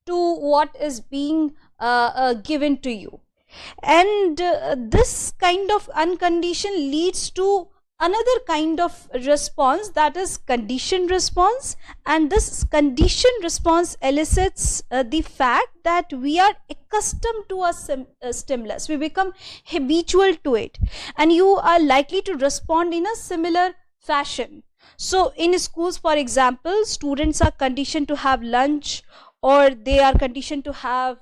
to what is being given to you. And this kind of unconditioned leads to another kind of response, that is conditioned response. And this conditioned response elicits the fact that we are accustomed to a stimulus, we become habitual to it, and you are likely to respond in a similar fashion. So in schools, for example, students are conditioned to have lunch, or they are conditioned to have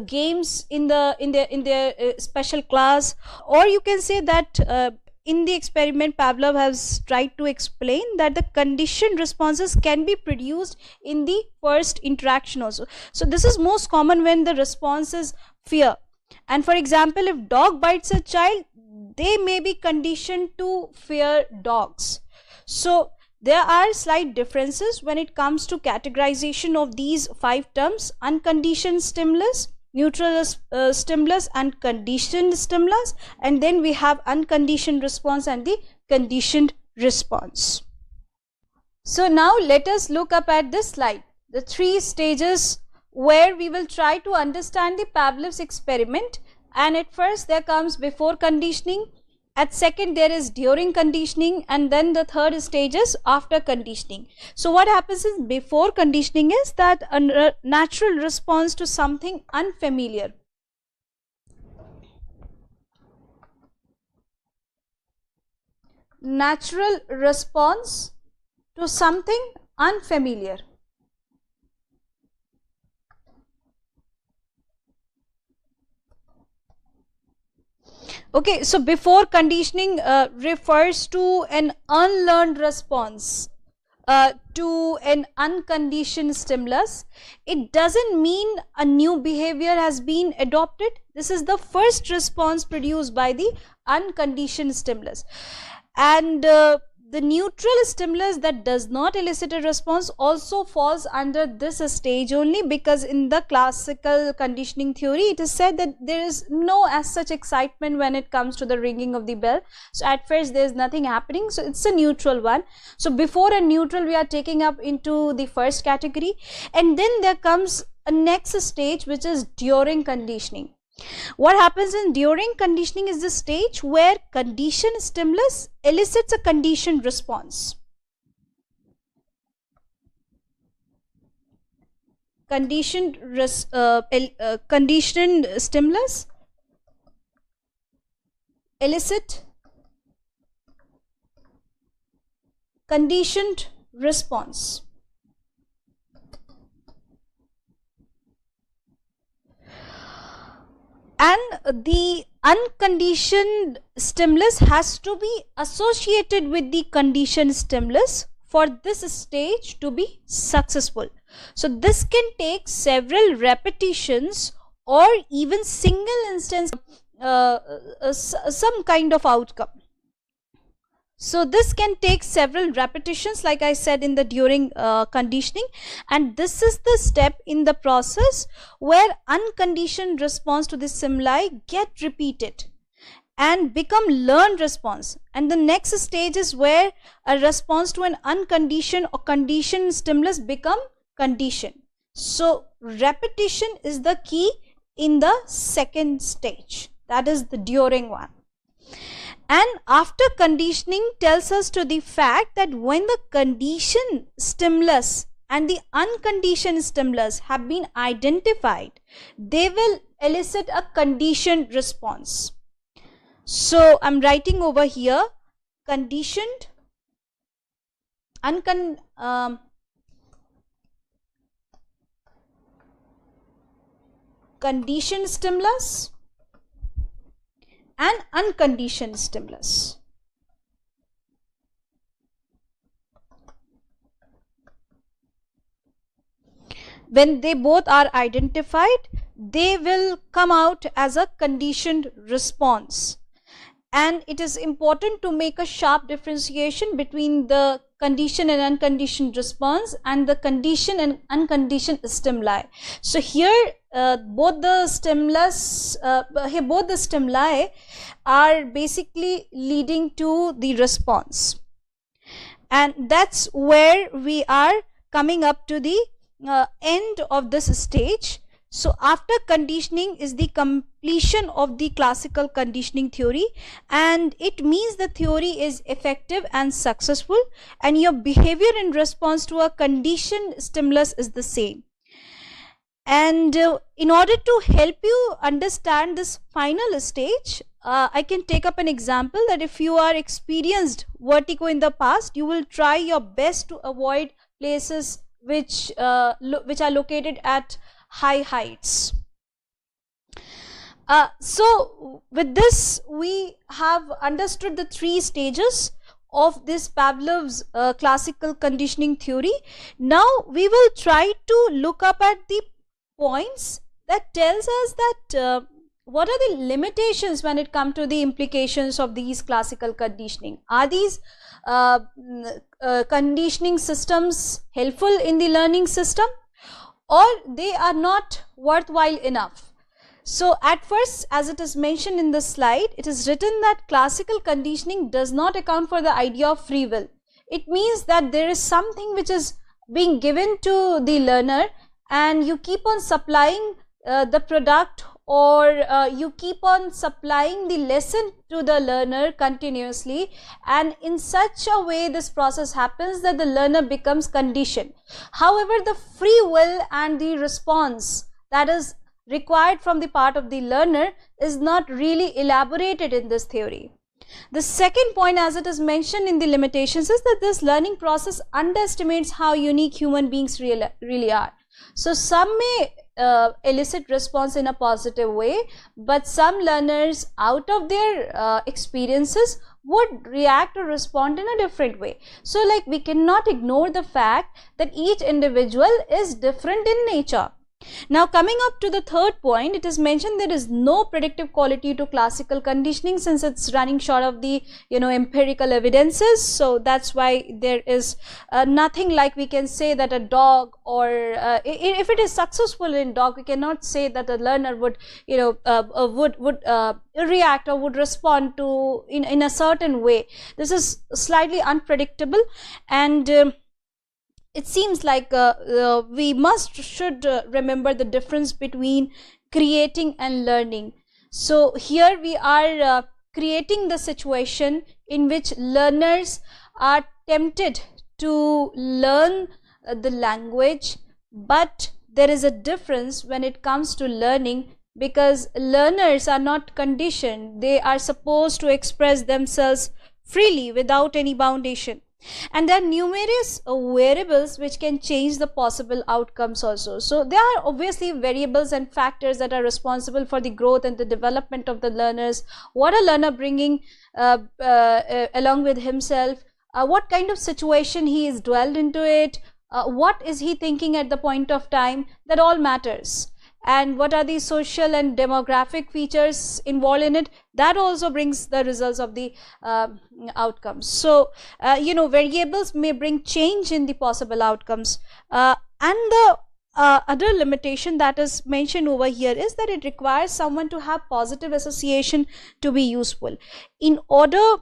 games in their special class. Or you can say that in the experiment, Pavlov has tried to explain that the conditioned responses can be produced in the first interaction also. So this is most common when the response is fear. And for example, if dog bites a child, they may be conditioned to fear dogs. So there are slight differences when it comes to categorization of these 5 terms: unconditioned stimulus, neutral stimulus, and conditioned stimulus. And then we have unconditioned response and the conditioned response. So now let us look up at this slide, the 3 stages where we will try to understand the Pavlov's experiment. And at first there comes before conditioning, at second there is during conditioning, and then the third stage is after conditioning. So what happens is, before conditioning is that a natural response to something unfamiliar. Natural response to something unfamiliar. Okay, so before conditioning refers to an unlearned response to an unconditioned stimulus. It doesn't mean a new behavior has been adopted. This is the first response produced by the unconditioned stimulus. And the neutral stimulus that does not elicit a response also falls under this stage only, because in the classical conditioning theory it is said that there is no as such excitement when it comes to the ringing of the bell. So at first there is nothing happening, so it's a neutral one. So before a neutral we are taking up into the first category. And then there comes a next stage, which is during conditioning. What happens in during conditioning is the stage where conditioned stimulus elicits a conditioned response. Conditioned stimulus elicit conditioned response. And the unconditioned stimulus has to be associated with the conditioned stimulus for this stage to be successful. So this can take several repetitions or even single instance, some kind of outcome. So this can take several repetitions, like I said, in the during conditioning, and this is the step in the process where unconditioned response to the stimuli get repeated and become learned response. And the next stage is where a response to an unconditioned or conditioned stimulus become conditioned. So repetition is the key in the second stage, that is the during one. And after conditioning tells us to the fact that when the conditioned stimulus and the unconditioned stimulus have been identified, they will elicit a conditioned response. So I'm writing over here conditioned, conditioned stimulus and unconditioned stimulus. When they both are identified, they will come out as a conditioned response. And it is important to make a sharp differentiation between the conditioned and unconditioned response and the conditioned and unconditioned stimuli. So here both the stimuli are basically leading to the response, and that's where we are coming up to the end of this stage. So after conditioning is the completion of the classical conditioning theory, and it means the theory is effective and successful, and your behavior in response to a conditioned stimulus is the same. And in order to help you understand this final stage, I can take up an example that if you are experienced vertigo in the past, you will try your best to avoid places which are located at high heights. So with this, we have understood the three stages of this Pavlov's classical conditioning theory. Now we will try to look up at the points that tells us that what are the limitations when it comes to the implications of these classical conditioning. Are these conditioning systems helpful in the learning system, or they are not worthwhile enough? So at first, as it is mentioned in the slide, it is written that classical conditioning does not account for the idea of free will. It means that there is something which is being given to the learner, and you keep on supplying the product, or you keep on supplying the lesson to the learner continuously, and in such a way this process happens that the learner becomes conditioned. However, the free will and the response that is required from the part of the learner is not really elaborated in this theory. The second point, as it is mentioned in the limitations, is that this learning process underestimates how unique human beings really are. So some may elicit response in a positive way, but some learners out of their experiences would react or respond in a different way. So like we cannot ignore the fact that each individual is different in nature. Now coming up to the third point, it is mentioned there is no predictive quality to classical conditioning since it's running short of the empirical evidences. So that's why there is nothing like we can say that a dog, or if it is successful in dog, we cannot say that a learner would react or would respond to in a certain way. This is slightly unpredictable, and it seems like we should remember the difference between creating and learning. So here we are creating the situation in which learners are tempted to learn the language, but there is a difference when it comes to learning, because learners are not conditioned. They are supposed to express themselves freely without any foundation. And there are numerous variables which can change the possible outcomes also. So there are obviously variables and factors that are responsible for the growth and the development of the learners. What a learner bringing along with himself, what kind of situation he is dwelled into it, what is he thinking at the point of time, that all matters. And what are the social and demographic features involved in it, that also brings the results of the outcomes. So variables may bring change in the possible outcomes. And the other limitation that is mentioned over here is that it requires someone to have positive association to be useful. In order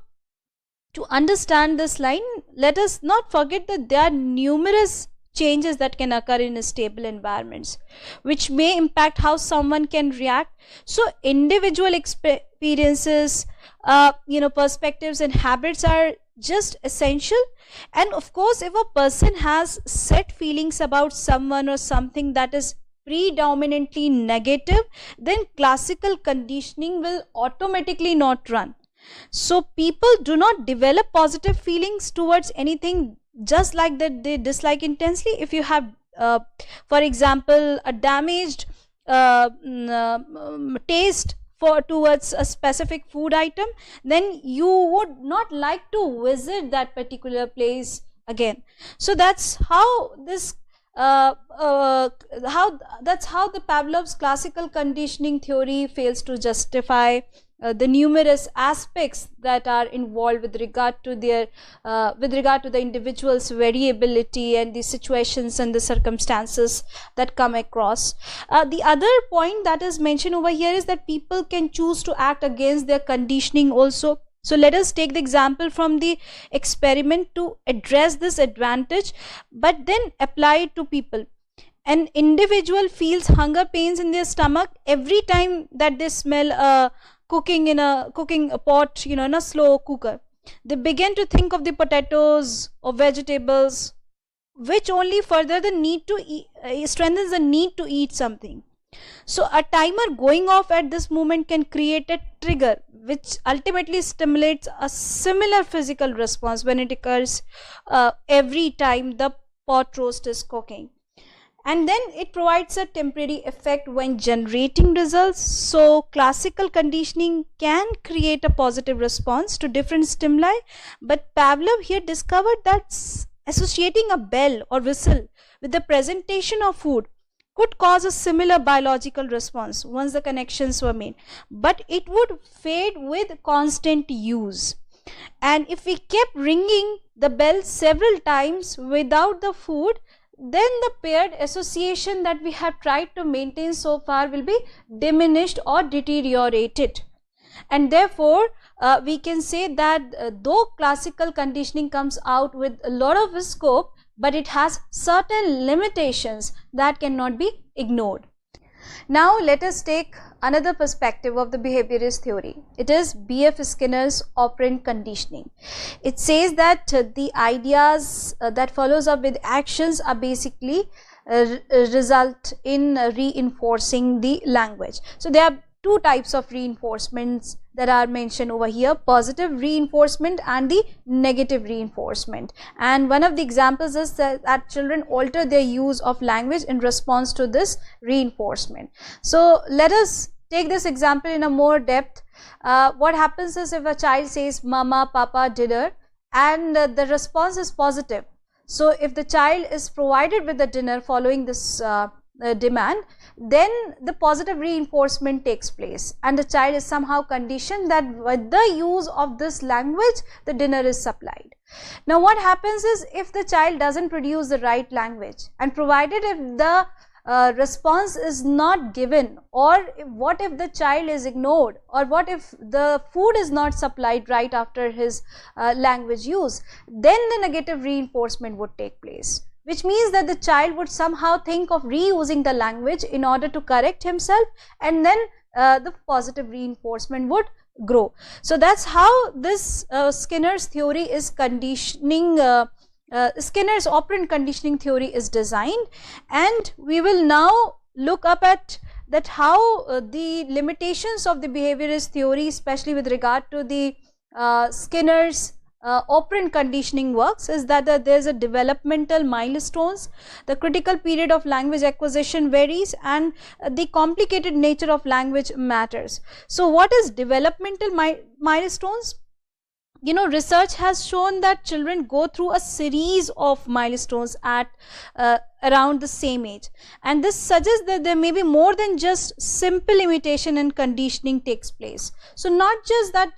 to understand this line, let us not forget that there are numerous changes that can occur in stable environments, which may impact how someone can react. So individual experiences, perspectives and habits are just essential. And of course, if a person has set feelings about someone or something that is predominantly negative, then classical conditioning will automatically not run. So people do not develop positive feelings towards anything just like that they dislike intensely. If you have for example a damaged taste towards a specific food item, then you would not like to visit that particular place again. So that's how this that's how the Pavlov's classical conditioning theory fails to justify the numerous aspects that are involved with regard to the individual's variability and the situations and the circumstances that come across. The other point that is mentioned over here is that people can choose to act against their conditioning also. So let us take the example from the experiment to address this advantage, but then apply it to people. an individual feels hunger pains in their stomach every time that they smell cooking in a cooking pot, in a slow cooker. They begin to think of the potatoes or vegetables, which only further the need to eat, strengthens the need to eat something. So a timer going off at this moment can create a trigger which ultimately stimulates a similar physical response when it occurs every time the pot roast is cooking. And then it provides a temporary effect when generating results. So classical conditioning can create a positive response to different stimuli, but Pavlov here discovered that associating a bell or whistle with the presentation of food could cause a similar biological response once the connections were made, but it would fade with constant use. And if we kept ringing the bell several times without the food, then the paired association that we have tried to maintain so far will be diminished or deteriorated. And therefore we can say that though classical conditioning comes out with a lot of scope, but it has certain limitations that cannot be ignored. Now let us take another perspective of the behaviorist theory. It is B.F. Skinner's operant conditioning. It says that the ideas that follows up with actions are basically result in reinforcing the language. So there are two types of reinforcements that are mentioned over here: positive reinforcement and the negative reinforcement. And one of the examples is that children alter their use of language in response to this reinforcement. So let us take this example in a more depth. What happens is, if a child says mama, papa, dinner, and the response is positive. So if the child is provided with the dinner following this demand, then the positive reinforcement takes place and the child is somehow conditioned that with the use of this language the dinner is supplied. Now what happens is, if the child doesn't produce the right language, and provided if the response is not given, or what if the child is ignored, or what if the food is not supplied right after his language use, then the negative reinforcement would take place, which means that the child would somehow think of reusing the language in order to correct himself, and then the positive reinforcement would grow. So that's how this Skinner's theory is conditioning, Skinner's operant conditioning theory is designed. And we will now look up at that how the limitations of the behaviorist theory, especially with regard to the Skinner's operant conditioning works, is that there is a developmental milestones, the critical period of language acquisition varies, and the complicated nature of language matters. So what is developmental milestones? Research has shown that children go through a series of milestones at around the same age, and this suggests that there may be more than just simple imitation and conditioning takes place. So not just that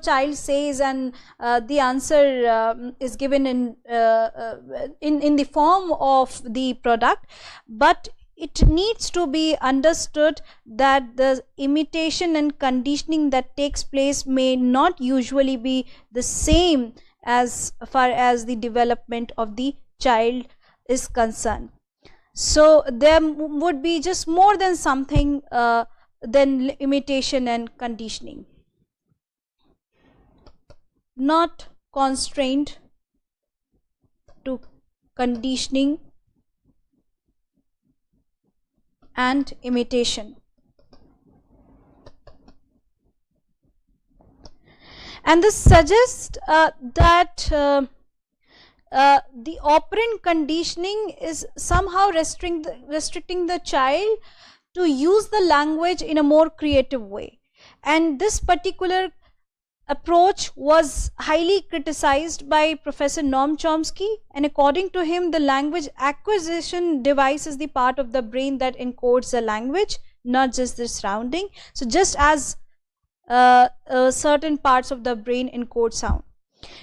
child says and the answer is given in the form of the product, but it needs to be understood that the imitation and conditioning that takes place may not usually be the same as far as the development of the child is concerned. So there would be just more than something than imitation and conditioning, not constrained to conditioning and imitation. And this suggests that the operant conditioning is somehow restricting the child to use the language in a more creative way. And this particular approach was highly criticized by Professor Noam Chomsky, and according to him, the language acquisition device is the part of the brain that encodes the language, not just the surrounding. So just as certain parts of the brain encode sound.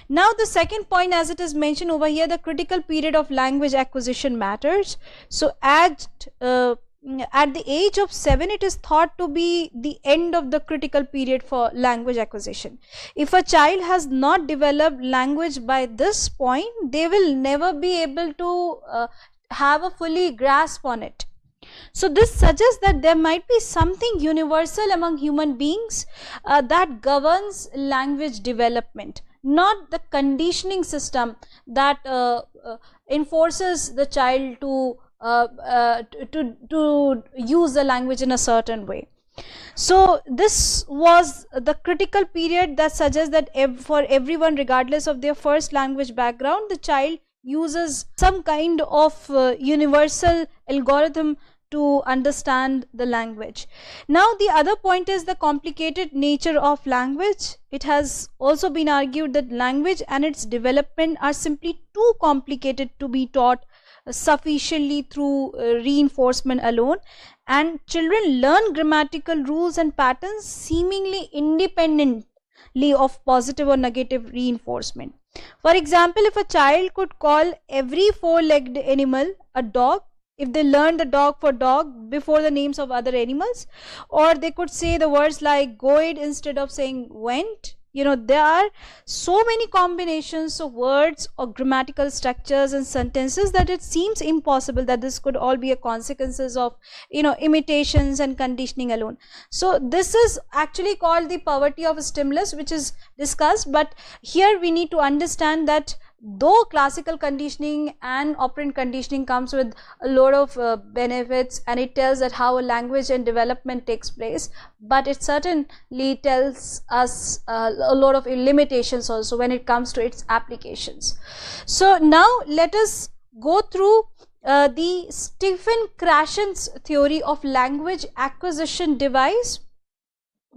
Now the second point, as it is mentioned over here, the critical period of language acquisition matters. So at the age of 7, it is thought to be the end of the critical period for language acquisition. If a child has not developed language by this point, they will never be able to have a fully grasp on it. So this suggests that there might be something universal among human beings that governs language development, not the conditioning system that enforces the child to use the language in a certain way. So this was the critical period that suggests that for everyone, regardless of their first language background, the child uses some kind of universal algorithm to understand the language. Now the other point is the complicated nature of language. It has also been argued that language and its development are simply too complicated to be taught sufficiently through reinforcement alone, and children learn grammatical rules and patterns seemingly independently of positive or negative reinforcement. For example, if a child could call every four-legged animal a dog, if they learn the dog for dog before the names of other animals, or they could say the words like goed instead of saying went, there are so many combinations of words or grammatical structures and sentences that it seems impossible that this could all be a consequences of imitations and conditioning alone. So this is actually called the poverty of stimulus, which is discussed. But here we need to understand that though classical conditioning and operant conditioning comes with a lot of benefits, and it tells that how a language and development takes place, but it certainly tells us a lot of limitations also when it comes to its applications. So now let us go through the Stephen Krashen's theory of language acquisition device.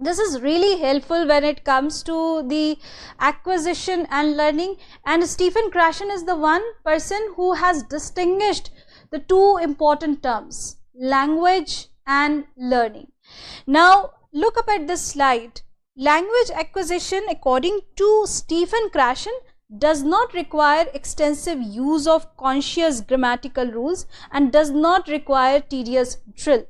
This is really helpful when it comes to the acquisition and learning, and Stephen Krashen is the one person who has distinguished the two important terms, language and learning. Now look up at this slide. Language acquisition, according to Stephen Krashen, does not require extensive use of conscious grammatical rules and does not require tedious drill.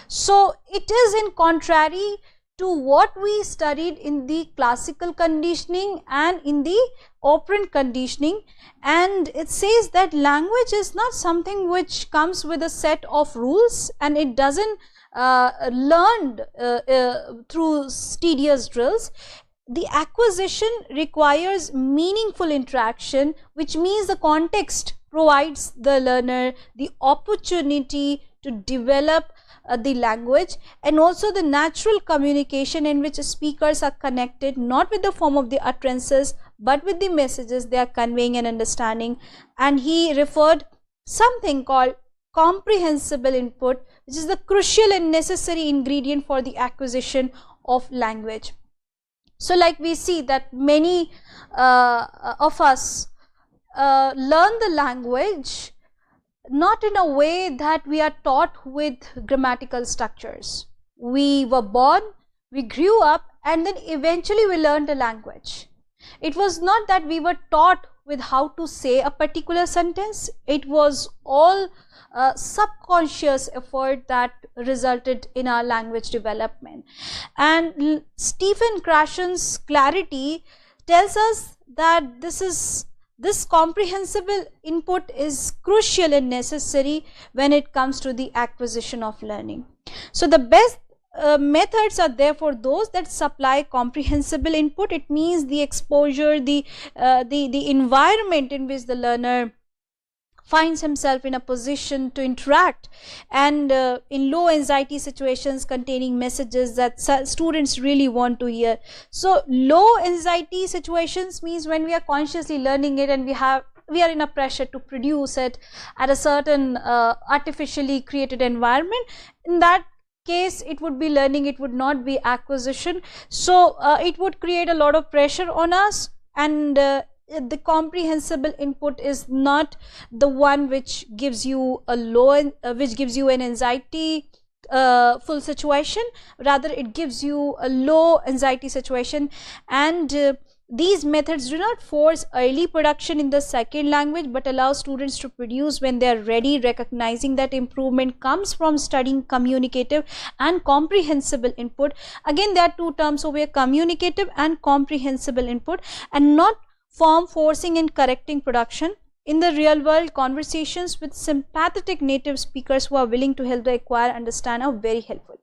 So it is in contrary to what we studied in the classical conditioning and in the operant conditioning, and it says that language is not something which comes with a set of rules and it doesn't learned through tedious drills. The acquisition requires meaningful interaction, which means the context provides the learner the opportunity to develop the language, and also the natural communication in which speakers are connected not with the form of the utterances but with the messages they are conveying and understanding. And he referred something called comprehensible input, which is the crucial and necessary ingredient for the acquisition of language. So like we see that many of us learn the language not in a way that we are taught with grammatical structures. We were born, we grew up, and then eventually we learned a language. It was not that we were taught with how to say a particular sentence. It was all subconscious effort that resulted in our language development. And Stephen Krashen's clarity tells us that this comprehensible input is crucial and necessary when it comes to the acquisition of learning. So the best methods are therefore those that supply comprehensible input. It means the exposure, the environment in which the learner finds himself in a position to interact, and in low anxiety situations containing messages that students really want to hear. So low anxiety situations means when we are consciously learning it and we are in a pressure to produce it at a certain artificially created environment. In that case, it would be learning, it would not be acquisition. So it would create a lot of pressure on us, and the comprehensible input is not the one which gives you a which gives you an anxiety full situation. Rather, it gives you a low anxiety situation. And these methods do not force early production in the second language but allow students to produce when they are ready, recognizing that improvement comes from studying communicative and comprehensible input. Again, there are two terms over here, communicative and comprehensible input, and not form forcing and correcting production. in the real world, conversations with sympathetic native speakers who are willing to help the acquire understand are very helpful.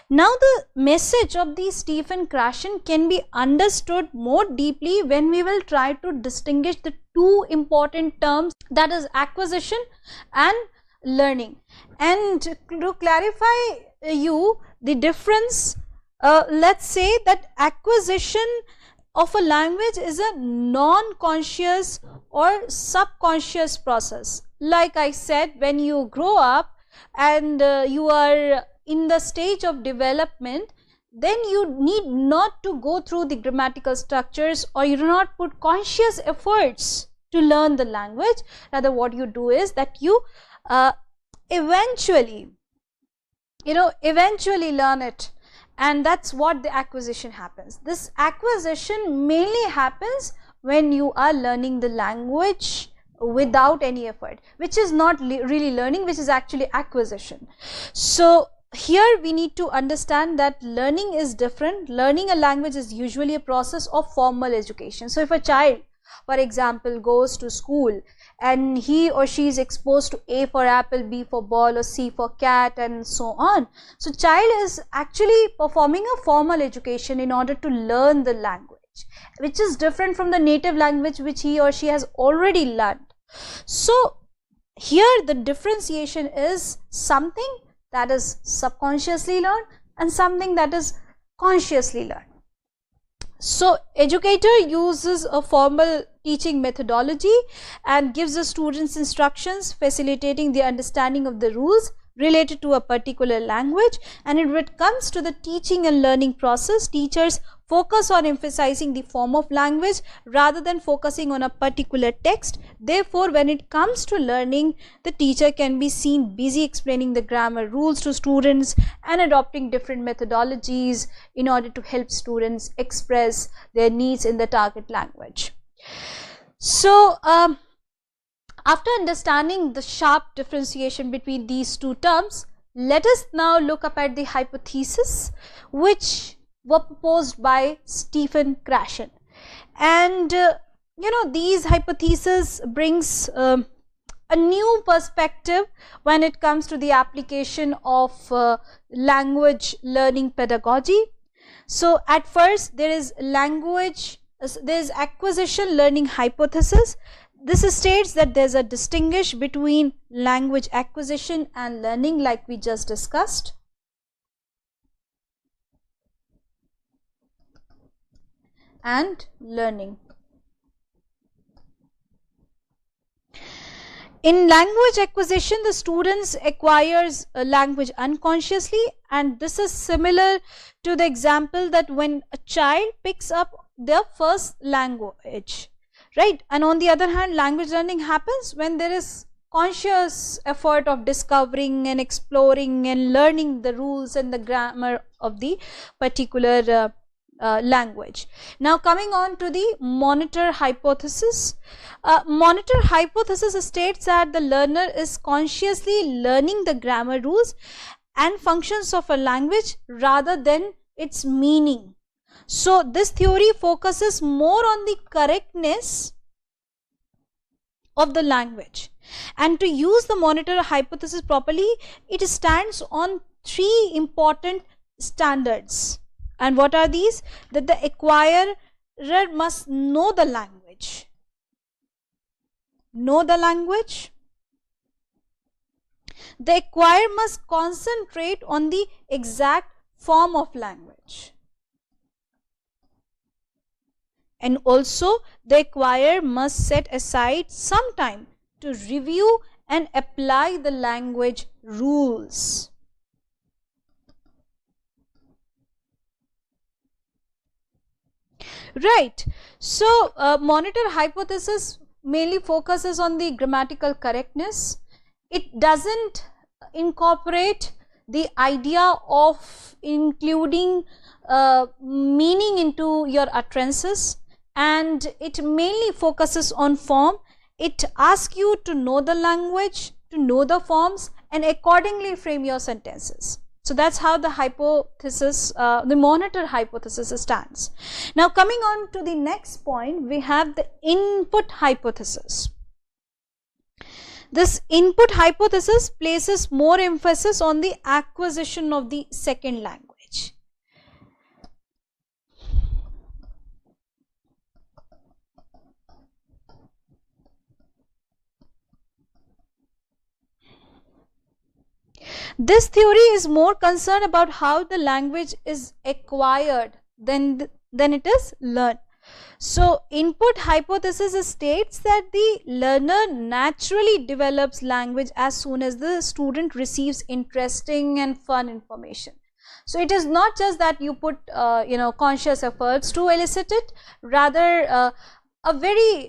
Now, the message of the Stephen Krashen can be understood more deeply when we will try to distinguish the two important terms, that is acquisition and learning. And to clarify you the difference, let's say that acquisition of a language is a non-conscious or subconscious process. Like I said, when you grow up and you are in the stage of development, then you need not to go through the grammatical structures, or you do not put conscious efforts to learn the language. Rather, what you do is that you eventually learn it, and that's what the acquisition happens. This acquisition mainly happens when you are learning the language without any effort, which is not really learning, which is actually acquisition. So here we need to understand that learning is different. Learning a language is usually a process of formal education. So if a child, for example, goes to school and he or she is exposed to A for apple, B for ball, or C for cat, and so on. So child is actually performing a formal education in order to learn the language, which is different from the native language which he or she has already learned. So here the differentiation is something that is subconsciously learned and something that is consciously learned. So educator uses a formal teaching methodology and gives the students instructions facilitating the understanding of the rules related to a particular language. And when it comes to the teaching and learning process, teachers focus on emphasizing the form of language rather than focusing on a particular text. Therefore, when it comes to learning, the teacher can be seen busy explaining the grammar rules to students and adopting different methodologies in order to help students express their needs in the target language. So, after understanding the sharp differentiation between these two terms, let us now look up at the hypotheses which were proposed by Stephen Krashen. And these hypotheses brings a new perspective when it comes to the application of language learning pedagogy. So at first there is acquisition learning hypothesis. This states that there is a distinction between language acquisition and learning, like we just discussed. And learning. In language acquisition, the students acquires a language unconsciously, and this is similar to the example that when a child picks up their first language, right? And on the other hand, language learning happens when there is conscious effort of discovering and exploring and learning the rules and the grammar of the particular language. Now coming on to the monitor hypothesis. Monitor hypothesis states that the learner is consciously learning the grammar rules and functions of a language rather than its meaning. So this theory focuses more on the correctness of the language. And to use the monitor hypothesis properly, it stands on three important standards. And what are these? That the acquirer must know the language. Know the language. The acquirer must concentrate on the exact form of language. And also the acquirer must set aside some time to review and apply the language rules. Right. So monitor hypothesis mainly focuses on the grammatical correctness. It doesn't incorporate the idea of including meaning into your utterances, and it mainly focuses on form. It asks you to know the language, to know the forms, and accordingly frame your sentences. So that's how the hypothesis, the monitor hypothesis stands. Now coming on to the next point, we have the input hypothesis. This input hypothesis places more emphasis on the acquisition of the second language. This theory is more concerned about how the language is acquired than it is learned. So, input hypothesis states that the learner naturally develops language as soon as the student receives interesting and fun information. So, it is not just that you put conscious efforts to elicit it, rather a very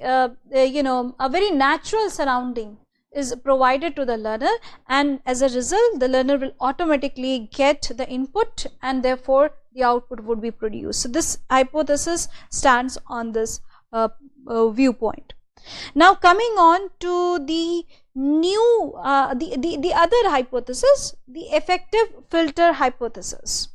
natural surrounding is provided to the learner, and as a result the learner will automatically get the input and therefore the output would be produced. So this hypothesis stands on this viewpoint. Now coming on to the new the other hypothesis, the effective filter hypothesis.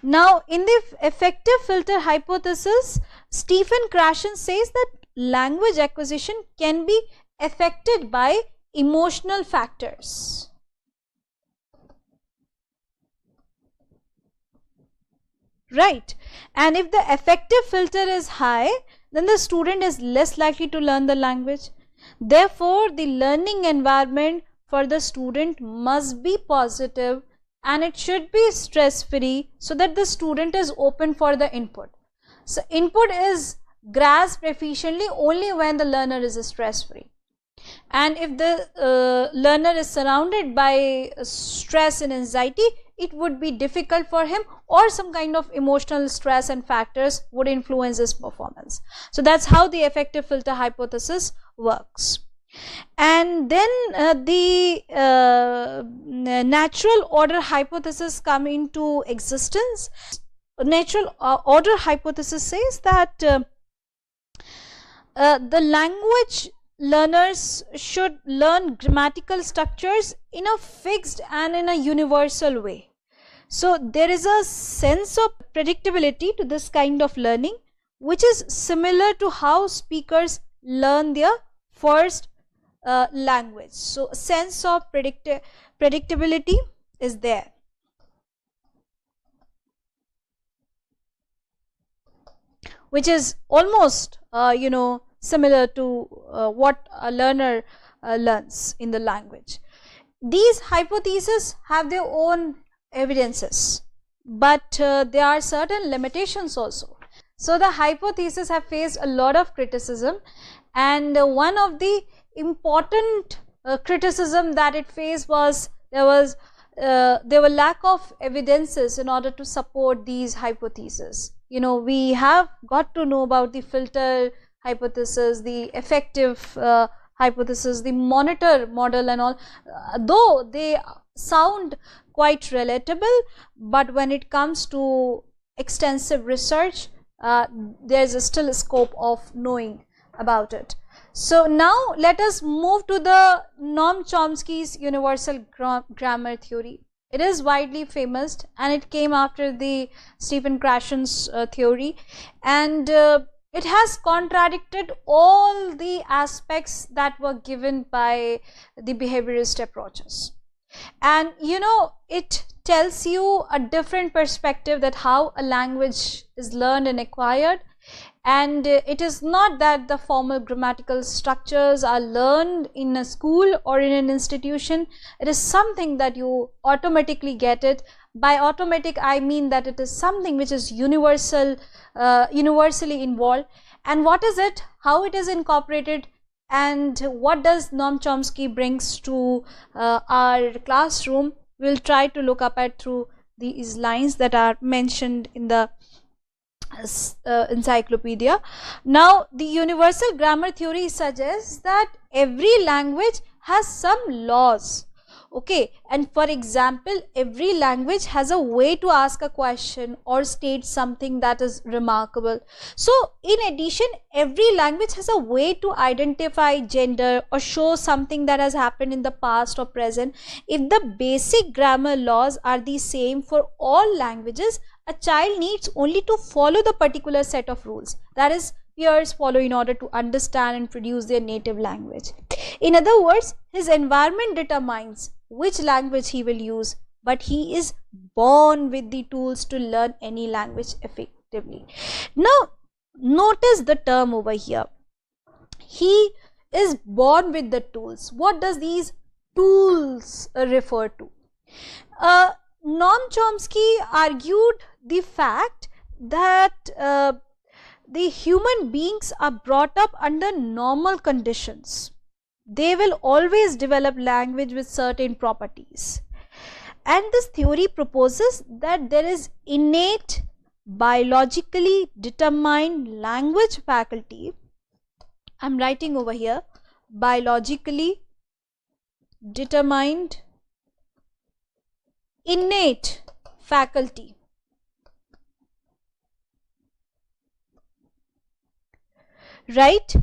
Now in the effective filter hypothesis, Stephen Krashen says that language acquisition can be affected by emotional factors. Right, and if the effective filter is high, then the student is less likely to learn the language. Therefore, the learning environment for the student must be positive and it should be stress free so that the student is open for the input. So input is grasped efficiently only when the learner is stress free. And if the learner is surrounded by stress and anxiety, it would be difficult for him, or some kind of emotional stress and factors would influence his performance. So that's how the effective filter hypothesis works. And then the natural order hypothesis come into existence. Natural order hypothesis says that the language learners should learn grammatical structures in a fixed and in a universal way. So there is a sense of predictability to this kind of learning, which is similar to how speakers learn their first language. So a sense of predictability is there. Which is almost similar to what a learner learns in the language. These hypotheses have their own evidences, but there are certain limitations also. So the hypotheses have faced a lot of criticism, and one of the important criticism that it faced was there were lack of evidences in order to support these hypotheses. We have got to know about the filter hypothesis, the effective hypothesis, the monitor model and all, though they sound quite relatable, but when it comes to extensive research, there is still a scope of knowing about it. So now let us move to the Noam Chomsky's universal grammar theory. It is widely famous and it came after the Stephen Krashen's theory, and it has contradicted all the aspects that were given by the behaviorist approaches. And it tells you a different perspective that how a language is learned and acquired. And it is not that the formal grammatical structures are learned in a school or in an institution. It is something that you automatically get it. By automatic, I mean that it is something which is universally involved. And what is it, how it is incorporated, and what does Noam Chomsky brings to our classroom, we'll try to look up at through these lines that are mentioned in the encyclopedia. Now the universal grammar theory suggests that every language has some laws, okay, and for example every language has a way to ask a question or state something that is remarkable. So in addition, every language has a way to identify gender or show something that has happened in the past or present. If the basic grammar laws are the same for all languages, a child needs only to follow the particular set of rules. That is, peers follow in order to understand and produce their native language. In other words, his environment determines which language he will use, but he is born with the tools to learn any language effectively. Now, notice the term over here. He is born with the tools. What does these tools refer to? Noam Chomsky argued the fact that the human beings are brought up under normal conditions. They will always develop language with certain properties. And this theory proposes that there is innate, biologically determined language faculty. I'm writing over here, biologically determined innate faculty, right,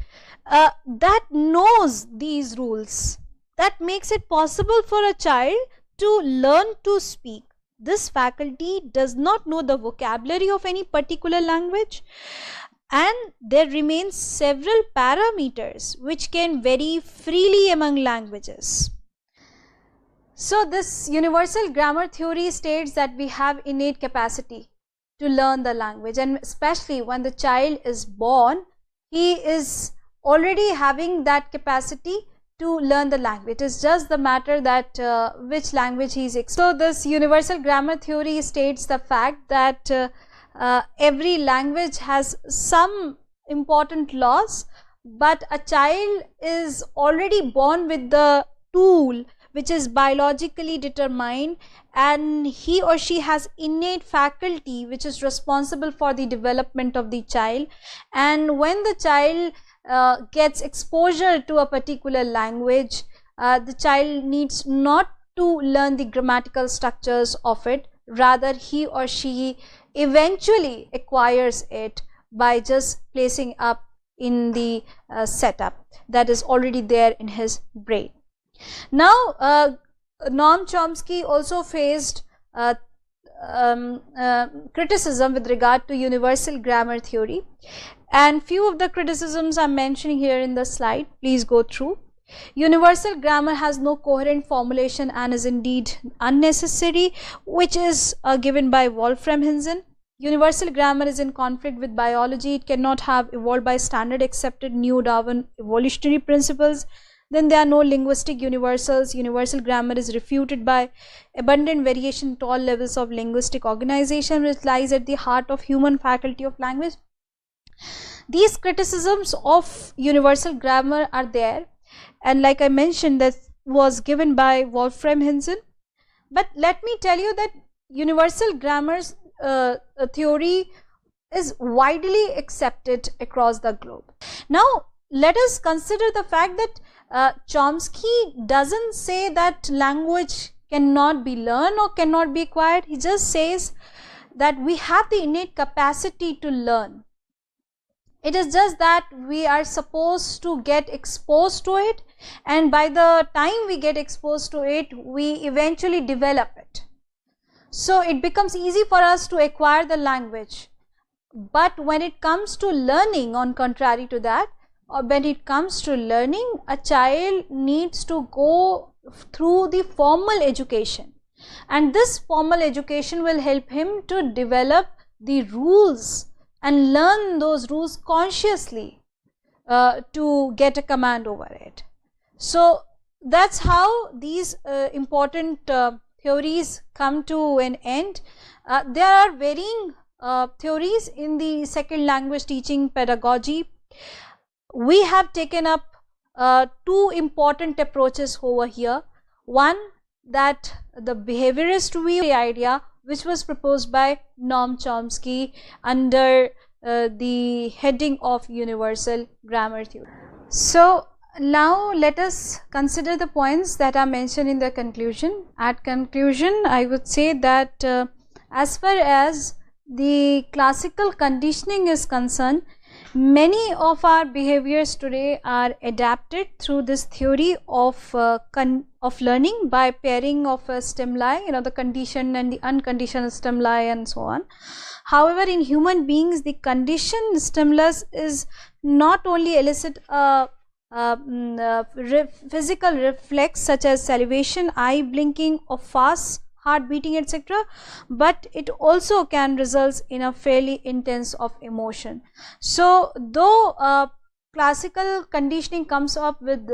that knows these rules, that makes it possible for a child to learn to speak. This faculty does not know the vocabulary of any particular language, and there remains several parameters which can vary freely among languages. So this universal grammar theory states that we have innate capacity to learn the language, and especially when the child is born, he is already having that capacity to learn the language. It is just the matter that which language he is. So this universal grammar theory states the fact that every language has some important laws, but a child is already born with the tool which is biologically determined, and he or she has innate faculty which is responsible for the development of the child. And when the child gets exposure to a particular language, the child needs not to learn the grammatical structures of it, rather he or she eventually acquires it by just placing up in the setup that is already there in his brain. Now, Noam Chomsky also faced criticism with regard to universal grammar theory, and few of the criticisms I'm mentioning here in the slide. Please go through. Universal grammar has no coherent formulation and is indeed unnecessary, which is given by Wolfram Hinsen. Universal grammar is in conflict with biology. It cannot have evolved by standard accepted new Darwin evolutionary principles. Then there are no linguistic universals. Universal grammar is refuted by abundant variation at all levels of linguistic organization, which lies at the heart of human faculty of language. These criticisms of universal grammar are there, and like I mentioned, that was given by Wolfram Hinsen. But let me tell you that universal grammar's theory is widely accepted across the globe. Now, let us consider the fact that Chomsky doesn't say that language cannot be learned or cannot be acquired. He just says that we have the innate capacity to learn. It is just that we are supposed to get exposed to it, and by the time we get exposed to it, we eventually develop it. So it becomes easy for us to acquire the language. But when it comes to learning, on contrary to that, or when it comes to learning, a child needs to go through the formal education, and this formal education will help him to develop the rules and learn those rules consciously to get a command over it. So that's how these important theories come to an end. There are varying theories in the second language teaching pedagogy. We have taken up two important approaches over here. One, that the behaviorist view, the idea which was proposed by Noam Chomsky under the heading of universal grammar theory. So now let us consider the points that are mentioned in the conclusion. At conclusion, I would say that as far as the classical conditioning is concerned, many of our behaviors today are adapted through this theory of learning by pairing of a stimuli, the conditioned and the unconditioned stimuli and so on. However, in human beings, the conditioned stimulus is not only elicit a physical reflex such as salivation, eye blinking, or fast heart beating, etc., but it also can result in a fairly intense of emotion. So though classical conditioning comes up with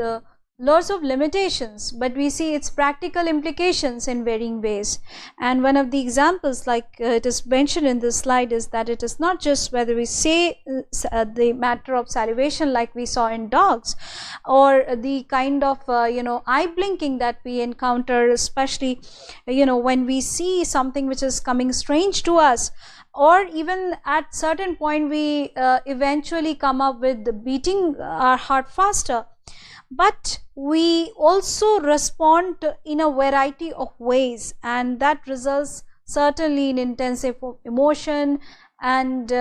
lots of limitations, but we see its practical implications in varying ways. And one of the examples, like it is mentioned in this slide, is that it is not just whether we say the matter of salivation like we saw in dogs, or the kind of eye blinking that we encounter, especially when we see something which is coming strange to us, or even at certain point we eventually come up with beating our heart faster. But we also respond in a variety of ways, and that results certainly in intensive emotion and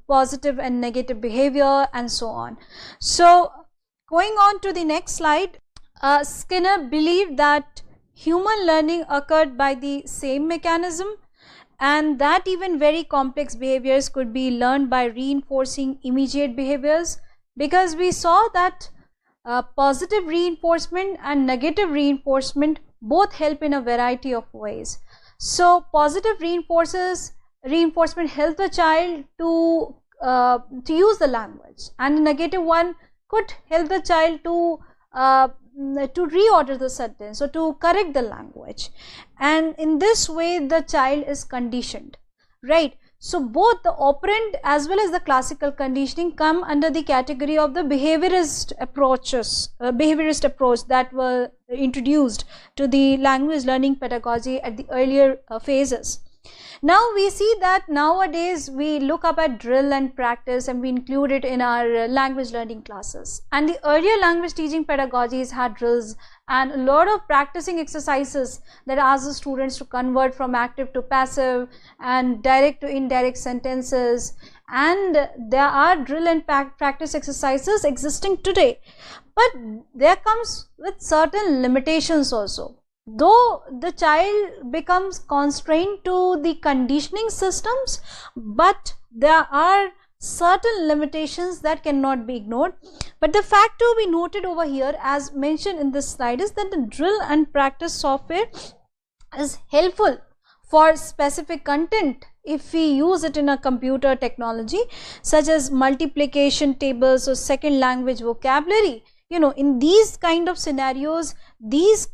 positive and negative behavior and so on. So going on to the next slide, Skinner believed that human learning occurred by the same mechanism, and that even very complex behaviors could be learned by reinforcing immediate behaviors, because we saw that positive reinforcement and negative reinforcement both help in a variety of ways. So positive reinforcement helps the child to use the language, and the negative one could help the child to reorder the sentence or to correct the language, and in this way the child is conditioned, right? So both the operant as well as the classical conditioning come under the category of the behaviorist approach that were introduced to the language learning pedagogy at the earlier phases. Now we see that nowadays we look up at drill and practice, and we include it in our language learning classes. And the earlier language teaching pedagogies had drills and a lot of practicing exercises that ask the students to convert from active to passive and direct to indirect sentences. And there are drill and practice exercises existing today, but there comes with certain limitations also. Though the child becomes constrained to the conditioning systems, but there are certain limitations that cannot be ignored. But the fact to be noted over here, as mentioned in this slide, is that the drill and practice software is helpful for specific content if we use it in a computer technology, such as multiplication tables or second language vocabulary. In these kind of scenarios, these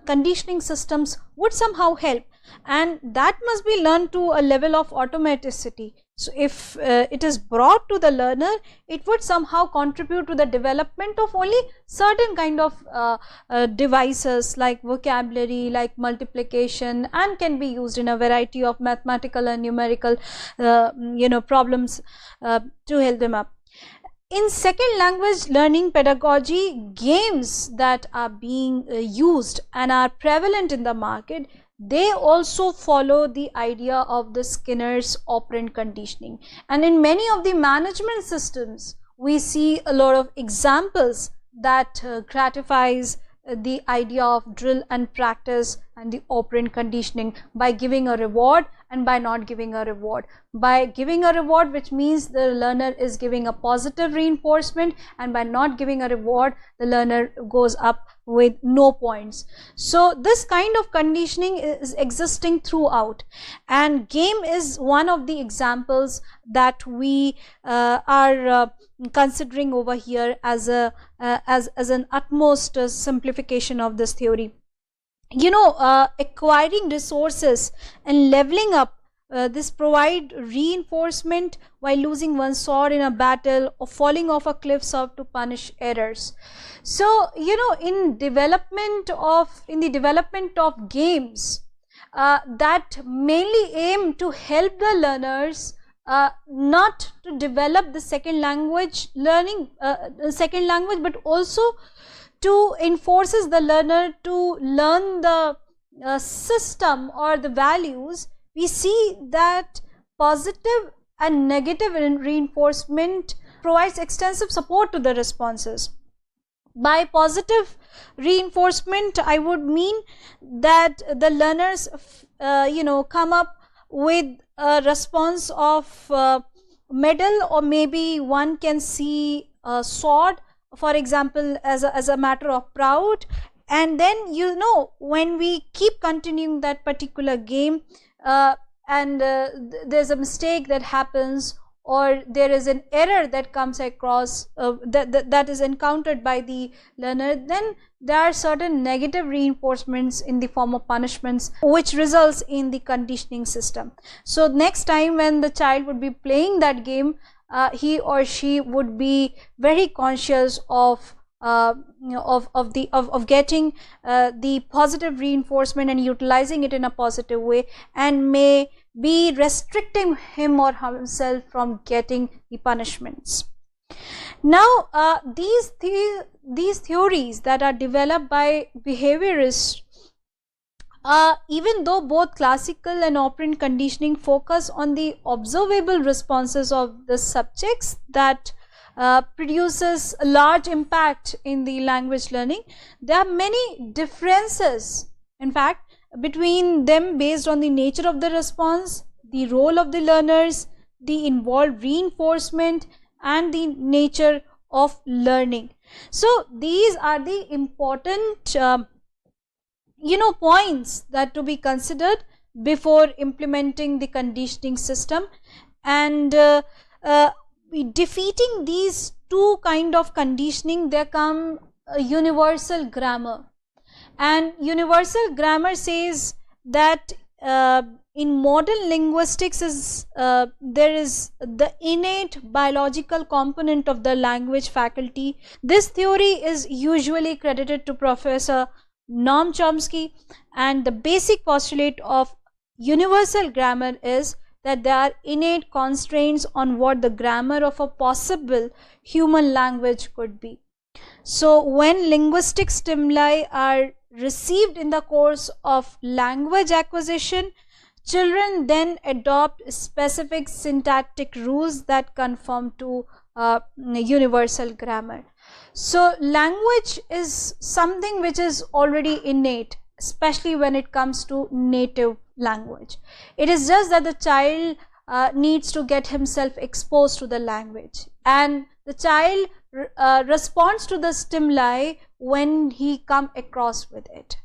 conditioning systems would somehow help, and that must be learned to a level of automaticity. So if it is brought to the learner, it would somehow contribute to the development of only certain kind of devices like vocabulary, like multiplication, and can be used in a variety of mathematical and numerical problems to help them up. In second language learning pedagogy, games that are being used and are prevalent in the market, they also follow the idea of the Skinner's operant conditioning. And in many of the management systems, we see a lot of examples that gratifies the idea of drill and practice and the operant conditioning by giving a reward and by not giving a reward. By giving a reward, which means the learner is giving a positive reinforcement, and by not giving a reward, the learner goes up with no points. So this kind of conditioning is existing throughout, and game is one of the examples that we are considering over here as an utmost simplification of this theory. Acquiring resources and leveling up, this provide reinforcement while losing one's sword in a battle or falling off a cliff serve to punish errors. So in the development of games that mainly aim to help the learners not to develop the second language learning, but also to enforces the learner to learn the system or the values. We see that positive and negative reinforcement provides extensive support to the responses. By positive reinforcement, I would mean that the learners come up with a response of medal, or maybe one can see a sword, for example, as a matter of proud. And then, you know, when we keep continuing that particular game, and there's a mistake that happens, or there is an error that comes across, that is encountered by the learner, then there are certain negative reinforcements in the form of punishments, which results in the conditioning system. So next time when the child would be playing that game, he or she would be very conscious of getting the positive reinforcement and utilizing it in a positive way, and may be restricting him or himself from getting the punishments. Now, these theories that are developed by behaviorists, even though both classical and operant conditioning focus on the observable responses of the subjects that produces a large impact in the language learning, there are many differences, in fact, between them based on the nature of the response, the role of the learners, the involved reinforcement, and the nature of learning. So these are the important points that to be considered before implementing the conditioning system. And defeating these two kind of conditioning, there come a universal grammar. And universal grammar says that in modern linguistics there is the innate biological component of the language faculty. This theory is usually credited to Professor Noam Chomsky, and the basic postulate of universal grammar is that there are innate constraints on what the grammar of a possible human language could be. So when linguistic stimuli are received in the course of language acquisition, children then adopt specific syntactic rules that conform to universal grammar. So language is something which is already innate, especially when it comes to native language. It is just that the child needs to get himself exposed to the language, and the child responds to the stimuli when he come across with it.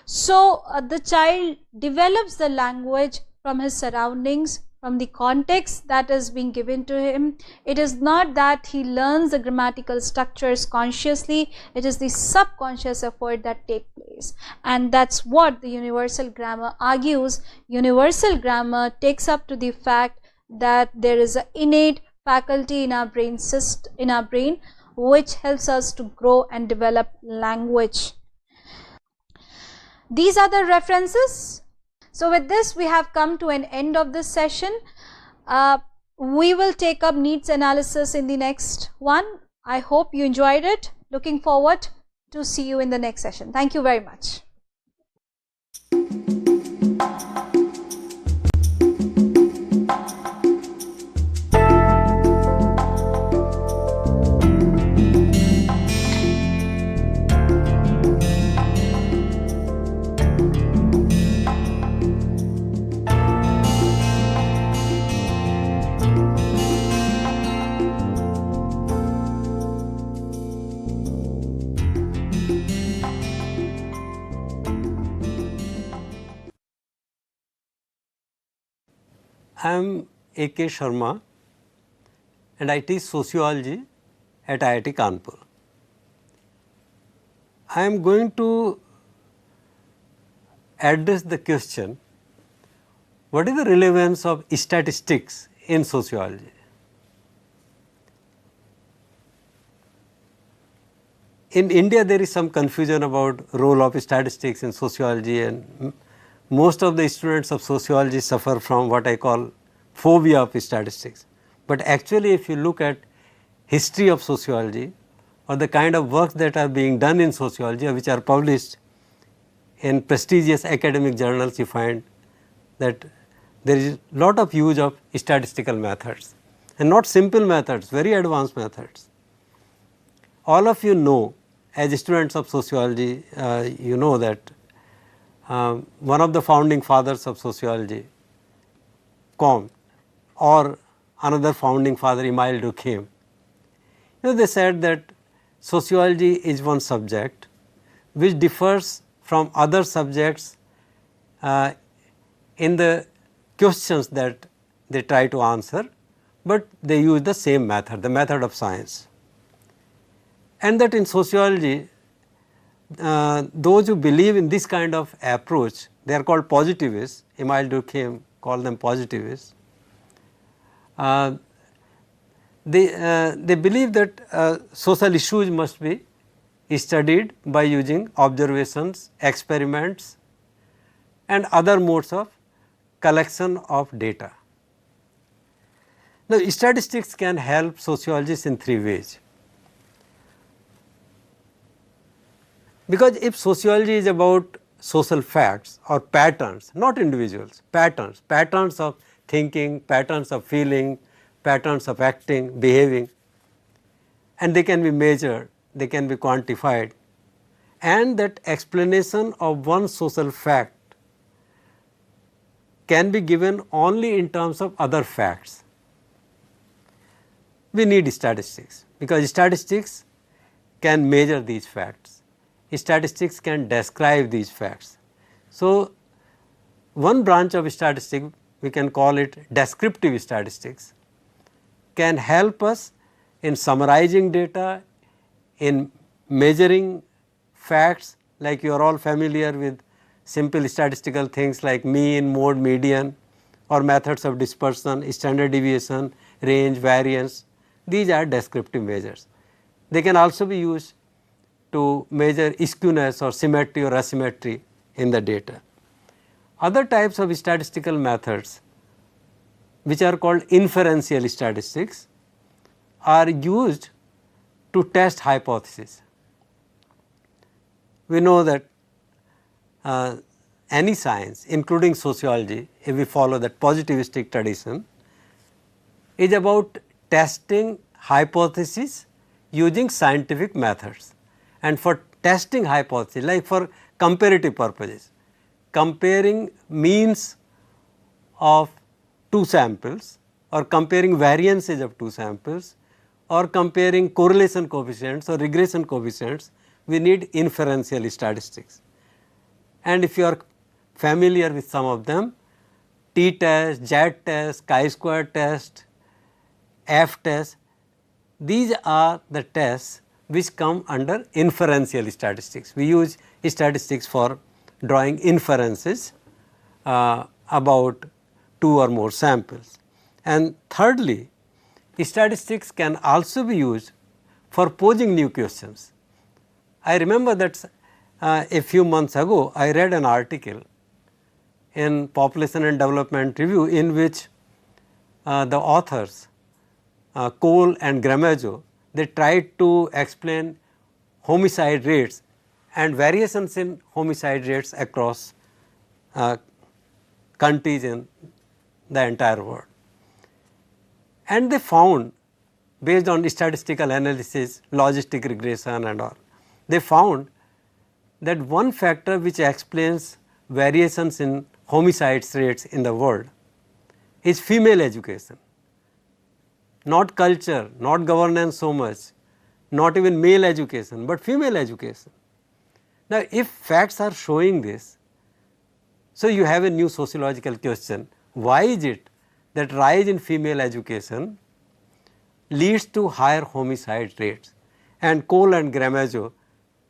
So the child develops the language from his surroundings, from the context that is being given to him. It is not that he learns the grammatical structures consciously, it is the subconscious effort that takes place. And that's what the universal grammar argues. Universal grammar takes up to the fact that there is an innate faculty in our brain which helps us to grow and develop language. These are the references. So with this, we have come to an end of this session. We will take up needs analysis in the next one. I hope you enjoyed it. Looking forward to see you in the next session. Thank you very much. I am A.K. Sharma and I teach sociology at IIT Kanpur. I am going to address the question, what is the relevance of statistics in sociology? In India, there is some confusion about role of statistics in sociology, and most of the students of sociology suffer from what I call phobia of statistics. But actually, if you look at history of sociology or the kind of works that are being done in sociology, which are published in prestigious academic journals, you find that there is a lot of use of statistical methods, and not simple methods, very advanced methods. All of you know, as students of sociology, you know that one of the founding fathers of sociology, Comte, or another founding father, Emile Durkheim. They said that sociology is one subject which differs from other subjects in the questions that they try to answer, but they use the same method, the method of science. And that in sociology, those who believe in this kind of approach, they are called positivists. Emile Durkheim called them positivists. They believe that social issues must be studied by using observations, experiments and other modes of collection of data. Now, statistics can help sociologists in three ways. Because if sociology is about social facts or patterns, not individuals, patterns of thinking, patterns of feeling, patterns of acting, behaving, and they can be measured, they can be quantified, and that explanation of one social fact can be given only in terms of other facts. We need statistics, because statistics can measure these facts. Statistics can describe these facts. So, one branch of statistics, we can call it descriptive statistics, can help us in summarizing data, in measuring facts, like you are all familiar with simple statistical things like mean, mode, median, or methods of dispersion, standard deviation, range, variance. These are descriptive measures. They can also be used to measure skewness or symmetry or asymmetry in the data. Other types of statistical methods, which are called inferential statistics, are used to test hypotheses. We know that any science, including sociology, if we follow that positivistic tradition, is about testing hypotheses using scientific methods. And for testing hypotheses, like for comparative purposes, comparing means of two samples or comparing variances of two samples or comparing correlation coefficients or regression coefficients, we need inferential statistics. And if you are familiar with some of them, t-test, z-test, chi-square test, f-test, these are the tests which come under inferential statistics. We use statistics for drawing inferences about two or more samples. And thirdly, statistics can also be used for posing new questions. I remember that a few months ago, I read an article in Population and Development Review in which the authors, Cole and Gramajo, they tried to explain homicide rates and variations in homicide rates across countries in the entire world. And they found, based on statistical analysis, logistic regression and all, they found that one factor which explains variations in homicide rates in the world is female education. Not culture, not governance so much, not even male education, but female education. Now, if facts are showing this, so you have a new sociological question. Why is it that rise in female education leads to higher homicide rates? And Cole and Gramajo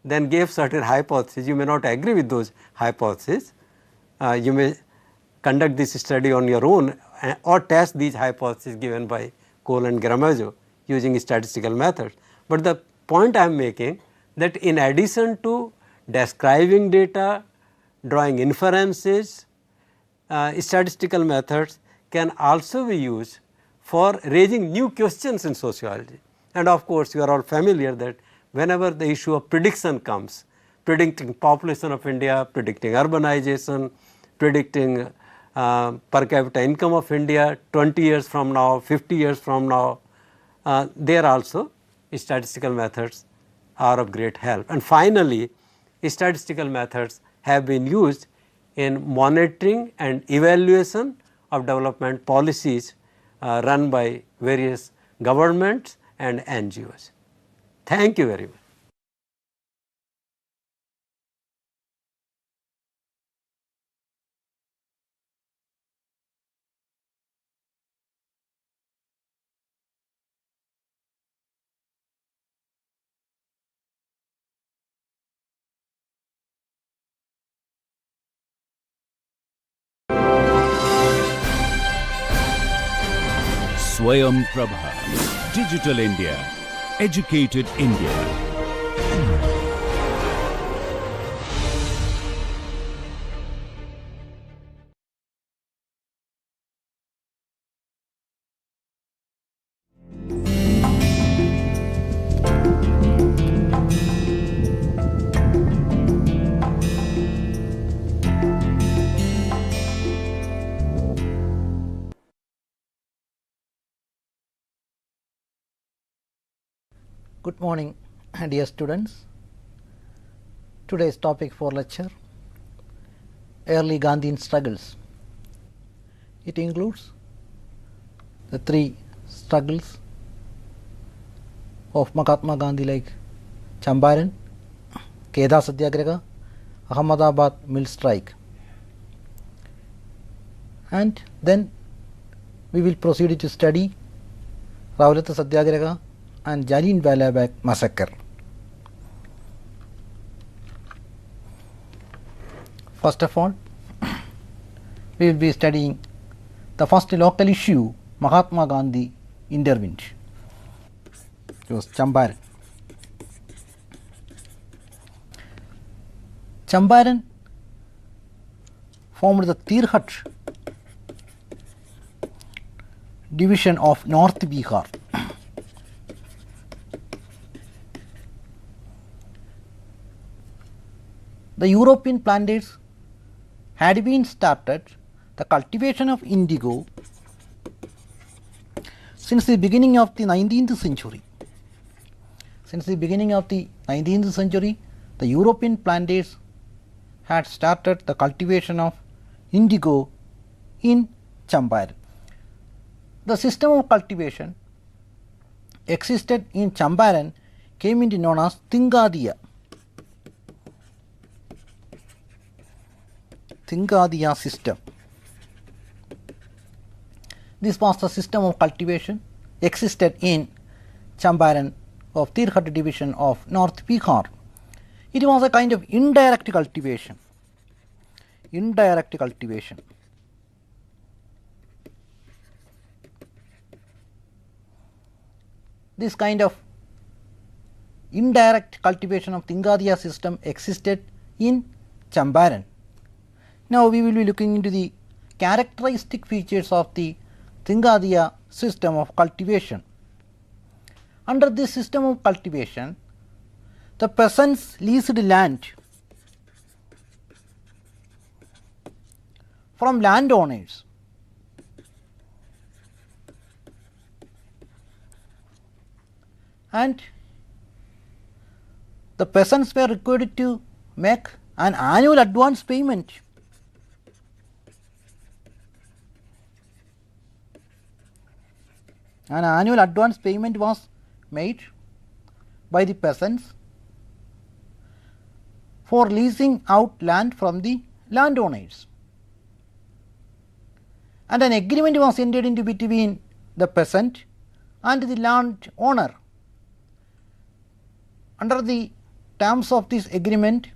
then gave certain hypotheses. You may not agree with those hypotheses. You may conduct this study on your own or test these hypotheses given by Cole and Gramajo using statistical methods. But the point I am making, that in addition to describing data, drawing inferences, statistical methods can also be used for raising new questions in sociology. And of course, you are all familiar that whenever the issue of prediction comes, predicting population of India, predicting urbanization, predicting per capita income of India 20 years from now, 50 years from now, there also statistical methods are of great help. And finally, statistical methods have been used in monitoring and evaluation of development policies run by various governments and NGOs. Thank you very much. Swayam Prabha. Digital India. Educated India. Good morning, dear students. Today's topic for lecture: early Gandhian struggles. It includes the three struggles of Mahatma Gandhi, like Champaran, Kheda Satyagraha, Ahmedabad mill strike, and then we will proceed to study Rowlatt Satyagraha and Jallianwala Bagh massacre. First of all, we will be studying the first local issue Mahatma Gandhi intervened. It was Champaran. Champaran formed the Tirhat division of North Bihar. The European planters had been started the cultivation of indigo since the beginning of the 19th century. Since the beginning of the 19th century, the European planters had started the cultivation of indigo in Champaran. The system of cultivation existed in Champaran came into known as Tingadiya. Tingadiya system. This was the system of cultivation existed in Champaran of Tirhat division of North Bihar. It was a kind of indirect cultivation. Indirect cultivation. This kind of indirect cultivation of Tingadiya system existed in Champaran. Now we will be looking into the characteristic features of the Tingadiya system of cultivation. Under this system of cultivation, the peasants leased land from landowners. And the peasants were required to make an annual advance payment. An annual advance payment was made by the peasants for leasing out land from the landowners, and an agreement was entered into between the peasant and the landowner. Under the terms of this agreement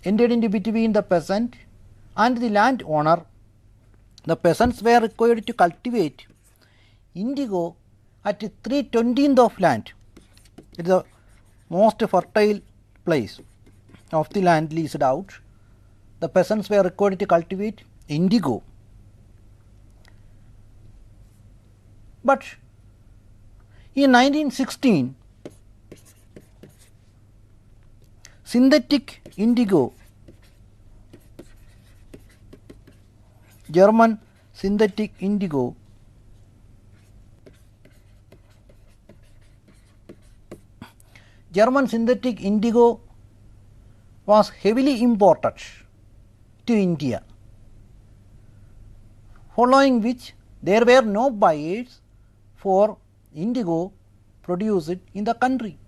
entered into between the peasant and the landowner, the peasants were required to cultivate indigo at 3/20th of land. It is the most fertile place of the land leased out. The peasants were required to cultivate indigo. But in 1916, synthetic indigo, German synthetic indigo, was heavily imported to India, following which there were no buyers for indigo produced in the country.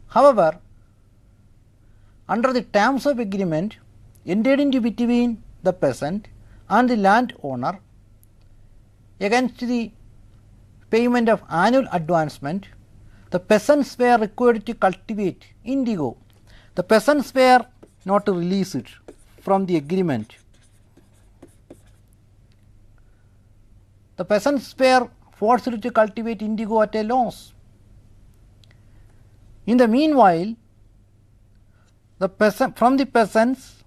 However, under the terms of agreement entered into between the peasant and the landowner against the payment of annual advancement, the peasants were required to cultivate indigo. The peasants were not released from the agreement. The peasants were forced to cultivate indigo at a loss. In the meanwhile, from the peasants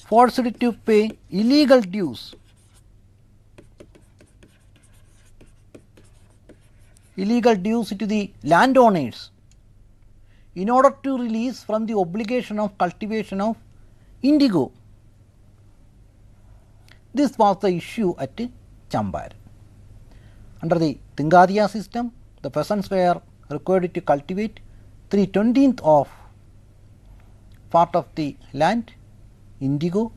forced to pay illegal dues. Illegal dues to the landowners in order to release from the obligation of cultivation of indigo. This was the issue at Champaran. Under the Tingadiya system, the peasants were required to cultivate 3/20th of part of the land, indigo.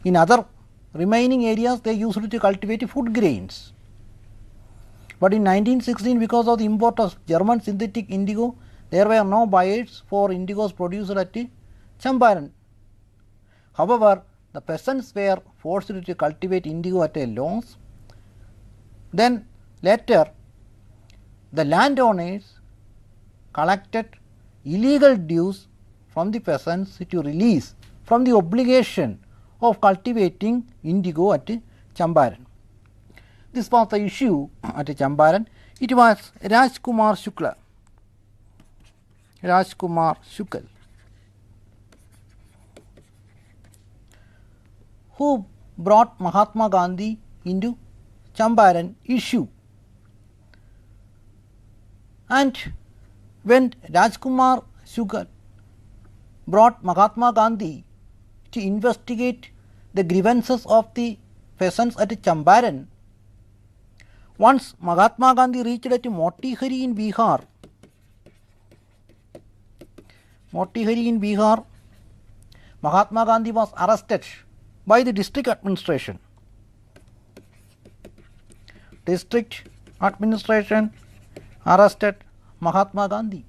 In other remaining areas, they used to cultivate food grains. But in 1916, because of the import of German synthetic indigo, there were no buyers for indigos produced at Champaran. However, the peasants were forced to cultivate indigo at a loss. Then later, the landowners collected illegal dues from the peasants to release from the obligation of cultivating indigo at Champaran. This was the issue at Champaran. It was Rajkumar Shukla who brought Mahatma Gandhi into Champaran issue. And when Rajkumar Shukla brought Mahatma Gandhi to investigate the grievances of the peasants at Champaran, once Mahatma Gandhi reached at Motihari in Bihar, Mahatma Gandhi was arrested by the district administration. District administration arrested Mahatma Gandhi.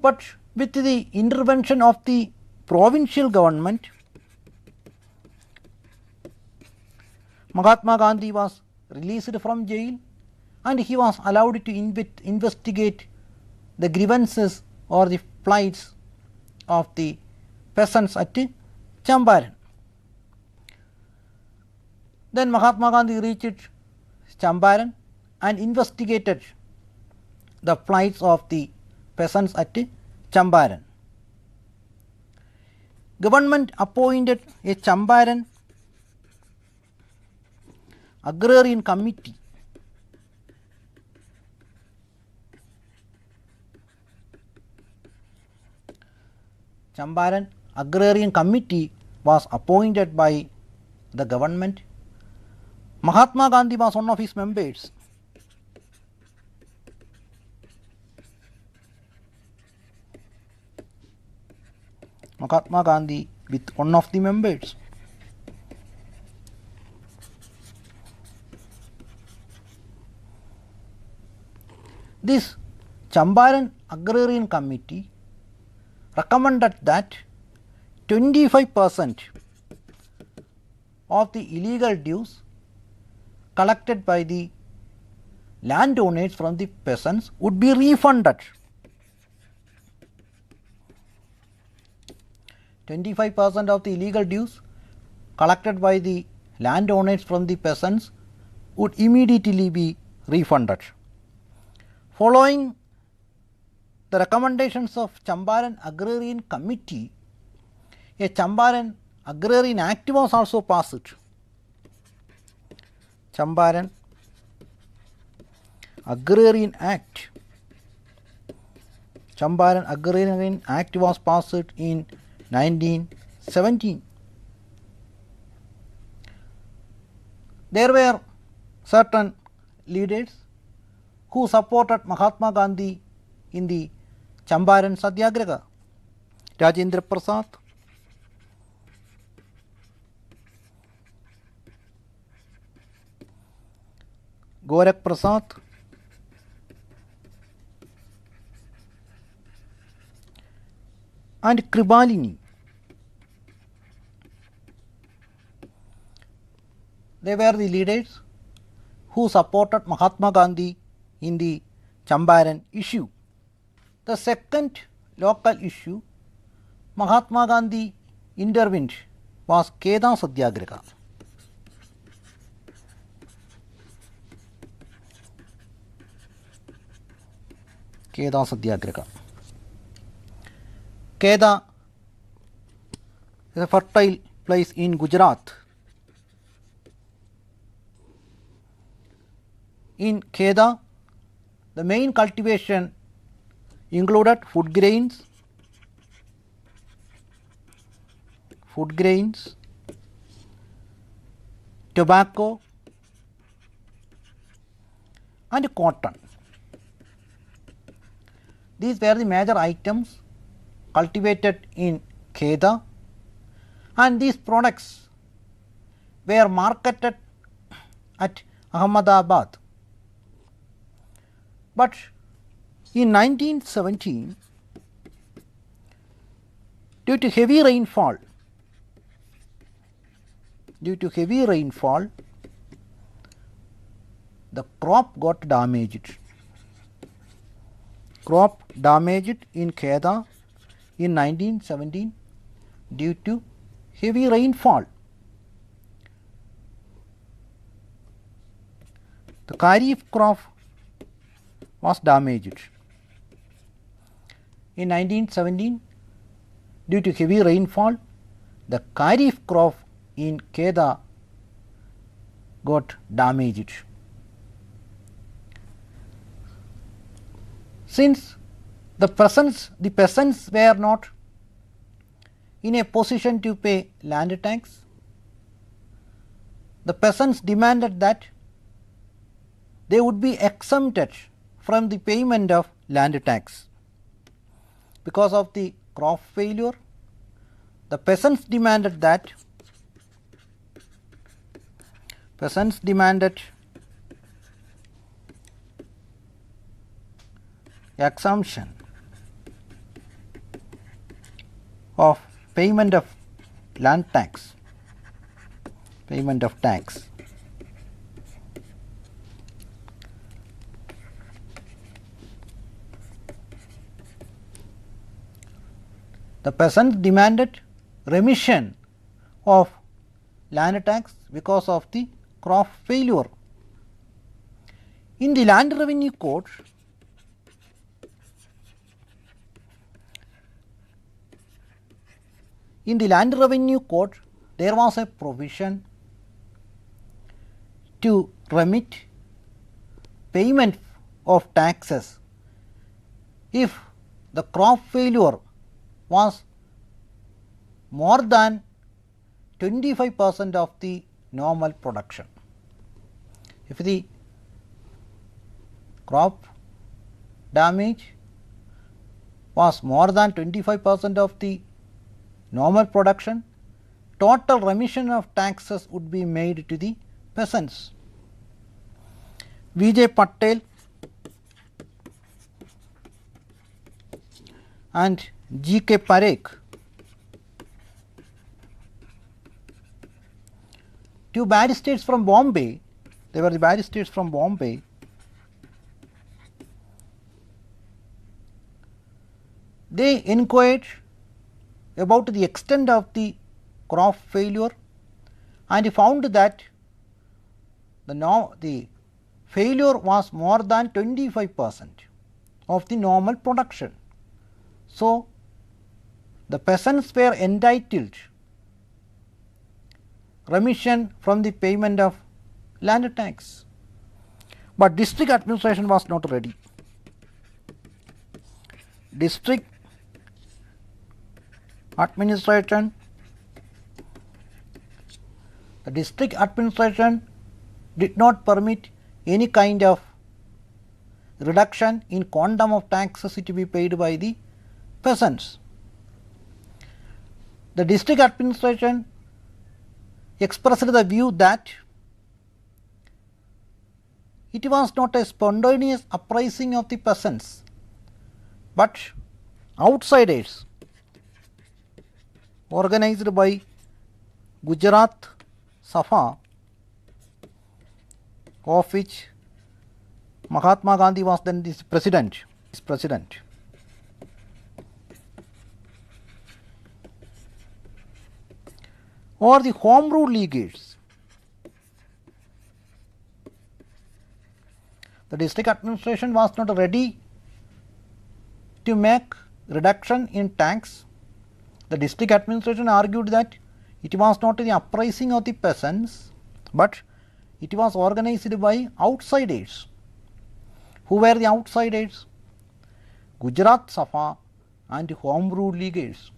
But with the intervention of the provincial government, Mahatma Gandhi was released from jail and he was allowed to investigate the grievances or the plights of the peasants at Champaran. Then Mahatma Gandhi reached Champaran and investigated the plights of the peasants at Champaran. Government appointed a Champaran agrarian committee. Champaran agrarian committee was appointed by the government. Mahatma Gandhi was one of his members. Mahatma Gandhi with one of the members. This Champaran agrarian committee recommended that 25% of the illegal dues collected by the landowners from the peasants would be refunded. 25% of the illegal dues collected by the landowners from the peasants would immediately be refunded. Following the recommendations of Champaran Agrarian Committee, a Champaran Agrarian Act was also passed. Champaran Agrarian Act. Champaran Agrarian Act was passed in 1917. There were certain leaders who supported Mahatma Gandhi in the Champaran Satyagraha. Rajendra Prasad, Gorak Prasad, and Kribalini. They were the leaders who supported Mahatma Gandhi in the Champaran issue. The second local issue Mahatma Gandhi intervened was Kheda Satyagraha. Kheda Satyagraha. Kheda is a fertile place in Gujarat. In Kheda, the main cultivation included food grains, tobacco, and cotton. These were the major items cultivated in Kheda, and these products were marketed at Ahmedabad. But in 1917, due to heavy rainfall, the crop got damaged. Crop damaged in Kheda in 1917 due to heavy rainfall. The kharif crop was damaged. In 1917, due to heavy rainfall, the kharif crop in Kheda got damaged. Since the peasants were not in a position to pay land tax, the peasants demanded that they would be exempted from the payment of land tax. Because of the crop failure, the peasants demanded exemption of payment of land tax, The peasants demanded remission of land tax because of the crop failure. In the Land Revenue Code, there was a provision to remit payment of taxes if the crop failure was more than 25% of the normal production. If the crop damage was more than 25% of the normal production, total remission of taxes would be made to the peasants. V.J. Patel and G.K. Parekh, two barristers from Bombay, they were the barristers from Bombay, they inquired about the extent of the crop failure and found that the failure was more than 25% of the normal production. So, the peasants were entitled remission from the payment of land tax, but district administration was not ready. District administration did not permit any kind of reduction in quantum of taxes to be paid by the peasants. The district administration expressed the view that it was not a spontaneous uprising of the peasants, but outsiders organized by Gujarat Safa, of which Mahatma Gandhi was then the president. Or the Home Rule Leaguers. The district administration was not ready to make reduction in tax. The district administration argued that it was not the uprising of the peasants, but it was organized by outsiders. Who were the outsiders? Gujarat Safa and Home Rule Leaguers.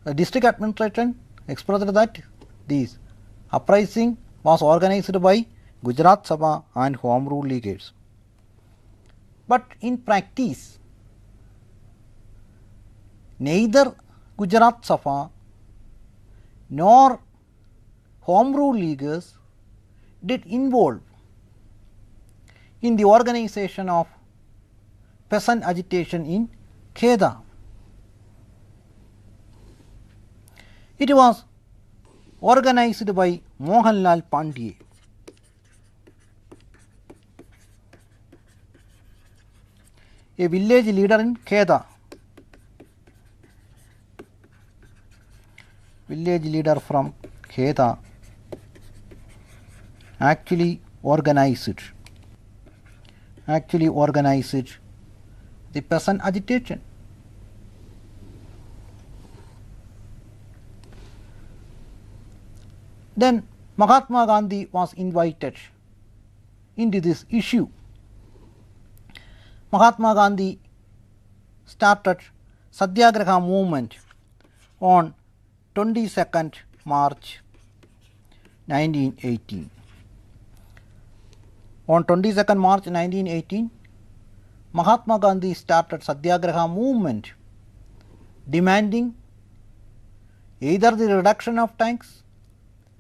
The district administration expressed that this uprising was organized by Gujarat Safa and Home Rule Leaguers. But in practice, neither Gujarat Safa nor Home Rule Leaguers did involve in the organization of peasant agitation in Kheda. It was organized by Mohanlal Pandey, a village leader in Kheda. Village leader from Kheda actually organized the peasant agitation. Then Mahatma Gandhi was invited into this issue. Mahatma Gandhi started Satyagraha movement on 22nd March 1918. On 22nd March 1918, Mahatma Gandhi started Satyagraha movement demanding either the reduction of tax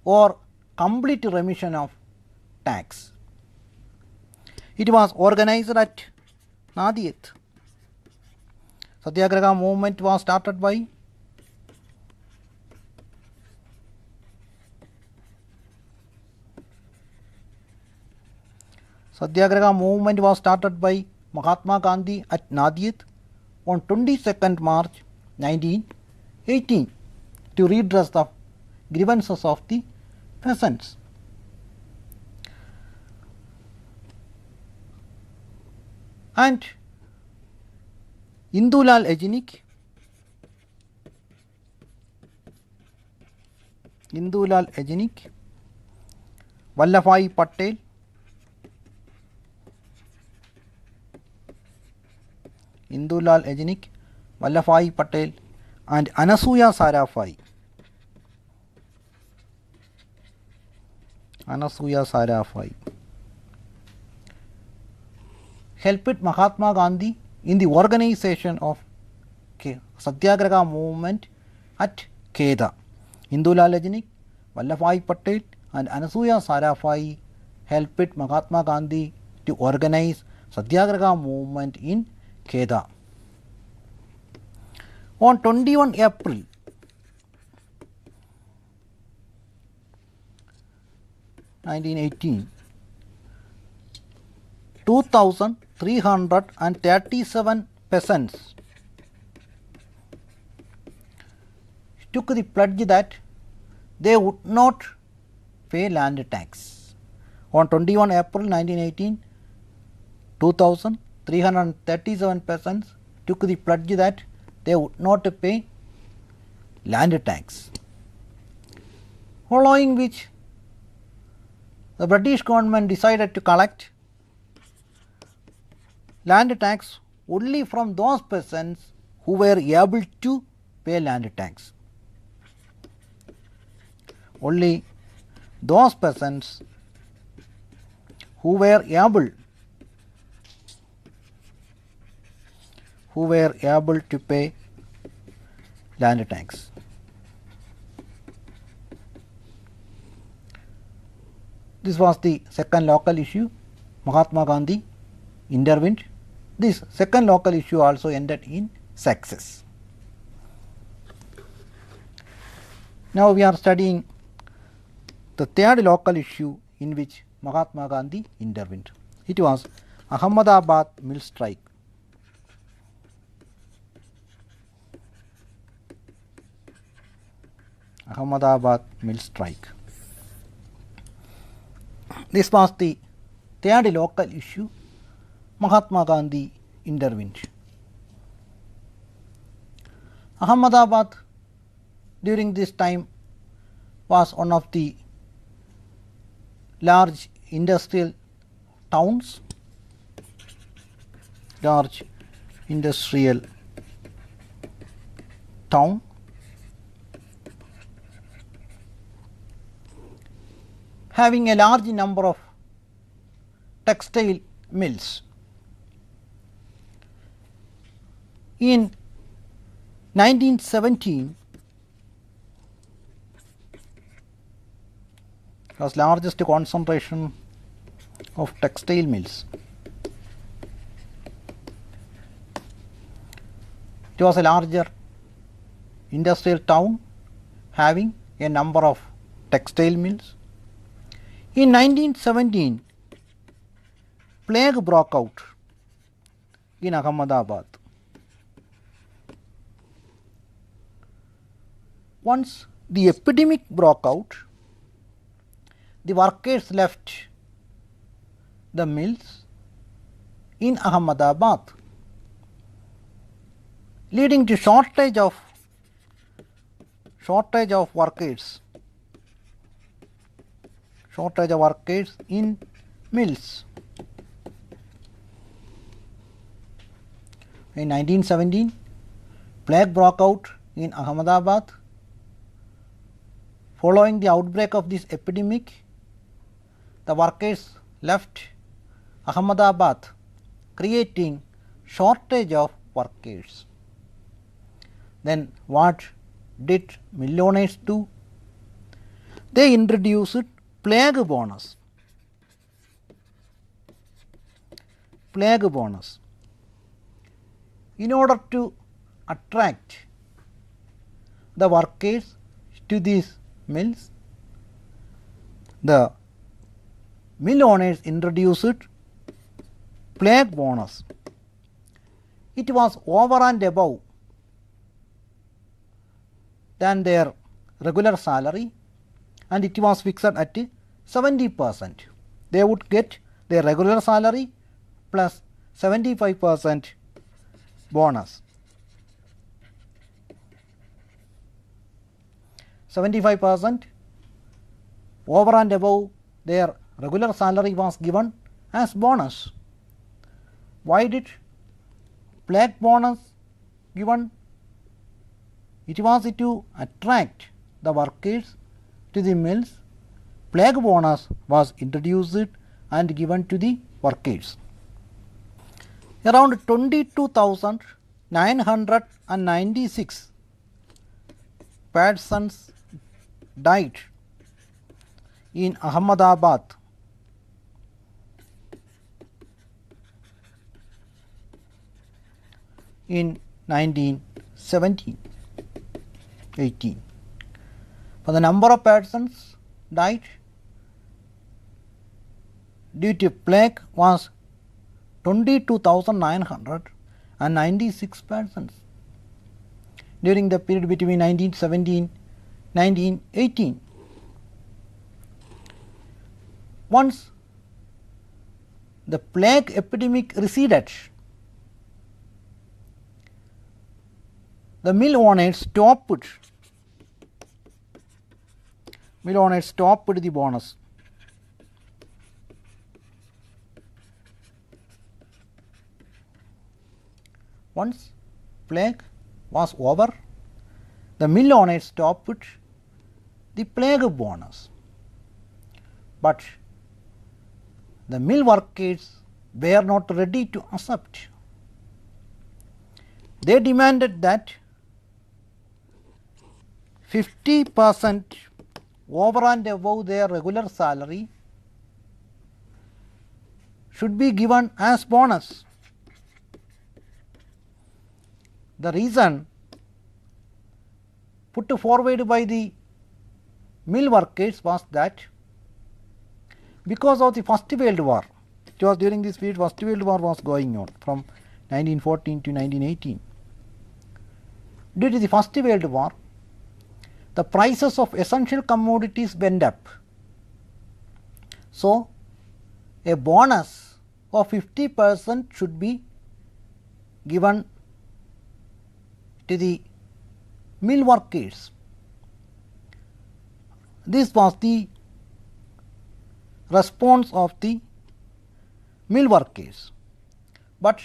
or complete remission of tax. It was organized at Nadiad. Satyagraha movement was started by Mahatma Gandhi at Nadiad on 22nd March 1918 to redress the grievances of the peasants. And Indulal Ejinik, Vallabhbhai Patel, and Anasuya Sarafai. Helped Mahatma Gandhi in the organization of Satyagraha movement at Kheda. Indulal Ejinik, Vallabhbhai Patel and Anasuya Sarafai helped Mahatma Gandhi to organize Satyagraha movement in Kheda. On 21 April 1918, 2,337 peasants took the pledge that they would not pay land tax. On 21 April 1918, 2,337 peasants took the pledge that they would not pay land tax, following which the British government decided to collect land tax only from those peasants who were able to pay land tax. Only those peasants who were able to pay land tax. This was the second local issue. Mahatma Gandhi intervened. This second local issue also ended in success. Now we are studying the third local issue in which Mahatma Gandhi intervened. It was Ahmedabad mill strike. Ahmedabad mill strike. This was the third local issue. Mahatma Gandhi intervened. Ahmedabad during this time was one of the large industrial towns, large industrial town, having a large number of textile mills. In 1917, was largest concentration of textile mills. It was a larger industrial town having a number of textile mills. In 1917, plague broke out in Ahmedabad. Once the epidemic broke out, the workers left the mills in Ahmedabad, leading to shortage of workers in mills. In 1917, plague broke out in Ahmedabad. Following the outbreak of this epidemic, the workers left Ahmedabad, creating shortage of workers. Then what did mill owners do? They introduced plague bonus. Plague bonus. In order to attract the workers to these mills, the mill owners introduced plague bonus. It was over and above than their regular salary, and it was fixed at 70%. They would get their regular salary plus 75% bonus. 75% over and above their regular salary was given as bonus. Why did plague bonus given? It was to attract the workers to the mills. Plague bonus was introduced and given to the workers. Around 22,996 persons died in Ahmedabad in 1917-18. For the number of persons died due to plague was 22,996 persons during the period between 1917 1918. Once the plague epidemic receded, the mill owners stopped the bonus. Once plague was over, the mill owners stopped the plague bonus, but the mill workers were not ready to accept. They demanded that 50% over and above their regular salary should be given as bonus. The reason put forward by the mill workers was that because of the First World War, it was during this period First World War was going on from 1914 to 1918. Due to the First World War, the prices of essential commodities went up. So, a bonus of 50% should be given to the mill workers. This was the response of the mill workers, but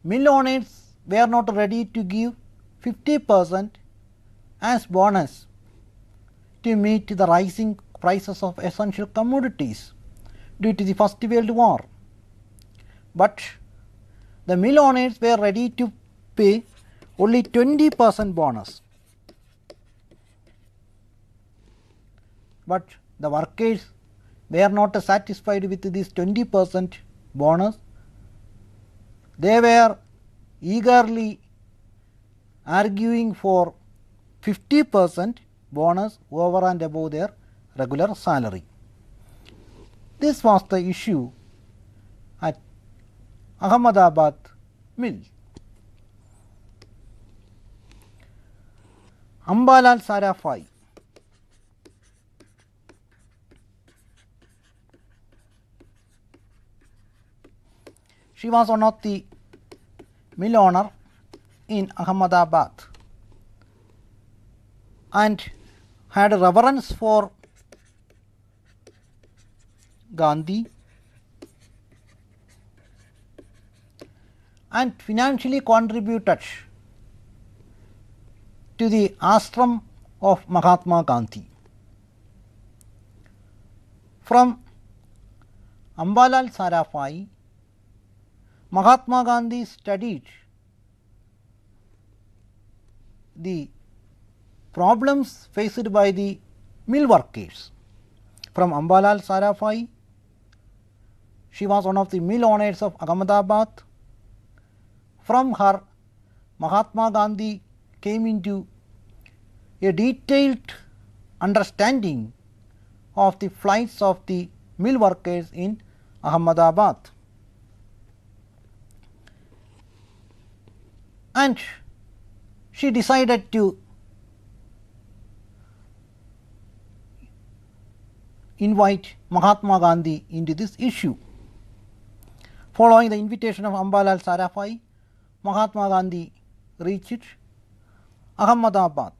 mill owners were not ready to give 50% as bonus to meet the rising prices of essential commodities due to the First World War, but the mill owners were ready to pay only 20% bonus. But the workers were not satisfied with this 20% bonus. They were eagerly arguing for 50% bonus over and above their regular salary. This was the issue at Ahmedabad mill. Ambalal Sarafai. She was one of the mill owner in Ahmedabad and had a reverence for Gandhi and financially contributed to the ashram of Mahatma Gandhi. From Ambalal Sarafai, Mahatma Gandhi studied the problems faced by the mill workers. From Ambalal Sarafai, she was one of the mill owners of Ahmedabad. From her, Mahatma Gandhi came into a detailed understanding of the plights of the mill workers in Ahmedabad. And she decided to invite Mahatma Gandhi into this issue. Following the invitation of Ambalal Sarafai, Mahatma Gandhi reached Ahmedabad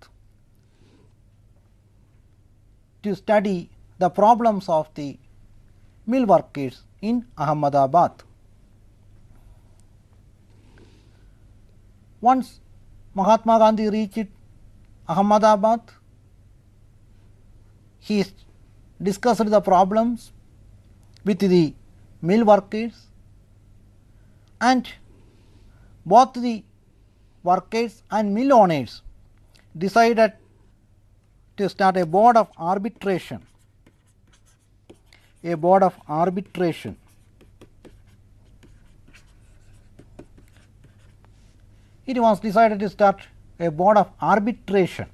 to study the problems of the mill workers in Ahmedabad. Once Mahatma Gandhi reached Ahmedabad, he discussed the problems with the mill workers, and both the workers and mill owners decided to start a board of arbitration. A board of arbitration. It was decided to start a board of arbitration.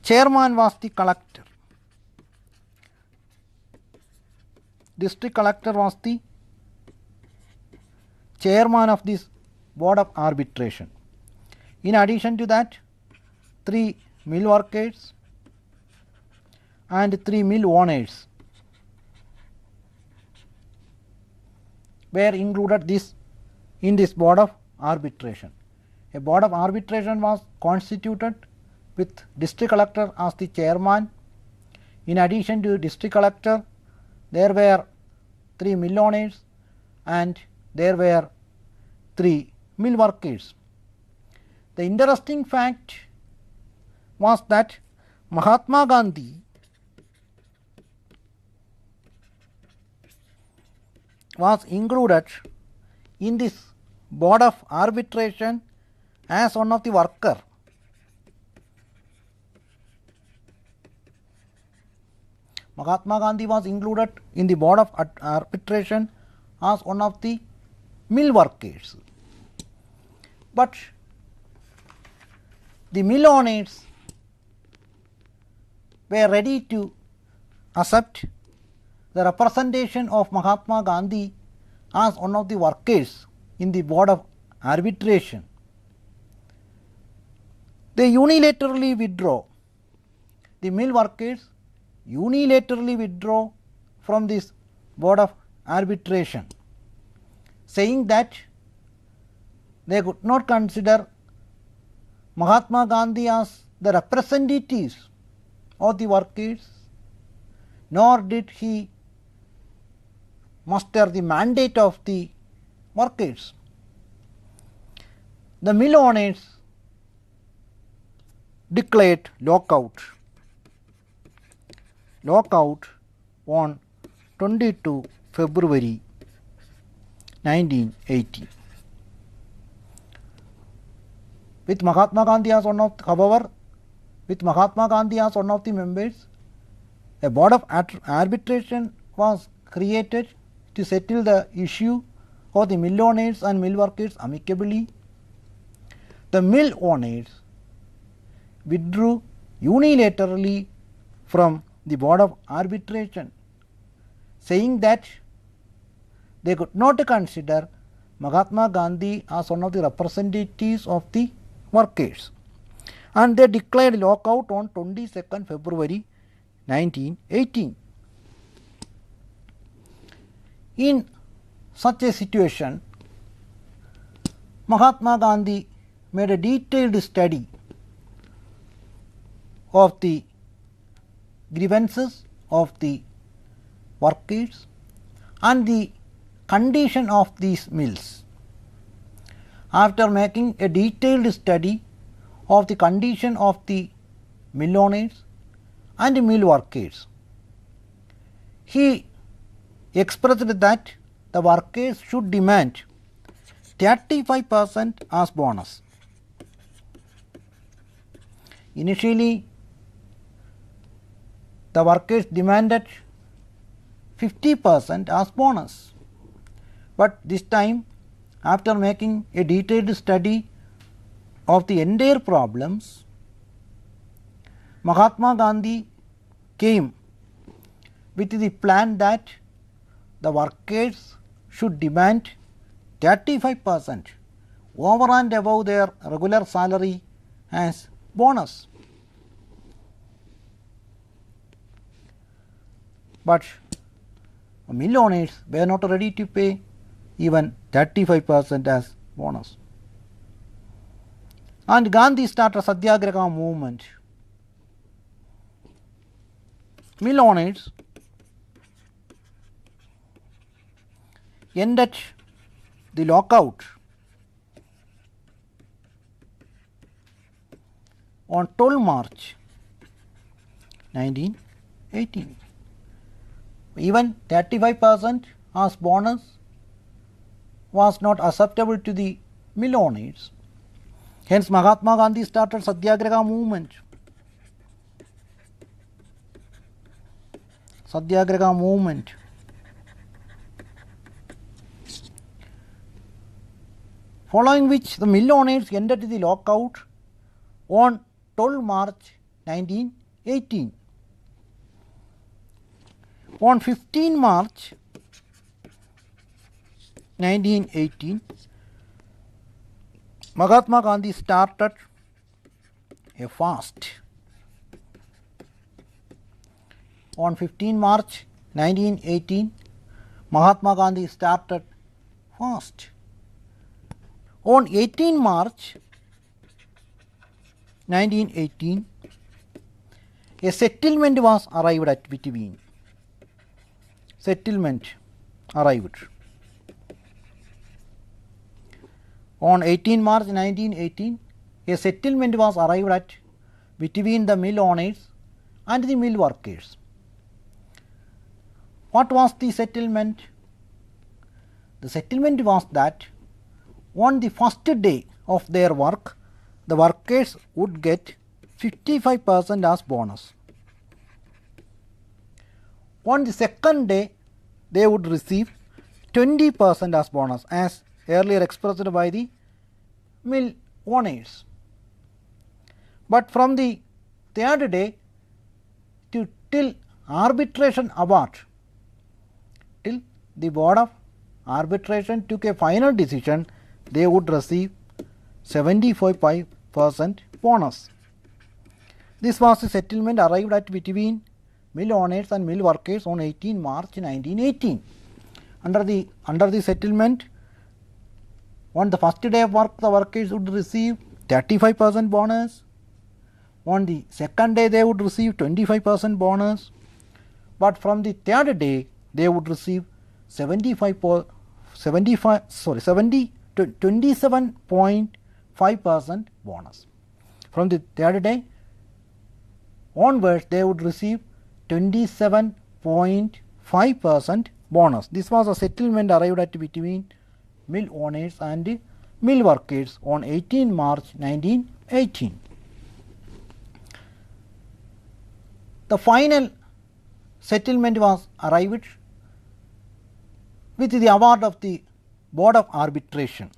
Chairman was the collector. District collector was the chairman of this board of arbitration. In addition to that, 3 mill workers and 3 mill owners were included in this board of arbitration. A board of arbitration was constituted with district collector as the chairman. In addition to district collector, there were 3 mill owners and there were 3 mill workers. The interesting fact was that Mahatma Gandhi was included in this board of arbitration as one of the worker. Mahatma Gandhi was included in the board of arbitration as one of the mill workers. But the mill owners were ready to accept the representation of Mahatma Gandhi as one of the workers in the board of arbitration. They unilaterally withdraw. The mill workers unilaterally withdraw from this board of arbitration, saying that they could not consider Mahatma Gandhi as the representatives of the workers, nor did he muster the mandate of the workers. The mill owners declared lockout on 22 February 1980. With Mahatma Gandhi as one of, however, with Mahatma Gandhi as one of the members, a board of arbitration was created to settle the issue of the mill owners and mill workers amicably. The mill owners withdrew unilaterally from the board of arbitration, saying that they could not consider Mahatma Gandhi as one of the representatives of the workers, and they declared lockout on 22nd February 1918. In such a situation, Mahatma Gandhi made a detailed study of the grievances of the workers and the condition of these mills. After making a detailed study of the condition of the mill owners and mill workers, he expressed that the workers should demand 35% as bonus. Initially, the workers demanded 50% as bonus, but this time, after making a detailed study of the entire problems, Mahatma Gandhi came with the plan that the workers should demand 35% over and above their regular salary as bonus. But mill owners were not ready to pay even 35% as bonus. And Gandhi started Satyagraha movement. Mill owners ended the lockout on 12 March 1918. Even 35% as bonus was not acceptable to the mill owners. Hence, Mahatma Gandhi started Satyagraha movement. Satyagraha movement. Following which, the mill owners ended the lockout on 12 March 1918. On 15 March 1918, Mahatma Gandhi started a fast. On 15 March 1918, Mahatma Gandhi started fast. On 18 March 1918, a settlement was arrived at between. Settlement arrived. On 18 March 1918, a settlement was arrived at between the mill owners and the mill workers. What was the settlement? The settlement was that on the first day of their work, the workers would get 55% as bonus. On the second day, they would receive 20% as bonus, as earlier expressed by the mill owners. But from the third day till arbitration award, till the board of arbitration took a final decision, they would receive 75% bonus. This was the settlement arrived at between mill owners and mill workers on 18 March 1918. Under the settlement, on the first day of work, the workers would receive 35% bonus. On the second day, they would receive 25% bonus. But from the third day, they would receive 27.5% bonus. From the third day onwards, they would receive 27.5% bonus. This was a settlement arrived at between mill owners and mill workers on 18 March 1918. The final settlement was arrived with the award of the Board of Arbitration.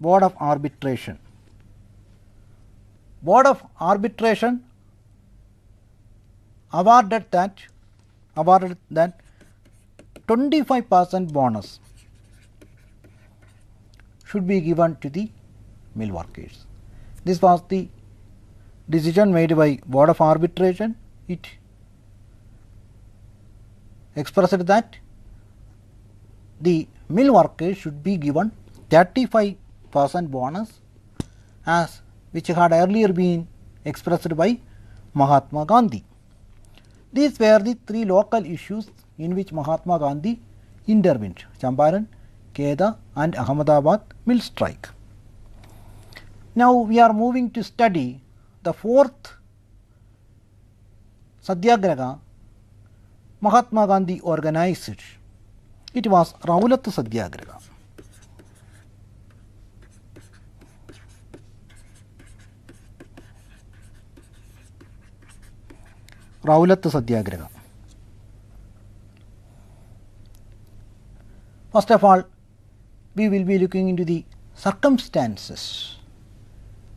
Board of Arbitration. Board of Arbitration awarded that 25% bonus should be given to the mill workers. This was the decision made by Board of Arbitration. It expressed that the mill workers should be given 35% bonus, as which had earlier been expressed by Mahatma Gandhi. These were the three local issues in which Mahatma Gandhi intervened: Champaran, Kheda and Ahmedabad mill strike. Now we are moving to study the fourth Satyagraha Mahatma Gandhi organized. It was Rowlatt Satyagraha. Rowlatt Satyagraha. First of all, we will be looking into the circumstances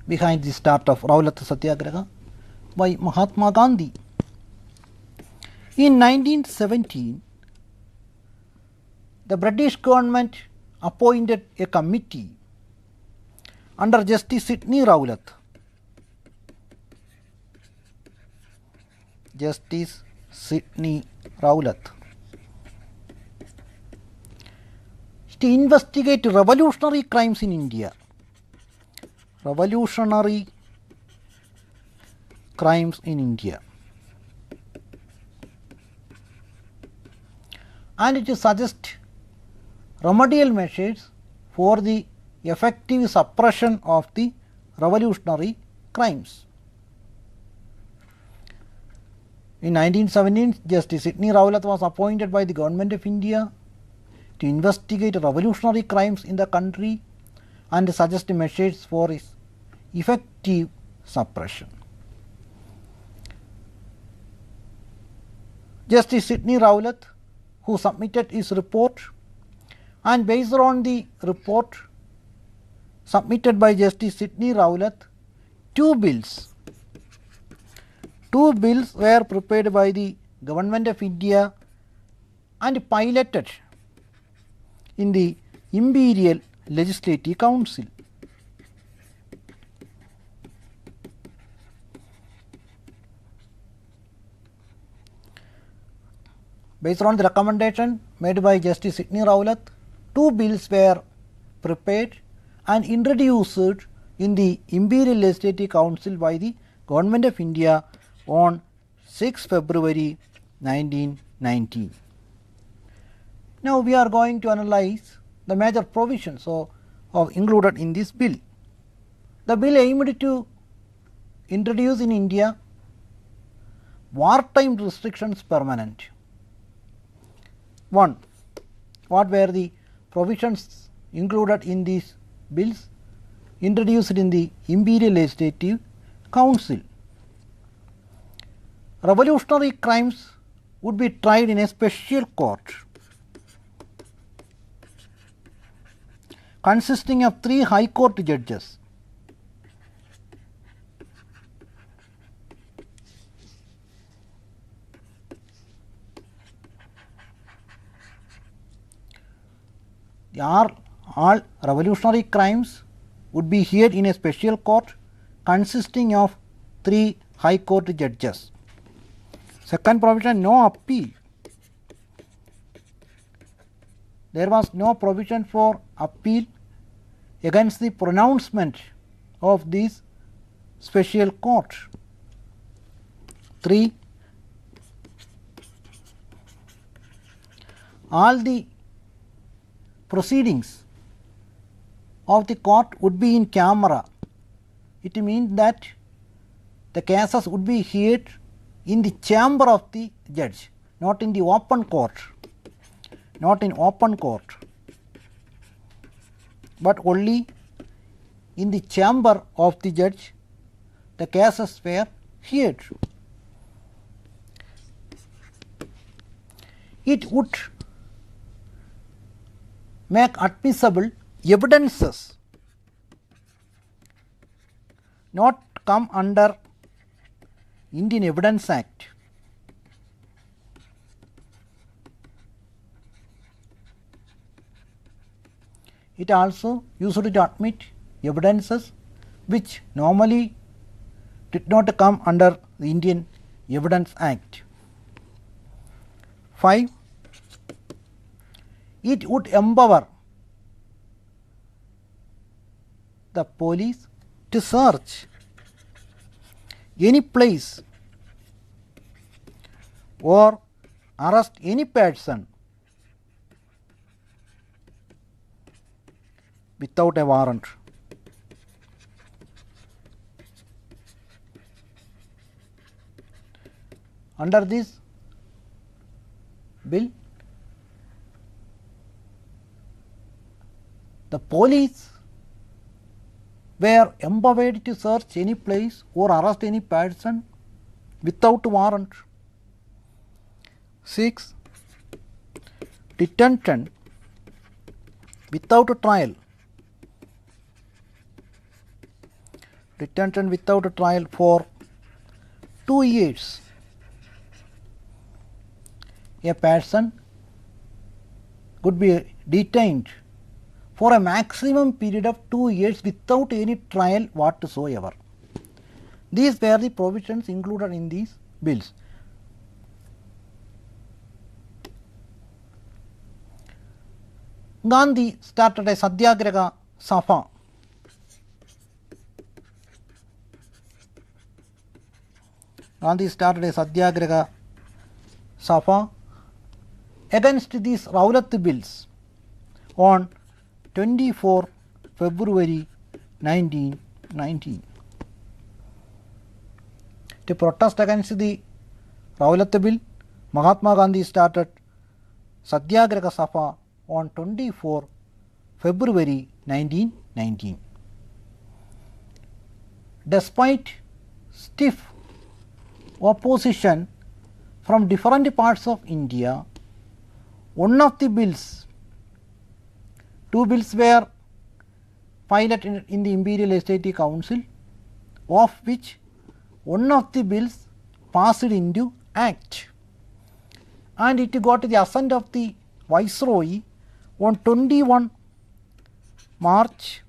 behind the start of Rowlatt Satyagraha by Mahatma Gandhi. In 1917, the British government appointed a committee under Justice Sidney Rowlatt. Justice Sidney Rowlatt to investigate revolutionary crimes in India. Revolutionary crimes in India, and to suggest remedial measures for the effective suppression of the revolutionary crimes. In 1917, Justice Sidney Rowlatt was appointed by the Government of India to investigate revolutionary crimes in the country and suggest measures for its effective suppression. Justice Sidney Rowlatt, who submitted his report, and based on the report submitted by Justice Sidney Rowlatt, two bills were prepared by the Government of India and piloted in the Imperial Legislative Council. Based on the recommendation made by Justice Sidney Rowlatt, two bills were prepared and introduced in the Imperial Legislative Council by the Government of India on 6 February 1919. Now we are going to analyze the major provisions of included in this bill. The bill aimed to introduce in India wartime restrictions permanent. 1. What were the provisions included in these bills? introduced in the Imperial Legislative Council. Revolutionary crimes would be tried in a special court consisting of 3 High Court judges. All revolutionary crimes would be heard in a special court consisting of 3 High Court judges. Second provision, no appeal. There was no provision for appeal against the pronouncement of this special court. 3. All the proceedings of the court would be in camera. It means that the cases would be heard in the chamber of the judge, not in the open court, not in open court, but only in the chamber of the judge the cases were heard. It would make admissible evidences not come under Indian Evidence Act. It also used to admit evidences which normally did not come under the Indian Evidence Act. 5. It would empower the police to search any place or arrest any person without a warrant. Under this bill, the police were empowered to search any place or arrest any person without warrant. 6. Detention without a trial. Detention without a trial for 2 years. A person could be detained for a maximum period of 2 years without any trial whatsoever. These were the provisions included in these bills. Gandhi started a Satyagraha Sabha. Gandhi started a Satyagraha Sabha against these Rowlatt bills on 24 February 1919. To protest against the Rowlatt bill, Mahatma Gandhi started Satyagraha Sabha on 24 February 1919. Despite stiff opposition from different parts of India, one of the bills, 2 bills were filed in the Imperial Legislative Council, of which one of the bills passed into Act, and it got the assent of the Viceroy on 21 March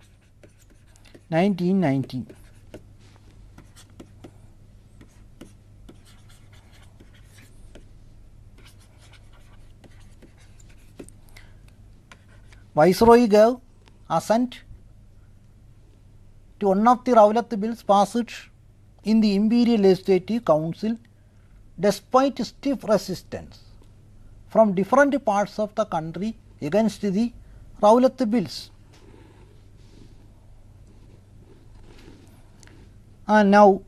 1919. Viceroy gave assent to one of the Rowlatt bills passed in the Imperial Legislative Council despite stiff resistance from different parts of the country against the Rowlatt bills. And now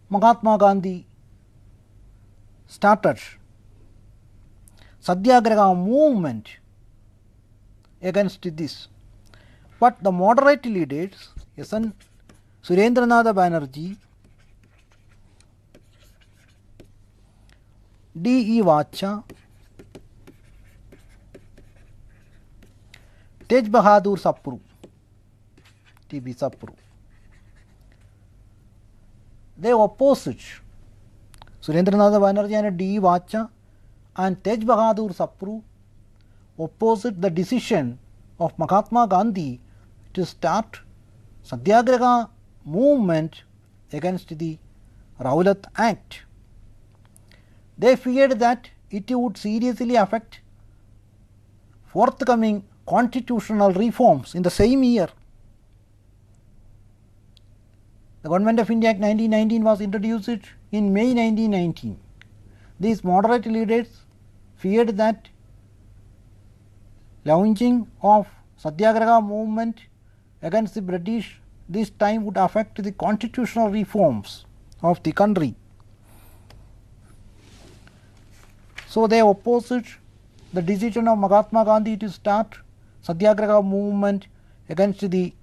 Mahatma Gandhi started Satyagraha movement against this. But the moderate leaders, S.N. Surendranatha Banerjee, D.E. Vacha, Tej Bahadur Sapru, T.B. Sapru, they opposed Surendranatha Banerjee and D.E. Vacha and Tej Bahadur Sapru opposed the decision of Mahatma Gandhi to start Satyagraha movement against the Rowlatt Act. They feared that it would seriously affect forthcoming constitutional reforms in the same year. The Government of India Act 1919 was introduced in May 1919. These moderate leaders feared that launching of Satyagraha movement against the British this time would affect the constitutional reforms of the country. So they opposed the decision of Mahatma Gandhi to start Satyagraha movement against the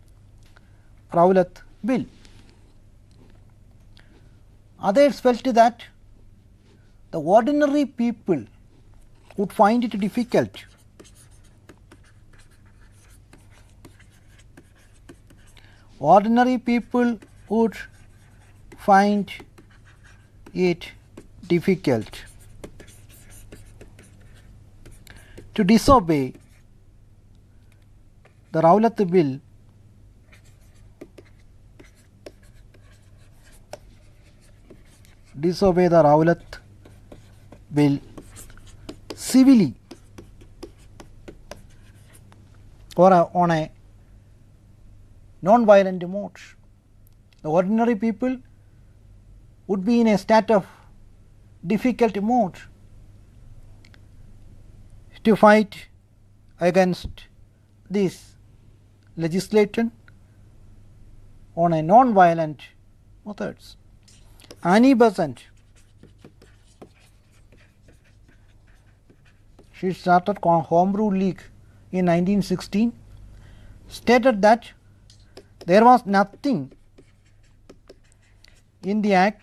Rowlatt Bill. Others felt that the ordinary people would find it difficult ordinary people would find it difficult to disobey the Rowlatt Bill civilly or on a non-violent mode. The ordinary people would be in a state of difficult mode to fight against this legislation on a non-violent methods. Annie Besant, she started Home Rule League in 1916, stated that there was nothing in the act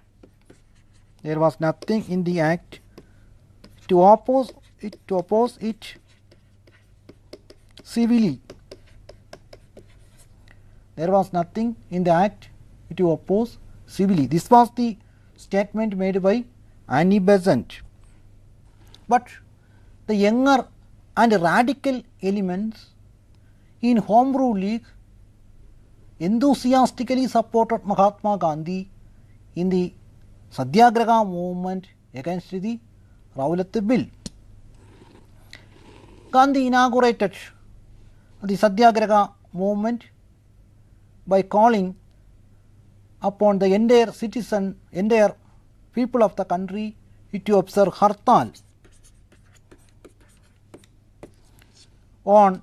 to oppose it civilly. There was nothing in the act to oppose civilly. This was the statement made by Annie Besant. But the younger and radical elements in Home Rule League enthusiastically supported Mahatma Gandhi in the Satyagraha movement against the Rowlatt Bill. Gandhi inaugurated the Satyagraha movement by calling upon the entire people of the country to observe Hartal on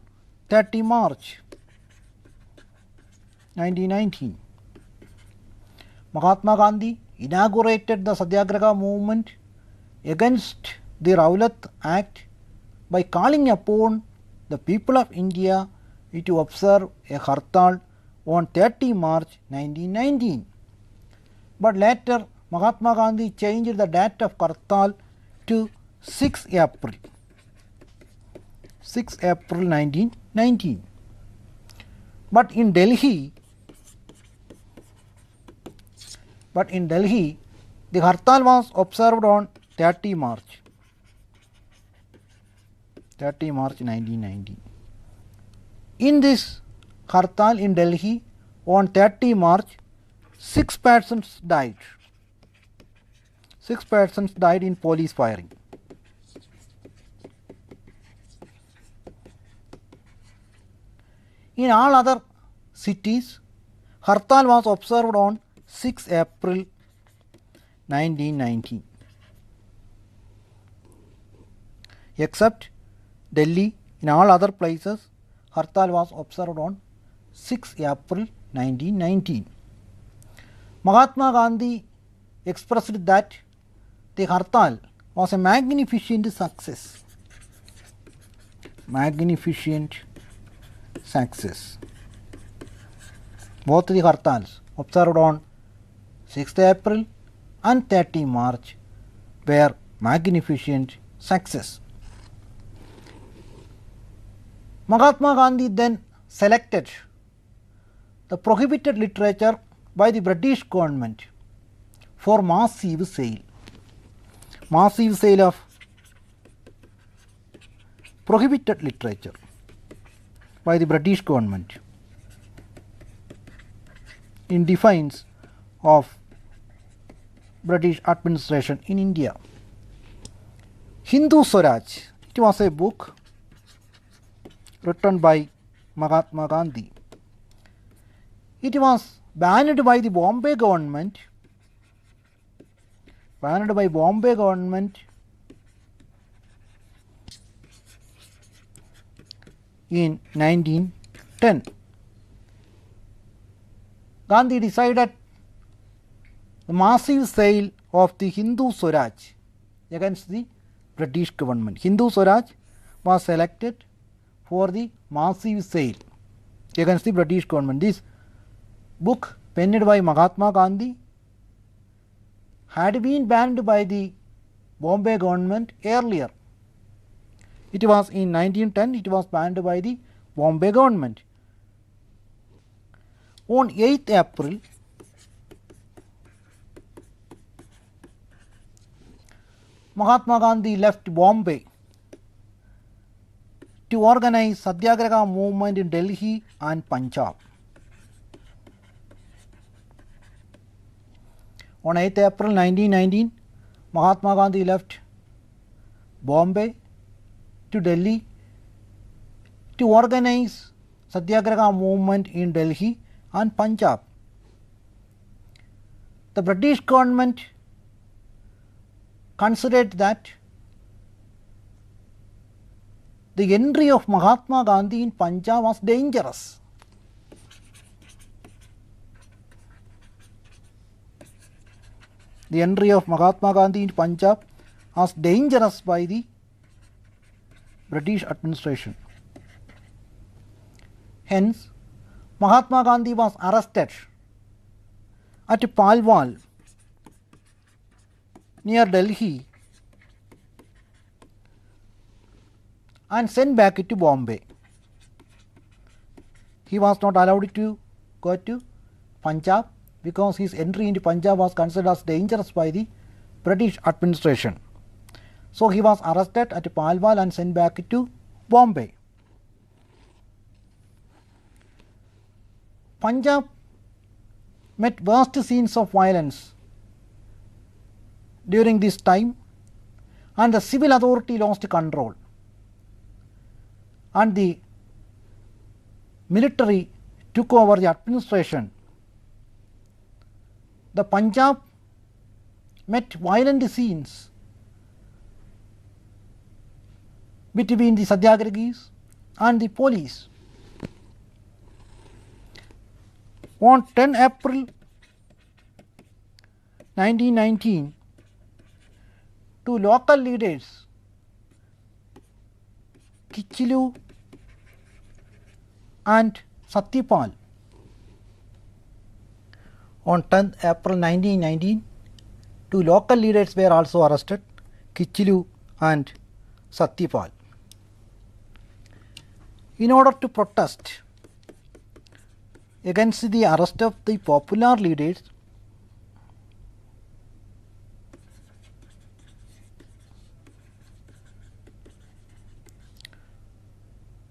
30 March 1919. Mahatma Gandhi inaugurated the Satyagraha movement against the Rowlatt Act by calling upon the people of India to observe a Hartal on 30 March 1919. But later Mahatma Gandhi changed the date of Hartal to 6 April 1919. But in Delhi, the Hartal was observed on 30 March 1919. In this Hartal in Delhi on 30 March, 6 persons died. 6 persons died in police firing. In all other cities, Hartal was observed on 6 April 1919. Except Delhi, in all other places, Hartal was observed on 6 April 1919. Mahatma Gandhi expressed that the Hartal was a magnificent success. Both the Hartals observed on 6th April and 30 March were magnificent success. Mahatma Gandhi then selected the prohibited literature by the British government for massive sale. Massive sale of prohibited literature by the British government in defiance of British administration in India. Hindu Swaraj, it was a book written by Mahatma Gandhi. It was banned by the Bombay government, in 1910. Gandhi decided the massive sale of the Hindu Swaraj against the British government. Hindu Swaraj was selected for the massive sale against the British government. This book, penned by Mahatma Gandhi, had been banned by the Bombay government earlier. It was in 1910, it was banned by the Bombay government. On 8th April, Mahatma Gandhi left Bombay to organize Satyagraha movement in Delhi and Punjab. On 8th April 1919, Mahatma Gandhi left Bombay to Delhi to organize Satyagraha movement in Delhi and Punjab. The British government considered that the entry of Mahatma Gandhi in Punjab was dangerous. The entry of Mahatma Gandhi in Punjab was dangerous by the British administration. Hence, Mahatma Gandhi was arrested at Palwal near Delhi and sent back to Bombay. He was not allowed to go to Punjab because his entry into Punjab was considered as dangerous by the British administration. So he was arrested at Palwal and sent back to Bombay. Punjab met worst scenes of violence during this time, and the civil authority lost control, and the military took over the administration. The Punjab met violent scenes between the Satyagrahis and the police. On 10 April 1919, two local leaders, Kichilu and Satyapal, on 10th April 1919, two local leaders were also arrested, Kichilu and Satyapal. In order to protest against the arrest of the popular leaders,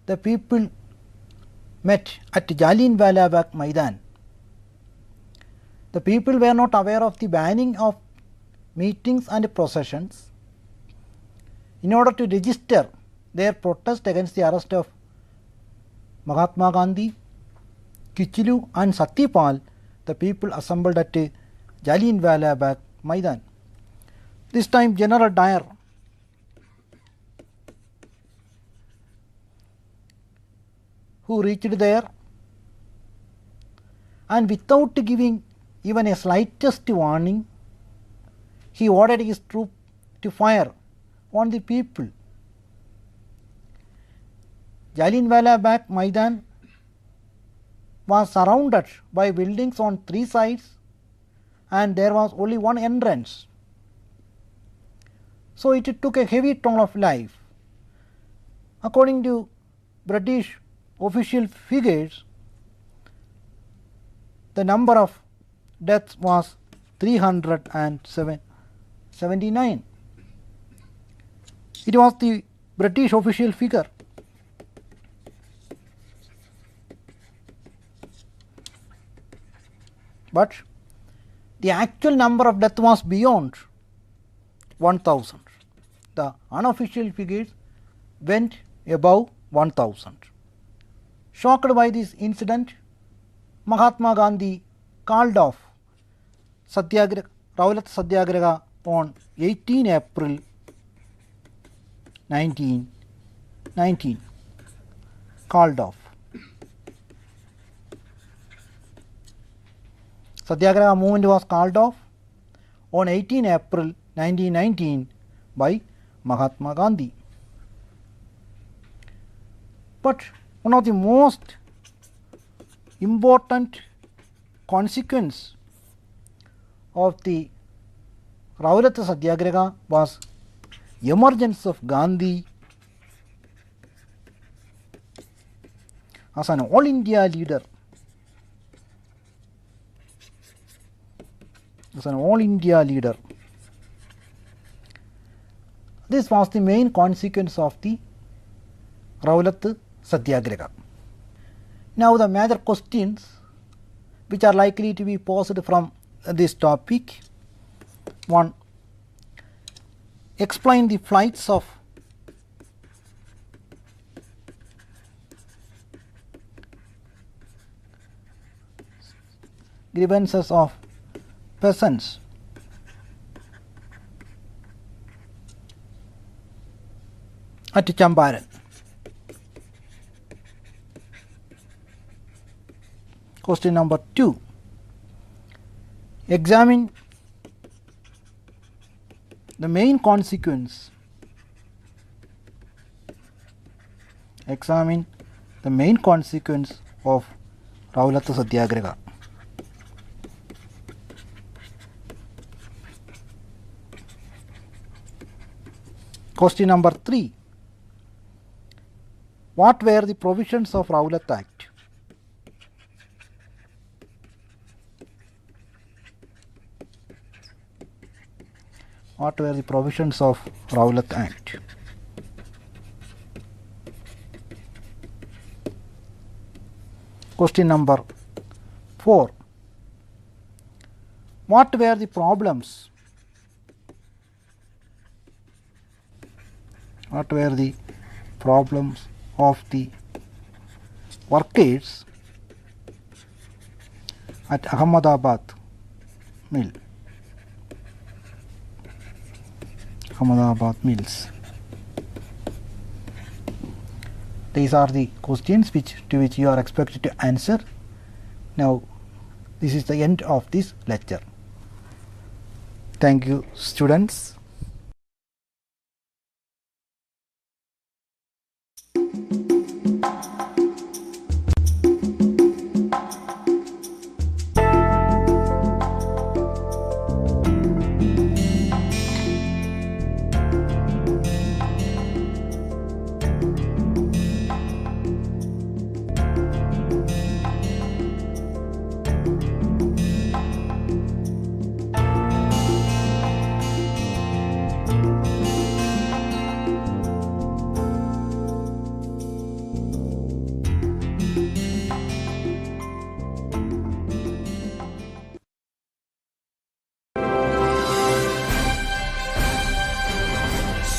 the people met at Jallianwala Bagh Maidan. The people were not aware of the banning of meetings and processions. In order to register their protest against the arrest of Mahatma Gandhi, Kichilu and Satyapal, the people assembled at Jallianwala Bagh Maidan. This time General Dyer who reached there, and without giving even a slightest warning, he ordered his troops to fire on the people. Jallianwala Bagh Maidan was surrounded by buildings on 3 sides and there was only one entrance. So it took a heavy toll of life. According to British official figures, the number of deaths was 379. It was the British official figure. But the actual number of deaths was beyond 1000. The unofficial figures went above 1000. Shocked by this incident, Mahatma Gandhi called off Rowlatt Satyagraha on 18 April 1919. Called off. Satyagraha movement was called off on 18 April 1919 by Mahatma Gandhi. But one of the most important consequence of the Rowlatt Satyagraha was emergence of Gandhi as an all India leader. As an all India leader. This was the main consequence of the Rowlatt Satyagraha. Now the major questions which are likely to be posed from this topic. 1. Explain the flights of grievances of peasants. At Champaran. Question number 2. Examine the main consequence. Examine the main consequence of Rowlatt Satyagraha. Question number 3. What were the provisions of Rowlatt Act? What were the provisions of Rowlatt Act? Question number 4. What were the problems? What were the problems of the workers at Ahmedabad mill? Ahmedabad mills. These are the questions to which you are expected to answer. Now, this is the end of this lecture. Thank you, students.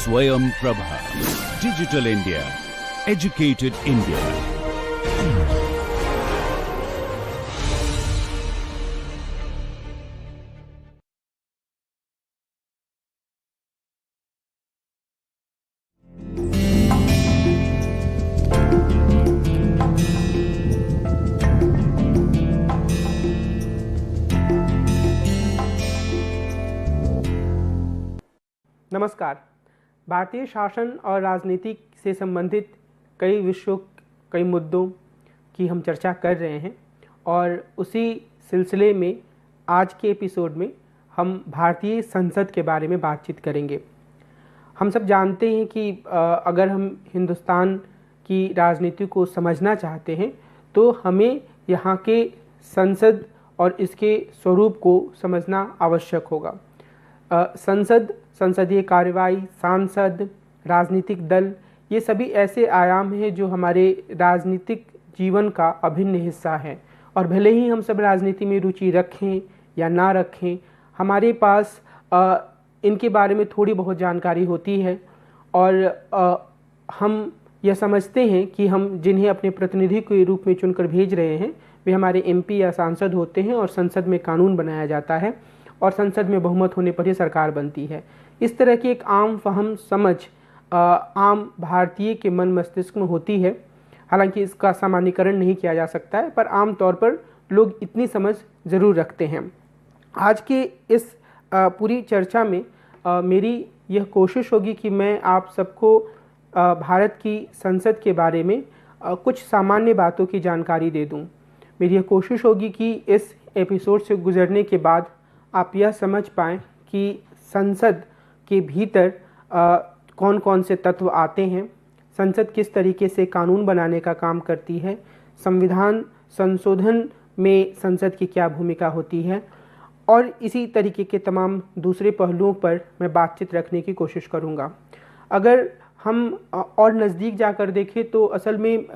Swayam Prabha. Digital India. Educated India. नमस्कार। भारतीय शासन और राजनीति से संबंधित कई विषयों, कई मुद्दों की हम चर्चा कर रहे हैं। और उसी सिलसिले में आज के एपिसोड में हम भारतीय संसद के बारे में बातचीत करेंगे। हम सब जानते हैं कि अगर हम हिंदुस्तान की राजनीति को समझना चाहते हैं तो हमें यहाँ के संसद और इसके स्वरूप को समझना आवश्यक होगा। संसद, संसदीय कार्यवाही, सांसद, राजनीतिक दल, ये सभी ऐसे आयाम हैं जो हमारे राजनीतिक जीवन का अभिन्न हिस्सा है। और भले ही हम सब राजनीति में रुचि रखें या ना रखें, हमारे पास इनके बारे में थोड़ी बहुत जानकारी होती है और हम यह समझते हैं कि हम जिन्हें अपने प्रतिनिधि के रूप में चुनकर भेज रहे हैं वे हमारे एमपी या सांसद होते हैं और संसद में कानून बनाया जाता है और संसद में बहुमत होने पर ही सरकार बनती है। इस तरह की एक आम फहम समझ आम भारतीय के मन मस्तिष्क में होती है। हालांकि इसका सामान्यीकरण नहीं किया जा सकता है, पर आम तौर पर लोग इतनी समझ ज़रूर रखते हैं। आज के इस पूरी चर्चा में मेरी यह कोशिश होगी कि मैं आप सबको भारत की संसद के बारे में कुछ सामान्य बातों की जानकारी दे दूं। मेरी यह कोशिश होगी कि इस एपिसोड से गुजरने के बाद आप यह समझ पाएँ कि संसद के भीतर कौन कौन से तत्व आते हैं, संसद किस तरीके से कानून बनाने का काम करती है, संविधान संशोधन में संसद की क्या भूमिका होती है, और इसी तरीके के तमाम दूसरे पहलुओं पर मैं बातचीत रखने की कोशिश करूँगा। अगर हम और नज़दीक जाकर देखें तो असल में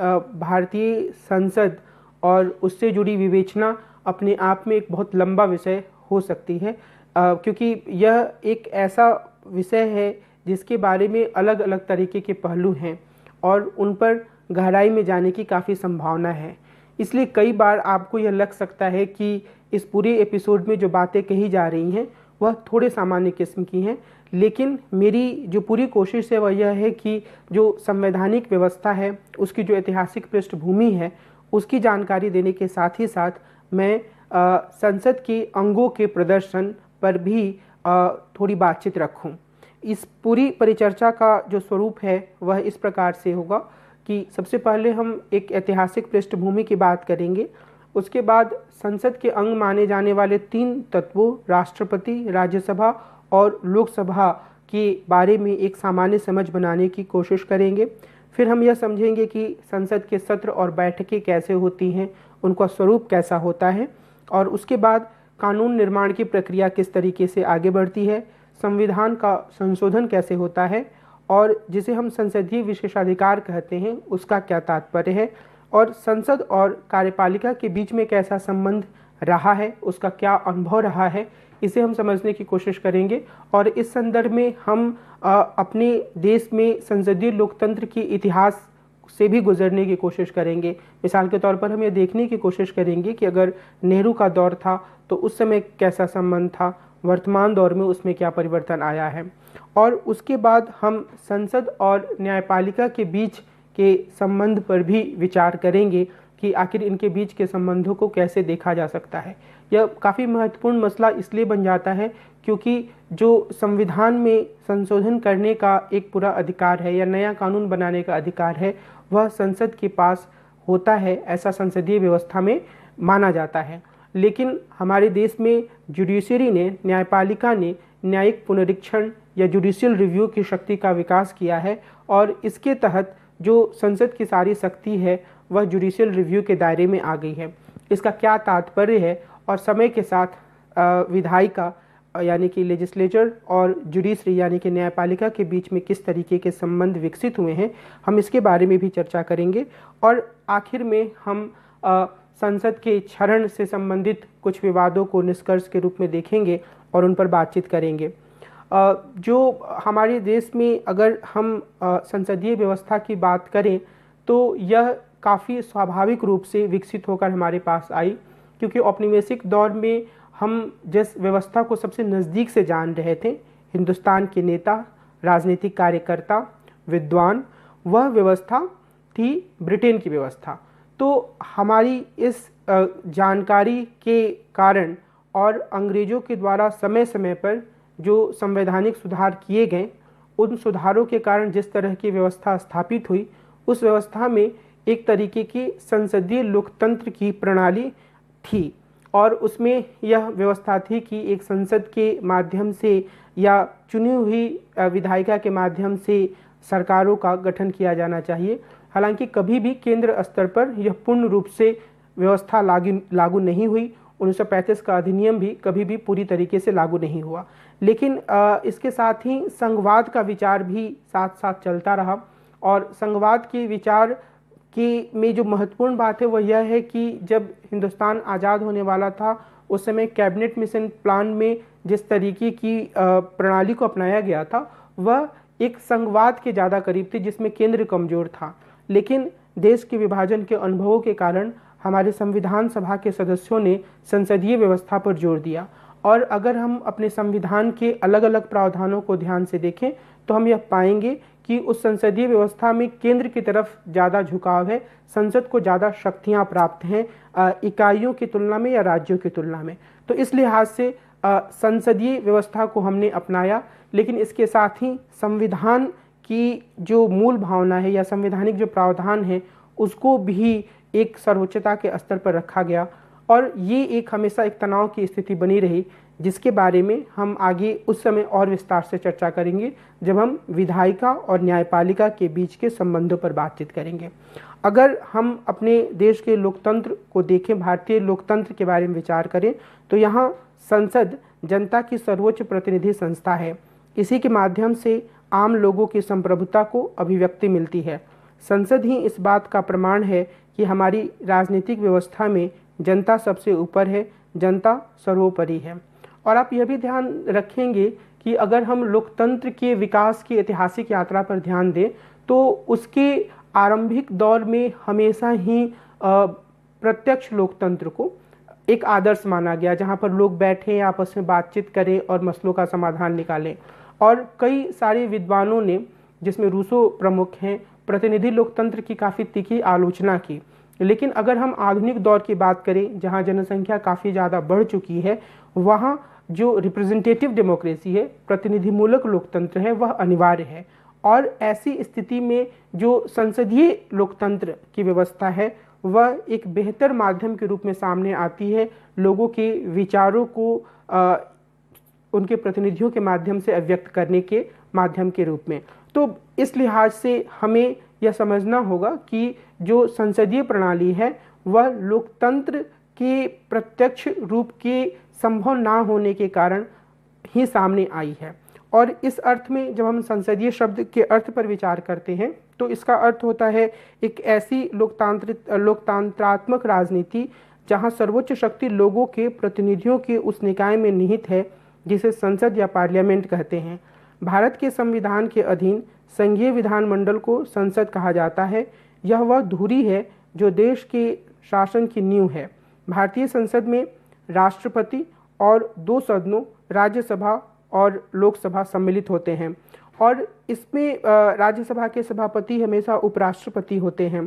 भारतीय संसद और उससे जुड़ी विवेचना अपने आप में एक बहुत लंबा विषय हो सकती है, क्योंकि यह एक ऐसा विषय है जिसके बारे में अलग अलग तरीके के पहलू हैं और उन पर गहराई में जाने की काफ़ी संभावना है। इसलिए कई बार आपको यह लग सकता है कि इस पूरे एपिसोड में जो बातें कही जा रही हैं वह थोड़े सामान्य किस्म की हैं, लेकिन मेरी जो पूरी कोशिश है वह यह है कि जो संवैधानिक व्यवस्था है उसकी जो ऐतिहासिक पृष्ठभूमि है उसकी जानकारी देने के साथ ही साथ मैं संसद के अंगों के प्रदर्शन पर भी थोड़ी बातचीत रखूं। इस पूरी परिचर्चा का जो स्वरूप है वह इस प्रकार से होगा कि सबसे पहले हम एक ऐतिहासिक पृष्ठभूमि की बात करेंगे, उसके बाद संसद के अंग माने जाने वाले 3 तत्वों राष्ट्रपति, राज्यसभा और लोकसभा के बारे में एक सामान्य समझ बनाने की कोशिश करेंगे। फिर हम यह समझेंगे कि संसद के सत्र और बैठकें कैसे होती हैं, उनका स्वरूप कैसा होता है, और उसके बाद कानून निर्माण की प्रक्रिया किस तरीके से आगे बढ़ती है, संविधान का संशोधन कैसे होता है और जिसे हम संसदीय विशेषाधिकार कहते हैं उसका क्या तात्पर्य है, और संसद और कार्यपालिका के बीच में कैसा संबंध रहा है, उसका क्या अनुभव रहा है, इसे हम समझने की कोशिश करेंगे। और इस संदर्भ में हम अपने देश में संसदीय लोकतंत्र के इतिहास से भी गुजरने की कोशिश करेंगे। मिसाल के तौर पर हम ये देखने की कोशिश करेंगे कि अगर नेहरू का दौर था तो उस समय कैसा संबंध था, वर्तमान दौर में उसमें क्या परिवर्तन आया है, और उसके बाद हम संसद और न्यायपालिका के बीच के संबंध पर भी विचार करेंगे कि आखिर इनके बीच के संबंधों को कैसे देखा जा सकता है। यह काफ़ी महत्वपूर्ण मसला इसलिए बन जाता है क्योंकि जो संविधान में संशोधन करने का एक पूरा अधिकार है या नया कानून बनाने का अधिकार है वह संसद के पास होता है, ऐसा संसदीय व्यवस्था में माना जाता है। लेकिन हमारे देश में जुडिशरी ने, न्यायपालिका ने न्यायिक पुनरीक्षण या जुडिशियल रिव्यू की शक्ति का विकास किया है और इसके तहत जो संसद की सारी शक्ति है वह जुडिशियल रिव्यू के दायरे में आ गई है। इसका क्या तात्पर्य है और समय के साथ विधायिका यानी कि लेजिस्लेचर और जुडिशरी यानी कि न्यायपालिका के बीच में किस तरीके के संबंध विकसित हुए हैं, हम इसके बारे में भी चर्चा करेंगे। और आखिर में हम संसद के क्षरण से संबंधित कुछ विवादों को निष्कर्ष के रूप में देखेंगे और उन पर बातचीत करेंगे। जो हमारे देश में अगर हम संसदीय व्यवस्था की बात करें तो यह काफ़ी स्वाभाविक रूप से विकसित होकर हमारे पास आई, क्योंकि औपनिवेशिक दौर में हम जिस व्यवस्था को सबसे नज़दीक से जान रहे थे, हिंदुस्तान के नेता, राजनीतिक कार्यकर्ता, विद्वान, वह व्यवस्था थी ब्रिटेन की व्यवस्था। तो हमारी इस जानकारी के कारण और अंग्रेज़ों के द्वारा समय समय पर जो संवैधानिक सुधार किए गए, उन सुधारों के कारण जिस तरह की व्यवस्था स्थापित हुई, उस व्यवस्था में एक तरीके की संसदीय लोकतंत्र की प्रणाली थी और उसमें यह व्यवस्था थी कि एक संसद के माध्यम से या चुनी हुई विधायिका के माध्यम से सरकारों का गठन किया जाना चाहिए। हालांकि कभी भी केंद्र स्तर पर यह पूर्ण रूप से व्यवस्था लागू नहीं हुई। 1935 का अधिनियम भी कभी भी पूरी तरीके से लागू नहीं हुआ, लेकिन इसके साथ ही संघवाद का विचार भी साथ साथ चलता रहा। और संघवाद के विचार की में जो महत्वपूर्ण बात है वह यह है कि जब हिंदुस्तान आज़ाद होने वाला था उस समय कैबिनेट मिशन प्लान में जिस तरीके की प्रणाली को अपनाया गया था वह एक संघवाद के ज़्यादा करीब थी, जिसमें केंद्र कमज़ोर था। लेकिन देश के विभाजन के अनुभवों के कारण हमारे संविधान सभा के सदस्यों ने संसदीय व्यवस्था पर जोर दिया। और अगर हम अपने संविधान के अलग अलग प्रावधानों को ध्यान से देखें तो हम यह पाएंगे कि उस संसदीय व्यवस्था में केंद्र की तरफ ज़्यादा झुकाव है, संसद को ज़्यादा शक्तियाँ प्राप्त हैं इकाइयों की तुलना में या राज्यों की तुलना में। तो इस लिहाज से संसदीय व्यवस्था को हमने अपनाया, लेकिन इसके साथ ही संविधान की जो मूल भावना है या संवैधानिक जो प्रावधान है उसको भी एक सर्वोच्चता के स्तर पर रखा गया। और ये एक हमेशा एक तनाव की स्थिति बनी रही, जिसके बारे में हम आगे उस समय और विस्तार से चर्चा करेंगे जब हम विधायिका और न्यायपालिका के बीच के संबंधों पर बातचीत करेंगे। अगर हम अपने देश के लोकतंत्र को देखें, भारतीय लोकतंत्र के बारे में विचार करें, तो यहाँ संसद जनता की सर्वोच्च प्रतिनिधि संस्था है। इसी के माध्यम से आम लोगों की संप्रभुता को अभिव्यक्ति मिलती है। संसद ही इस बात का प्रमाण है कि हमारी राजनीतिक व्यवस्था में जनता सबसे ऊपर है, जनता सर्वोपरि है। और आप यह भी ध्यान रखेंगे कि अगर हम लोकतंत्र के विकास की ऐतिहासिक यात्रा पर ध्यान दें तो उसके आरंभिक दौर में हमेशा ही प्रत्यक्ष लोकतंत्र को एक आदर्श माना गया, जहां पर लोग बैठें, आपस में बातचीत करें और मसलों का समाधान निकालें। और कई सारे विद्वानों ने, जिसमें रूसो प्रमुख हैं, प्रतिनिधि लोकतंत्र की काफ़ी तीखी आलोचना की। लेकिन अगर हम आधुनिक दौर की बात करें, जहां जनसंख्या काफ़ी ज़्यादा बढ़ चुकी है, वहां जो रिप्रेजेंटेटिव डेमोक्रेसी है, प्रतिनिधिमूलक लोकतंत्र है, वह अनिवार्य है। और ऐसी स्थिति में जो संसदीय लोकतंत्र की व्यवस्था है वह एक बेहतर माध्यम के रूप में सामने आती है, लोगों के विचारों को उनके प्रतिनिधियों के माध्यम से अभिव्यक्त करने के माध्यम के रूप में। तो इस लिहाज से हमें यह समझना होगा कि जो संसदीय प्रणाली है वह लोकतंत्र के प्रत्यक्ष रूप के संभव ना होने के कारण ही सामने आई है। और इस अर्थ में जब हम संसदीय शब्द के अर्थ पर विचार करते हैं तो इसका अर्थ होता है एक ऐसी लोकतंत्रात्मक राजनीति जहां सर्वोच्च शक्ति लोगों के प्रतिनिधियों के उस निकाय में निहित है जिसे संसद या पार्लियामेंट कहते हैं। भारत के संविधान के अधीन संघीय विधानमंडल को संसद कहा जाता है। यह वह धुरी है जो देश के शासन की नींव है। भारतीय संसद में राष्ट्रपति और 2 सदनों राज्यसभा और लोकसभा सम्मिलित होते हैं और इसमें राज्यसभा के सभापति हमेशा उपराष्ट्रपति होते हैं।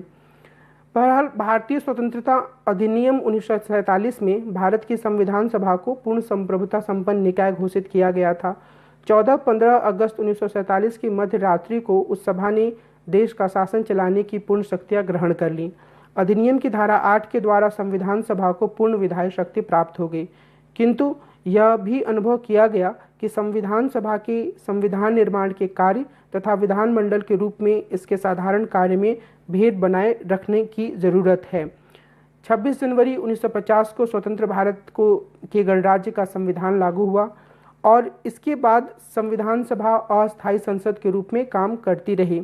बहरहाल भारतीय स्वतंत्रता अधिनियम 1947 में भारत की संविधान सभा को पूर्ण संप्रभुता संपन्न निकाय घोषित किया गया था। 14-15 अगस्त 1947 की मध्य रात्रि को उस सभा ने देश का शासन चलाने की पूर्ण शक्तियां ग्रहण कर लीं। अधिनियम की धारा 8 के द्वारा संविधान सभा को पूर्ण विधायी शक्ति प्राप्त हो गई, किंतु यह भी अनुभव किया गया कि संविधान सभा के संविधान निर्माण के कार्य तथा विधानमंडल के रूप में इसके साधारण कार्य में भेद बनाए रखने की ज़रूरत है। 26 जनवरी 1950 को स्वतंत्र भारत के गणराज्य का संविधान लागू हुआ और इसके बाद संविधान सभा अस्थायी संसद के रूप में काम करती रही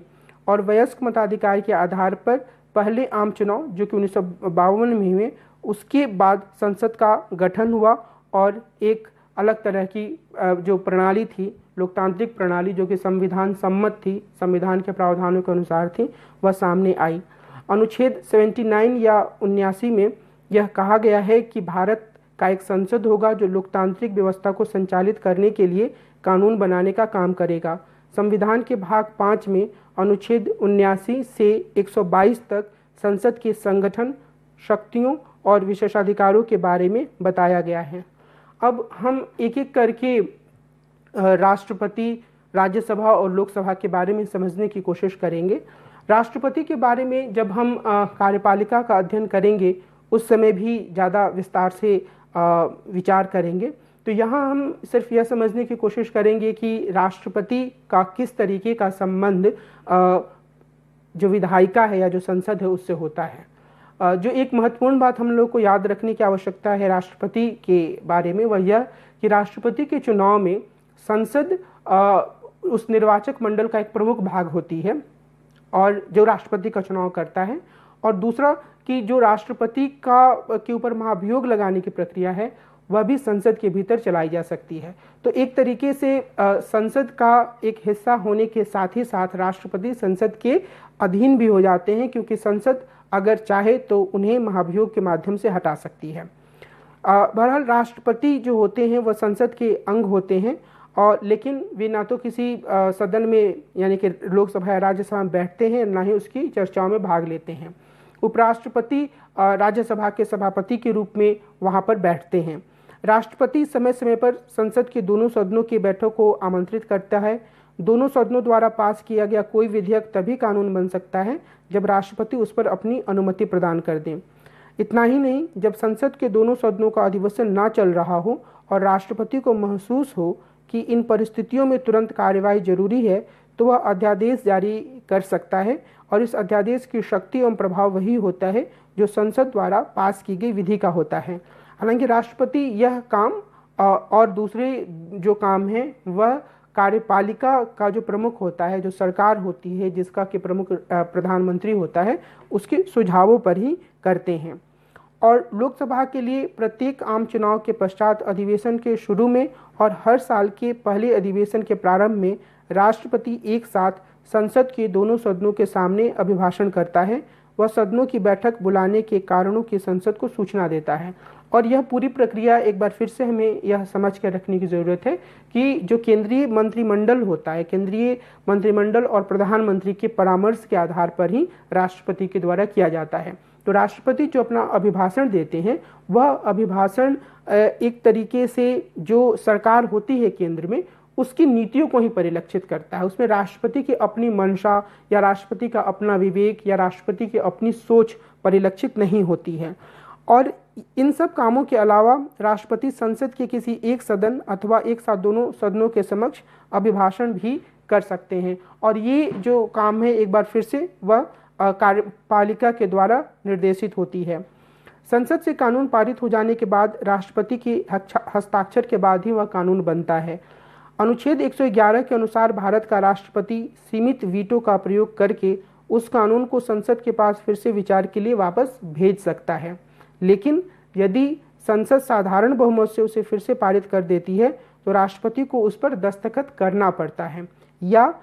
और वयस्क मताधिकार के आधार पर पहले आम चुनाव जो कि 1952 में हुए, उसके बाद संसद का गठन हुआ और एक अलग तरह की जो प्रणाली थी, लोकतांत्रिक प्रणाली जो कि संविधान सम्मत थी, संविधान के प्रावधानों के अनुसार थी, वह सामने आई। अनुच्छेद 79 या 79 में यह कहा गया है कि भारत का एक संसद होगा जो लोकतांत्रिक व्यवस्था को संचालित करने के लिए कानून बनाने का काम करेगा। संविधान के भाग 5 में अनुच्छेद 79 से 122 तक संसद के संगठन, शक्तियों और विशेषाधिकारों के बारे में बताया गया है। अब हम एक एक करके राष्ट्रपति, राज्यसभा और लोकसभा के बारे में समझने की कोशिश करेंगे। राष्ट्रपति के बारे में जब हम कार्यपालिका का अध्ययन करेंगे उस समय भी ज़्यादा विस्तार से विचार करेंगे। तो यहाँ हम सिर्फ यह समझने की कोशिश करेंगे कि राष्ट्रपति का किस तरीके का संबंध जो विधायिका है या जो संसद है उससे होता है। जो एक महत्वपूर्ण बात हम लोग को याद रखने की आवश्यकता है राष्ट्रपति के बारे में, वह यह कि राष्ट्रपति के चुनाव में संसद उस निर्वाचक मंडल का एक प्रमुख भाग होती है और जो राष्ट्रपति का चुनाव करता है। और दूसरा कि जो राष्ट्रपति के ऊपर महाभियोग लगाने की प्रक्रिया है वह भी संसद के भीतर चलाई जा सकती है। तो एक तरीके से संसद का एक हिस्सा होने के साथ ही साथ राष्ट्रपति संसद के अधीन भी हो जाते हैं, क्योंकि संसद अगर चाहे तो उन्हें महाभियोग के माध्यम से हटा सकती है। बहरहाल राष्ट्रपति जो होते हैं वह संसद के अंग होते हैं, और लेकिन वे ना तो किसी सदन में यानी कि लोकसभा या राज्यसभा में बैठते हैं, ना ही उसकी चर्चाओं में भाग लेते हैं। उपराष्ट्रपति राज्यसभा के सभापति के रूप में वहाँ पर बैठते हैं। राष्ट्रपति समय समय पर संसद के दोनों सदनों की बैठक को आमंत्रित करता है। दोनों सदनों द्वारा पास किया गया कोई विधेयक तभी कानून बन सकता है जब राष्ट्रपति उस पर अपनी अनुमति प्रदान कर दें। इतना ही नहीं, जब संसद के दोनों सदनों का अधिवेशन ना चल रहा हो और राष्ट्रपति को महसूस हो कि इन परिस्थितियों में तुरंत कार्यवाही जरूरी है, तो वह अध्यादेश जारी कर सकता है, और इस अध्यादेश की शक्ति एवं प्रभाव वही होता है जो संसद द्वारा पास की गई विधि का होता है। हालांकि राष्ट्रपति यह काम और दूसरे जो काम हैं वह कार्यपालिका का जो प्रमुख होता है, जो सरकार होती है जिसका कि प्रमुख प्रधानमंत्री होता है, उसके सुझावों पर ही करते हैं। और लोकसभा के लिए प्रत्येक आम चुनाव के पश्चात अधिवेशन के शुरू में और हर साल के पहले अधिवेशन के प्रारंभ में राष्ट्रपति एक साथ संसद के दोनों सदनों के सामने अभिभाषण करता है। वह सदनों की बैठक बुलाने के कारणों की संसद को सूचना देता है। और यह पूरी प्रक्रिया एक बार फिर से हमें यह समझ कर रखने की ज़रूरत है कि जो केंद्रीय मंत्रिमंडल होता है, केंद्रीय मंत्रिमंडल और प्रधानमंत्री के परामर्श के आधार पर ही राष्ट्रपति के द्वारा किया जाता है। तो राष्ट्रपति जो अपना अभिभाषण देते हैं वह अभिभाषण एक तरीके से जो सरकार होती है केंद्र में उसकी नीतियों को ही परिलक्षित करता है। उसमें राष्ट्रपति की अपनी मंशा या राष्ट्रपति का अपना विवेक या राष्ट्रपति की अपनी सोच परिलक्षित नहीं होती है। और इन सब कामों के अलावा राष्ट्रपति संसद के किसी एक सदन अथवा एक साथ दोनों सदनों के समक्ष अभिभाषण भी कर सकते हैं। और ये जो काम है एक बार फिर से वह कार्यपालिका के द्वारा निर्देशित होती है। संसद से कानून पारित हो जाने के बाद राष्ट्रपति के हस्ताक्षर के बाद ही वह कानून बनता है। अनुच्छेद 111 के अनुसार भारत का राष्ट्रपति सीमित वीटो का प्रयोग करके उस कानून को संसद के पास फिर से विचार के लिए वापस भेज सकता है। लेकिन यदि संसद साधारण बहुमत से उसे फिर से पारित कर देती है तो राष्ट्रपति को उस पर दस्तखत करना पड़ता है। या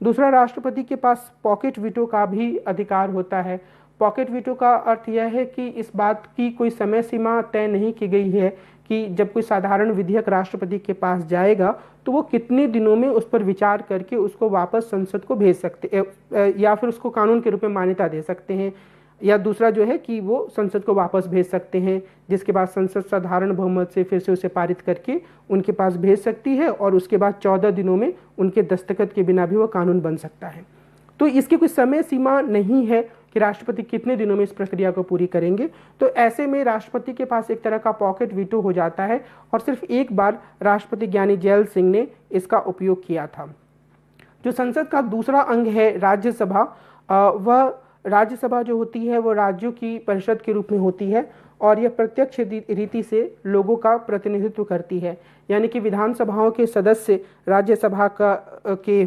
दूसरा, राष्ट्रपति के पास पॉकेट वीटो का भी अधिकार होता है। पॉकेट वीटो का अर्थ यह है कि इस बात की कोई समय सीमा तय नहीं की गई है कि जब कोई साधारण विधेयक राष्ट्रपति के पास जाएगा तो वो कितने दिनों में उस पर विचार करके उसको वापस संसद को भेज सकते या फिर उसको कानून के रूप में मान्यता दे सकते हैं। या दूसरा जो है कि वो संसद को वापस भेज सकते हैं, जिसके बाद संसद साधारण बहुमत से फिर से उसे पारित करके उनके पास भेज सकती है और उसके बाद 14 दिनों में उनके दस्तखत के बिना भी वो कानून बन सकता है। तो इसकी कोई समय सीमा नहीं है कि राष्ट्रपति कितने दिनों में इस प्रक्रिया को पूरी करेंगे। तो ऐसे में राष्ट्रपति के पास एक तरह का पॉकेट वीटो हो जाता है और सिर्फ एक बार राष्ट्रपति ज्ञानी जैल सिंह ने इसका उपयोग किया था। जो संसद का दूसरा अंग है राज्यसभा, वह राज्यसभा जो होती है वो राज्यों की परिषद के रूप में होती है और यह प्रत्यक्ष रीति से लोगों का प्रतिनिधित्व करती है। यानी कि विधानसभाओं के सदस्य राज्यसभा के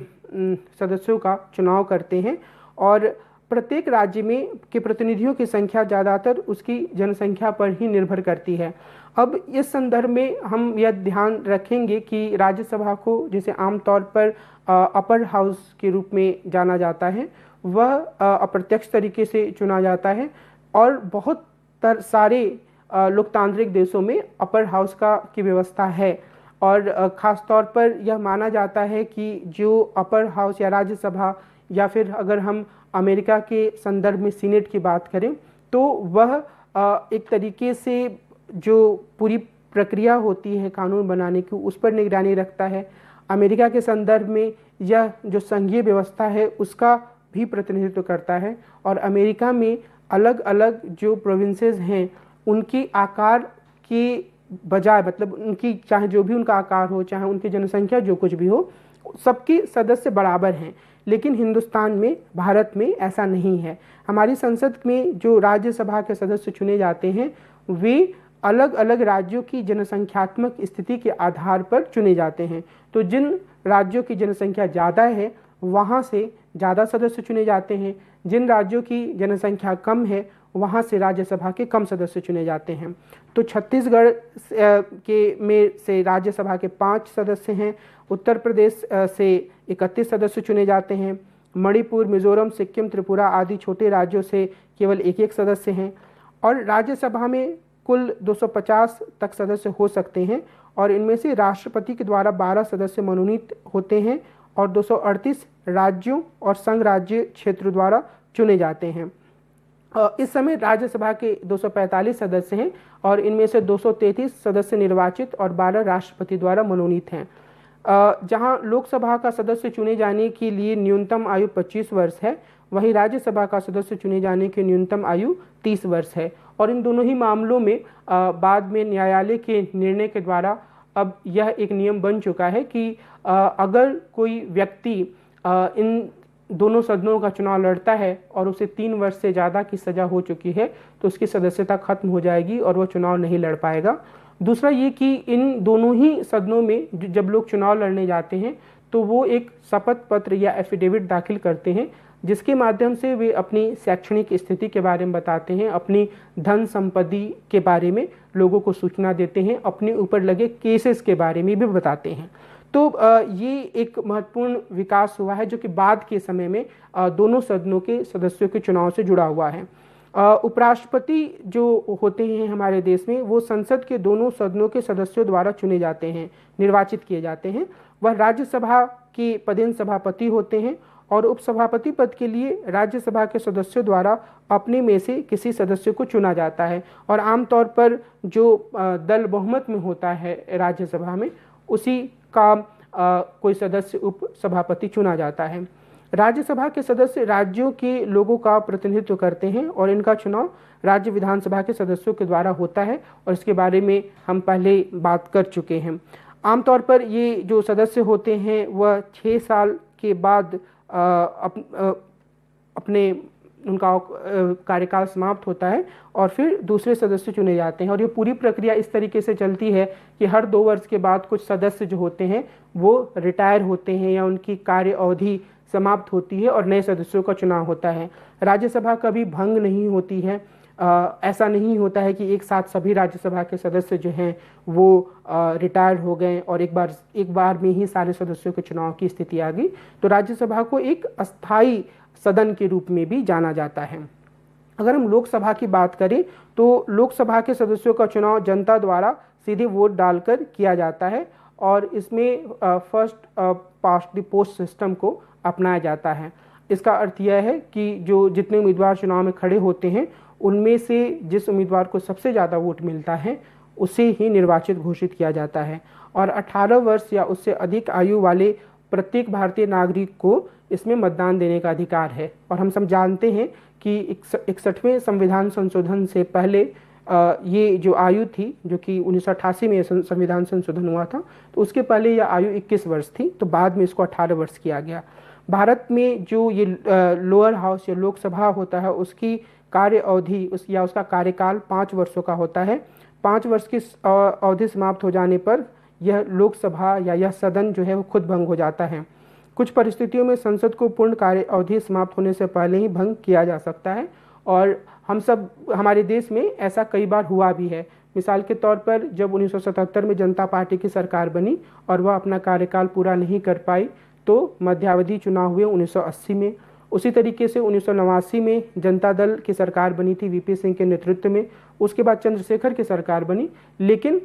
सदस्यों का चुनाव करते हैं और प्रत्येक राज्य में के प्रतिनिधियों की संख्या ज़्यादातर उसकी जनसंख्या पर ही निर्भर करती है। अब इस संदर्भ में हम यह ध्यान रखेंगे कि राज्यसभा को जिसे आमतौर पर अपर हाउस के रूप में जाना जाता है वह अप्रत्यक्ष तरीके से चुना जाता है और बहुत सारे लोकतांत्रिक देशों में अपर हाउस की व्यवस्था है। और ख़ास तौर पर यह माना जाता है कि जो अपर हाउस या राज्यसभा या फिर अगर हम अमेरिका के संदर्भ में सीनेट की बात करें तो वह एक तरीके से जो पूरी प्रक्रिया होती है कानून बनाने की उस पर निगरानी रखता है। अमेरिका के संदर्भ में यह जो संघीय व्यवस्था है उसका भी प्रतिनिधित्व करता है और अमेरिका में अलग अलग जो प्रोविंसेस हैं उनके आकार के बजाय, मतलब उनकी चाहे जो भी उनका आकार हो, चाहे उनकी जनसंख्या जो कुछ भी हो, सबके सदस्य बराबर हैं। लेकिन हिंदुस्तान में, भारत में ऐसा नहीं है। हमारी संसद में जो राज्यसभा के सदस्य चुने जाते हैं वे अलग अलग राज्यों की जनसंख्यात्मक स्थिति के आधार पर चुने जाते हैं। तो जिन राज्यों की जनसंख्या ज़्यादा है वहाँ से ज़्यादा सदस्य चुने जाते हैं, जिन राज्यों की जनसंख्या कम है वहाँ से राज्यसभा के कम सदस्य चुने जाते हैं। तो छत्तीसगढ़ के में से राज्यसभा के 5 सदस्य हैं, उत्तर प्रदेश से 31 सदस्य चुने जाते हैं, मणिपुर, मिजोरम, सिक्किम, त्रिपुरा आदि छोटे राज्यों से केवल एक एक सदस्य हैं, और राज्यसभा में कुल 250 तक सदस्य हो सकते हैं, और इनमें से राष्ट्रपति के द्वारा 12 सदस्य मनोनीत होते हैं और 238 राज्यों और संघ राज्य क्षेत्र द्वारा चुने जाते हैं। इस समय राज्यसभा के 245 सदस्य हैं और इनमें से 233 सदस्य निर्वाचित और 12 राष्ट्रपति द्वारा मनोनीत हैं। जहां लोकसभा का सदस्य चुने जाने के लिए न्यूनतम आयु 25 वर्ष है, वहीं राज्यसभा का सदस्य चुने जाने की न्यूनतम आयु 30 वर्ष है। और इन दोनों ही मामलों में बाद में न्यायालय के निर्णय के द्वारा अब यह एक नियम बन चुका है कि अगर कोई व्यक्ति इन दोनों सदनों का चुनाव लड़ता है और उसे 3 वर्ष से ज़्यादा की सज़ा हो चुकी है तो उसकी सदस्यता खत्म हो जाएगी और वह चुनाव नहीं लड़ पाएगा। दूसरा ये कि इन दोनों ही सदनों में जब लोग चुनाव लड़ने जाते हैं तो वो एक शपथ पत्र या एफिडेविट दाखिल करते हैं, जिसके माध्यम से वे अपनी शैक्षणिक स्थिति के बारे में बताते हैं, अपनी धन संपत्ति के बारे में लोगों को सूचना देते हैं, अपने ऊपर लगे केसेस के बारे में भी बताते हैं। तो ये एक महत्वपूर्ण विकास हुआ है जो कि बाद के समय में दोनों सदनों के सदस्यों के चुनाव से जुड़ा हुआ है। उपराष्ट्रपति जो होते हैं हमारे देश में वो संसद के दोनों सदनों के सदस्यों द्वारा चुने जाते हैं, निर्वाचित किए जाते हैं। वह राज्यसभा के पदेन सभापति होते हैं और उपसभापति पद के लिए राज्यसभा के सदस्यों द्वारा अपने में से किसी सदस्य को चुना जाता है, और आमतौर पर जो दल बहुमत में होता है राज्यसभा में उसी का कोई सदस्य उप सभापति चुना जाता है। राज्यसभा के सदस्य राज्यों के लोगों का प्रतिनिधित्व करते हैं और इनका चुनाव राज्य विधानसभा के सदस्यों के द्वारा होता है, और इसके बारे में हम पहले बात कर चुके हैं। आमतौर पर ये जो सदस्य होते हैं वह 6 साल के बाद अपने उनका कार्यकाल समाप्त होता है और फिर दूसरे सदस्य चुने जाते हैं। और ये पूरी प्रक्रिया इस तरीके से चलती है कि हर 2 वर्ष के बाद कुछ सदस्य जो होते हैं वो रिटायर होते हैं या उनकी कार्य अवधि समाप्त होती है और नए सदस्यों का चुनाव होता है। राज्यसभा कभी भंग नहीं होती है। ऐसा नहीं होता है कि एक साथ सभी राज्यसभा के सदस्य जो हैं वो रिटायर हो गए और एक बार में ही सारे सदस्यों के चुनाव की स्थिति आ गई। तो राज्यसभा को एक अस्थायी सदन के रूप में भी जाना जाता है। अगर हम लोकसभा की बात करें तो लोकसभा के सदस्यों का चुनाव जनता द्वारा सीधे वोट डालकर किया जाता है और इसमें first past the post system को अपनाया जाता है। इसका अर्थ यह है कि जो जितने उम्मीदवार चुनाव में खड़े होते हैं उनमें से जिस उम्मीदवार को सबसे ज़्यादा वोट मिलता है उसे ही निर्वाचित घोषित किया जाता है। और 18 वर्ष या उससे अधिक आयु वाले प्रत्येक भारतीय नागरिक को इसमें मतदान देने का अधिकार है। और हम सब जानते हैं कि 61वें संविधान संशोधन से पहले ये जो आयु थी, जो कि 1988 में संविधान संशोधन हुआ था, तो उसके पहले यह आयु 21 वर्ष थी, तो बाद में इसको 18 वर्ष किया गया। भारत में जो ये लोअर हाउस या लोकसभा होता है उसकी कार्य अवधि या उसका कार्यकाल 5 वर्षों का होता है। 5 वर्ष की अवधि समाप्त हो जाने पर यह लोकसभा या यह सदन जो है वो खुद भंग हो जाता है। कुछ परिस्थितियों में संसद को पूर्ण कार्य अवधि समाप्त होने से पहले ही भंग किया जा सकता है और हमारे देश में ऐसा कई बार हुआ भी है। मिसाल के तौर पर जब 1977 में जनता पार्टी की सरकार बनी और वह अपना कार्यकाल पूरा नहीं कर पाई तो मध्यावधि चुनाव हुए 1980 में। उसी तरीके से 1989 में जनता दल की सरकार बनी थी वीपी सिंह के नेतृत्व में, उसके बाद चंद्रशेखर की सरकार बनी। लेकिन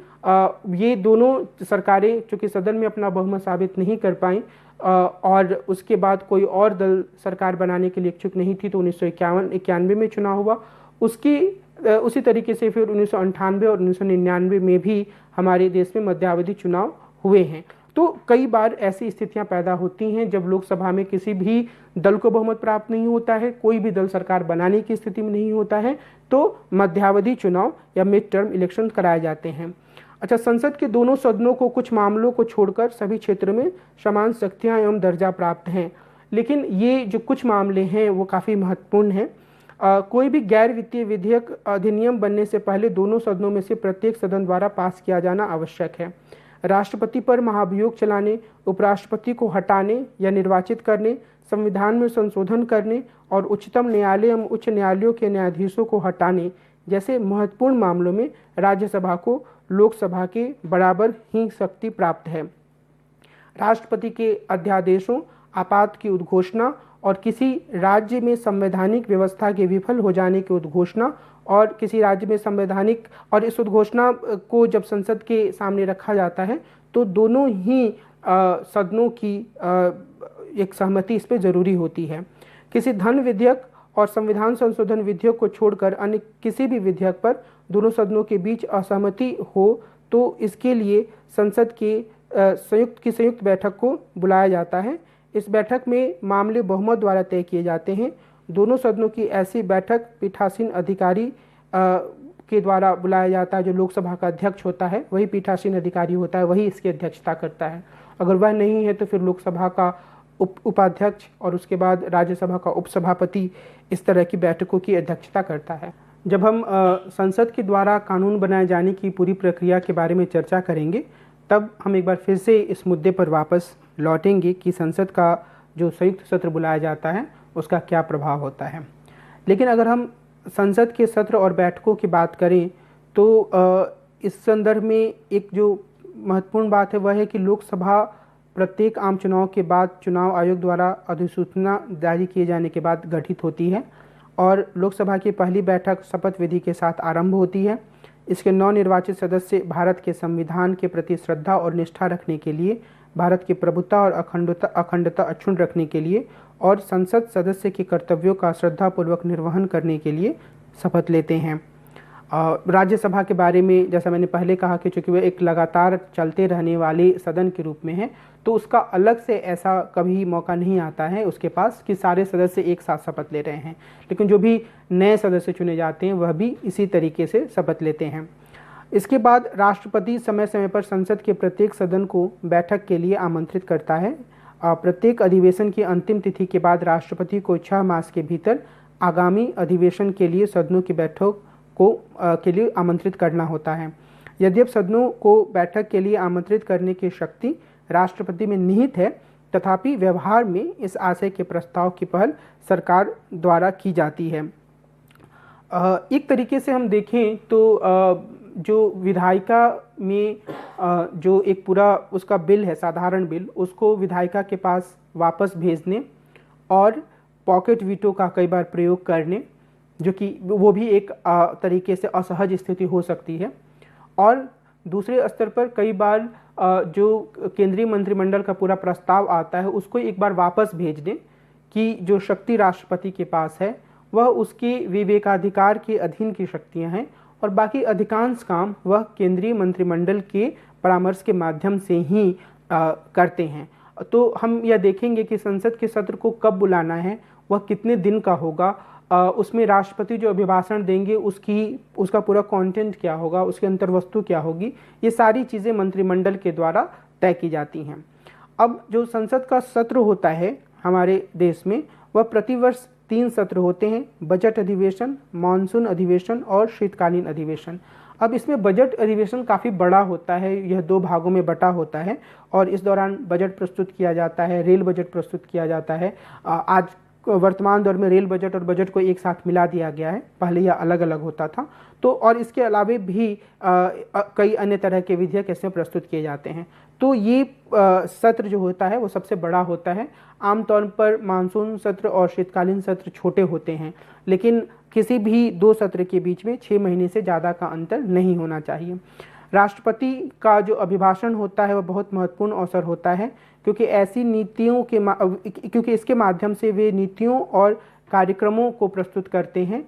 ये दोनों सरकारें चूँकि सदन में अपना बहुमत साबित नहीं कर पाईं और उसके बाद कोई और दल सरकार बनाने के लिए इच्छुक नहीं थी, तो 1991 में चुनाव हुआ। उसी तरीके से फिर 1998 और 1999 में भी हमारे देश में मध्यावधि चुनाव हुए हैं। तो कई बार ऐसी स्थितियां पैदा होती हैं जब लोकसभा में किसी भी दल को बहुमत प्राप्त नहीं होता है, कोई भी दल सरकार बनाने की स्थिति में नहीं होता है, तो मध्यावधि चुनाव या मिड टर्म इलेक्शन कराए जाते हैं। अच्छा, संसद के दोनों सदनों को कुछ मामलों को छोड़कर सभी क्षेत्र में समान शक्तियां एवं दर्जा प्राप्त हैं, लेकिन ये जो कुछ मामले हैं वो काफ़ी महत्वपूर्ण हैं। कोई भी गैर वित्तीय विधेयक अधिनियम बनने से पहले दोनों सदनों में से प्रत्येक सदन द्वारा पास किया जाना आवश्यक है। राष्ट्रपति पर महाभियोग चलाने, उपराष्ट्रपति को हटाने या निर्वाचित करने, संविधान में संशोधन करने और उच्चतम न्यायालय एवं उच्च न्यायालयों के न्यायाधीशों को हटाने जैसे महत्वपूर्ण मामलों में राज्यसभा को लोकसभा के बराबर ही शक्ति प्राप्त है। राष्ट्रपति के अध्यादेशों, आपात की उद्घोषणा और किसी राज्य में संवैधानिक व्यवस्था के विफल हो जाने की उद्घोषणा और किसी राज्य में संवैधानिक और इस उद्घोषणा को जब संसद के सामने रखा जाता है तो दोनों ही सदनों की एक सहमति इस पर जरूरी होती है। किसी धन विधेयक और संविधान संशोधन विधेयक को छोड़कर अन्य किसी भी विधेयक पर दोनों सदनों के बीच असहमति हो तो इसके लिए संसद के संयुक्त बैठक को बुलाया जाता है। इस बैठक में मामले बहुमत द्वारा तय किए जाते हैं। दोनों सदनों की ऐसी बैठक पीठासीन अधिकारी के द्वारा बुलाया जाता है। जो लोकसभा का अध्यक्ष होता है वही पीठासीन अधिकारी होता है, वही इसकी अध्यक्षता करता है। अगर वह नहीं है तो फिर लोकसभा का उपाध्यक्ष और उसके बाद राज्यसभा का उपसभापति इस तरह की बैठकों की अध्यक्षता करता है। जब हम संसद के द्वारा कानून बनाए जाने की पूरी प्रक्रिया के बारे में चर्चा करेंगे तब हम एक बार फिर से इस मुद्दे पर वापस लौटेंगे कि संसद का जो संयुक्त सत्र बुलाया जाता है उसका क्या प्रभाव होता है। लेकिन अगर हम संसद के सत्र और बैठकों की बात करें तो इस संदर्भ में एक जो महत्वपूर्ण बात है वह है कि लोकसभा प्रत्येक आम चुनाव के बाद चुनाव आयोग द्वारा अधिसूचना जारी किए जाने के बाद गठित होती है और लोकसभा की पहली बैठक शपथ विधि के साथ आरंभ होती है। इसके नवनिर्वाचित सदस्य भारत के संविधान के प्रति श्रद्धा और निष्ठा रखने के लिए, भारत की प्रभुता और अखंडता अक्षुण्ण रखने के लिए और संसद सदस्य के कर्तव्यों का श्रद्धापूर्वक निर्वहन करने के लिए शपथ लेते हैं। राज्यसभा के बारे में जैसा मैंने पहले कहा कि चूँकि वह एक लगातार चलते रहने वाले सदन के रूप में है तो उसका अलग से ऐसा कभी मौका नहीं आता है उसके पास कि सारे सदस्य एक साथ शपथ ले रहे हैं, लेकिन जो भी नए सदस्य चुने जाते हैं वह भी इसी तरीके से शपथ लेते हैं। इसके बाद राष्ट्रपति समय समय पर संसद के प्रत्येक सदन को बैठक के लिए आमंत्रित करता है। प्रत्येक अधिवेशन की अंतिम तिथि के बाद राष्ट्रपति को 6 मास के भीतर आगामी अधिवेशन के लिए सदनों की बैठक के लिए आमंत्रित करना होता है। यद्यपि सदनों को बैठक के लिए आमंत्रित करने की शक्ति राष्ट्रपति में निहित है, तथापि व्यवहार में इस आशय के प्रस्ताव की पहल सरकार द्वारा की जाती है। एक तरीके से हम देखें तो जो विधायिका में जो एक पूरा उसका बिल है, साधारण बिल, उसको विधायिका के पास वापस भेजने और पॉकेट वीटो का कई बार प्रयोग करने, जो कि वो भी एक तरीके से असहज स्थिति हो सकती है। और दूसरे स्तर पर कई बार जो केंद्रीय मंत्रिमंडल का पूरा प्रस्ताव आता है उसको एक बार वापस भेजने की जो शक्ति राष्ट्रपति के पास है वह उसके विवेकाधिकार के अधीन की शक्तियां हैं और बाकी अधिकांश काम वह केंद्रीय मंत्रिमंडल के परामर्श के माध्यम से ही करते हैं। तो हम यह देखेंगे कि संसद के सत्र को कब बुलाना है, वह कितने दिन का होगा, उसमें राष्ट्रपति जो अभिभाषण देंगे उसका पूरा कंटेंट क्या होगा, उसकी अंतर्वस्तु क्या होगी, ये सारी चीज़ें मंत्रिमंडल के द्वारा तय की जाती हैं। अब जो संसद का सत्र होता है हमारे देश में वह प्रतिवर्ष 3 सत्र होते हैं, बजट अधिवेशन, मानसून अधिवेशन और शीतकालीन अधिवेशन। अब इसमें बजट अधिवेशन काफ़ी बड़ा होता है, यह 2 भागों में बटा होता है और इस दौरान बजट प्रस्तुत किया जाता है, रेल बजट प्रस्तुत किया जाता है। आज वर्तमान दौर में रेल बजट और बजट को एक साथ मिला दिया गया है, पहले यह अलग अलग होता था। तो और इसके अलावे भी कई अन्य तरह के विधेयक इसमें प्रस्तुत किए जाते हैं। तो ये सत्र जो होता है वो सबसे बड़ा होता है। आमतौर पर मानसून सत्र और शीतकालीन सत्र छोटे होते हैं, लेकिन किसी भी 2 सत्र के बीच में 6 महीने से ज़्यादा का अंतर नहीं होना चाहिए। राष्ट्रपति का जो अभिभाषण होता है वह बहुत महत्वपूर्ण अवसर होता है क्योंकि ऐसी नीतियों के क्योंकि इसके माध्यम से वे नीतियों और कार्यक्रमों को प्रस्तुत करते हैं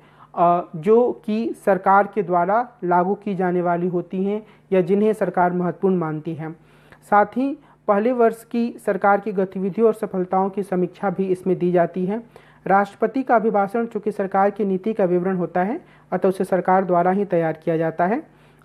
जो कि सरकार के द्वारा लागू की जाने वाली होती हैं या जिन्हें सरकार महत्वपूर्ण मानती है। साथ ही पहले वर्ष की सरकार की गतिविधियों और सफलताओं की समीक्षा भी इसमें दी जाती है। राष्ट्रपति का अभिभाषण चूँकि सरकार की नीति का विवरण होता है, अतः उसे सरकार द्वारा ही तैयार किया जाता है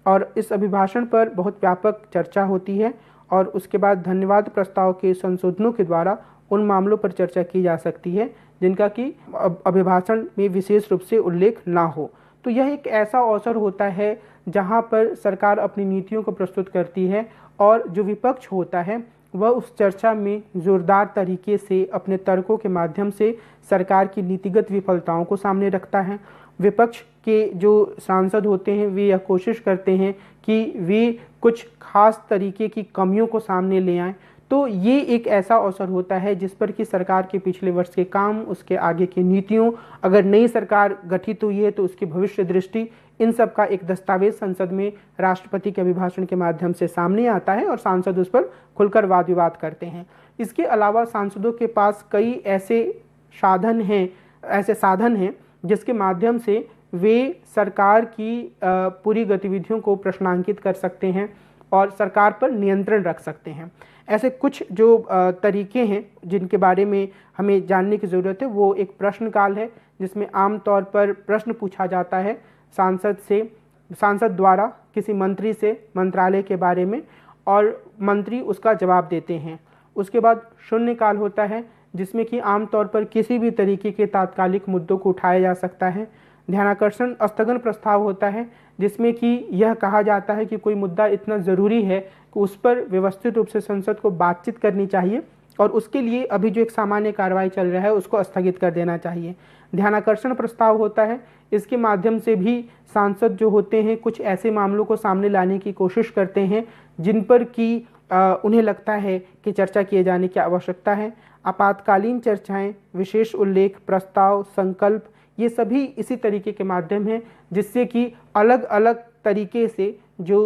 और इस अभिभाषण पर बहुत व्यापक चर्चा होती है और उसके बाद धन्यवाद प्रस्ताव के संशोधनों के द्वारा उन मामलों पर चर्चा की जा सकती है जिनका कि अभिभाषण में विशेष रूप से उल्लेख ना हो। तो यह एक ऐसा अवसर होता है जहां पर सरकार अपनी नीतियों को प्रस्तुत करती है और जो विपक्ष होता है वह उस चर्चा में जोरदार तरीके से अपने तर्कों के माध्यम से सरकार की नीतिगत विफलताओं को सामने रखता है। विपक्ष के जो सांसद होते हैं वे यह कोशिश करते हैं कि वे कुछ खास तरीके की कमियों को सामने ले आएं। तो ये एक ऐसा अवसर होता है जिस पर कि सरकार के पिछले वर्ष के काम, उसके आगे की नीतियों, अगर नई सरकार गठित हुई है तो उसकी भविष्य दृष्टि, इन सब का एक दस्तावेज संसद में राष्ट्रपति के अभिभाषण के माध्यम से सामने आता है और सांसद उस पर खुलकर वाद विवाद करते हैं। इसके अलावा सांसदों के पास कई ऐसे साधन हैं जिसके माध्यम से वे सरकार की पूरी गतिविधियों को प्रश्नांकित कर सकते हैं और सरकार पर नियंत्रण रख सकते हैं। ऐसे कुछ जो तरीके हैं जिनके बारे में हमें जानने की ज़रूरत है, वो एक प्रश्नकाल है जिसमें आमतौर पर प्रश्न पूछा जाता है सांसद द्वारा किसी मंत्री से मंत्रालय के बारे में और मंत्री उसका जवाब देते हैं। उसके बाद शून्यकाल होता है जिसमें कि आमतौर पर किसी भी तरीके के तात्कालिक मुद्दों को उठाया जा सकता है। ध्यानाकर्षण स्थगन प्रस्ताव होता है जिसमें कि यह कहा जाता है कि कोई मुद्दा इतना ज़रूरी है कि उस पर व्यवस्थित रूप से संसद को बातचीत करनी चाहिए और उसके लिए अभी जो एक सामान्य कार्रवाई चल रहा है उसको स्थगित कर देना चाहिए। ध्यानाकर्षण प्रस्ताव होता है, इसके माध्यम से भी सांसद जो होते हैं कुछ ऐसे मामलों को सामने लाने की कोशिश करते हैं जिन पर कि उन्हें लगता है कि चर्चा किए जाने की आवश्यकता है। आपातकालीन चर्चाएं, विशेष उल्लेख, प्रस्ताव, संकल्प, ये सभी इसी तरीके के माध्यम हैं जिससे कि अलग अलग तरीके से जो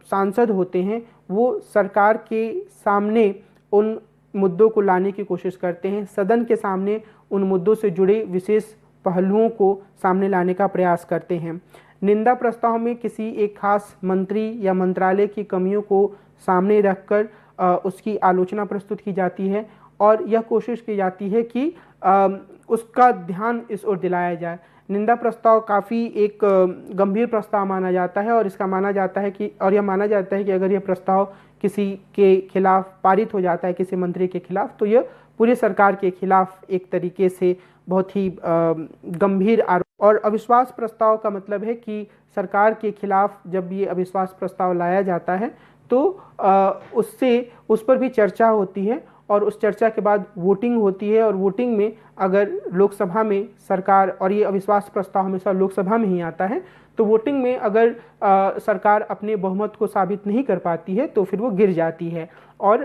सांसद होते हैं वो सरकार के सामने उन मुद्दों को लाने की कोशिश करते हैं, सदन के सामने उन मुद्दों से जुड़े विशेष पहलुओं को सामने लाने का प्रयास करते हैं। निंदा प्रस्ताव में किसी एक खास मंत्री या मंत्रालय की कमियों को सामने रखकर उसकी आलोचना प्रस्तुत की जाती है और यह कोशिश की जाती है कि उसका ध्यान इस ओर दिलाया जाए। निंदा प्रस्ताव काफ़ी एक गंभीर प्रस्ताव माना जाता है और इसका माना जाता है कि और यह माना जाता है कि अगर यह प्रस्ताव किसी के खिलाफ पारित हो जाता है, किसी मंत्री के खिलाफ, तो यह पूरी सरकार के खिलाफ एक तरीके से बहुत ही गंभीर आरोप। और अविश्वास प्रस्ताव का मतलब है कि सरकार के खिलाफ जब ये अविश्वास प्रस्ताव लाया जाता है तो उस पर भी चर्चा होती है और उस चर्चा के बाद वोटिंग होती है और वोटिंग में अगर लोकसभा में सरकार, और ये अविश्वास प्रस्ताव हमेशा लोकसभा में ही आता है, तो वोटिंग में अगर सरकार अपने बहुमत को साबित नहीं कर पाती है तो फिर वो गिर जाती है और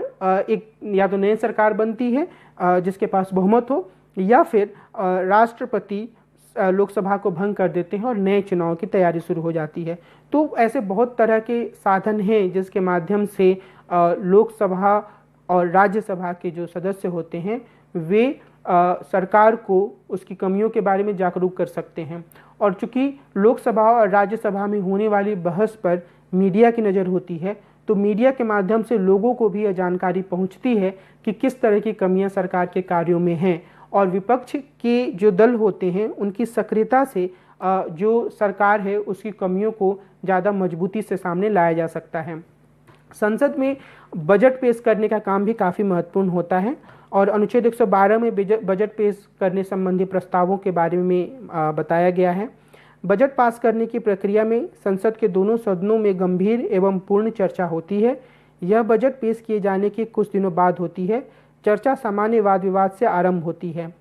एक या तो नई सरकार बनती है जिसके पास बहुमत हो, या फिर राष्ट्रपति लोकसभा को भंग कर देते हैं और नए चुनाव की तैयारी शुरू हो जाती है। तो ऐसे बहुत तरह के साधन हैं जिसके माध्यम से लोकसभा और राज्यसभा के जो सदस्य होते हैं वे सरकार को उसकी कमियों के बारे में जागरूक कर सकते हैं। और चूंकि लोकसभा और राज्यसभा में होने वाली बहस पर मीडिया की नज़र होती है तो मीडिया के माध्यम से लोगों को भी यह जानकारी पहुंचती है कि किस तरह की कमियां सरकार के कार्यों में हैं और विपक्ष के जो दल होते हैं उनकी सक्रियता से जो सरकार है उसकी कमियों को ज़्यादा मजबूती से सामने लाया जा सकता है। संसद में बजट पेश करने का काम भी काफ़ी महत्वपूर्ण होता है और अनुच्छेद 112 में बजट पेश करने संबंधी प्रस्तावों के बारे में बताया गया है। बजट पास करने की प्रक्रिया में संसद के दोनों सदनों में गंभीर एवं पूर्ण चर्चा होती है। यह बजट पेश किए जाने के कुछ दिनों बाद होती है। चर्चा सामान्य वाद विवाद से आरंभ होती है।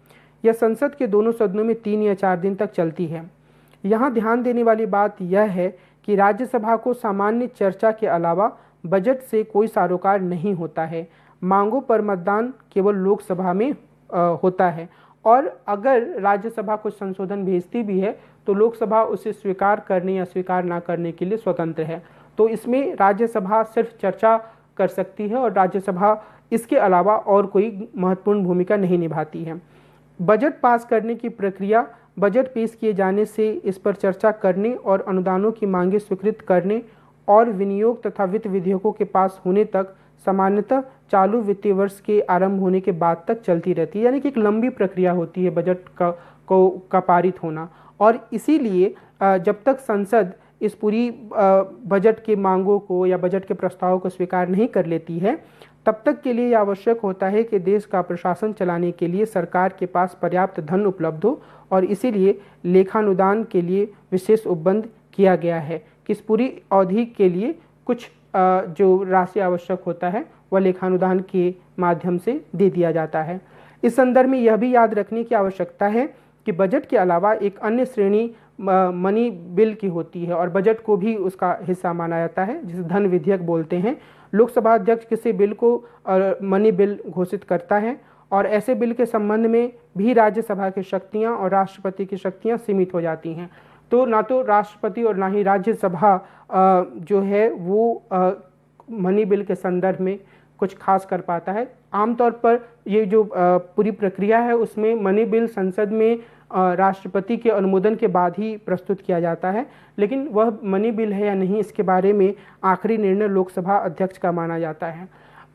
यह संसद के दोनों सदनों में 3 या 4 दिन तक चलती है। यहाँ ध्यान देने वाली बात यह है कि राज्यसभा को सामान्य चर्चा के अलावा बजट से कोई सरोकार नहीं होता है। मांगों पर मतदान केवल लोकसभा में होता है और अगर राज्यसभा कुछ संशोधन भेजती भी है तो लोकसभा उसे स्वीकार करने या स्वीकार ना करने के लिए स्वतंत्र है। तो इसमें राज्यसभा सिर्फ चर्चा कर सकती है और राज्यसभा इसके अलावा और कोई महत्वपूर्ण भूमिका नहीं निभाती है। बजट पास करने की प्रक्रिया बजट पेश किए जाने से इस पर चर्चा करने और अनुदानों की मांगें स्वीकृत करने और विनियोग तथा वित्त विधेयकों के पास होने तक सामान्यतः चालू वित्तीय वर्ष के आरंभ होने के बाद तक चलती रहती है, यानी कि एक लंबी प्रक्रिया होती है बजट का पारित होना। और इसीलिए जब तक संसद इस पूरी बजट के मांगों को या बजट के प्रस्तावों को स्वीकार नहीं कर लेती है, तब तक के लिए यह आवश्यक होता है कि देश का प्रशासन चलाने के लिए सरकार के पास पर्याप्त धन उपलब्ध हो, और इसीलिए लेखानुदान के लिए विशेष उपबंध किया गया है कि इस पूरी अवधि के लिए कुछ जो राशि आवश्यक होता है वह लेखानुदान के माध्यम से दे दिया जाता है। इस संदर्भ में यह भी याद रखने की आवश्यकता है कि बजट के अलावा एक अन्य श्रेणी मनी बिल की होती है, और बजट को भी उसका हिस्सा माना जाता है, जिसे धन विधेयक बोलते हैं। लोकसभा अध्यक्ष किसी बिल को मनी बिल घोषित करता है, और ऐसे बिल के संबंध में भी राज्यसभा की शक्तियां और राष्ट्रपति की शक्तियां सीमित हो जाती हैं। तो ना तो राष्ट्रपति और ना ही राज्यसभा जो है वो मनी बिल के संदर्भ में कुछ खास कर पाता है। आमतौर पर ये जो पूरी प्रक्रिया है उसमें मनी बिल संसद में राष्ट्रपति के अनुमोदन के बाद ही प्रस्तुत किया जाता है, लेकिन वह मनी बिल है या नहीं इसके बारे में आखिरी निर्णय लोकसभा अध्यक्ष का माना जाता है।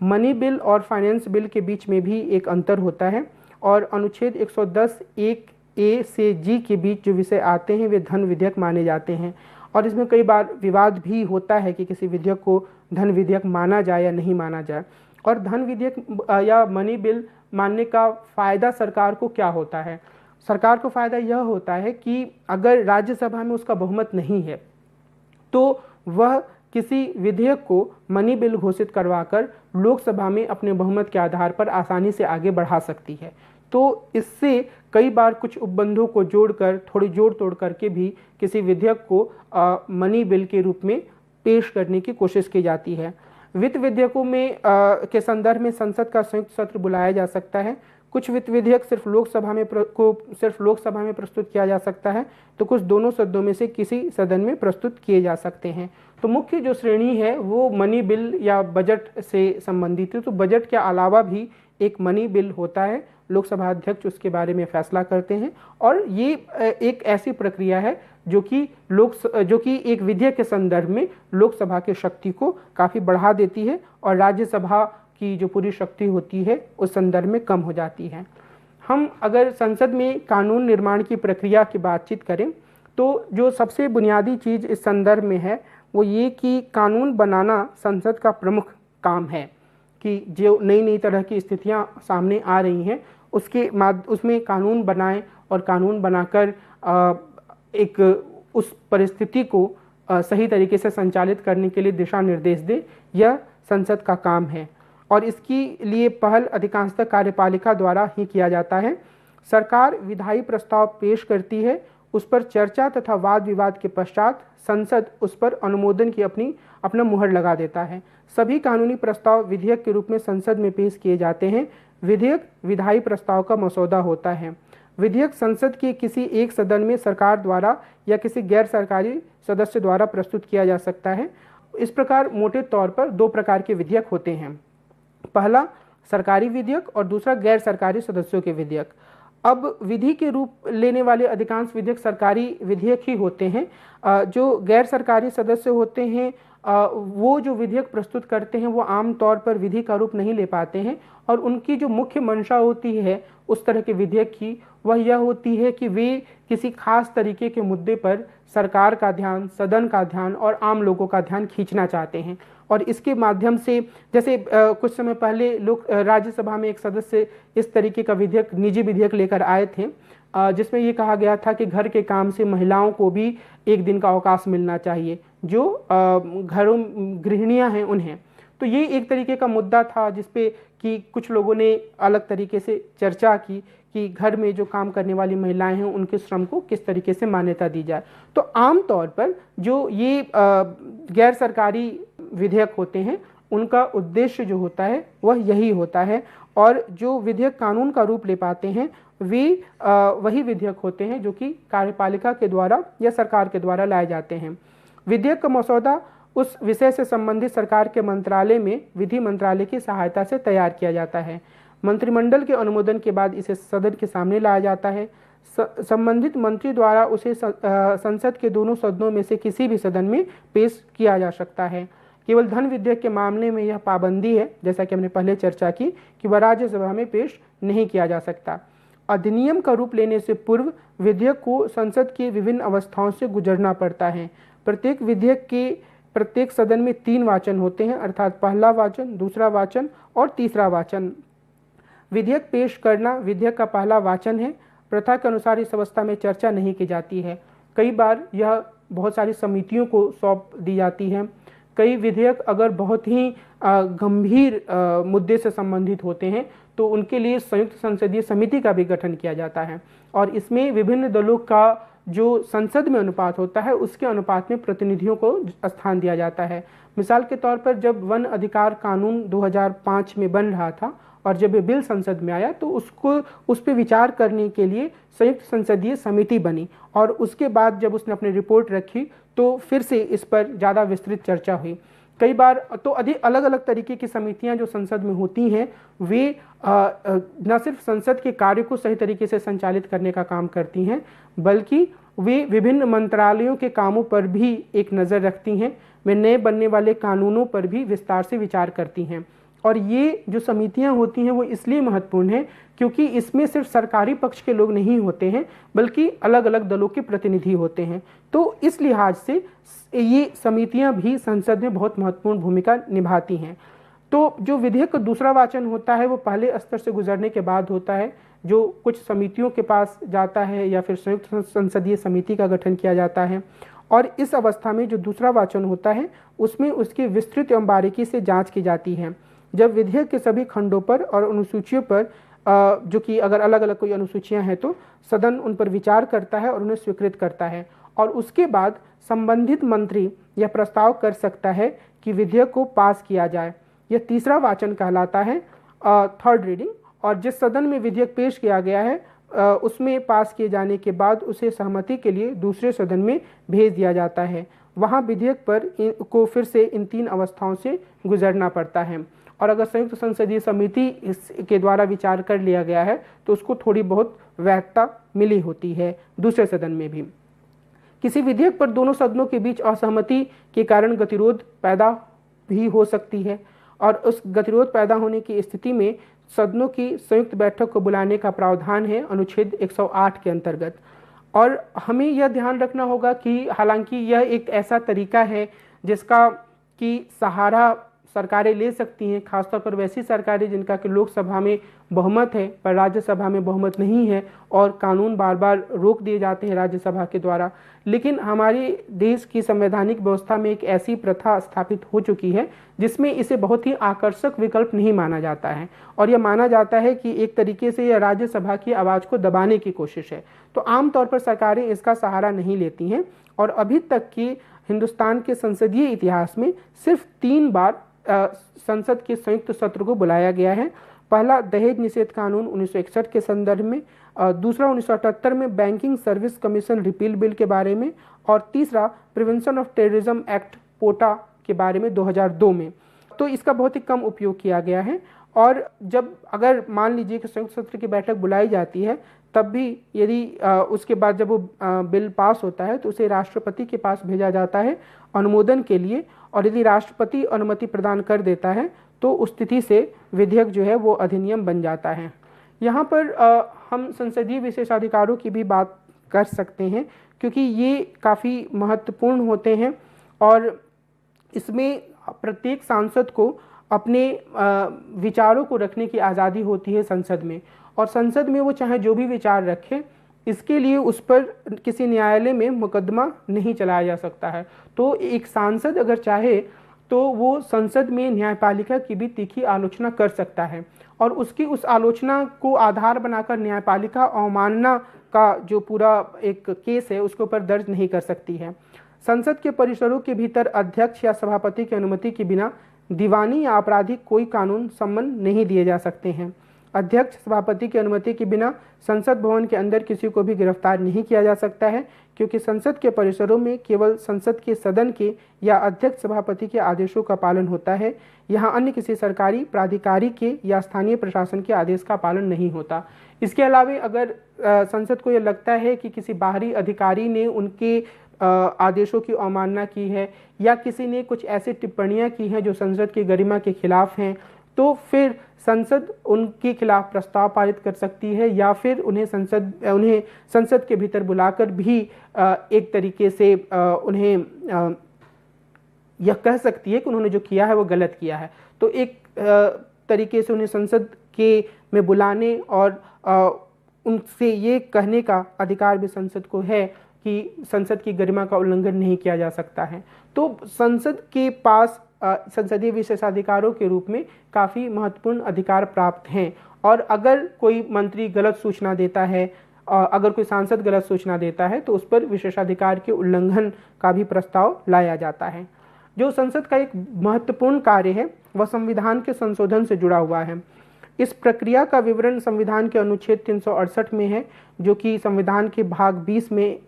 मनी बिल और फाइनेंस बिल के बीच में भी एक अंतर होता है, और अनुच्छेद 110(1)(a) से (g) के बीच जो विषय आते हैं वे धन विधेयक माने जाते हैं, और इसमें कई बार विवाद भी होता है कि किसी विधेयक को धन विधेयक माना जाए या नहीं माना जाए। और धन विधेयक या मनी बिल मानने का फ़ायदा सरकार को क्या होता है? सरकार को फ़ायदा यह होता है कि अगर राज्यसभा में उसका बहुमत नहीं है तो वह किसी विधेयक को मनी बिल घोषित करवाकर लोकसभा में अपने बहुमत के आधार पर आसानी से आगे बढ़ा सकती है। तो इससे कई बार कुछ उपबंधों को जोड़कर, थोड़ी जोड़ तोड़ करके भी किसी विधेयक को मनी बिल के रूप में पेश करने की कोशिश की जाती है। वित्त विधेयकों में के संदर्भ में संसद का संयुक्त सत्र बुलाया जा सकता है। कुछ वित्त विधेयक सिर्फ लोकसभा में प्रस्तुत किया जा सकता है, तो कुछ दोनों सदनों में से किसी सदन में प्रस्तुत किए जा सकते हैं। तो मुख्य जो श्रेणी है वो मनी बिल या बजट से संबंधित है। तो बजट के अलावा भी एक मनी बिल होता है, लोकसभा अध्यक्ष उसके बारे में फैसला करते हैं, और ये एक ऐसी प्रक्रिया है जो कि एक विधेयक के संदर्भ में लोकसभा की शक्ति को काफ़ी बढ़ा देती है, और राज्यसभा की जो पूरी शक्ति होती है उस संदर्भ में कम हो जाती है। हम अगर संसद में कानून निर्माण की प्रक्रिया की बातचीत करें तो जो सबसे बुनियादी चीज़ इस संदर्भ में है वो ये कि कानून बनाना संसद का प्रमुख काम है, कि जो नई नई तरह की स्थितियां सामने आ रही हैं उसमें कानून बनाएं, और कानून बनाकर एक उस परिस्थिति को सही तरीके से संचालित करने के लिए दिशा निर्देश दे। यह संसद का काम है, और इसके लिए पहल अधिकांशतः कार्यपालिका द्वारा ही किया जाता है। सरकार विधायी प्रस्ताव पेश करती है, उस पर चर्चा तथा वाद विवाद के पश्चात संसद उस पर अनुमोदन की अपना मुहर लगा देता है। सभी कानूनी प्रस्ताव विधेयक के रूप में संसद में पेश किए जाते हैं। विधेयक विधायी प्रस्ताव का मसौदा होता है। विधेयक संसद के किसी एक सदन में सरकार द्वारा या किसी गैर सरकारी सदस्य द्वारा प्रस्तुत किया जा सकता है। इस प्रकार मोटे तौर पर दो प्रकार के विधेयक होते हैं, पहला सरकारी विधेयक और दूसरा गैर सरकारी सदस्यों के विधेयक। अब विधि के रूप लेने वाले अधिकांश विधेयक सरकारी विधेयक ही होते हैं। जो गैर सरकारी सदस्य होते हैं वो जो विधेयक प्रस्तुत करते हैं वो आम तौर पर विधि का रूप नहीं ले पाते हैं, और उनकी जो मुख्य मंशा होती है उस तरह के विधेयक की वह यह होती है कि वे किसी खास तरीके के मुद्दे पर सरकार का ध्यान, सदन का ध्यान और आम लोगों का ध्यान खींचना चाहते हैं। और इसके माध्यम से जैसे कुछ समय पहले राज्यसभा में एक सदस्य इस तरीके का विधेयक, निजी विधेयक लेकर आए थे, जिसमें ये कहा गया था कि घर के काम से महिलाओं को भी एक दिन का अवकाश मिलना चाहिए, जो घरों गृहिणियां हैं उन्हें। तो ये एक तरीके का मुद्दा था जिसपे कि कुछ लोगों ने अलग तरीके से चर्चा की कि घर में जो काम करने वाली महिलाएं हैं उनके श्रम को किस तरीके से मान्यता दी जाए। तो आम तौर पर जो ये गैर सरकारी विधेयक होते हैं उनका उद्देश्य जो होता है वह यही होता है, और जो विधेयक कानून का रूप ले पाते हैं वे वही विधेयक होते हैं जो कि कार्यपालिका के द्वारा या सरकार के द्वारा लाए जाते हैं। विधेयक का मसौदा उस विषय से संबंधित सरकार के मंत्रालय में विधि मंत्रालय की सहायता से तैयार किया जाता है। मंत्रिमंडल के अनुमोदन के बाद इसे सदन के सामने लाया जाता है। संबंधित मंत्री द्वारा उसे संसद के दोनों सदनों में से किसी भी सदन में पेश किया जा सकता है। केवल धन विधेयक के मामले में यह पाबंदी है, जैसा कि हमने पहले चर्चा की, कि वह राज्यसभा में पेश नहीं किया जा सकता। अधिनियम का रूप लेने से पूर्व विधेयक को संसद की विभिन्न अवस्थाओं से गुजरना पड़ता है। प्रत्येक विधेयक के प्रत्येक सदन में 3 वाचन होते हैं, अर्थात पहला वाचन, दूसरा वाचन और तीसरा वाचन। विधेयक पेश करना विधेयक का पहला वाचन है। प्रथा के अनुसार इस अवस्था में चर्चा नहीं की जाती है। कई बार यह बहुत सारी समितियों को सौंप दी जाती है। कई विधेयक अगर बहुत ही गंभीर मुद्दे से संबंधित होते हैं तो उनके लिए संयुक्त संसदीय समिति का भी गठन किया जाता है, और इसमें विभिन्न दलों का जो संसद में अनुपात होता है उसके अनुपात में प्रतिनिधियों को स्थान दिया जाता है। मिसाल के तौर पर जब वन अधिकार कानून 2005 में बन रहा था और जब ये बिल संसद में आया तो उस पर विचार करने के लिए संयुक्त संसदीय समिति बनी, और उसके बाद जब उसने अपनी रिपोर्ट रखी तो फिर से इस पर ज़्यादा विस्तृत चर्चा हुई। कई बार तो अधिक अलग अलग तरीके की समितियां जो संसद में होती हैं वे न सिर्फ संसद के कार्य को सही तरीके से संचालित करने का काम करती हैं, बल्कि वे विभिन्न मंत्रालयों के कामों पर भी एक नज़र रखती हैं। वे नए बनने वाले कानूनों पर भी विस्तार से विचार करती हैं। और ये जो समितियां होती हैं वो इसलिए महत्वपूर्ण है क्योंकि इसमें सिर्फ सरकारी पक्ष के लोग नहीं होते हैं बल्कि अलग अलग दलों के प्रतिनिधि होते हैं। तो इस लिहाज से ये समितियां भी संसद में बहुत महत्वपूर्ण भूमिका निभाती हैं। तो जो विधेयक का दूसरा वाचन होता है वो पहले स्तर से गुजरने के बाद होता है, जो कुछ समितियों के पास जाता है या फिर संयुक्त संसदीय समिति का गठन किया जाता है। और इस अवस्था में जो दूसरा वाचन होता है उसमें उसकी विस्तृत एवं बारीकी से जाँच की जाती है। जब विधेयक के सभी खंडों पर और अनुसूचियों पर जो कि अगर अलग अलग कोई अनुसूचियां हैं तो सदन उन पर विचार करता है और उन्हें स्वीकृत करता है, और उसके बाद संबंधित मंत्री यह प्रस्ताव कर सकता है कि विधेयक को पास किया जाए। यह तीसरा वाचन कहलाता है, थर्ड रीडिंग। और जिस सदन में विधेयक पेश किया गया है उसमें पास किए जाने के बाद उसे सहमति के लिए दूसरे सदन में भेज दिया जाता है। वहाँ विधेयक पर को फिर से इन 3 अवस्थाओं से गुजरना पड़ता है, और अगर संयुक्त संसदीय समिति इसके द्वारा विचार कर लिया गया है तो उसको थोड़ी बहुत वैधता मिली होती है दूसरे सदन में भी। किसी विधेयक पर दोनों सदनों के बीच असहमति के कारण गतिरोध पैदा भी हो सकती है, और उस गतिरोध पैदा होने की स्थिति में सदनों की संयुक्त बैठक को बुलाने का प्रावधान है अनुच्छेद 108 के अंतर्गत। और हमें यह ध्यान रखना होगा कि हालांकि यह एक ऐसा तरीका है जिसका कि सहारा सरकारें ले सकती हैं, खासतौर पर वैसी सरकारें जिनका कि लोकसभा में बहुमत है पर राज्यसभा में बहुमत नहीं है और कानून बार बार रोक दिए जाते हैं राज्यसभा के द्वारा। लेकिन हमारे देश की संवैधानिक व्यवस्था में एक ऐसी प्रथा स्थापित हो चुकी है जिसमें इसे बहुत ही आकर्षक विकल्प नहीं माना जाता है, और यह माना जाता है कि एक तरीके से यह राज्यसभा की आवाज़ को दबाने की कोशिश है। तो आमतौर पर सरकारें इसका सहारा नहीं लेती हैं, और अभी तक की हिंदुस्तान के संसदीय इतिहास में सिर्फ 3 बार संसद के संयुक्त सत्र को बुलाया गया है। पहला दहेज निषेध कानून 1961 के संदर्भ में, दूसरा 1978 में banking service commission repeal bill के बारे में, और तीसरा प्रिवेंशन ऑफ टेररिज्म एक्ट पोटा के बारे में 2002 में। तो इसका बहुत ही कम उपयोग किया गया है। और जब अगर मान लीजिए कि संयुक्त सत्र की बैठक बुलाई जाती है तब भी यदि उसके बाद जब वो बिल पास होता है तो उसे राष्ट्रपति के पास भेजा जाता है अनुमोदन के लिए, और यदि राष्ट्रपति अनुमति प्रदान कर देता है तो उस स्थिति से विधेयक जो है वो अधिनियम बन जाता है। यहाँ पर हम संसदीय विशेषाधिकारों की भी बात कर सकते हैं क्योंकि ये काफ़ी महत्वपूर्ण होते हैं, और इसमें प्रत्येक सांसद को अपने विचारों को रखने की आज़ादी होती है संसद में, और संसद में वो चाहे जो भी विचार रखे इसके लिए उस पर किसी न्यायालय में मुकदमा नहीं चलाया जा सकता है। तो एक सांसद अगर चाहे तो वो संसद में न्यायपालिका की भी तीखी आलोचना कर सकता है, और उसकी उस आलोचना को आधार बनाकर न्यायपालिका अवमानना का जो पूरा एक केस है उसके ऊपर दर्ज नहीं कर सकती है। संसद के परिसरों के भीतर अध्यक्ष या सभापति की अनुमति के बिना दीवानी या आपराधिक कोई कानून सम्मन नहीं दिए जा सकते हैं। अध्यक्ष सभापति की अनुमति के बिना संसद भवन के अंदर किसी को भी गिरफ्तार नहीं किया जा सकता है, क्योंकि संसद के परिसरों में केवल संसद के सदन के या अध्यक्ष सभापति के आदेशों का पालन होता है। यहाँ अन्य किसी सरकारी प्राधिकारी के या स्थानीय प्रशासन के आदेश का पालन नहीं होता। इसके अलावा अगर संसद को यह लगता है कि किसी बाहरी अधिकारी ने उनके आदेशों की अवमानना की है या किसी ने कुछ ऐसी टिप्पणियां की हैं जो संसद की गरिमा के खिलाफ हैं, तो फिर संसद उनके खिलाफ प्रस्ताव पारित कर सकती है या फिर उन्हें संसद के भीतर बुलाकर भी एक तरीके से उन्हें यह कह सकती है कि उन्होंने जो किया है वो गलत किया है। तो एक तरीके से उन्हें संसद के में बुलाने और उनसे ये कहने का अधिकार भी संसद को है कि संसद की गरिमा का उल्लंघन नहीं किया जा सकता है। तो संसद के पास संसदीय विशेषाधिकारों के रूप में काफ़ी महत्वपूर्ण अधिकार प्राप्त हैं, और अगर कोई मंत्री गलत सूचना देता है, अगर कोई सांसद गलत सूचना देता है, तो उस पर विशेषाधिकार के उल्लंघन का भी प्रस्ताव लाया जाता है। जो संसद का एक महत्वपूर्ण कार्य है वह संविधान के संशोधन से जुड़ा हुआ है। इस प्रक्रिया का विवरण संविधान के अनुच्छेद 368 में है, जो कि संविधान के भाग 20 में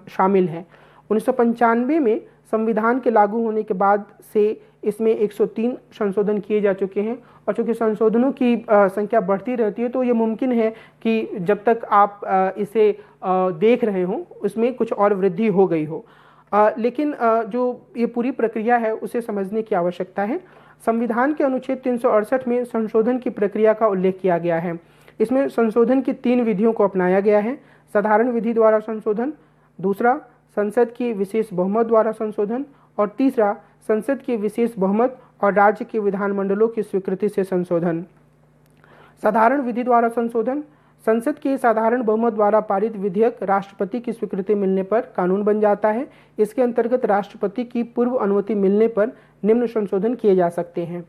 शामिल है। 1995 में संविधान के लागू होने के बाद से इसमें 103 संशोधन किए जा चुके हैं, और चूँकि संशोधनों की संख्या बढ़ती रहती है, तो ये मुमकिन है कि जब तक आप इसे देख रहे हों उसमें कुछ और वृद्धि हो गई हो। लेकिन जो ये पूरी प्रक्रिया है उसे समझने की आवश्यकता है। संविधान के अनुच्छेद 368 में संशोधन की प्रक्रिया का उल्लेख किया गया है। इसमें संशोधन की 3 विधियों को अपनाया गया है। साधारण विधि द्वारा संशोधन, दूसरा संसद की विशेष बहुमत द्वारा संशोधन, और तीसरा संसद की विशेष बहुमत और राज्य के विधानमंडलों की स्वीकृति से संशोधन। साधारण विधि द्वारा संशोधन: संसद के साधारण बहुमत द्वारा पारित विधेयक राष्ट्रपति की स्वीकृति मिलने पर कानून बन जाता है। इसके अंतर्गत राष्ट्रपति की पूर्व अनुमति मिलने पर निम्न संशोधन किए जा सकते हैं।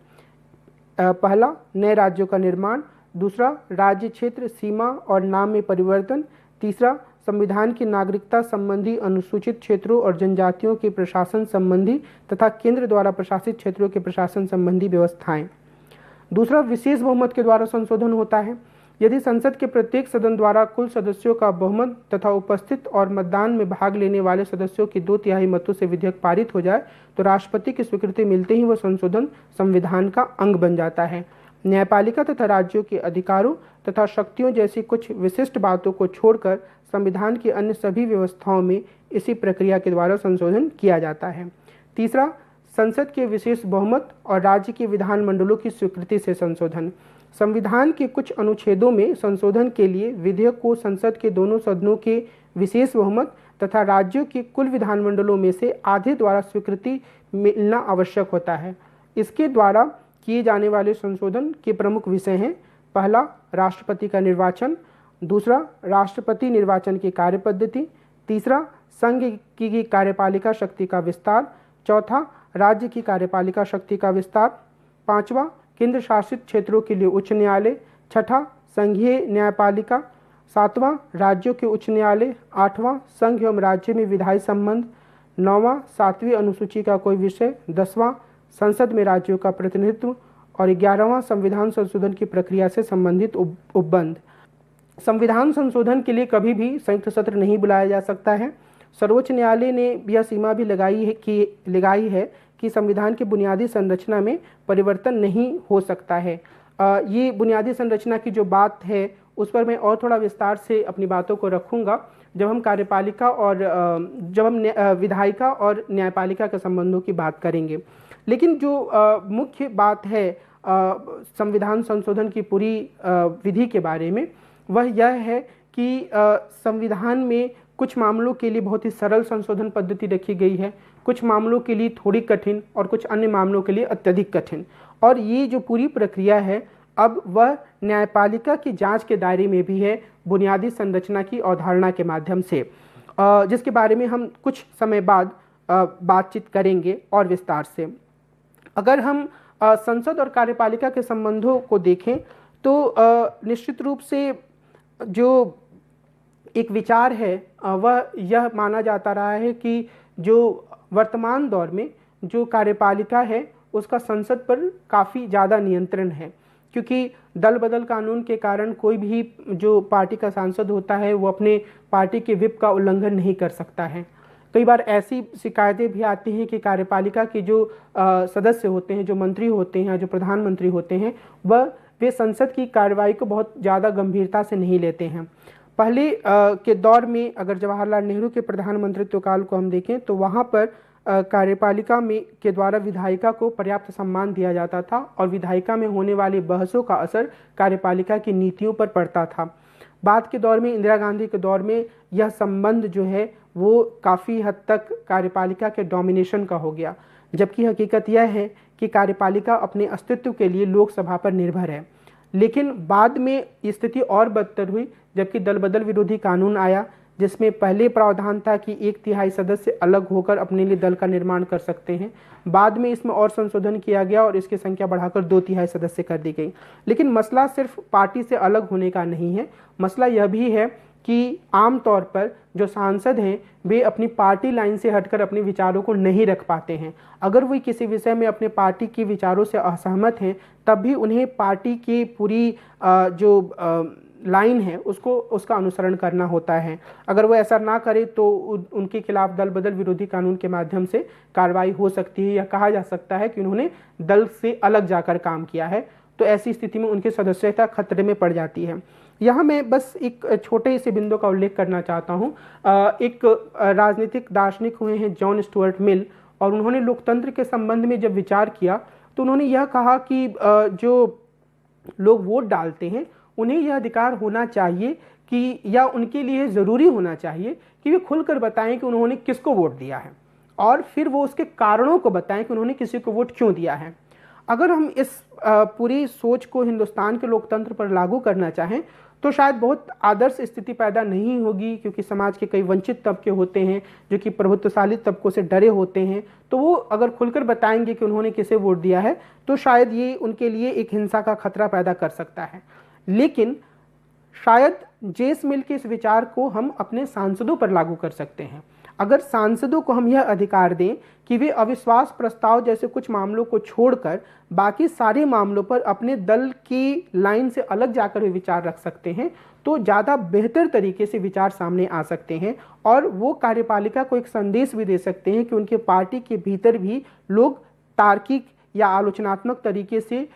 पहला, नए राज्यों का निर्माण। दूसरा, राज्य क्षेत्र, सीमा और नाम में परिवर्तन। तीसरा, संविधान की नागरिकता संबंधी अनुसूचित क्षेत्रों और जनजातियों के प्रशासन संबंधी तथा केंद्र द्वारा प्रशासित क्षेत्रों के प्रशासन संबंधी व्यवस्थाएं। दूसरा, विशेष बहुमत के द्वारा संशोधन होता है। यदि संसद के प्रत्येक सदन द्वारा कुल सदस्यों का बहुमत तथा उपस्थित और मतदान में भाग लेने वाले सदस्यों की 2/3 मतों से विधेयक पारित हो जाए, तो राष्ट्रपति की स्वीकृति मिलते ही वह संशोधन संविधान का अंग बन जाता है। न्यायपालिका तथा राज्यों के अधिकारों तथा शक्तियों जैसी कुछ विशिष्ट बातों को छोड़कर संविधान की अन्य सभी व्यवस्थाओं में इसी प्रक्रिया के द्वारा संशोधन किया जाता है। तीसरा, संसद के विशेष बहुमत और राज्य के विधानमंडलों की स्वीकृति से संशोधन। संविधान के कुछ अनुच्छेदों में संशोधन के लिए विधेयक को संसद के दोनों सदनों के विशेष बहुमत तथा राज्यों के कुल विधानमंडलों में से आधे द्वारा स्वीकृति मिलना आवश्यक होता है। इसके द्वारा किए जाने वाले संशोधन के प्रमुख विषय हैं: पहला, राष्ट्रपति का निर्वाचन। दूसरा, राष्ट्रपति निर्वाचन की कार्यपद्धति। तीसरा, संघ की कार्यपालिका शक्ति का विस्तार। चौथा, राज्य की कार्यपालिका शक्ति का विस्तार। पांचवा, केंद्र शासित क्षेत्रों के लिए उच्च न्यायालय। छठा, संघीय न्यायपालिका। सातवां, राज्यों के उच्च न्यायालय। आठवां, संघ एवं राज्य में विधायी संबंध। नौवां, 7वीं अनुसूची का कोई विषय। 10वां, संसद में राज्यों का प्रतिनिधित्व। और 11वां, संविधान संशोधन की प्रक्रिया से संबंधित उपबंध। संविधान संशोधन के लिए कभी भी संयुक्त सत्र नहीं बुलाया जा सकता है। सर्वोच्च न्यायालय ने यह सीमा भी लगाई है कि संविधान की बुनियादी संरचना में परिवर्तन नहीं हो सकता है। ये बुनियादी संरचना की जो बात है उस पर मैं और थोड़ा विस्तार से अपनी बातों को रखूँगा जब हम कार्यपालिका और जब हम विधायिका और न्यायपालिका के संबंधों की बात करेंगे। लेकिन जो मुख्य बात है संविधान संशोधन की पूरी विधि के बारे में, वह यह है कि संविधान में कुछ मामलों के लिए बहुत ही सरल संशोधन पद्धति रखी गई है, कुछ मामलों के लिए थोड़ी कठिन और कुछ अन्य मामलों के लिए अत्यधिक कठिन। और ये जो पूरी प्रक्रिया है अब वह न्यायपालिका की जांच के दायरे में भी है बुनियादी संरचना की अवधारणा के माध्यम से, जिसके बारे में हम कुछ समय बाद बातचीत करेंगे और विस्तार से। अगर हम संसद और कार्यपालिका के संबंधों को देखें तो निश्चित रूप से जो एक विचार है वह यह माना जाता रहा है कि जो वर्तमान दौर में जो कार्यपालिका है उसका संसद पर काफ़ी ज़्यादा नियंत्रण है, क्योंकि दल बदल कानून के कारण कोई भी जो पार्टी का सांसद होता है वो अपने पार्टी के व्हिप का उल्लंघन नहीं कर सकता है। कई बार ऐसी शिकायतें भी आती हैं कि कार्यपालिका के जो सदस्य होते हैं, जो मंत्री होते हैं, जो प्रधानमंत्री होते हैं, वे संसद की कार्रवाई को बहुत ज़्यादा गंभीरता से नहीं लेते हैं। पहले के दौर में अगर जवाहरलाल नेहरू के प्रधानमंत्रित्व काल को हम देखें तो वहाँ पर कार्यपालिका में के द्वारा विधायिका को पर्याप्त सम्मान दिया जाता था और विधायिका में होने वाली बहसों का असर कार्यपालिका की नीतियों पर पड़ता था। बाद के दौर में, इंदिरा गांधी के दौर में, यह संबंध जो है वो काफ़ी हद तक कार्यपालिका के डोमिनेशन का हो गया, जबकि हकीकत यह है कि कार्यपालिका अपने अस्तित्व के लिए लोकसभा पर निर्भर है। लेकिन बाद में स्थिति और बदतर हुई जबकि दल बदल विरोधी कानून आया, जिसमें पहले प्रावधान था कि 1/3 सदस्य अलग होकर अपने लिए दल का निर्माण कर सकते हैं। बाद में इसमें और संशोधन किया गया और इसकी संख्या बढ़ाकर 2/3 सदस्य कर दी गई। लेकिन मसला सिर्फ पार्टी से अलग होने का नहीं है, मसला यह भी है कि आमतौर पर जो सांसद हैं वे अपनी पार्टी लाइन से हटकर अपने विचारों को नहीं रख पाते हैं। अगर वे किसी विषय में अपने पार्टी के विचारों से असहमत हैं तब भी उन्हें पार्टी की पूरी जो लाइन है उसका अनुसरण करना होता है। अगर वो ऐसा ना करे तो उनके खिलाफ दल बदल विरोधी कानून के माध्यम से कार्रवाई हो सकती है या कहा जा सकता है कि उन्होंने दल से अलग जाकर काम किया है, तो ऐसी स्थिति में उनकी सदस्यता खतरे में पड़ जाती है। यहाँ मैं बस एक छोटे से बिंदु का उल्लेख करना चाहता हूँ। एक राजनीतिक दार्शनिक हुए हैं जॉन स्टुअर्ट मिल, और उन्होंने लोकतंत्र के संबंध में जब विचार किया तो उन्होंने यह कहा कि जो लोग वोट डालते हैं उन्हें यह अधिकार होना चाहिए कि या उनके लिए ज़रूरी होना चाहिए कि वे खुलकर बताएं कि उन्होंने किसको वोट दिया है और फिर वो उसके कारणों को बताएं कि उन्होंने किसी को वोट क्यों दिया है। अगर हम इस पूरी सोच को हिंदुस्तान के लोकतंत्र पर लागू करना चाहें तो शायद बहुत आदर्श स्थिति पैदा नहीं होगी, क्योंकि समाज के कई वंचित तबके होते हैं जो कि प्रभुत्वशाली तबकों से डरे होते हैं, तो वो अगर खुलकर बताएंगे कि उन्होंने किसे वोट दिया है तो शायद ये उनके लिए एक हिंसा का खतरा पैदा कर सकता है। लेकिन शायद जेस मिल के इस विचार को हम अपने सांसदों पर लागू कर सकते हैं। अगर सांसदों को हम यह अधिकार दें कि वे अविश्वास प्रस्ताव जैसे कुछ मामलों को छोड़कर बाकी सारे मामलों पर अपने दल की लाइन से अलग जाकर वे विचार रख सकते हैं, तो ज़्यादा बेहतर तरीके से विचार सामने आ सकते हैं और वो कार्यपालिका को एक संदेश भी दे सकते हैं कि उनके पार्टी के भीतर भी लोग तार्किक या आलोचनात्मक तरीके से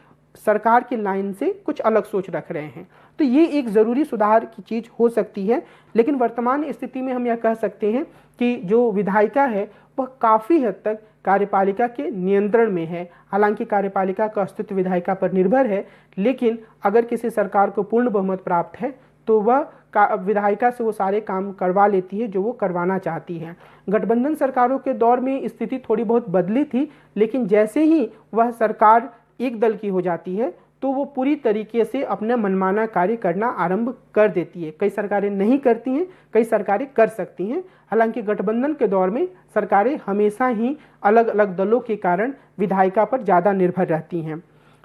सरकार की लाइन से कुछ अलग सोच रख रहे हैं। तो ये एक ज़रूरी सुधार की चीज़ हो सकती है। लेकिन वर्तमान स्थिति में हम यह कह सकते हैं कि जो विधायिका है वह काफ़ी हद तक कार्यपालिका के नियंत्रण में है। हालांकि कार्यपालिका का अस्तित्व विधायिका पर निर्भर है, लेकिन अगर किसी सरकार को पूर्ण बहुमत प्राप्त है तो वह विधायिका से वो सारे काम करवा लेती है जो वो करवाना चाहती है। गठबंधन सरकारों के दौर में स्थिति थोड़ी बहुत बदली थी, लेकिन जैसे ही वह सरकार एक दल की हो जाती है तो वो पूरी तरीके से अपना मनमाना कार्य करना आरंभ कर देती है। कई सरकारें नहीं करती हैं, कई सरकारें कर सकती हैं। हालांकि गठबंधन के दौर में सरकारें हमेशा ही अलग अलग दलों के कारण विधायिका पर ज़्यादा निर्भर रहती हैं।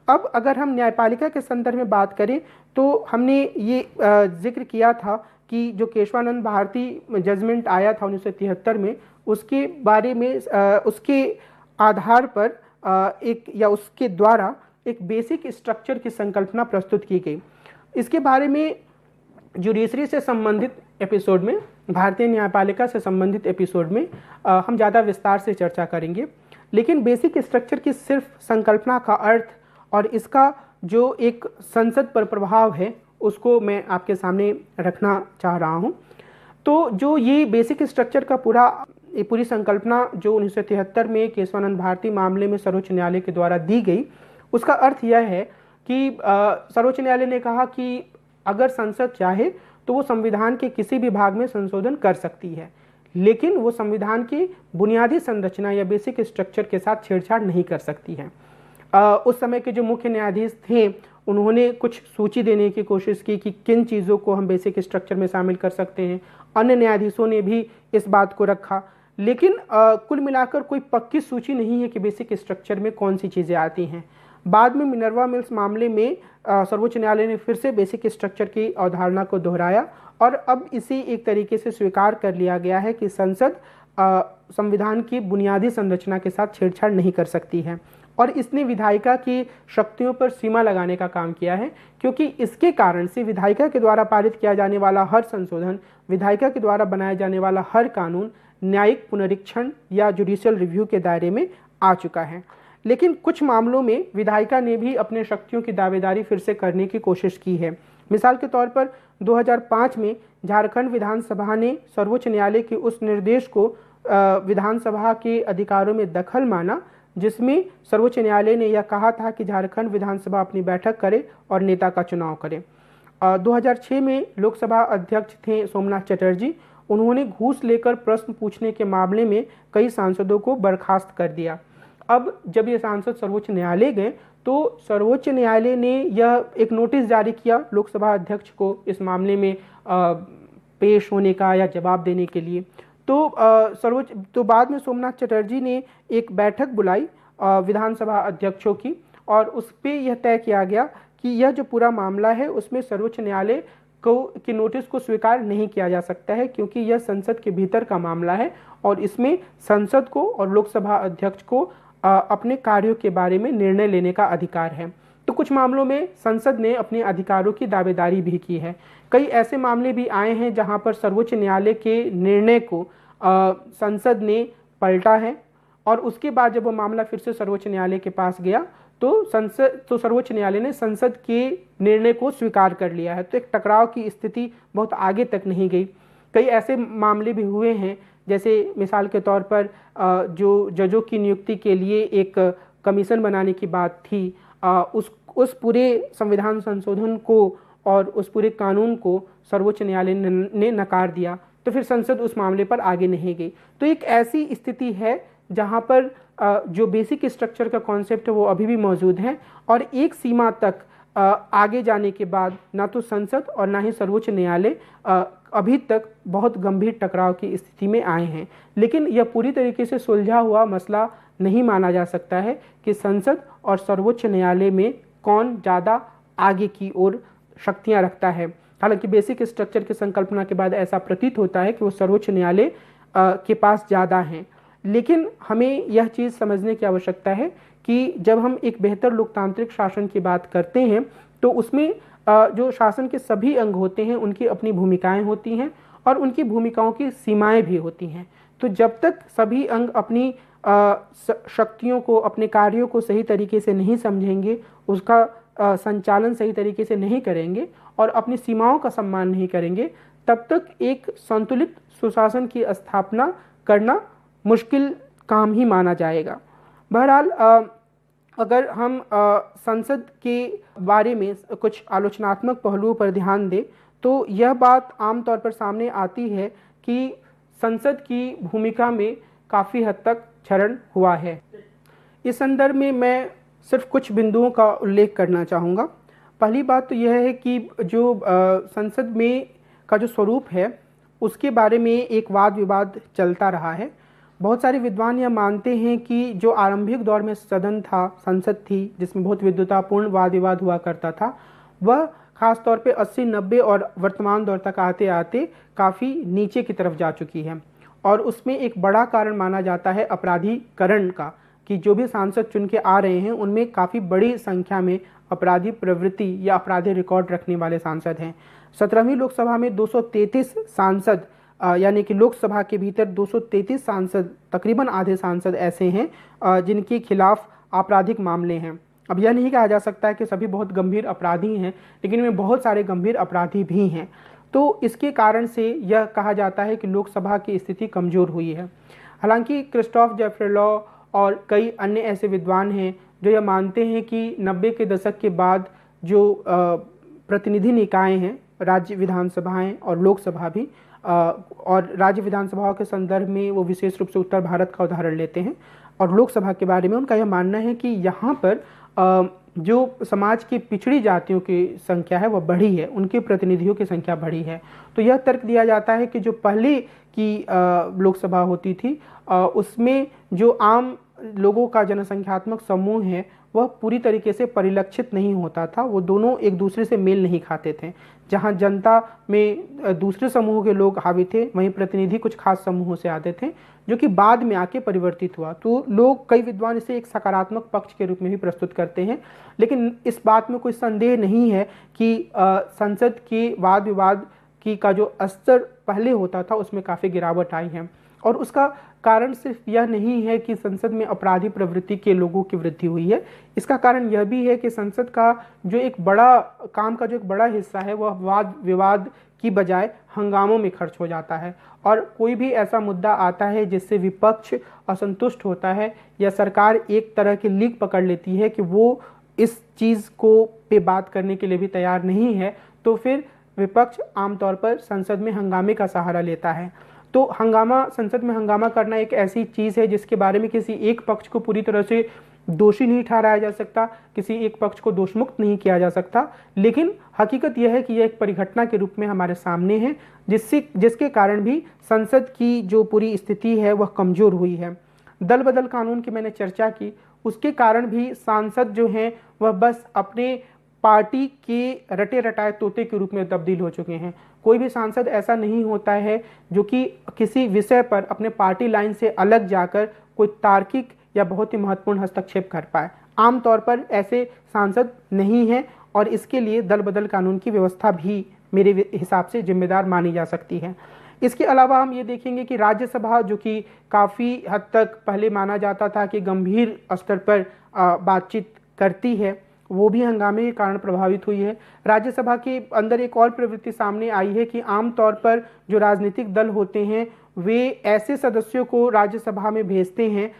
अब अगर हम न्यायपालिका के संदर्भ में बात करें तो हमने ये जिक्र किया था कि जो केशवानंद भारती जजमेंट आया था 1973 में, उसके बारे में उसके आधार पर एक या उसके द्वारा एक बेसिक स्ट्रक्चर की संकल्पना प्रस्तुत की गई। इसके बारे में जुडिशरी से संबंधित एपिसोड में, भारतीय न्यायपालिका से संबंधित एपिसोड में हम ज़्यादा विस्तार से चर्चा करेंगे। लेकिन बेसिक स्ट्रक्चर की सिर्फ संकल्पना का अर्थ और इसका जो एक संसद पर प्रभाव है उसको मैं आपके सामने रखना चाह रहा हूँ। तो जो ये बेसिक स्ट्रक्चर का पूरी संकल्पना जो 1973 में केशवानंद भारती मामले में सर्वोच्च न्यायालय के द्वारा दी गई, उसका अर्थ यह है कि सर्वोच्च न्यायालय ने कहा कि अगर संसद चाहे तो वो संविधान के किसी भी भाग में संशोधन कर सकती है, लेकिन वो संविधान की बुनियादी संरचना या बेसिक स्ट्रक्चर के साथ छेड़छाड़ नहीं कर सकती है। उस समय के जो मुख्य न्यायाधीश थे उन्होंने कुछ सूची देने की कोशिश की कि किन चीज़ों को हम बेसिक स्ट्रक्चर में शामिल कर सकते हैं। अन्य न्यायाधीशों ने भी इस बात को रखा, लेकिन कुल मिलाकर कोई पक्की सूची नहीं है कि बेसिक स्ट्रक्चर में कौन सी चीज़ें आती हैं। बाद में मिनर्वा मिल्स मामले में सर्वोच्च न्यायालय ने फिर से बेसिक स्ट्रक्चर की अवधारणा को दोहराया और अब इसे एक तरीके से स्वीकार कर लिया गया है कि संसद संविधान की बुनियादी संरचना के साथ छेड़छाड़ नहीं कर सकती है। और इसने विधायिका की शक्तियों पर सीमा लगाने का काम किया है, क्योंकि इसके कारण से विधायिका के द्वारा पारित किया जाने वाला हर संशोधन, विधायिका के द्वारा बनाया जाने वाला हर कानून न्यायिक पुनरीक्षण या जुडिशियल रिव्यू के दायरे में आ चुका है। लेकिन कुछ मामलों में विधायिका ने भी अपने शक्तियों की दावेदारी फिर से करने की कोशिश की है। मिसाल के तौर पर 2005 में झारखंड विधानसभा ने सर्वोच्च न्यायालय के उस निर्देश को विधानसभा के अधिकारों में दखल माना, जिसमें सर्वोच्च न्यायालय ने यह कहा था कि झारखंड विधानसभा अपनी बैठक करे और नेता का चुनाव करे। 2006 में लोकसभा अध्यक्ष थे सोमनाथ चटर्जी। उन्होंने घूस लेकर प्रश्न पूछने के मामले में कई सांसदों को बर्खास्त कर दिया। अब जब ये सांसद सर्वोच्च न्यायालय गए तो सर्वोच्च न्यायालय ने यह एक नोटिस जारी किया लोकसभा अध्यक्ष को इस मामले में पेश होने का या जवाब देने के लिए। तो बाद में सोमनाथ चटर्जी ने एक बैठक बुलाई विधानसभा अध्यक्षों की, और उस पर यह तय किया गया कि यह जो पूरा मामला है उसमें सर्वोच्च न्यायालय के नोटिस को स्वीकार नहीं किया जा सकता है, क्योंकि यह संसद के भीतर का मामला है और इसमें संसद को और लोकसभा अध्यक्ष को अपने कार्यों के बारे में निर्णय लेने का अधिकार है। तो कुछ मामलों में संसद ने अपने अधिकारों की दावेदारी भी की है। कई ऐसे मामले भी आए हैं जहां पर सर्वोच्च न्यायालय के निर्णय को संसद ने पलटा है, और उसके बाद जब वो मामला फिर से सर्वोच्च न्यायालय के पास गया तो सर्वोच्च न्यायालय ने संसद के निर्णय को स्वीकार कर लिया है। तो एक टकराव की स्थिति बहुत आगे तक नहीं गई। कई ऐसे मामले भी हुए हैं, जैसे मिसाल के तौर पर जो जजों की नियुक्ति के लिए एक कमीशन बनाने की बात थी, उस पूरे संविधान संशोधन को और उस पूरे कानून को सर्वोच्च न्यायालय ने नकार दिया, तो फिर संसद उस मामले पर आगे नहीं गई। तो एक ऐसी स्थिति है जहां पर जो बेसिक स्ट्रक्चर का कॉन्सेप्ट है वो अभी भी मौजूद है, और एक सीमा तक आगे जाने के बाद ना तो संसद और ना ही सर्वोच्च न्यायालय अभी तक बहुत गंभीर टकराव की स्थिति में आए हैं। लेकिन यह पूरी तरीके से सुलझा हुआ मसला नहीं माना जा सकता है कि संसद और सर्वोच्च न्यायालय में कौन ज़्यादा आगे की ओर शक्तियां रखता है। हालांकि बेसिक स्ट्रक्चर की संकल्पना के बाद ऐसा प्रतीत होता है कि वो सर्वोच्च न्यायालय के पास ज़्यादा हैं। लेकिन हमें यह चीज़ समझने की आवश्यकता है कि जब हम एक बेहतर लोकतांत्रिक शासन की बात करते हैं तो उसमें जो शासन के सभी अंग होते हैं उनकी अपनी भूमिकाएं होती हैं और उनकी भूमिकाओं की सीमाएं भी होती हैं। तो जब तक सभी अंग अपनी शक्तियों को, अपने कार्यों को सही तरीके से नहीं समझेंगे, उसका संचालन सही तरीके से नहीं करेंगे और अपनी सीमाओं का सम्मान नहीं करेंगे, तब तक एक संतुलित सुशासन की स्थापना करना मुश्किल काम ही माना जाएगा। बहरहाल अगर हम संसद के बारे में कुछ आलोचनात्मक पहलुओं पर ध्यान दें तो यह बात आमतौर पर सामने आती है कि संसद की भूमिका में काफ़ी हद तक क्षरण हुआ है। इस संदर्भ में मैं सिर्फ कुछ बिंदुओं का उल्लेख करना चाहूँगा। पहली बात तो यह है कि जो संसद में का जो स्वरूप है उसके बारे में एक वाद विवाद चलता रहा है। बहुत सारे विद्वान यह मानते हैं कि जो आरंभिक दौर में सदन था, संसद थी, जिसमें बहुत विद्वतापूर्ण वाद विवाद हुआ करता था, वह खास तौर पे 80, 90 और वर्तमान दौर तक आते आते काफ़ी नीचे की तरफ जा चुकी है। और उसमें एक बड़ा कारण माना जाता है अपराधीकरण का, कि जो भी सांसद चुन के आ रहे हैं उनमें काफ़ी बड़ी संख्या में अपराधी प्रवृत्ति या अपराधी रिकॉर्ड रखने वाले सांसद हैं। 17वीं लोकसभा में 233 सांसद, यानी कि लोकसभा के भीतर 233 सांसद, तकरीबन आधे सांसद ऐसे हैं जिनके खिलाफ आपराधिक मामले हैं। अब यह नहीं कहा जा सकता है कि सभी बहुत गंभीर अपराधी हैं, लेकिन इनमें बहुत सारे गंभीर अपराधी भी हैं। तो इसके कारण से यह कहा जाता है कि लोकसभा की स्थिति कमज़ोर हुई है। हालांकि क्रिस्टोफ जेफरे लॉ और कई अन्य ऐसे विद्वान हैं जो यह मानते हैं कि 90 के दशक के बाद जो प्रतिनिधि निकाय हैं, राज्य विधानसभाएं और लोकसभा भी, और राज्य विधानसभाओं के संदर्भ में वो विशेष रूप से उत्तर भारत का उदाहरण लेते हैं, और लोकसभा के बारे में उनका यह मानना है कि यहाँ पर जो समाज की पिछड़ी जातियों की संख्या है वह बढ़ी है, उनके प्रतिनिधियों की संख्या बढ़ी है। तो यह तर्क दिया जाता है कि जो पहले की लोकसभा होती थी उसमें जो आम लोगों का जनसंख्यात्मक समूह है वह पूरी तरीके से परिलक्षित नहीं होता था। वो दोनों एक दूसरे से मेल नहीं खाते थे। जहां जनता में दूसरे समूह के लोग हावी थे, वहीं प्रतिनिधि कुछ खास समूहों से आते थे, जो कि बाद में आके परिवर्तित हुआ। तो लोग, कई विद्वान इसे एक सकारात्मक पक्ष के रूप में भी प्रस्तुत करते हैं। लेकिन इस बात में कोई संदेह नहीं है कि संसद के वाद विवाद की का जो स्तर पहले होता था उसमें काफ़ी गिरावट आई है। और उसका कारण सिर्फ यह नहीं है कि संसद में अपराधी प्रवृत्ति के लोगों की वृद्धि हुई है, इसका कारण यह भी है कि संसद का जो एक बड़ा काम का जो एक बड़ा हिस्सा है वह वाद विवाद की बजाय हंगामों में खर्च हो जाता है। और कोई भी ऐसा मुद्दा आता है जिससे विपक्ष असंतुष्ट होता है या सरकार एक तरह की लीक पकड़ लेती है कि वो इस चीज़ को पे बात करने के लिए भी तैयार नहीं है, तो फिर विपक्ष आमतौर पर संसद में हंगामे का सहारा लेता है। तो हंगामा, संसद में हंगामा करना एक ऐसी चीज़ है जिसके बारे में किसी एक पक्ष को पूरी तरह से दोषी नहीं ठहराया जा सकता, किसी एक पक्ष को दोषमुक्त नहीं किया जा सकता, लेकिन हकीकत यह है कि यह एक परिघटना के रूप में हमारे सामने है जिसके कारण भी संसद की जो पूरी स्थिति है वह कमज़ोर हुई है। दल बदल कानून की मैंने चर्चा की, उसके कारण भी सांसद जो हैं वह बस अपने पार्टी के रटे रटाए तोते के रूप में तब्दील हो चुके हैं। कोई भी सांसद ऐसा नहीं होता है जो कि किसी विषय पर अपने पार्टी लाइन से अलग जाकर कोई तार्किक या बहुत ही महत्वपूर्ण हस्तक्षेप कर पाए। आमतौर पर ऐसे सांसद नहीं हैं और इसके लिए दल बदल कानून की व्यवस्था भी मेरे हिसाब से जिम्मेदार मानी जा सकती है। इसके अलावा हम ये देखेंगे कि राज्यसभा, जो कि काफ़ी हद तक पहले माना जाता था कि गंभीर स्तर पर बातचीत करती है, वो भी हंगामे के कारण प्रभावित हुई है। राज्यसभा के अंदर एक और प्रवृत्ति सामने आई है कि आमतौर पर जो राजनीतिक दल होते हैं वे ऐसे सदस्यों को राज्यसभा में भेजते हैं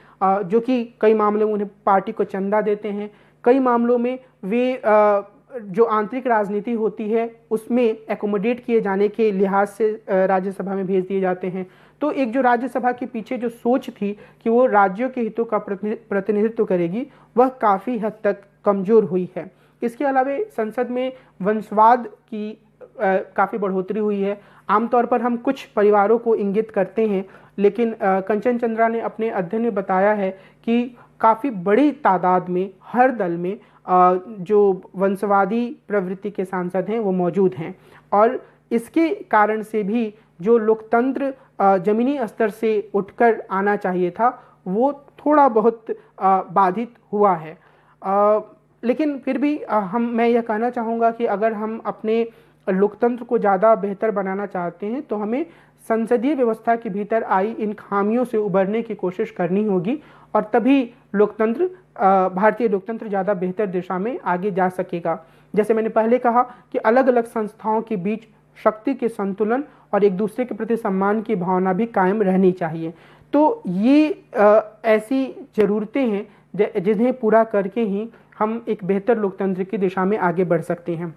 जो कि कई मामलों में उन्हें पार्टी को चंदा देते हैं, कई मामलों में वे जो आंतरिक राजनीति होती है उसमें एकोमोडेट किए जाने के लिहाज से राज्यसभा में भेज दिए जाते हैं। तो एक जो राज्यसभा के पीछे जो सोच थी कि वो राज्यों के हितों का प्रतिनिधित्व करेगी, वह काफ़ी हद तक कमज़ोर हुई है। इसके अलावा संसद में वंशवाद की काफ़ी बढ़ोतरी हुई है। आमतौर पर हम कुछ परिवारों को इंगित करते हैं, लेकिन कंचन चंद्रा ने अपने अध्ययन में बताया है कि काफ़ी बड़ी तादाद में हर दल में जो वंशवादी प्रवृत्ति के सांसद हैं वो मौजूद हैं, और इसके कारण से भी जो लोकतंत्र जमीनी स्तर से उठकर आना चाहिए था वो थोड़ा बहुत बाधित हुआ है। लेकिन फिर भी मैं यह कहना चाहूँगा कि अगर हम अपने लोकतंत्र को ज़्यादा बेहतर बनाना चाहते हैं तो हमें संसदीय व्यवस्था के भीतर आई इन खामियों से उबरने की कोशिश करनी होगी, और तभी लोकतंत्र, भारतीय लोकतंत्र ज़्यादा बेहतर दिशा में आगे जा सकेगा। जैसे मैंने पहले कहा कि अलग अलग संस्थाओं के बीच शक्ति के संतुलन और एक दूसरे के प्रति सम्मान की भावना भी कायम रहनी चाहिए। तो ये ऐसी ज़रूरतें हैं जिन्हें पूरा करके ही हम एक बेहतर लोकतंत्र की दिशा में आगे बढ़ सकते हैं।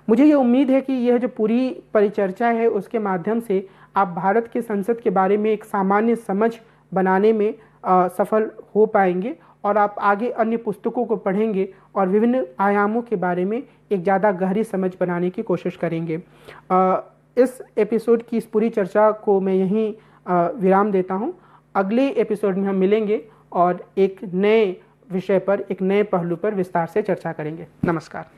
मुझे ये उम्मीद है कि यह जो पूरी परिचर्चा है उसके माध्यम से आप भारत के संसद के बारे में एक सामान्य समझ बनाने में सफल हो पाएंगे, और आप आगे अन्य पुस्तकों को पढ़ेंगे और विभिन्न आयामों के बारे में एक ज़्यादा गहरी समझ बनाने की कोशिश करेंगे। इस एपिसोड की इस पूरी चर्चा को मैं यहीं विराम देता हूँ। अगले एपिसोड में हम मिलेंगे और एक नए विषय पर, एक नए पहलू पर विस्तार से चर्चा करेंगे। नमस्कार।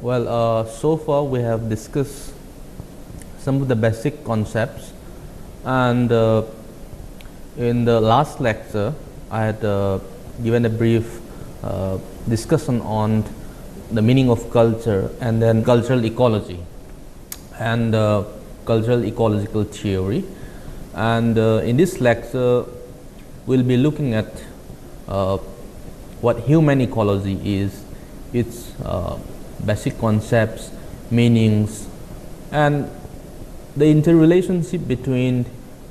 Well, so far we have discussed some of the basic concepts, and in the last lecture I had given a brief discussion on the meaning of culture and then cultural ecology and cultural ecological theory. And in this lecture, we'll be looking at what human ecology is, its basic concepts, meanings, and the interrelationship between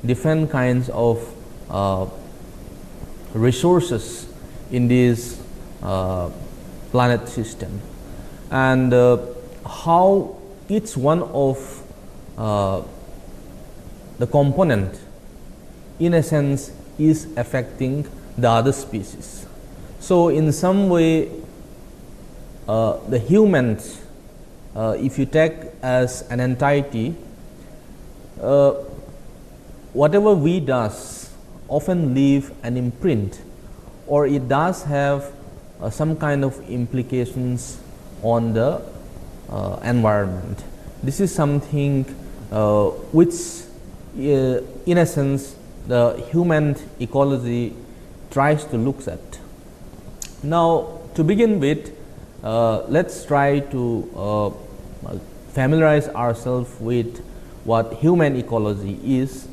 different kinds of resources in this planet system, and how each one of the component in a sense is affecting the other species. So in some way the humans, if you take as an entity, whatever we does often leave an imprint, or it does have some kind of implications on the environment. This is something which in essence the human ecology tries to look at. Now to begin with, let's try to familiarize ourselves with what human ecology is.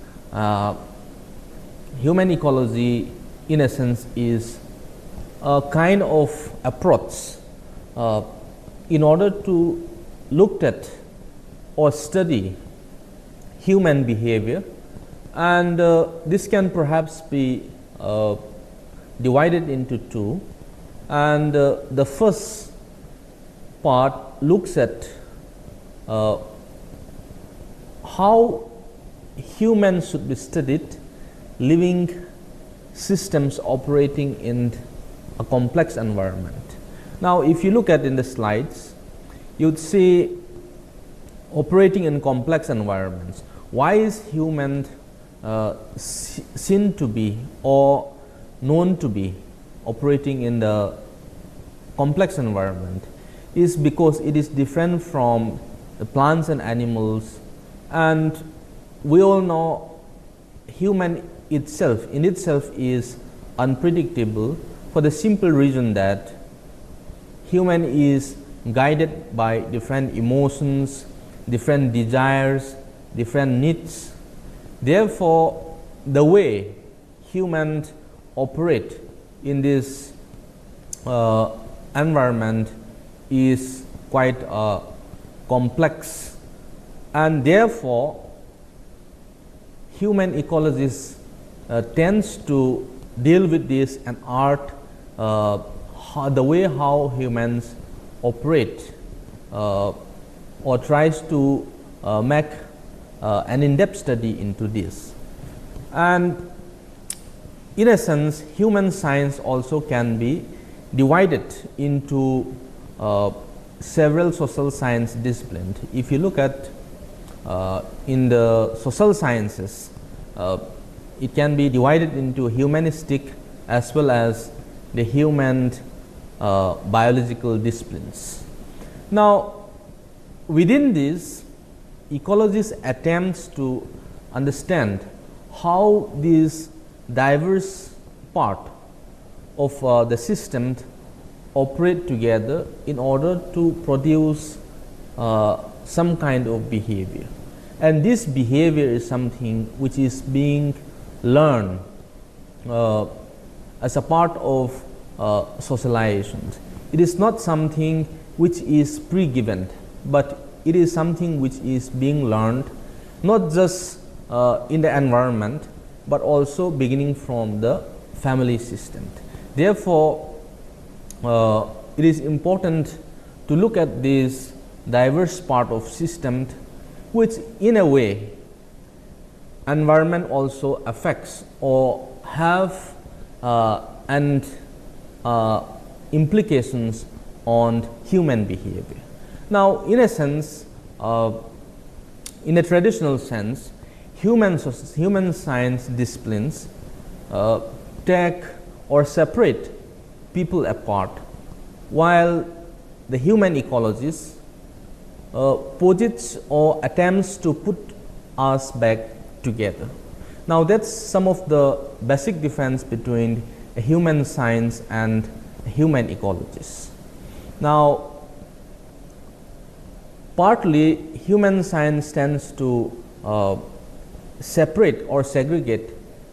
Human ecology in essence is a kind of approach in order to look at or study human behavior, and this can perhaps be divided into two. And the first part looks at how humans should be studied, living systems operating in a complex environment. Now if you look at in the slides, you'd see operating in complex environments. Why is human seen to be or known to be operating in the complex environment? Is because it is different from the plants and animals, and we all know human itself in itself is unpredictable, for the simple reason that human is guided by different emotions, different desires, different needs. Therefore the way humans operate in this environment is quite complex, and therefore human ecologists tends to deal with this and art the way how humans operate, or tries to make an in-depth study into this. And in a sense, human science also can be divided into several social science disciplines. If you look at in the social sciences, it can be divided into humanistic as well as the human biological disciplines. Now within this, ecologists attempts to understand how these diverse part of the system operate together in order to produce some kind of behavior, and this behavior is something which is being learned as a part of socialization. It is not something which is pre-given, but it is something which is being learned not just in the environment, but also beginning from the family system. Therefore it is important to look at this diverse part of system, which in a way environment also affects or have and implications on human behavior. Now in a sense, in a traditional sense, human science disciplines take or separate people apart, while the human ecologist posits or attempts to put us back together. Now that's some of the basic difference between a human science and a human ecologist. Now, partly human science tends to separate or segregate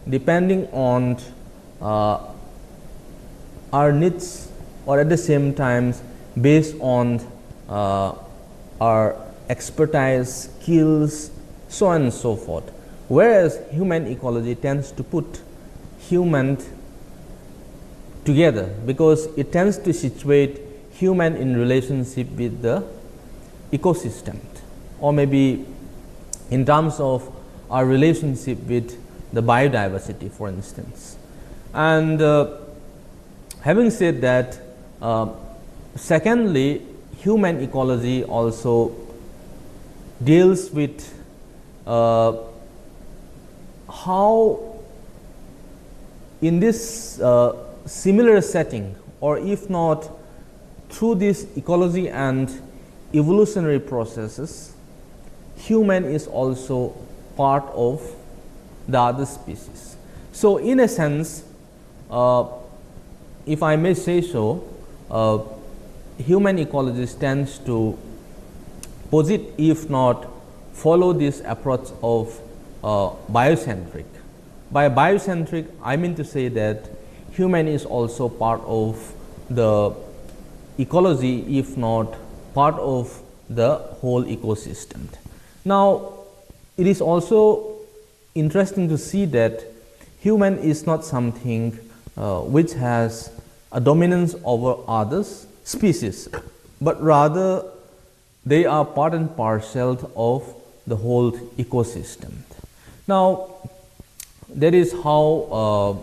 depending on our needs, or at the same time based on our expertise, skills, so on and so forth. Whereas human ecology tends to put human together because it tends to situate human in relationship with the ecosystem, or maybe in terms of our relationship with the biodiversity, for instance. And having said that, secondly, human ecology also deals with how in this similar setting, or if not through this ecology and evolutionary processes, human is also part of the other species. So in a sense, if I may say so, human ecologist tends to posit, if not follow, this approach of biocentric. By biocentric, I mean to say that human is also part of the ecology, if not part of the whole ecosystem. Now, it is also interesting to see that human is not something which has a dominance over others species, but rather they are part and parcel of the whole ecosystem. Now, that is how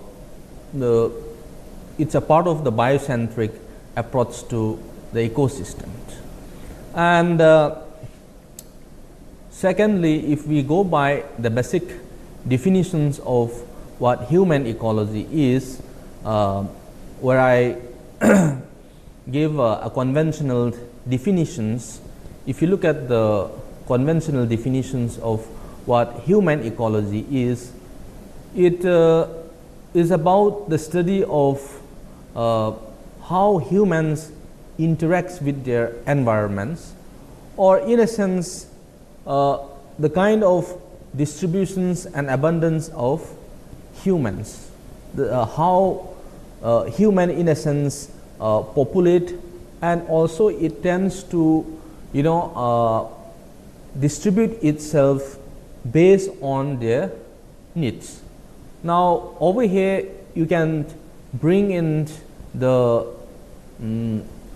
it's a part of the biocentric approach to the ecosystem. And secondly, if we go by the basic definitions of what human ecology is, where I gave a conventional definitions. If you look at the conventional definitions of what human ecology is, it is about the study of how humans interact with their environments, or in a sense the kind of distributions and abundance of humans, how human in a sense populate, and also it tends to distribute itself based on their needs. Now, over here you can bring in the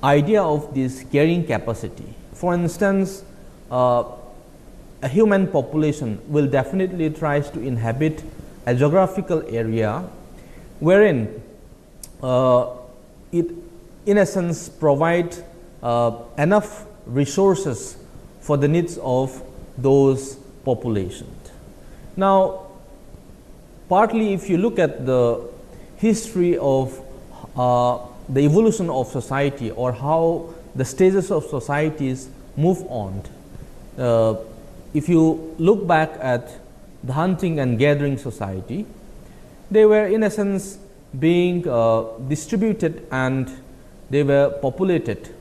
idea of this carrying capacity. For instance, a human population will definitely try to inhabit a geographical area wherein it in essence provide enough resources for the needs of those populations. Now, partly if you look at the history of the evolution of society, or how the stages of societies move on, if you look back at the hunting and gathering society, they were in essence being distributed and they were populated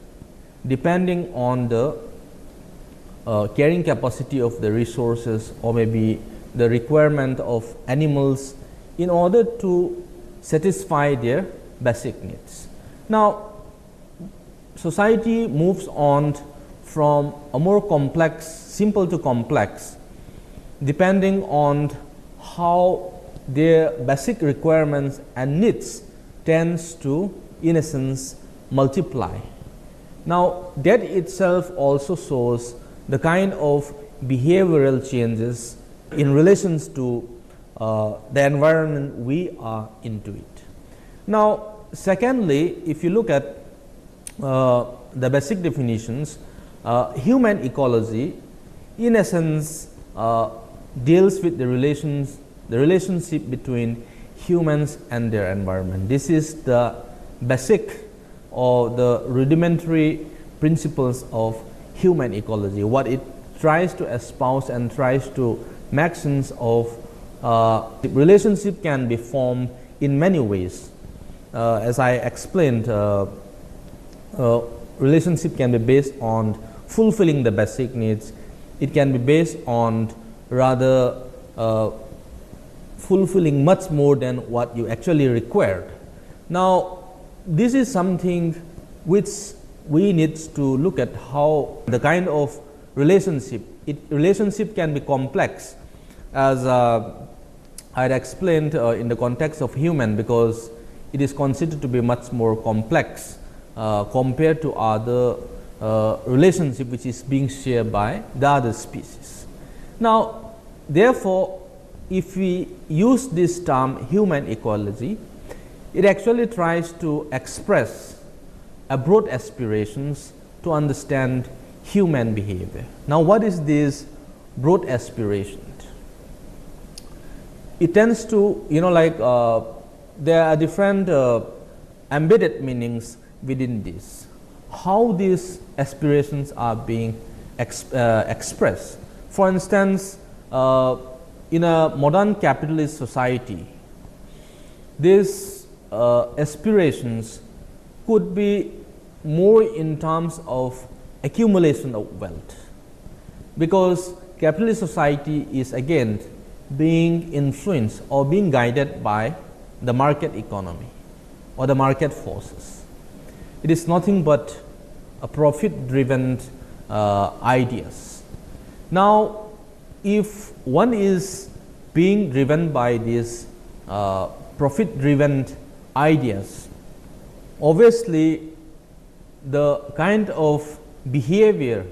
depending on the carrying capacity of the resources, or maybe the requirement of animals in order to satisfy their basic needs. Now, society moves on from a more complex, simple to complex, depending on how their basic requirements and needs tends to, in essence, multiply. Now, that itself also shows the kind of behavioral changes in relations to the environment we are into it. Now, secondly, if you look at the basic definitions, human ecology in essence deals with the relationship between humans and their environment. This is the basic or the rudimentary principles of human ecology. What it tries to espouse and tries to make sense of the relationship can be formed in many ways. as I explained, relationship can be based on fulfilling the basic needs. It can be based on rather fulfilling much more than what you actually required. Now, this is something which we need to look at how the kind of relationship, relationship can be complex, as I had explained in the context of human, because it is considered to be much more complex compared to other relationship which is being shared by the other species. Now, therefore, if we use this term human ecology, it actually tries to express a broad aspirations to understand human behavior. Now, what is this broad aspiration? It tends to, there are different embedded meanings within this. How these aspirations are being expressed. For instance, in a modern capitalist society, these aspirations could be more in terms of accumulation of wealth, because capitalist society is again being influenced or being guided by the market economy or the market forces. It is nothing but a profit driven ideas. Now, if one is being driven by these profit driven ideas, obviously the kind of behavior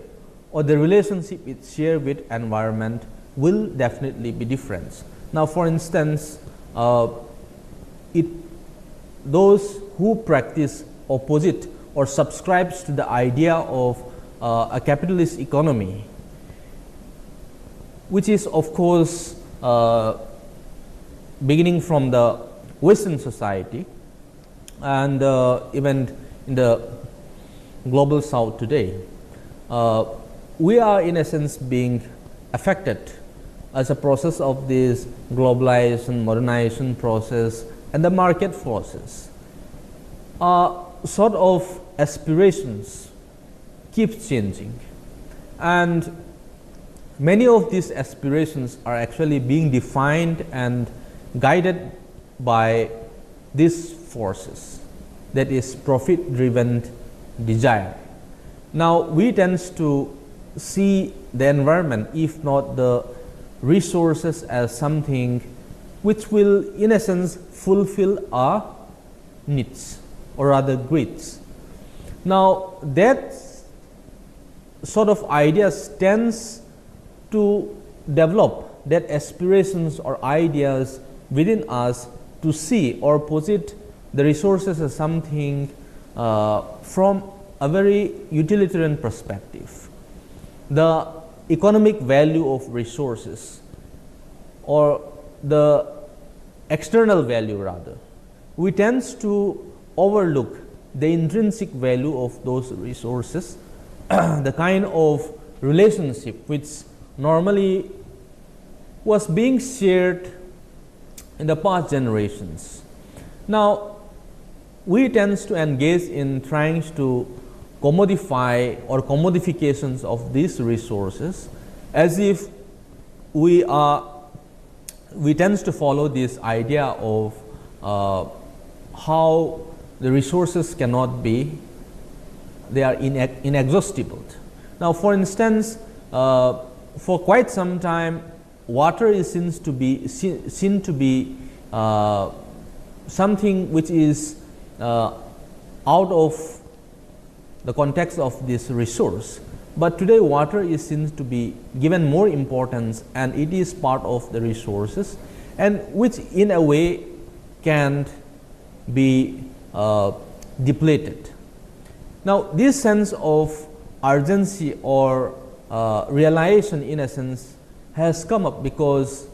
or the relationship it shares with environment will definitely be different. Now, for instance, those who practice opposite or subscribes to the idea of a capitalist economy, which is of course beginning from the Western society and even in the global South today, we are in a sense being affected as a process of this globalization, modernization process and the market forces. Sort of aspirations keep changing, and many of these aspirations are actually being defined and guided by these forces, that is profit driven desire. Now, we tend to see the environment, if not the resources, as something which will in essence fulfill our needs or rather greeds. Now, that sort of ideas tends to develop that aspirations or ideas within us to see or posit the resources as something from a very utilitarian perspective. The economic value of resources, or the external value rather, we tend to overlook the intrinsic value of those resources, the kind of relationship which normally was being shared in the past generations. Now, we tend to engage in trying to commodify or commodifications of these resources, as if we tend to follow this idea of how the resources cannot be, they are inexhaustible. Now, for instance, for quite some time, water is seen to be something which is out of the context of this resource, but today water is seen to be given more importance, and it is part of the resources, and which in a way can be depleted. Now, this sense of urgency or realization in a sense has come up because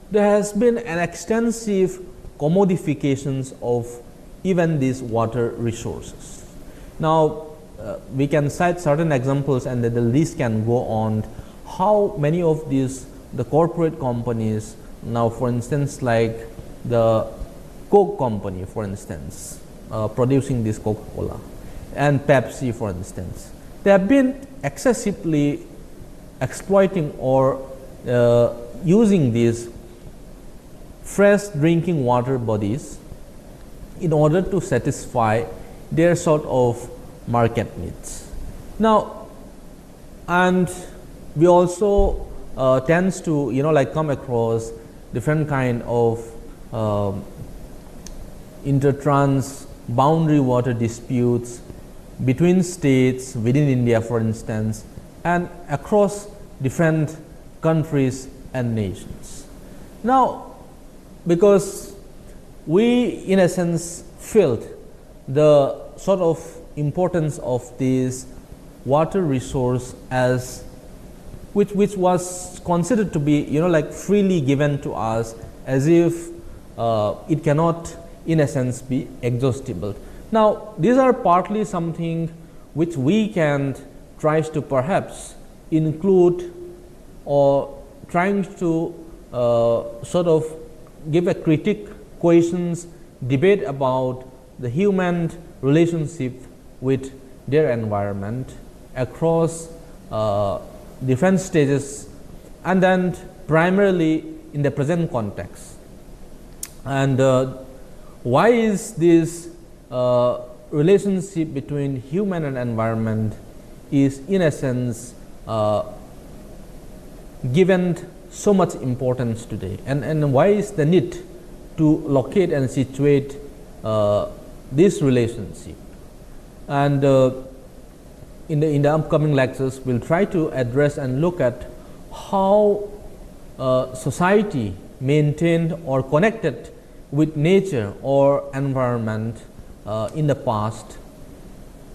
there has been an extensive commodifications of even these water resources. Now, we can cite certain examples, and the list can go on, how many of these the corporate companies now, for instance, like the Coke company, for instance, producing this Coca-Cola and Pepsi, for instance. They have been excessively exploiting or using these fresh drinking water bodies in order to satisfy their sort of market needs. Now, and we also tends to like come across different kind of intertrans boundary water disputes between states within India, for instance, and across different countries and nations. Now, because we in a sense felt the sort of importance of this water resource as which was considered to be like freely given to us, as if it cannot in a sense be exhaustible. Now, these are partly something which we can try to perhaps include or trying to sort of give a critique, questions, debate about the human relationship with their environment across different stages, and then primarily in the present context. And why is this relationship between human and environment is in a sense given so much importance today, and why is the need to locate and situate this relationship? And in the upcoming lectures, we'll try to address and look at how society maintained or connected with nature or environment in the past.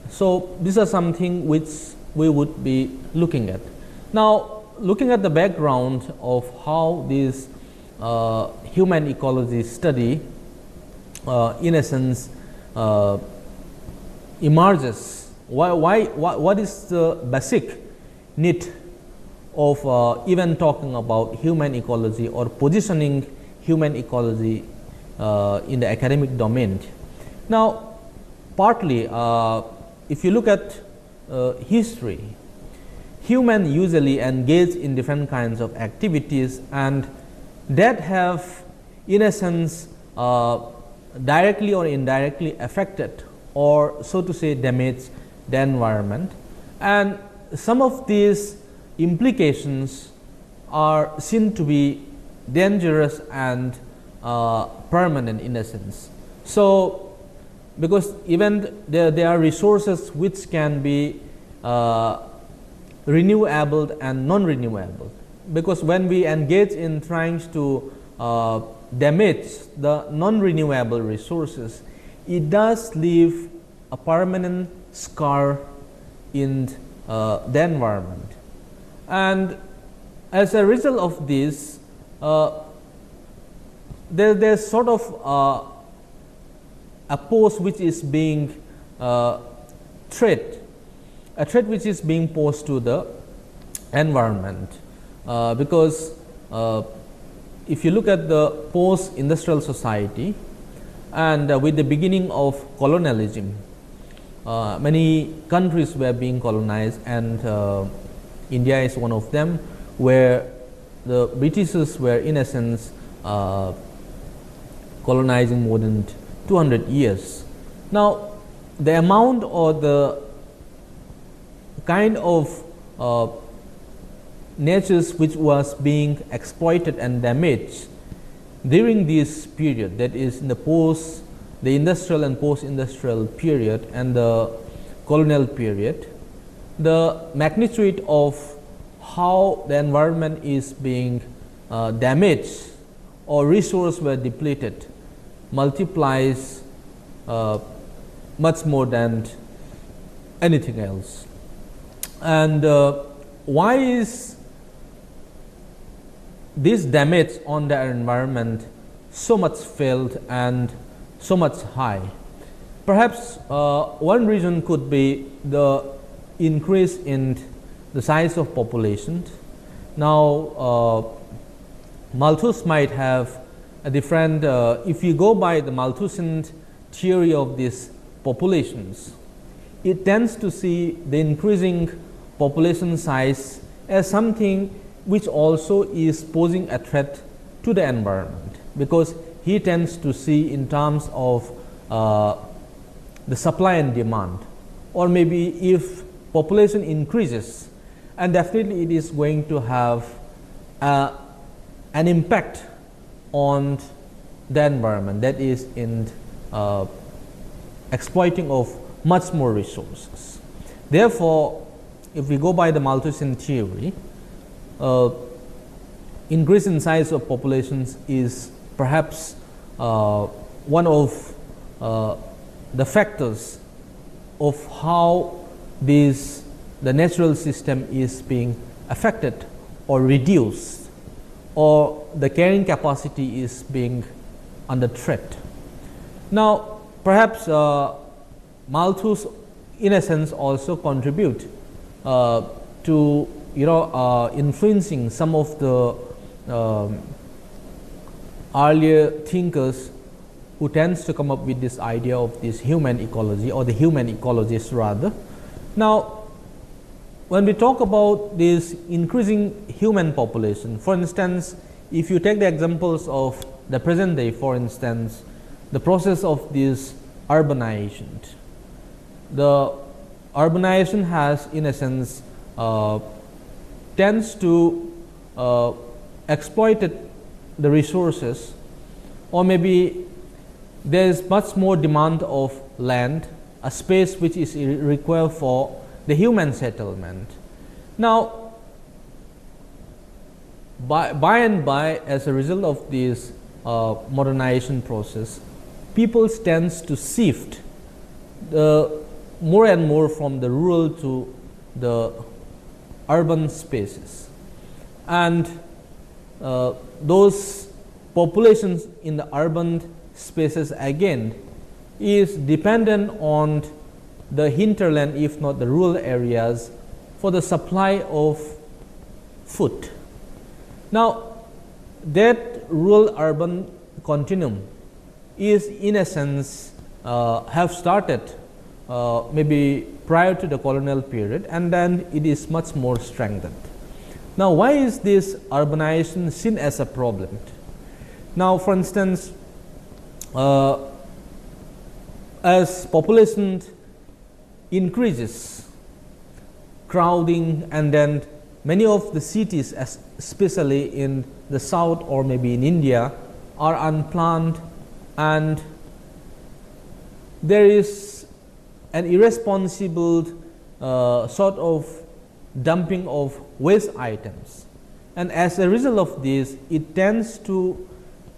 So these are something which we would be looking at. Now, looking at the background of how this human ecology study in essence emerges, what is the basic need of even talking about human ecology or positioning human ecology in the academic domain. Now, partly if you look at history, human usually engage in different kinds of activities, and that have in a sense directly or indirectly affected or so to say damaged the environment, and some of these implications are seen to be dangerous and permanent in a sense. So, because even there are resources which can be renewable and non-renewable, because when we engage in trying to damage the non-renewable resources, it does leave a permanent scar in the environment. And as a result of this, there's sort of a pose which is being a threat which is being posed to the environment, because if you look at the post-industrial society and with the beginning of colonialism, many countries were being colonized, and India is one of them, where the Britishers were in essence colonizing more than 200 years. Now, the amount or the kind of natures which was being exploited and damaged during this period, that is in the industrial and post-industrial period and the colonial period, the magnitude of how the environment is being damaged or resources were depleted multiplies much more than anything else. And why is this damage on the environment so much felt and so much high? Perhaps one reason could be the increase in the size of population. Now, Malthus might have a different, if you go by the Malthusian theory of these populations, it tends to see the increasing population size as something which also is posing a threat to the environment, because he tends to see in terms of the supply and demand, or maybe if population increases, and definitely it is going to have an impact on the environment, that is in exploiting of much more resources. Therefore, if we go by the Malthusian theory, increase in size of populations is perhaps one of the factors of how the natural system is being affected or reduced, or the carrying capacity is being under threat. Now, perhaps Malthus, in a sense, also contribute to influencing some of the earlier thinkers who tends to come up with this idea of this human ecology, or the human ecologists rather. Now, when we talk about this increasing human population, for instance, if you take the examples of the present day, for instance, the process of this urbanization. The urbanization has, in a sense, tends to exploit the resources, or maybe there is much more demand of land, a space which is required for the human settlement. Now, by and by, as a result of this modernization process, people tends to shift more and more from the rural to the urban spaces, and those populations in the urban spaces again is dependent on the hinterland, if not the rural areas, for the supply of food. Now, that rural urban continuum is, in a sense, have started maybe prior to the colonial period, and then it is much more strengthened. Now, why is this urbanization seen as a problem? Now, for instance, as population increases, crowding, and then many of the cities, especially in the south or maybe in India, are unplanned, and there is an irresponsible sort of dumping of waste items, and as a result of this, it tends to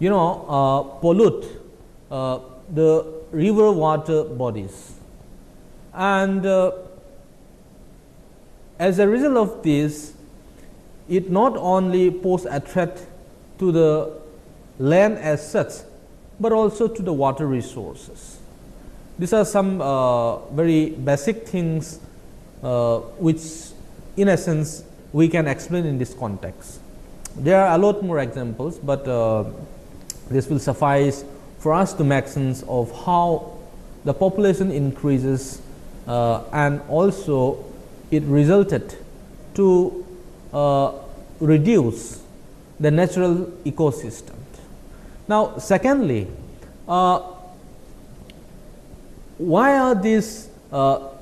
pollute the river water bodies, and as a result of this, it not only poses a threat to the land as such, but also to the water resources. These are some very basic things which, in essence, we can explain in this context. There are a lot more examples, but this will suffice for us to make sense of how the population increases, and also it resulted to reduce the natural ecosystem. Now, secondly, why are these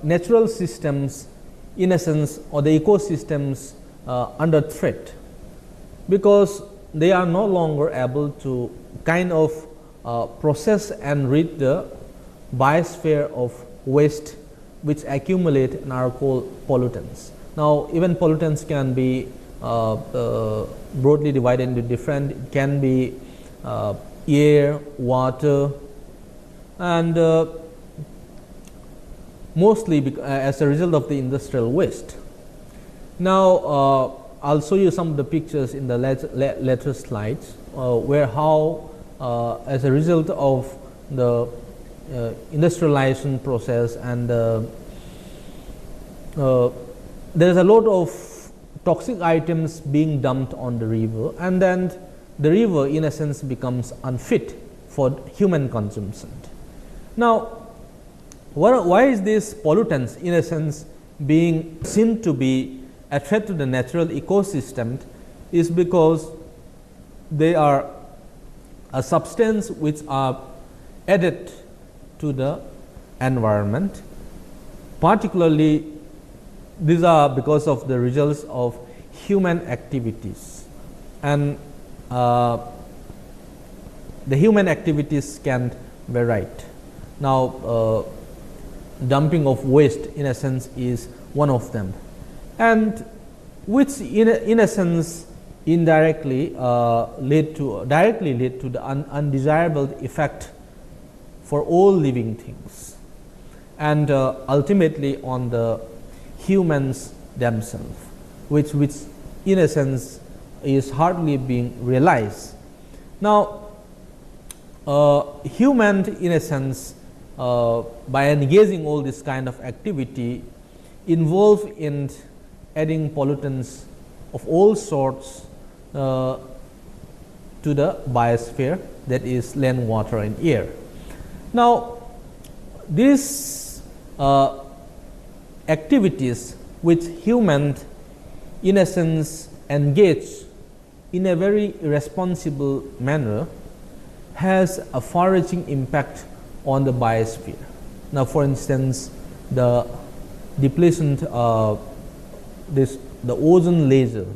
natural systems, in essence, or the ecosystems under threat? Because they are no longer able to kind of process and rid the biosphere of waste which accumulate and are called pollutants. Now, even pollutants can be broadly divided into different. It can be air, water, and mostly as a result of the industrial waste. Now, I'll show you some of the pictures in the later slides, where how as a result of the industrialization process, and there is a lot of toxic items being dumped on the river, and then the river, in a sense, becomes unfit for human consumption. Now, why is this pollutants in a sense being seen to be a threat to the natural ecosystem is because they are a substance which are added to the environment. Particularly, these are because of the results of human activities, and the human activities can vary. Now, dumping of waste in a sense is one of them, and which in a sense indirectly directly lead to the undesirable effect for all living things, and ultimately on the humans themselves, which in a sense is hardly being realized. Now, human in a sense by engaging all this kind of activity involved in adding pollutants of all sorts to the biosphere, that is land, water and air. Now, these activities which humans in a sense engage in a very irresponsible manner has a far-reaching impact on the biosphere. Now, for instance, the depletion the ozone layer,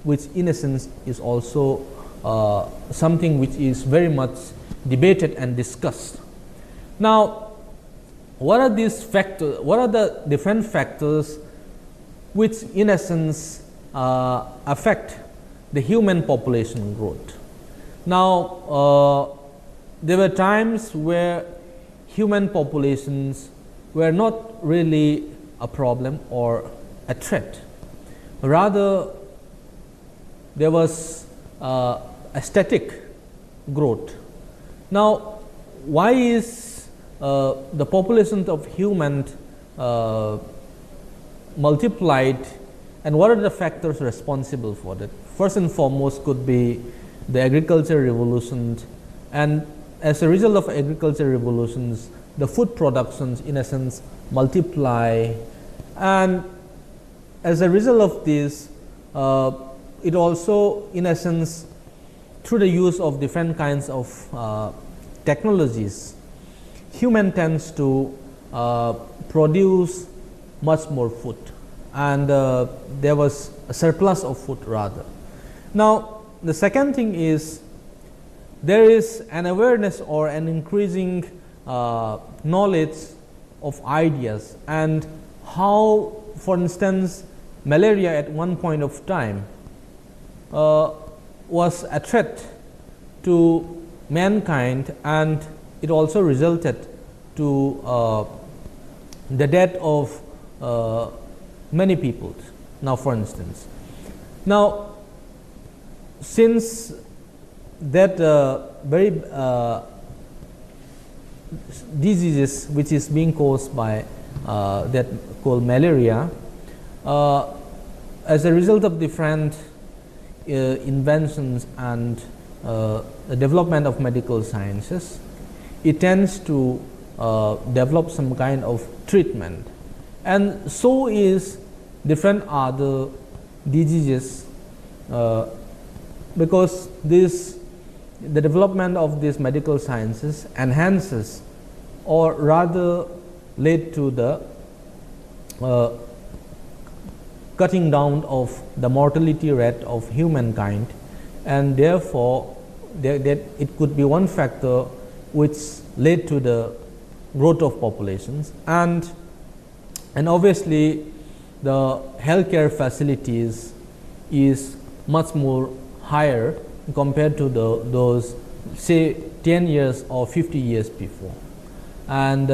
which in a sense is also something which is very much debated and discussed. Now, what are these factors? What are the different factors which in essence affect the human population growth? Now, there were times where human populations were not really a problem or a threat. Rather, there was a static growth. Now, why is the population of humans multiplied, and what are the factors responsible for that? First and foremost could be the agricultural revolution, and as a result of agricultural revolutions, the food productions in a sense multiply, and as a result of this, it also in a sense through the use of different kinds of technologies, human tends to produce much more food, and there was a surplus of food rather. Now, the second thing is there is an awareness or an increasing knowledge of ideas, and how, for instance, malaria at one point of time was a threat to mankind, and it also resulted to the death of many people. Now, for instance, now since that very diseases which is being caused by that called malaria, as a result of different inventions and the development of medical sciences, it tends to develop some kind of treatment, and so is different other diseases, because the development of these medical sciences enhances or rather led to the cutting down of the mortality rate of humankind, and therefore that it could be one factor which led to the growth of populations, and obviously the healthcare facilities is much more higher compared to those say 10 years or 50 years before, and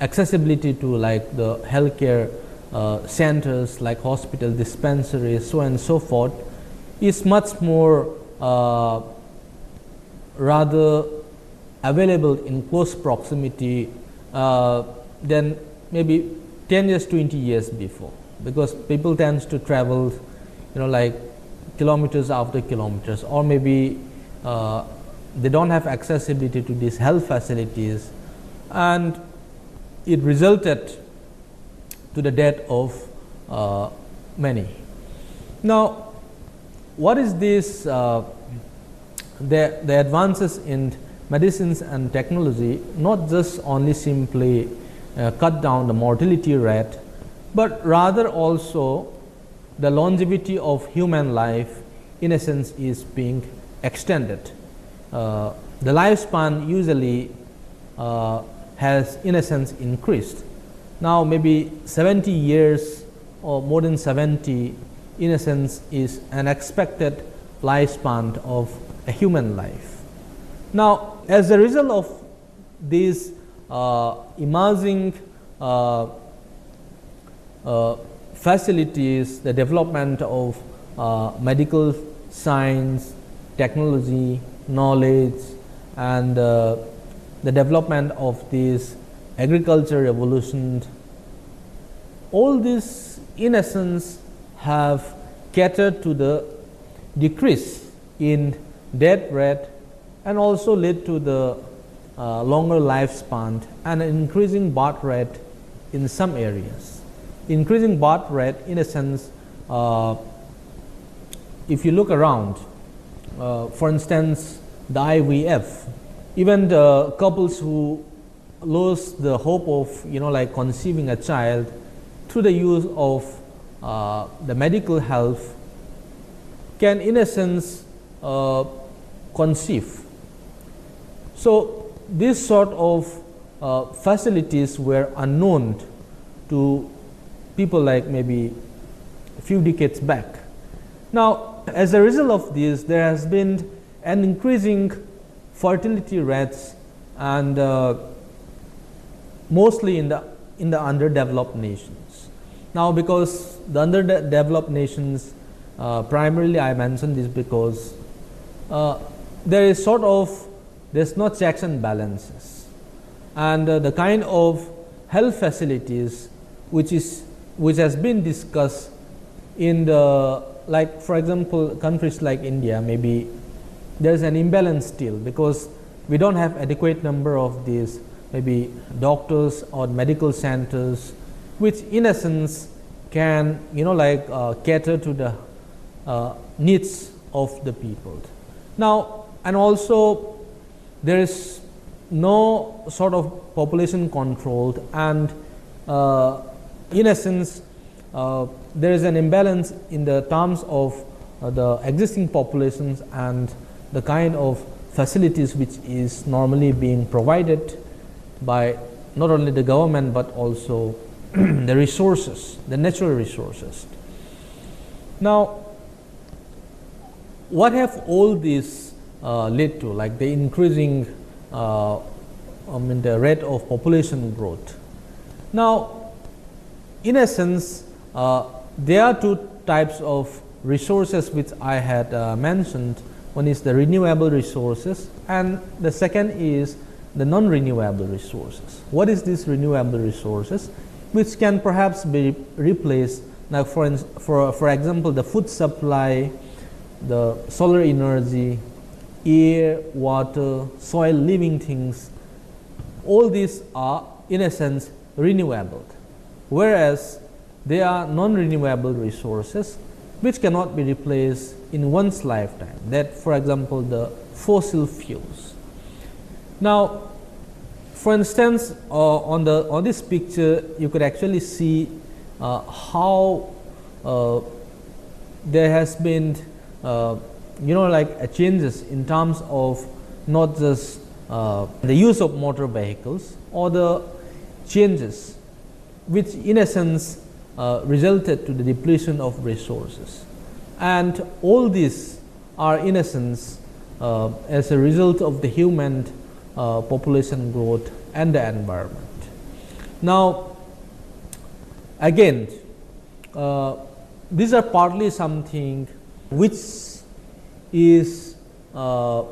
accessibility to like the healthcare centers like hospital, dispensaries, so on and so forth, is much more rather available in close proximity than maybe 10 years, 20 years before, because people tend to travel, like kilometers after kilometers, or maybe they don't have accessibility to these health facilities, and it resulted to the death of many. Now, what is this? The advances in medicines and technology not just only simply cut down the mortality rate, but rather also the longevity of human life in a sense is being extended. The lifespan usually has in a sense increased. Now maybe 70 years or more than 70 in a sense is an expected lifespan of a human life. Now as a result of these emerging facilities, the development of medical science, technology, knowledge, and the development of this agriculture revolution, all these in essence have catered to the decrease in death rate and also led to the longer lifespan and an increasing birth rate in some areas. Increasing birth rate in a sense, if you look around, for instance the IVF, even the couples who lose the hope of like conceiving a child through the use of the medical help can in a sense conceive. So these sort of facilities were unknown to people like maybe a few decades back. Now as a result of this, there has been an increasing fertility rates and mostly in the underdeveloped nations. Now because the underdeveloped nations, primarily I mentioned this because there is there's no checks and balances, and the kind of health facilities which has been discussed in the, like for example countries like India, maybe there is an imbalance still because we don't have adequate number of these maybe doctors or medical centers which in essence can cater to the needs of the people. Now and also there is no sort of population controlled, and in essence there is an imbalance in the terms of the existing populations and the kind of facilities which is normally being provided by not only the government but also the resources, the natural resources. Now what have all these led to, like the increasing the rate of population growth? Now in essence there are two types of resources which I had mentioned. One is the renewable resources and the second is the non-renewable resources. What is these renewable resources which can perhaps be replaced? Now for example the food supply, the solar energy, air, water, soil, living things, all these are in a sense renewable, whereas they are non-renewable resources which cannot be replaced in one's lifetime, that for example the fossil fuels. Now for instance on this picture you could actually see how there has been changes in terms of not just the use of motor vehicles or the changes which in essence resulted to the depletion of resources, and all these are in essence as a result of the human population growth and the environment. Now again these are partly something which is a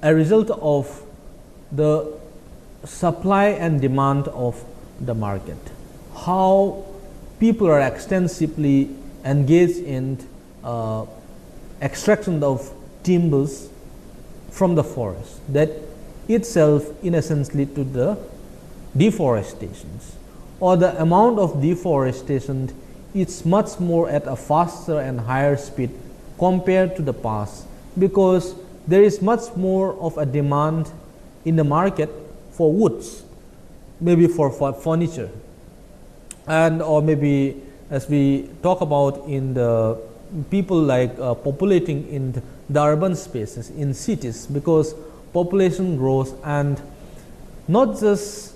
result of the supply and demand of the market, how people are extensively engaged in extraction of timbers from the forest, that itself in essence lead to the deforestations, or the amount of deforestation is much more at a faster and higher speed compared to the past, because there is much more of a demand in the market for woods, maybe for furniture, and or maybe as we talk about in the people like populating in the urban spaces in cities, because population grows, and not just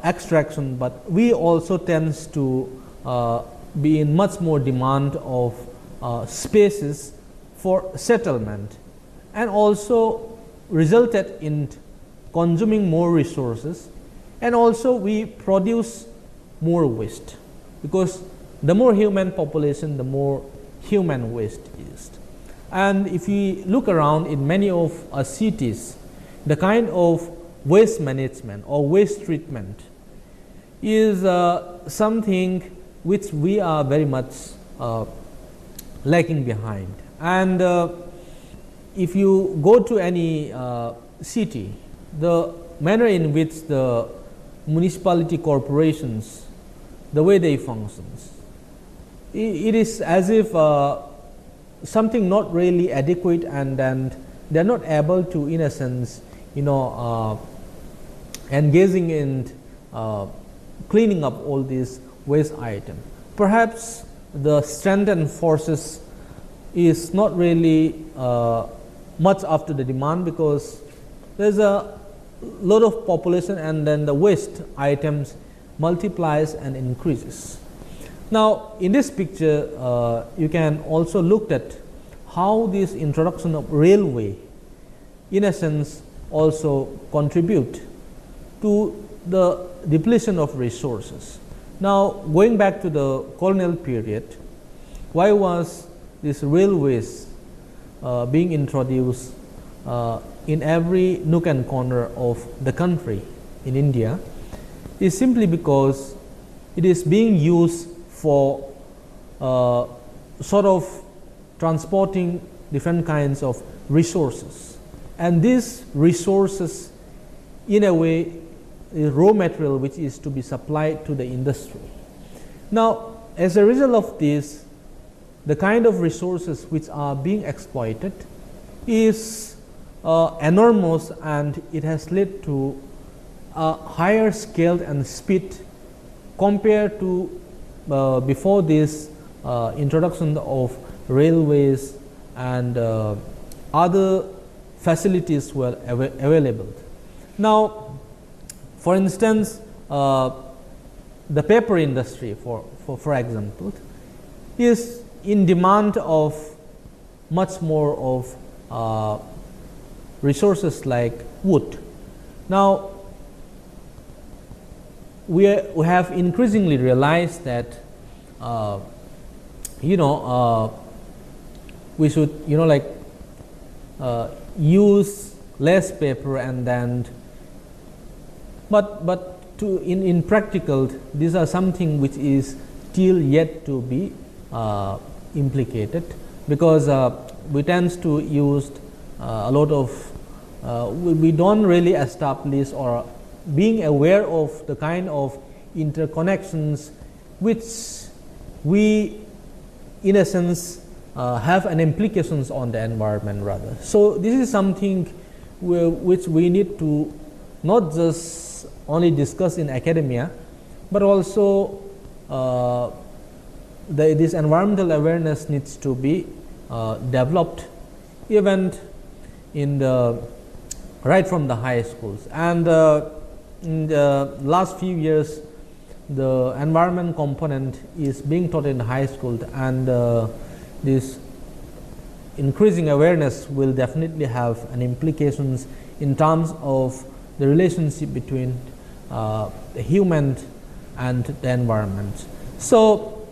extraction, but we also tends to be in much more demand of spaces for settlement, and also resulted in consuming more resources, and also we produce more waste, because the more human population, the more human waste is. And if we look around in many of our cities, the kind of waste management or waste treatment is something which we are very much lagging behind. And if you go to any city, the manner in which the municipality corporations, the way they functions, it is as if something not really adequate, and then they are not able to, in a sense, engaging in cleaning up all these waste items. Perhaps the strength and forces is not really much after the demand, because there's a lot of population, and then the waste items multiplies and increases. Now, in this picture, you can also look at how this introduction of railway, in a sense, also contribute to the depletion of resources. Now, going back to the colonial period, why was this railways being introduced in every nook and corner of the country in India? Is simply because it is being used for sort of transporting different kinds of resources, and these resources in a way is raw material which is to be supplied to the industry. Now, as a result of this, the kind of resources which are being exploited is enormous, and it has led to a higher scale and speed compared to before this introduction of railways and other facilities were available. Now, for instance, the paper industry, for example, is in demand of much more of resources like wood. Now, we have increasingly realized that we should use less paper, and then but to in practical, these are something which is still yet to be implicated, because we tend to use a lot of we don't really establish or being aware of the kind of interconnections which we, in a sense, have an implications on the environment rather. So this is something which we need to not just only discuss in academia, but also this environmental awareness needs to be developed even in the right from the high schools. And in the last few years, the environment component is being taught in high school, and this increasing awareness will definitely have an implications in terms of the relationship between the human and the environment. So,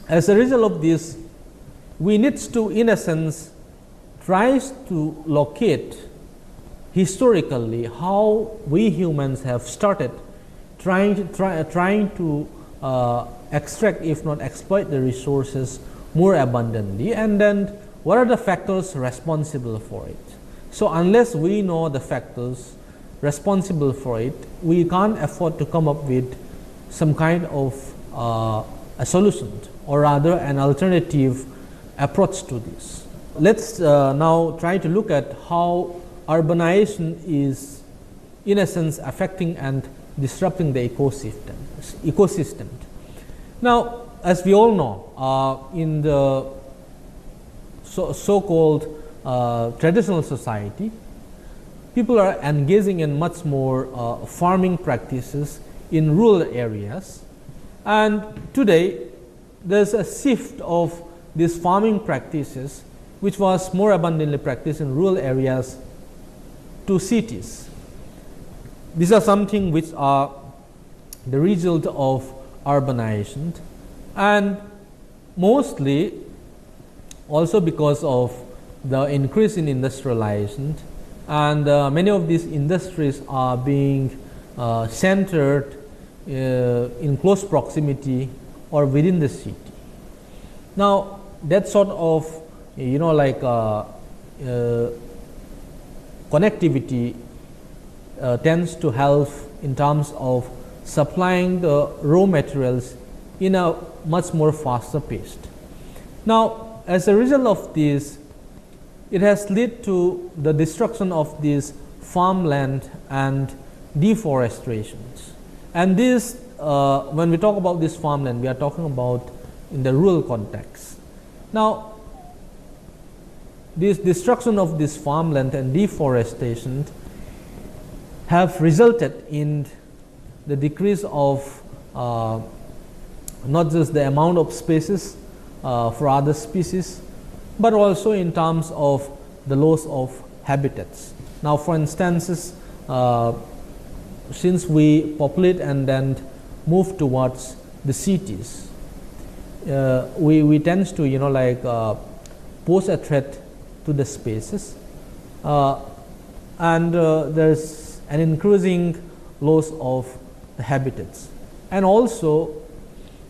as a result of this, we need to, in a sense, try to locate historically how we humans have started trying to extract, if not exploit, the resources more abundantly, and then what are the factors responsible for it. So unless we know the factors, responsible for it, we can't afford to come up with some kind of a solution, or rather an alternative approach to this. Let's now try to look at how urbanization is in a sense affecting and disrupting the ecosystem. Now, as we all know, in the so-called traditional society, people are engaging in much more farming practices in rural areas, and today there's a shift of these farming practices which was more abundantly practiced in rural areas to cities. These are something which are the result of urbanization, and mostly also because of the increase in industrialization, and many of these industries are being centered in close proximity or within the city. Now, that sort of connectivity tends to help in terms of supplying the raw materials in a much more faster pace. Now, as a result of this, it has led to the destruction of this farmland and deforestations. And this, when we talk about this farmland, we are talking about in the rural context. Now, this destruction of this farmland and deforestation have resulted in the decrease of not just the amount of spaces for other species, but also in terms of the loss of habitats. Now, for instance, since we populate and then move towards the cities, we tend to pose a threat to the spaces, and there's an increasing loss of the habitats, and also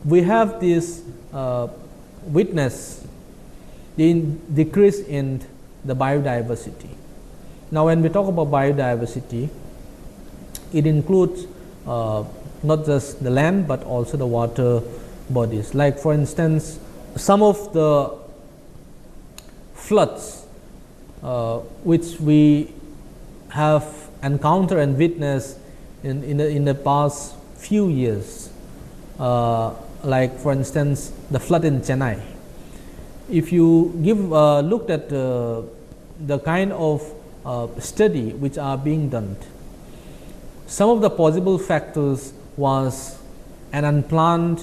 we have this witness the decrease in the biodiversity. Now, when we talk about biodiversity, it includes not just the land but also the water bodies. Like, for instance, some of the floods which we have encountered and witnessed in the past few years, like for instance the flood in Chennai. If you looked at the kind of study which are being done, some of the possible factors was an unplanned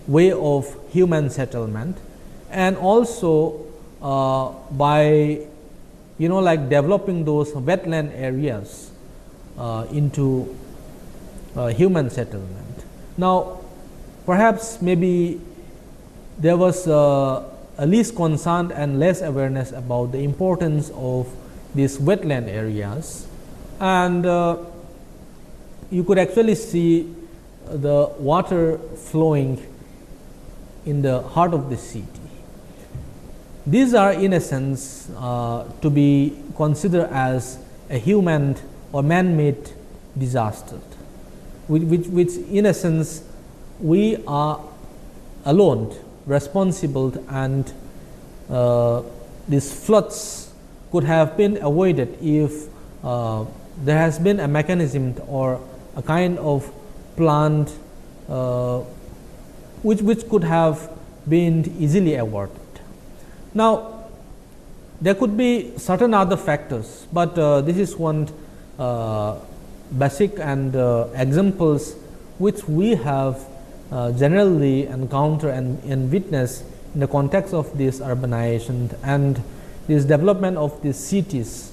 way of human settlement, and also by developing those wetland areas into human settlement. Now, perhaps maybe there was a least concern and less awareness about the importance of these wetland areas, and you could actually see the water flowing in the heart of the city. These are in essence to be considered as a human or man-made disaster, which in essence we are alone responsible, and these floods could have been avoided if there has been a mechanism or a kind of plant which could have been easily avoided. Now, there could be certain other factors, but this is one basic and examples which we have generally encounter and witness in the context of this urbanization and this development of these cities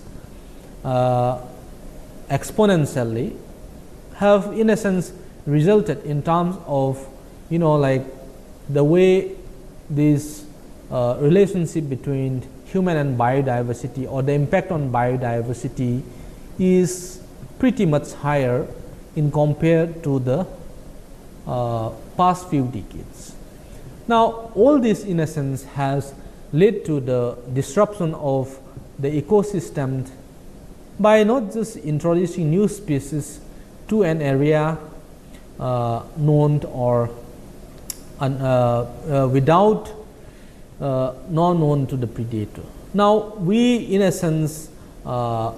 exponentially have in essence resulted in terms of the way this relationship between human and biodiversity, or the impact on biodiversity, is pretty much higher in compared to the past few decades. Now, all this in essence has led to the disruption of the ecosystem by not just introducing new species to an area known or without not known to the predator. Now, we in a sense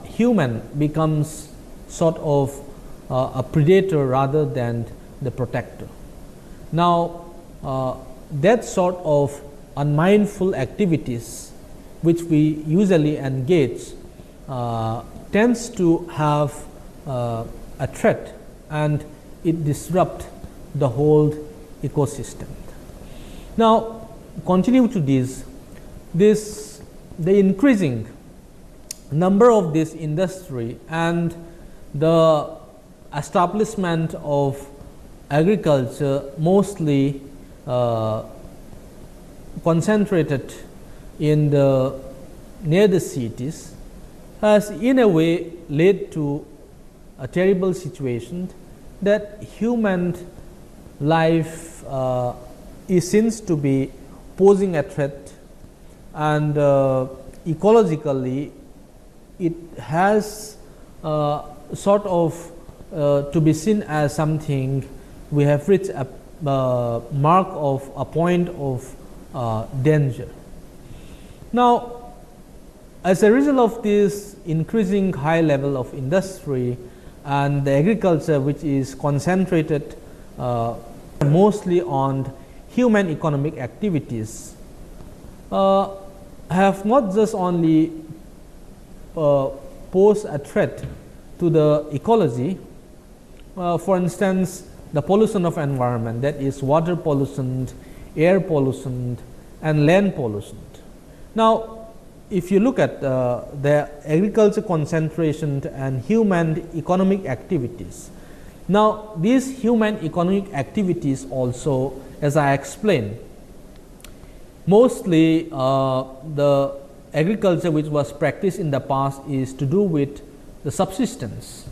human becomes sort of a predator rather than the protector. Now, that sort of unmindful activities which we usually engage tends to have a threat, and it disrupts the whole ecosystem. Now, continue to the increasing number of this industry and the establishment of agriculture mostly concentrated in near the cities has in a way led to a terrible situation that human life seems to be posing a threat, and ecologically it has sort of to be seen as something we have reached a mark of a point of danger. Now, as a result of this increasing high level of industry and the agriculture which is concentrated mostly on human economic activities, have not just only posed a threat to the ecology, for instance, the pollution of environment, that is water pollution, air pollution and land pollution. Now, if you look at the agriculture concentration and human economic activities, now these human economic activities also, as I explained, mostly the agriculture which was practiced in the past is to do with the subsistence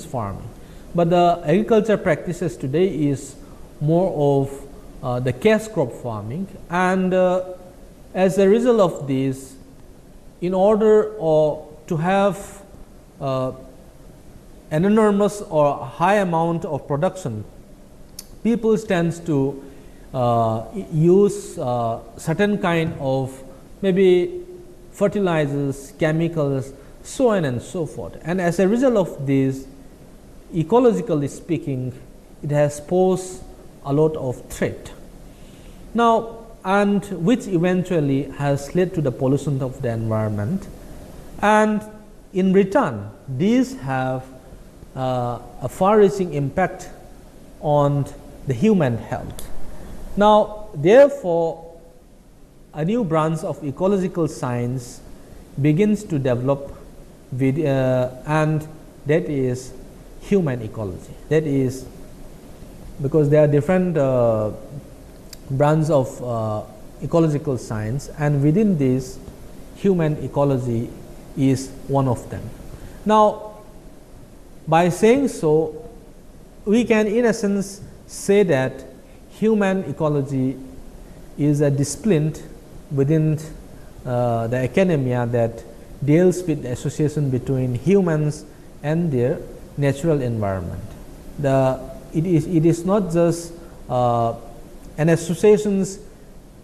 farming, but the agriculture practices today is more of the cash crop farming, and as a result of this, in order to have an enormous or high amount of production, people tends to use certain kind of maybe fertilizers, chemicals, so on and so forth, and as a result of this, ecologically speaking, it has posed a lot of threat. Now, and which eventually has led to the pollution of the environment, and in return these have a far-reaching impact on the human health. Now, therefore, a new branch of ecological science begins to develop with, and that is human ecology. That is because there are different branches of ecological science, and within this human ecology is one of them. Now, by saying so, we can in essence say that human ecology is a discipline within the academia that deals with the association between humans and their natural environment. It is not just an associations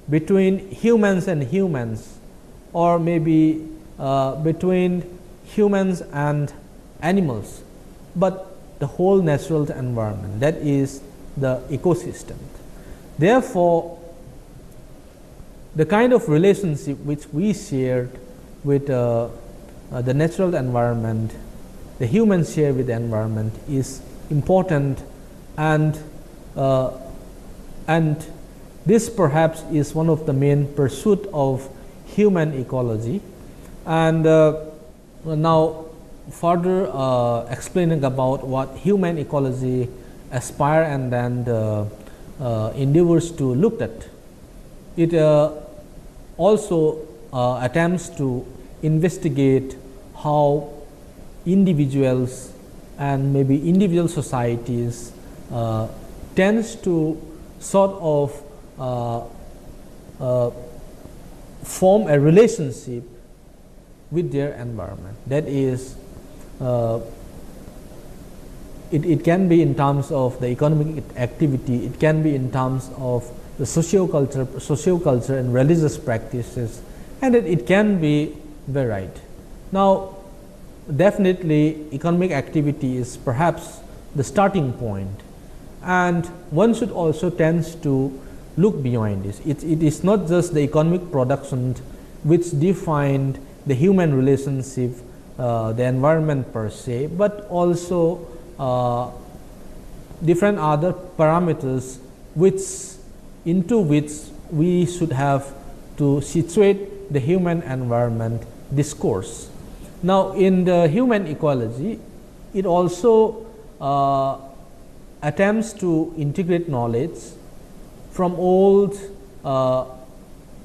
between humans and humans, or maybe between humans and animals, but the whole natural environment, that is the ecosystem. Therefore, the kind of relationship which we shared with the natural environment, the humans share with the environment, is important, and this perhaps is one of the main pursuit of human ecology. And now further explaining about what human ecology aspire and then endeavors to look at, it also attempts to investigate how individuals and maybe individual societies tends to sort of form a relationship with their environment. That is, it can be in terms of the economic activity, it can be in terms of the socio-culture and religious practices, and it can be varied. Now, definitely economic activity is perhaps the starting point, and one should also tend to look beyond this. It is not just the economic production which defined the human relationship, the environment per se, but also different other parameters into which we should have to situate the human environment discourse. Now, in the human ecology, it also attempts to integrate knowledge from old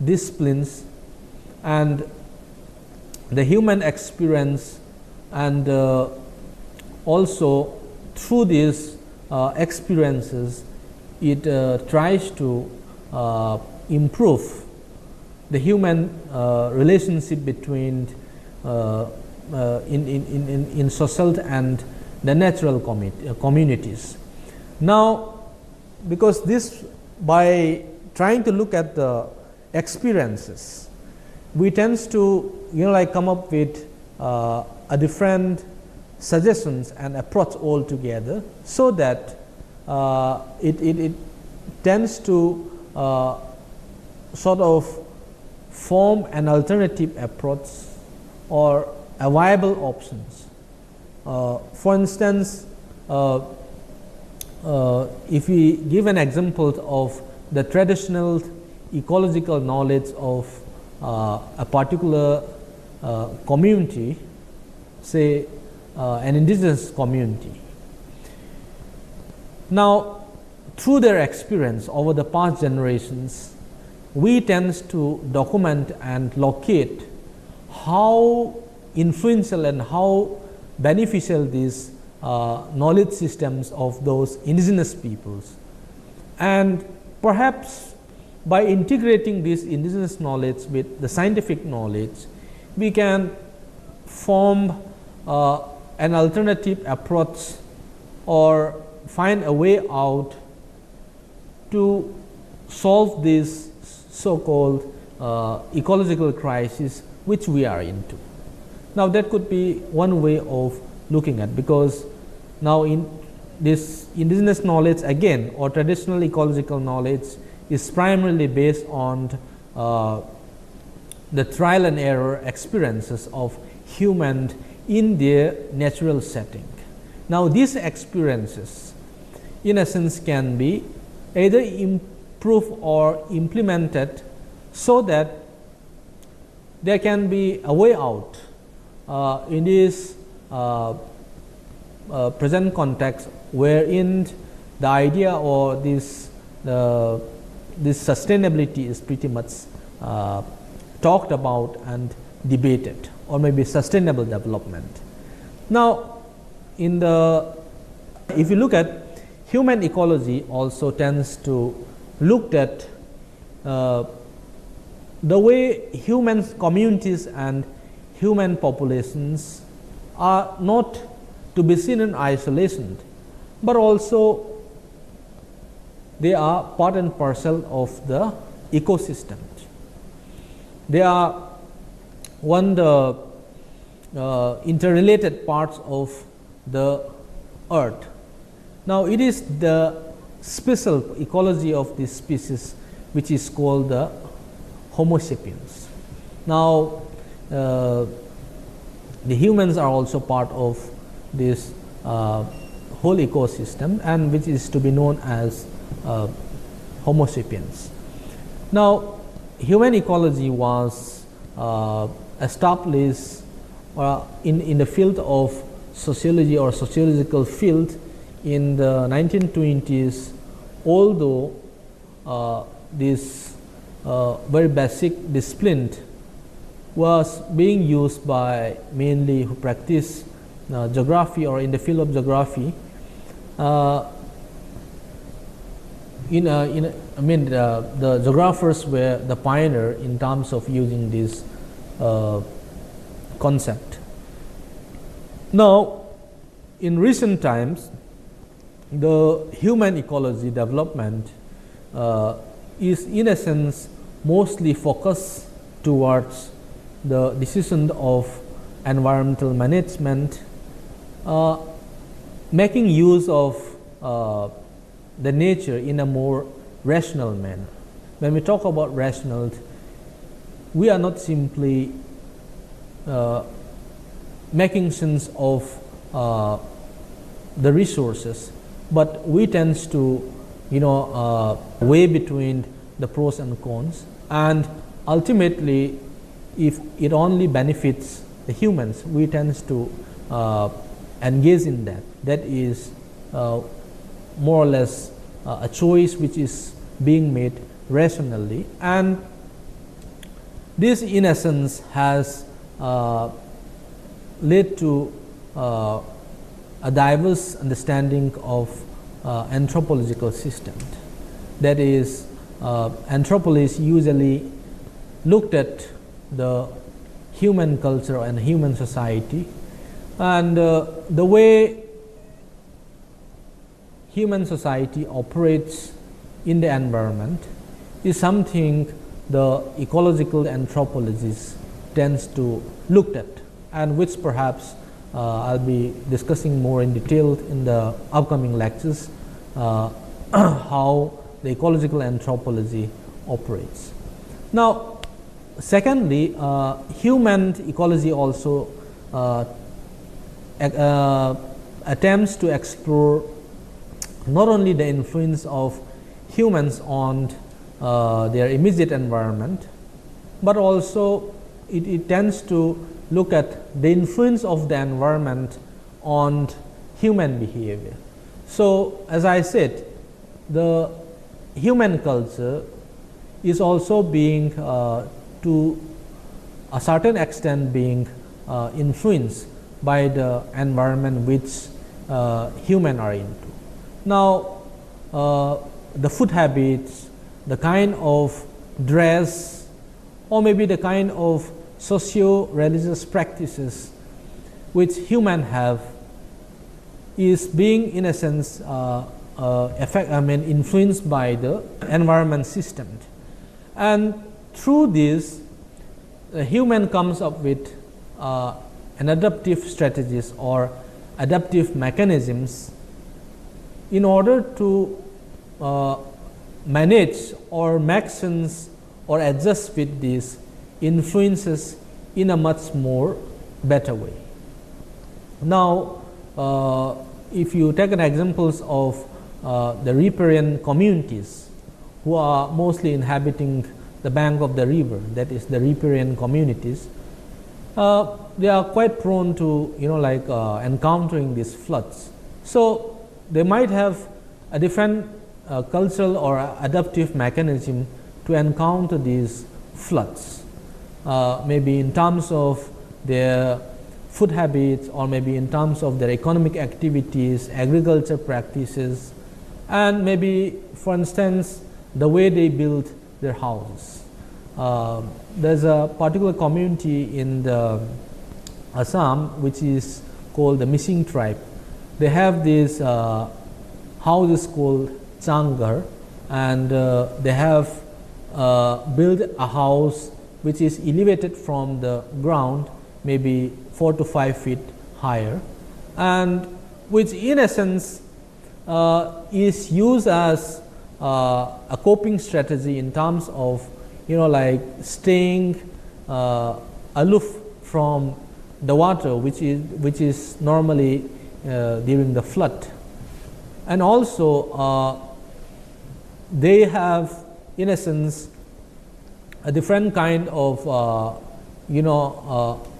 disciplines and the human experience, and also through these experiences it tries to improve the human relationship between in social and the natural communities. Now, because this, by trying to look at the experiences, we tend to come up with a different suggestions and approach altogether, so that it tends to sort of form an alternative approach or a viable options. For instance, if we give an example of the traditional ecological knowledge of a particular community, say an indigenous community. Now, through their experience over the past generations, we tend to document and locate how influential and how beneficial these knowledge systems of those indigenous peoples, and perhaps by integrating this indigenous knowledge with the scientific knowledge, we can form an alternative approach or find a way out to solve this so-called ecological crisis which we are into. Now, that could be one way of looking at, because now in this indigenous knowledge again, or traditional ecological knowledge, is primarily based on the trial and error experiences of humans in their natural setting. Now, these experiences in a sense can be either improved or implemented so that there can be a way out in this present context, wherein the idea or this sustainability is pretty much talked about and debated, or maybe sustainable development. Now, if you look at human ecology, also tends to look at the way human communities and human populations are not to be seen in isolation, but also they are part and parcel of the ecosystem. They are one of the interrelated parts of the earth. Now, it is the special ecology of this species which is called the Homo sapiens. Now, the humans are also part of this whole ecosystem, and which is to be known as Homo sapiens. Now, human ecology was established in the field of sociology or sociological field in the 1920s, although this very basic discipline was being used by mainly who practice geography or in the field of geography. The geographers were the pioneer in terms of using this concept. Now, in recent times, the human ecology development is in essence mostly focused towards the decision of environmental management, making use of the nature in a more rational manner. When we talk about rational, we are not simply making sense of the resources, but we tend to weigh between the pros and cons, and ultimately if it only benefits the humans, we tend to engage in that. That is more or less a choice which is being made rationally, and this in essence has led to a diverse understanding of anthropological systems. That is, anthropologists usually looked at the human culture and human society, and the way human society operates in the environment is something the ecological anthropologist tends to look at, and which perhaps I'll be discussing more in detail in the upcoming lectures, how the ecological anthropology operates. Now, secondly, human ecology also attempts to explore not only the influence of humans on their immediate environment, but also it tends to look at the influence of the environment on human behavior. So, as I said, the human culture is also being to a certain extent being influenced by the environment which humans are into. Now, the food habits, the kind of dress, or maybe the kind of socio-religious practices which humans have is being in a sense influenced by the environment system, and through this the human comes up with an adaptive strategies or adaptive mechanisms in order to manage or make sense or adjust with these influences in a much more better way. Now, if you take an examples of the riparian communities who are mostly inhabiting the bank of the river, that is the riparian communities, they are quite prone to encountering these floods. So they might have a different cultural or adaptive mechanism to encounter these floods, maybe in terms of their food habits, or maybe in terms of their economic activities, agriculture practices, and maybe, for instance, the way they build their houses. There's a particular community in the Assam which is called the Missing tribe. They have these houses called Changar, and they have built a house which is elevated from the ground maybe 4 to 5 feet higher, and which in essence is used as a coping strategy in terms of staying aloof from the water which is normally during the flood. And also they have in essence a different kind of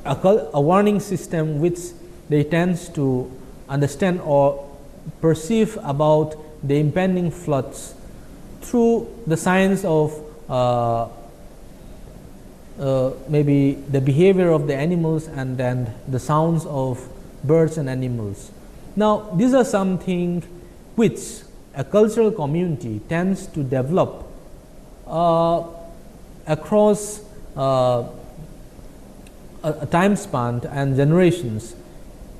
a warning system which they tend to understand or perceive about the impending floods through the signs of maybe the behavior of the animals and then the sounds of birds and animals. Now, these are something which a cultural community tends to develop across a time span and generations,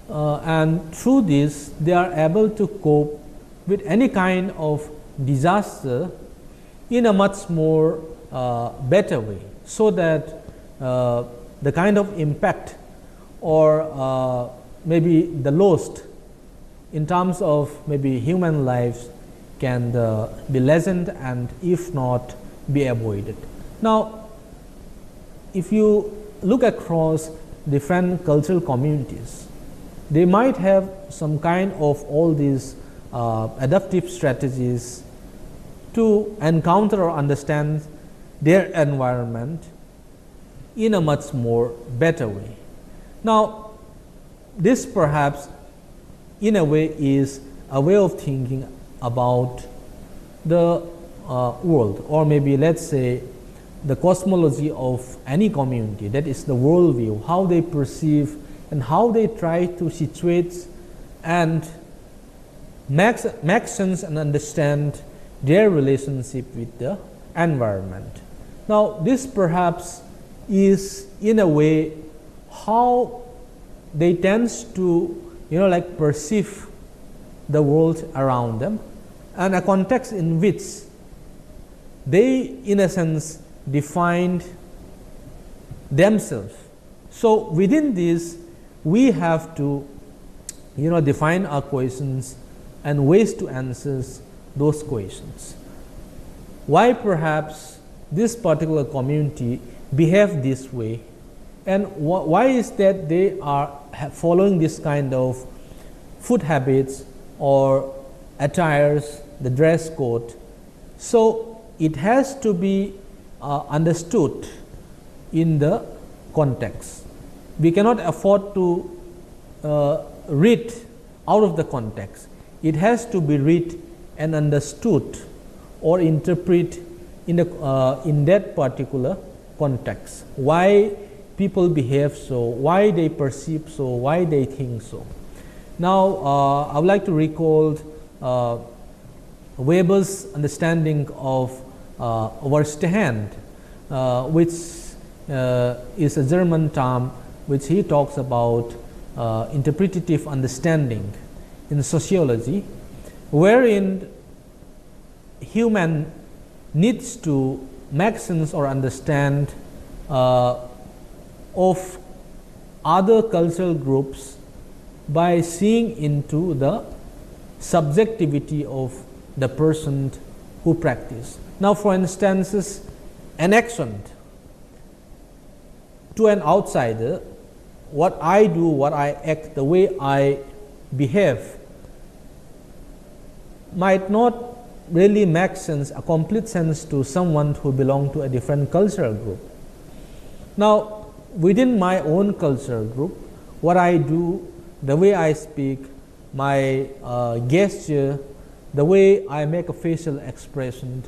and through this they are able to cope with any kind of disaster in a much more better way, so that the kind of impact or maybe the loss in terms of maybe human lives can be lessened and if not be avoided. Now, if you look across different cultural communities, they might have some kind of all these adaptive strategies to encounter or understand their environment in a much more better way. Now, this perhaps in a way is a way of thinking about the world, or maybe let us say the cosmology of any community, that is the worldview, how they perceive and how they try to situate and make sense and understand their relationship with the environment. Now, this perhaps is in a way how they tends to like perceive the world around them, and a context in which they in a sense defined themselves. So within this we have to define our questions and ways to answer those questions. Why perhaps this particular community behave this way, and why is that they are following this kind of food habits or attires, the dress code. So it has to be understood in the context. We cannot afford to read out of the context. It has to be read and understood or interpret in that particular context. Why people behave so, why they perceive so, why they think so. Now, I would like to recall Weber's understanding of Verstehen, which is a German term which he talks about interpretative understanding in sociology, wherein human needs to make sense or understand of other cultural groups by seeing into the subjectivity of the person who practice. Now, for instance, an action to an outsider, what I do, what I act, the way I behave might not really make sense, a complete sense to someone who belongs to a different cultural group. Now, within my own cultural group, what I do, the way I speak, my gesture, the way I make a facial expression,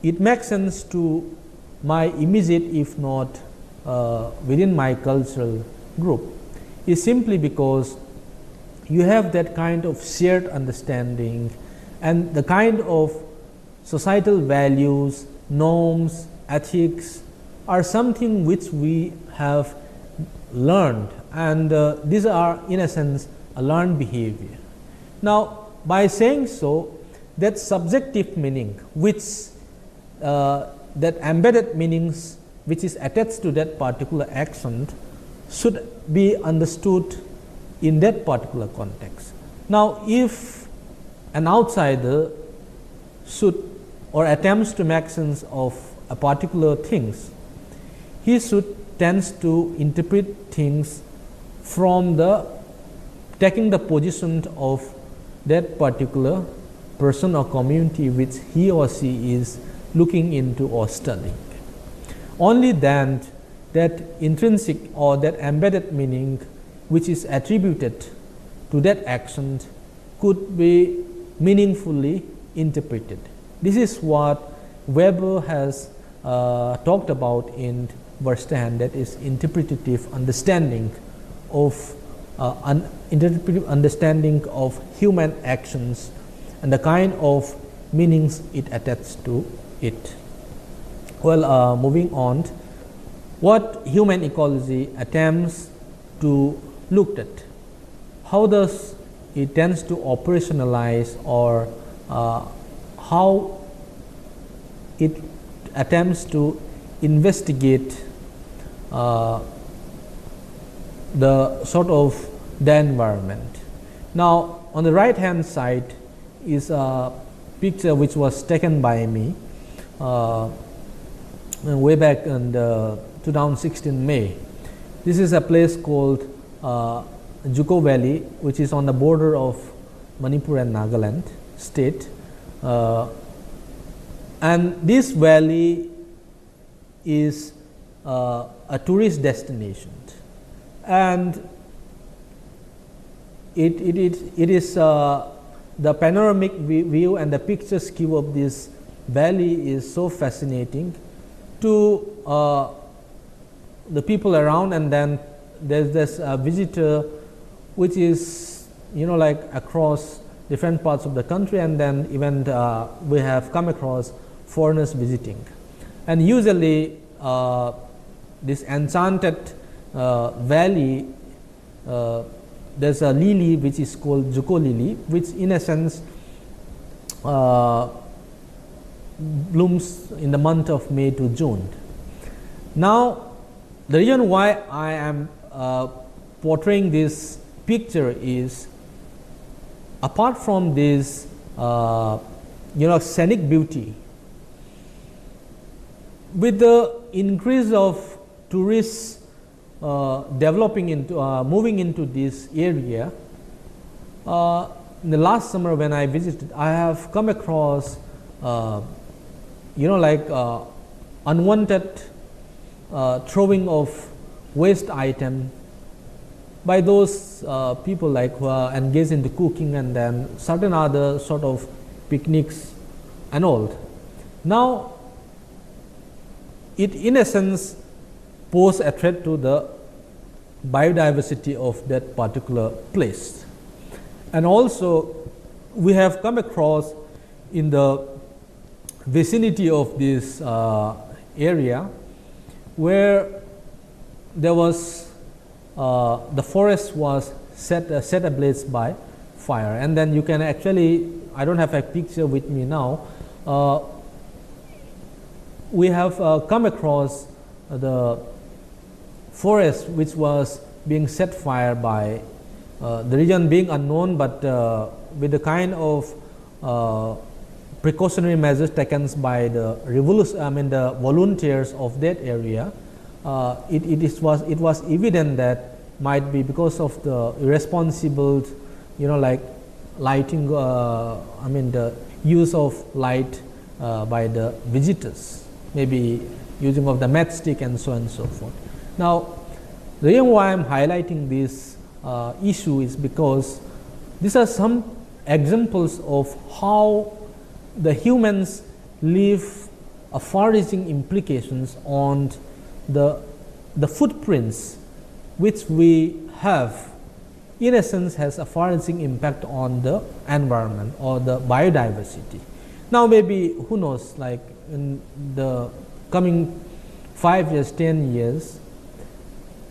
it makes sense to my immediate, if not within my cultural group, is simply because you have that kind of shared understanding and the kind of societal values, norms, ethics are something which we have learned, and these are in a sense a learned behavior. Now, by saying so, that subjective meaning which that embedded meanings which is attached to that particular action should be understood in that particular context. Now, if an outsider should or attempts to make sense of a particular things, he should tends to interpret things from the taking the position of that particular person or community which he or she is looking into or studying. Only then that intrinsic or that embedded meaning which is attributed to that action could be meaningfully interpreted. This is what Weber has talked about in Verstehen, that is interpretative understanding of interpretative understanding of human actions and the kind of meanings it attaches to it. Well, moving on, what human ecology attempts to look at. How does it tends to operationalize, or how it attempts to investigate the sort of the environment. Now, on the right hand side is a picture which was taken by me way back in 2016 May. This is a place called Juko Valley, which is on the border of Manipur and Nagaland state, and this valley is a tourist destination, and it is the panoramic view and the picturesque view of this valley is so fascinating to the people around. And then there's this visitor which is, you know, like across different parts of the country, and then even we have come across foreigners visiting. And usually this enchanted valley, there's a lily which is called Juko lily, which in a sense blooms in the month of May to June. Now, the reason why I am portraying this picture is, apart from this scenic beauty, with the increase of tourists developing into moving into this area, in the last summer when I visited, I have come across unwanted throwing of waste item by those people like who are engaged in the cooking, and then certain other sort of picnics and all. Now, it in essence pose a threat to the biodiversity of that particular place. And also we have come across in the vicinity of this area where there was the forest was set ablaze by fire. And then you can actually, I don't have a picture with me now, we have come across the forest which was being set fire by the region being unknown, but with the kind of precautionary measures taken by the the volunteers of that area, it was evident that might be because of the irresponsible, lighting, the use of light by the visitors, maybe using of the matchstick and so on and so forth. Now, the reason why I am highlighting this issue is because these are some examples of how the humans leave far-reaching implications on the footprints which we have, in essence, has a far-reaching impact on the environment or the biodiversity. Now, maybe who knows, like in the coming 5 years, 10 years,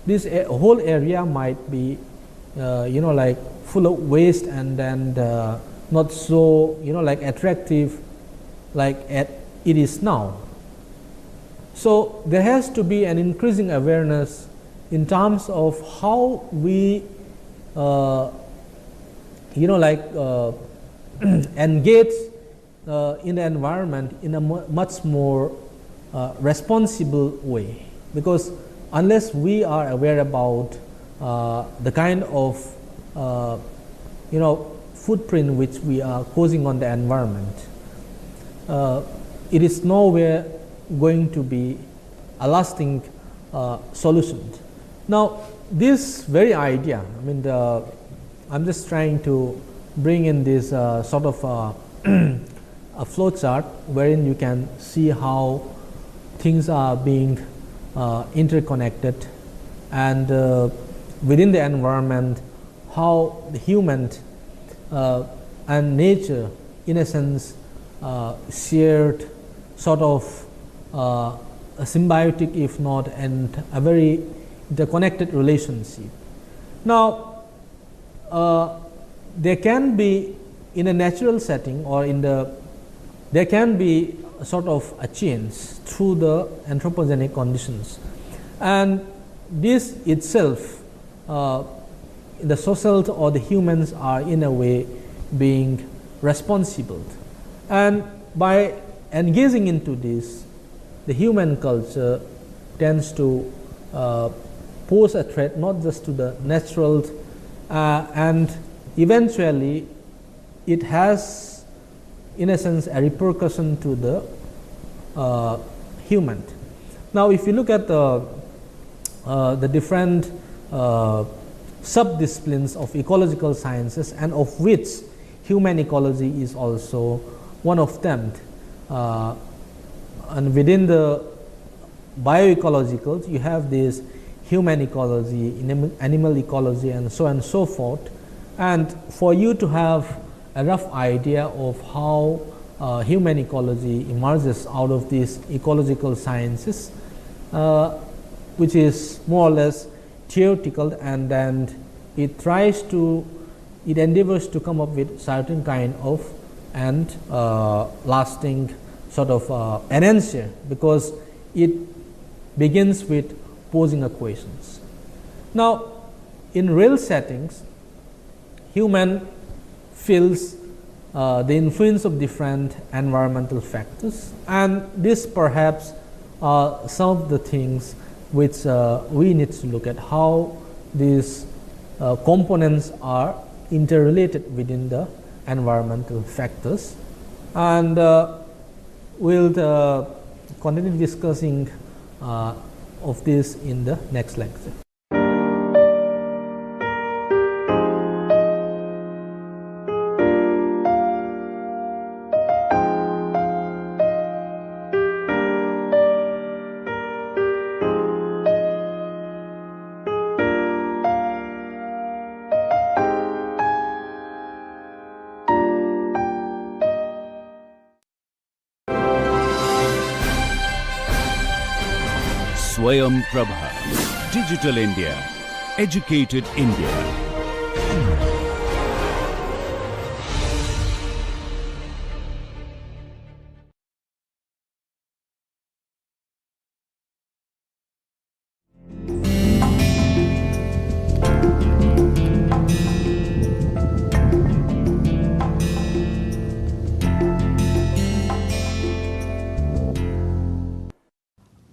this whole area might be full of waste, and then not so attractive like it is now. So there has to be an increasing awareness in terms of how we engage in the environment in a much more responsible way, because unless we are aware about the kind of footprint which we are causing on the environment, it is nowhere going to be a lasting solution. Now, this very idea, I'm just trying to bring in this sort of a flow chart wherein you can see how things are being interconnected, and within the environment, how the human and nature, in a sense, shared sort of a symbiotic, if not, and a very interconnected relationship. Now, there can be in a natural setting, or in the, there can be a sort of a change through the anthropogenic conditions, and this itself, the social or the humans are in a way being responsible, and by engaging into this, the human culture tends to pose a threat not just to the natural, and eventually it has in a sense a repercussion to the human. Now, if you look at the different sub-disciplines of ecological sciences, and of which human ecology is also one of them, and within the bioecologicals you have this human ecology, animal ecology, and so on and so forth. And for you to have a rough idea of how human ecology emerges out of these ecological sciences, which is more or less theoretical, and then it tries to, it endeavors to come up with certain kind of and lasting sort of an answer, because it begins with posing equations. Now, in real settings, human feels the influence of different environmental factors, and this perhaps some of the things which we need to look at, how these components are interrelated within the environmental factors, and we'll continue discussing of this in the next lecture. Swayam Prabha. Digital India. Educated India.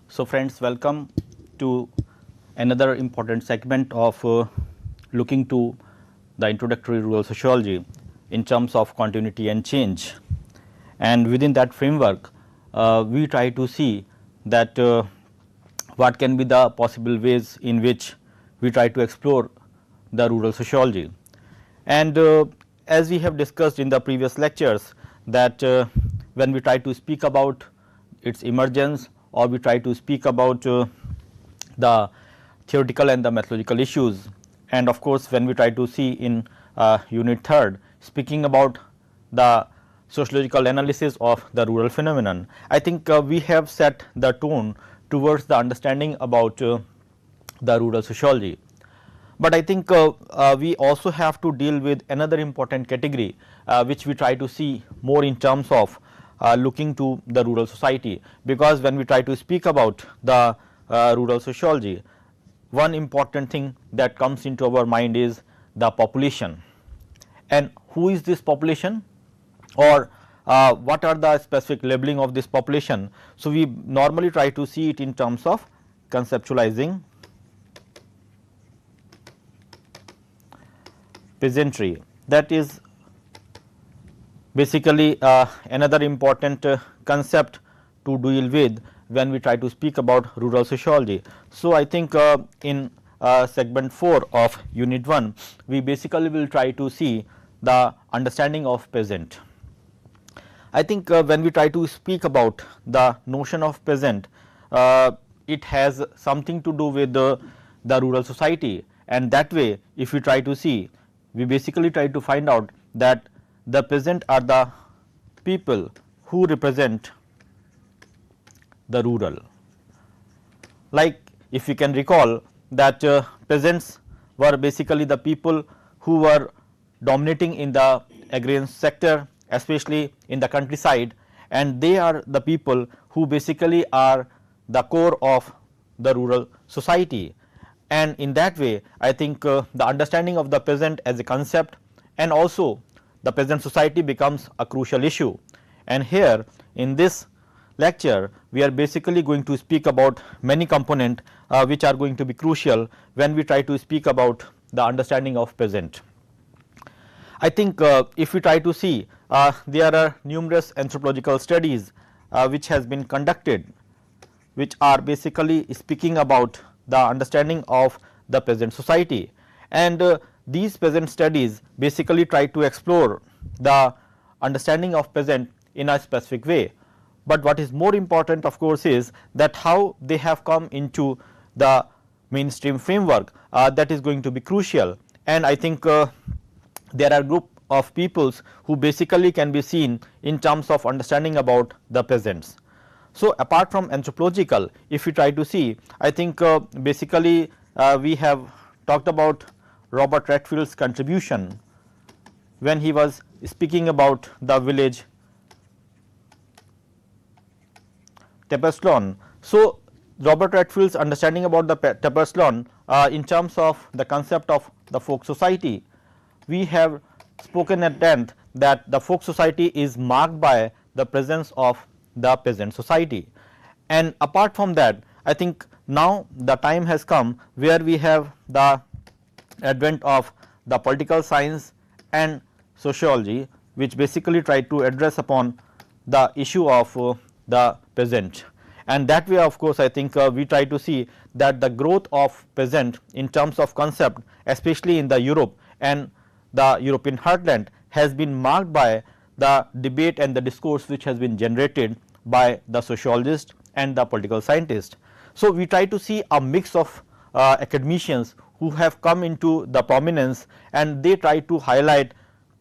So friends, welcome to another important segment of looking to the introductory rural sociology in terms of continuity and change. And within that framework, we try to see that what can be the possible ways in which we try to explore the rural sociology. And as we have discussed in the previous lectures, that when we try to speak about its emergence, or we try to speak about the theoretical and the methodological issues, and of course, when we try to see in unit 3rd speaking about the sociological analysis of the rural phenomenon, I think we have set the tone towards the understanding about the rural sociology. But I think we also have to deal with another important category which we try to see more in terms of looking to the rural society, because when we try to speak about the rural sociology, one important thing that comes into our mind is the population. And who is this population, or what are the specific labeling of this population? So, we normally try to see it in terms of conceptualizing peasantry. That is basically another important concept to deal with when we try to speak about rural sociology. So, I think in segment 4 of unit 1, we basically will try to see the understanding of peasant. I think when we try to speak about the notion of peasant, it has something to do with the rural society, and that way if we try to see, we basically try to find out that the peasant are the people who represent the rural. Like if you can recall that peasants were basically the people who were dominating in the agrarian sector, especially in the countryside, and they are the people who basically are the core of the rural society. And in that way, I think the understanding of the peasant as a concept and also the peasant society becomes a crucial issue. And here in this lecture, we are basically going to speak about many components which are going to be crucial when we try to speak about the understanding of peasant. I think if we try to see, there are numerous anthropological studies which has been conducted, which are basically speaking about the understanding of the peasant society, and these peasant studies basically try to explore the understanding of peasant in a specific way. But what is more important, of course, is that how they have come into the mainstream framework, that is going to be crucial. And I think there are group of peoples who basically can be seen in terms of understanding about the peasants. So, apart from anthropological, if we try to see, I think basically we have talked about Robert Redfield's contribution when he was speaking about the village Tapestron. So, Robert Redfield's understanding about the Tapestron in terms of the concept of the folk society, we have spoken at length that the folk society is marked by the presence of the peasant society. And apart from that, I think now the time has come where we have the advent of the political science and sociology, which basically try to address upon the issue of the peasant. And that way, of course, I think we try to see that the growth of peasant in terms of concept, especially in the Europe and the European heartland, has been marked by the debate and the discourse which has been generated by the sociologist and the political scientist. So, we try to see a mix of academicians who have come into the prominence, and they try to highlight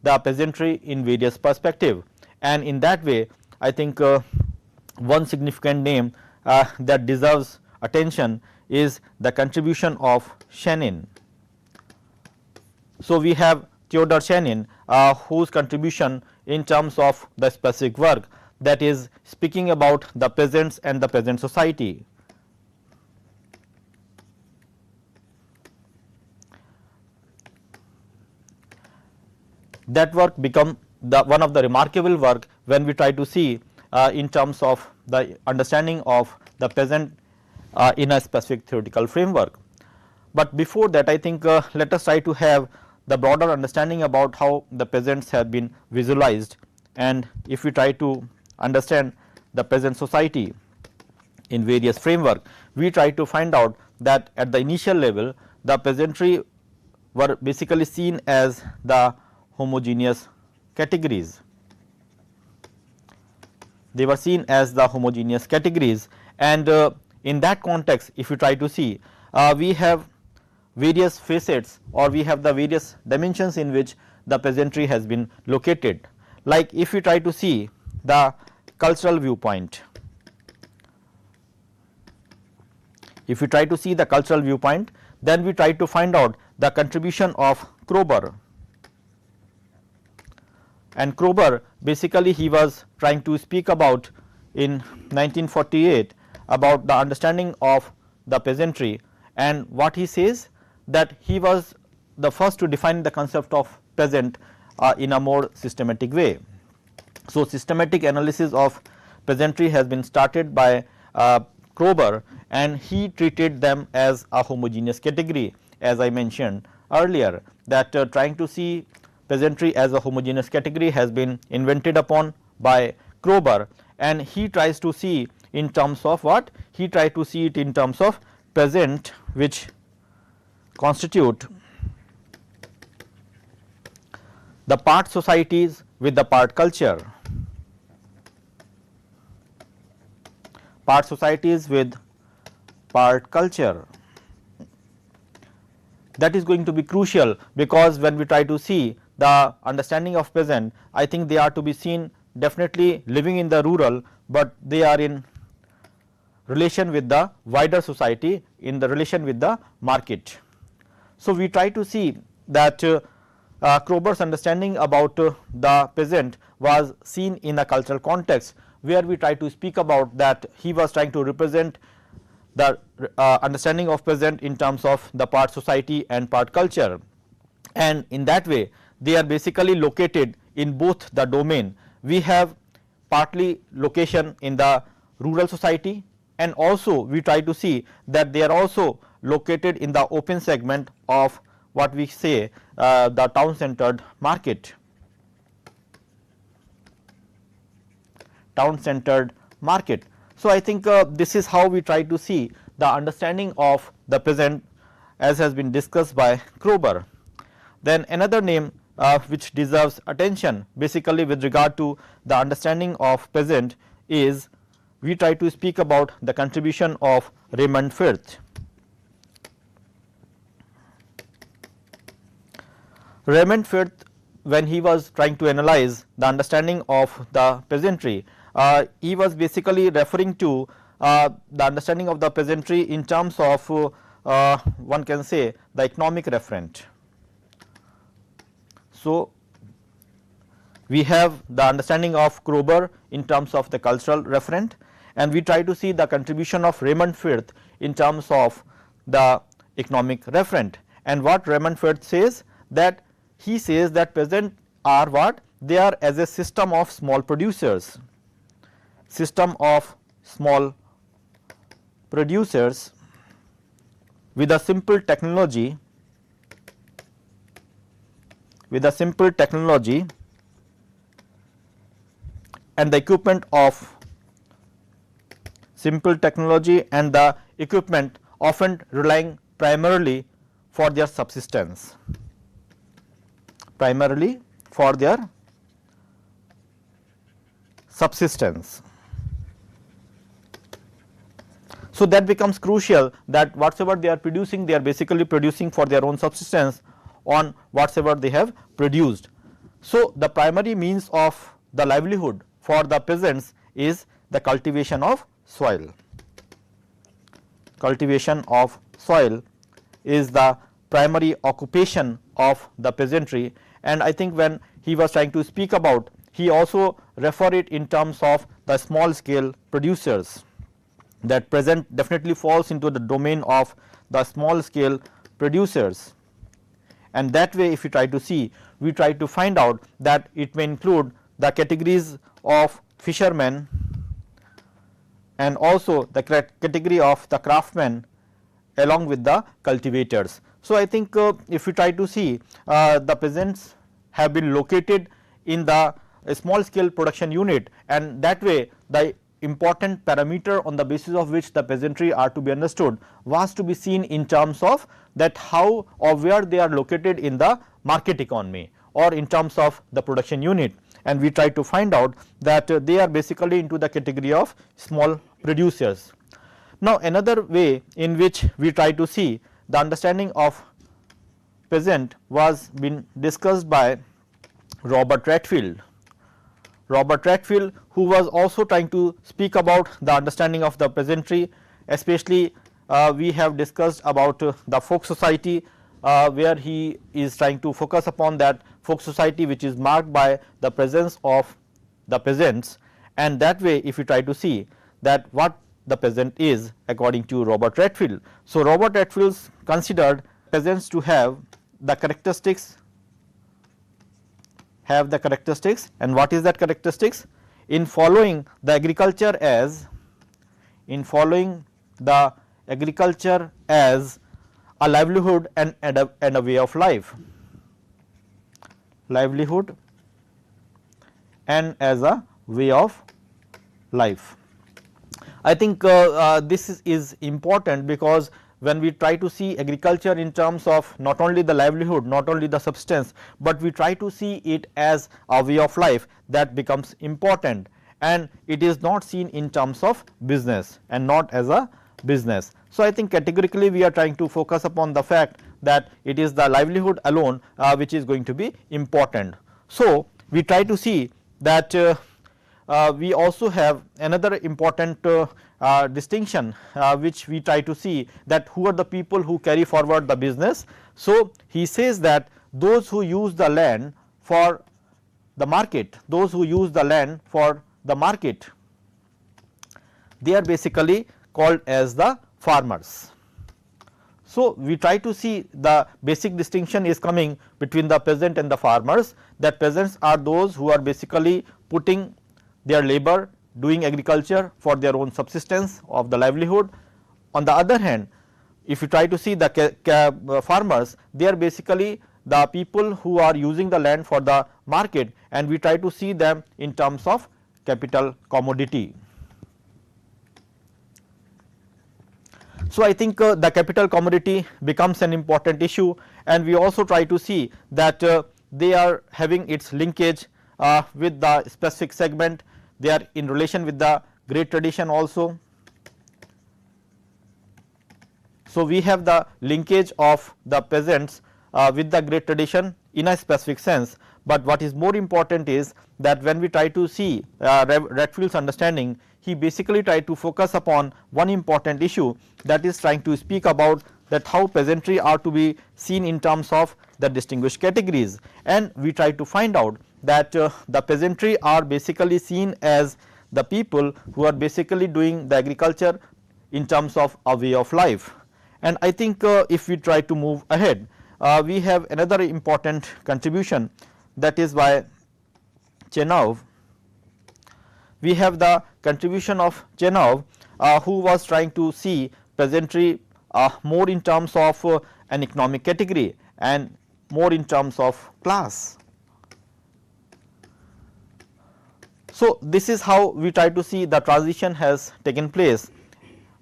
the peasantry in various perspective. And in that way, I think one significant name that deserves attention is the contribution of Chenin. So, we have Theodor Chenin, whose contribution in terms of the specific work, that is speaking about the peasants and the peasant society. That work become the one of the remarkable work when we try to see in terms of the understanding of the peasant in a specific theoretical framework. But before that, I think let us try to have the broader understanding about how the peasants have been visualized. And if we try to understand the peasant society in various framework, we try to find out that at the initial level, the peasantry were basically seen as the homogeneous categories. They were seen as the homogeneous categories, and in that context, if you try to see, we have various facets, or we have the various dimensions in which the peasantry has been located. Like if we try to see the cultural viewpoint, if we try to see the cultural viewpoint, then we try to find out the contribution of Kroeber. And Kroeber, basically he was trying to speak about in 1948 about the understanding of the peasantry, and what he says that he was the first to define the concept of peasant in a more systematic way. So, systematic analysis of peasantry has been started by Kroeber, and he treated them as a homogeneous category, as I mentioned earlier, that trying to see peasantry as a homogeneous category has been invented upon by Kroeber, and he tries to see in terms of what? He tried to see it in terms of peasant which constitute the part societies with the part culture, part societies with part culture. That is going to be crucial, because when we try to see the understanding of peasant, I think they are to be seen definitely living in the rural, but they are in relation with the wider society, in the relation with the market. So, we try to see that Kroeber's understanding about the peasant was seen in a cultural context, where we try to speak about that he was trying to represent the understanding of peasant in terms of the part society and part culture, and in that way they are basically located in both the domain. We have partly location in the rural society, and also we try to see that they are also located in the open segment of what we say the town centered market. Town centered market. So, I think this is how we try to see the understanding of the peasant as has been discussed by Kroeber. Then another name which deserves attention basically with regard to the understanding of peasant is, we try to speak about the contribution of Raymond Firth. Raymond Firth, when he was trying to analyze the understanding of the peasantry, he was basically referring to the understanding of the peasantry in terms of one can say the economic referent. So, we have the understanding of Kroeber in terms of the cultural referent, and we try to see the contribution of Raymond Firth in terms of the economic referent. And what Raymond Firth says, that he says that peasant are what? They are as a system of small producers, system of small producers with a simple technology, and the equipment of simple technology and the equipment often relying primarily for their subsistence, primarily for their subsistence. So, that becomes crucial, that whatsoever they are producing, they are basically producing for their own subsistence on whatsoever they have produced. So, the primary means of the livelihood for the peasants is the cultivation of soil. Cultivation of soil is the primary occupation of the peasantry, and I think when he was trying to speak about, he also refer it in terms of the small scale producers. That peasant definitely falls into the domain of the small scale producers, and that way if we try to see, we try to find out that it may include the categories of fishermen and also the category of the craftsmen along with the cultivators. So, I think if we try to see, the peasants have been located in the small scale production unit, and that way the important parameter on the basis of which the peasantry are to be understood was to be seen in terms of that how or where they are located in the market economy or in terms of the production unit, and we try to find out that they are basically into the category of small producers. Now, another way in which we try to see the understanding of peasant was been discussed by Robert Redfield. Robert Redfield, who was also trying to speak about the understanding of the peasantry, especially we have discussed about the folk society, where he is trying to focus upon that folk society which is marked by the presence of the peasants, and that way if you try to see that what the peasant is according to Robert Redfield. So, Robert Redfield considered peasants to have the characteristics, and what is that characteristics? In following the agriculture as a livelihood and a way of life, livelihood and as a way of life. I think this is important, because when we try to see agriculture in terms of not only the livelihood, not only the substance, but we try to see it as a way of life, that becomes important, and it is not seen in terms of business and not as a business. So, I think categorically we are trying to focus upon the fact that it is the livelihood alone which is going to be important. So, we try to see that we also have another important distinction which we try to see, that who are the people who carry forward the business. So, he says that those who use the land for the market, those who use the land for the market, they are basically called as the farmers. So, we try to see the basic distinction is coming between the peasant and the farmers, that peasants are those who are basically putting their labor, doing agriculture for their own subsistence of the livelihood. On the other hand, if you try to see the farmers, they are basically the people who are using the land for the market, and we try to see them in terms of capital commodity. So, I think the capital commodity becomes an important issue, and we also try to see that they are having its linkage with the specific segment, they are in relation with the great tradition also. So, we have the linkage of the peasants with the great tradition in a specific sense, but what is more important is that when we try to see Redfield's understanding, he basically tried to focus upon one important issue, that is trying to speak about that how peasantry are to be seen in terms of the distinguished categories, and we try to find out that the peasantry are basically seen as the people who are basically doing the agriculture in terms of a way of life. And I think if we try to move ahead, we have another important contribution, that is by Ch-25. We have the contribution of Ch-25 who was trying to see peasantry more in terms of an economic category and more in terms of class. So, this is how we try to see the transition has taken place.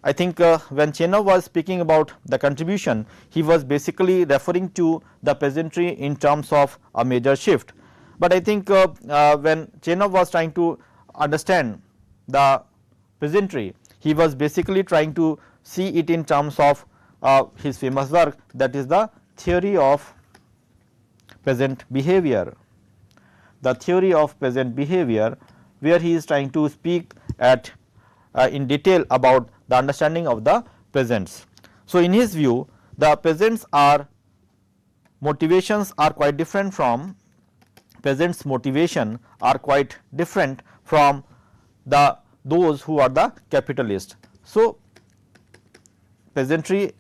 I think when Ch-25 was speaking about the contribution, he was basically referring to the peasantry in terms of a major shift. But I think when Ch-25 was trying to understand the peasantry, he was basically trying to see it in terms of his famous work, that is the theory of peasant behavior. The theory of peasant behavior, where he is trying to speak at in detail about the understanding of the peasants. So, in his view, the peasants are motivations are quite different from peasants' motivation are quite different from those who are the capitalists. So, peasantry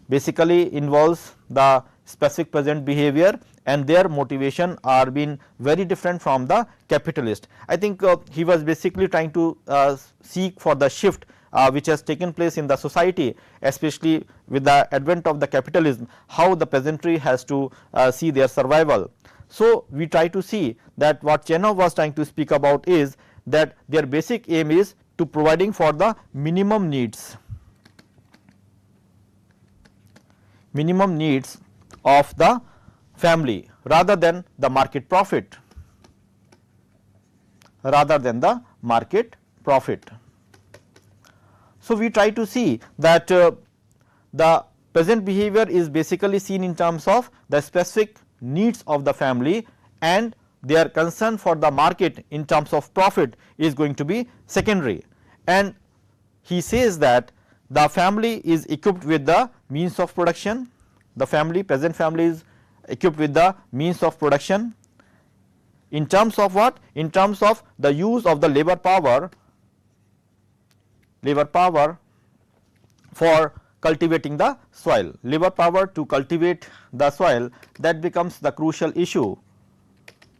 basically involves the specific peasant behavior, and their motivation are being very different from the capitalist. I think he was basically trying to seek for the shift which has taken place in the society, especially with the advent of the capitalism, how the peasantry has to see their survival. So, we try to see that what Ch-25 was trying to speak about is that their basic aim is to providing for the minimum needs of the family rather than the market profit, So, we try to see that the peasant behavior is basically seen in terms of the specific needs of the family, and their concern for the market in terms of profit is going to be secondary. And he says that the family is equipped with the means of production, the peasant family is equipped with the means of production in terms of what? In terms of the use of the labor power for cultivating the soil, labor power to cultivate the soil, that becomes the crucial issue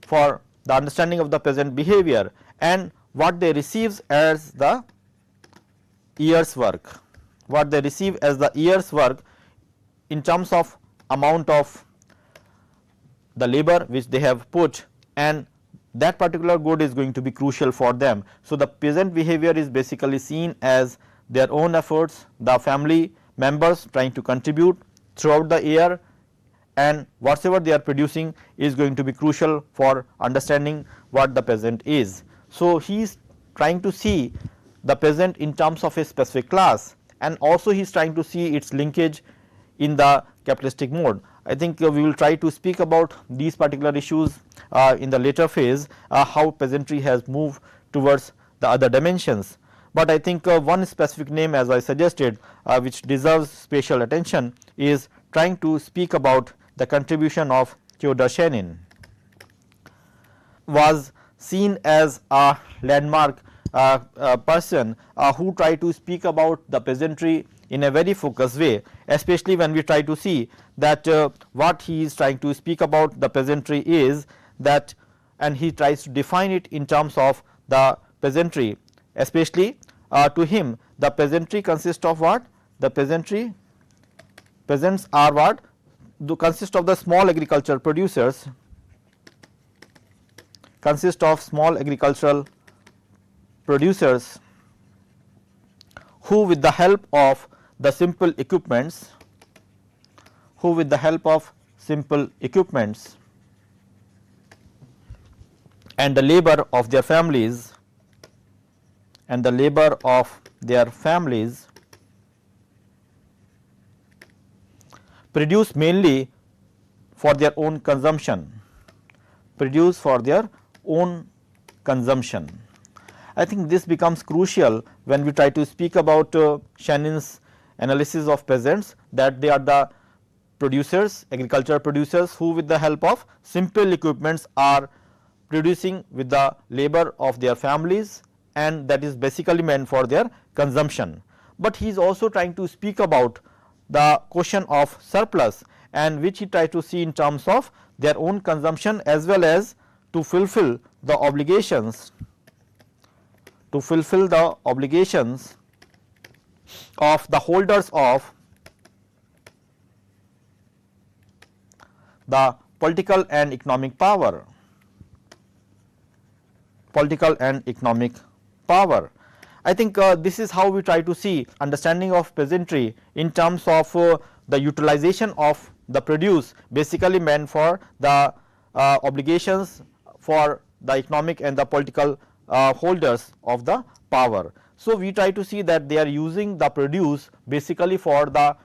for the understanding of the peasant behavior, and what they receive as the year's work, in terms of amount of the labor which they have put, and that particular good is going to be crucial for them. So, the peasant behavior is basically seen as their own efforts, the family members trying to contribute throughout the year, and whatever they are producing is going to be crucial for understanding what the peasant is. So, he is trying to see the peasant in terms of a specific class, and also he is trying to see its linkage in the capitalistic mode. I think we will try to speak about these particular issues in the later phase, how peasantry has moved towards the other dimensions. But I think one specific name, as I suggested, which deserves special attention, is trying to speak about the contribution of Theodor Schenin. Was seen as a landmark person who tried to speak about the peasantry in a very focused way, especially when we try to see that what he is trying to speak about the peasantry is that, and he tries to define it in terms of the peasantry, especially to him the peasantry consists of what? The peasants are what? Consist of the small agricultural producers, consist of small agricultural producers who with the help of the simple equipments, and the labor of their families, produce mainly for their own consumption, I think this becomes crucial when we try to speak about Schenin's analysis of peasants, that they are the producers, agricultural producers, who with the help of simple equipments are producing with the labor of their families, and that is basically meant for their consumption. But he is also trying to speak about the question of surplus, and which he tries to see in terms of their own consumption as well as to fulfill the obligations, of the holders of the political and economic power. I think this is how we try to see understanding of peasantry in terms of the utilization of the produce, basically meant for the obligations for the economic and the political holders of the power. So, we try to see that they are using the produce basically for the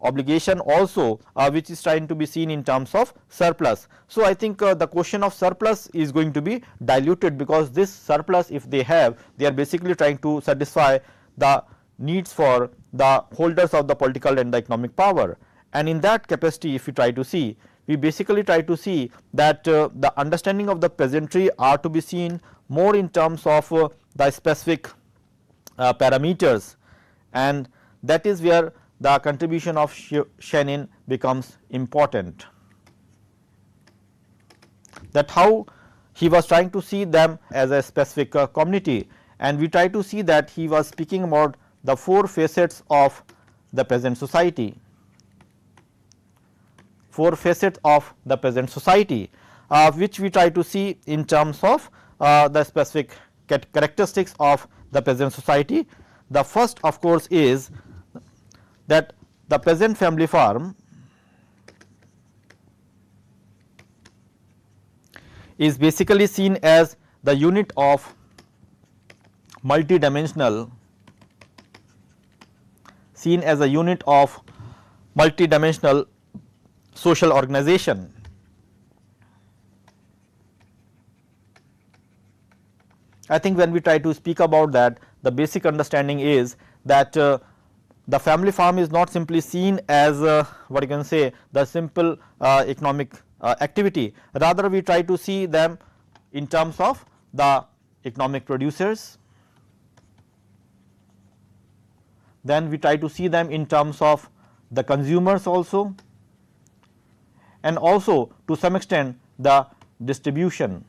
obligation also, which is trying to be seen in terms of surplus. So, I think the question of surplus is going to be diluted, because this surplus, if they have, they are basically trying to satisfy the needs for the holders of the political and the economic power. And in that capacity, if we try to see, we basically try to see that the understanding of the peasantry are to be seen more in terms of the specific parameters, and that is where the contribution of Schenin becomes important. That how he was trying to see them as a specific community, and we try to see that he was speaking about the four facets of the peasant society. Which we try to see in terms of the specific characteristics of the peasant society. The first, of course, is that the peasant family farm is basically seen as the unit of multidimensional social organization. I think when we try to speak about that, the basic understanding is that the family farm is not simply seen as what you can say the simple economic activity, rather we try to see them in terms of the economic producers, then we try to see them in terms of the consumers also, and also to some extent the distribution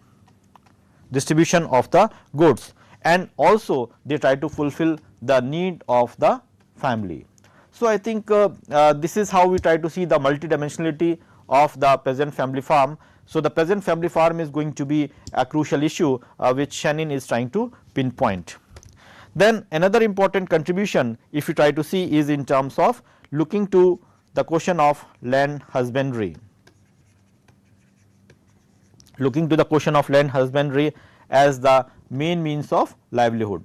of the goods, and also they try to fulfill the need of the family. So, I think this is how we try to see the multidimensionality of the peasant family farm. So, the peasant family farm is going to be a crucial issue which Schenin is trying to pinpoint. Then another important contribution, if you try to see, is in terms of looking to the question of land husbandry. As the main means of livelihood.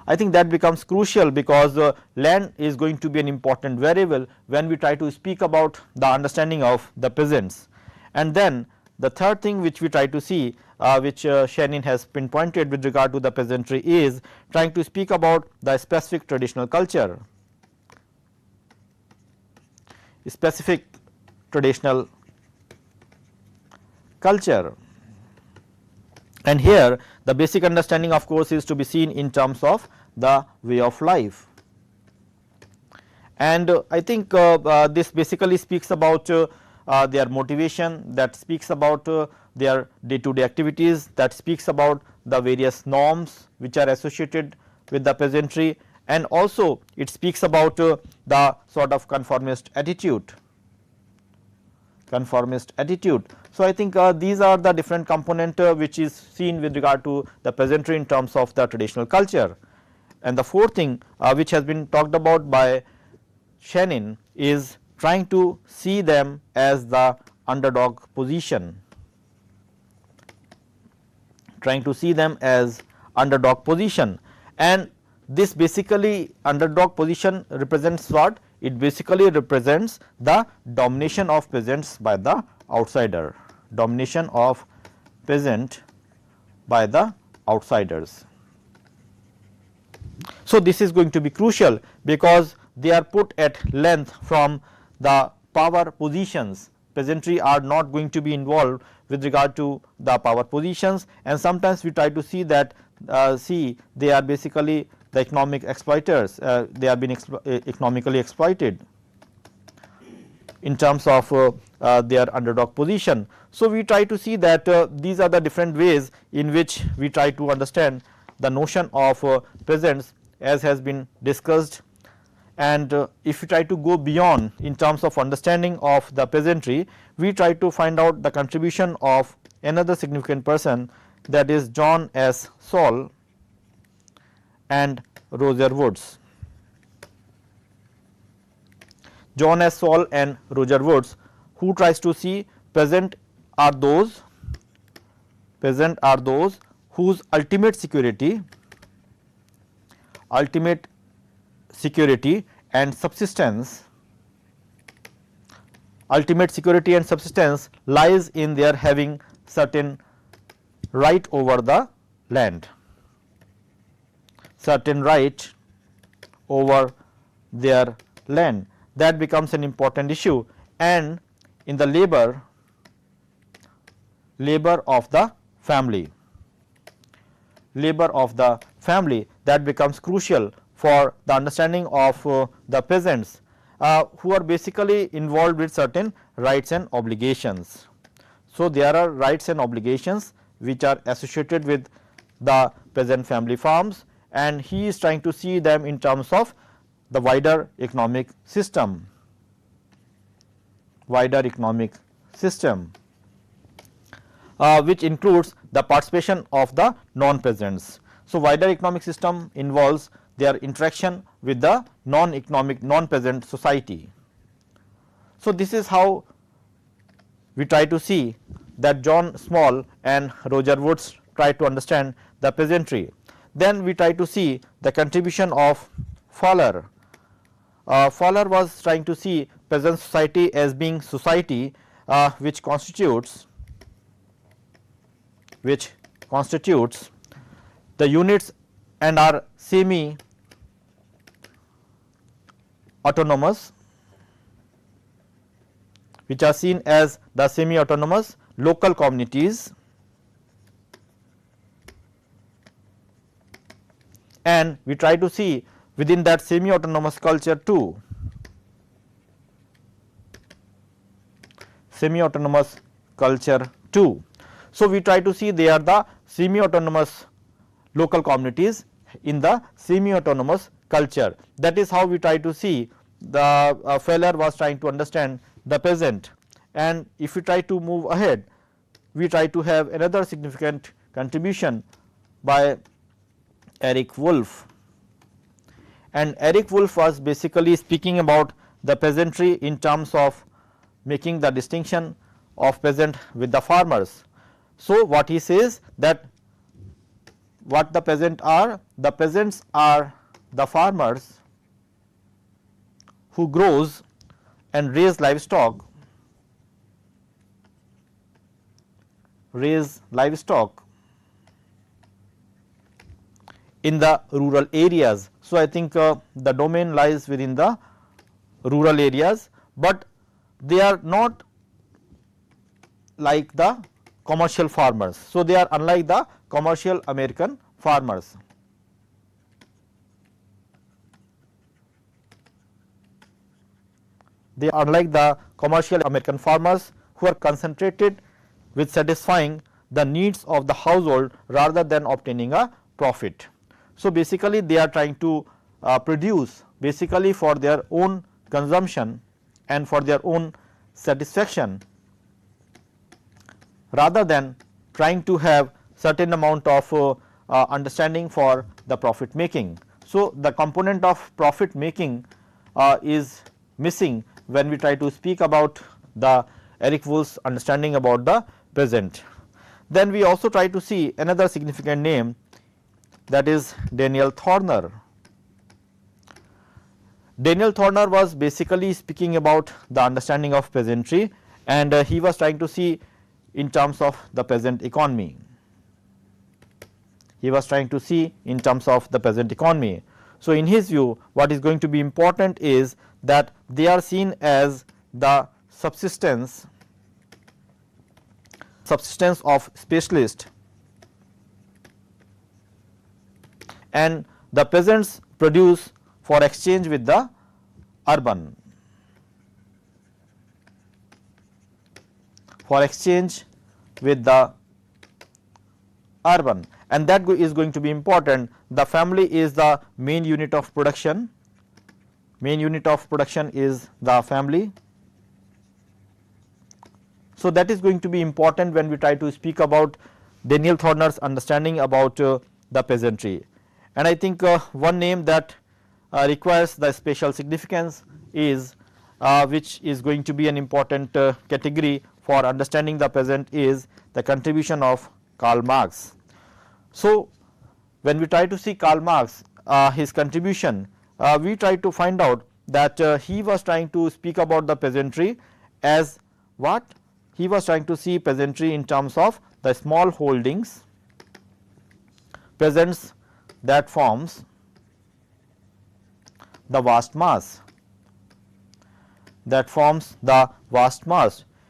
I think that becomes crucial, because land is going to be an important variable when we try to speak about the understanding of the peasants. And then the third thing which we try to see, which Shenin has pinpointed with regard to the peasantry, is trying to speak about the specific traditional culture, specific traditional culture. And here the basic understanding of course is to be seen in terms of the way of life. And I think this basically speaks about their motivation, that speaks about their day to day activities, that speaks about the various norms which are associated with the peasantry, and also it speaks about the sort of conformist attitude. So, I think these are the different component which is seen with regard to the peasantry in terms of the traditional culture. And the fourth thing which has been talked about by Shenin is trying to see them as the underdog position, and this basically underdog position represents what? It basically represents the domination of peasants by the outsider, domination of peasant by the outsiders. So, this is going to be crucial because they are put at length from the power positions. Peasantry are not going to be involved with regard to the power positions, and sometimes we try to see that they are basically the economic exploiters, they are being economically exploited in terms of their underdog position. So, we try to see that these are the different ways in which we try to understand the notion of peasants as has been discussed. And if we try to go beyond in terms of understanding of the peasantry, we try to find out the contribution of another significant person, that is John S. Saul and Roger Woods. John S. Saul and Roger Woods, who tries to see peasant are those whose ultimate security and subsistence lies in their having certain right over the land, that becomes an important issue, and in the labor of the family, that becomes crucial for the understanding of the peasants who are basically involved with certain rights and obligations. So, there are rights and obligations which are associated with the peasant family farms, and he is trying to see them in terms of the wider economic system, which includes the participation of the non-peasants. So, wider economic system involves their interaction with the non-peasant society. So, this is how we try to see that John Small and Roger Woods try to understand the peasantry. Then we try to see the contribution of Fowler. Fowler was trying to see peasant society as being society which constitutes the units and are semi autonomous, which are seen as the semi autonomous local communities, and we try to see within that semi autonomous culture too, So, we try to see they are the semi autonomous local communities in the semi autonomous culture. That is how we try to see the Fowler was trying to understand the peasant. And if we try to move ahead, we try to have another significant contribution by Eric Wolf, and Eric Wolf was basically speaking about the peasantry in terms of making the distinction of peasant with the farmers. So, what he says that what the peasant are? The peasants are the farmers who grows and raise livestock raise livestock in the rural areas. So, I think the domain lies within the rural areas, but they are not like the commercial farmers. So, they are unlike the commercial American farmers. They are unlike the commercial American farmers who are concentrated with satisfying the needs of the household rather than obtaining a profit. So, basically they are trying to produce basically for their own consumption and for their own satisfaction rather than trying to have certain amount of understanding for the profit making. So, the component of profit making is missing when we try to speak about the Eric Wolf's understanding about the peasant. Then we also try to see another significant name, that is Daniel Thorner. Daniel Thorner was basically speaking about the understanding of peasantry, and he was trying to see in terms of the peasant economy. He was trying to see in terms of the peasant economy. So, in his view, what is going to be important is that they are seen as the subsistence of specialist, and the peasants produce for exchange with the urban, for exchange with the urban, and that is going to be important. The family is the main unit of production, main unit of production is the family. So, that is going to be important when we try to speak about Daniel Thorner's understanding about the peasantry. And I think one name that requires the special significance is which is going to be an important category for understanding the peasant is the contribution of Karl Marx. So, when we try to see Karl Marx, his contribution, we try to find out that he was trying to speak about the peasantry as what? He was trying to see peasantry in terms of the small holdings, peasants that forms the vast mass,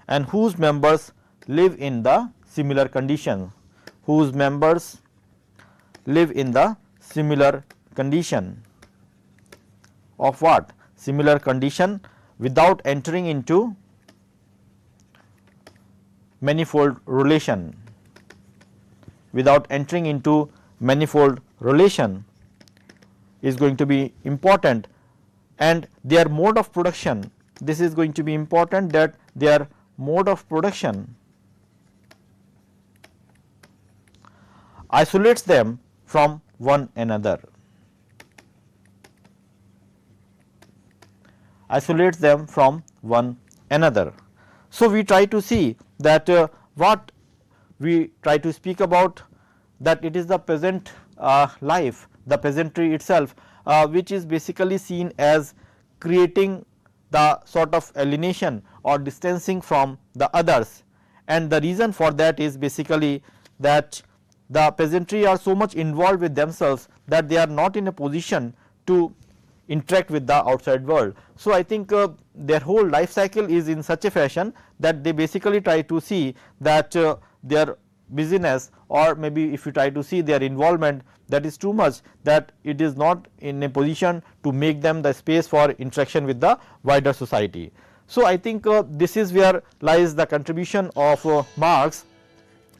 and whose members live in the similar condition, whose members live in the similar condition of what? Similar condition without entering into manifold relation, without entering into manifold relation is going to be important, and their mode of production, this is going to be important, that their mode of production isolates them from one another, isolates them from one another. So, we try to see that what we try to speak about, that it is the peasant life, the peasantry itself which is basically seen as creating the sort of alienation or distancing from the others, and the reason for that is basically that the peasantry are so much involved with themselves that they are not in a position to interact with the outside world. So, I think their whole life cycle is in such a fashion that they basically try to see that their busyness, or maybe if you try to see their involvement, that is too much, that it is not in a position to make them the space for interaction with the wider society. So, I think this is where lies the contribution of Marx,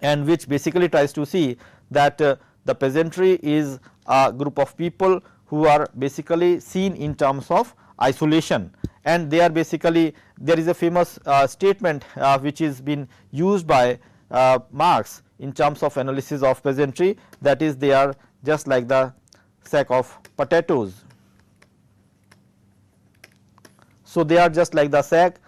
and which basically tries to see that the peasantry is a group of people who are basically seen in terms of isolation, and they are basically, there is a famous statement which is been used by Marx in terms of analysis of peasantry, that is, they are just like the sack of potatoes. So, they are just like the sack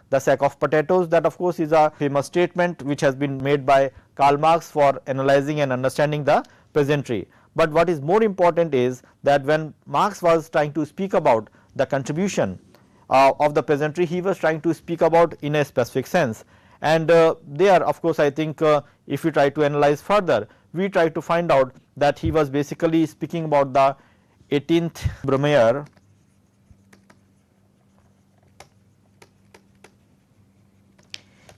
of potatoes. That of course is a famous statement which has been made by Karl Marx for analyzing and understanding the peasantry. But what is more important is that when Marx was trying to speak about the contribution of the peasantry, he was trying to speak about in a specific sense, And there of course, I think if we try to analyze further, we try to find out that he was basically speaking about the 18th Brumaire.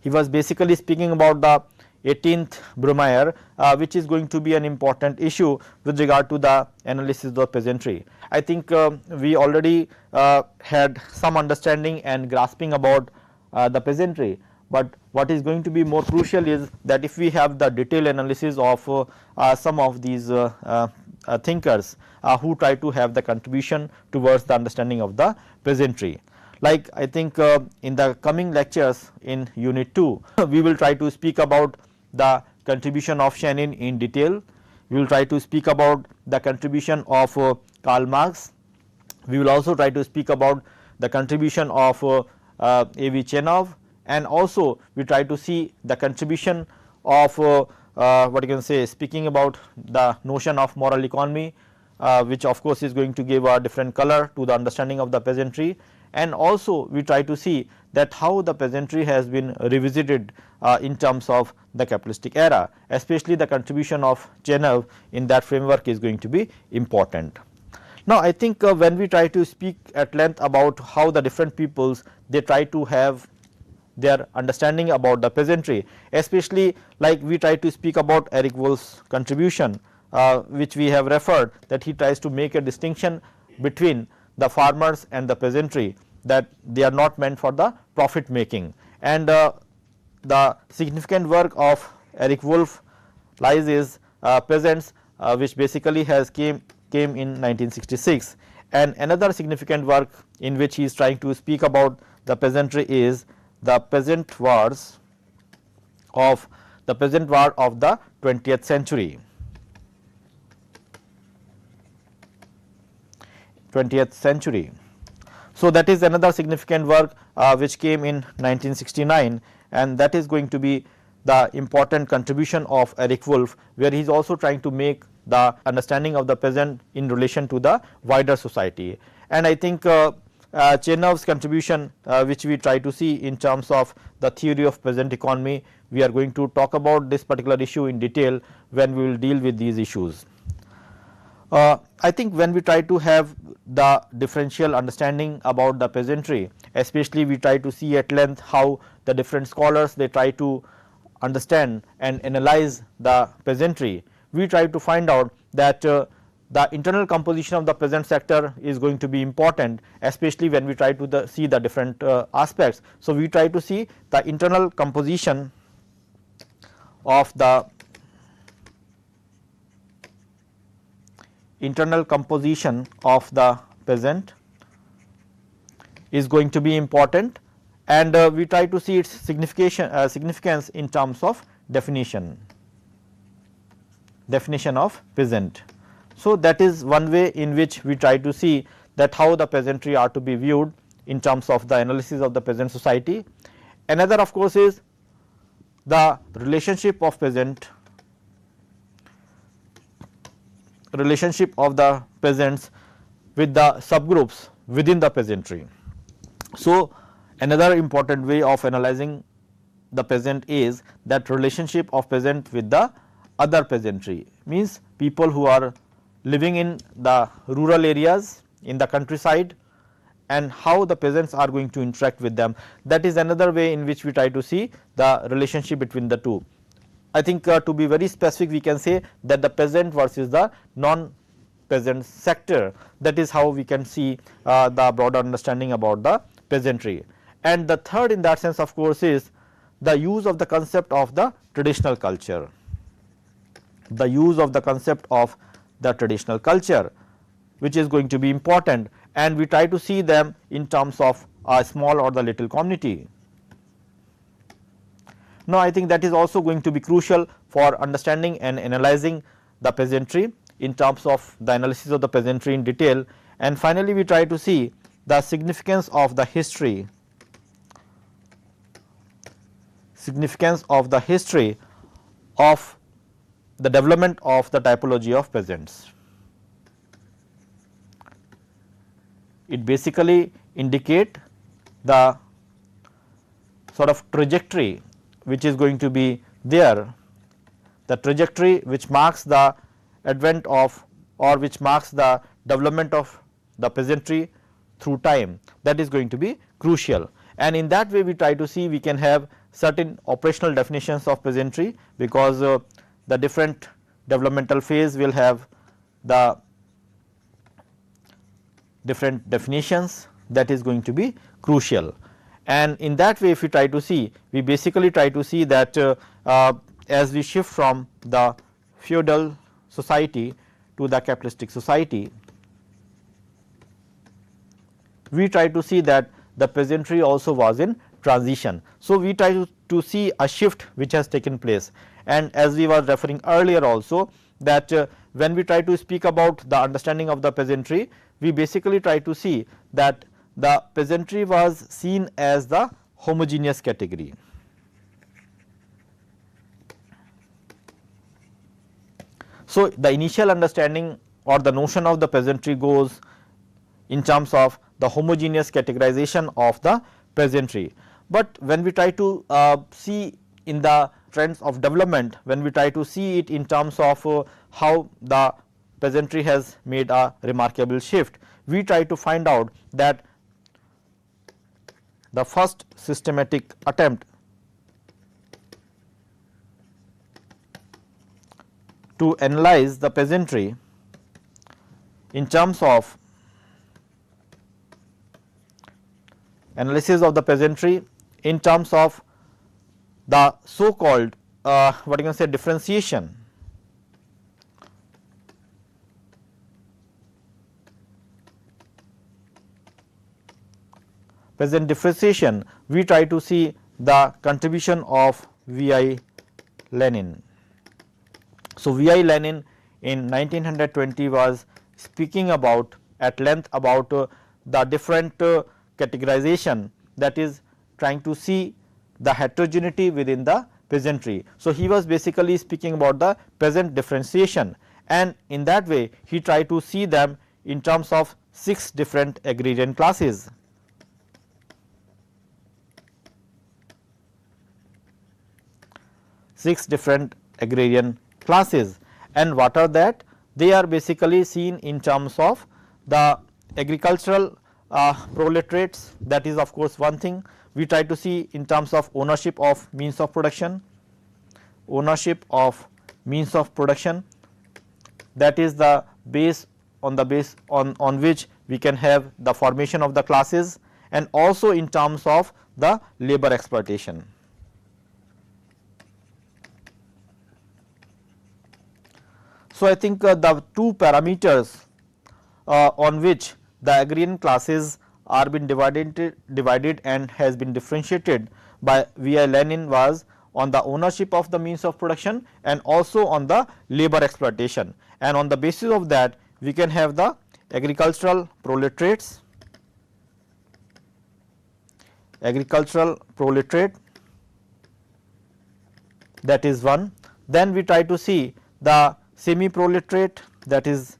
He was basically speaking about the 18th Brumaire, which is going to be an important issue with regard to the analysis of the peasantry. I think we already had some understanding and grasping about the peasantry, but what is going to be more crucial is that if we have the detailed analysis of some of these thinkers who try to have the contribution towards the understanding of the peasantry. Like I think in the coming lectures in unit 2, we will try to speak about the contribution of Chenin in detail. We will try to speak about the contribution of Karl Marx. We will also try to speak about the contribution of A.V. Ch-25, and also we try to see the contribution of what you can say, speaking about the notion of moral economy, which of course is going to give a different color to the understanding of the peasantry. And also we try to see that how the peasantry has been revisited in terms of the capitalistic era, especially the contribution of Ch-25 in that framework is going to be important. Now, I think when we try to speak at length about how the different peoples they try to have their understanding about the peasantry, especially like we try to speak about Eric Wolf's contribution, which we have referred, that he tries to make a distinction between the farmers and the peasantry, that they are not meant for the profit making. And the significant work of Eric Wolf lies is Peasants, which basically has came in 1966. And another significant work in which he is trying to speak about the peasantry is the peasant wars of the 20th century. 20th century. So, that is another significant work which came in 1969, and that is going to be the important contribution of Eric Wolf, where he is also trying to make the understanding of the peasant in relation to the wider society. And I think Ch-25's contribution, which we try to see in terms of the theory of peasant economy, we are going to talk about this particular issue in detail when we will deal with these issues. I think when we try to have the differential understanding about the peasantry, especially we try to see at length how the different scholars they try to understand and analyze the peasantry, we try to find out that the internal composition of the peasant sector is going to be important, especially when we try to see the different aspects. So, we try to see the internal composition of the peasant is going to be important, and we try to see its significance in terms of definition of peasant. So, that is one way in which we try to see that how the peasantry are to be viewed in terms of the analysis of the peasant society. Another of course is the relationship of the peasants with the subgroups within the peasantry. So, another important way of analyzing the peasant is that relationship of peasant with the other peasantry, means people who are living in the rural areas in the countryside, and how the peasants are going to interact with them. That is another way in which we try to see the relationship between the two. I think to be very specific, we can say that the peasant versus the non-peasant sector, that is how we can see the broader understanding about the peasantry. And the third in that sense of course is the use of the concept of the traditional culture, which is going to be important, and we try to see them in terms of a small or the little community. Now, I think that is also going to be crucial for understanding and analyzing the peasantry in terms of the analysis of the peasantry in detail. And finally, we try to see the significance of the history of the development of the typology of peasants. It basically indicate the sort of trajectory which is going to be there, the trajectory which marks the advent of or which marks the development of the peasantry through time, that is going to be crucial. And in that way we try to see we can have certain operational definitions of peasantry, because the different developmental phase will have the different definitions, that is going to be crucial. And in that way if we try to see, we basically try to see that as we shift from the feudal society to the capitalistic society, we try to see that the peasantry also was in transition. So, we try to see a shift which has taken place, and as we were referring earlier also that when we try to speak about the understanding of the peasantry, we basically try to see that the peasantry was seen as the homogeneous category. So, the initial understanding or the notion of the peasantry goes in terms of the homogeneous categorization of the peasantry. But when we try to see in the trends of development, when we try to see it in terms of how the peasantry has made a remarkable shift, we try to find out that the first systematic attempt to analyze the peasantry in terms of analysis of the peasantry in terms of the so called what you can say differentiation. Peasant differentiation, we try to see the contribution of V.I. Lenin. So, V.I. Lenin in 1920 was speaking about at length about the different categorization, that is trying to see the heterogeneity within the peasantry. So, he was basically speaking about the peasant differentiation, and in that way he tried to see them in terms of 6 different agrarian classes. Six different agrarian classes, and what are that? They are basically seen in terms of the agricultural proletariats, that is of course one thing. We try to see in terms of ownership of means of production, that is the base on which we can have the formation of the classes, and also in terms of the labor exploitation. So, I think the 2 parameters on which the agrarian classes are been divided and has been differentiated by V.I. Lenin was on the ownership of the means of production and also on the labor exploitation, and on the basis of that we can have the agricultural proletariat, that is one. Then we try to see the semi proletariat, that is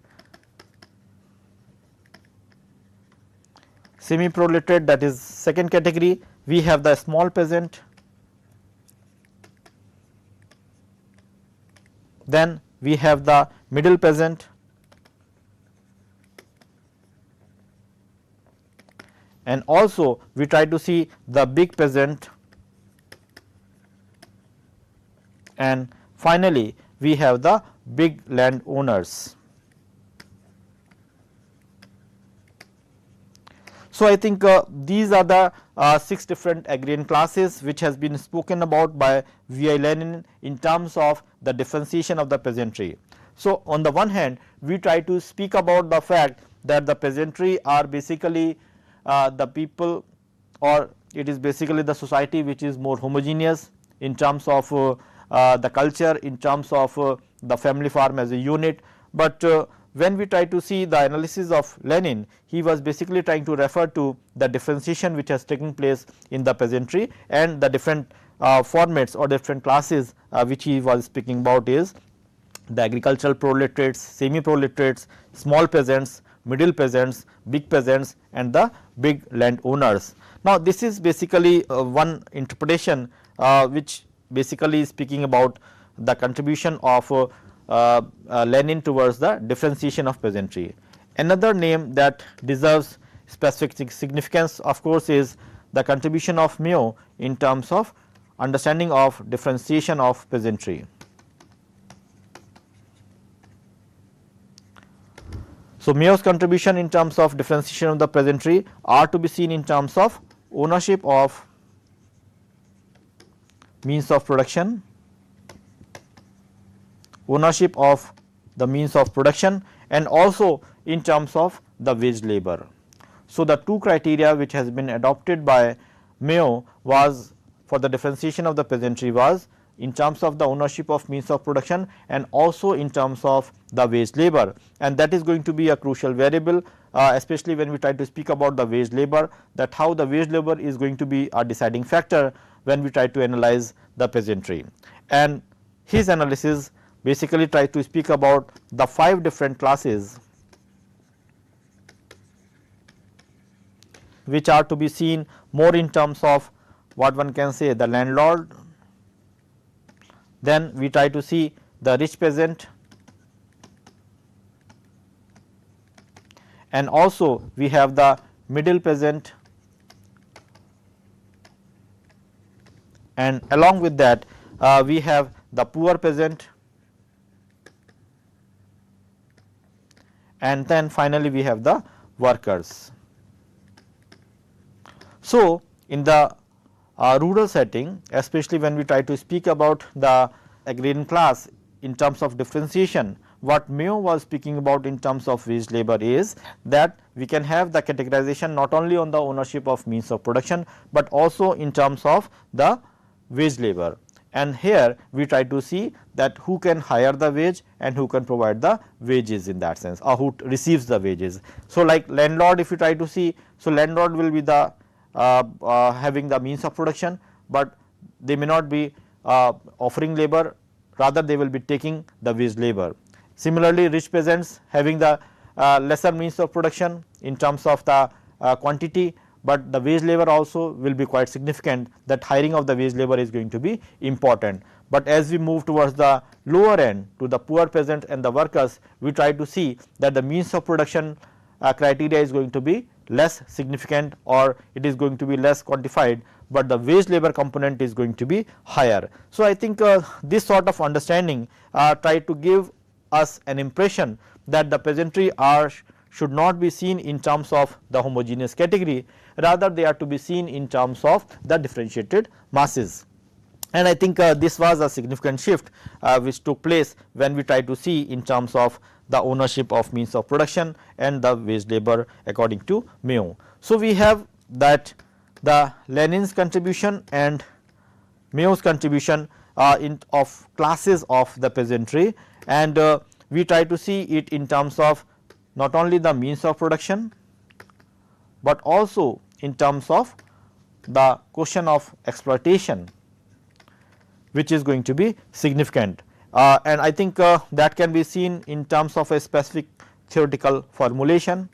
second category. We have the small peasant, then we have the middle peasant, and also we try to see the big peasant, and finally we have the big landowners. So, I think these are the 6 different agrarian classes which has been spoken about by V.I. Lenin in terms of the differentiation of the peasantry. So, on the one hand we try to speak about the fact that the peasantry are basically the people, or it is basically the society which is more homogeneous in terms of the culture, in terms of the family farm as a unit. But when we try to see the analysis of Lenin, he was basically trying to refer to the differentiation which has taken place in the peasantry, and the different formats or different classes which he was speaking about is the agricultural proletariats, semi proletariats, small peasants, middle peasants, big peasants, and the big landowners. Now, this is basically one interpretation which basically speaking about the contribution of Lenin towards the differentiation of peasantry. Another name that deserves specific significance of course is the contribution of Mayo in terms of understanding of differentiation of peasantry. So, Mayo's contribution in terms of differentiation of the peasantry are to be seen in terms of ownership of means of production, ownership of the means of production, and also in terms of the wage labor. So, the two criteria which has been adopted by Mayo was for the differentiation of the peasantry was in terms of the ownership of means of production and also in terms of the wage labor, and that is going to be a crucial variable, especially when we try to speak about the wage labor, that how the wage labor is going to be a deciding factor when we try to analyze the peasantry. And his analysis basically try to speak about the 5 different classes which are to be seen more in terms of what one can say the landlord. Then we try to see the rich peasant, and also we have the middle peasant, and along with that we have the poor peasant, and then finally we have the workers. So, in the rural setting, especially when we try to speak about the agrarian class in terms of differentiation, what Mayo was speaking about in terms of wage labor is that we can have the categorization not only on the ownership of means of production, but also in terms of the wage labor. And here we try to see that who can hire the wage and who can provide the wages in that sense, or who receives the wages. So, like landlord, if you try to see, so landlord will be the having the means of production, but they may not be offering labor, rather they will be taking the wage labor. Similarly, rich peasants having the lesser means of production in terms of the quantity, but the wage labor also will be quite significant, that hiring of the wage labor is going to be important. But as we move towards the lower end to the poor peasant and the workers, we try to see that the means of production criteria is going to be less significant, or it is going to be less quantified, but the wage labor component is going to be higher. So, I think this sort of understanding try to give us an impression that the peasantry should not be seen in terms of the homogeneous category, rather they are to be seen in terms of the differentiated masses. And I think this was a significant shift which took place when we try to see in terms of the ownership of means of production and the wage labor according to Mayo. So, we have that the Lenin's contribution and Mayo's contribution of classes of the peasantry, and we try to see it in terms of not only the means of production, but also in terms of the question of exploitation, which is going to be significant. And I think that can be seen in terms of a specific theoretical formulation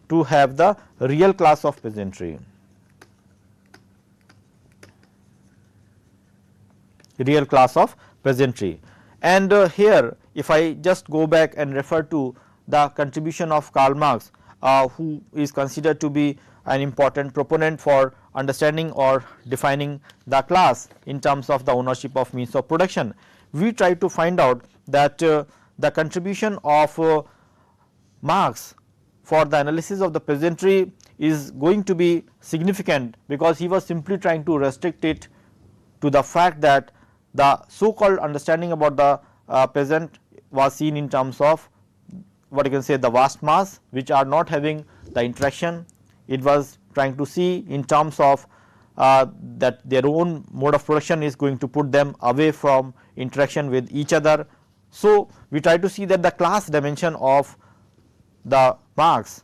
to have the real class of peasantry. Real class of peasantry. And here if I just go back and refer to the contribution of Karl Marx, who is considered to be an important proponent for understanding or defining the class in terms of the ownership of means of production, we try to find out that the contribution of Marx for the analysis of the peasantry is going to be significant, because he was simply trying to restrict it to the fact that the so called understanding about the peasant was seen in terms of what you can say the vast mass which are not having the interaction. It was trying to see in terms of that their own mode of production is going to put them away from interaction with each other. So, we try to see that the class dimension of the Marx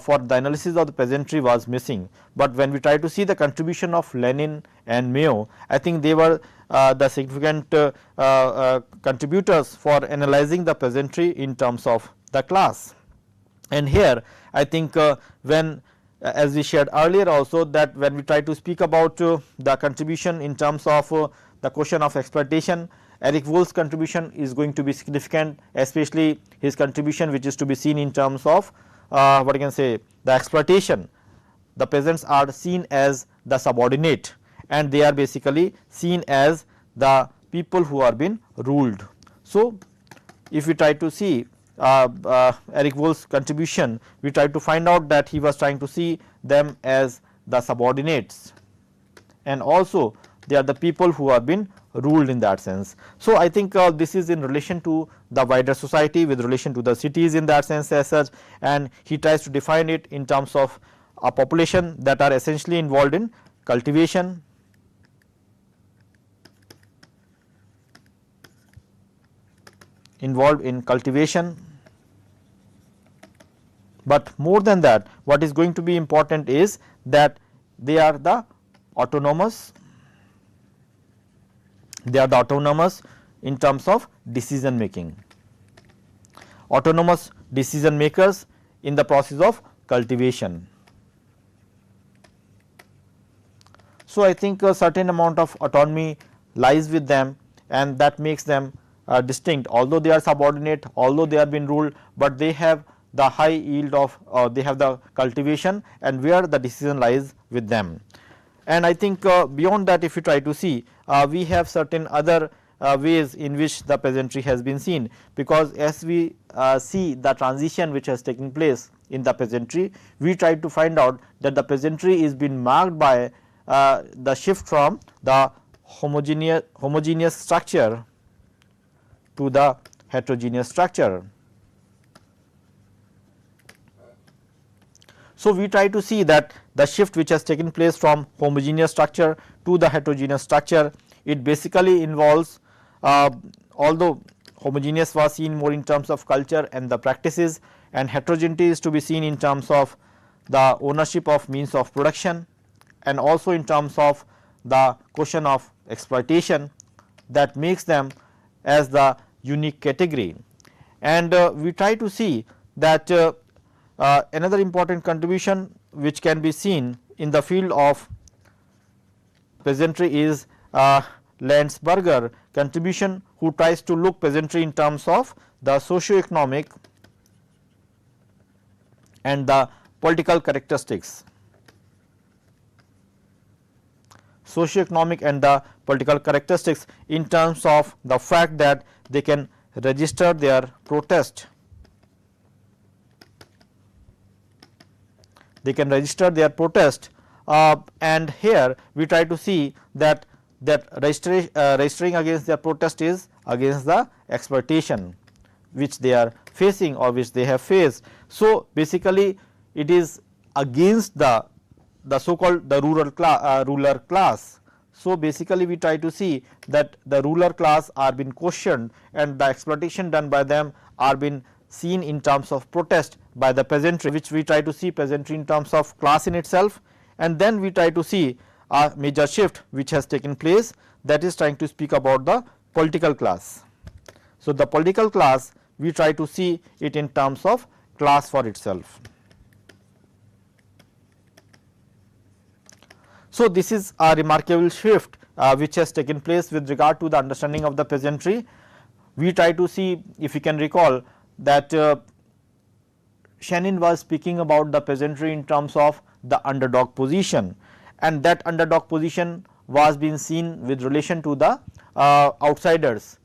for the analysis of the peasantry was missing, but when we try to see the contribution of Lenin and Mayo, I think they were the significant contributors for analyzing the peasantry in terms of the class. And here I think when as we shared earlier also, that when we try to speak about the contribution in terms of the question of exploitation, Eric Wolf's contribution is going to be significant, especially his contribution which is to be seen in terms of what I can say, the exploitation. The peasants are seen as the subordinate, and they are basically seen as the people who are being ruled. So, if we try to see Eric Wolf's contribution, we try to find out that he was trying to see them as the subordinates, and also they are the people who are being ruled in that sense. So, I think this is in relation to the wider society, with relation to the cities in that sense as such, and he tries to define it in terms of a population that are essentially involved in cultivation, but more than that, what is going to be important is that they are the autonomous, in terms of decision making, autonomous decision makers in the process of cultivation. So, I think a certain amount of autonomy lies with them, and that makes them distinct, although they are subordinate, although they are being ruled, but they have the high yield of they have the cultivation, and where the decision lies with them. And I think beyond that, if you try to see, we have certain other ways in which the peasantry has been seen, because as we see the transition which has taken place in the peasantry, we try to find out that the peasantry is being marked by the shift from the homogeneous structure to the heterogeneous structure. So, we try to see that the shift which has taken place from homogeneous structure to the heterogeneous structure, it basically involves, although homogeneous was seen more in terms of culture and the practices, and heterogeneity is to be seen in terms of the ownership of means of production, and also in terms of the question of exploitation, that makes them as the unique category. And we try to see that another important contribution which can be seen in the field of peasantry is Landsberger contribution, who tries to look peasantry in terms of the socio-economic and the political characteristics. Socio-economic and the political characteristics in terms of the fact that they can register their protest. And here we try to see that registering against their protest is against the exploitation which they are facing or which they have faced. So, basically it is against the so called the ruler class. So, basically we try to see that the ruler class are being questioned, and the exploitation done by them are being seen in terms of protest by the peasantry, which we try to see peasantry in terms of class in itself. And then we try to see a major shift which has taken place, that is trying to speak about the political class. So, the political class we try to see it in terms of class for itself. So, this is a remarkable shift which has taken place with regard to the understanding of the peasantry. We try to see, if you can recall, that Chenin was speaking about the peasantry in terms of the underdog position, and that underdog position was being seen with relation to the outsiders.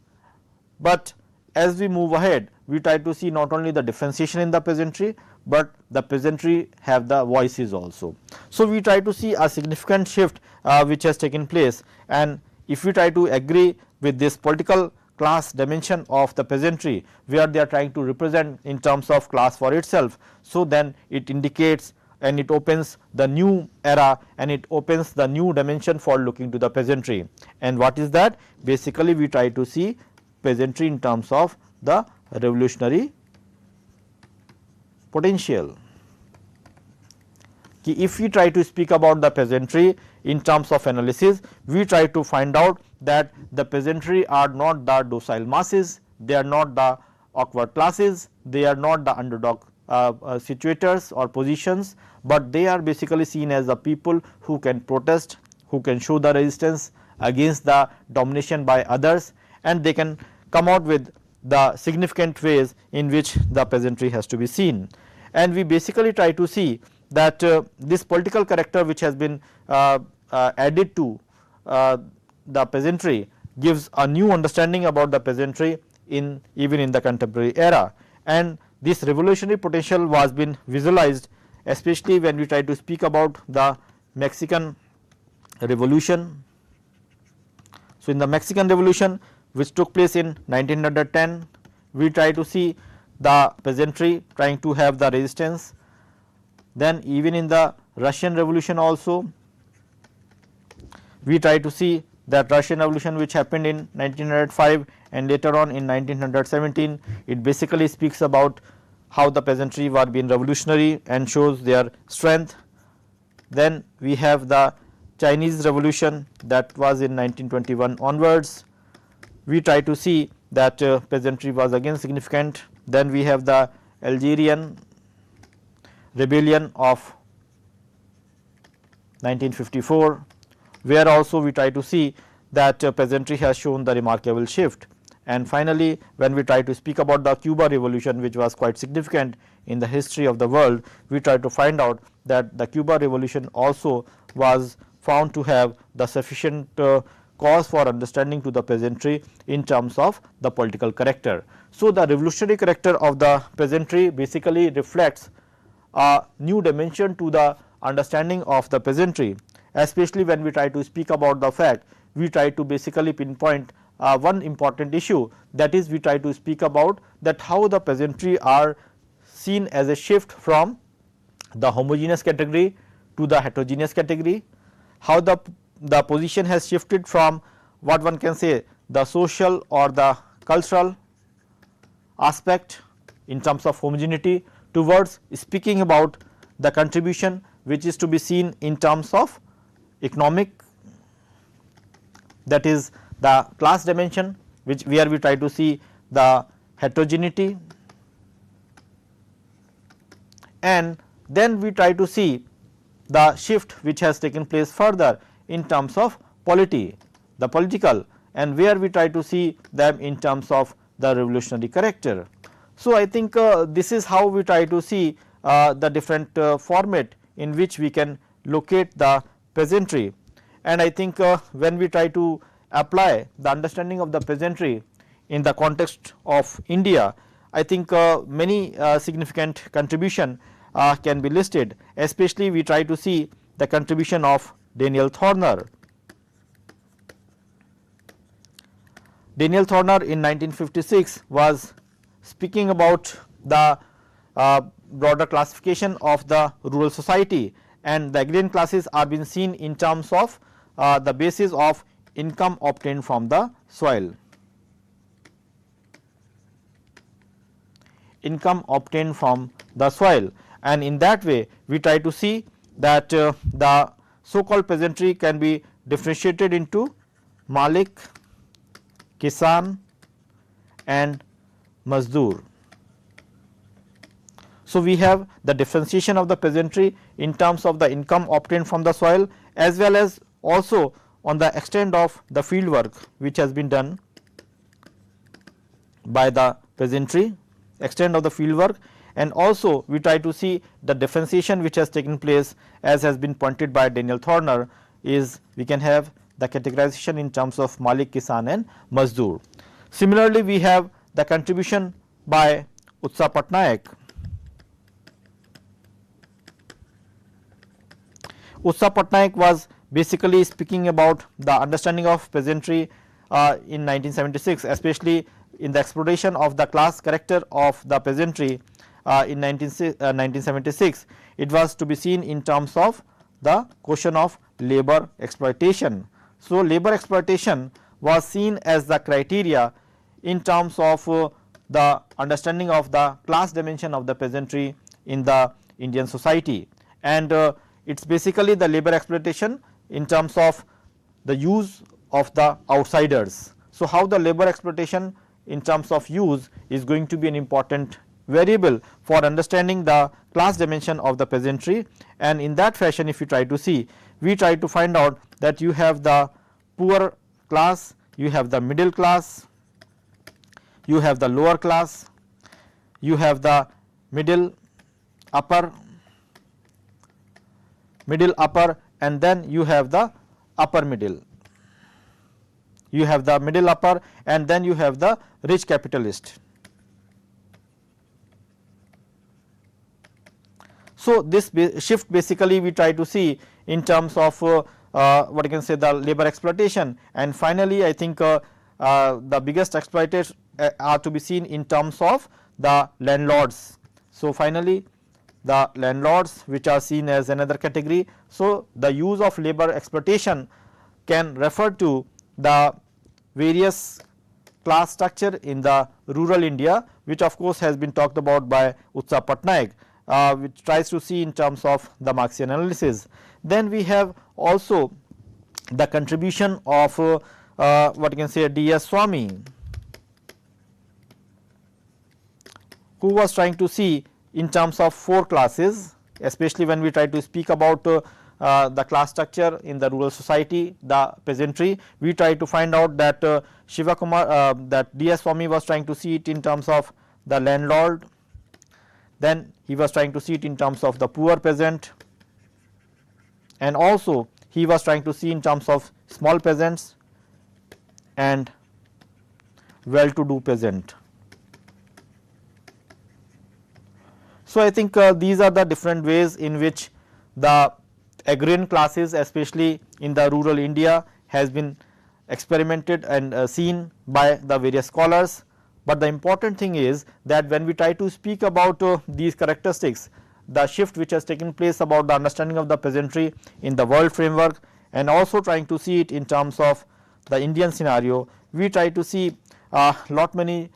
But as we move ahead, we try to see not only the differentiation in the peasantry, but the peasantry have the voices also. So, we try to see a significant shift which has taken place, and if we try to agree with this political class dimension of the peasantry, where they are trying to represent in terms of class for itself, so then it indicates and it opens the new era, and it opens the new dimension for looking to the peasantry. And what is that? Basically we try to see peasantry in terms of the revolutionary potential. If we try to speak about the peasantry in terms of analysis, we try to find out that the peasantry are not the docile masses, they are not the awkward classes, they are not the underdog situators or positions, but they are basically seen as the people who can protest, who can show the resistance against the domination by others, and they can come out with the significant ways in which the peasantry has to be seen. And we basically try to see that this political character which has been added to the peasantry gives a new understanding about the peasantry in even in the contemporary era, and this revolutionary potential was been visualized, especially when we try to speak about the Mexican Revolution. So, in the Mexican Revolution which took place in 1910, we try to see the peasantry trying to have the resistance. Then even in the Russian Revolution also, we try to see that Russian Revolution which happened in 1905 and later on in 1917, it basically speaks about how the peasantry were being revolutionary and shows their strength. Then we have the Chinese Revolution that was in 1921 onwards. We try to see that peasantry was again significant. Then we have the Algerian rebellion of 1954, where also we try to see that peasantry has shown the remarkable shift. And finally, when we try to speak about the Cuba Revolution, which was quite significant in the history of the world, we try to find out that the Cuba Revolution also was found to have the sufficient cause for understanding to the peasantry in terms of the political character. So, the revolutionary character of the peasantry basically reflects a new dimension to the understanding of the peasantry, especially when we try to speak about the fact, we try to basically pinpoint one important issue, that is we try to speak about that how the peasantry are seen as a shift from the homogeneous category to the heterogeneous category, how the position has shifted from what one can say the social or the cultural aspect in terms of homogeneity towards speaking about the contribution which is to be seen in terms of economic, that is the class dimension, which where we try to see the heterogeneity, and then we try to see the shift which has taken place further in terms of polity, the political, and where we try to see them in terms of the revolutionary character. So, I think this is how we try to see the different format in which we can locate the peasantry, and I think when we try to apply the understanding of the peasantry in the context of India, I think many significant contribution can be listed, especially we try to see the contribution of Daniel Thorner. Daniel Thorner in 1956 was speaking about the broader classification of the rural society, and the agrarian classes are being seen in terms of the basis of income obtained from the soil. Income obtained from the soil, and in that way we try to see that the so called peasantry can be differentiated into Malik, Kisan and Mazdoor. So, we have the differentiation of the peasantry in terms of the income obtained from the soil, as well as also on the extent of the field work which has been done by the peasantry, extent of the field work, and also we try to see the differentiation which has taken place, as has been pointed by Daniel Thorner, is we can have the categorization in terms of Malik, Kisan and Mazdoor. Similarly, we have the contribution by Utsa Patnaik. Utsa Patnaik was basically speaking about the understanding of peasantry in 1976, especially in the exploration of the class character of the peasantry in 1976. It was to be seen in terms of the question of labor exploitation. So, labor exploitation was seen as the criteria in terms of the understanding of the class dimension of the peasantry in the Indian society, and it is basically the labor exploitation in terms of the use of the outsiders. So, how the labor exploitation in terms of use is going to be an important variable for understanding the class dimension of the peasantry. And in that fashion, if you try to see, we try to find out that you have the poor class, you have the middle class, you have the lower class, you have the middle upper, and then you have the upper middle. You have the middle upper, and then you have the rich capitalist. So, this shift basically we try to see in terms of what you can say the labor exploitation, and finally, I think the biggest exploiters are to be seen in terms of the landlords. So, finally, the landlords which are seen as another category. So, the use of labor exploitation can refer to the various class structure in the rural India, which of course has been talked about by Utsa Patnaik, which tries to see in terms of the Marxian analysis. Then we have also the contribution of what you can say D.S. Swamy, who was trying to see in terms of 4 classes, especially when we try to speak about the class structure in the rural society, the peasantry. We try to find out that Shiva Kumar, that D.S. Swamy was trying to see it in terms of the landlord, then he was trying to see it in terms of the poor peasant, and also he was trying to see in terms of small peasants and well to do peasant. So, I think these are the different ways in which the agrarian classes, especially in the rural India, has been experimented and seen by the various scholars. But the important thing is that when we try to speak about these characteristics, the shift which has taken place about the understanding of the peasantry in the world framework, and also trying to see it in terms of the Indian scenario, we try to see lot many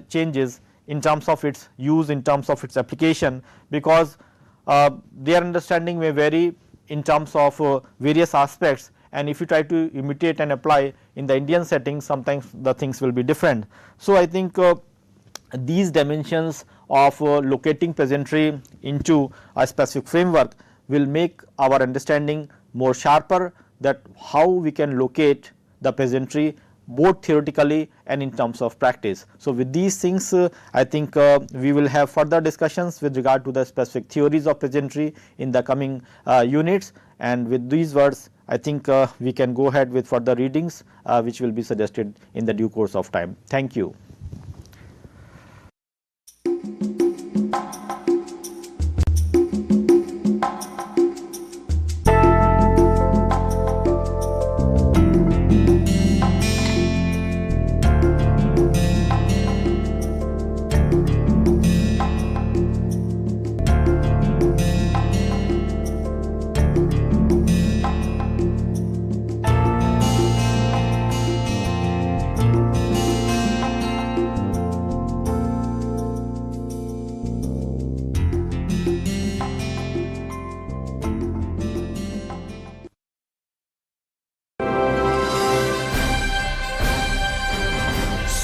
changes in terms of its use, in terms of its application, because their understanding may vary in terms of various aspects, and if you try to imitate and apply in the Indian setting, sometimes the things will be different. So, I think these dimensions of locating peasantry into a specific framework will make our understanding more sharper, that how we can locate the peasantry both theoretically and in terms of practice. So, with these things I think we will have further discussions with regard to the specific theories of peasantry in the coming units, and with these words I think we can go ahead with further readings which will be suggested in the due course of time. Thank you.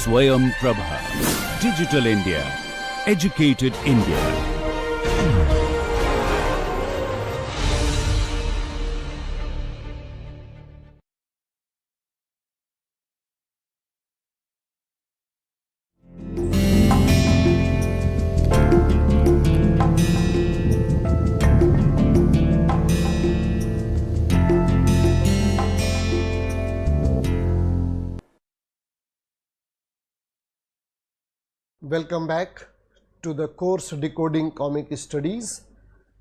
Swayam Prabha, Digital India, Educated India. Welcome back to the course Decoding Comic Studies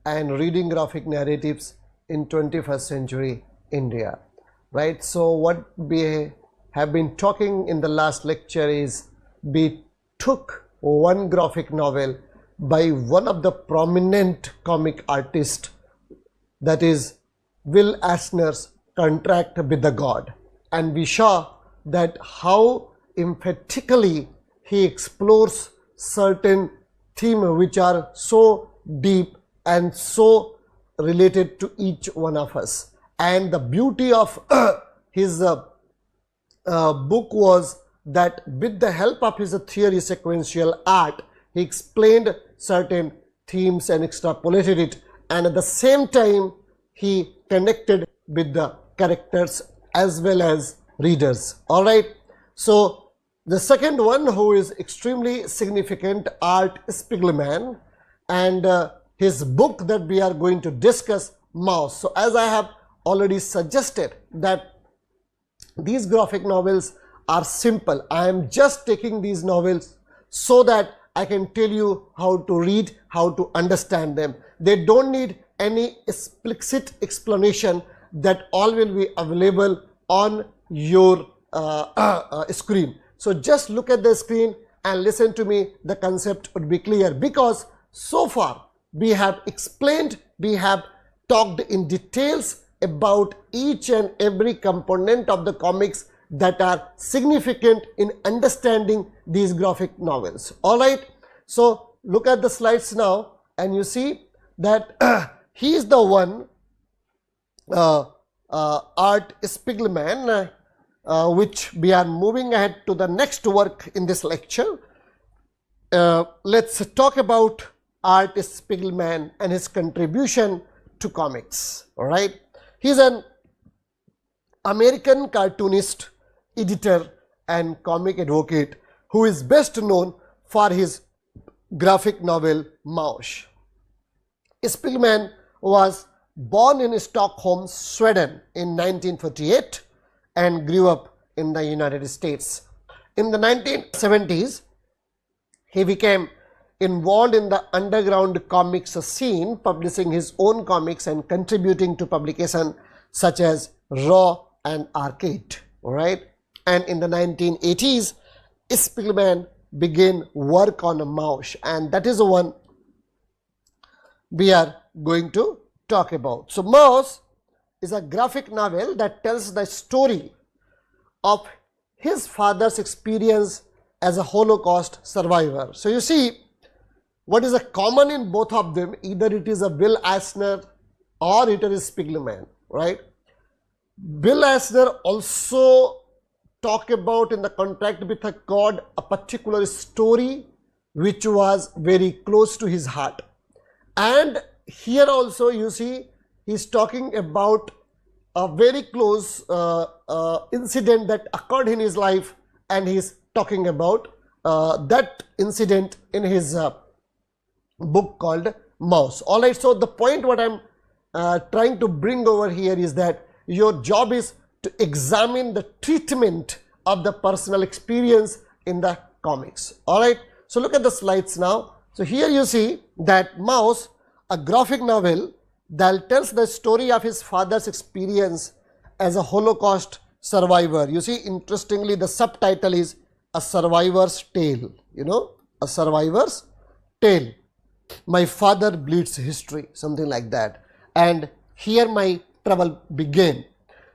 and Reading Graphic Narratives in 21st Century India. Right, so what we have been talking in the last lecture is we took one graphic novel by one of the prominent comic artists, that is Will Eisner's Contract with the God, and we saw that how emphatically he explores certain themes which are so deep and so related to each one of us. And the beauty of his book was that with the help of his theory sequential art, he explained certain themes and extrapolated it, and at the same time he connected with the characters as well as readers. All right. So the second one who is extremely significant, Art Spiegelman, and his book that we are going to discuss, Mouse. So as I have already suggested that these graphic novels are simple. I am just taking these novels so that I can tell you how to read, how to understand them. They don't need any explicit explanation. That all will be available on your screen. So just look at the screen and listen to me. The concept would be clear, because so far we have explained, we have talked in details about each and every component of the comics that are significant in understanding these graphic novels. All right. So look at the slides now, and you see that he is the one, Art Spiegelman, which we are moving ahead to the next work in this lecture. Let's talk about Art Spiegelman and his contribution to comics. All right. He is an American cartoonist, editor and comic advocate who is best known for his graphic novel Mouse. Spiegelman was born in Stockholm, Sweden in 1948 and grew up in the United States. In the 1970s, he became involved in the underground comics scene, publishing his own comics and contributing to publications such as Raw and Arcade. All right. And in the 1980s, Spiegelman began work on a Mouse, and that is the one we are going to talk about. So Mouse is a graphic novel that tells the story of his father's experience as a Holocaust survivor. So you see, what is a common in both of them? Either it is a Will Eisner or it is Spiegelman, right? Will Eisner also talk about in the Contract with a God a particular story which was very close to his heart. And here also you see he's talking about a very close incident that occurred in his life, and he's talking about that incident in his book called Mouse. All right. So the point what I'm trying to bring over here is that your job is to examine the treatment of the personal experience in the comics. All right. So look at the slides now. So here you see that Mouse, a graphic novel that tells the story of his father's experience as a Holocaust survivor. You see, interestingly, the subtitle is A Survivor's Tale, you know, A Survivor's Tale. My father bleeds history, something like that. And here my trouble began.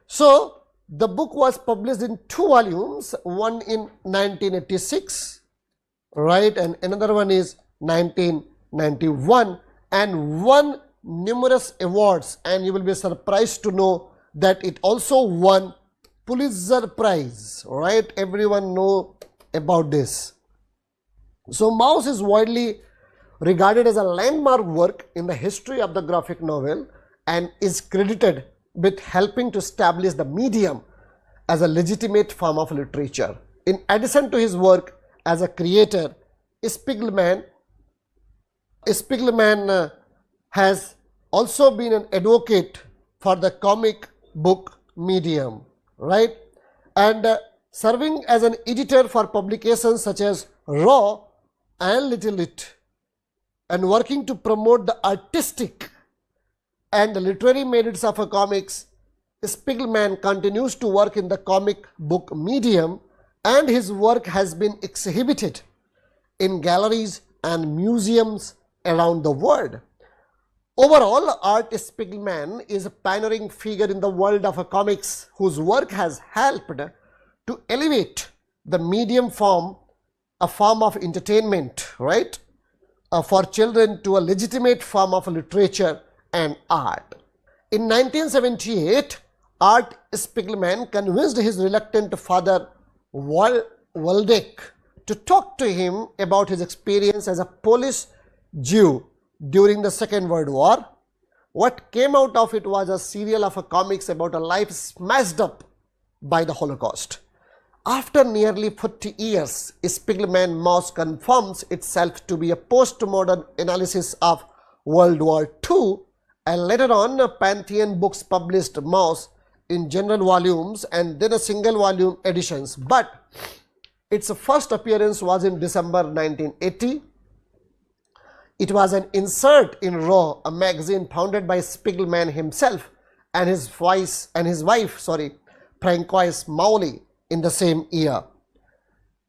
So the book was published in 2 volumes, one in 1986, right, and another one is 1991, and won numerous awards, and you will be surprised to know that it also won Pulitzer Prize, right? Everyone know about this. So Mouse is widely regarded as a landmark work in the history of the graphic novel and is credited with helping to establish the medium as a legitimate form of literature. In addition to his work as a creator, Spiegelman has also been an advocate for the comic book medium, right? And serving as an editor for publications such as Raw and Little It, and working to promote the artistic and the literary merits of a comics. Spiegelman continues to work in the comic book medium, and his work has been exhibited in galleries and museums around the world. Overall, Art Spiegelman is a pioneering figure in the world of comics whose work has helped to elevate the medium form, a form of entertainment, right, for children, to a legitimate form of literature and art. In 1978, Art Spiegelman convinced his reluctant father Waldeck to talk to him about his experience as a Polish Jew during the Second World War. What came out of it was a serial of comics about a life smashed up by the Holocaust. After nearly 40 years, Spiegelman Mouse confirms itself to be a postmodern analysis of World War II, and later on Pantheon Books published Mouse in general volumes and then a single volume editions, but its first appearance was in December 1980. It was an insert in Raw, a magazine founded by Spiegelman himself and his wife, Francois Mauly, in the same year.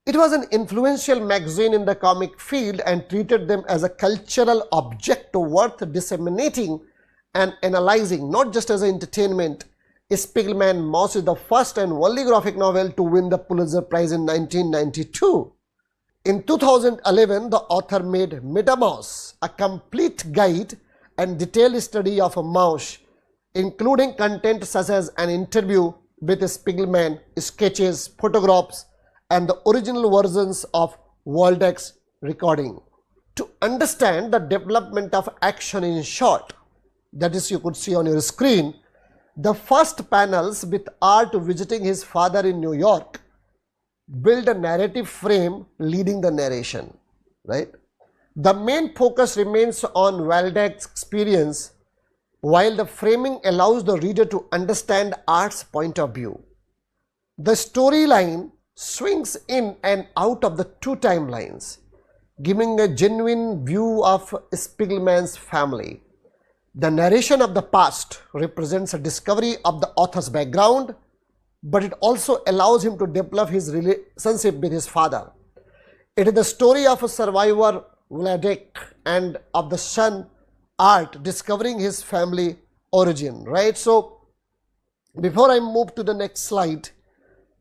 It was an influential magazine in the comic field and treated them as a cultural object worth disseminating and analyzing, not just as an entertainment. Spiegelman Mouse is the first and only graphic novel to win the Pulitzer Prize in 1992. In 2011, the author made MetaMouse, a complete guide and detailed study of a mouse, including content such as an interview with Spiegelman, sketches, photographs, and the original versions of Waldeck's recording. To understand the development of action in short, that is, you could see on your screen, the first panels with Art visiting his father in New York build a narrative frame leading the narration, right? The main focus remains on Waldeck's experience, while the framing allows the reader to understand Art's point of view. The storyline swings in and out of the two timelines, giving a genuine view of Spiegelman's family. The narration of the past represents a discovery of the author's background, but it also allows him to develop his relationship with his father. It is the story of a survivor, Waldeck, and of the son, Art, discovering his family origin, right? So before I move to the next slide,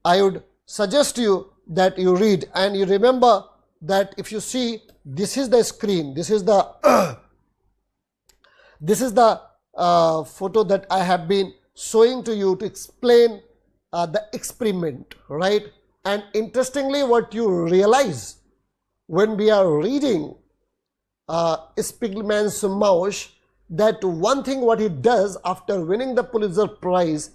I would suggest you that you read, and you remember that if you see, this is the screen, this is the photo that I have been showing to you to explain the experiment, right? And interestingly, what you realize when we are reading Spiegelman's Mouse, that one thing what he does after winning the Pulitzer Prize,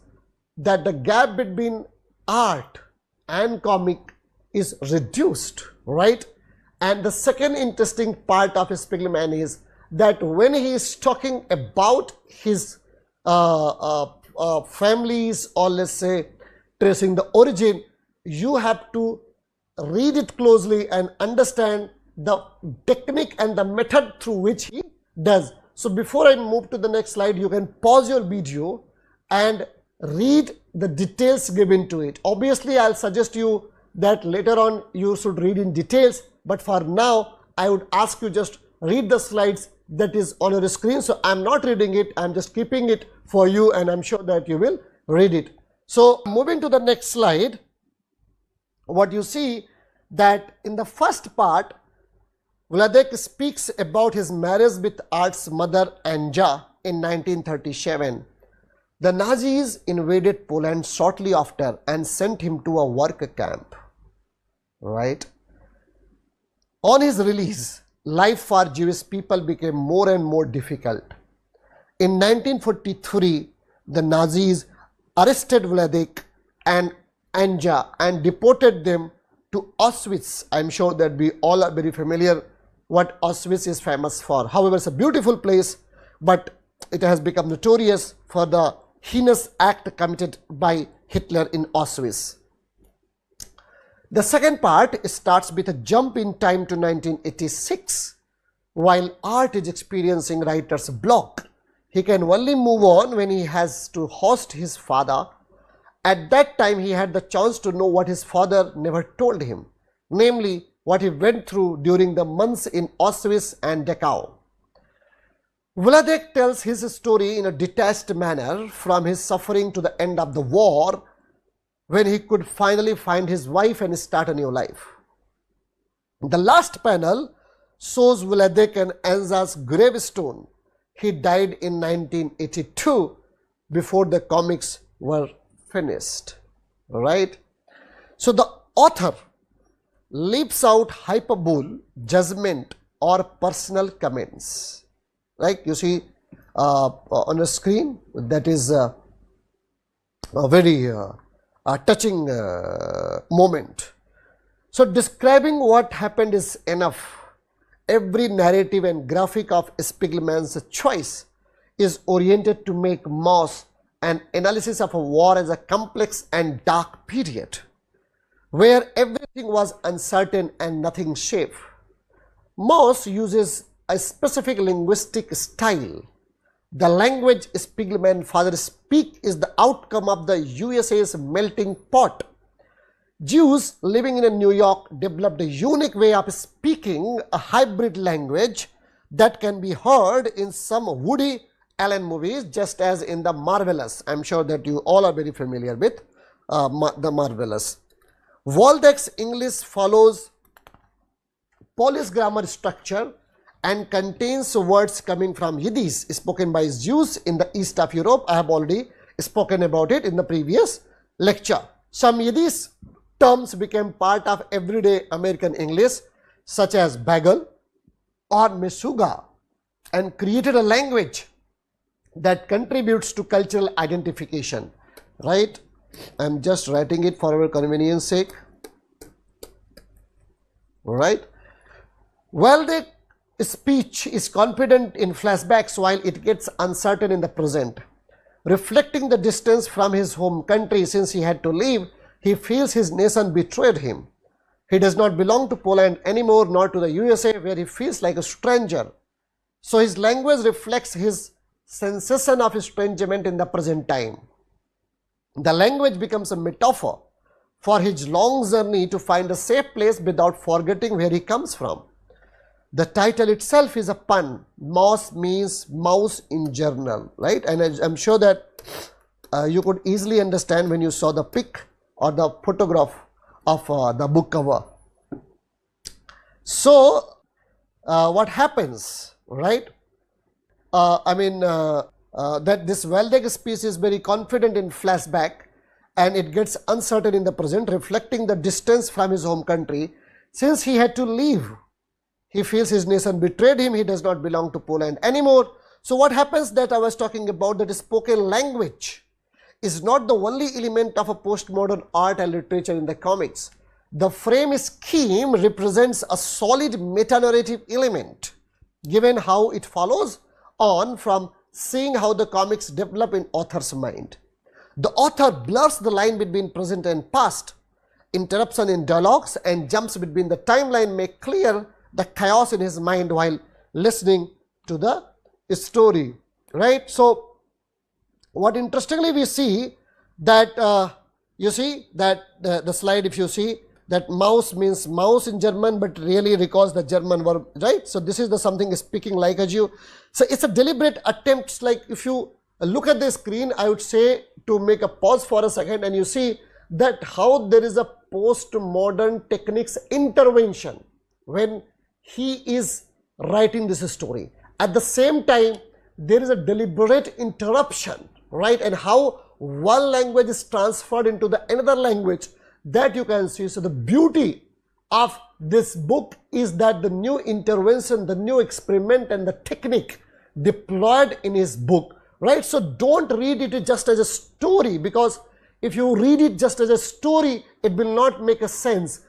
that the gap between art and comic is reduced, right? And the second interesting part of Spiegelman is that when he is talking about his families, or let's say tracing the origin, you have to read it closely and understand the technique and the method through which he does. So before I move to the next slide, you can pause your video and read the details given to it. Obviously, I'll suggest you that later on you should read in details, but for now I would ask you just read the slides that is on your screen. So I'm not reading it, I'm just keeping it for you, and I'm sure that you will read it. So moving to the next slide, what you see that in the first part, Waldeck speaks about his marriage with Art's mother Anja in 1937. The Nazis invaded Poland shortly after and sent him to a work camp, right? On his release, life for Jewish people became more and more difficult. In 1943, the Nazis arrested Waldeck and Anja and deported them to Auschwitz. I'm sure that we all are very familiar what Auschwitz is famous for. However, it's a beautiful place, but it has become notorious for the heinous act committed by Hitler in Auschwitz. The second part starts with a jump in time to 1986. While Art is experiencing writer's block, he can only move on when he has to host his father. At that time, he had the chance to know what his father never told him, namely what he went through during the months in Auschwitz and Dachau. Waldeck tells his story in a detached manner from his suffering to the end of the war, when he could finally find his wife and start a new life. The last panel shows Waldeck and Anja's gravestone. He died in 1982 before the comics were finished, right? So the author leaps out hyperbole, judgment or personal comments. Like you see on the screen, that is a very touching moment. So describing what happened is enough. Every narrative and graphic of Spiegelman's choice is oriented to make Mauss an analysis of a war as a complex and dark period, where everything was uncertain and nothing safe. Mauss uses a specific linguistic style. The language Spiegelman father speak is the outcome of the USA's melting pot. Jews living in New York developed a unique way of speaking, a hybrid language that can be heard in some Woody Allen movies, just as in The Marvelous. I am sure that you all are very familiar with The Marvelous. Waldeck's English follows Polish grammar structure and contains words coming from Yiddish spoken by Jews in the east of Europe. I have already spoken about it in the previous lecture. Some Yiddish terms became part of everyday American English, such as bagel or mesuga, and created a language that contributes to cultural identification. Right? I am just writing it for our convenience sake. Right? Waldeck's speech is confident in flashbacks while it gets uncertain in the present. Reflecting the distance from his home country since he had to leave, he feels his nation betrayed him. He does not belong to Poland anymore, nor to the USA, where he feels like a stranger. So his language reflects his sensation of estrangement in the present time. The language becomes a metaphor for his long journey to find a safe place without forgetting where he comes from. The title itself is a pun. Mauss means mouse in journal, right? And I'm sure that you could easily understand when you saw the pic or the photograph of the book cover. So what happens, right? That this Waldeck speech is very confident in flashback and it gets uncertain in the present, reflecting the distance from his home country. Since he had to leave, he feels his nation betrayed him, he does not belong to Poland anymore. So what happens that I was talking about, that spoken language is not the only element of a postmodern art and literature in the comics. The frame scheme represents a solid meta-narrative element, given how it follows on from seeing how the comics develop in author's mind. The author blurs the line between present and past. Interruption in dialogues and jumps between the timeline make clear the chaos in his mind while listening to the story, right? So what interestingly we see that you see that the slide, if you see that mouse means mouse in German, but really recalls the German verb, right? So this is the something speaking like a Jew. So it's a deliberate attempt. Like if you look at the screen, I would say to make a pause for a second and you see that how there is a postmodern techniques intervention when he is writing this story. At the same time, there is a deliberate interruption, right? And how one language is transferred into the another language, that you can see. So the beauty of this book is that the new intervention, the new experiment and the technique deployed in his book, right? So don't read it just as a story, because if you read it just as a story, it will not make a sense.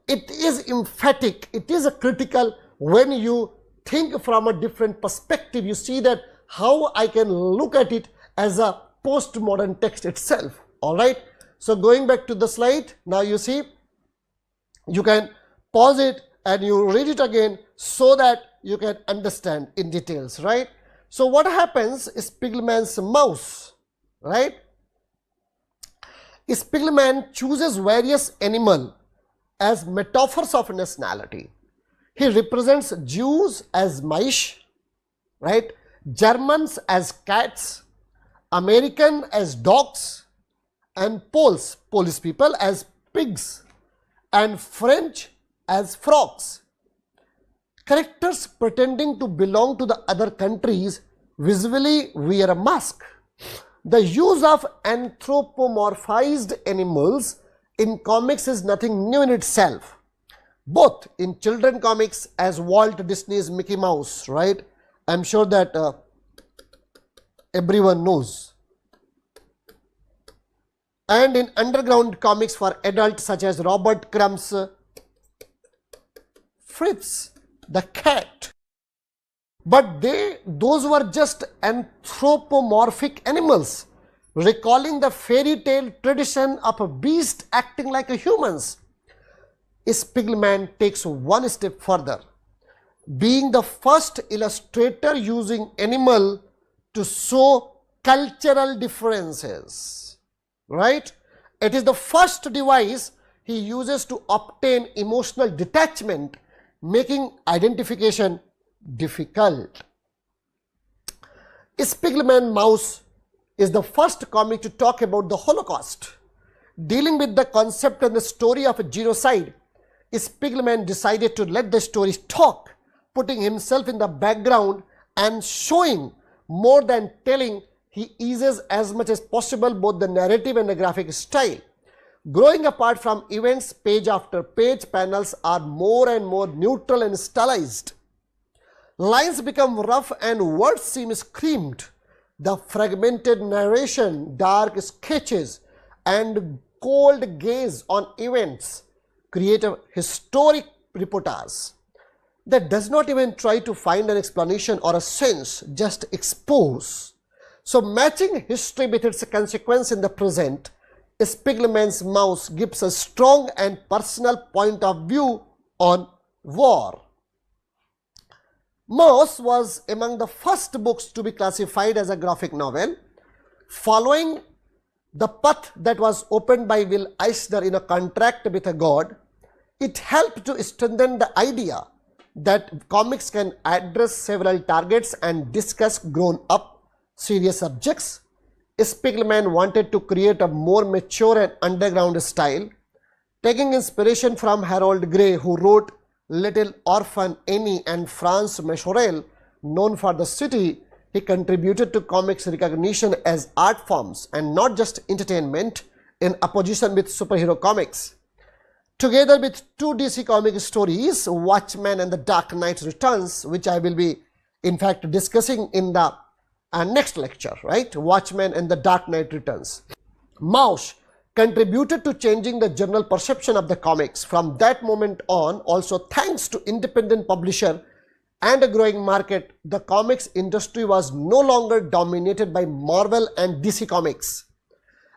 It is emphatic, it is a critical. When you think from a different perspective, you see that how I can look at it as a postmodern text itself. All right. So going back to the slide, now you see, you can pause it and you read it again so that you can understand in details, right? So what happens is Spiegelman's mouse, right? Spiegelman chooses various animals as metaphors of nationality. He represents Jews as mice, right? Germans as cats, American as dogs, and Polish people as pigs, and French as frogs. Characters pretending to belong to the other countries visually wear a mask. The use of anthropomorphized animals in comics is nothing new in itself, both in children comics as Walt Disney's Mickey Mouse, right? I'm sure that everyone knows, and in underground comics for adults such as Robert Crumb's Fritz the Cat. But those were just anthropomorphic animals, recalling the fairy tale tradition of a beast acting like a humans. Spiegelman takes one step further, being the first illustrator using animal to show cultural differences, right? It is the first device he uses to obtain emotional detachment, making identification difficult. Spiegelman Mouse is the first comic to talk about the Holocaust. Dealing with the concept and the story of a genocide, Spiegelman decided to let the story talk, putting himself in the background and showing more than telling. He eases as much as possible both the narrative and the graphic style. Growing apart from events, page after page, panels are more and more neutral and stylized. Lines become rough and words seem screamed. The fragmented narration, dark sketches, and cold gaze on events create a historic reportage that does not even try to find an explanation or a sense, just expose. So matching history with its consequence in the present, Spiegelman's Mouse gives a strong and personal point of view on war. Mouse was among the first books to be classified as a graphic novel, following the path that was opened by Will Eisner in A Contract with a God. It helped to strengthen the idea that comics can address several targets and discuss grown-up serious subjects. Spiegelman wanted to create a more mature and underground style, taking inspiration from Harold Gray, who wrote Little Orphan Annie, and Franz Machorel, known for The City. He contributed to comics recognition as art forms and not just entertainment, in opposition with superhero comics. Together with two DC comic stories, Watchmen and The Dark Knight Returns, which I will be in fact discussing in the next lecture, right? Watchmen and The Dark Knight Returns. Mouse contributed to changing the general perception of the comics. From that moment on, also thanks to independent publisher and a growing market, the comics industry was no longer dominated by Marvel and DC comics,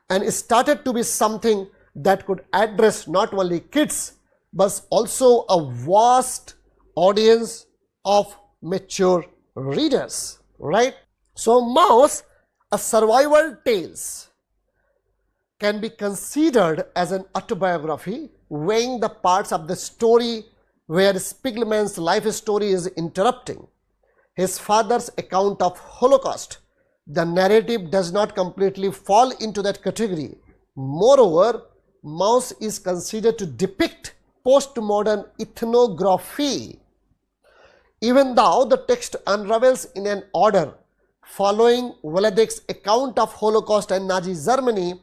and it started to be something that could address not only kids but also a vast audience of mature readers, right? So Mouse, a survival tales, can be considered as an autobiography, weighing the parts of the story where Spiegelman's life story is interrupting his father's account of Holocaust. The narrative does not completely fall into that category. Moreover, Mouse is considered to depict postmodern ethnography. Even though the text unravels in an order following Waldeck's account of Holocaust and Nazi Germany,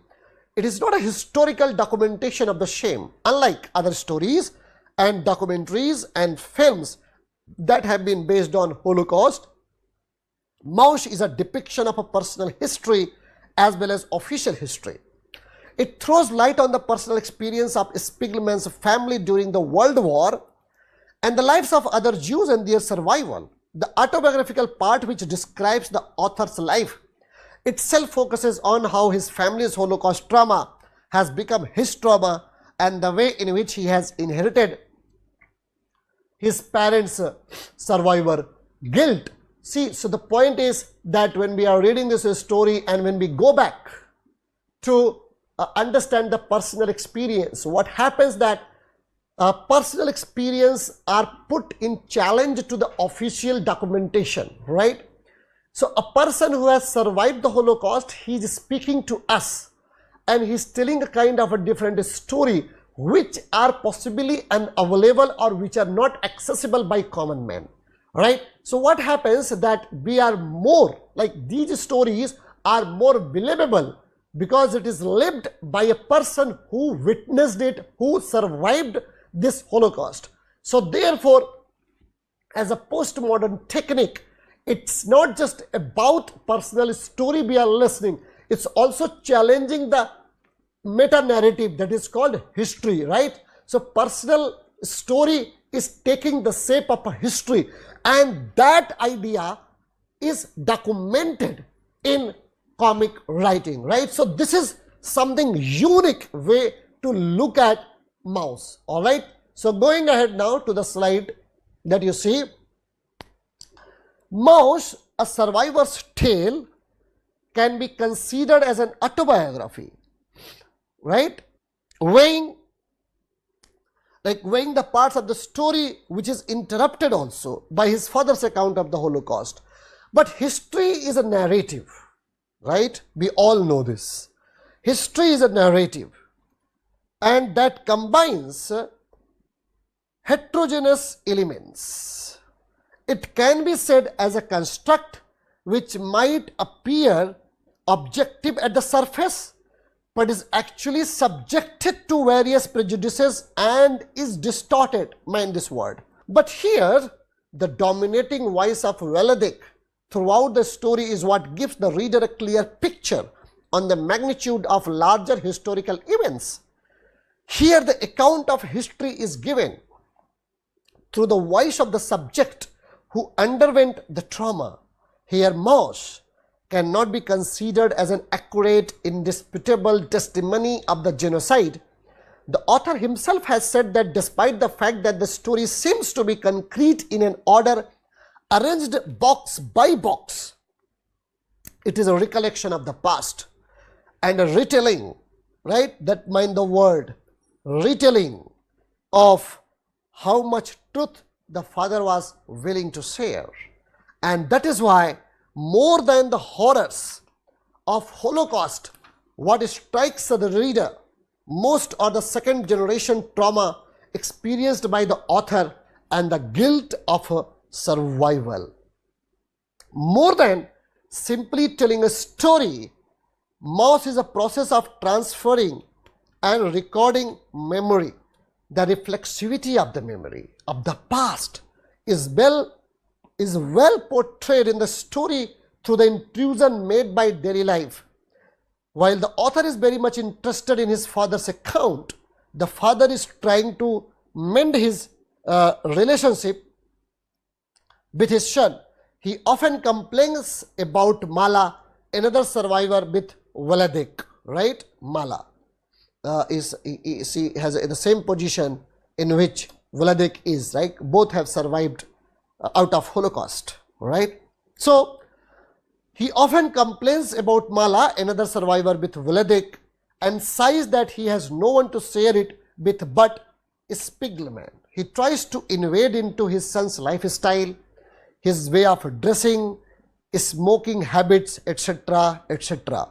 it is not a historical documentation of the shame. Unlike other stories and documentaries and films that have been based on Holocaust, Mouse is a depiction of a personal history as well as official history. It throws light on the personal experience of Spiegelman's family during the World War and the lives of other Jews and their survival. The autobiographical part, which describes the author's life, itself focuses on how his family's Holocaust trauma has become his trauma and the way in which he has inherited his parents' survivor guilt. See, so the point is that when we are reading this story and when we go back to understand the personal experience, what happens that personal experience are put in challenge to the official documentation, right? So a person who has survived the Holocaust, he is speaking to us and he is telling a kind of a different story which are possibly unavailable or which are not accessible by common man, right? So what happens that we are more like these stories are more believable because it is lived by a person who witnessed it, who survived this Holocaust. So therefore, as a postmodern technique, it's not just about personal story we are listening, it's also challenging the meta narrative that is called history, right? So personal story is taking the shape of a history, and that idea is documented in comic writing, right? So this is something unique way to look at Mouse. All right, so going ahead now to the slide that you see, Mouse, a survivor's tale, can be considered as an autobiography, right? Weighing the parts of the story which is interrupted also by his father's account of the Holocaust. But history is a narrative, right? We all know this. History is a narrative, and that combines heterogeneous elements. It can be said as a construct which might appear objective at the surface, but is actually subjected to various prejudices and is distorted, mind this word. But here, the dominating voice of Vladek throughout the story is what gives the reader a clear picture on the magnitude of larger historical events. Here, the account of history is given through the voice of the subject who underwent the trauma. Here, Mouse cannot be considered as an accurate, indisputable testimony of the genocide. The author himself has said that despite the fact that the story seems to be concrete in an order arranged box by box, it is a recollection of the past and a retelling, right? That mind the word, retelling of how much truth the father was willing to share. And that is why, more than the horrors of Holocaust, what strikes the reader most are the second generation trauma experienced by the author and the guilt of survival. More than simply telling a story, Mouse is a process of transferring and recording memory. The reflexivity of the memory of the past is well portrayed in the story through the intrusion made by daily life. While the author is very much interested in his father's account, the father is trying to mend his relationship with his son. He often complains about Mala, another survivor with Vladek, right? Mala she has the same position in which Vladek is, right? Both have survived out of Holocaust, right? So he often complains about Mala, another survivor with Vladek, and sighs that he has no one to share it with but Spiegelman. He tries to invade into his son's lifestyle, his way of dressing, smoking habits, etc., etc.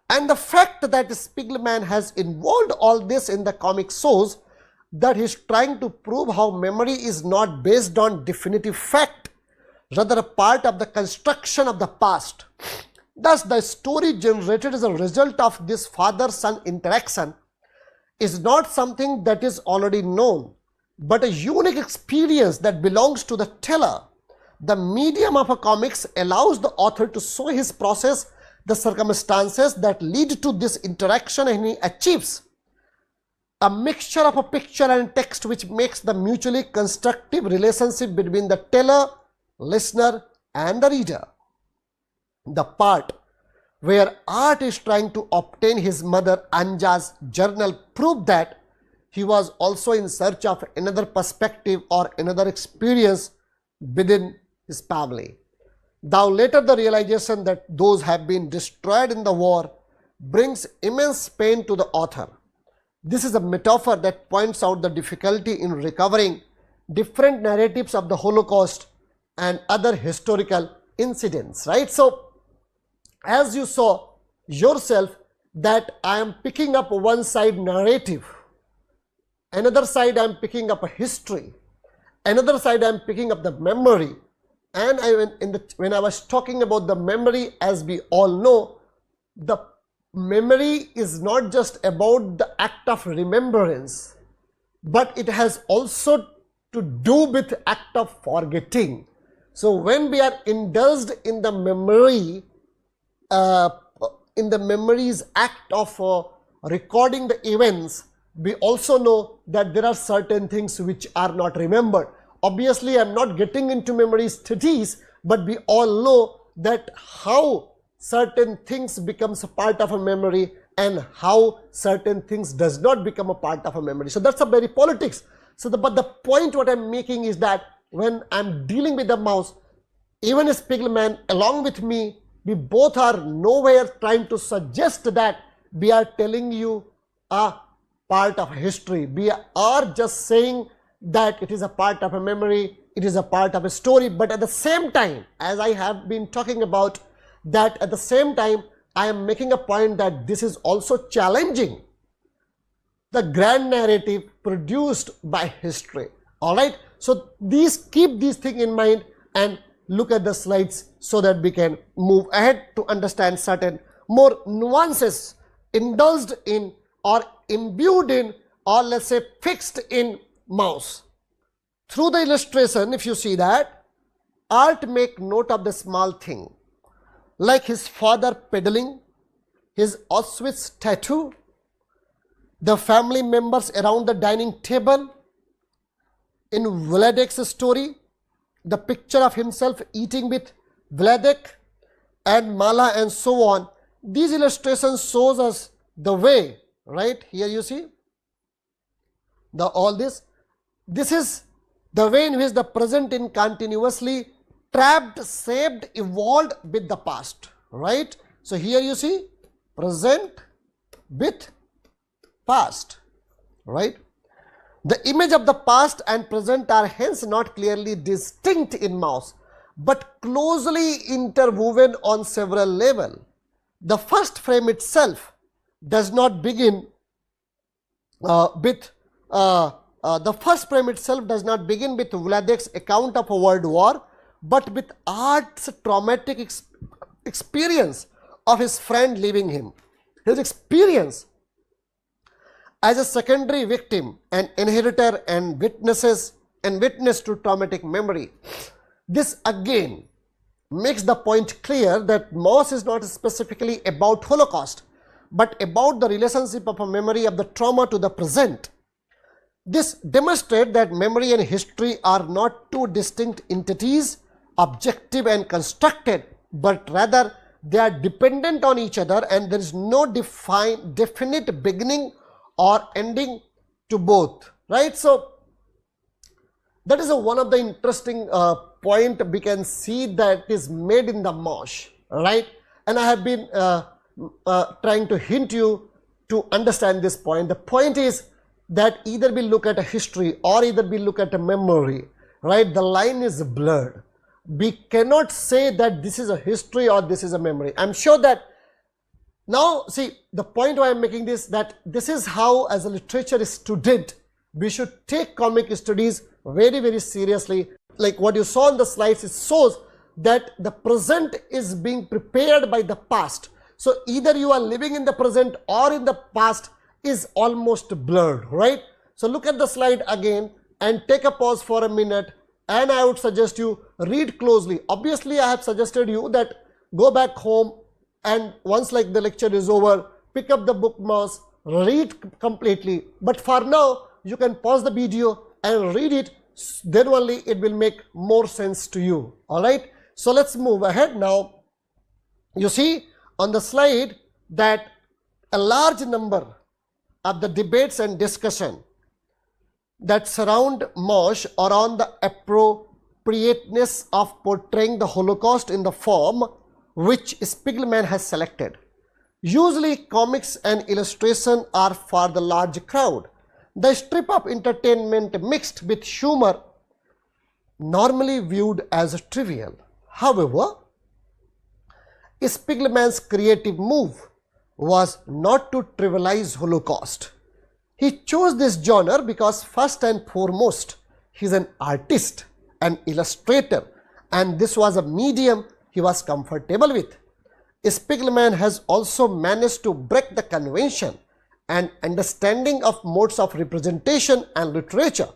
And the fact that Spiegelman has involved all this in the comic shows that he is trying to prove how memory is not based on definitive fact, rather a part of the construction of the past. Thus, the story generated as a result of this father-son interaction is not something that is already known, but a unique experience that belongs to the teller. The medium of a comics allows the author to show his process, the circumstances that lead to this interaction, and he achieves a mixture of a picture and text which makes the mutually constructive relationship between the teller, listener and the reader. The part where Art is trying to obtain his mother Anja's journal proved that he was also in search of another perspective or another experience within his family. Though later the realization that those have been destroyed in the war brings immense pain to the author. This is a metaphor that points out the difficulty in recovering different narratives of the Holocaust and other historical incidents, right? So, as you saw yourself that I am picking up one side narrative, another side I am picking up a history, another side I am picking up the memory, and when I was talking about the memory, as we all know, the memory is not just about the act of remembrance, but it has also to do with act of forgetting. So when we are indulged in the memory, in the memory's act of recording the events, we also know that there are certain things which are not remembered. Obviously, I am not getting into memory studies, but we all know that how certain things becomes a part of a memory and how certain things does not become a part of a memory. So that's a very politics. So but the point what I'm making is that when I'm dealing with the mouse, even a Spiegelman along with me, we both are nowhere trying to suggest that we are telling you a part of history. We are just saying that it is a part of a memory, it is a part of a story, but at the same time, as I have been talking about, that at the same time I am making a point that this is also challenging the grand narrative produced by history. Alright, so keep these things in mind and look at the slides so that we can move ahead to understand certain more nuances indulged in or imbued in, or let's say fixed in mouse. Through the illustration, if you see that, art make note of the small thing, like his father pedaling, his Auschwitz tattoo, the family members around the dining table. In Vladek's story, the picture of himself eating with Vladek and Mala and so on. These illustrations shows us the way, right? Here you see all this. This is the way in which the present in continuously trapped, shaped, evolved with the past, right? So here you see present with past, right? The image of the past and present are hence not clearly distinct in mouse, but closely interwoven on several levels. The first frame itself does not begin with Vladek's account of a world war, but with art's traumatic experience of his friend leaving him. His experience as a secondary victim and inheritor and witness to traumatic memory. This again makes the point clear that Moss is not specifically about Holocaust, but about the relationship of a memory of the trauma to the present. This demonstrates that memory and history are not two distinct entities, objective and constructed, but rather they are dependent on each other, and there is no definite beginning or ending to both, right? So that is one of the interesting point we can see that is made in the Mosh, right? And I have been trying to hint you to understand this point. The point is that either we look at a history or either we look at a memory, right? The line is blurred. We cannot say that this is a history or this is a memory. I'm sure that now, see, the point why I'm making this, that this is how as a literature student we should take comic studies very, very seriously. Like what you saw on the slides, it shows that the present is being prepared by the past. So either you are living in the present or in the past is almost blurred, right? So look at the slide again and take a pause for a minute, and I would suggest you read closely. Obviously, I have suggested you that go back home and once like the lecture is over, pick up the bookmarks, read completely. But for now, you can pause the video and read it, then only it will make more sense to you. Alright, so let's move ahead now. You see on the slide that a large number of the debates and discussion that surround Mosh are on the appropriateness of portraying the Holocaust in the form which Spiegelman has selected. Usually comics and illustration are for the large crowd. The strip of entertainment mixed with humor normally viewed as trivial. However, Spiegelman's creative move was not to trivialize Holocaust. He chose this genre because first and foremost, he's an artist, an illustrator, and this was a medium he was comfortable with. Spiegelman has also managed to break the convention and understanding of modes of representation and literature.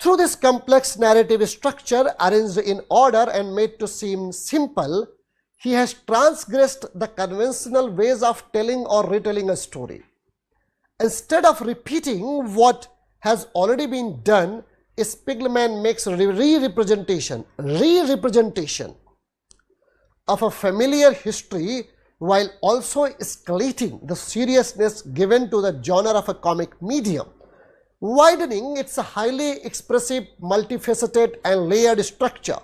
Through this complex narrative structure arranged in order and made to seem simple, he has transgressed the conventional ways of telling or retelling a story. Instead of repeating what has already been done, Spiegelman makes re-representation of a familiar history while also escalating the seriousness given to the genre of a comic medium, widening its highly expressive, multifaceted and layered structure.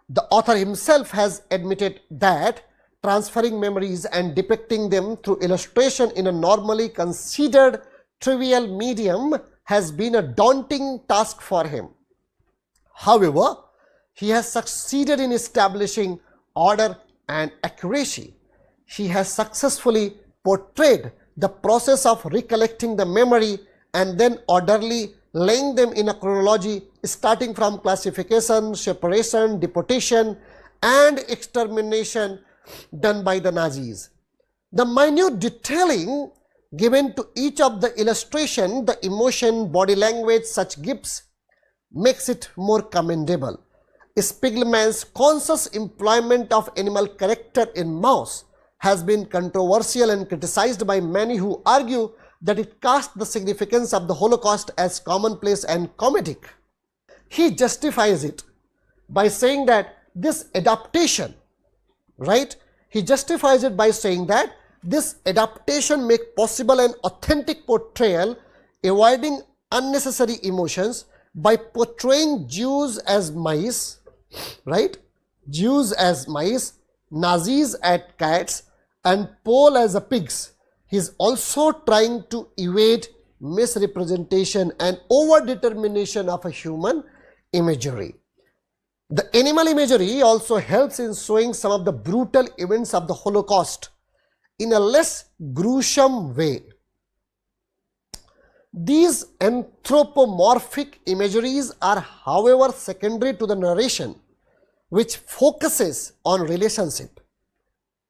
The author himself has admitted that transferring memories and depicting them through illustration in a normally considered trivial medium has been a daunting task for him. However, he has succeeded in establishing order and accuracy. He has successfully portrayed the process of recollecting the memory and then orderly laying them in a chronology starting from classification, separation, deportation and extermination done by the Nazis. The minute detailing given to each of the illustration, the emotion, body language, such gifts makes it more commendable. Spiegelman's conscious employment of animal character in Mouse has been controversial and criticized by many who argue that it casts the significance of the Holocaust as commonplace and comedic. He justifies it by saying that this adaptation, he justifies it by saying that this adaptation makes possible an authentic portrayal, avoiding unnecessary emotions by portraying Jews as mice, Jews as mice, Nazis as cats and Paul as a pigs. He is also trying to evade misrepresentation and overdetermination of a human imagery. The animal imagery also helps in showing some of the brutal events of the Holocaust in a less gruesome way. These anthropomorphic imageries are, however, secondary to the narration, which focuses on relationship.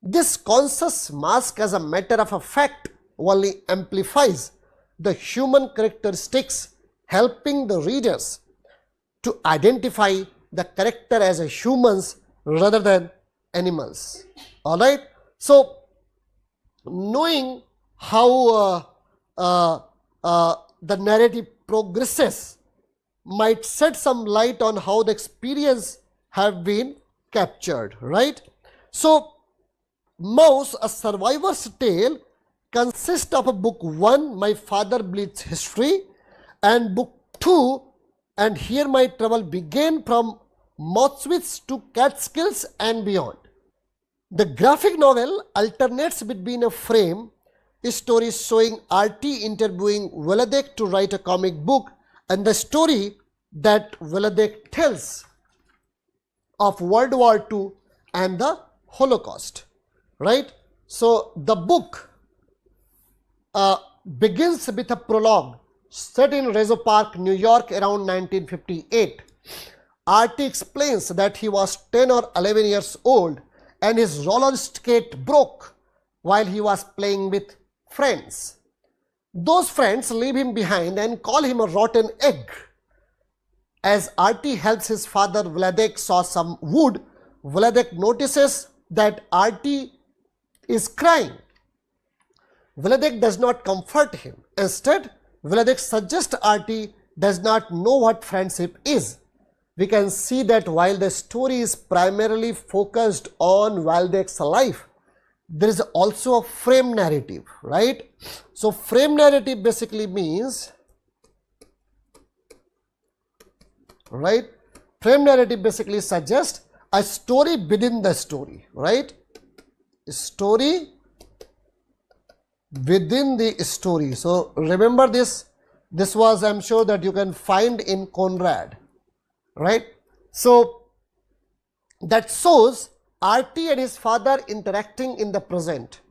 This conscious mask, as a matter of a fact, only amplifies the human characteristics, helping the readers to identify the character as a humans rather than animals. Alright, so knowing how the narrative progresses might shed some light on how the experience have been captured, right? So Mouse, a survivor's tale, consists of a book 1, My Father Bleeds History, and book 2, And Here My Trouble Began, from Mothwitz to Catskills and beyond. The graphic novel alternates between a frame story showing RT interviewing Veladek to write a comic book and the story that Veladek tells of World War II and the Holocaust. Right? So the book begins with a prologue set in Rezo Park, New York around 1958. RT explains that he was 10 or 11 years old and his roller skate broke while he was playing with friends. Those friends leave him behind and call him a rotten egg. As RT helps his father Vladek saw some wood, Vladek notices that RT is crying. Vladek does not comfort him. Instead, Vladek suggests RT does not know what friendship is. We can see that while the story is primarily focused on Vladek's life, there is also a frame narrative, right? So frame narrative basically means, frame narrative basically suggests a story within the story, right? A story within the story. So remember this was, I'm sure that you can find in Conrad, right? So that shows RT and his father interacting in the present,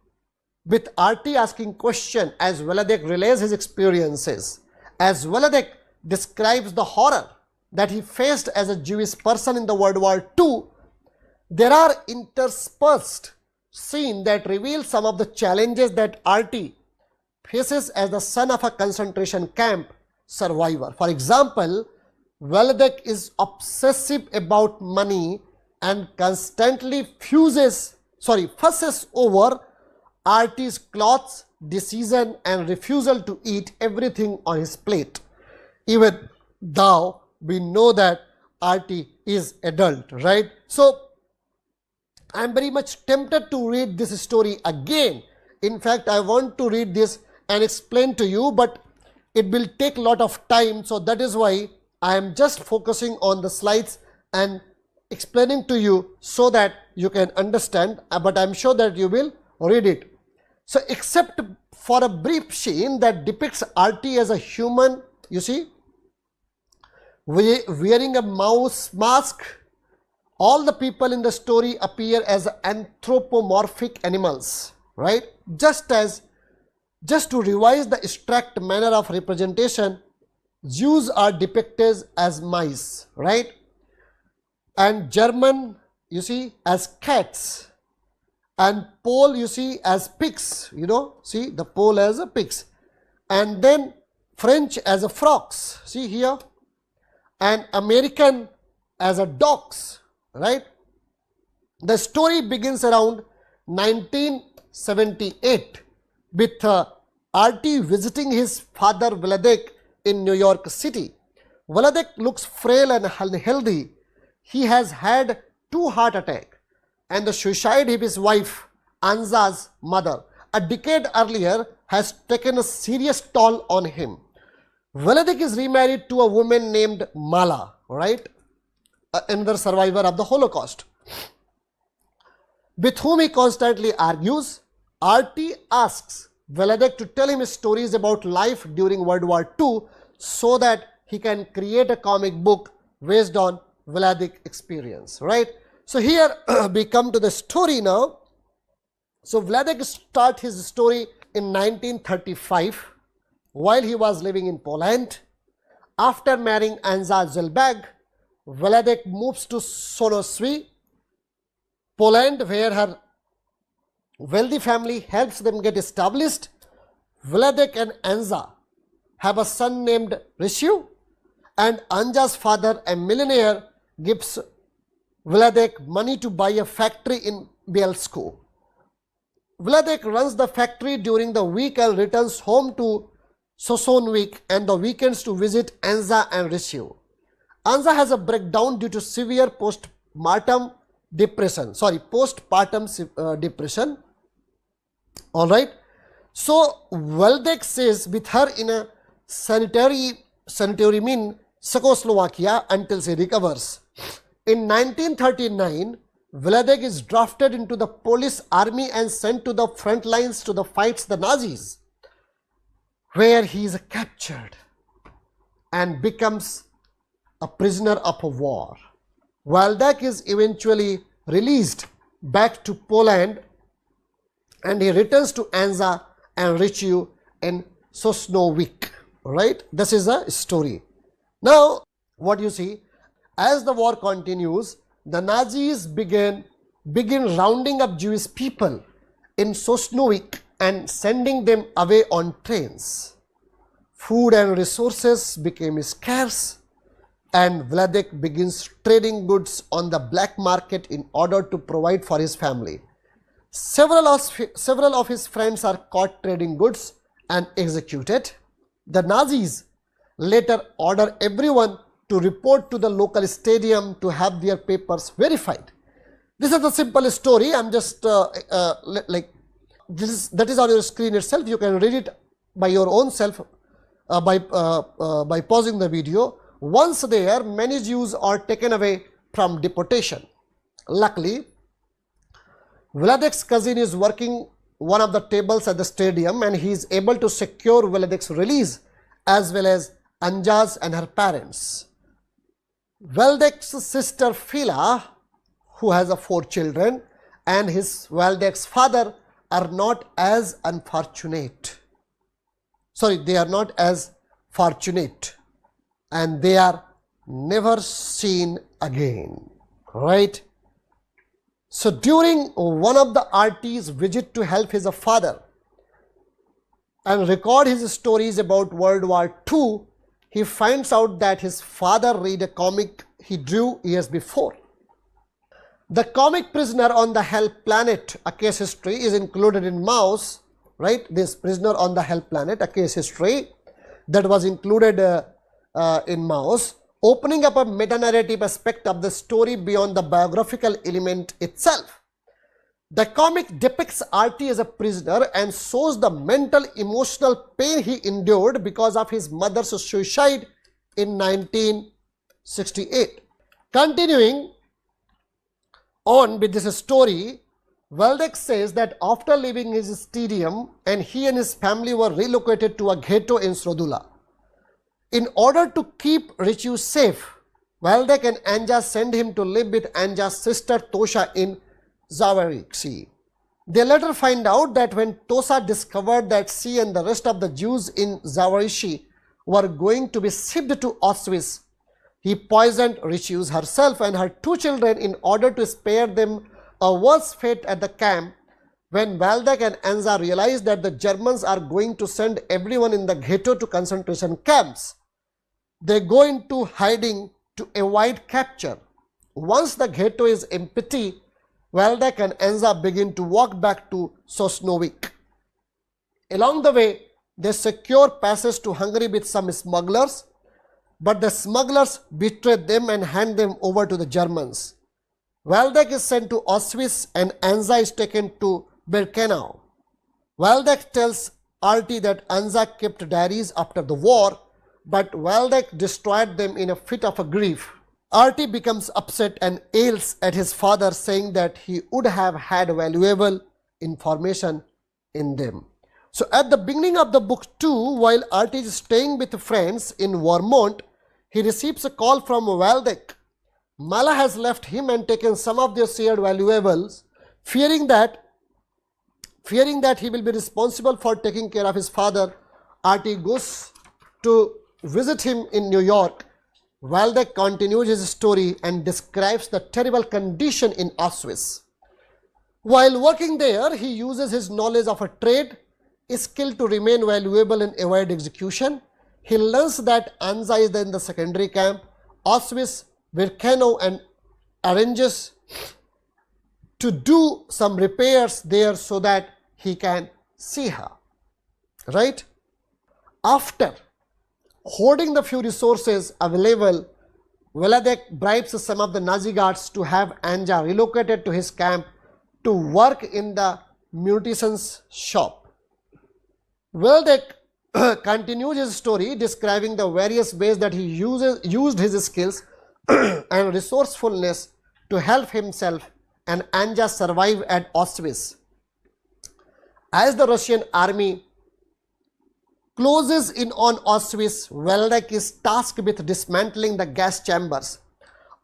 with RT asking question as Veladek relays his experiences. As Veladek describes the horror that he faced as a Jewish person in the World War II, there are interspersed scene that reveals some of the challenges that RT faces as the son of a concentration camp survivor. For example, Vladek is obsessive about money and constantly fusses over RT's clothes, decision and refusal to eat everything on his plate, even though we know that RT is adult, right? So I am very much tempted to read this story again. In fact, I want to read this and explain to you, but it will take a lot of time. So that is why I am just focusing on the slides and explaining to you so that you can understand, but I am sure that you will read it. So except for a brief scene that depicts RT as a human, you see, wearing a mouse mask, all the people in the story appear as anthropomorphic animals, right? Just to revise the abstract manner of representation, Jews are depicted as mice, right? And German, you see, as cats, and Pole, you see, as pigs, you know, see the Pole as a pigs, and then French as a frogs, see here, and American as a dogs, right? The story begins around 1978 with RT visiting his father Vladek in New York City. Vladek looks frail and unhealthy. He has had 2 heart attacks and the suicide of his wife Anza's mother a decade earlier has taken a serious toll on him. Vladek is remarried to a woman named Mala, right? Another survivor of the Holocaust, with whom he constantly argues. RT asks Vladek to tell him stories about life during World War II so that he can create a comic book based on Vladek's experience, right? So here we come to the story now. So Vladek starts his story in 1935 while he was living in Poland. After marrying Anza Zelbag, Vladek moves to Soloswy, Poland, where her wealthy family helps them get established. Vladek and Anza have a son named Rishu, and Anja's father, a millionaire, gives Vladek money to buy a factory in Bielsko. Vladek runs the factory during the week and returns home to Sosnowiec and the weekends to visit Anza and Rishu. Anza has a breakdown due to severe postpartum depression. All right. So Vladek stays with her in a sanitarium in Czechoslovakia until she recovers. In 1939, Vladek is drafted into the Polish army and sent to the front lines to fight the Nazis, where he is captured and becomes a prisoner of war. Vladek is eventually released back to Poland and he returns to Anza and Richiu in Sosnowiec. Right? This is a story. Now, what you see, as the war continues, the Nazis begin rounding up Jewish people in Sosnowiec and sending them away on trains. Food and resources became scarce, and Vladek begins trading goods on the black market in order to provide for his family. Several of his friends are caught trading goods and executed. The Nazis later order everyone to report to the local stadium to have their papers verified. This is a simple story. I'm just that is on your screen itself. You can read it by your own self by pausing the video. Once there, many Jews are taken away from deportation. Luckily, Vladek's cousin is working one of the tables at the stadium and he is able to secure Vladek's release as well as Anja's and her parents. Vladek's sister Fila, who has 4 children, and Vladek's father are not as unfortunate. Sorry, they are not as fortunate and they are never seen again, right? So during one of the RT's visit to help his father and record his stories about World War II, he finds out that his father read a comic he drew years before. The comic Prisoner on the Hell Planet, A Case History, is included in Mouse, right? This Prisoner on the Hell Planet, A Case History, that was included in Mouse, opening up a meta-narrative aspect of the story beyond the biographical element itself. The comic depicts RT as a prisoner and shows the mental emotional pain he endured because of his mother's suicide in 1968. Continuing on with this story, Waldeck says that after leaving his stadium and he and his family were relocated to a ghetto in Srodula. In order to keep Richu safe, Waldeck and Anja send him to live with Anja's sister Tosha in Zawariksi. They later find out that when Tosa discovered that she and the rest of the Jews in Zawarishi were going to be shipped to Auschwitz, he poisoned Richu herself and her two children in order to spare them a worse fate at the camp. When Waldeck and Anja realize that the Germans are going to send everyone in the ghetto to concentration camps, they go into hiding to avoid capture. Once the ghetto is empty, Waldeck and Anja begin to walk back to Sosnowiec. Along the way, they secure passage to Hungary with some smugglers, but the smugglers betray them and hand them over to the Germans. Waldeck is sent to Auschwitz and Anja is taken to Birkenau. Waldeck tells RT that Anja kept diaries after the war, but Waldeck destroyed them in a fit of grief. RT becomes upset and yells at his father, saying that he would have had valuable information in them. So at the beginning of the book 2, while RT is staying with friends in Vermont, he receives a call from Waldeck. Mala has left him and taken some of their shared valuables, fearing that he will be responsible for taking care of his father. RT goes to visit him in New York. Waldeck continues his story and describes the terrible condition in Auschwitz. While working there, he uses his knowledge of a trade, skill to remain valuable and avoid execution. He learns that Anja is in the secondary camp, Auschwitz, Birkenau, and arranges to do some repairs there so that he can see her. Right? After hoarding the few resources available, Waldeck bribes some of the Nazi guards to have Anja relocated to his camp to work in the munitions shop. Waldeck continues his story describing the various ways that he used his skills and resourcefulness to help himself and Anja survive at Auschwitz. As the Russian army closes in on Auschwitz, Waldeck is tasked with dismantling the gas chambers.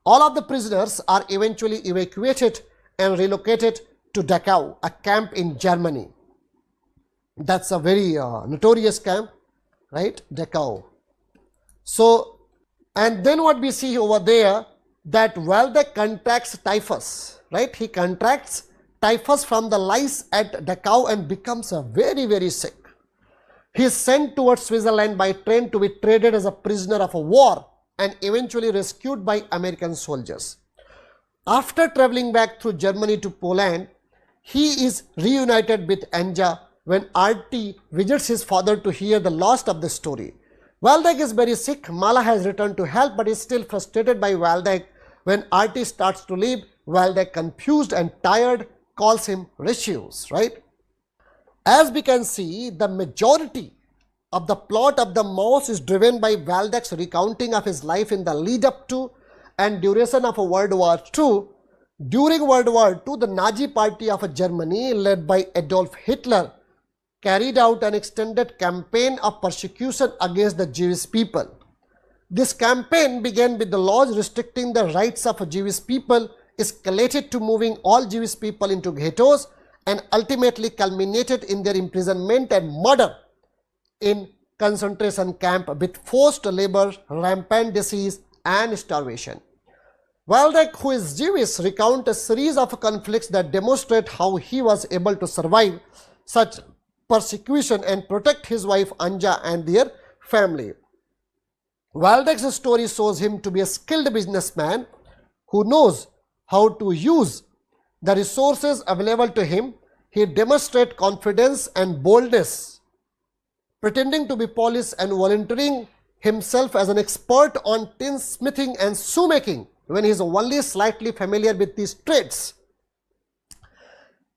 All of the prisoners are eventually evacuated and relocated to Dachau, a camp in Germany. That's a very notorious camp, right? Dachau. So, and then what we see over there, that Waldeck contracts typhus, right? He contracts typhus from the lice at Dachau and becomes very, very sick. He is sent towards Switzerland by train to be traded as a prisoner of war and eventually rescued by American soldiers. After traveling back through Germany to Poland, he is reunited with Anja when RT visits his father to hear the last of the story. Waldeck is very sick. Mala has returned to help but is still frustrated by Waldeck. When RT starts to leave, Waldeck, confused and tired, calls him Richius, right? As we can see, the majority of the plot of the Mouse is driven by Waldeck's recounting of his life in the lead up to and duration of World War II. During World War II, the Nazi Party of Germany, led by Adolf Hitler, carried out an extended campaign of persecution against the Jewish people. This campaign began with the laws restricting the rights of Jewish people, escalated to moving all Jewish people into ghettos, and ultimately culminated in their imprisonment and murder in concentration camp with forced labor, rampant disease and starvation. Waldeck, who is Jewish, recounts a series of conflicts that demonstrate how he was able to survive such persecution and protect his wife Anja and their family. Waldeck's story shows him to be a skilled businessman who knows how to use the resources available to him. He demonstrates confidence and boldness, pretending to be polished and volunteering himself as an expert on tinsmithing and shoemaking when he is only slightly familiar with these trades.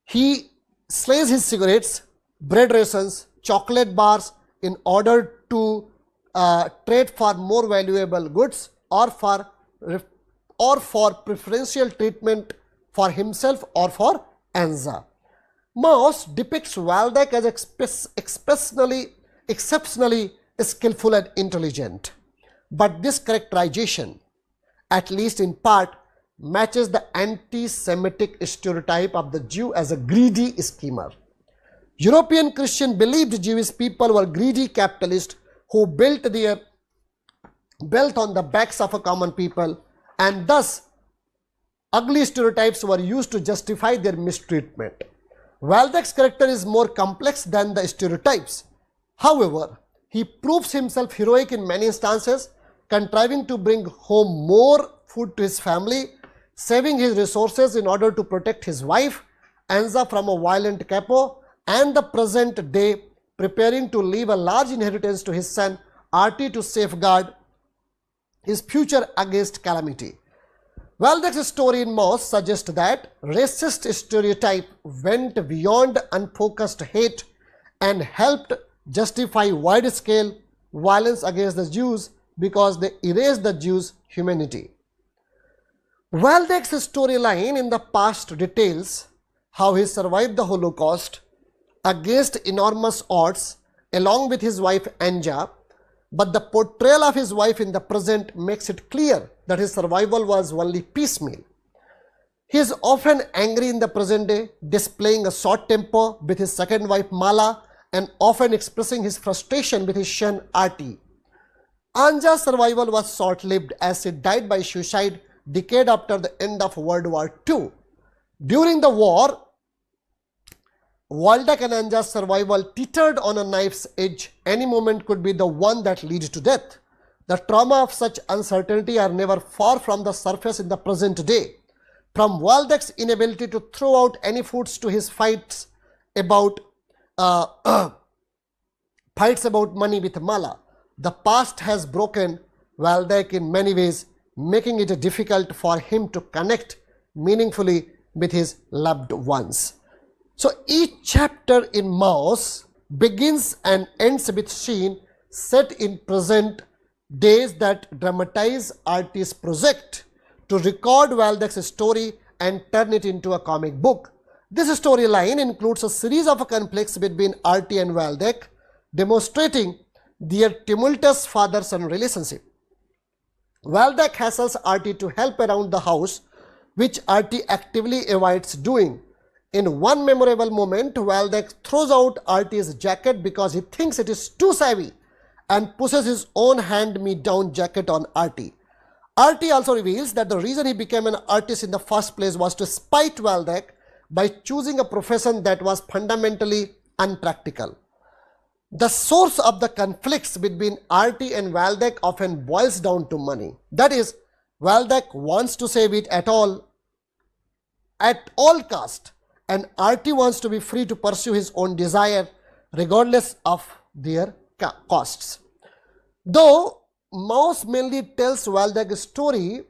He slays his cigarettes, bread rations, chocolate bars in order to trade for more valuable goods or for preferential treatment for himself or for Anja. Mauss depicts Waldeck as exceptionally skillful and intelligent, but this characterization, at least in part, matches the anti-Semitic stereotype of the Jew as a greedy schemer. European Christians believed Jewish people were greedy capitalists who built their wealth on the backs of a common people, and thus ugly stereotypes were used to justify their mistreatment. Waldeck's character is more complex than the stereotypes. However, he proves himself heroic in many instances, contriving to bring home more food to his family, saving his resources in order to protect his wife Anja from a violent capo, and the present day preparing to leave a large inheritance to his son Artie to safeguard his future against calamity. Waldeck's story in Mauss suggests that racist stereotype went beyond unfocused hate and helped justify wide-scale violence against the Jews because they erased the Jews' humanity. Waldeck's storyline in the past details how he survived the Holocaust against enormous odds along with his wife Anja, but the portrayal of his wife in the present makes it clear that his survival was only piecemeal. He is often angry in the present day, displaying a short temper with his second wife Mala and often expressing his frustration with his son Artie. Anja's survival was short-lived as she died by suicide decade after the end of World War II. During the war, Waldeck and Anja's survival teetered on a knife's edge. Any moment could be the one that leads to death. The trauma of such uncertainty are never far from the surface in the present day. From Waldeck's inability to throw out any foods to his fights about money with Mala, the past has broken Waldeck in many ways, making it difficult for him to connect meaningfully with his loved ones. So each chapter in Mauss begins and ends with scene set in present days that dramatize Artie's project to record Waldeck's story and turn it into a comic book. This storyline includes a series of conflicts between Artie and Waldeck, demonstrating their tumultuous father-son relationship. Waldeck hassles Artie to help around the house, which Artie actively avoids doing. In one memorable moment, Waldeck throws out Artie's jacket because he thinks it is too savvy and pushes his own hand-me-down jacket on Artie. Artie also reveals that the reason he became an artist in the first place was to spite Waldeck by choosing a profession that was fundamentally unpractical. The source of the conflicts between Artie and Waldeck often boils down to money. That is, Waldeck wants to save it at all cost, and Artie wants to be free to pursue his own desire regardless of their costs. Though Mauss mainly tells Waldeck's story,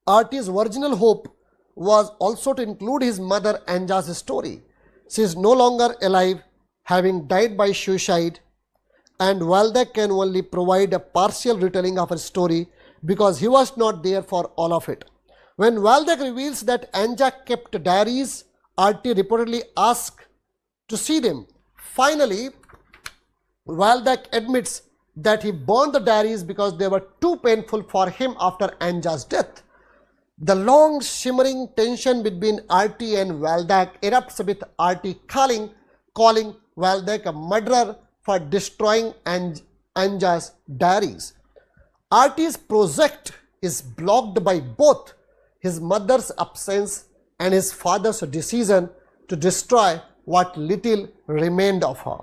Artie's original hope was also to include his mother Anja's story. She is no longer alive, having died by suicide, and Waldeck can only provide a partial retelling of her story because he was not there for all of it. When Waldeck reveals that Anja kept diaries, Artie reportedly asks to see them. Finally, Waldeck admits that he burned the diaries because they were too painful for him after Anja's death. The long shimmering tension between Artie and Waldeck erupts with Artie calling Waldeck a murderer for destroying Anja's diaries. Artie's project is blocked by both his mother's absence and his father's decision to destroy what little remained of her.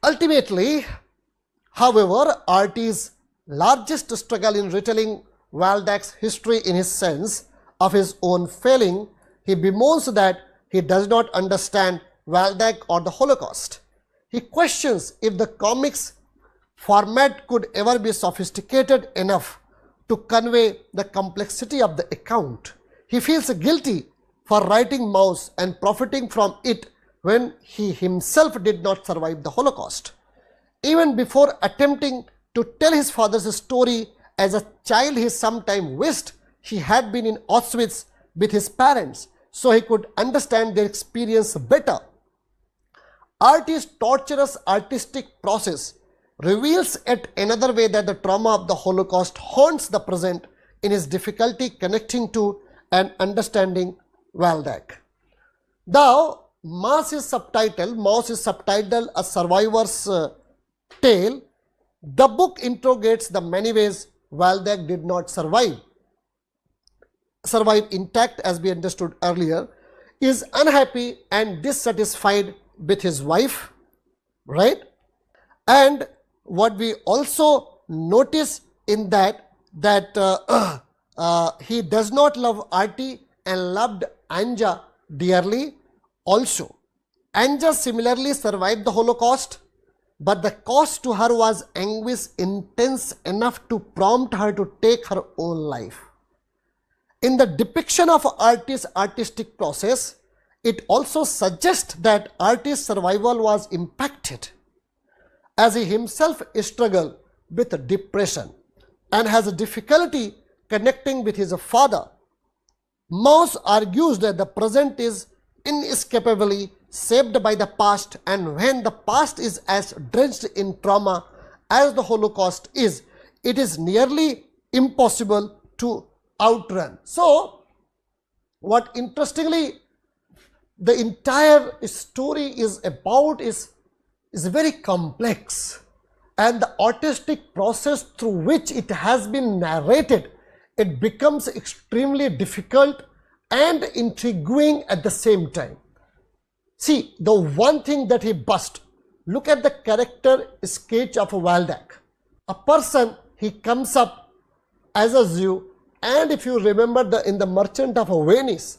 Ultimately, however, R.T.'s largest struggle in retelling Waldeck's history in his sense of his own failing, he bemoans that he does not understand Waldeck or the Holocaust. He questions if the comics format could ever be sophisticated enough to convey the complexity of the account. He feels guilty for writing Maus and profiting from it when he himself did not survive the Holocaust. Even before attempting to tell his father's story as a child, he sometimes wished he had been in Auschwitz with his parents so he could understand their experience better. R.T.'s torturous artistic process reveals yet another way that the trauma of the Holocaust haunts the present in his difficulty connecting to and understanding Waldeck. Now, Maus is subtitled A Survivor's Tale. The book interrogates the many ways Waldeck did not survive intact, as we understood earlier, is unhappy and dissatisfied with his wife, right? And what we also notice in that he does not love R.T. and loved Anja dearly also. Anja similarly survived the Holocaust, but the cost to her was anguish intense enough to prompt her to take her own life. In the depiction of R.T.'s artistic process, it also suggests that R.T.'s survival was impacted, as he himself struggled with depression and has a difficulty connecting with his father. Maus argues that the present is inescapably shaped by the past, and when the past is as drenched in trauma as the Holocaust is, it is nearly impossible to outrun. So, what interestingly the entire story is about is very complex, and the artistic process through which it has been narrated, it becomes extremely difficult and intriguing at the same time. See, the one thing that he busts, look at the character sketch of Waldeck. A person, he comes up as a Jew, and if you remember in the Merchant of Venice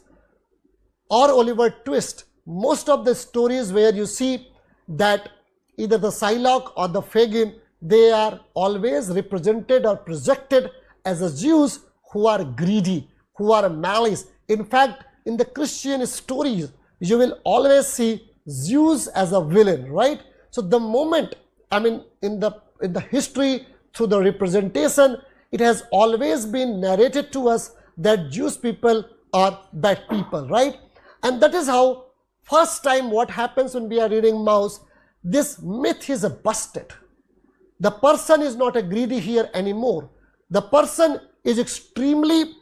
or Oliver Twist, most of the stories where you see that either the Shylock or the Fagin, they are always represented or projected as a Jews who are greedy, who are malice. In fact, in the Christian stories, you will always see Zeus as a villain, right? So the moment, I mean, in the history, through the representation, it has always been narrated to us that Jewish people are bad people, right? And that is how first time what happens when we are reading Maus, this myth is busted. The person is not a greedy here anymore. The person is extremely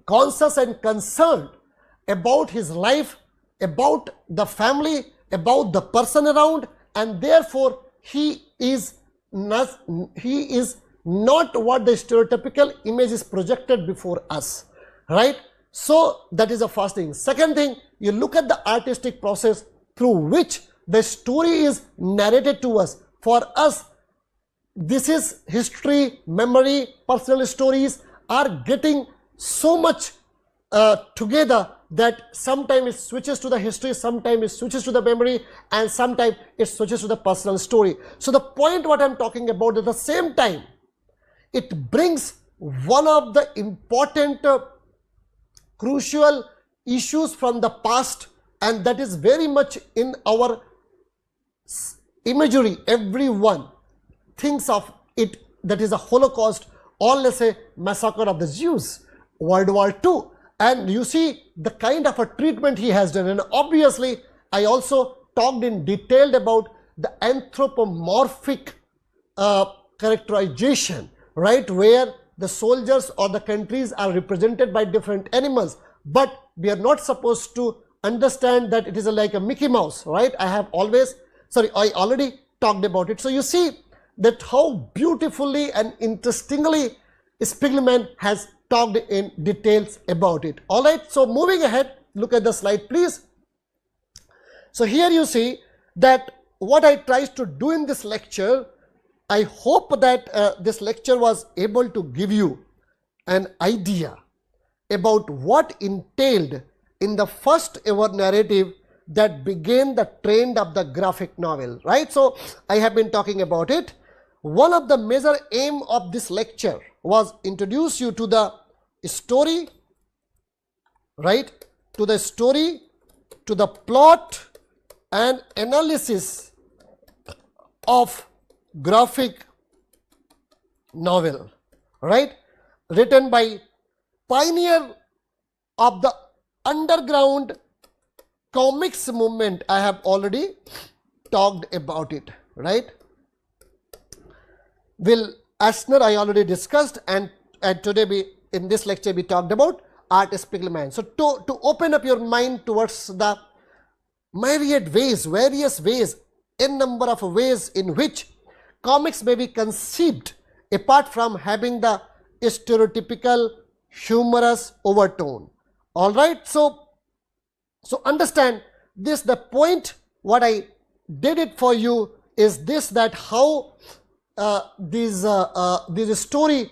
conscious and concerned about his life, about the family, about the person around, and therefore he is not what the stereotypical image is projected before us, right? So that is the first thing. Second thing, you look at the artistic process through which the story is narrated to us. For us, this is history, memory, personal stories are getting so much together that sometimes it switches to the history, sometimes it switches to the memory, and sometimes it switches to the personal story. So the point what I am talking about, at the same time, it brings one of the important crucial issues from the past, and that is very much in our imagery. Everyone thinks of it, that is a Holocaust, or let's say massacre of the Jews, World War II. And you see the kind of a treatment he has done. And obviously, I also talked in detail about the anthropomorphic characterization, right, where the soldiers or the countries are represented by different animals. But we are not supposed to understand that it is like a Mickey Mouse, right? I already talked about it. So you see that how beautifully and interestingly Spiegelman has talked in details about it. All right, so moving ahead, look at the slide please. So here you see that what I tried to do in this lecture, I hope that this lecture was able to give you an idea about what entailed in the first ever narrative that began the trend of the graphic novel, right? So I have been talking about it. One of the major aim of this lecture was introduce you to the story, right? To the story, to the plot and analysis of graphic novel, right? Written by pioneer of the underground comics movement. I have already talked about it, right? Will Asner I already discussed, and today in this lecture we talked about Art Spiegelman. So to open up your mind towards the myriad ways, various ways, n number of ways in which comics may be conceived apart from having the stereotypical humorous overtone. All right, so understand this. The point what I did it for you is this, that how this story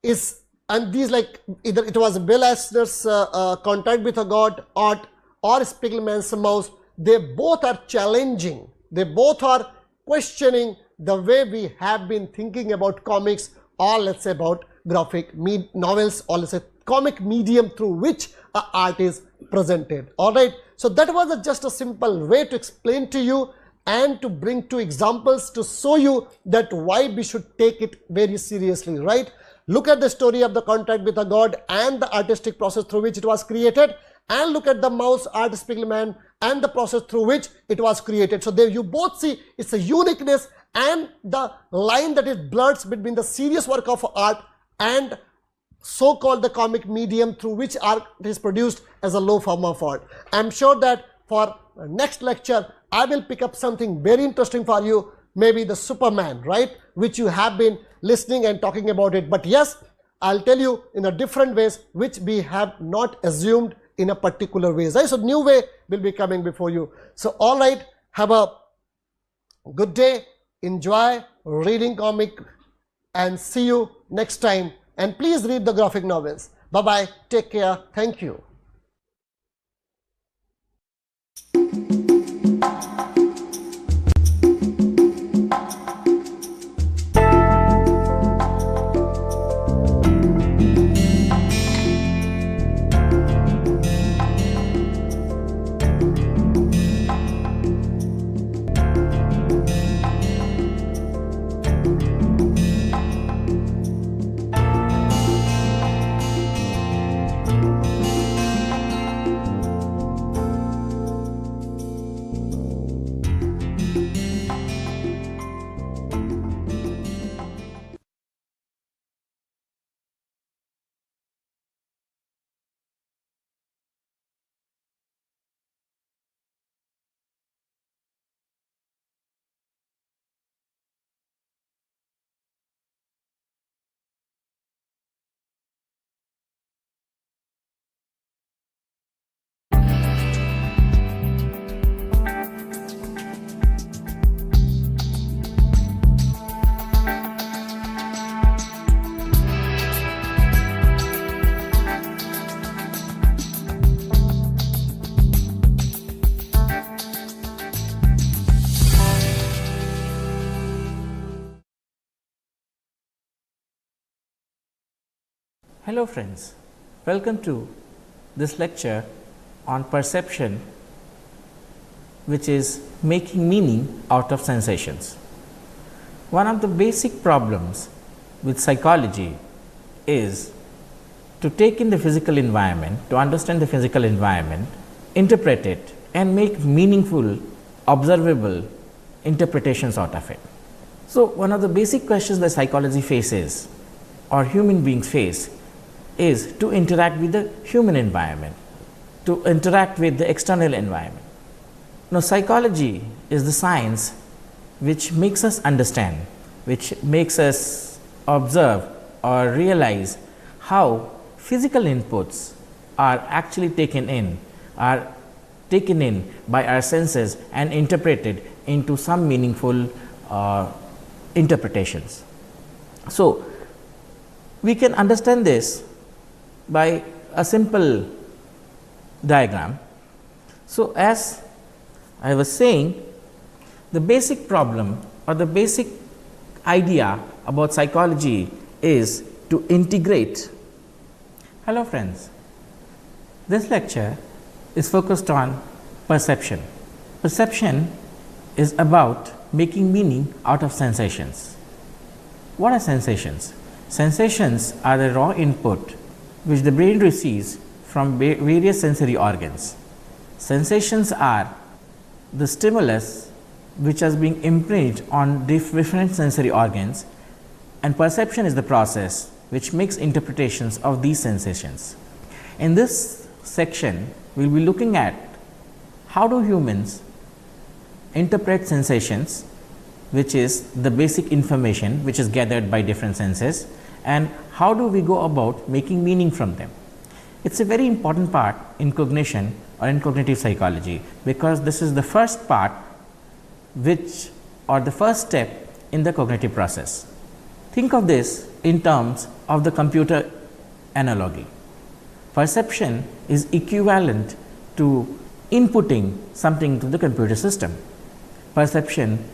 is, and these, like either it was Bill Asner's Contact with a God art or Spiegelman's Mouse, they both are challenging, they both are questioning the way we have been thinking about comics, or let's say about graphic novels, or let's say comic medium through which art is presented. All right, so that was just a simple way to explain to you and to bring two examples to show you that why we should take it very seriously, right? Look at the story of the Contact with a God and the artistic process through which it was created, and look at the Mouse, Art Spiegelman, and the process through which it was created. So there you both see it's a uniqueness and the line that it blurs between the serious work of art and so-called the comic medium through which art is produced as a low form of art. I'm sure that for next lecture I will pick up something very interesting for you, maybe the Superman, right, which you have been listening and talking about it. But yes, I'll tell you in a different ways which we have not assumed in a particular ways, right? So new way will be coming before you. So all right, have a good day, enjoy reading comic, and see you next time. And please read the graphic novels. Bye bye, take care, thank you. Hello friends, welcome to this lecture on perception, which is making meaning out of sensations. One of the basic problems with psychology is to take in the physical environment, to understand the physical environment, interpret it and make meaningful, observable interpretations out of it. So, one of the basic questions that psychology faces or human beings face is to interact with the human environment, to interact with the external environment. Now, psychology is the science which makes us understand which makes us observe or realize how physical inputs are actually taken in by our senses and interpreted into some meaningful interpretations. So, we can understand this by a simple diagram. So, as I was saying, the basic problem or the basic idea about psychology is to integrate. Hello friends, this lecture is focused on perception. Perception is about making meaning out of sensations. What are sensations? Sensations are the raw input which the brain receives from various sensory organs. Sensations are the stimulus which has been imprinted on different sensory organs, and perception is the process which makes interpretations of these sensations. In this section, we will be looking at how do humans interpret sensations, which is the basic information which is gathered by different senses, and how do we go about making meaning from them. It is a very important part in cognition or in cognitive psychology, because this is the first part which or the first step in the cognitive process. Think of this in terms of the computer analogy. Perception is equivalent to inputting something to the computer system. Perception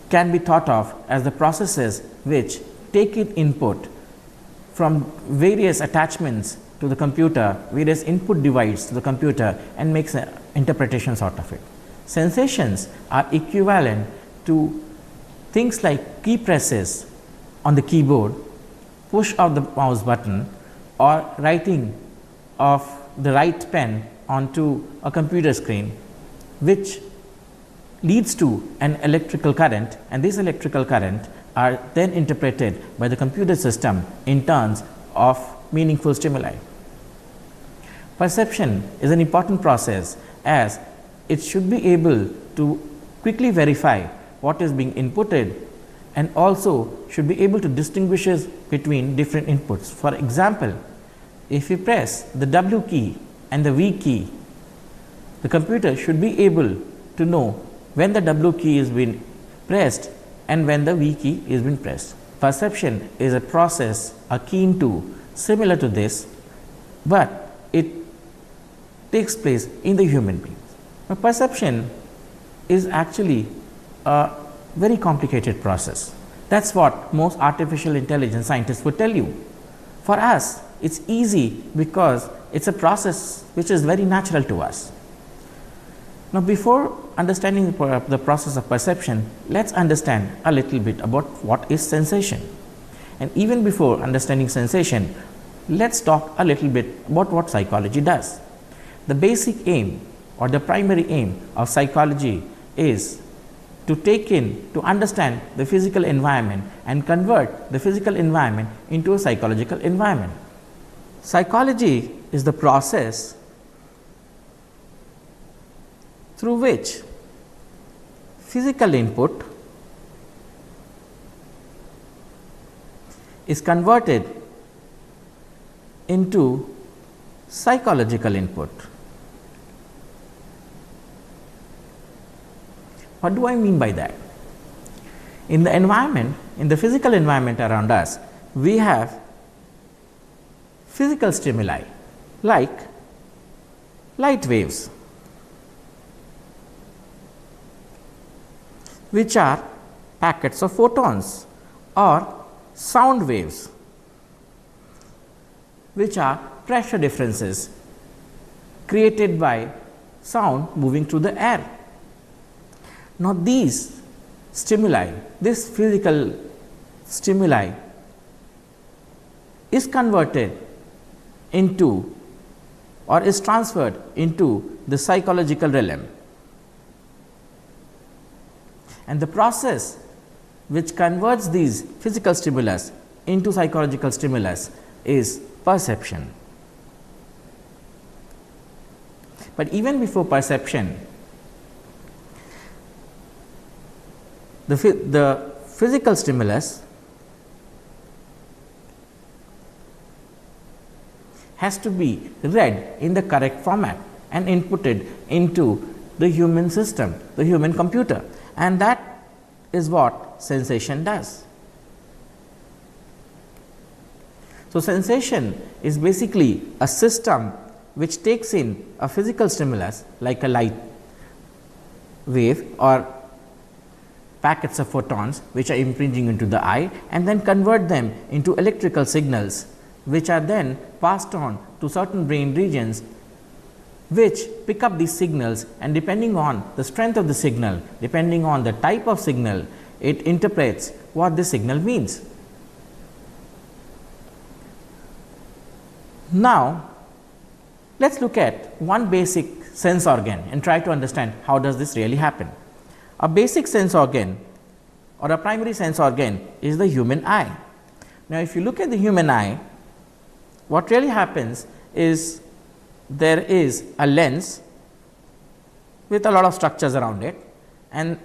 can be thought of as the processes which take in input from various attachments to the computer, various input devices to the computer, and makes interpretations out of it. Sensations are equivalent to things like key presses on the keyboard, push of the mouse button, or writing of the right pen onto a computer screen, which leads to an electrical current, and this electrical current are then interpreted by the computer system in terms of meaningful stimuli. Perception is an important process, as it should be able to quickly verify what is being inputted, and also should be able to distinguish between different inputs. For example, if you press the W key and the V key, the computer should be able to know when the W key is being pressed and when the V key is being pressed. Perception is a process akin to, similar to this, but it takes place in the human beings. Now, perception is actually a very complicated process. That is what most artificial intelligence scientists would tell you. For us, it is easy because it is a process which is very natural to us. Now, before understanding the process of perception, let us understand a little bit about what is sensation. And even before understanding sensation, let us talk a little bit about what psychology does. The basic aim or the primary aim of psychology is to understand the physical environment and convert the physical environment into a psychological environment. Psychology is the process through which physical input is converted into psychological input. What do I mean by that? In the environment, in the physical environment around us, we have physical stimuli like light waves, which are packets of photons, or sound waves, which are pressure differences created by sound moving through the air. Now, these stimuli, this physical stimuli is converted into or is transferred into the psychological realm, and the process which converts these physical stimulus into psychological stimulus is perception. But even before perception, the physical stimulus has to be read in the correct format and inputted into the human system, the human computer, and that is what sensation does. So, sensation is basically a system which takes in a physical stimulus like a light wave or packets of photons which are impinging into the eye, and then convert them into electrical signals which are then passed on to certain brain regions which pick up these signals, and depending on the strength of the signal, depending on the type of signal, it interprets what this signal means. Now, let us look at one basic sense organ and try to understand how does this really happen. A basic sense organ or a primary sense organ is the human eye. Now, if you look at the human eye, what really happens is there is a lens with a lot of structures around it, and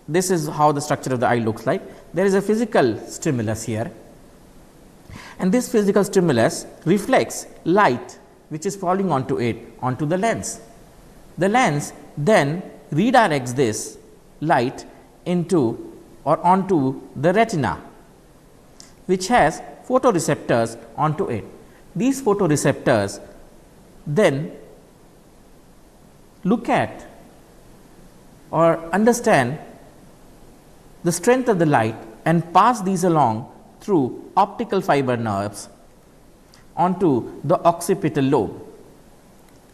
this is how the structure of the eye looks like. There is a physical stimulus here, and this physical stimulus reflects light which is falling onto it, onto the lens. The lens then redirects this light into or onto the retina, which has photoreceptors onto it. These photoreceptors then look at or understand the strength of the light and pass these along through optical fiber nerves onto the occipital lobe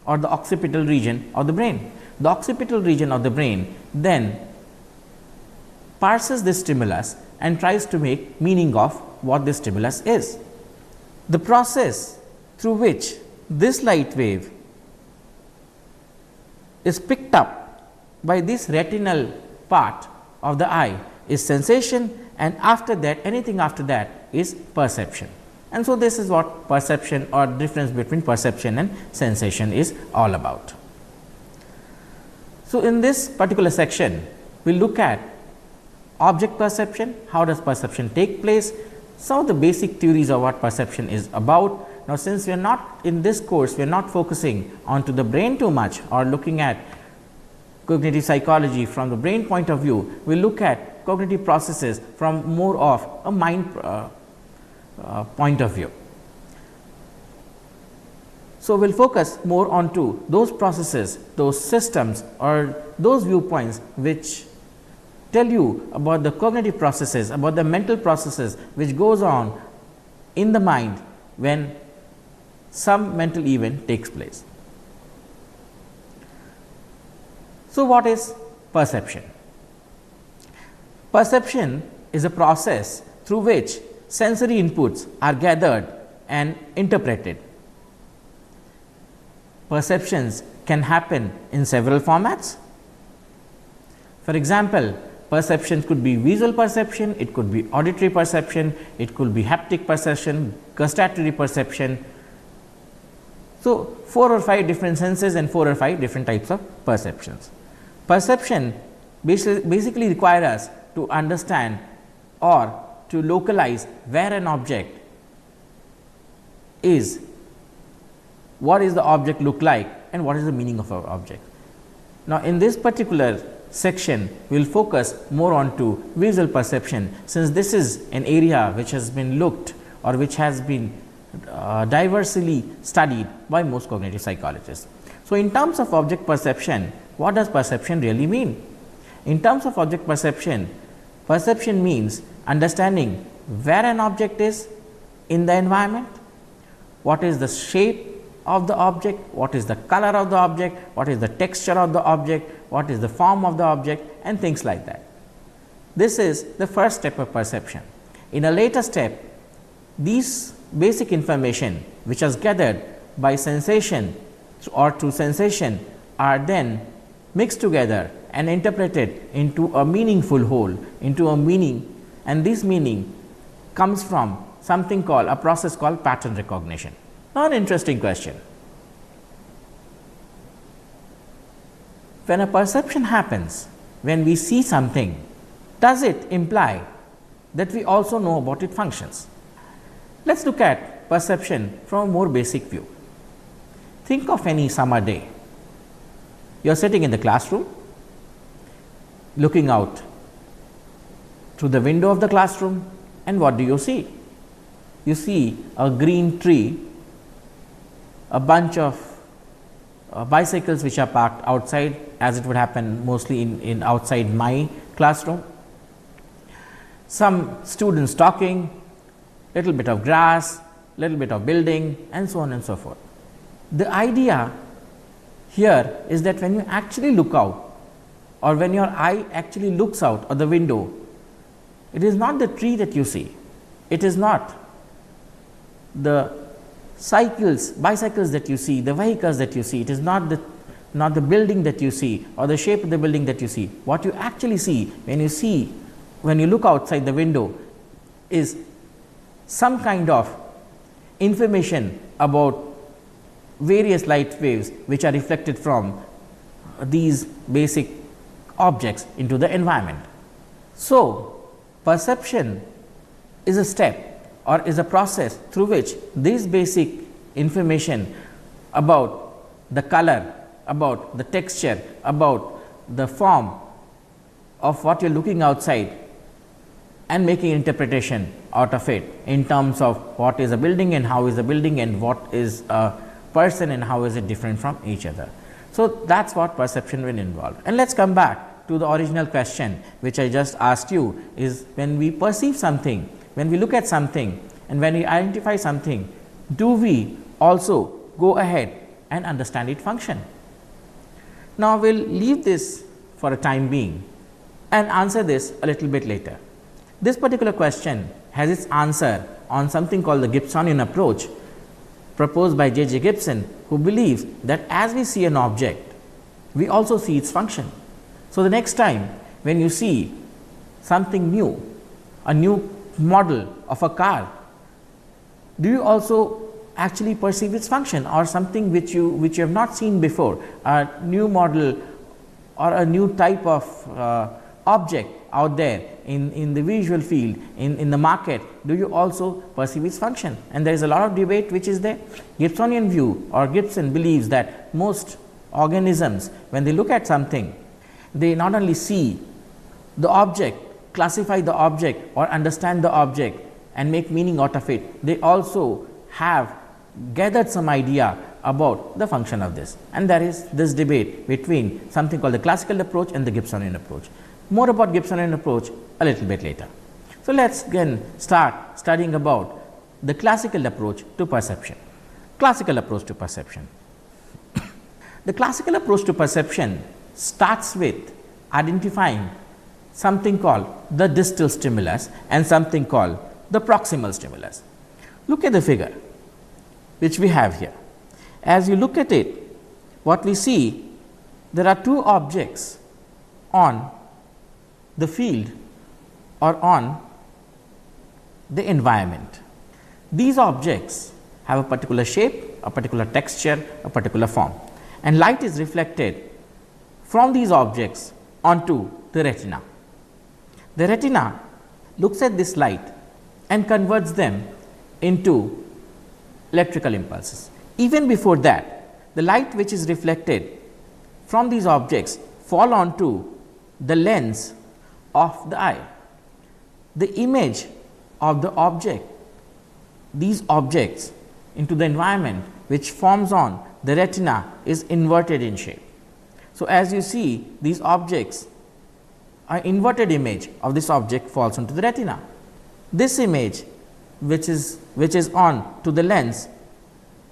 or the occipital region of the brain. The occipital region of the brain then parses this stimulus and tries to make meaning of what this stimulus is. The process through which this light wave is picked up by this retinal part of the eye is sensation, and after that, anything after that is perception. And so, this is what perception or difference between perception and sensation is all about. So, in this particular section, we will look at object perception, how does perception take place, some of the basic theories of what perception is about. Now, since we are not in this course, we are not focusing onto the brain too much or looking at cognitive psychology from the brain point of view, we will look at cognitive processes from more of a mind point of view. So, we will focus more onto those processes, those systems or those viewpoints which tell you about the cognitive processes, about the mental processes which goes on in the mind when some mental event takes place. So, what is perception? Perception is a process through which sensory inputs are gathered and interpreted. Perceptions can happen in several formats. For example, perception could be visual perception, it could be auditory perception, it could be haptic perception, gustatory perception. So, 4 or 5 different senses and 4 or 5 different types of perceptions. Perception basically requires us to understand or to localize where an object is, what is the object look like and what is the meaning of our object. Now, in this particular section, we will focus more on to visual perception, since this is an area which has been looked or which has been diversely studied by most cognitive psychologists. So, in terms of object perception, what does perception really mean? In terms of object perception, perception means understanding where an object is in the environment, what is the shape of the object, what is the color of the object, what is the texture of the object, what is the form of the object, and things like that. This is the first step of perception. In a later step, these basic information which is gathered by sensation or through sensation are then mixed together and interpreted into a meaningful whole, into a meaning, and this meaning comes from something called a process called pattern recognition. Now, an interesting question. When a perception happens, when we see something, does it imply that we also know about its functions? Let us look at perception from a more basic view. Think of any summer day. You are sitting in the classroom, looking out through the window of the classroom, and what do you see? You see a green tree, a bunch of bicycles which are parked outside, as it would happen mostly in outside my classroom, some students talking, little bit of grass, little bit of building, and so on and so forth. The idea here is that when you actually look out, or when your eye actually looks out of the window, it is not the tree that you see, it is not the bicycles that you see, the vehicles that you see, it is not the building that you see or the shape of the building that you see. What you actually see when you look outside the window is some kind of information about various light waves which are reflected from these basic objects into the environment. So, perception is a step or is a process through which this basic information about the color, about the texture, about the form of what you are looking outside and making interpretation out of it in terms of what is a building and how is a building and what is a person and how is it different from each other. So, that is what perception will involve. And let us come back to the original question which I just asked you, is when we perceive something, when we look at something and when we identify something, do we also go ahead and understand its function? Now, we will leave this for a time being and answer this a little bit later. This particular question has its answer on something called the Gibsonian approach proposed by J. J. Gibson, who believes that as we see an object, we also see its function. So, the next time when you see something new, a new model of a car, do you also actually perceive its function, or something which you have not seen before, a new model or a new type of object out there in the visual field, in the market, do you also perceive its function? And there is a lot of debate which is there. Gibsonian view, or Gibson believes that most organisms, when they look at something, they not only see the object, classify the object or understand the object and make meaning out of it, they also have gathered some idea about the function of this. And there is this debate between something called the classical approach and the Gibsonian approach. More about Gibsonian approach a little bit later. So, let us again start studying about the classical approach to perception. Classical approach to perception. The classical approach to perception starts with identifying something called the distal stimulus and something called the proximal stimulus. Look at the figure which we have here. As you look at it, what we see, there are two objects on the field or on the environment. These objects have a particular shape, a particular texture, a particular form, and light is reflected from these objects onto the retina. The retina looks at this light and converts them into electrical impulses. Even before that, the light which is reflected from these objects fall onto the lens of the eye. The image of the object, these objects into the environment which forms on the retina is inverted in shape. So, as you see, these objects, an inverted image of this object falls onto the retina. This image which is on to the lens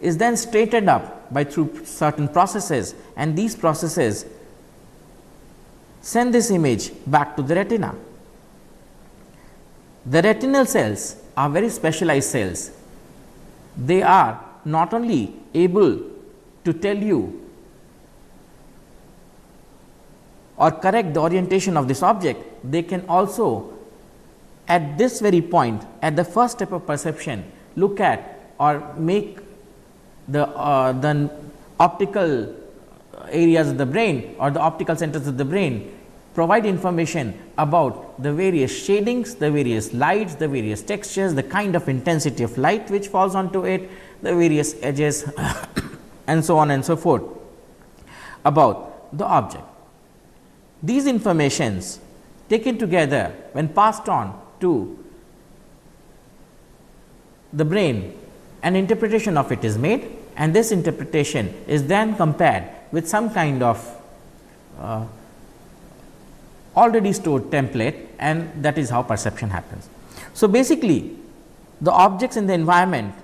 is then straightened up by through certain processes, and these processes send this image back to the retina. The retinal cells are very specialized cells. They are not only able to tell you or correct the orientation of this object, they can also at this very point, at the first step of perception, look at or make the optical areas of the brain or the optical centers of the brain provide information about the various shadings, the various lights, the various textures, the kind of intensity of light which falls onto it, the various edges and so on and so forth about the object. These informations taken together, when passed on to the brain, an interpretation of it is made, and this interpretation is then compared with some kind of already stored template, and that is how perception happens. So, basically the objects in the environment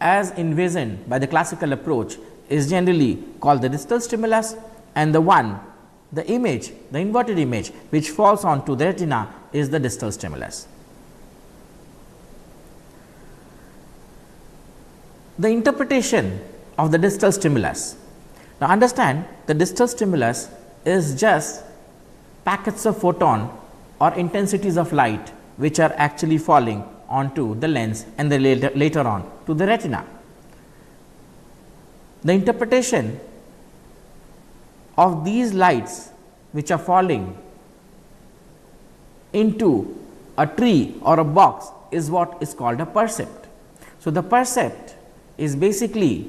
as envisioned by the classical approach is generally called the distal stimulus, and the image, the inverted image which falls onto the retina is the distal stimulus. The interpretation of the distal stimulus. Now, understand the distal stimulus is just packets of photon or intensities of light which are actually falling onto the lens and then later on to the retina. The interpretation of these lights which are falling into a tree or a box is what is called a percept. So, the percept is basically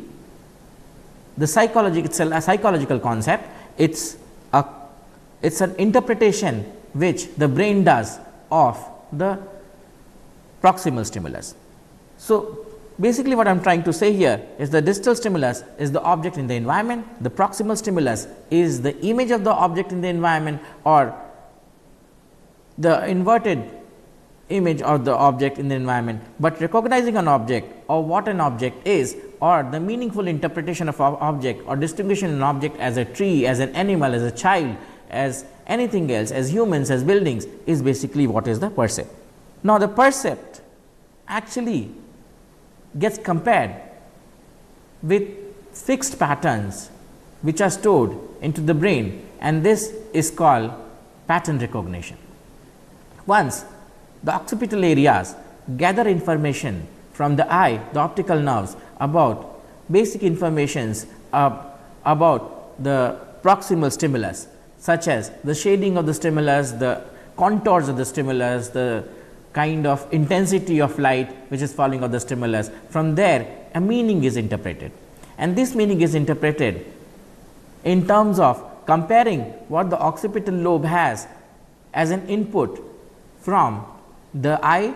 the psychological concept. It's an interpretation which the brain does of the proximal stimulus. So, basically what I am trying to say here is the distal stimulus is the object in the environment, the proximal stimulus is the image of the object in the environment or the inverted image of the object in the environment, but recognizing an object or what an object is or the meaningful interpretation of an object or distinguishing an object as a tree, as an animal, as a child, as anything else, as humans, as buildings is basically what is the percept. Now, the percept actually gets compared with fixed patterns which are stored into the brain, and this is called pattern recognition. Once the occipital areas gather information from the eye, the optical nerves about basic informations about the proximal stimulus, such as the shading of the stimulus, the contours of the stimulus, the kind of intensity of light which is falling on the stimulus. From there a meaning is interpreted, and this meaning is interpreted in terms of comparing what the occipital lobe has as an input from the eye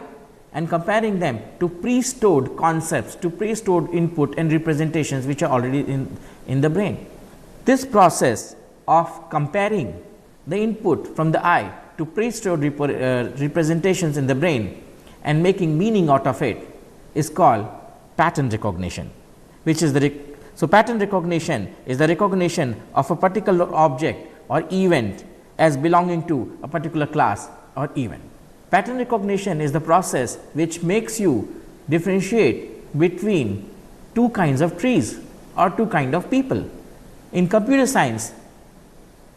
and comparing them to pre-stored concepts, to pre-stored input and representations which are already in the brain. This process of comparing the input from the eye to pre-stored representations in the brain and making meaning out of it is called pattern recognition, which is so pattern recognition is the recognition of a particular object or event as belonging to a particular class or event. Pattern recognition is the process which makes you differentiate between two kinds of trees or two kinds of people. In computer science,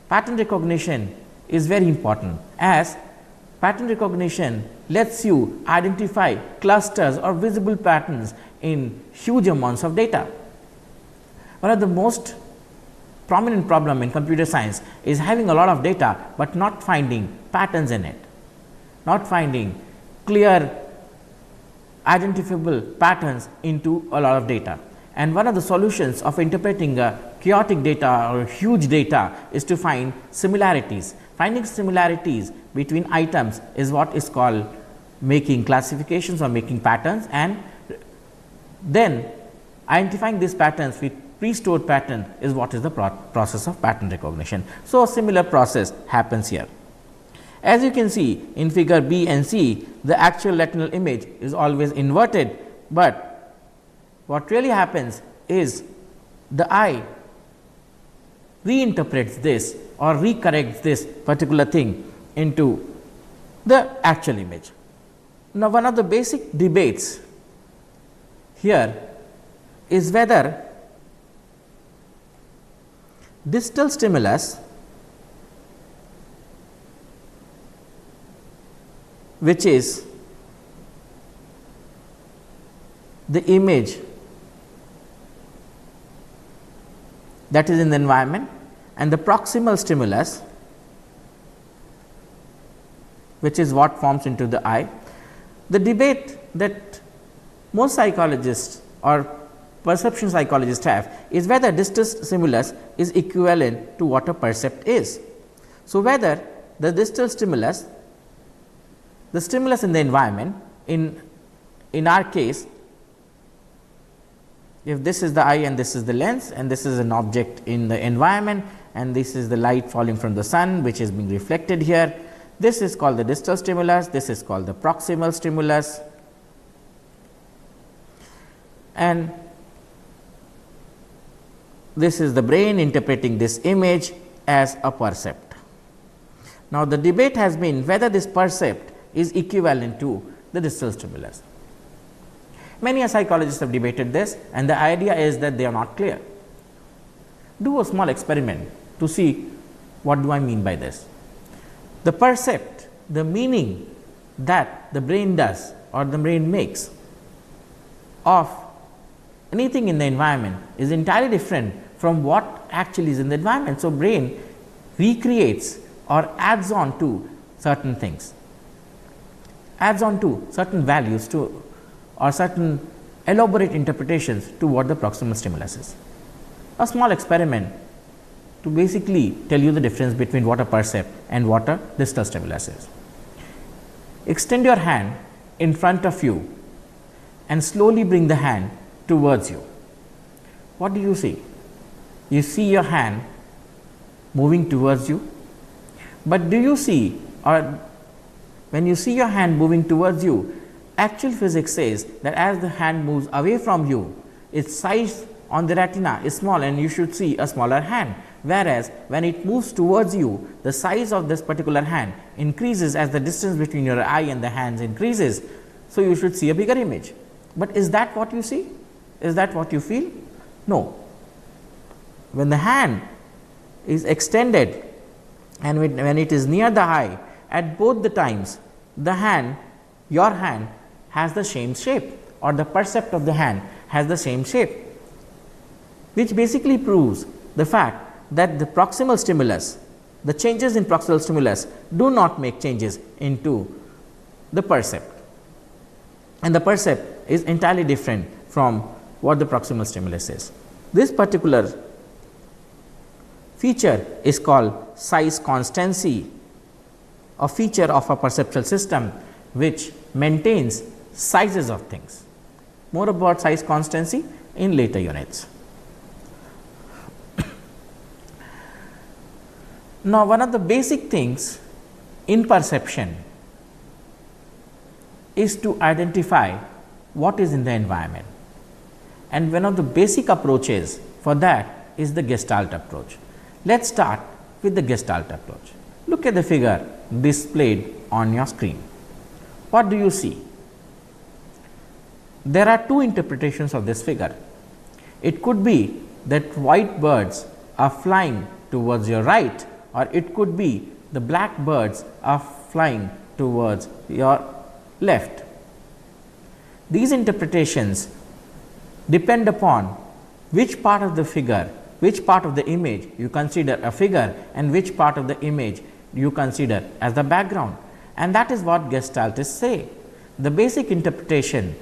pattern recognition is very important, as pattern recognition lets you identify clusters or visible patterns in huge amounts of data. One of the most prominent problem in computer science is having a lot of data, but not finding patterns in it, not finding clear identifiable patterns into a lot of data. And one of the solutions of interpreting chaotic data or huge data is to find similarities. Finding similarities between items is what is called making classifications or making patterns, and then identifying these patterns with pre-stored pattern is what is the process of pattern recognition. So, a similar process happens here. As you can see in figure B and C, the actual retinal image is always inverted, but what really happens is the eye reinterprets this or recorrects this particular thing into the actual image. Now, one of the basic debates here is whether distal stimulus, which is the image that is in the environment, and the proximal stimulus, which is what forms into the eye. The debate that most psychologists or perception psychologists have is whether distal stimulus is equivalent to what a percept is. So, whether the distal stimulus, the stimulus in the environment, in our case, if this is the eye and this is the lens and this is an object in the environment and this is the light falling from the sun which is being reflected here, this is called the distal stimulus, this is called the proximal stimulus, and this is the brain interpreting this image as a percept. Now, the debate has been whether this percept is equivalent to the distal stimulus. Many psychologists have debated this, and the idea is that they are not clear. Do a small experiment to see what do I mean by this. The percept, the meaning that the brain does or the brain makes of anything in the environment is entirely different from what actually is in the environment. So, brain recreates or adds on to certain things, adds on to certain values to or certain elaborate interpretations to what the proximal stimulus is. A small experiment to basically tell you the difference between what a percept and what a distal stimulus is. Extend your hand in front of you and slowly bring the hand towards you. What do you see? You see your hand moving towards you, but do you see, or when you see your hand moving towards you, actual physics says that as the hand moves away from you, its size on the retina is small and you should see a smaller hand, whereas when it moves towards you, the size of this particular hand increases as the distance between your eye and the hands increases. So, you should see a bigger image. But is that what you see? Is that what you feel? No. When the hand is extended and when it is near the eye, at both the times the hand, your hand has the same shape, or the percept of the hand has the same shape, which basically proves the fact that the proximal stimulus, the changes in proximal stimulus do not make changes into the percept, and the percept is entirely different from what the proximal stimulus is. This particular feature is called size constancy, a feature of a perceptual system which maintains sizes of things. More about size constancy in later units. Now, one of the basic things in perception is to identify what is in the environment, and one of the basic approaches for that is the Gestalt approach. Let us start with the Gestalt approach. Look at the figure displayed on your screen. What do you see? There are two interpretations of this figure. It could be that white birds are flying towards your right, or it could be the black birds are flying towards your left. These interpretations depend upon which part of the figure, which part of the image you consider a figure and which part of the image you consider as the background, and that is what Gestaltists say. The basic interpretation,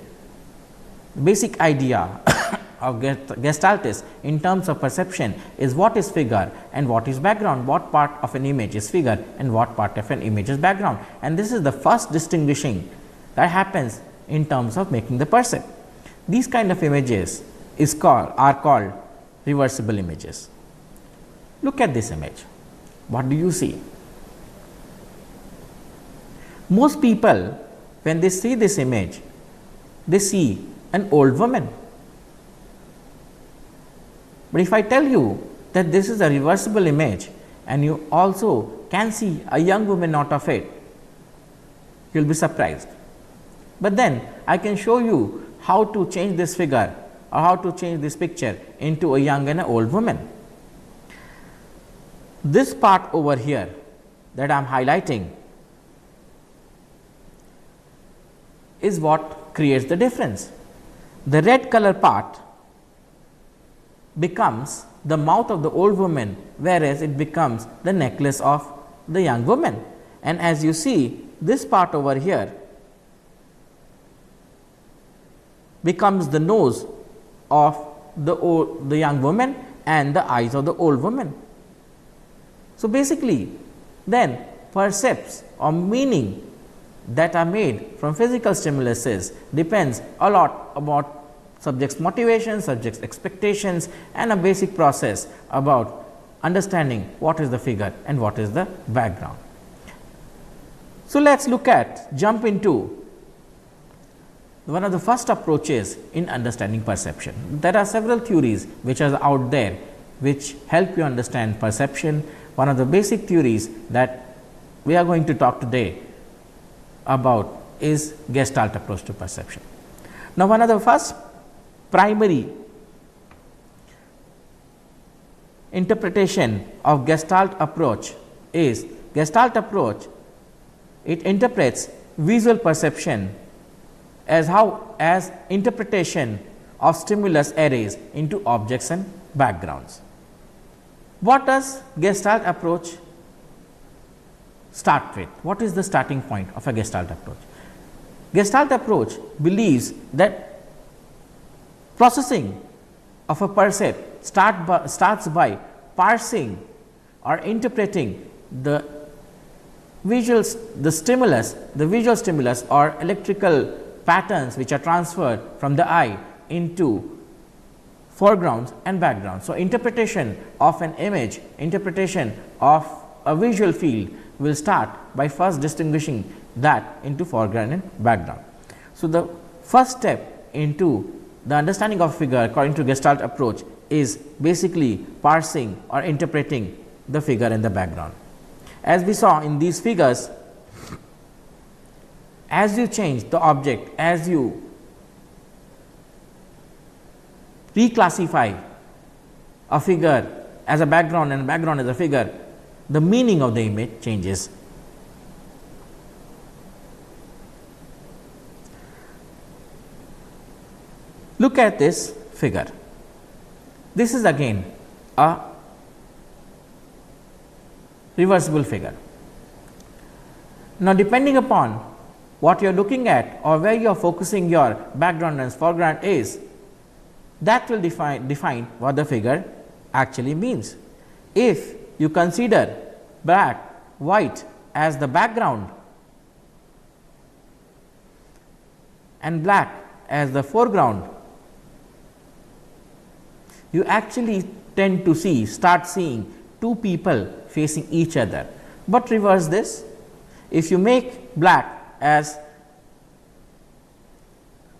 basic idea of Gestaltists in terms of perception is what is figure and what is background, what part of an image is figure and what part of an image is background, and this is the first distinguishing that happens in terms of making the percept. These kind of images are called reversible images. Look at this image. What do you see? Most people, when they see this image, they see an old woman. But if I tell you that this is a reversible image and you also can see a young woman out of it, you will be surprised. But then I can show you how to change this figure or how to change this picture into a young and an old woman. This part over here that I am highlighting is what creates the difference. The red color part becomes the mouth of the old woman, whereas it becomes the necklace of the young woman. And as you see, this part over here becomes the nose of the young woman and the eyes of the old woman. So, basically then percepts or meaning that are made from physical stimuluses depends a lot about subject's motivations, subject's expectations, and a basic process about understanding what is the figure and what is the background. So, let us jump into one of the first approaches in understanding perception. There are several theories which are out there which help you understand perception. One of the basic theories that we are going to talk today about is Gestalt approach to perception. Now, one of the first primary interpretation of Gestalt approach is Gestalt approach. It interprets visual perception as interpretation of stimulus arrays into objects and backgrounds. What does Gestalt approach start with? What is the starting point of a Gestalt approach? Gestalt approach believes that processing of a percept starts by parsing or interpreting the visual stimulus or electrical patterns which are transferred from the eye into foregrounds and backgrounds. So, interpretation of an image, interpretation of a visual field will start by first distinguishing that into foreground and background. So, the first step into the understanding of figure according to Gestalt approach is basically parsing or interpreting the figure in the background. As we saw in these figures, as you change the object, as you reclassify a figure as a background and a background as a figure, the meaning of the image changes. Look at this figure. This is again a reversible figure. Now, depending upon what you are looking at or where you are focusing your background and foreground is, that will define what the figure actually means. If you consider black, white as the background and black as the foreground, you actually tend to start seeing two people facing each other. But reverse this, if you make black as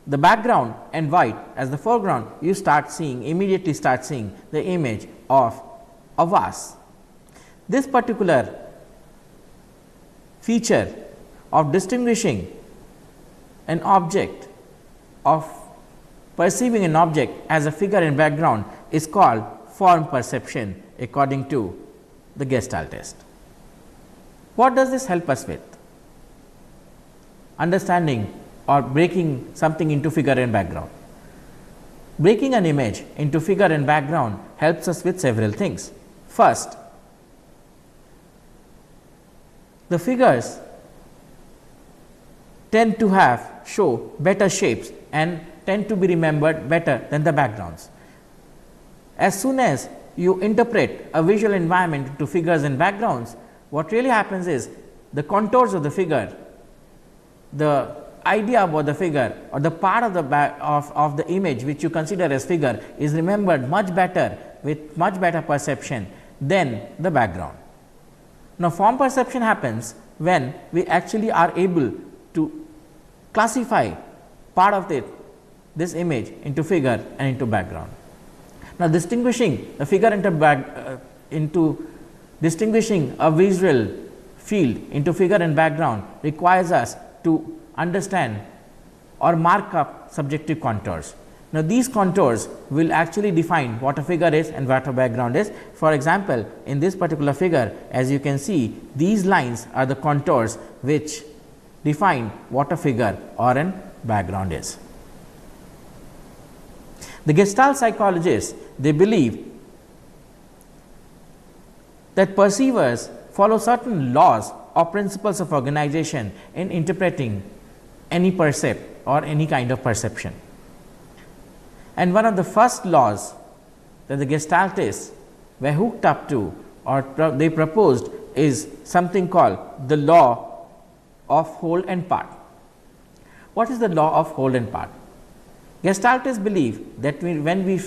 the background and white as the foreground, you immediately start seeing the image of a vase. This particular feature of distinguishing an object, of perceiving an object as a figure in background, is called form perception according to the Gestalt test. What does this help us with? Understanding or breaking something into figure and background. Breaking an image into figure and background helps us with several things. First, the figures tend to show better shapes and tend to be remembered better than the backgrounds. As soon as you interpret a visual environment into figures and backgrounds, what really happens is the contours of the figure, the idea about the figure or the part of the image which you consider as figure is remembered much better with much better perception than the background. Now, form perception happens when we actually are able to classify part of this image into figure and into background. Now, distinguishing the figure into distinguishing a visual field into figure and background requires us to understand or mark up subjective contours. Now, these contours will actually define what a figure is and what a background is. For example, in this particular figure, as you can see, these lines are the contours which define what a figure or an background is. The Gestalt psychologists, they believe that perceivers follow certain laws or principles of organization in interpreting any percept or any kind of perception. And one of the first laws that the Gestaltists were hooked up to, or they proposed, is something called the law of whole and part. What is the law of whole and part? Gestaltists believe that when we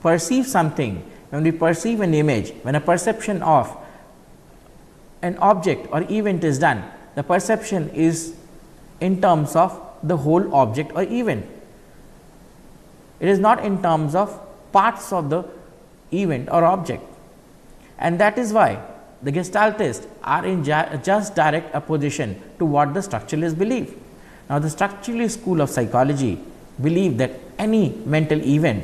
perceive something, when we perceive an image, when a perception of an object or event is done, the perception is in terms of the whole object or event. It is not in terms of parts of the event or object, and that is why the Gestaltists are in just direct opposition to what the structuralists believe. Now, the structuralist school of psychology believe that any mental event,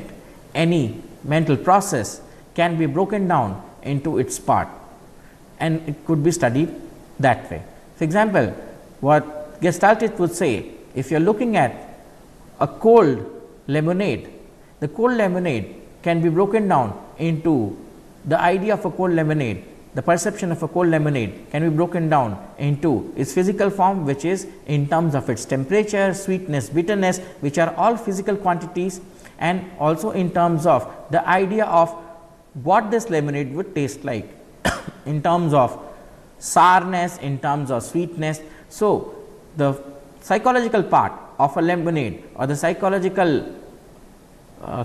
any mental process can be broken down into its part, and it could be studied that way. For example, what Gestaltists would say, if you are looking at a cold lemonade, the cold lemonade can be broken down into the idea of a cold lemonade. The perception of a cold lemonade can be broken down into its physical form, which is in terms of its temperature, sweetness, bitterness, which are all physical quantities, and also in terms of the idea of what this lemonade would taste like in terms of sourness, in terms of sweetness. So, the psychological part of a lemonade, or the psychological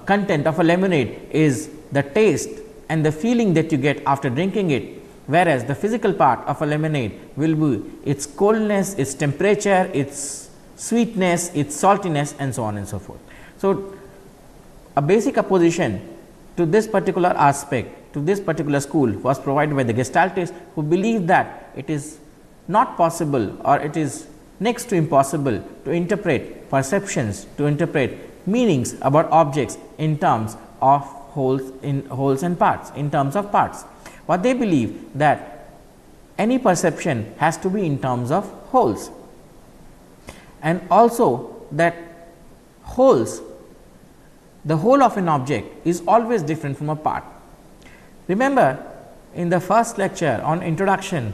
content of a lemonade, is the taste and the feeling that you get after drinking it, whereas the physical part of a lemonade will be its coldness, its temperature, its sweetness, its saltiness, and so on and so forth. So, a basic opposition to this particular aspect, to this particular school, was provided by the Gestaltists, who believe that it is not possible, or it is next to impossible, to interpret perceptions, to interpret meanings about objects in terms of wholes and parts, in terms of parts. What they believe, that any perception has to be in terms of wholes, and also that wholes, the whole of an object is always different from a part. Remember, in the first lecture on introduction,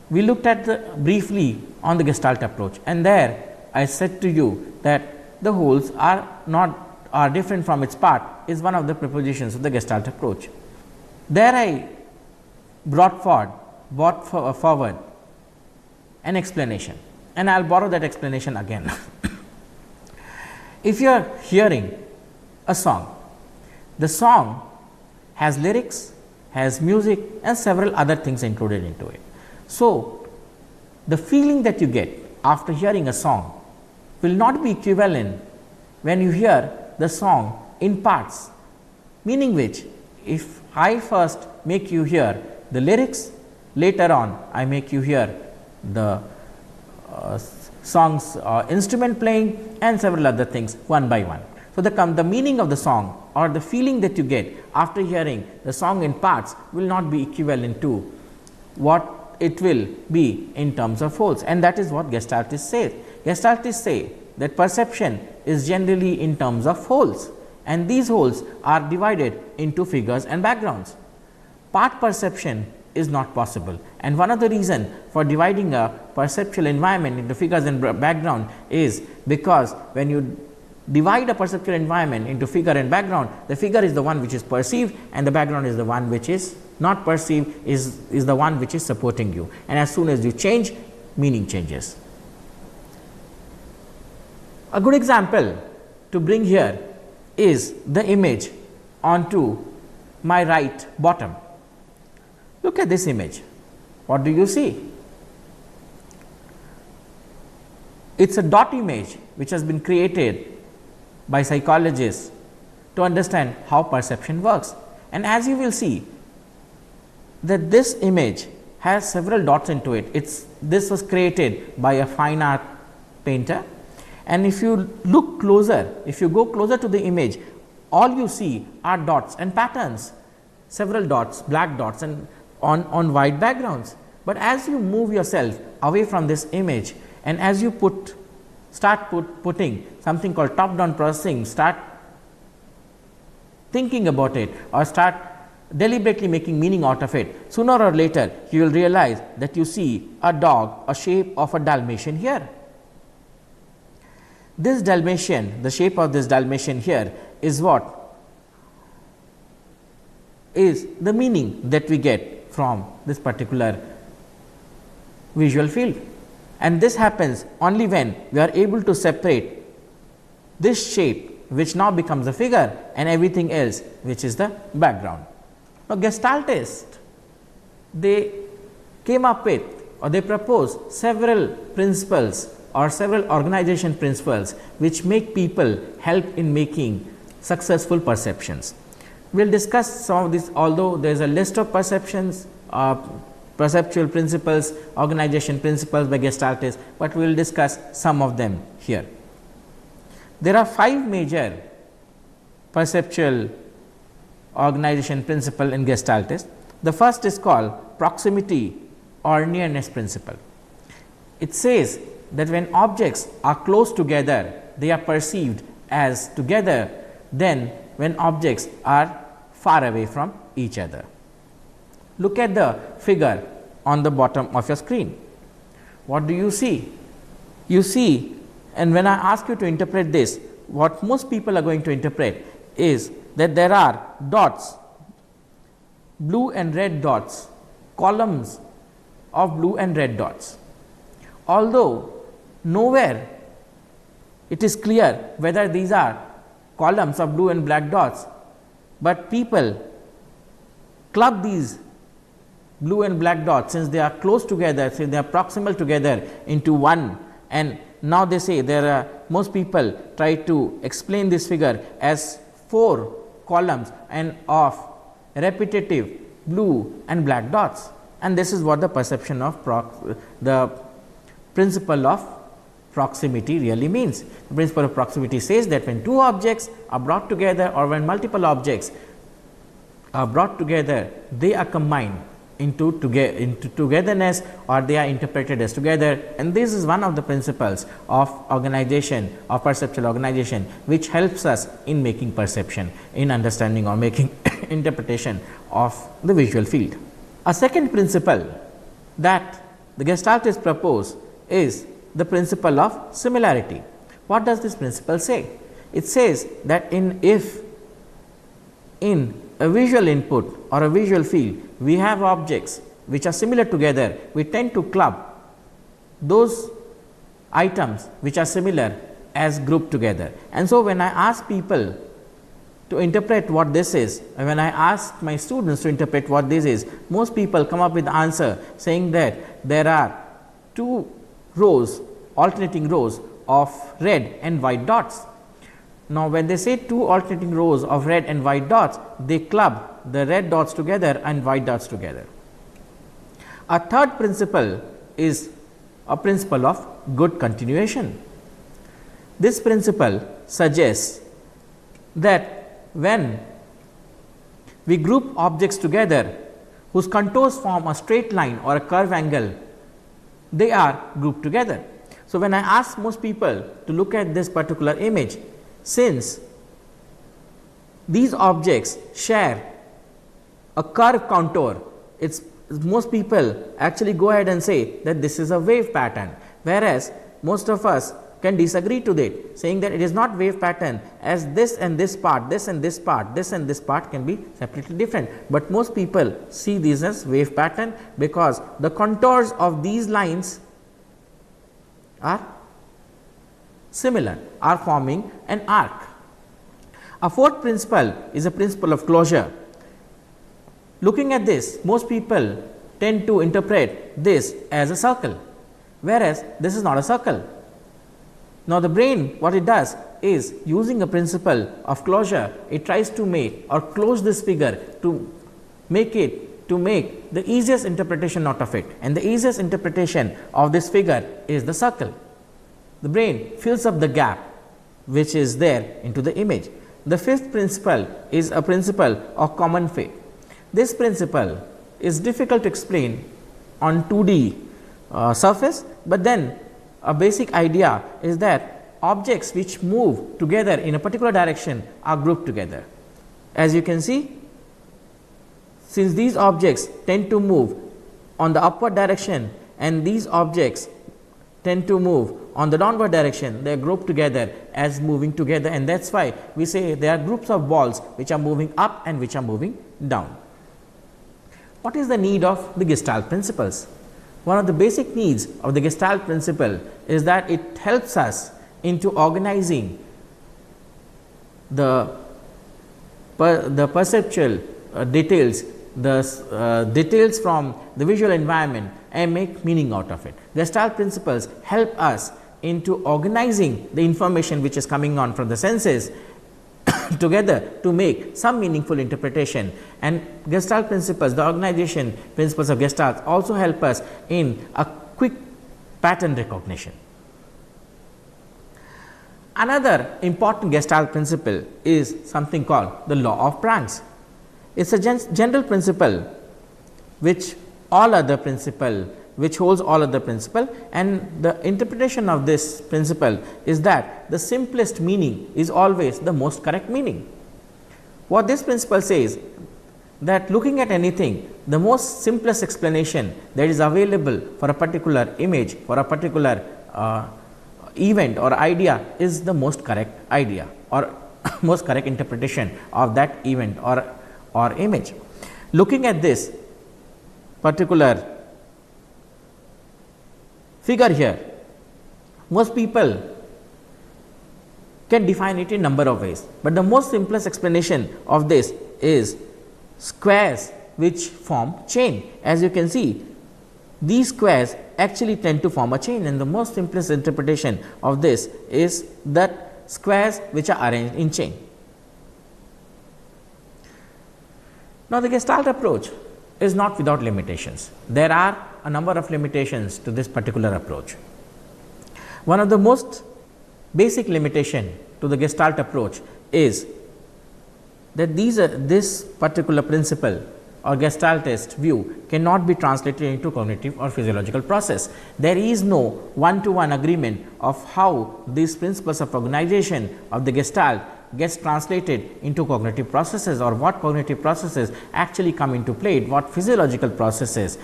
we looked at briefly on the Gestalt approach, and there I said to you that the wholes are different from its part is one of the propositions of the Gestalt approach. There I brought forward an explanation, and I will borrow that explanation again. If you are hearing a song, the song has lyrics, has music, and several other things included into it. So, the feeling that you get after hearing a song will not be equivalent when you hear the song in parts, meaning which, if I first make you hear the lyrics, later on I make you hear the song's instrument playing and several other things one by one. So, the meaning of the song, or the feeling that you get after hearing the song in parts, will not be equivalent to what it will be in terms of wholes, and that is what Gestaltists say. Gestaltists say that perception is generally in terms of wholes, and these wholes are divided into figures and backgrounds. Part perception is not possible, and one of the reason for dividing a perceptual environment into figures and background is because when you divide a perceptual environment into figure and background, the figure is the one which is perceived, and the background is the one which is not perceived, is the one which is supporting you, and as soon as you change, meaning changes. A good example to bring here is the image onto my right bottom. Look at this image. What do you see? It is a dot image which has been created by psychologists to understand how perception works, and as you will see that this image has several dots into it. This was created by a fine art painter, and if you look closer, if you go closer to the image, all you see are dots and patterns, several dots, black dots, and on white backgrounds. But as you move yourself away from this image, and as you start putting something called top down processing, start thinking about it, or start deliberately making meaning out of it, sooner or later you will realize that you see a dog, a shape of a Dalmatian here. This Dalmatian, the shape of this Dalmatian here, is what is the meaning that we get from this particular visual field, and this happens only when we are able to separate this shape, which now becomes a figure, and everything else which is the background. Now, Gestaltists, they came up with, or they proposed several principles or several organization principles which make people help in making successful perceptions. We will discuss some of this, although there is a list of perceptions, perceptual principles, organization principles by Gestaltists, but we will discuss some of them here. There are 5 major perceptual organization principle in Gestaltists. The first is called proximity or nearness principle. It says that when objects are close together, they are perceived as together than when objects are far away from each other. Look at the figure on the bottom of your screen. What do you see? You see, and when I ask you to interpret this, what most people are going to interpret is that there are dots, blue and red dots, columns of blue and red dots. Although nowhere it is clear whether these are columns of blue and black dots, but people club these blue and black dots, since they are close together, since they are proximal together, into one, and now they say there are, most people try to explain this figure as 4 columns and of repetitive blue and black dots, and this is what the perception of the principle of proximity really means. The principle of proximity says that when 2 objects are brought together, or when multiple objects are brought together, they are combined into togetherness, or they are interpreted as together, and this is one of the principles of organization, of perceptual organization, which helps us in making perception, in understanding or making interpretation of the visual field. A second principle that the Gestaltists propose is the principle of similarity. What does this principle say? It says that if in a visual input or a visual field we have objects which are similar together, we tend to club those items which are similar as grouped together. And so, when I ask people to interpret what this is, and when I ask my students to interpret what this is, most people come up with the answer saying that there are 2 rows, alternating rows of red and white dots. Now, when they say 2 alternating rows of red and white dots, they club the red dots together and white dots together. A third principle is a principle of good continuation. This principle suggests that when we group objects together whose contours form a straight line or a curve angle, they are grouped together. So, when I ask most people to look at this particular image, since these objects share a curved contour, most people actually go ahead and say that this is a wave pattern, whereas most of us can disagree to that, saying that it is not wave pattern, as this and this part, this and this part, this and this part can be separately different, but most people see these as wave pattern because the contours of these lines are similar, are forming an arc. A fourth principle is a principle of closure. Looking at this, most people tend to interpret this as a circle, whereas this is not a circle. Now, the brain, what it does is, using a principle of closure, it tries to make or close this figure to make the easiest interpretation out of it, and the easiest interpretation of this figure is the circle. The brain fills up the gap which is there into the image. The fifth principle is a principle of common fate. This principle is difficult to explain on 2D surface, but then a basic idea is that objects which move together in a particular direction are grouped together. As you can see, since these objects tend to move on the upward direction and these objects tend to move on the downward direction, they are grouped together as moving together, and that is why we say there are groups of balls which are moving up and which are moving down. What is the need of the Gestalt principles? One of the basic needs of the Gestalt principle is that it helps us into organizing the perceptual details, the details from the visual environment, and make meaning out of it. Gestalt principles help us into organizing the information which is coming on from the senses together to make some meaningful interpretation, and Gestalt principles, the organization principles of Gestalt also help us in a quick pattern recognition. Another important Gestalt principle is something called the law of pranks. It is a general principle which holds all other principle, and the interpretation of this principle is that the simplest meaning is always the most correct meaning. What this principle says, that looking at anything, the most simplest explanation that is available for a particular image, for a particular event or idea, is the most correct idea or most correct interpretation of that event or image. Looking at this particular figure here, most people can define it in number of ways, but the most simplest explanation of this is squares which form chain. As you can see, these squares actually tend to form a chain, and the most simplest interpretation of this is that squares which are arranged in chain. Now, the Gestalt approach is not without limitations. There are a number of limitations to this particular approach. One of the most basic limitation to the Gestalt approach is that this particular principle or Gestaltist view cannot be translated into cognitive or physiological process. There is no one-to-one agreement of how these principles of organization of the Gestalt gets translated into cognitive processes, or what cognitive processes actually come into play, what physiological processes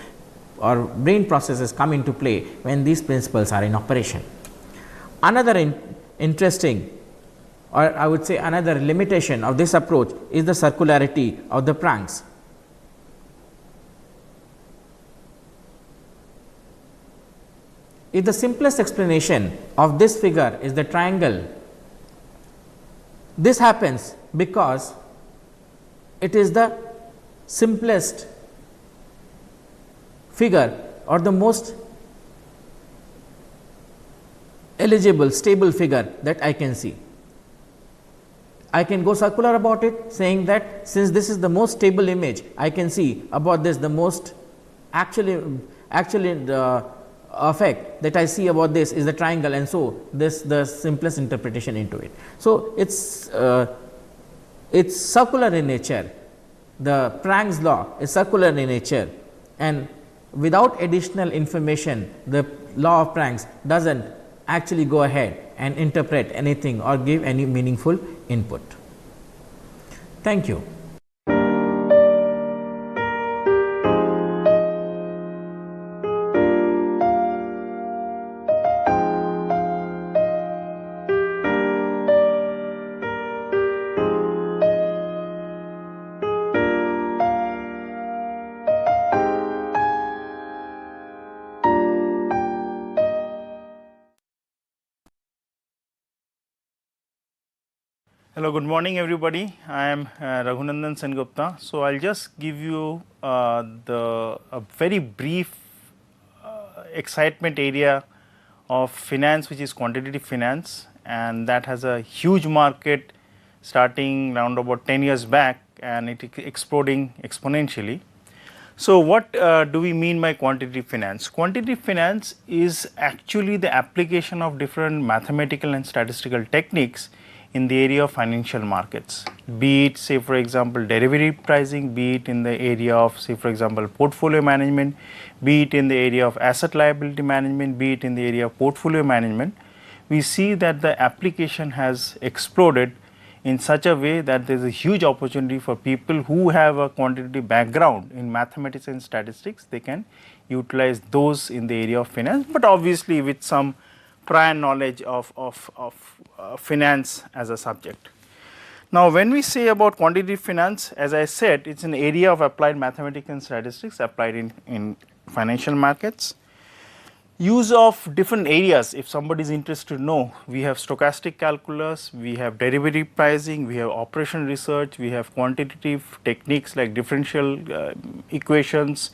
or brain processes come into play when these principles are in operation. Another interesting, or I would say another limitation of this approach is the circularity of the pranks. If the simplest explanation of this figure is the triangle, this happens because it is the simplest figure or the most eligible stable figure that I can see. I can go circular about it, saying that since this is the most stable image I can see about this, the most actually effect that I see about this is the triangle, and so this the simplest interpretation into it. So it's circular in nature. The Pranks law is circular in nature, and without additional information, the law of Pranks doesn't actually go ahead and interpret anything or give any meaningful input. Thank you. Hello, good morning everybody. I am Raghunandan Sengupta. So, I will just give you a very brief excitement area of finance, which is quantitative finance, and that has a huge market starting around about 10 years back, and it is exploding exponentially. So, what do we mean by quantitative finance? Quantitative finance is actually the application of different mathematical and statistical techniques in the area of financial markets, be it say for example derivative pricing, be it in the area of say for example portfolio management, be it in the area of asset liability management, be it in the area of portfolio management. We see that the application has exploded in such a way that there is a huge opportunity for people who have a quantitative background in mathematics and statistics. They can utilize those in the area of finance, but obviously with some prior knowledge of finance as a subject. Now, when we say about quantitative finance, as I said, it's an area of applied mathematics and statistics applied in financial markets. Use of different areas, if somebody is interested to know, we have stochastic calculus, we have derivative pricing, we have operation research, we have quantitative techniques like differential equations,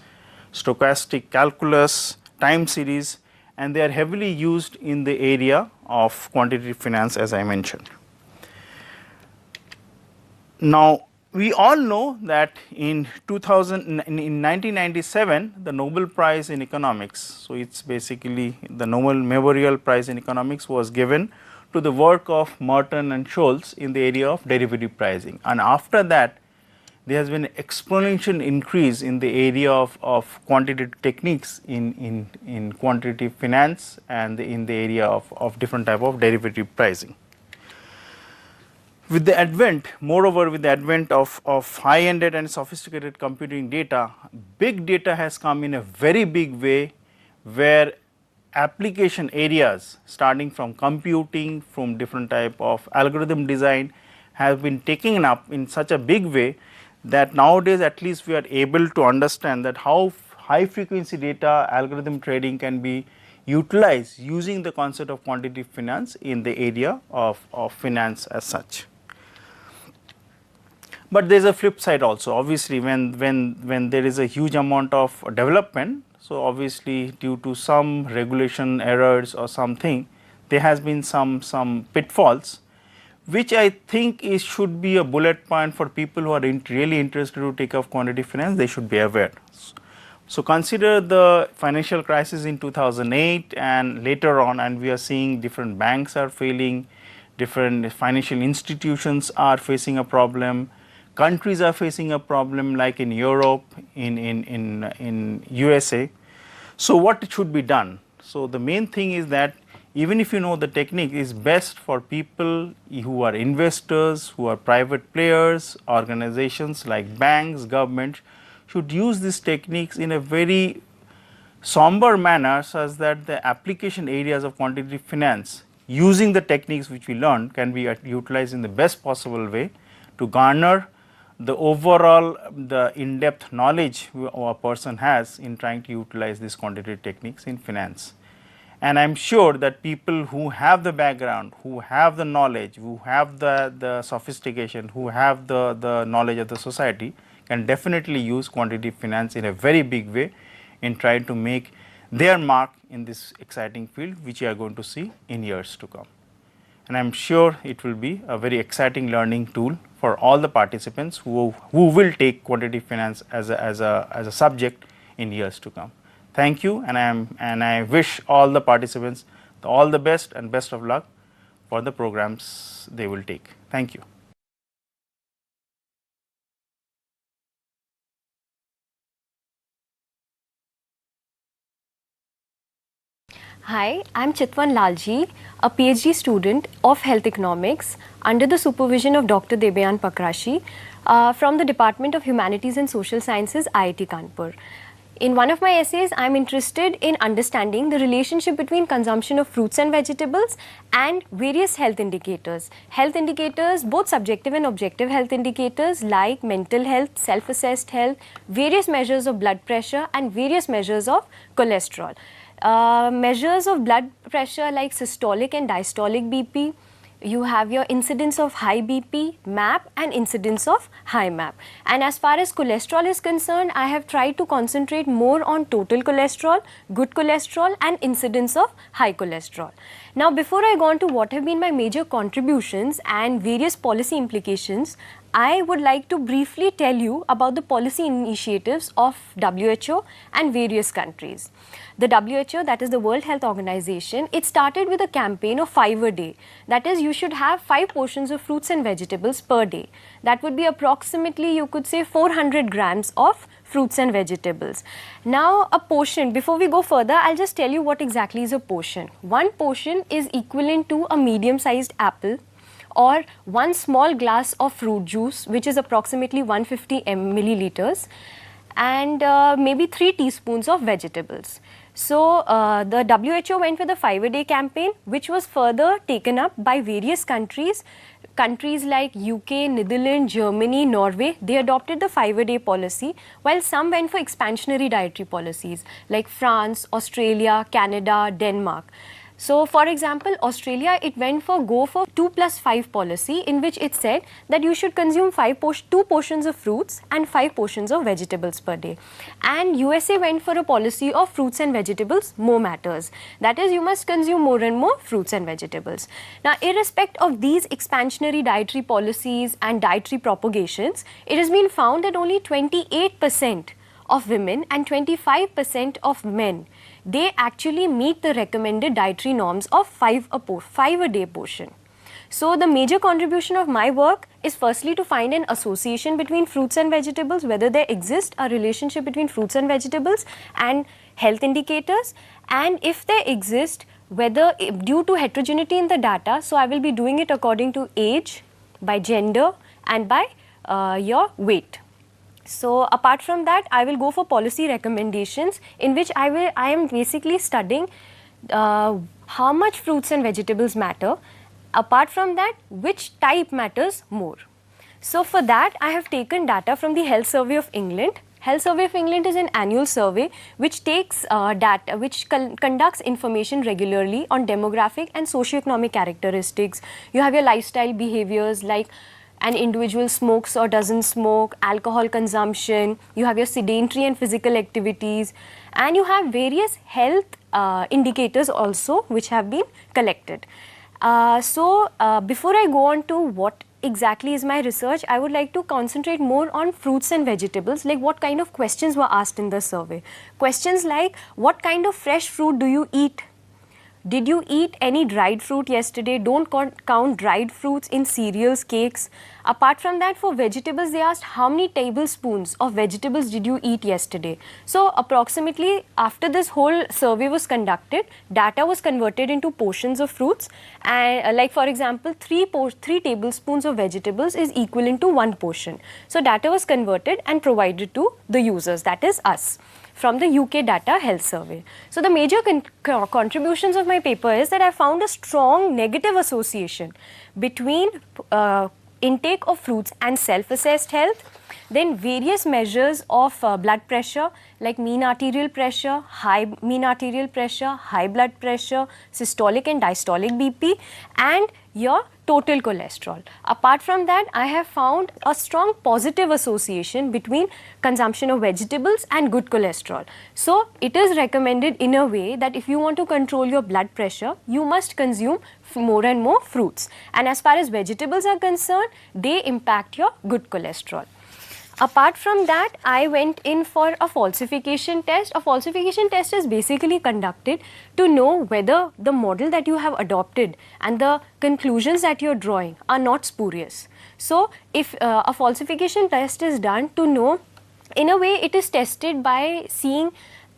stochastic calculus, time series, and they are heavily used in the area of quantitative finance, as I mentioned. Now, we all know that in 1997, the Nobel Prize in Economics, so it's basically the Nobel Memorial Prize in Economics was given to the work of Merton and Scholz in the area of derivative pricing, and after that there has been an exponential increase in the area of quantitative techniques in quantitative finance and in the area of different type of derivative pricing. With the advent, moreover with the advent of high-ended and sophisticated computing data, big data has come in a very big way, where application areas starting from computing, from different type of algorithm design have been taken up in such a big way that nowadays at least we are able to understand that how high frequency data algorithm trading can be utilized using the concept of quantitative finance in the area of finance as such. But there is a flip side also, obviously when there is a huge amount of development, so obviously due to some regulation errors or something, there has been some pitfalls, which I think should be a bullet point for people who are really interested to take up quantitative finance. They should be aware. So consider the financial crisis in 2008 and later on, and we are seeing different banks are failing, different financial institutions are facing a problem, countries are facing a problem like in Europe, in USA. So what should be done? So the main thing is that even if you know the technique, is best for people who are investors, who are private players, organizations like banks, governments should use these techniques in a very somber manner, such that the application areas of quantitative finance using the techniques which we learned can be utilized in the best possible way to garner the overall the in-depth knowledge a person has in trying to utilize these quantitative techniques in finance. And I am sure that people who have the background, who have the knowledge, who have the sophistication, who have the knowledge of the society can definitely use quantitative finance in a very big way in trying to make their mark in this exciting field, which you are going to see in years to come. And I am sure it will be a very exciting learning tool for all the participants who will take quantitative finance as a subject in years to come. Thank you, and I wish all the participants all the best and best of luck for the programs they will take. Thank you. Hi, I'm Chitwan Lalji, a PhD student of Health Economics under the supervision of Dr. Debayan Pakrashi from the Department of Humanities and Social Sciences, IIT Kanpur. In one of my essays, I'm interested in understanding the relationship between consumption of fruits and vegetables and various health indicators. Health indicators, both subjective and objective health indicators like mental health, self-assessed health, various measures of blood pressure and various measures of cholesterol. Measures of blood pressure like systolic and diastolic BP, you have your incidence of high BP, MAP and incidence of high MAP. And as far as cholesterol is concerned, I have tried to concentrate more on total cholesterol, good cholesterol and incidence of high cholesterol. Now before I go on to what have been my major contributions and various policy implications, I would like to briefly tell you about the policy initiatives of WHO and various countries. The WHO, that is the World Health Organization, it started with a campaign of 5 a day. That is, you should have 5 portions of fruits and vegetables per day. That would be approximately, you could say, 400 grams of fruits and vegetables. Now a portion, before we go further, I'll just tell you what exactly is a portion. One portion is equivalent to a medium-sized apple, or one small glass of fruit juice, which is approximately 150 milliliters, and maybe 3 teaspoons of vegetables. So the WHO went with the 5-a-day campaign, which was further taken up by various countries. Countries like UK, Netherlands, Germany, Norway, they adopted the 5-a-day policy, while some went for expansionary dietary policies like France, Australia, Canada, Denmark. So for example, Australia, it went for 2+5 policy, in which it said that you should consume 2 portions of fruits and 5 portions of vegetables per day. And USA went for a policy of fruits and vegetables more matters. That is, you must consume more and more fruits and vegetables. Now, irrespective of these expansionary dietary policies and dietary propagations, it has been found that only 28% of women and 25% of men, they actually meet the recommended dietary norms of 5-a-day portion. So the major contribution of my work is firstly to find an association between fruits and vegetables, whether there exists a relationship between fruits and vegetables and health indicators, and if there exist, whether due to heterogeneity in the data, so I will be doing it according to age, by gender and by your weight. So apart from that, I will go for policy recommendations, in which I am basically studying how much fruits and vegetables matter. Apart from that, which type matters more. So for that, I have taken data from the Health Survey of England. Health Survey of England is an annual survey which takes data, which conducts information regularly on demographic and socioeconomic characteristics. You have your lifestyle behaviors, like an individual smokes or doesn't smoke, alcohol consumption, you have your sedentary and physical activities, and you have various health indicators also which have been collected. Before I go on to what exactly is my research, I would like to concentrate more on fruits and vegetables, like what kind of questions were asked in the survey. Questions like, what kind of fresh fruit do you eat? Did you eat any dried fruit yesterday? Don't count dried fruits in cereals, cakes. Apart from that, for vegetables, they asked how many tablespoons of vegetables did you eat yesterday? So approximately after this whole survey was conducted, data was converted into portions of fruits, and like for example, 3 tablespoons of vegetables is equivalent to 1 portion. So data was converted and provided to the users, that is us, from the UK Data Health Survey. So the major contributions of my paper is that I found a strong negative association between intake of fruits and self-assessed health, then various measures of blood pressure like mean arterial pressure, high blood pressure, systolic and diastolic BP, and your total cholesterol. Apart from that, I have found a strong positive association between consumption of vegetables and good cholesterol. So it is recommended in a way that if you want to control your blood pressure, you must consume more and more fruits. And as far as vegetables are concerned, they impact your good cholesterol. Apart from that, I went in for a falsification test. A falsification test is basically conducted to know whether the model that you have adopted and the conclusions that you are drawing are not spurious. So if a falsification test is done to know, in a way it is tested by seeing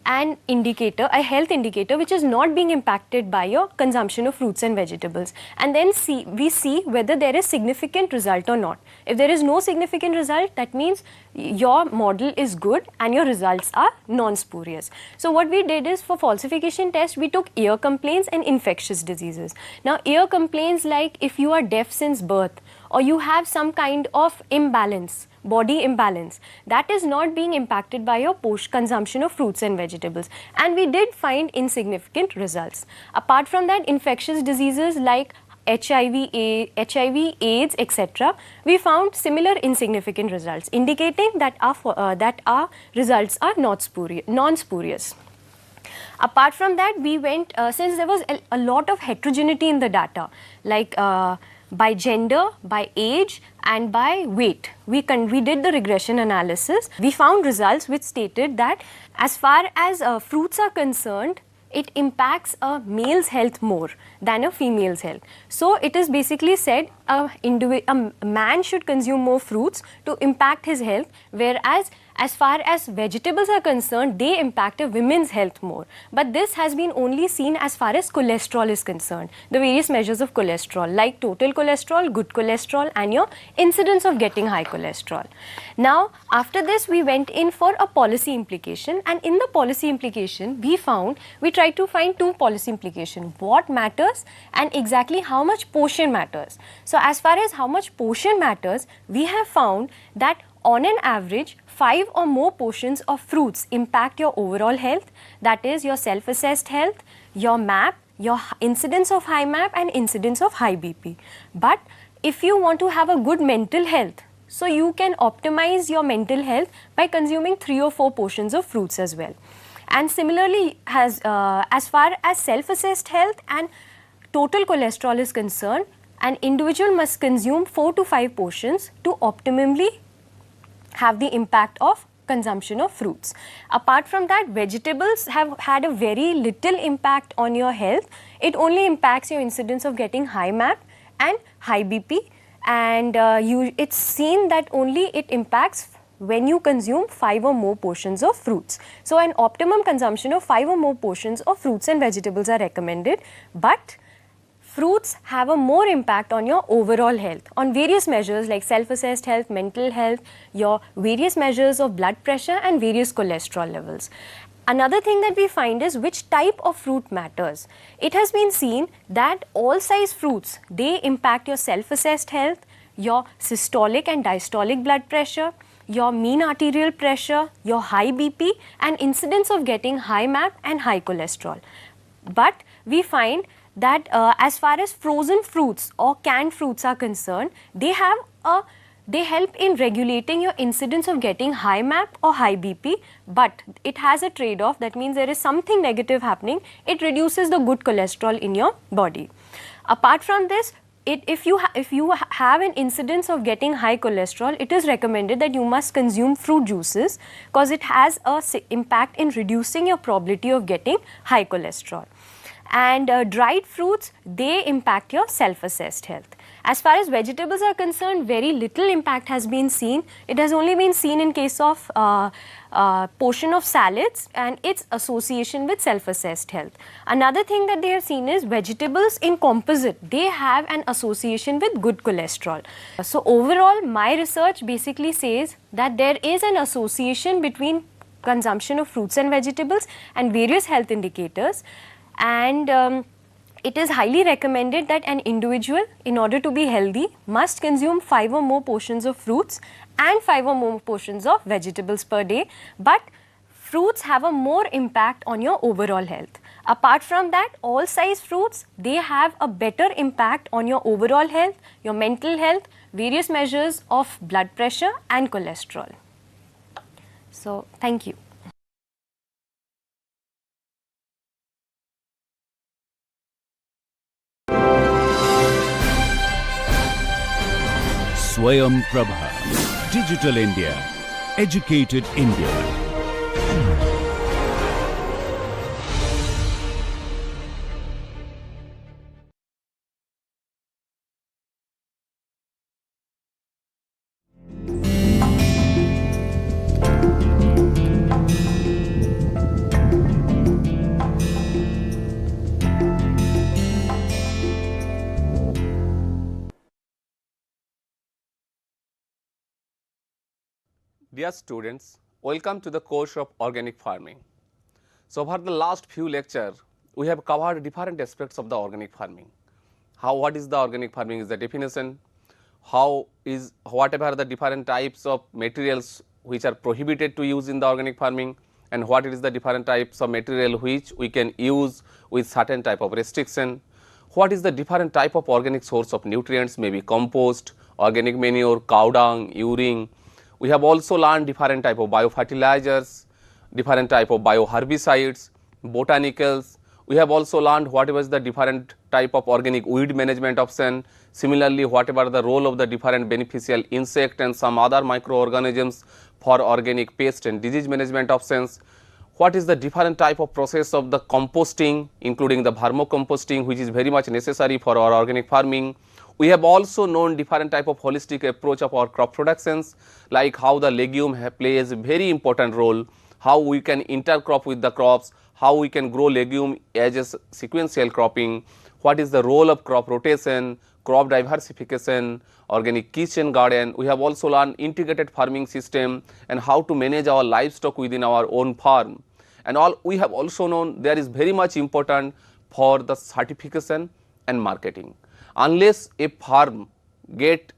an indicator, a health indicator, which is not being impacted by your consumption of fruits and vegetables, and then we see whether there is significant result or not. If there is no significant result, that means your model is good and your results are non-spurious. So what we did is, for falsification test, we took ear complaints and infectious diseases. Now ear complaints, like if you are deaf since birth, or you have some kind of imbalance, body imbalance, that is not being impacted by your consumption of fruits and vegetables, and we did find insignificant results. Apart from that, infectious diseases like HIV, AIDS, etc., we found similar insignificant results, indicating that our results are non-spurious. Apart from that, we went, since there was a lot of heterogeneity in the data, like by gender, by age, and by weight, we did the regression analysis. We found results which stated that as far as fruits are concerned, it impacts a male's health more than a female's health. So it is basically said a man should consume more fruits to impact his health, whereas As far as vegetables are concerned, they impact a women's health more. But this has been only seen as far as cholesterol is concerned. The various measures of cholesterol like total cholesterol, good cholesterol and your incidence of getting high cholesterol. Now, after this we went in for a policy implication, and in the policy implication we tried to find two policy implications. What matters and exactly how much portion matters. So, as far as how much portion matters, we have found that on an average 5 or more portions of fruits impact your overall health, that is your self-assessed health, your MAP, your incidence of high MAP and incidence of high BP. But if you want to have a good mental health, so you can optimize your mental health by consuming 3 or 4 portions of fruits as well. And similarly, as far as self-assessed health and total cholesterol is concerned, an individual must consume 4 to 5 portions to optimally have the impact of consumption of fruits. Apart from that, vegetables have had a very little impact on your health. It only impacts your incidence of getting high MAP and high BP, and it's seen that only it impacts when you consume 5 or more portions of fruits. So, an optimum consumption of 5 or more portions of fruits and vegetables are recommended, but fruits have a more impact on your overall health, on various measures like self-assessed health, mental health, your various measures of blood pressure and various cholesterol levels. Another thing that we find is which type of fruit matters. It has been seen that all size fruits, they impact your self-assessed health, your systolic and diastolic blood pressure, your mean arterial pressure, your high BP and incidence of getting high MAP and high cholesterol. But we find that as far as frozen fruits or canned fruits are concerned, they help in regulating your incidence of getting high MAP or high BP, but it has a trade-off. That means there is something negative happening. It reduces the good cholesterol in your body. Apart from this, if you have an incidence of getting high cholesterol, it is recommended that you must consume fruit juices because it has a impact in reducing your probability of getting high cholesterol. And dried fruits, they impact your self-assessed health. As far as vegetables are concerned, very little impact has been seen. It has only been seen in case of portion of salads and its association with self-assessed health. Another thing that they have seen is vegetables in composite, they have an association with good cholesterol. So overall, my research basically says that there is an association between consumption of fruits and vegetables and various health indicators. And it is highly recommended that an individual, in order to be healthy, must consume 5 or more portions of fruits and 5 or more portions of vegetables per day. But fruits have a more impact on your overall health. Apart from that, all size fruits, they have a better impact on your overall health, your mental health, various measures of blood pressure and cholesterol. So, thank you. Swayam Prabha. Digital India. Educated India. Dear students, welcome to the course of organic farming. So, for the last few lectures, we have covered different aspects of the organic farming. What is the organic farming is the definition, whatever the different types of materials which are prohibited to use in the organic farming, and what is the different types of material which we can use with certain type of restriction. What is the different type of organic source of nutrients, maybe compost, organic manure, cow dung, urine. We have also learned different type of biofertilizers, different type of bioherbicides, botanicals. We have also learned whatever is the different type of organic weed management option. Similarly, whatever the role of the different beneficial insect and some other microorganisms for organic pest and disease management options. What is the different type of process of the composting, including the vermicomposting, which is very much necessary for our organic farming. We have also known different type of holistic approach of our crop productions, like how the legume plays a very important role, how we can intercrop with the crops, how we can grow legume as a sequential cropping, what is the role of crop rotation, crop diversification, organic kitchen garden. We have also learned integrated farming system and how to manage our livestock within our own farm. And all we have also known there is very much important for the certification and marketing. Unless a farm get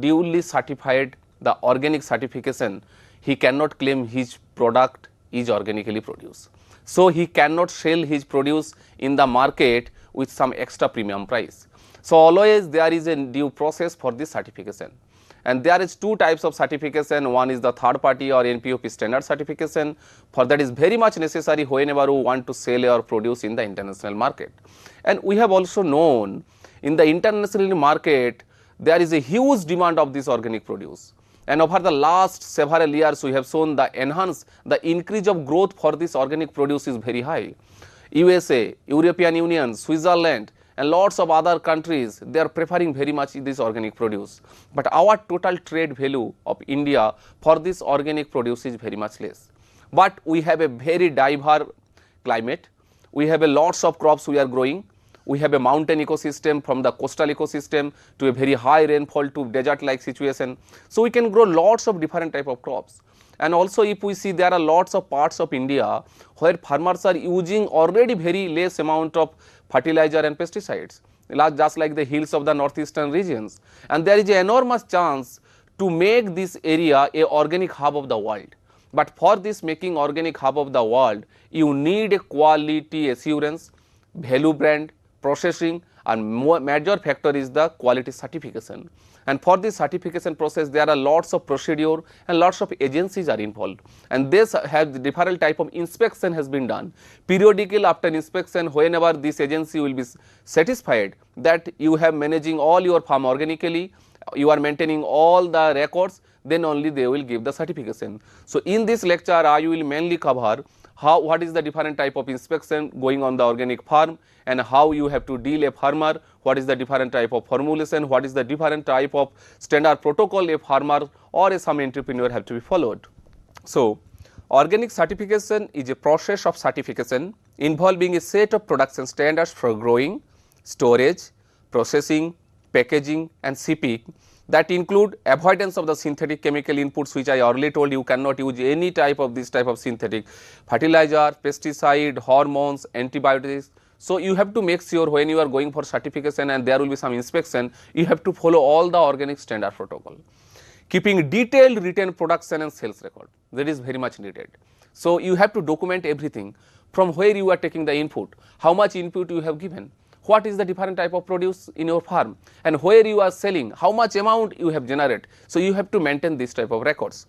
duly certified the organic certification, he cannot claim his product is organically produced. So, he cannot sell his produce in the market with some extra premium price. So, always there is a due process for this certification, and there is two types of certification. One is the third party or NPOP standard certification. For that is very much necessary whenever we want to sell your produce in the international market. And we have also known in the international market there is a huge demand of this organic produce, and over the last several years we have shown the increase of growth for this organic produce is very high. USA, European Union, Switzerland and lots of other countries, they are preferring very much this organic produce, but our total trade value of India for this organic produce is very much less. But we have a very diverse climate, we have a lots of crops we are growing. We have a mountain ecosystem from the coastal ecosystem to a very high rainfall to desert like situation. So, we can grow lots of different type of crops. And also if we see there are lots of parts of India where farmers are using already very less amount of fertilizer and pesticides, just like the hills of the northeastern regions. And there is an enormous chance to make this area a organic hub of the world. But for this making organic hub of the world, you need a quality assurance, value brand, processing, and major factor is the quality certification. And for this certification process there are lots of procedure and lots of agencies are involved, and this have different type of inspection has been done. Periodical after inspection, whenever this agency will be satisfied that you have managing all your farm organically, you are maintaining all the records, then only they will give the certification. So, in this lecture I will mainly cover what is the different type of inspection going on the organic farm, and how you have to deal a farmer, what is the different type of formulation, what is the different type of standard protocol a farmer or some entrepreneur have to be followed. So, organic certification is a process of certification involving a set of production standards for growing, storage, processing, packaging and shipping that include avoidance of the synthetic chemical inputs, which I already told you cannot use any type of this type of synthetic fertilizer, pesticide, hormones, antibiotics. So, you have to make sure when you are going for certification and there will be some inspection, you have to follow all the organic standard protocol. Keeping detailed written production and sales record, that is very much needed. So, you have to document everything from where you are taking the input, how much input you have given, what is the different type of produce in your farm, and where you are selling, how much amount you have generated. So, you have to maintain this type of records.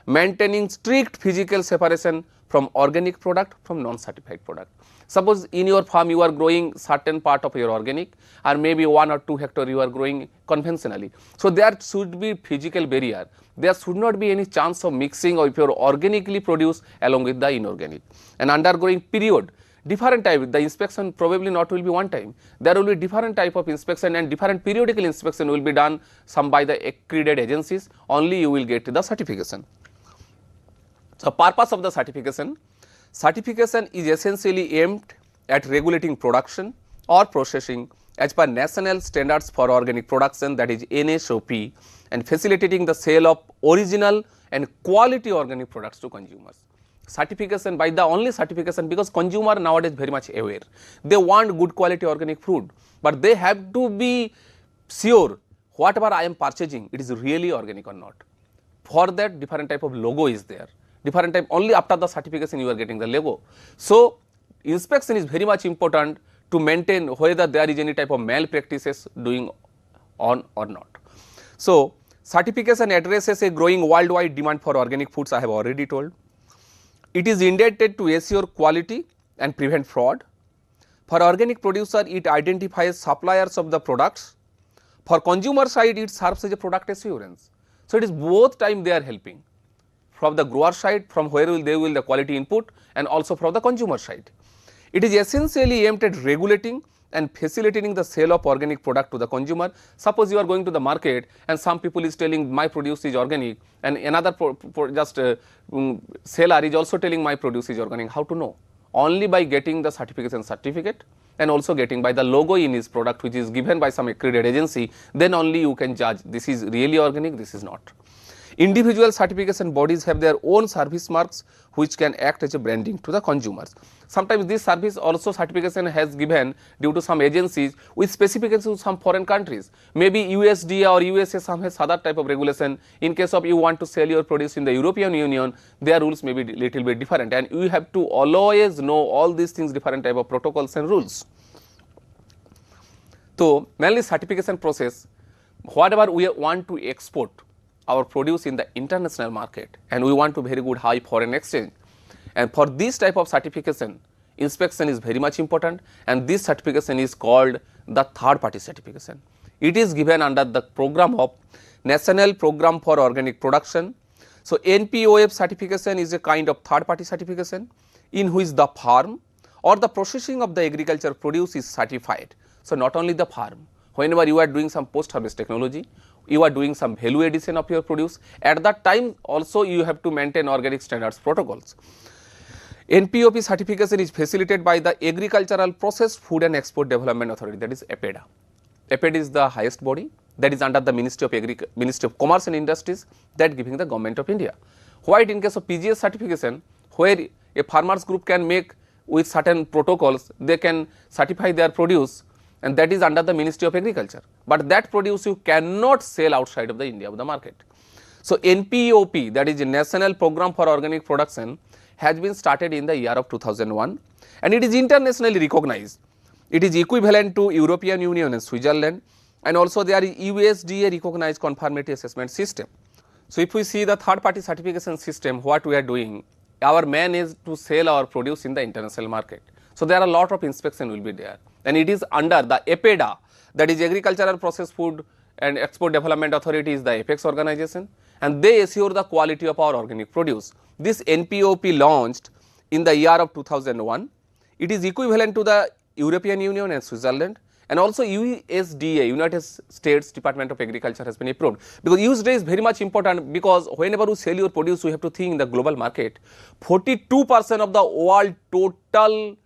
Maintaining strict physical separation from organic product from non-certified product. Suppose in your farm you are growing certain part of your organic, or maybe 1 or 2 hectare you are growing conventionally. So, there should be physical barrier, there should not be any chance of mixing of your organically produced along with the inorganic. And undergoing period, different type, the inspection probably not will be one time, there will be different type of inspection and different periodical inspection will be done, some by the accredited agencies, only you will get the certification. So, purpose of the certification is essentially aimed at regulating production or processing as per national standards for organic production, that is NSOP, and facilitating the sale of original and quality organic products to consumers. Certification, by the only certification, because consumer nowadays very much aware, they want good quality organic food, but they have to be sure whatever I am purchasing, it is really organic or not. For that different type of logo is there, different type, only after the certification you are getting the logo. So, inspection is very much important to maintain whether there is any type of malpractices doing on or not. So, certification addresses a growing worldwide demand for organic foods, I have already told. It is intended to assure quality and prevent fraud. For organic producer, it identifies suppliers of the products. For consumer side, it serves as a product assurance. So, it is both time they are helping, from the grower side, from where they will the quality input, and also from the consumer side. It is essentially aimed at regulating and facilitating the sale of organic product to the consumer. Suppose you are going to the market and some people is telling my produce is organic, and another seller is also telling my produce is organic. How to know? Only by getting the certification certificate and also getting by the logo in his product, which is given by some accredited agency, then only you can judge this is really organic, this is not. Individual certification bodies have their own service marks which can act as a branding to the consumers. Sometimes this service also certification has given due to some agencies with specifications to some foreign countries. Maybe USDA or USA some has other type of regulation. In case of you want to sell your produce in the European Union, their rules may be little bit different, and you have to always know all these things, different type of protocols and rules. So mainly certification process, whatever we want to export our produce in the international market, and we want to very good high foreign exchange, and for this type of certification inspection is very much important, and this certification is called the third party certification. It is given under the program of National Program for Organic Production. So NPOF certification is a kind of third party certification in which the farm or the processing of the agriculture produce is certified. So not only the farm, whenever you are doing some post harvest technology, you are doing some value addition of your produce, at that time also you have to maintain organic standards protocols. NPOP certification is facilitated by the Agricultural Processed Food and Export Development Authority, that is APEDA. APEDA is the highest body that is under the Ministry of Commerce and Industries, that giving the Government of India. While in case of PGS certification, where a farmers group can make with certain protocols, they can certify their produce, and that is under the Ministry of Agriculture, but that produce you cannot sell outside of the India of the market. So NPOP, that is the National Program for Organic Production, has been started in the year of 2001, and it is internationally recognized. It is equivalent to European Union and Switzerland, and also there is USDA recognized conformity assessment system. So if we see the third party certification system, what we are doing, our main is to sell our produce in the international market. So there are a lot of inspection will be there, and it is under the APEDA, that is Agricultural Processed Food and Export Development Authority is the apex organization, and they assure the quality of our organic produce. This NPOP launched in the year of 2001. It is equivalent to the European Union and Switzerland, and also USDA, United States Department of Agriculture, has been approved, because USDA is very much important, because whenever you sell your produce, you have to think in the global market. 42% of the world total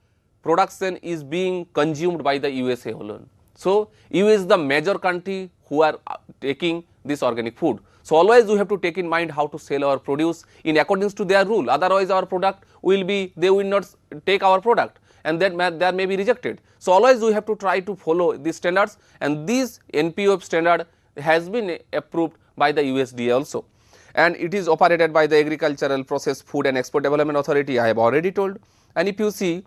production is being consumed by the USA alone. So US is the major country who are taking this organic food. So always we have to take in mind how to sell our produce in accordance to their rule, otherwise our product will be, they will not take our product, and then there may be rejected. So always we have to try to follow these standards, and this NPOP standard has been approved by the USDA also, and it is operated by the Agricultural Processed Food and Export Development Authority, I have already told. And if you see,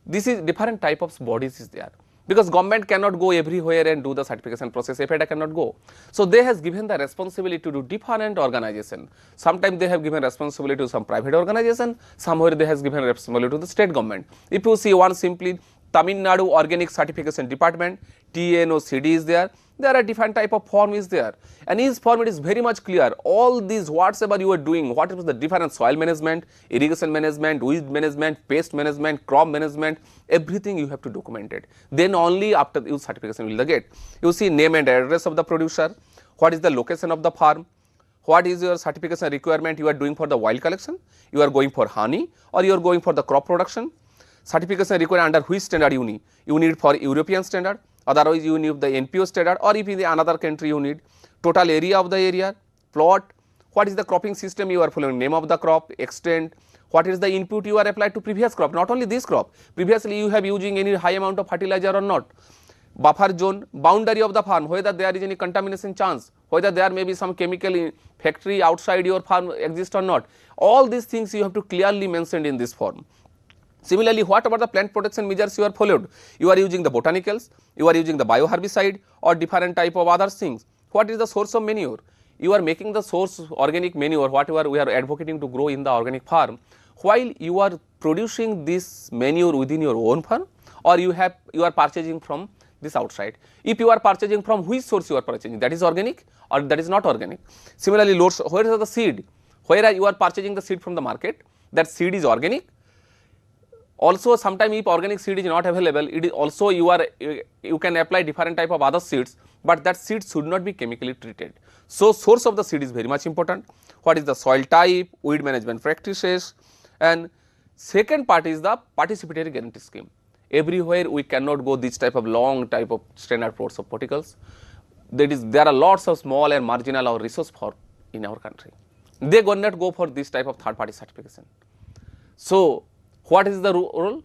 this is different type of bodies is there, because government cannot go everywhere and do the certification process, APEDA cannot go. So they has given the responsibility to do different organization. Sometimes they have given responsibility to some private organization, somewhere they has given responsibility to the state government. If you see one simply Tamil Nadu Organic Certification Department, TNOCD is there. There are different type of form is there, and each form it is very much clear. All these whatsoever you are doing, what is the different soil management, irrigation management, weed management, pest management, crop management, everything you have to document it. Then only after you certification will get. You see name and address of the producer, what is the location of the farm, what is your certification requirement you are doing for the wild collection, you are going for honey or you are going for the crop production, certification required under which standard you need for European standard, otherwise you need the NPO standard, or if in another country you need total area of the area, plot, what is the cropping system you are following, name of the crop, extent, what is the input you are applied to previous crop, not only this crop, previously you have using any high amount of fertilizer or not, buffer zone, boundary of the farm, whether there is any contamination chance, whether there may be some chemical factory outside your farm exist or not, all these things you have to clearly mention in this form. Similarly, what about the plant protection measures you are followed? You are using the botanicals, you are using the bioherbicide or different type of other things. What is the source of manure? You are making the source organic manure, whatever we are advocating to grow in the organic farm, while you are producing this manure within your own farm, or you are purchasing from this outside. If you are purchasing from which source you are purchasing, that is organic or that is not organic. Similarly, where is the seed? Where you are purchasing the seed from the market, that seed is organic Also sometime if organic seed is not available, it is also you can apply different type of other seeds, but that seed should not be chemically treated. So source of the seed is very much important. What is the soil type, weed management practices, and second part is the participatory guarantee scheme. Everywhere we cannot go this type of long type of standard plots of particles. There are lots of small and marginal or resource poor in our country. They will not go for this type of third party certification. So what is the role?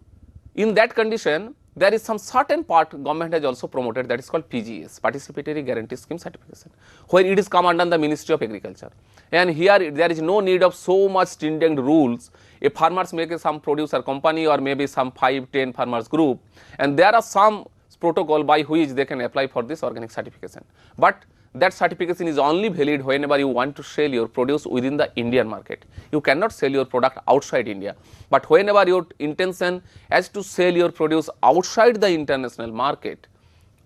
In that condition, there is some certain part government has also promoted, that is called PGS, Participatory Guarantee Scheme Certification, where it is come under the Ministry of Agriculture. And here there is no need of so much stringent rules. If farmers make some producer company or maybe some 5-10 farmers group, and there are some protocol by which they can apply for this organic certification. But that certification is only valid whenever you want to sell your produce within the Indian market. You cannot sell your product outside India. But whenever your intention is to sell your produce outside the international market,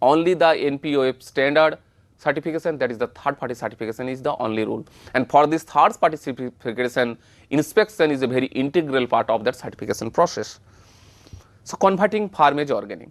only the NPOF standard certification, that is the third party certification, is the only rule. And for this third party certification, inspection is a very integral part of that certification process. So converting farmage organic.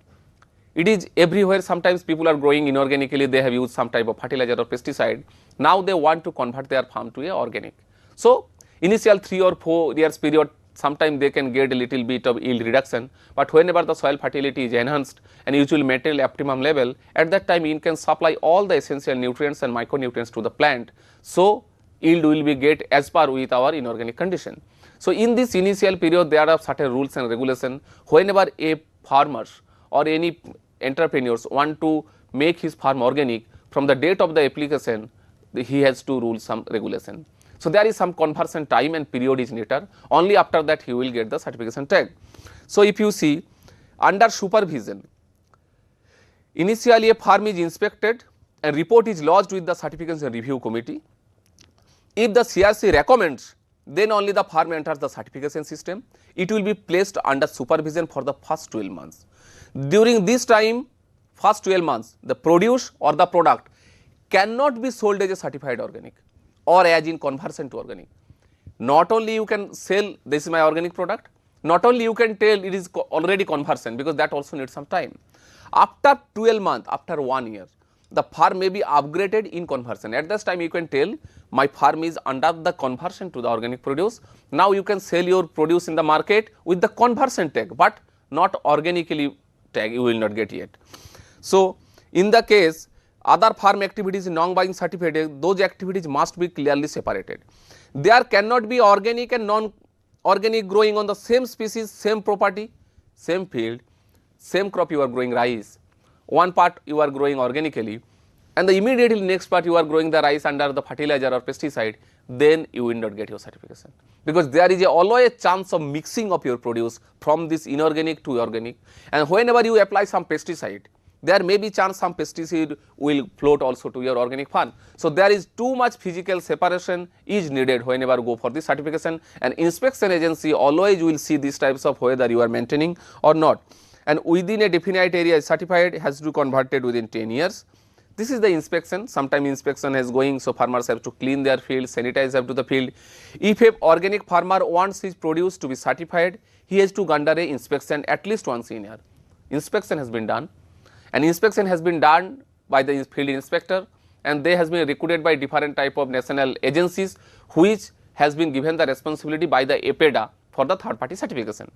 It is everywhere. Sometimes people are growing inorganically, they have used some type of fertilizer or pesticide. Now they want to convert their farm to a organic. So initial 3 or 4 years period, sometimes they can get a little bit of yield reduction, but whenever the soil fertility is enhanced and usually maintain optimum level, at that time you can supply all the essential nutrients and micronutrients to the plant. So yield will be get as per with our inorganic condition. So in this initial period, there are certain rules and regulations. Whenever a farmers or any entrepreneurs want to make his farm organic, from the date of the application, he has to rule some regulation. So there is some conversion time and period is later. Only after that he will get the certification tag. So if you see under supervision, initially a farm is inspected and report is lodged with the certification review committee. If the CRC recommends, then only the farm enters the certification system. It will be placed under supervision for the first 12 months. During this time, first 12 months, the produce or the product cannot be sold as a certified organic or as in conversion to organic. Not only you can sell this is my organic product, not only you can tell it is already conversion, because that also needs some time. After 12 months, after 1 year, the farm may be upgraded in conversion. At this time you can tell my farm is under the conversion to the organic produce. Now you can sell your produce in the market with the conversion tag, but not organically tag you will not get yet. So in the case other farm activities in non-buying certificate, those activities must be clearly separated. There cannot be organic and non-organic growing on the same species, same property, same field, same crop you are growing rice. One part you are growing organically and the immediately next part you are growing the rice under the fertilizer or pesticide, then you will not get your certification, because there is always a chance of mixing of your produce from this inorganic to organic, and whenever you apply some pesticide, there may be chance some pesticide will float also to your organic farm. So there is too much physical separation is needed whenever go for the certification, and inspection agency always will see these types of whether you are maintaining or not, and within a definite area certified has to be converted within 10 years. This is the inspection. Sometimes inspection is going, so farmers have to clean their field, sanitize up to the field. If a organic farmer wants his produce to be certified, he has to go under a inspection at least once in a year. Inspection has been done, and inspection has been done by the field inspector, and they has been recruited by different type of national agencies, which has been given the responsibility by the APEDA for the third party certification.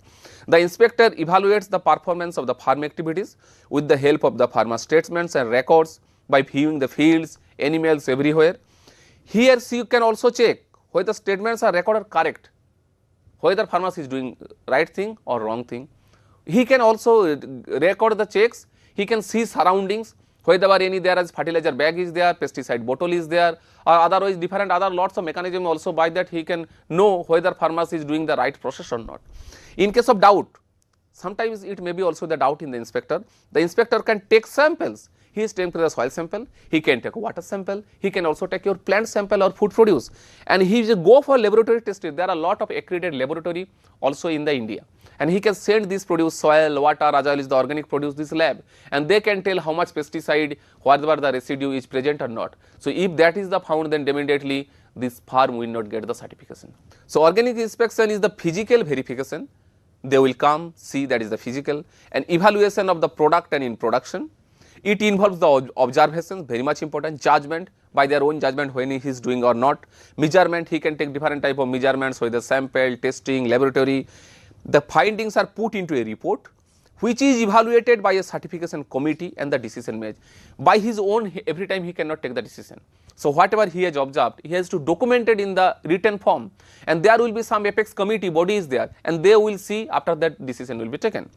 The inspector evaluates the performance of the farm activities with the help of the farmer statements and records by viewing the fields, animals everywhere. He or she can also check whether the statements are recorded correct, whether farmer is doing right thing or wrong thing. He can also record the checks, he can see surroundings, whether any there is fertilizer bag is there, pesticide bottle is there, or otherwise different other lots of mechanism also, by that he can know whether farmer is doing the right process or not. In case of doubt, sometimes it may be also the doubt in the inspector can take samples. He is taking the soil sample, he can take water sample, he can also take your plant sample or food produce, and he will go for laboratory testing. There are a lot of accredited laboratory also in the India, and he can send this produce, soil, water, as well as the organic produce, this lab, and they can tell how much pesticide, whatever the residue is present or not. So if that is the found, then immediately this farm will not get the certification. So organic inspection is the physical verification they will come, see, that is the physical, and evaluation of the product and in production. It involves the observations, very much important, judgment, by their own judgment when he is doing or not, measurement, he can take different type of measurements, whether sample, testing, laboratory. The findings are put into a report, which is evaluated by a certification committee and the decision made. By his own, every time he cannot take the decision. So whatever he has observed, he has to document it in the written form, and there will be some apex committee bodies there, and they will see after that decision will be taken.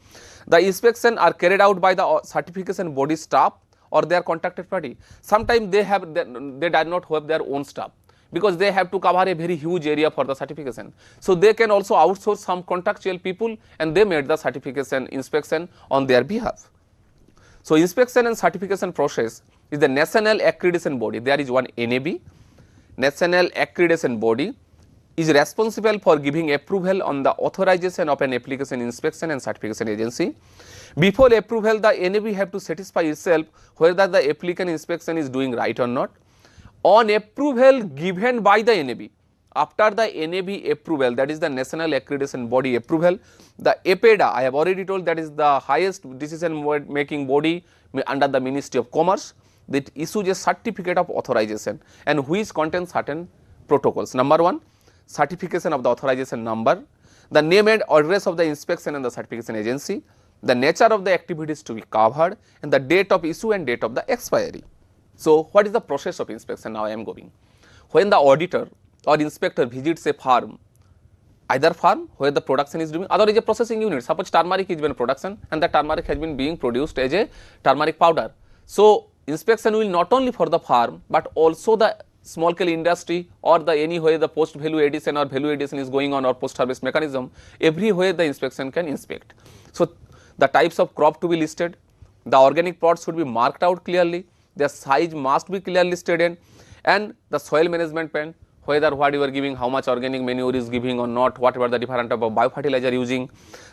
The inspection are carried out by the certification body staff or their contracted party. Sometimes they do not have their own staff, because they have to cover a very huge area for the certification. So they can also outsource some contractual people, and they made the certification inspection on their behalf. So inspection and certification process is the national accreditation body. There is one NAB, National Accreditation Body, is responsible for giving approval on the authorization of an application inspection and certification agency. Before approval, the NAB have to satisfy itself whether the applicant inspection is doing right or not. On approval given by the NAB, after the NAB approval, that is the National Accreditation Body approval, the APEDA, I have already told, that is the highest decision making body under the Ministry of Commerce, that issues a certificate of authorization, and which contains certain protocols. Number 1, certification of the authorization number, the name and address of the inspection and the certification agency, the nature of the activities to be covered, and the date of issue and date of the expiry. So what is the process of inspection? Now I am going. When the auditor or inspector visits a farm, either farm where the production is doing, other is a processing unit. Suppose turmeric is been production, and the turmeric has been being produced as a turmeric powder. So inspection will not only for the farm, but also the small scale industry or the anywhere the post value addition or value addition is going on, or post harvest mechanism, everywhere the inspection can inspect. So the types of crop to be listed, the organic plots should be marked out clearly, their size must be clearly stated, and the soil management plan, whether what you are giving, how much organic manure is giving or not, whatever the different type of biofertilizer using.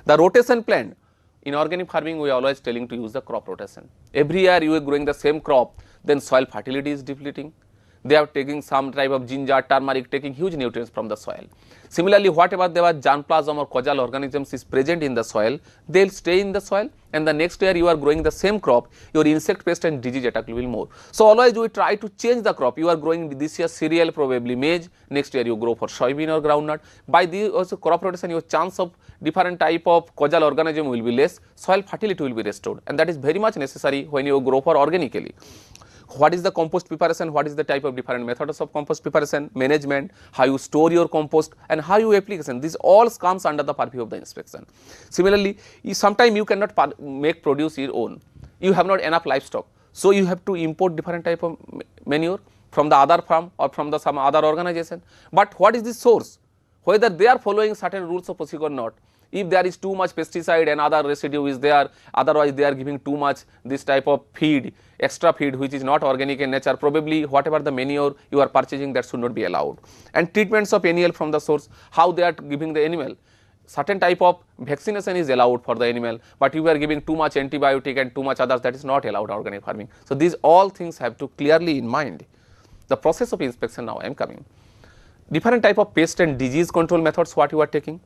The rotation plan, in organic farming we are always telling to use the crop rotation. Every year you are growing the same crop, then soil fertility is depleting. They are taking some type of ginger, turmeric, taking huge nutrients from the soil. Similarly, whatever there was germplasm or causal organisms is present in the soil, they will stay in the soil, and the next year you are growing the same crop, your insect pest and disease attack will be more. So always we try to change the crop. You are growing this year cereal, probably maize, next year you grow for soybean or groundnut. By the also crop rotation, your chance of different type of causal organism will be less, soil fertility will be restored, and that is very much necessary when you grow for organically. What is the compost preparation, what is the type of different methods of compost preparation, management, how you store your compost, and how you application, this all comes under the purview of the inspection. Similarly, sometimes you cannot make produce your own, you have not enough livestock, so you have to import different type of manure from the other farm or from the some other organization. But what is the source, whether they are following certain rules of procedure or not. If there is too much pesticide and other residue is there, otherwise they are giving too much this type of feed, extra feed which is not organic in nature, probably whatever the manure you are purchasing, that should not be allowed. And treatments of NEL from the source, how they are giving the animal, certain type of vaccination is allowed for the animal, but you are giving too much antibiotic and too much others, that is not allowed in organic farming. So these all things have to clearly in mind. The process of inspection, now I am coming. Different type of pest and disease control methods what you are taking.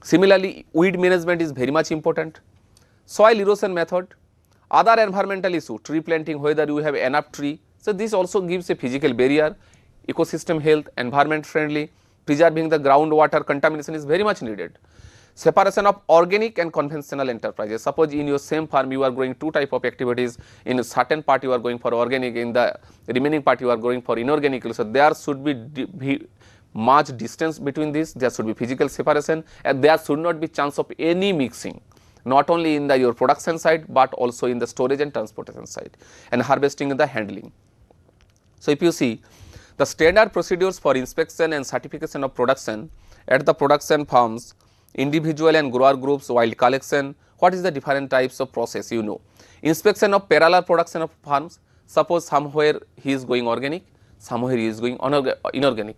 Similarly, weed management is very much important. Soil erosion method, other environmental issue, tree planting, whether you have enough tree. So this also gives a physical barrier, ecosystem health, environment friendly, preserving the groundwater, contamination is very much needed. Separation of organic and conventional enterprises. Suppose in your same farm you are growing two type of activities, in a certain part you are going for organic, in the remaining part you are going for inorganic. So there should be much distance between this, there should be physical separation, and there should not be chance of any mixing, not only in the your production side but also in the storage and transportation side, and harvesting and the handling. So if you see the standard procedures for inspection and certification of production at the production farms, individual and grower groups, wild collection, what is the different types of process, you know. Inspection of parallel production of farms, suppose somewhere he is going organic, somewhere he is going inorganic.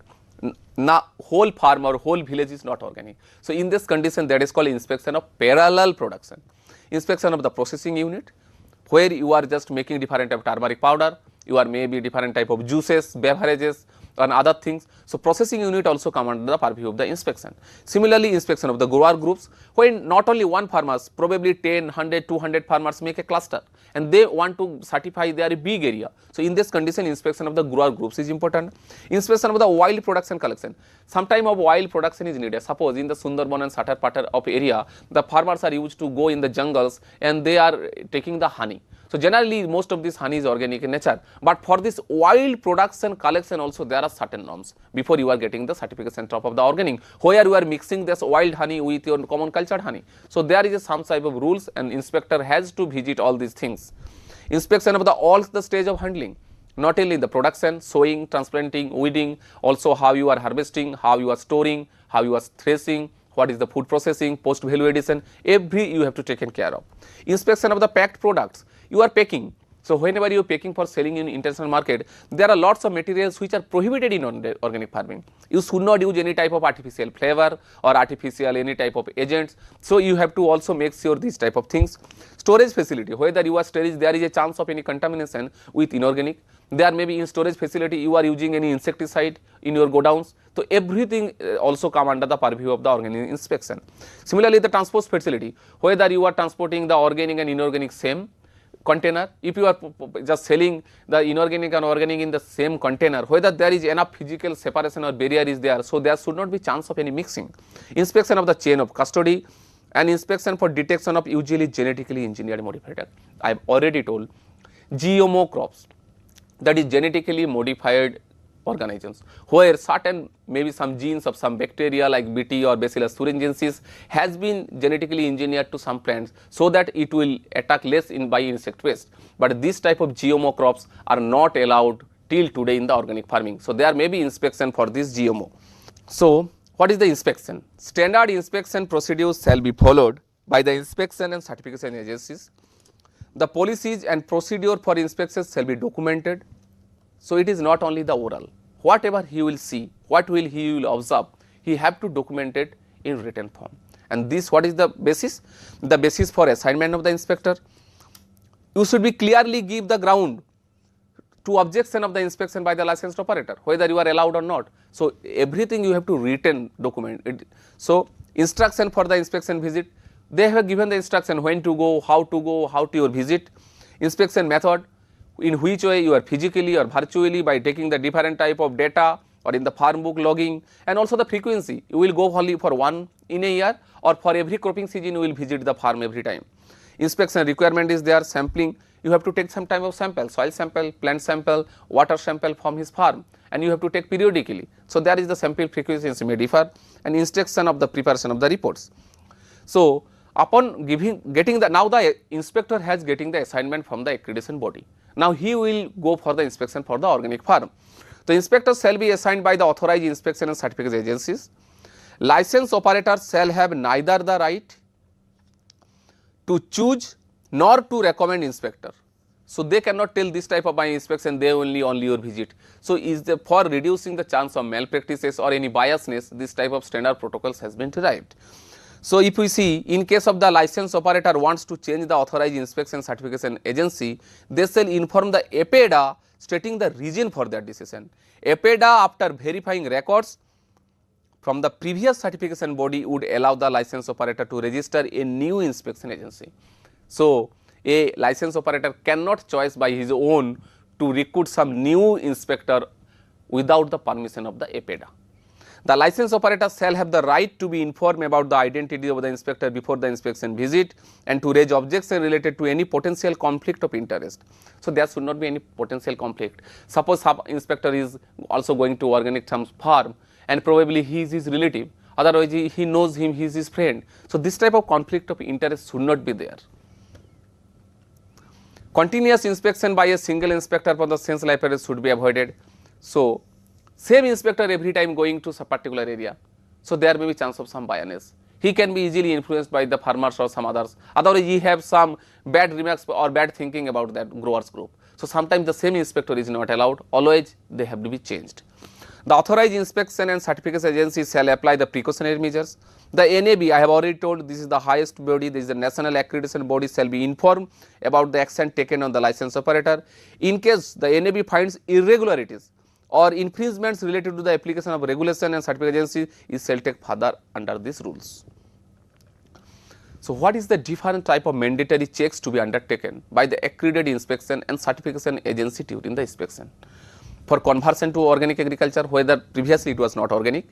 Now whole farm or whole village is not organic. So in this condition, that is called inspection of parallel production. Inspection of the processing unit, where you are just making different type of turmeric powder, you are maybe different type of juices, beverages, and other things. So, processing unit also come under the purview of the inspection. Similarly, inspection of the grower groups, when not only one farmers, probably 10, 100, 200 farmers make a cluster and they want to certify their big area. So, in this condition, inspection of the grower groups is important. Inspection of the wild production collection. Some time of wild production is needed. Suppose in the Sundarban and Satar Patar of area, the farmers are used to go in the jungles and they are taking the honey. So, generally most of this honey is organic in nature, but for this wild production collection also there are certain norms before you are getting the certification top of the organic, where you are mixing this wild honey with your common cultured honey. So, there is some type of rules and inspector has to visit all these things. Inspection of all the stage of handling, not only the production, sowing, transplanting, weeding, also how you are harvesting, how you are storing, how you are threshing, what is the food processing, post value addition, every you have to take care of. Inspection of the packed products, you are packing. So, whenever you are packing for selling in international market, there are lots of materials which are prohibited in organic farming. You should not use any type of artificial flavor or artificial any type of agents. So, you have to also make sure these type of things. Storage facility, whether you are storage, there is a chance of any contamination with inorganic. There may be in storage facility you are using any insecticide in your godowns. So, everything also come under the purview of the organic inspection. Similarly, the transport facility, whether you are transporting the organic and inorganic same container, if you are just selling the inorganic and organic in the same container, whether there is enough physical separation or barrier is there, so there should not be chance of any mixing. Inspection of the chain of custody and inspection for detection of usually genetically engineered modifier. I have already told GMO crops, that is genetically modified organisms, where certain maybe some genes of some bacteria like Bt or Bacillus thuringiensis has been genetically engineered to some plants so that it will attack less by insect pest. But this type of GMO crops are not allowed till today in the organic farming. So, there may be inspection for this GMO. So, what is the inspection? Standard inspection procedures shall be followed by the inspection and certification agencies. The policies and procedure for inspections shall be documented. So, it is not only the oral, whatever he will see, what he will observe, he have to document it in written form. And this, what is the basis? The basis for assignment of the inspector. You should be clearly give the ground to objection of the inspection by the licensed operator, whether you are allowed or not. So, everything you have to written document it. So, instruction for the inspection visit, they have given the instruction when to go, how to your visit. Inspection method, in which way you are physically or virtually by taking the different type of data or in the farm book logging, and also the frequency, you will go only for one in a year or for every cropping season you will visit the farm every time. Inspection requirement is there, sampling, you have to take some type of sample, soil sample, plant sample, water sample from his farm, and you have to take periodically. So, there is the sample frequency may differ, and instruction of the preparation of the reports. So, upon getting the, now the inspector has getting the assignment from the accreditation body. Now, he will go for the inspection for the organic farm. The inspector shall be assigned by the authorized inspection and certification agencies. Licensed operators shall have neither the right to choose nor to recommend inspector. So, they cannot tell this type of by inspection they only your visit. So, is the for reducing the chance of malpractices or any biasness, this type of standard protocols has been derived. So, if we see in case of the licensed operator wants to change the authorized inspection certification agency, they shall inform the APEDA stating the reason for their decision. APEDA, after verifying records from the previous certification body, would allow the licensed operator to register a new inspection agency. So, a licensed operator cannot choose by his own to recruit some new inspector without the permission of the APEDA. The licensed operator shall have the right to be informed about the identity of the inspector before the inspection visit and to raise objection related to any potential conflict of interest. So, there should not be any potential conflict. Suppose sub inspector is also going to organic farm and probably he is his relative, otherwise he knows him, he is his friend. So, this type of conflict of interest should not be there. Continuous inspection by a single inspector for the sense libraries should be avoided. So, same inspector every time going to some particular area. So, there may be chance of some bias. He can be easily influenced by the farmers or some others. Otherwise, he have some bad remarks or bad thinking about that growers group. So, sometimes the same inspector is not allowed. Always they have to be changed. The authorized inspection and certification agencies shall apply the precautionary measures. The NAB, I have already told, this is the highest body, this is the national accreditation body, shall be informed about the action taken on the licensed operator. In case the NAB finds irregularities or infringements related to the application of regulation and certificate agency is shall take further under these rules. So, what is the different type of mandatory checks to be undertaken by the accredited inspection and certification agency during the inspection? For conversion to organic agriculture, whether previously it was not organic,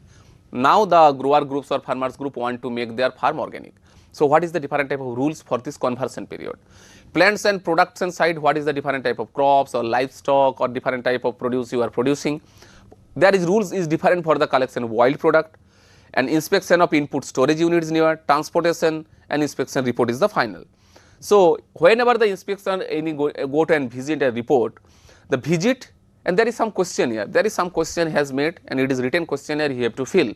now the grower groups or farmers group want to make their farm organic. So, what is the different type of rules for this conversion period? Plants and production side, what is the different type of crops or livestock or different type of produce you are producing? There is rules is different for the collection of wild product, and inspection of input storage units near, transportation and inspection report is the final. So, whenever the inspection any go to and visit a report, the visit, and there is some question here, there is some question has made and it is written questionnaire you have to fill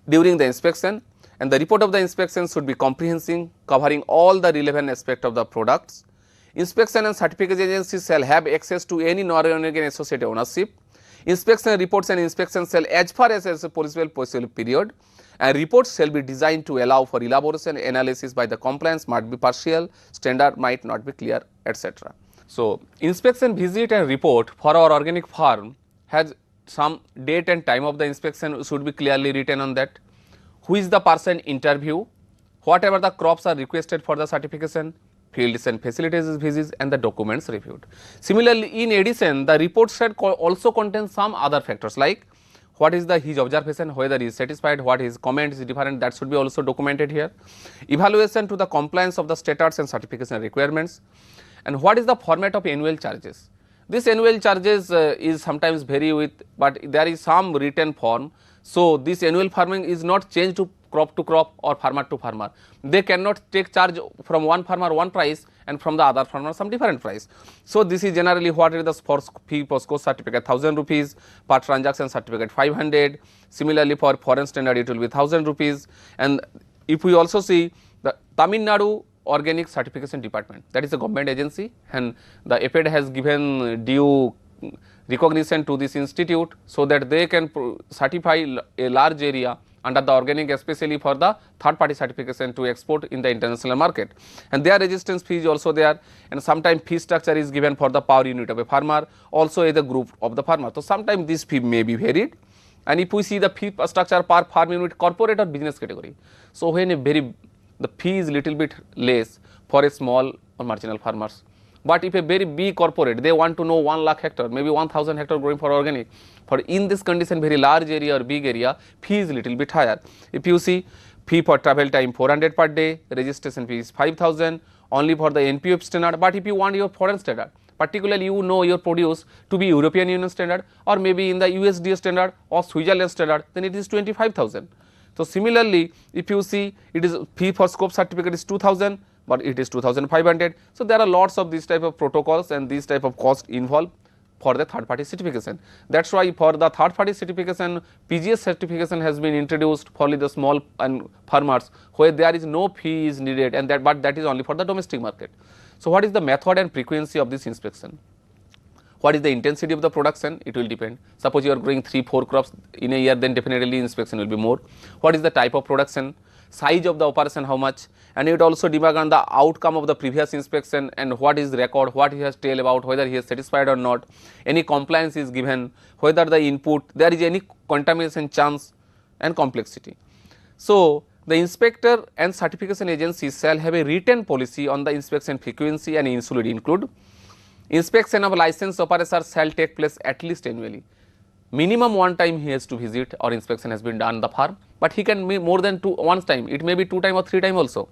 during the inspection, and the report of the inspection should be comprehensive, covering all the relevant aspect of the products. Inspection and certificate agencies shall have access to any non-organic and associated ownership. Inspection reports and inspection shall as far as a possible period, and reports shall be designed to allow for elaboration analysis by the compliance might be partial, standard might not be clear, etc. So, inspection visit and report for our organic farm has some date and time of the inspection should be clearly written on that. Who is the person interview, whatever the crops are requested for the certification, fields and facilities visits and the documents reviewed. Similarly, in addition, the report should also contain some other factors like what is the his observation, whether he is satisfied, what his comment is different, that should be also documented here. Evaluation to the compliance of the standards and certification requirements, and what is the format of annual charges. This annual charges is sometimes vary with, but there is some written form. So, this annual farming is not changed to crop or farmer to farmer. They cannot take charge from one farmer one price and from the other farmer some different price. So, this is generally what is the fee for score certificate 1000 rupees, per transaction certificate 500, similarly for foreign standard it will be 1000 rupees. And if we also see the Tamil Nadu Organic Certification Department, that is a government agency, and the APED has given due recognition to this institute so that they can certify a large area under the organic, especially for the third party certification to export in the international market, and their resistance fee is also there, and sometimes fee structure is given for the power unit of a farmer, also as a group of the farmer. So, sometimes this fee may be varied, and if we see the fee structure per farm unit corporate or business category. So, when the fee is little bit less for a small or marginal farmers, but if a very big corporate they want to know 1 lakh hectare, maybe 1000 hectare growing for organic, for in this condition very large area or big area, fee is little bit higher. If you see fee for travel time 400 per day, registration fee is 5000 only for the NPF standard, but if you want your foreign standard, particularly you know your produce to be European Union standard or maybe in the USDA standard or Switzerland standard, then it is 25,000. So, similarly, if you see it is fee for scope certificate is 2000, but it is 2500. So, there are lots of these type of protocols and these type of cost involved for the third party certification. That is why for the third party certification, PGS certification has been introduced for the small and farmers where there is no fee is needed, and that, but that is only for the domestic market. So, what is the method and frequency of this inspection? What is the intensity of the production? It will depend. Suppose you are growing 3-4 crops in a year, then definitely inspection will be more. What is the type of production? Size of the operation, how much, and it also depends on the outcome of the previous inspection and what is record, what he has tell about, whether he is satisfied or not, any compliance is given, whether the input, there is any contamination chance and complexity. So, the inspector and certification agencies shall have a written policy on the inspection frequency, and it should include inspection of licensed operators shall take place at least annually. Minimum one time he has to visit or inspection has been done the farm, but he can be more than one time, it may be 2 times or 3 times also.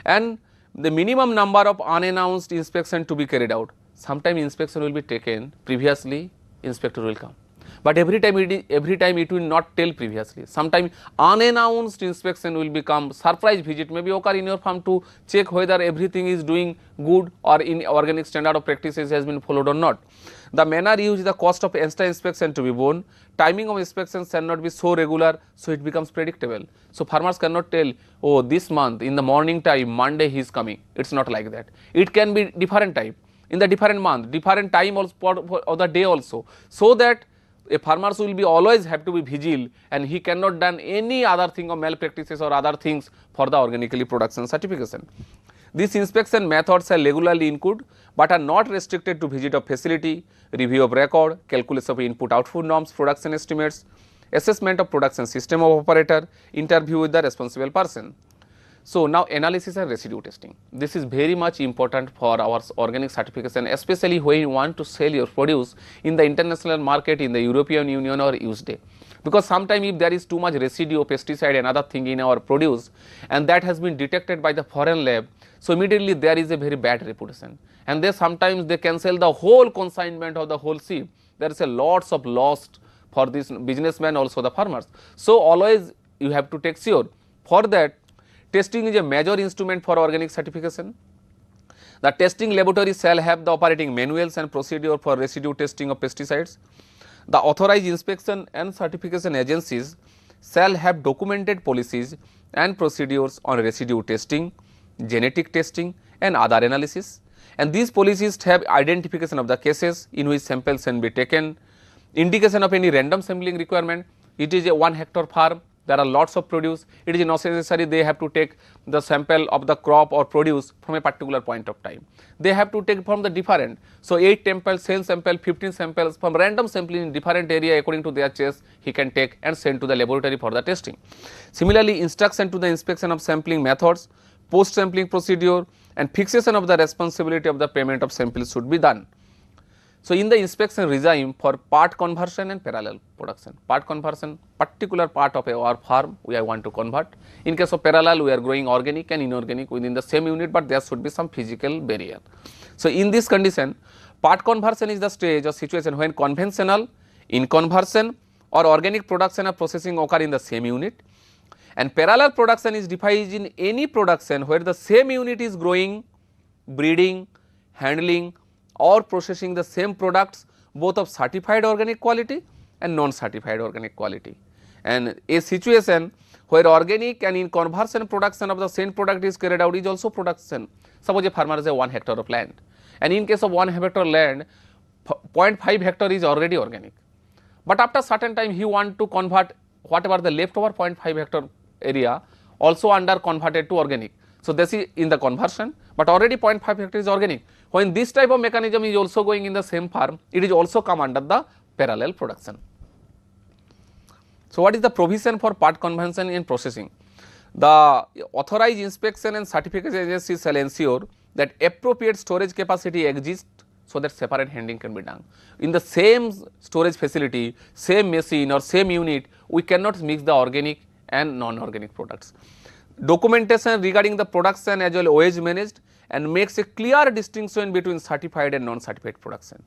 And the minimum number of unannounced inspection to be carried out. Sometime inspection will be taken previously, inspector will come, but every time it will not tell previously. Sometime unannounced inspection will become surprise visit, maybe occur in your farm to check whether everything is doing good or in organic standard of practices has been followed or not. The manner used, the cost of extra inspection to be borne, timing of inspections shall not be so regular, so it becomes predictable. So, farmers cannot tell, oh, this month in the morning time Monday he is coming, it is not like that. It can be different time in the different month, different time also of the day also, so that a farmers will be always have to be vigilant, and he cannot done any other thing of malpractices or other things for the organically production certification. These inspection methods are regularly included, but are not restricted to visit of facility, review of record, calculation of input output norms, production estimates, assessment of production system of operator, interview with the responsible person. So, now analysis and residue testing. This is very much important for our organic certification, especially when you want to sell your produce in the international market, in the European Union or USA. Because sometimes if there is too much residue, pesticide and other thing in our produce, and that has been detected by the foreign lab, so immediately there is a very bad reputation, and they sometimes they cancel the whole consignment of the whole seed. There is a lots of loss for this businessman, also the farmers. So, always you have to take sure. For that, testing is a major instrument for organic certification. The testing laboratory shall have the operating manuals and procedure for residue testing of pesticides. The authorized inspection and certification agencies shall have documented policies and procedures on residue testing, genetic testing and other analysis, and these policies have identification of the cases in which samples can be taken, indication of any random sampling requirement. It is a 1 hectare farm, there are lots of produce, it is not necessary they have to take the sample of the crop or produce from a particular point of time. They have to take from the different. So, 8 samples, 10 samples, 15 samples from random sampling in different area according to their choice he can take and send to the laboratory for the testing. Similarly, instruction to the inspection of sampling methods, post sampling procedure and fixation of the responsibility of the payment of samples should be done. So, in the inspection regime for part conversion and parallel production, part conversion, particular part of our farm we want to convert. In case of parallel, we are growing organic and inorganic within the same unit, but there should be some physical barrier. So, in this condition, part conversion is the stage or situation when conventional, in conversion or organic production or processing occur in the same unit, and parallel production is defined in any production where the same unit is growing, breeding, handling or processing the same products both of certified organic quality and non-certified organic quality. And a situation where organic and in conversion production of the same product is carried out is also production. Suppose a farmer has a 1 hectare of land, and in case of 1 hectare land, 0.5 hectare is already organic, but after certain time he want to convert whatever the leftover 0.5 hectare area also under converted to organic. So, this is in the conversion, but already 0.5 hectare is organic. When this type of mechanism is also going in the same farm, it is also come under the parallel production. So, what is the provision for part conversion in processing? The authorized inspection and certification agencies shall ensure that appropriate storage capacity exists so that separate handling can be done. In the same storage facility, same machine or same unit, we cannot mix the organic and non-organic products. Documentation regarding the production as well always managed and makes a clear distinction between certified and non-certified production.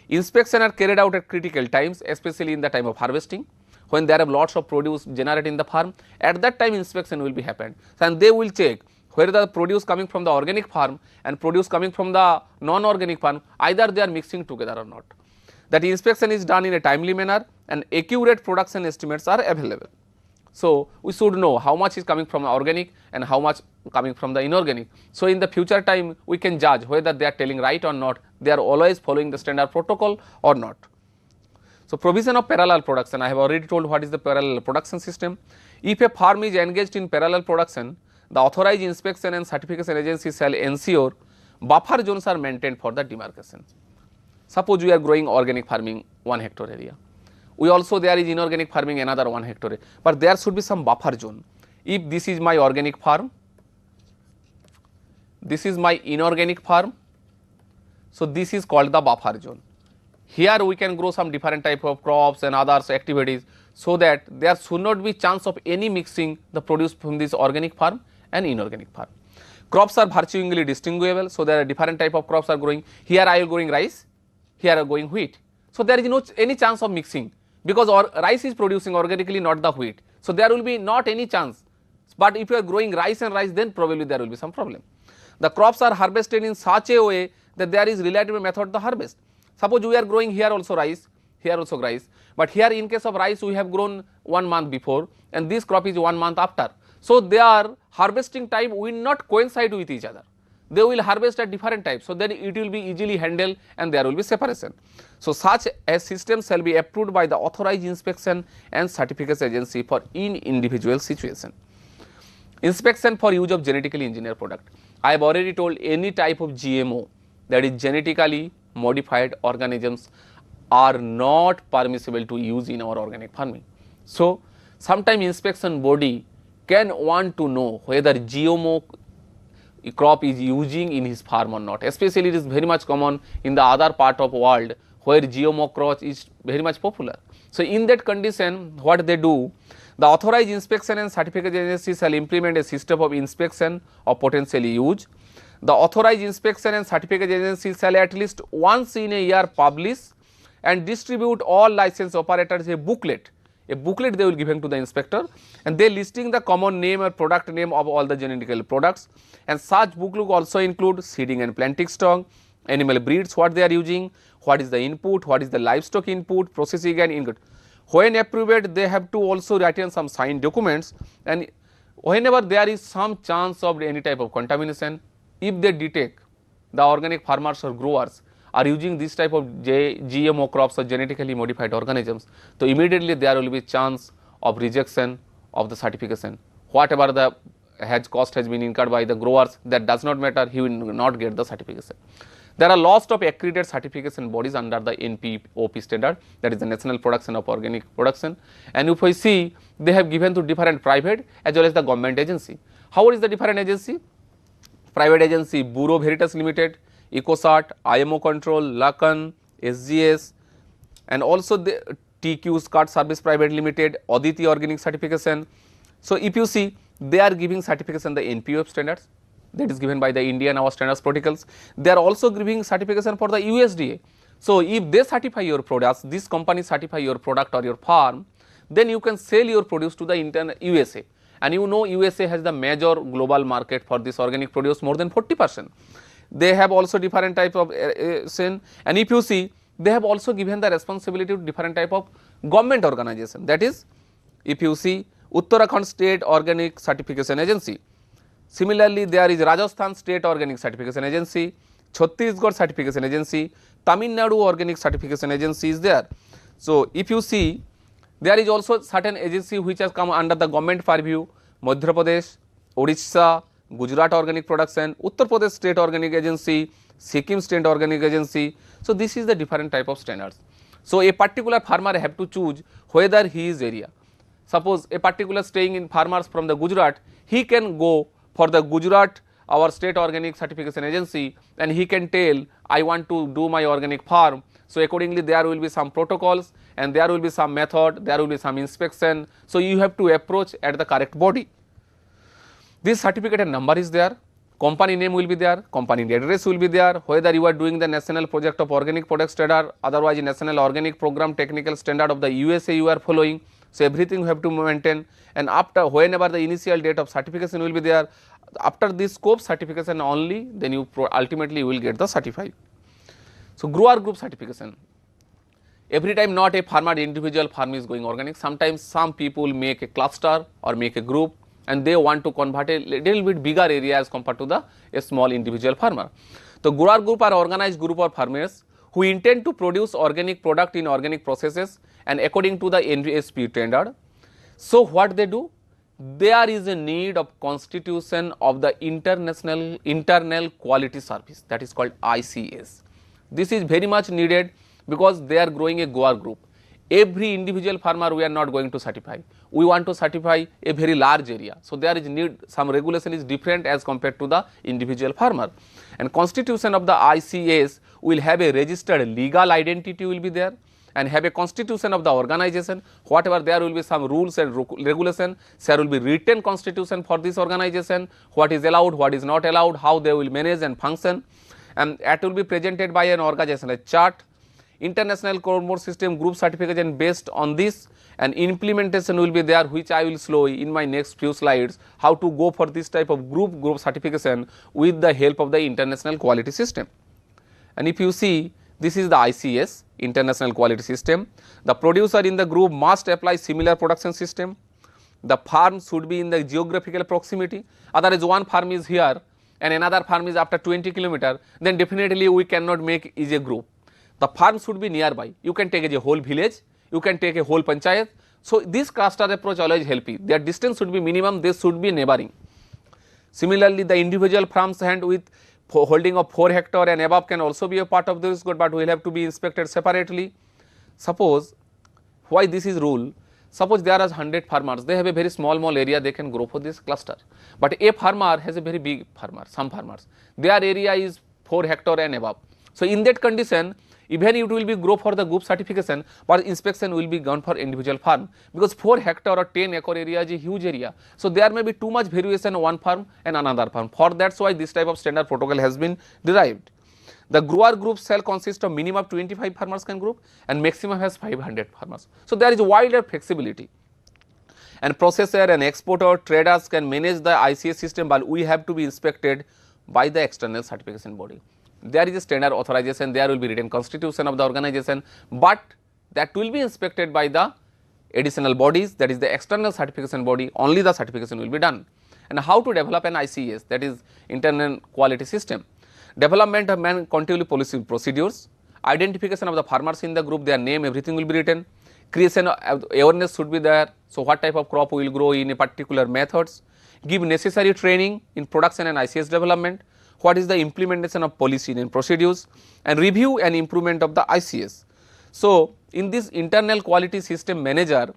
Inspection are carried out at critical times, especially in the time of harvesting, when there are lots of produce generated in the farm. At that time inspection will be happened, and they will check whether the produce coming from the organic farm and produce coming from the non-organic farm, either they are mixing together or not. That inspection is done in a timely manner and accurate production estimates are available. So, we should know how much is coming from organic and how much coming from the inorganic. So, in the future time we can judge whether they are telling right or not, they are always following the standard protocol or not. So, provision of parallel production, I have already told what is the parallel production system. If a farm is engaged in parallel production, the authorized inspection and certification agency shall ensure buffer zones are maintained for the demarcation. Suppose we are growing organic farming 1 hectare area, we also there is inorganic farming another 1 hectare, but there should be some buffer zone. If this is my organic farm, this is my inorganic farm, so this is called the buffer zone. Here we can grow some different type of crops and others activities, so that there should not be chance of any mixing the produce from this organic farm and inorganic farm. Crops are virtually distinguishable, so there are different type of crops are growing. Here I am growing rice, here I am growing wheat. So there is no any chance of mixing, because rice is producing organically, not the wheat. So there will be not any chance, but if you are growing rice and rice, then probably there will be some problem. The crops are harvested in such a way that there is relative method to harvest. Suppose we are growing here also rice, here also rice, but here in case of rice we have grown 1 month before and this crop is 1 month after. So their harvesting time will not coincide with each other. They will harvest at different types, so then it will be easily handled and there will be separation. So such a system shall be approved by the authorized inspection and certification agency for in individual situation. Inspection for use of genetically engineered product. I have already told any type of GMO, that is genetically modified organisms, are not permissible to use in our organic farming. So, sometime inspection body can want to know whether GMO crop is using in his farm or not. Especially it is very much common in the other part of world where GMO crop is very much popular. So, in that condition what they do, the authorized inspection and certificate agency shall implement a system of inspection of potential use. The authorized inspection and certificate agency shall at least once in a year publish and distribute all licensed operators a booklet they will give to the inspector, and they listing the common name or product name of all the genetical products, and such booklet also include seeding and planting stock, animal breeds what they are using, what is the input, what is the livestock input, processing and input. When approved, they have to also write in some signed documents, and whenever there is some chance of any type of contamination, if they detect the organic farmers or growers are using this type of GMO crops or genetically modified organisms, so immediately there will be chance of rejection of the certification. Whatever the cost has been incurred by the growers, that does not matter, he will not get the certification. There are lots of accredited certification bodies under the NPOP standard, that is the National Production of Organic Production, and if we see, they have given to different private as well as the government agency. How is the different agency? Private agency Bureau Veritas Limited, EcoSart, IMO Control, Lacan, SGS, and also the TQ Scott Service Private Limited, Aditi Organic Certification. So, if you see, they are giving certification the NPOP standards, that is given by the Indian our standards protocols. They are also giving certification for the USDA. So, if they certify your products, this company certify your product or your farm, then you can sell your produce to the USA. And you know USA has the major global market for this organic produce, more than 40%. They have also different type of and if you see, they have also given the responsibility to different type of government organization, that is, if you see Uttarakhand State Organic Certification Agency. Similarly, there is Rajasthan State Organic Certification Agency, Chhattisgarh Certification Agency, Tamil Nadu Organic Certification Agency is there. So, if you see, there is also certain agency which has come under the government purview, Madhya Pradesh, Odisha, Gujarat Organic Production, Uttar Pradesh State Organic Agency, Sikkim State Organic Agency. So, this is the different type of standards. So, a particular farmer have to choose whether his area. Suppose a particular staying in farmers from the Gujarat, he can go for the Gujarat our state organic certification agency, and he can tell I want to do my organic farm. So, accordingly there will be some protocols and there will be some method, there will be some inspection. So, you have to approach at the correct body. This certificate and number is there, company name will be there, company address will be there, whether you are doing the national project of organic product standard, otherwise national organic program technical standard of the USA you are following. So, everything you have to maintain, and after whenever the initial date of certification will be there, after this scope certification only, then you ultimately you will get the certified. So, grower group certification. Every time not a farmer individual farm is going organic, sometimes some people make a cluster or make a group and they want to convert a little bit bigger area as compared to a small individual farmer. So, grower group are organized group of farmers who intend to produce organic product in organic processes and according to the NSP standard. So, what they do? There is a need of constitution of the internal quality service, that is called ICS. This is very much needed because they are growing a grower group. Every individual farmer we are not going to certify, we want to certify a very large area. So, there is need, some regulation is different as compared to the individual farmer, and constitution of the ICS will have a registered legal identity will be there and have a constitution of the organization. Whatever there will be some rules and regulation, there will be written constitution for this organization, what is allowed, what is not allowed, how they will manage and function, and that will be presented by an organization, a chart. International core system group certification based on this, and implementation will be there, which I will show in my next few slides how to go for this type of group certification with the help of the international quality system. And if you see, this is the ICS, international quality system. The producer in the group must apply similar production system. The farm should be in the geographical proximity, otherwise one farm is here and another farm is after 20 kilometers, then definitely we cannot make is a group. The farm should be nearby. You can take a whole village, you can take a whole panchayat. So, this cluster approach always help you. Their distance should be minimum, they should be neighboring. Similarly, the individual farm's hand with holding of 4 hectare and above can also be a part of this good, but will have to be inspected separately. Suppose, why this is rule? Suppose there are 100 farmers, they have a very small area they can grow for this cluster, but a farmer has a very big farmer, some farmers, their area is 4 hectare and above. So, in that condition, even it will be grow for the group certification, but inspection will be gone for individual farm, because 4 hectare or 10 acre area is a huge area. So, there may be too much variation one farm and another farm. For that's why this type of standard protocol has been derived. The grower group shall consist of minimum 25 farmers can group and maximum has 500 farmers. So, there is wider flexibility, and processor and exporter traders can manage the ICS system, but we have to be inspected by the external certification body. There is a standard authorization, there will be written constitution of the organization, but that will be inspected by the additional bodies, that is the external certification body, only the certification will be done. And how to develop an ICS, that is internal quality system. Development of continually policy procedures, identification of the farmers in the group, their name, everything will be written, creation of awareness should be there. So, what type of crop we will grow in a particular methods, give necessary training in production and ICS development, what is the implementation of policy and procedures, and review and improvement of the ICS. So, in this internal quality system manager,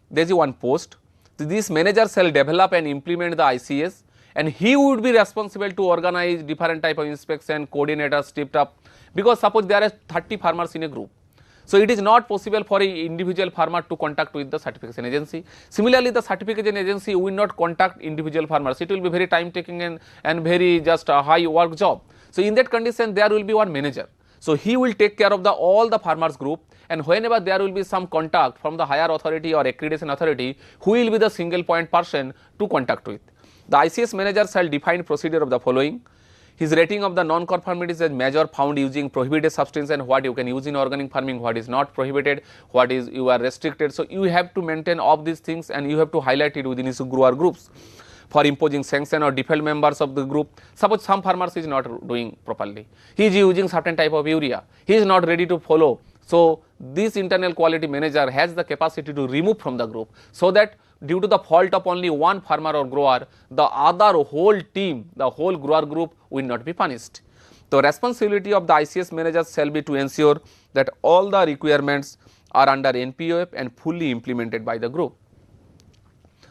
there is one post, this manager shall develop and implement the ICS, and he would be responsible to organize different type of inspection, coordinators, stepped up, because suppose there are 30 farmers in a group. So, it is not possible for an individual farmer to contact with the certification agency. Similarly, the certification agency will not contact individual farmers, it will be very time taking and very just a high work job. So, in that condition there will be one manager. So, he will take care of the all the farmers group, and whenever there will be some contact from the higher authority or accreditation authority, who will be the single point person to contact with. The ICS manager shall define procedure of the following: his rating of the non-conformities as measure found using prohibited substance and what you can use in organic farming, what is not prohibited, what is you are restricted. So, you have to maintain all these things and you have to highlight it within his grower groups. For imposing sanction or default members of the group, suppose some farmers is not doing properly, he is using certain type of urea, he is not ready to follow. So, this internal quality manager has the capacity to remove from the group, so that due to the fault of only one farmer or grower, the other whole team, the whole grower group will not be punished. The responsibility of the ICS managers shall be to ensure that all the requirements are under NPOF and fully implemented by the group.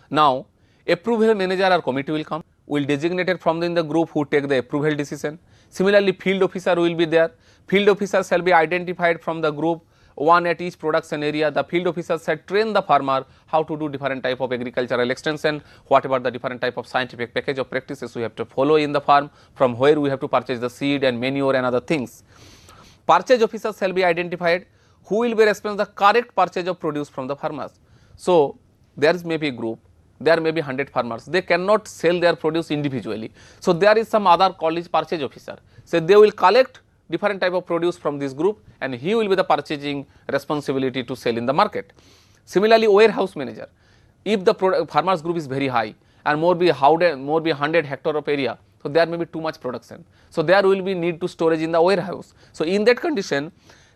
Now, approval manager or committee will come, will designated from the group who take the approval decision. Similarly, field officer will be there. Field officer shall be identified from the group, one at each production area. The field officer shall train the farmer how to do different type of agricultural extension, whatever the different type of scientific package of practices we have to follow in the farm, from where we have to purchase the seed and manure and other things. Purchase officer shall be identified, who will be responsible for the correct purchase of produce from the farmers. So, there is maybe a group, there may be 100 farmers, they cannot sell their produce individually. So, there is some other college purchase officer. So, they will collect different type of produce from this group and he will be the purchasing responsibility to sell in the market. Similarly, warehouse manager, if the farmers group is very high and more be 100 hectare of area, so there may be too much production. So, there will be need to storage in the warehouse. So, in that condition,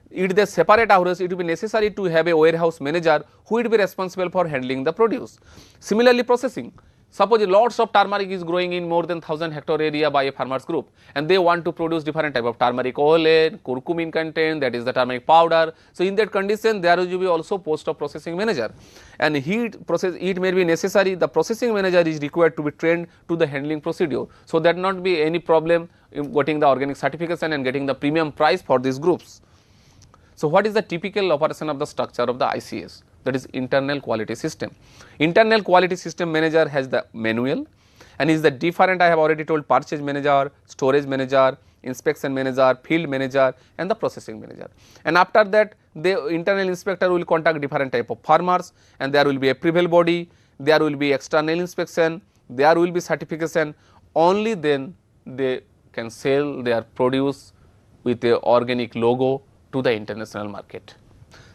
it is separate hours, it will be necessary to have a warehouse manager who will be responsible for handling the produce. Similarly, processing. Suppose lots of turmeric is growing in more than 1000 hectare area by a farmers group and they want to produce different type of turmeric oil, curcumin content, that is the turmeric powder. So, in that condition there will be also post of processing manager, and it may be necessary the processing manager is required to be trained to the handling procedure. So, that not be any problem in getting the organic certification and getting the premium price for these groups. So, what is the typical operation of the structure of the ICS? That is internal quality system. Internal quality system manager has the manual and is the different, I have already told, purchase manager, storage manager, inspection manager, field manager and the processing manager. And after that the internal inspector will contact different type of farmers and there will be approval body, there will be external inspection, there will be certification, only then they can sell their produce with a organic logo to the international market.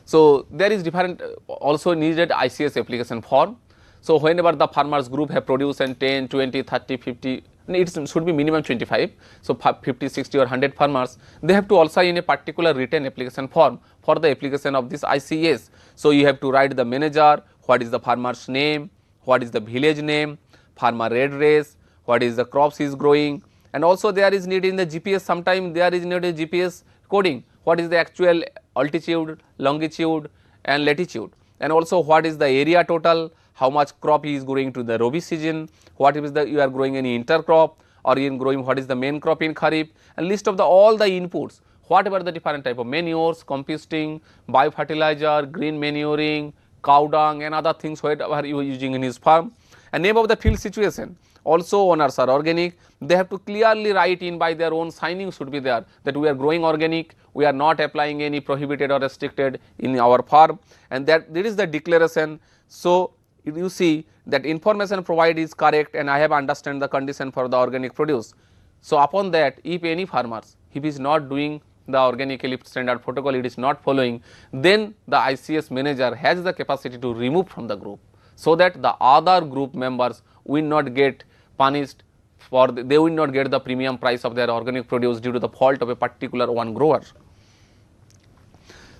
So, there is different also needed ICS application form. So, whenever the farmers group have produced and 10, 20, 30, 50, it should be minimum 25. So, 50, 60 or 100 farmers, they have to also in a particular written application form for the application of this ICS. So, you have to write the manager, what is the farmer's name, what is the village name, farmer address, what is the crops he is growing, and also there is need in the GPS, sometime there is need in GPS coding, what is the actual altitude, longitude and latitude, and also what is the area total, how much crop he is growing to the Rabi season, what is the you are growing any intercrop or in growing what is the main crop in Kharif, and list of the all the inputs, whatever the different type of manures, composting, biofertilizer, green manuring, cow dung and other things whatever you are using in his farm, and name of the field situation. Also owners are organic, they have to clearly write in by their own signing should be there that we are growing organic, we are not applying any prohibited or restricted in our farm, and that there is the declaration. So, if you see that information provided is correct and I have understand the condition for the organic produce. So, upon that if any farmers if he is not doing the organically standard protocol, it is not following, then the ICS manager has the capacity to remove from the group, so that the other group members will not get punished for they will not get the premium price of their organic produce due to the fault of a particular one grower.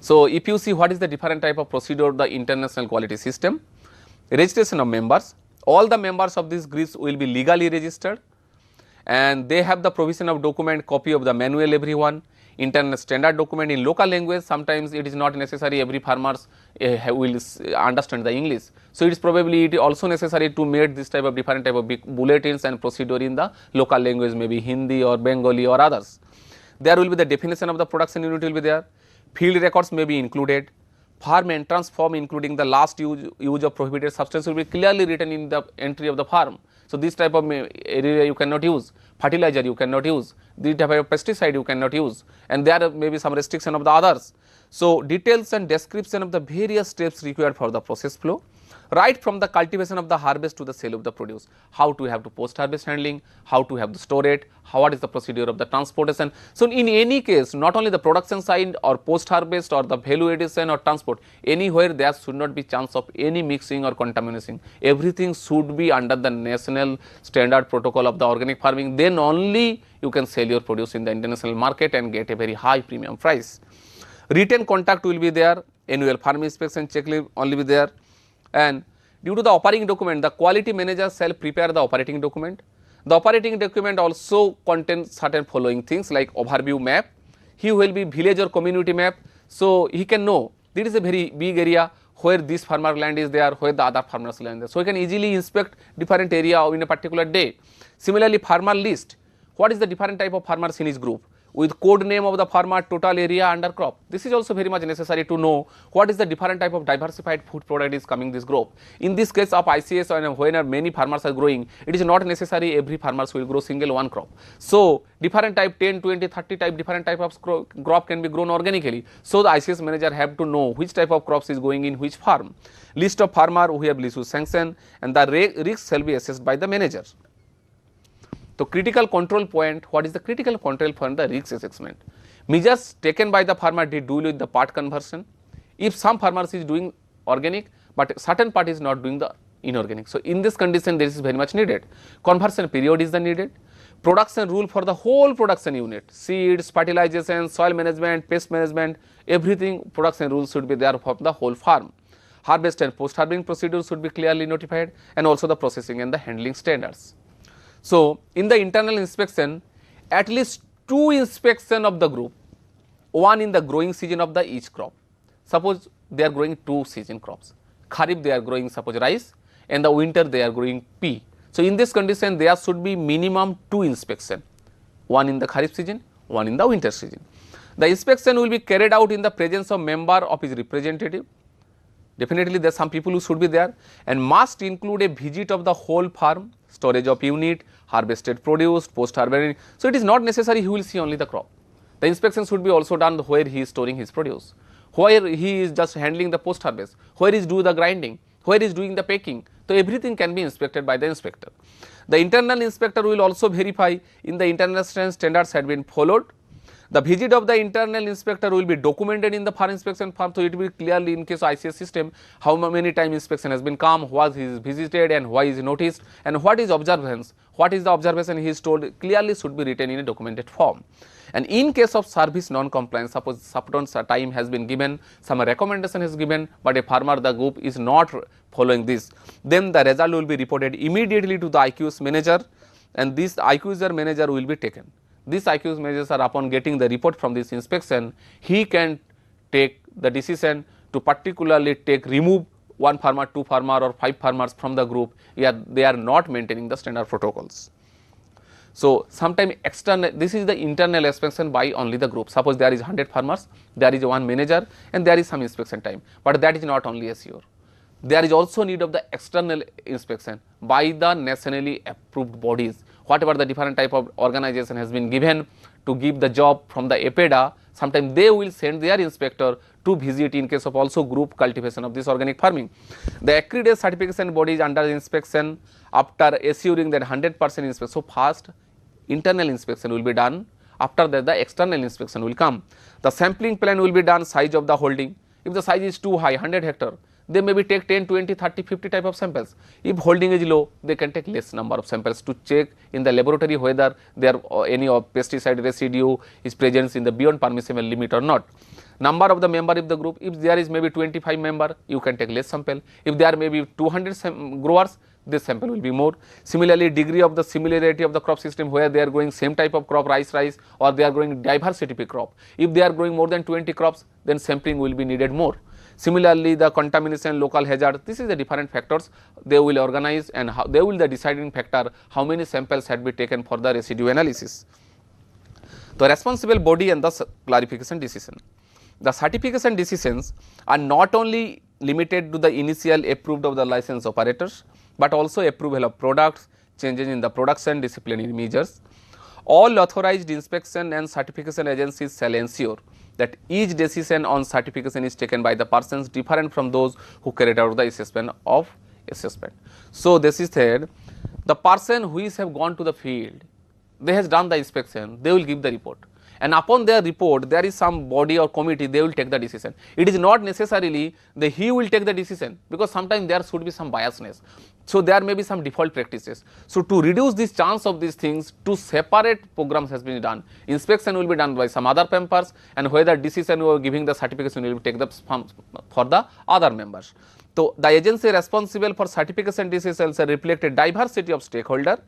So, if you see what is the different type of procedure the international quality system, registration of members, all the members of these groups will be legally registered and they have the provision of document copy of the manual everyone, internal standard document in local language, sometimes it is not necessary every farmers will understand the English. So, it is probably it is also necessary to make this type of different type of bulletins and procedure in the local language, maybe Hindi or Bengali or others. There will be the definition of the production unit will be there, field records may be included, farm entrance form including the last use of prohibited substance will be clearly written in the entry of the farm. So, this type of area you cannot use, fertilizer you cannot use, this type of pesticide you cannot use, and there may be some restriction of the others. So, details and description of the various steps required for the process flow, right from the cultivation of the harvest to the sale of the produce, how to have to post harvest handling, how to have to store it, what is the procedure of the transportation. So, in any case not only the production side or post harvest or the value addition or transport, anywhere there should not be chance of any mixing or contamination, everything should be under the national standard protocol of the organic farming, then only you can sell your produce in the international market and get a very high premium price. Written contact will be there, annual farm inspection checklist only be there, and due to the operating document the quality manager shall prepare the operating document. The operating document also contains certain following things like overview map, he will be village or community map, so he can know there is a very big area where this farmer land is there, where the other farmers land is there. So, he can easily inspect different area in a particular day. Similarly, farmer list, what is the different type of farmers in his group with code name of the farmer, total area under crop. This is also very much necessary to know what is the different type of diversified food product is coming this group. In this case of ICS, when many farmers are growing, it is not necessary every farmers will grow single one crop. So, different type 10, 20, 30 type different type of crop can be grown organically. So, the ICS manager have to know which type of crops is going in which farm. List of farmer who have list sanction and the risks shall be assessed by the manager. So, critical control point, what is the critical control for the risk assessment? Measures taken by the farmer did deal with the part conversion. If some farmers is doing organic, but certain part is not doing the inorganic. So, in this condition this is very much needed. Conversion period is the needed. Production rule for the whole production unit, seeds, fertilization, soil management, pest management, everything production rules should be there for the whole farm. Harvest and post harvesting procedures should be clearly notified and also the processing and the handling standards. So, in the internal inspection, at least 2 inspection of the group, one in the growing season of the each crop. Suppose they are growing 2 season crops, Kharif they are growing suppose rice and the winter they are growing pea. So, in this condition there should be minimum 2 inspection, one in the Kharif season, one in the winter season. The inspection will be carried out in the presence of member of his representative. Definitely there are some people who should be there and must include a visit of the whole farm, storage of unit, harvested produce, post harvesting. So, it is not necessary he will see only the crop. The inspection should be also done where he is storing his produce, where he is just handling the post harvest, where he is doing the grinding, where he is doing the packing. So, everything can be inspected by the inspector. The internal inspector will also verify in the international standards had been followed. The visit of the internal inspector will be documented in the farm inspection form. So, it will be clearly in case of ICS system how many times inspection has been come, was he is visited and why is noticed and what is observance, what is the observation he is told clearly should be written in a documented form. And in case of service non-compliance, suppose certain time has been given, some recommendation is given, but a farmer the group is not following this, then the result will be reported immediately to the IQS manager and this IQ user manager will be taken. These IQ managers are upon getting the report from this inspection, he can take the decision to particularly remove 1 farmer, 2 farmer or 5 farmers from the group, they are not maintaining the standard protocols. So, sometime external, this is the internal inspection by only the group. Suppose there is 100 farmers, there is one manager and there is some inspection time, but that is not only assured. There is also need of the external inspection by the nationally approved bodies. Whatever the different type of organization has been given to give the job from the APEDA, sometimes they will send their inspector to visit in case of also group cultivation of this organic farming. The accredited certification bodies under inspection after assuring that 100% inspection. So, first internal inspection will be done, after that the external inspection will come. The sampling plan will be done, size of the holding. If the size is too high, 100 hectare, they maybe take 10, 20, 30, 50 type of samples. If holding is low, they can take less number of samples to check in the laboratory whether there any of pesticide residue is present in the beyond permissible limit or not. Number of the member of the group, if there is maybe 25 member, you can take less sample. If there may be 200 growers, this sample will be more. Similarly, degree of the similarity of the crop system, where they are growing same type of crop, rice or they are growing diversity crop. If they are growing more than 20 crops, then sampling will be needed more. Similarly, the contamination, local hazard, this is the different factors they will organize, and how they will the deciding factor how many samples had been taken for the residue analysis. The responsible body and the clarification decision. The certification decisions are not only limited to the initial approved of the license operators, but also approval of products, changes in the production, disciplinary measures. All authorized inspection and certification agencies shall ensure that each decision on certification is taken by the persons different from those who carried out the assessment of assessment. So, this is said, the person who is have gone to the field, they has done the inspection, they will give the report, and upon their report there is some body or committee, they will take the decision. It is not necessarily that he will take the decision, because sometimes there should be some biasness. So, there may be some default practices. So, to reduce this chance of these things, two separate programs has been done. Inspection will be done by some other members, and whether decision or giving the certification will be taken for the other members. So, the agency responsible for certification decisions reflect a diversity of stakeholder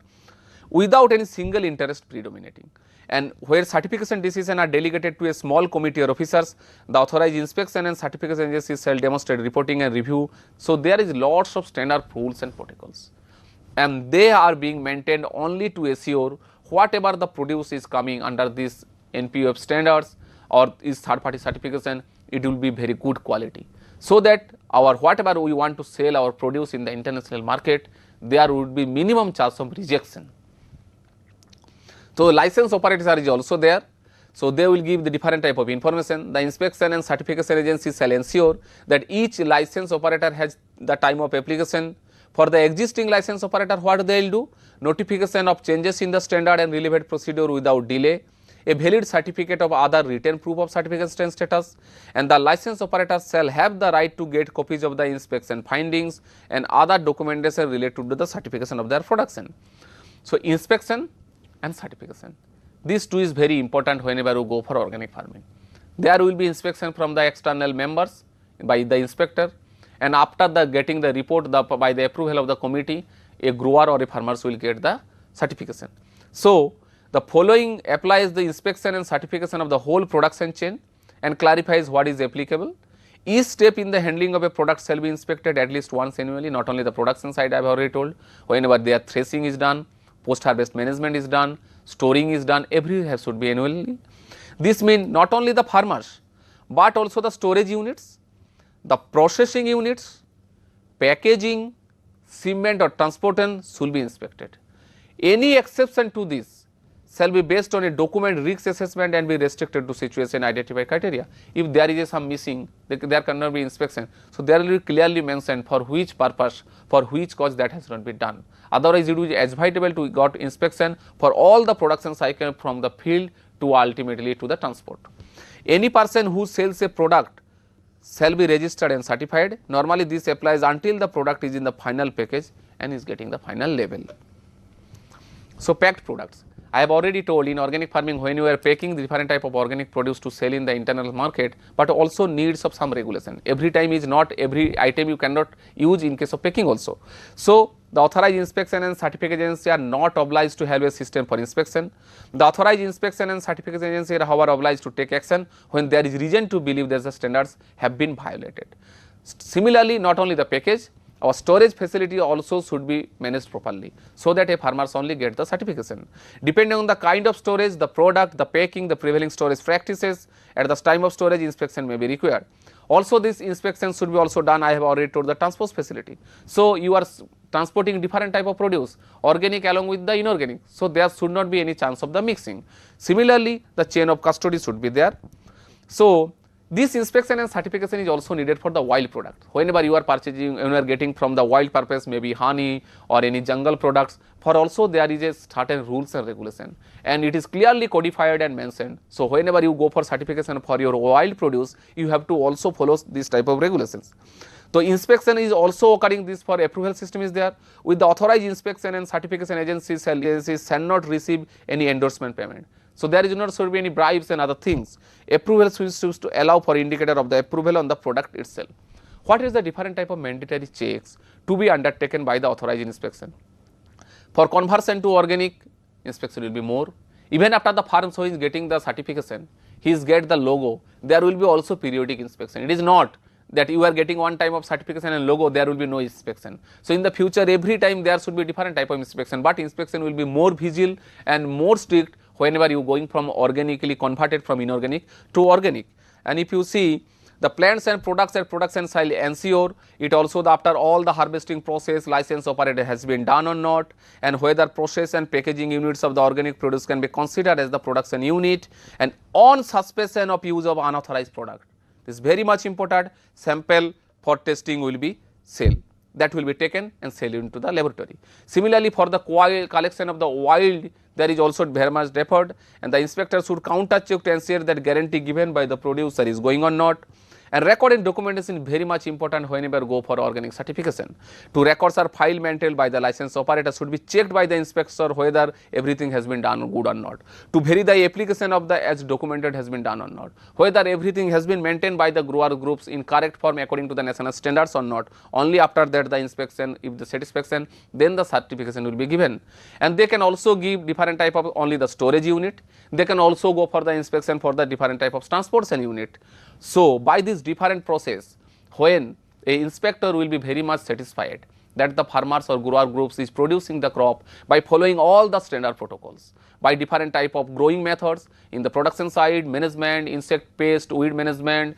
without any single interest predominating. And where certification decisions are delegated to a small committee or officers, the authorized inspection and certification agencies shall demonstrate reporting and review. So, there is lots of standard rules and protocols, and they are being maintained only to assure whatever the produce is coming under this NPOF standards or is third party certification, it will be very good quality, so that our whatever we want to sell our produce in the international market, there would be minimum chance of rejection. So, license operators are also there. So, they will give the different type of information. The inspection and certification agencies shall ensure that each license operator has the time of application. For the existing license operator, what they will do? Notification of changes in the standard and relevant procedure without delay, a valid certificate of other written proof of certification status, and the license operator shall have the right to get copies of the inspection findings and other documentation related to the certification of their production. So, inspection and certification, these two is very important whenever you go for organic farming. There will be inspection from the external members by the inspector, and after the getting the report by the approval of the committee, a grower or a farmers will get the certification. So, the following applies the inspection and certification of the whole production chain and clarifies what is applicable. Each step in the handling of a product shall be inspected at least once annually, not only the production side I have already told, whenever their threshing is done, post harvest management is done, storing is done, every should be annually. This means not only the farmers, but also the storage units, the processing units, packaging, shipment or transportation should be inspected. Any exception to this shall be based on a document risk assessment and be restricted to situation identified criteria. If there is some missing, there cannot be inspection. So, there will be clearly mentioned for which purpose, for which cause that has not been done. Otherwise, it will be advisable to got inspection for all the production cycle from the field to ultimately to the transport. Any person who sells a product shall be registered and certified. Normally, this applies until the product is in the final package and is getting the final label. So, packed products. I have already told in organic farming, when you are packing the different type of organic produce to sell in the internal market, but also needs of some regulation. Every time is not every item you cannot use in case of packing also. So, the authorized inspection and certification agency are not obliged to have a system for inspection. The authorized inspection and certification agency are however obliged to take action when there is reason to believe that the standards have been violated. Similarly, not only the package, our storage facility also should be managed properly, so that a farmers only get the certification. Depending on the kind of storage, the product, the packing, the prevailing storage practices, at the time of storage inspection may be required. Also this inspection should be also done, I have already told, the transport facility. So you are transporting different type of produce, organic along with the inorganic, so there should not be any chance of the mixing. Similarly, the chain of custody should be there. So this inspection and certification is also needed for the wild product. Whenever you are purchasing, when you are getting from the wild purpose, maybe honey or any jungle products, for also there is a certain rules and regulation, and it is clearly codified and mentioned. So whenever you go for certification for your wild produce, you have to also follow this type of regulations. So inspection is also occurring, this for approval system is there. With the authorized inspection and certification agencies shall not receive any endorsement payment. So there is not should be any bribes and other things. Approval is used to allow for indicator of the approval on the product itself. What is the different type of mandatory checks to be undertaken by the authorized inspection? For conversion to organic, inspection will be more. Even after the farmer who is getting the certification, he is get the logo, there will be also periodic inspection. It is not that you are getting one time of certification and logo, there will be no inspection. So in the future, every time there should be different type of inspection, but inspection will be more vigil and more strict whenever you going from organically converted from inorganic to organic. And if you see, the plants and products and production shall ensure it also after all the harvesting process license operator has been done or not, and whether process and packaging units of the organic produce can be considered as the production unit, and on suspicion of use of unauthorized product. This is very much important. Sample for testing will be sale, that will be taken and sell into the laboratory. Similarly, for the collection of the wild, there is also very much effort, and the inspector should counter check to ensure that guarantee given by the producer is going or not. And record and documentation is very much important whenever go for organic certification. Two records are filed maintained by the license operator should be checked by the inspector whether everything has been done good or not. To vary the application of the as documented has been done or not. Whether everything has been maintained by the grower groups in correct form according to the national standards or not. Only after that the inspection, if the satisfaction, then the certification will be given. And they can also give different type of only the storage unit. They can also go for the inspection for the different type of transportation unit. So by this different process, when a inspector will be very much satisfied that the farmers or grower groups is producing the crop by following all the standard protocols, by different type of growing methods in the production side, management, insect pest, weed management,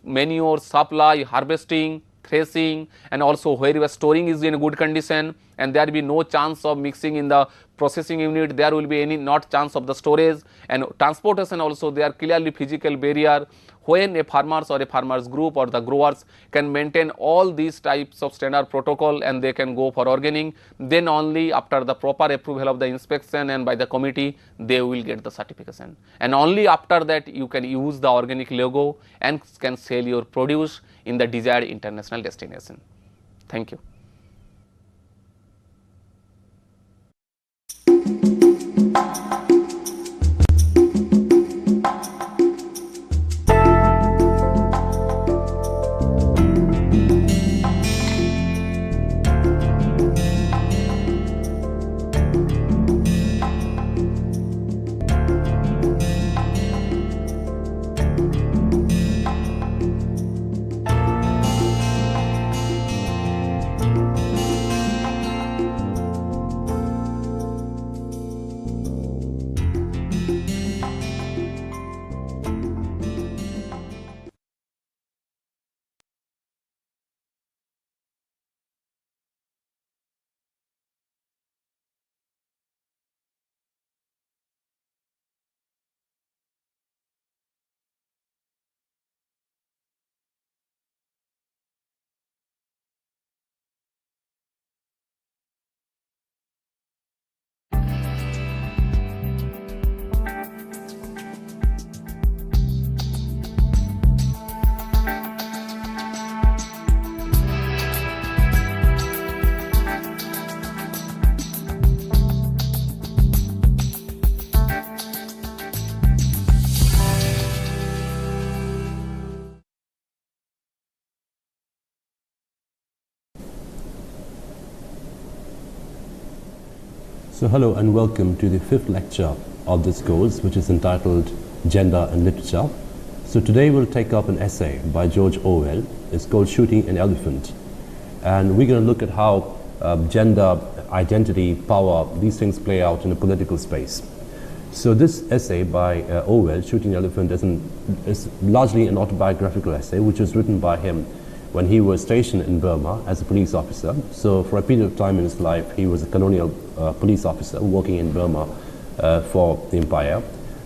manure, supply, harvesting, threshing, and also where your storing is in a good condition, and there will be no chance of mixing in the processing unit, there will be any not chance of the storage, and transportation also there clearly physical barrier. When a farmers or a farmers group or the growers can maintain all these types of standard protocol and they can go for organic, then only after the proper approval of the inspection and by the committee, they will get the certification. And only after that you can use the organic logo and can sell your produce in the desired international destination. Thank you. So hello and welcome to the fifth lecture of this course, which is entitled Gender and Literature. So today we'll take up an essay by George Orwell. It's called Shooting an Elephant. And we're going to look at how gender, identity, power, these things play out in a political space. So this essay by Orwell, Shooting an Elephant, is largely an autobiographical essay which was written by him when he was stationed in Burma as a police officer. So for a period of time in his life, he was a colonial police officer working in Burma for the empire.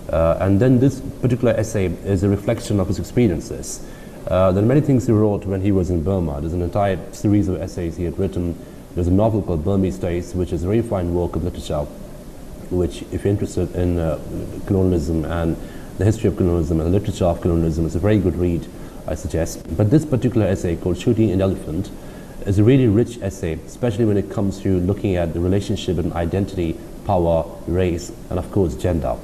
And then this particular essay is a reflection of his experiences. There are many things he wrote when he was in Burma. There's an entire series of essays he had written. There's a novel called Burmese Days, which is a very fine work of literature, which, if you're interested in colonialism and the history of colonialism and the literature of colonialism, is a very good read, I suggest. But this particular essay called Shooting an Elephant is a really rich essay, especially when it comes to looking at the relationship between identity, power, race, and of course gender.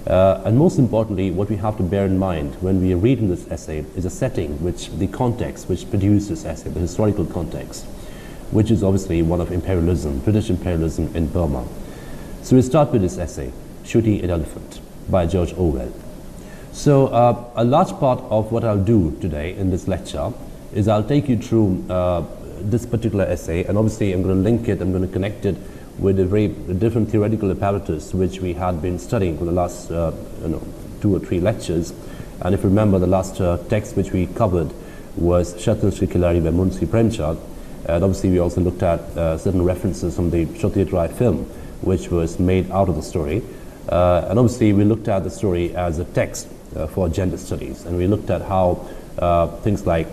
And most importantly, what we have to bear in mind when we are reading this essay is a setting, the context which produced this essay, the historical context, which is obviously one of imperialism, British imperialism in Burma. So we start with this essay, Shooting an Elephant, by George Orwell. So a large part of what I'll do today in this lecture is I'll take you through this particular essay, and obviously I'm going to link it, I'm going to connect it with a very different theoretical apparatus which we had been studying for the last 2 or 3 lectures. And if you remember, the last text which we covered was Ch-25 by Munshi Premchand, and obviously we also looked at certain references from the Ch-25 film which was made out of the story. And obviously we looked at the story as a text for gender studies, and we looked at how things like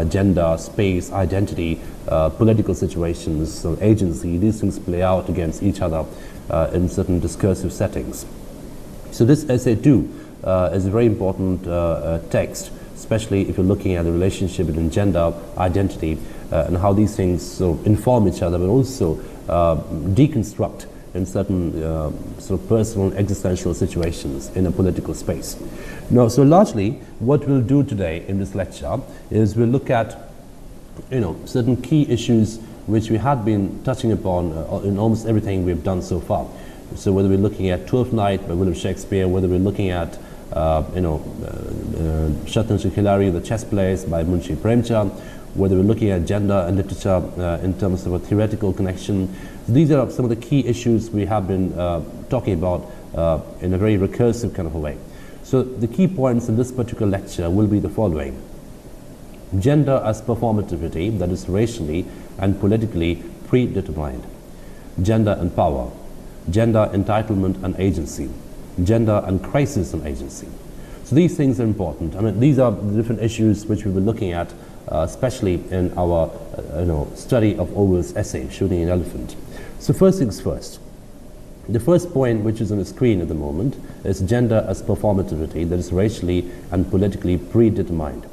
gender, space, identity, political situations, agency, these things play out against each other in certain discursive settings. So this essay too is a very important text, especially if you're looking at the relationship between gender, identity, and how these things inform each other, but also deconstruct in certain sort of personal existential situations in a political space. Now, so largely what we'll do today in this lecture is we'll look at certain key issues which we had been touching upon in almost everything we've done so far. So whether we're looking at Twelfth Night by William Shakespeare, whether we're looking at Ch-25, the chess plays by Munshi Premchand, whether we're looking at gender and literature in terms of a theoretical connection. These are some of the key issues we have been talking about in a very recursive kind of a way. So the key points in this particular lecture will be the following. Gender as performativity, that is racially and politically predetermined. Gender and power. Gender entitlement and agency. Gender and crisis and agency. So these things are important. I mean, these are the different issues which we were looking at, especially in our study of Orwell's essay, Shooting an Elephant. So first things first. The first point, which is on the screen at the moment, is gender as performativity, that is racially and politically predetermined.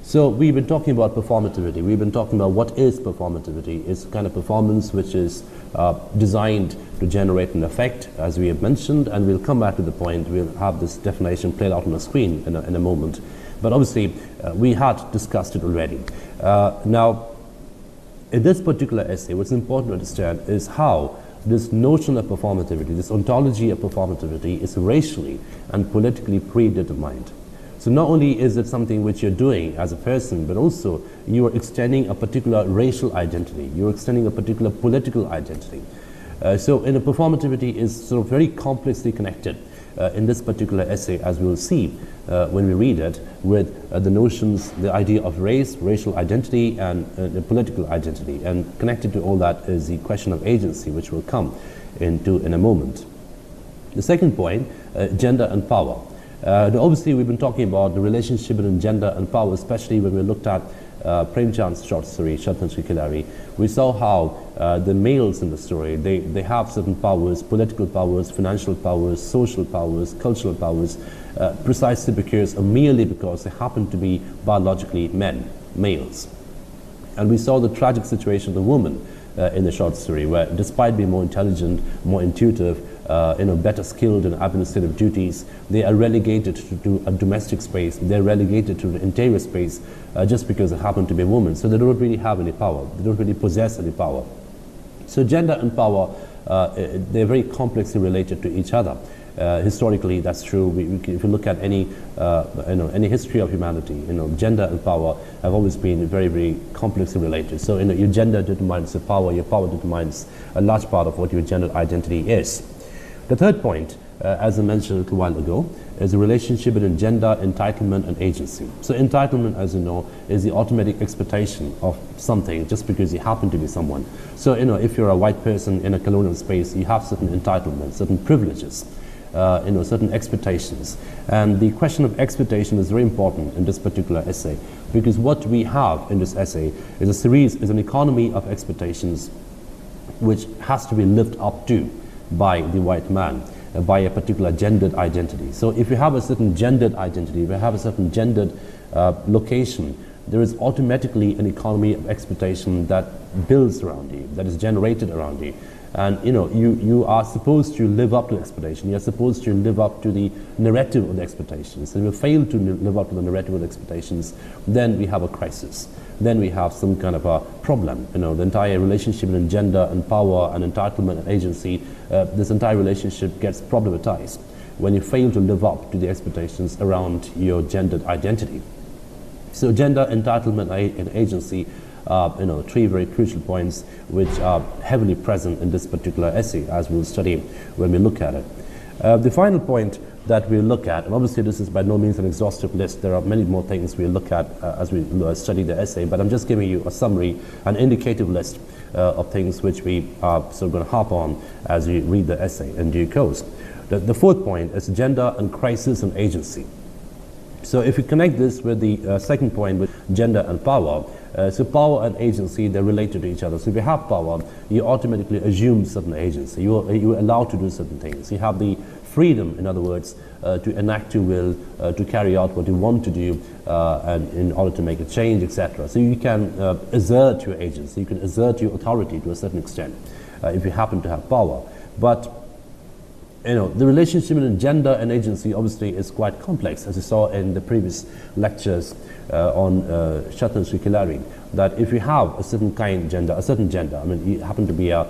So we've been talking about performativity. We've been talking about what is performativity. It's a kind of performance which is designed to generate an effect, as we have mentioned, and we'll come back to the point. We'll have this definition played out on the screen in a moment. But obviously, we had discussed it already. Now, in this particular essay, what's important to understand is how this notion of performativity, this ontology of performativity, is racially and politically predetermined. So not only is it something which you're doing as a person, but also you are extending a particular racial identity, you're extending a particular political identity. So in a performativity is sort of very complexly connected in this particular essay, as we'll see when we read it, with the notions, the idea of race, racial identity, and political identity. And connected to all that is the question of agency, which we'll come into in a moment. The second point, gender and power. Obviously, we've been talking about the relationship between gender and power, especially when we looked at Premchand's short story, Ch-25. We saw how the males in the story, they have certain powers, political powers, financial powers, social powers, cultural powers, precisely because, or merely because they happen to be biologically men, males. And we saw the tragic situation of the woman in the short story, where despite being more intelligent, more intuitive, better skilled in administrative duties, they are relegated to a domestic space, they're relegated to the interior space just because they happen to be a woman. So they don't really have any power, they don't really possess any power. So gender and power they're very complexly related to each other. Historically, that's true. If you look at any history of humanity, gender and power have always been very, very complexly related. So, your gender determines your power determines a large part of what your gender identity is. The third point, as I mentioned a little while ago, is the relationship between gender, entitlement, and agency. So, entitlement, as you know, is the automatic expectation of something just because you happen to be someone. So, if you're a white person in a colonial space, you have certain entitlements, certain privileges. Certain expectations, and the question of expectation is very important in this particular essay, because what we have in this essay is an economy of expectations which has to be lived up to by the white man, by a particular gendered identity. So if you have a certain gendered identity, if you have a certain gendered location, there is automatically an economy of expectation that builds around you, that is generated around you. And you are supposed to live up to expectation. You are supposed to live up to the narrative of the expectations. And if you fail to live up to the narrative of the expectations, then we have a crisis. Then we have some kind of a problem. The entire relationship between gender and power and entitlement and agency, this entire relationship gets problematized when you fail to live up to the expectations around your gendered identity. So gender, entitlement, and agency, three very crucial points which are heavily present in this particular essay, as we'll study when we look at it. The final point that we'll look at, and obviously this is by no means an exhaustive list, there are many more things we'll look at as we study the essay, but I'm just giving you a summary, an indicative list of things which we are sort of going to harp on as we read the essay in due course. The fourth point is gender and crisis and agency. So if you connect this with the second point with gender and power, so power and agency, they're related to each other. So if you have power, you automatically assume certain agency. You're allowed to do certain things. You have the freedom, in other words, to enact your will, to carry out what you want to do, and in order to make a change, etc. So you can assert your agency, you can assert your authority to a certain extent, if you happen to have power. But the relationship between gender and agency obviously is quite complex, as you saw in the previous lectures on Ch-25, that if you have a certain gender, I mean, you happen to be a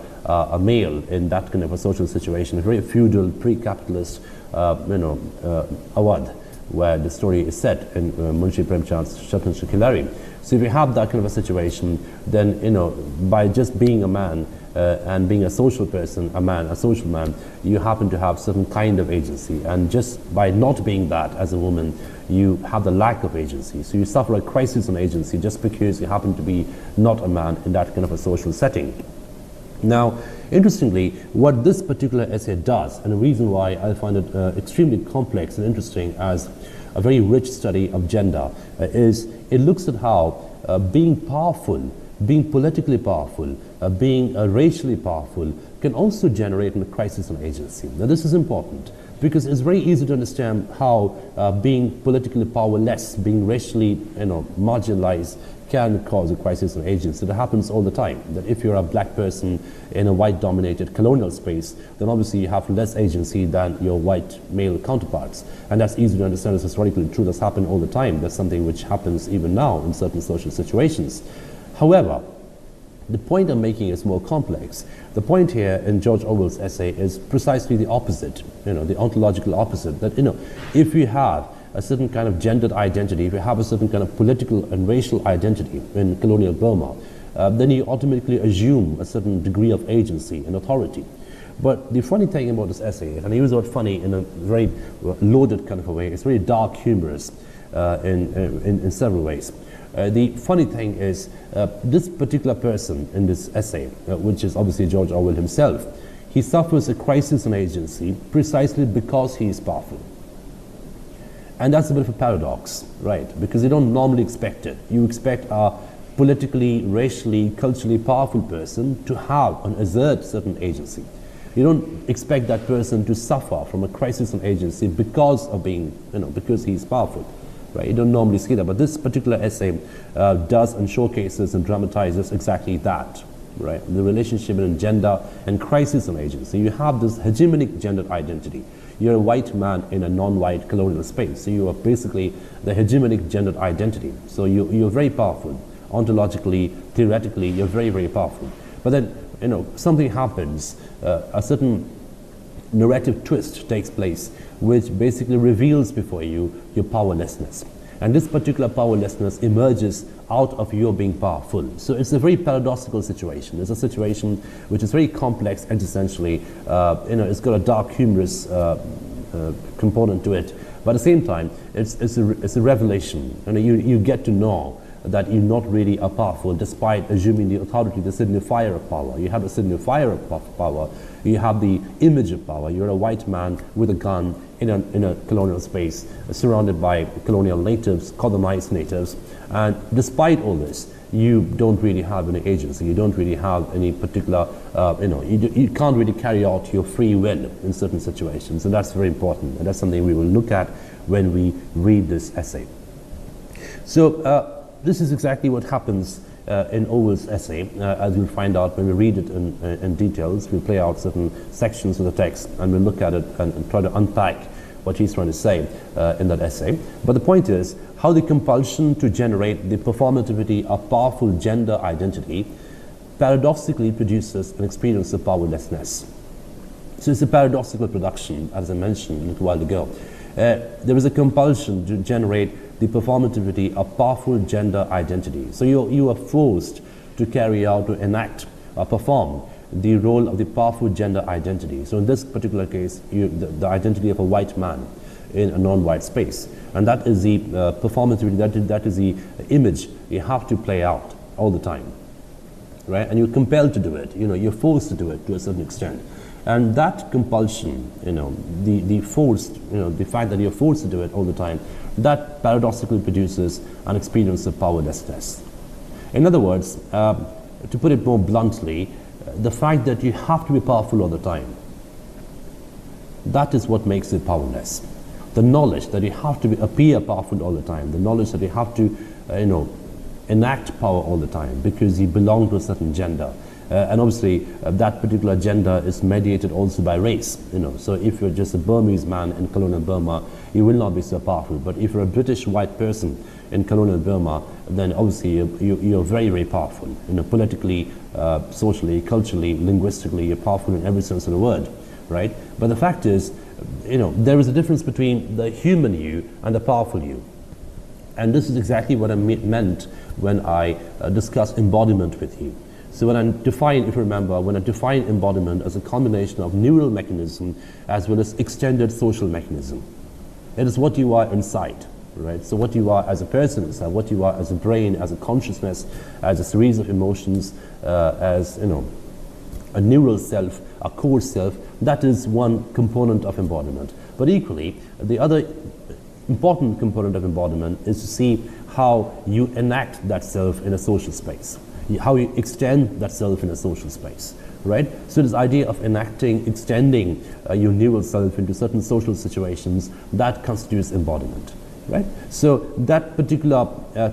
male in that kind of a social situation, a very feudal, pre-capitalist, Awadh, where the story is set in Munshi Premchand's Ch-25. So if you have that kind of a situation, then, by just being a man, and being a social person, a social man, you happen to have certain kind of agency, and just by not being that as a woman, you have the lack of agency. So you suffer a crisis on agency just because you happen to be not a man in that kind of a social setting. Now, interestingly, what this particular essay does, and the reason why I find it extremely complex and interesting as a very rich study of gender, is it looks at how being powerful, being politically powerful, being racially powerful can also generate a crisis on agency. Now this is important because it's very easy to understand how being politically powerless, being racially marginalized can cause a crisis on agency. That happens all the time, that if you're a black person in a white dominated colonial space, then obviously you have less agency than your white male counterparts. And that's easy to understand, it's historically true, that's happened all the time. That's something which happens even now in certain social situations. However, the point I'm making is more complex. The point here in George Orwell's essay is precisely the opposite, the ontological opposite, that, if you have a certain kind of gendered identity, if you have a certain kind of political and racial identity in colonial Burma, then you automatically assume a certain degree of agency and authority. But the funny thing about this essay, and I use the word funny in a very loaded kind of a way, it's very dark humorous in several ways. The funny thing is, this particular person in this essay, which is obviously George Orwell himself, he suffers a crisis on agency precisely because he is powerful. And that's a bit of a paradox, right? Because you don't normally expect it. You expect a politically, racially, culturally powerful person to have and assert certain agency. You don't expect that person to suffer from a crisis on agency because of being, because he's powerful. Right? You don't normally see that, but this particular essay does and showcases and dramatizes exactly that, right? The relationship between gender and crisis on agency. You have this hegemonic gendered identity. You're a white man in a non-white colonial space, so you are basically the hegemonic gendered identity. So you're very powerful. Ontologically, theoretically, you're very, very powerful. But then something happens, a certain narrative twist takes place, which basically reveals before you your powerlessness. And this particular powerlessness emerges out of your being powerful. So it's a very paradoxical situation. It's a situation which is very complex existentially. It's got a dark, humorous component to it. But at the same time, it's a revelation. You get to know that you're not really a powerful, despite assuming the authority, the signifier of power. You have the signifier of power. You have the image of power. You're a white man with a gun in a colonial space, surrounded by colonial natives, colonized natives. And despite all this, you don't really have any agency. You don't really have any particular, you can't really carry out your free will in certain situations. And that's very important. And that's something we will look at when we read this essay. So this is exactly what happens in Orwell's essay, as you'll find out when we read it in details. We'll play out certain sections of the text and we'll look at it and try to unpack what he's trying to say in that essay. But the point is how the compulsion to generate the performativity of powerful gender identity paradoxically produces an experience of powerlessness. So it's a paradoxical production, as I mentioned a little while ago. There is a compulsion to generate the performativity of powerful gender identity. So you are forced to carry out, to enact, or perform the role of the powerful gender identity. So in this particular case, the identity of a white man in a non-white space. And that is the performativity, that is the image you have to play out all the time, right? And you're compelled to do it, you're forced to do it to a certain extent. And that compulsion, the forced, the fact that you're forced to do it all the time, that paradoxically produces an experience of powerlessness. In other words, to put it more bluntly, the fact that you have to be powerful all the time, that is what makes it powerless. The knowledge that you have to appear powerful all the time, the knowledge that you have to, enact power all the time because you belong to a certain gender. And obviously, that particular gender is mediated also by race. So if you're just a Burmese man in colonial Burma, you will not be so powerful. But if you're a British white person in colonial Burma, then obviously you're very, very powerful. Politically, socially, culturally, linguistically, you're powerful in every sense of the word, right? But the fact is, there is a difference between the human you and the powerful you. And this is exactly what I meant when I discussed embodiment with you. So when I define, if you remember, when I define embodiment as a combination of neural mechanism as well as extended social mechanism, it is what you are inside, right? So what you are as a person inside, what you are as a brain, as a consciousness, as a series of emotions, as a neural self, a core self, that is one component of embodiment. But equally, the other important component of embodiment is to see how you enact that self in a social space, how you extend that self in a social space, right? So this idea of enacting, extending your neural self into certain social situations, that constitutes embodiment, right? So that particular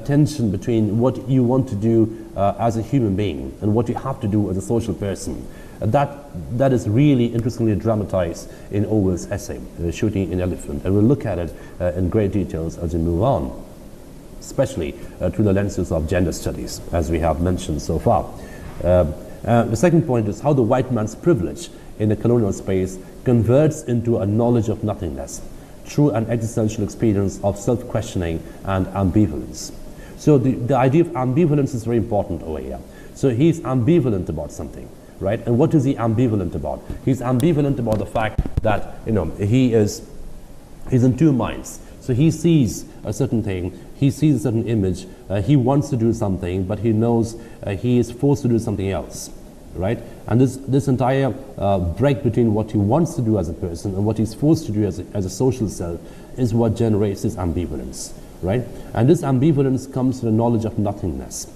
tension between what you want to do as a human being and what you have to do as a social person, that is really interestingly dramatized in Orwell's essay, Shooting an Elephant. And we'll look at it in great details as we move on, especially through the lenses of gender studies, as we have mentioned so far. The second point is how the white man's privilege in the colonial space converts into a knowledge of nothingness through an existential experience of self-questioning and ambivalence. So the idea of ambivalence is very important over here. So he's ambivalent about something, right? And what is he ambivalent about? He's ambivalent about the fact that he's in two minds. So he sees a certain thing, he sees a certain image, he wants to do something, but he knows he is forced to do something else, right? And this entire break between what he wants to do as a person and what he's forced to do as a social self is what generates this ambivalence, right? And this ambivalence comes from the knowledge of nothingness.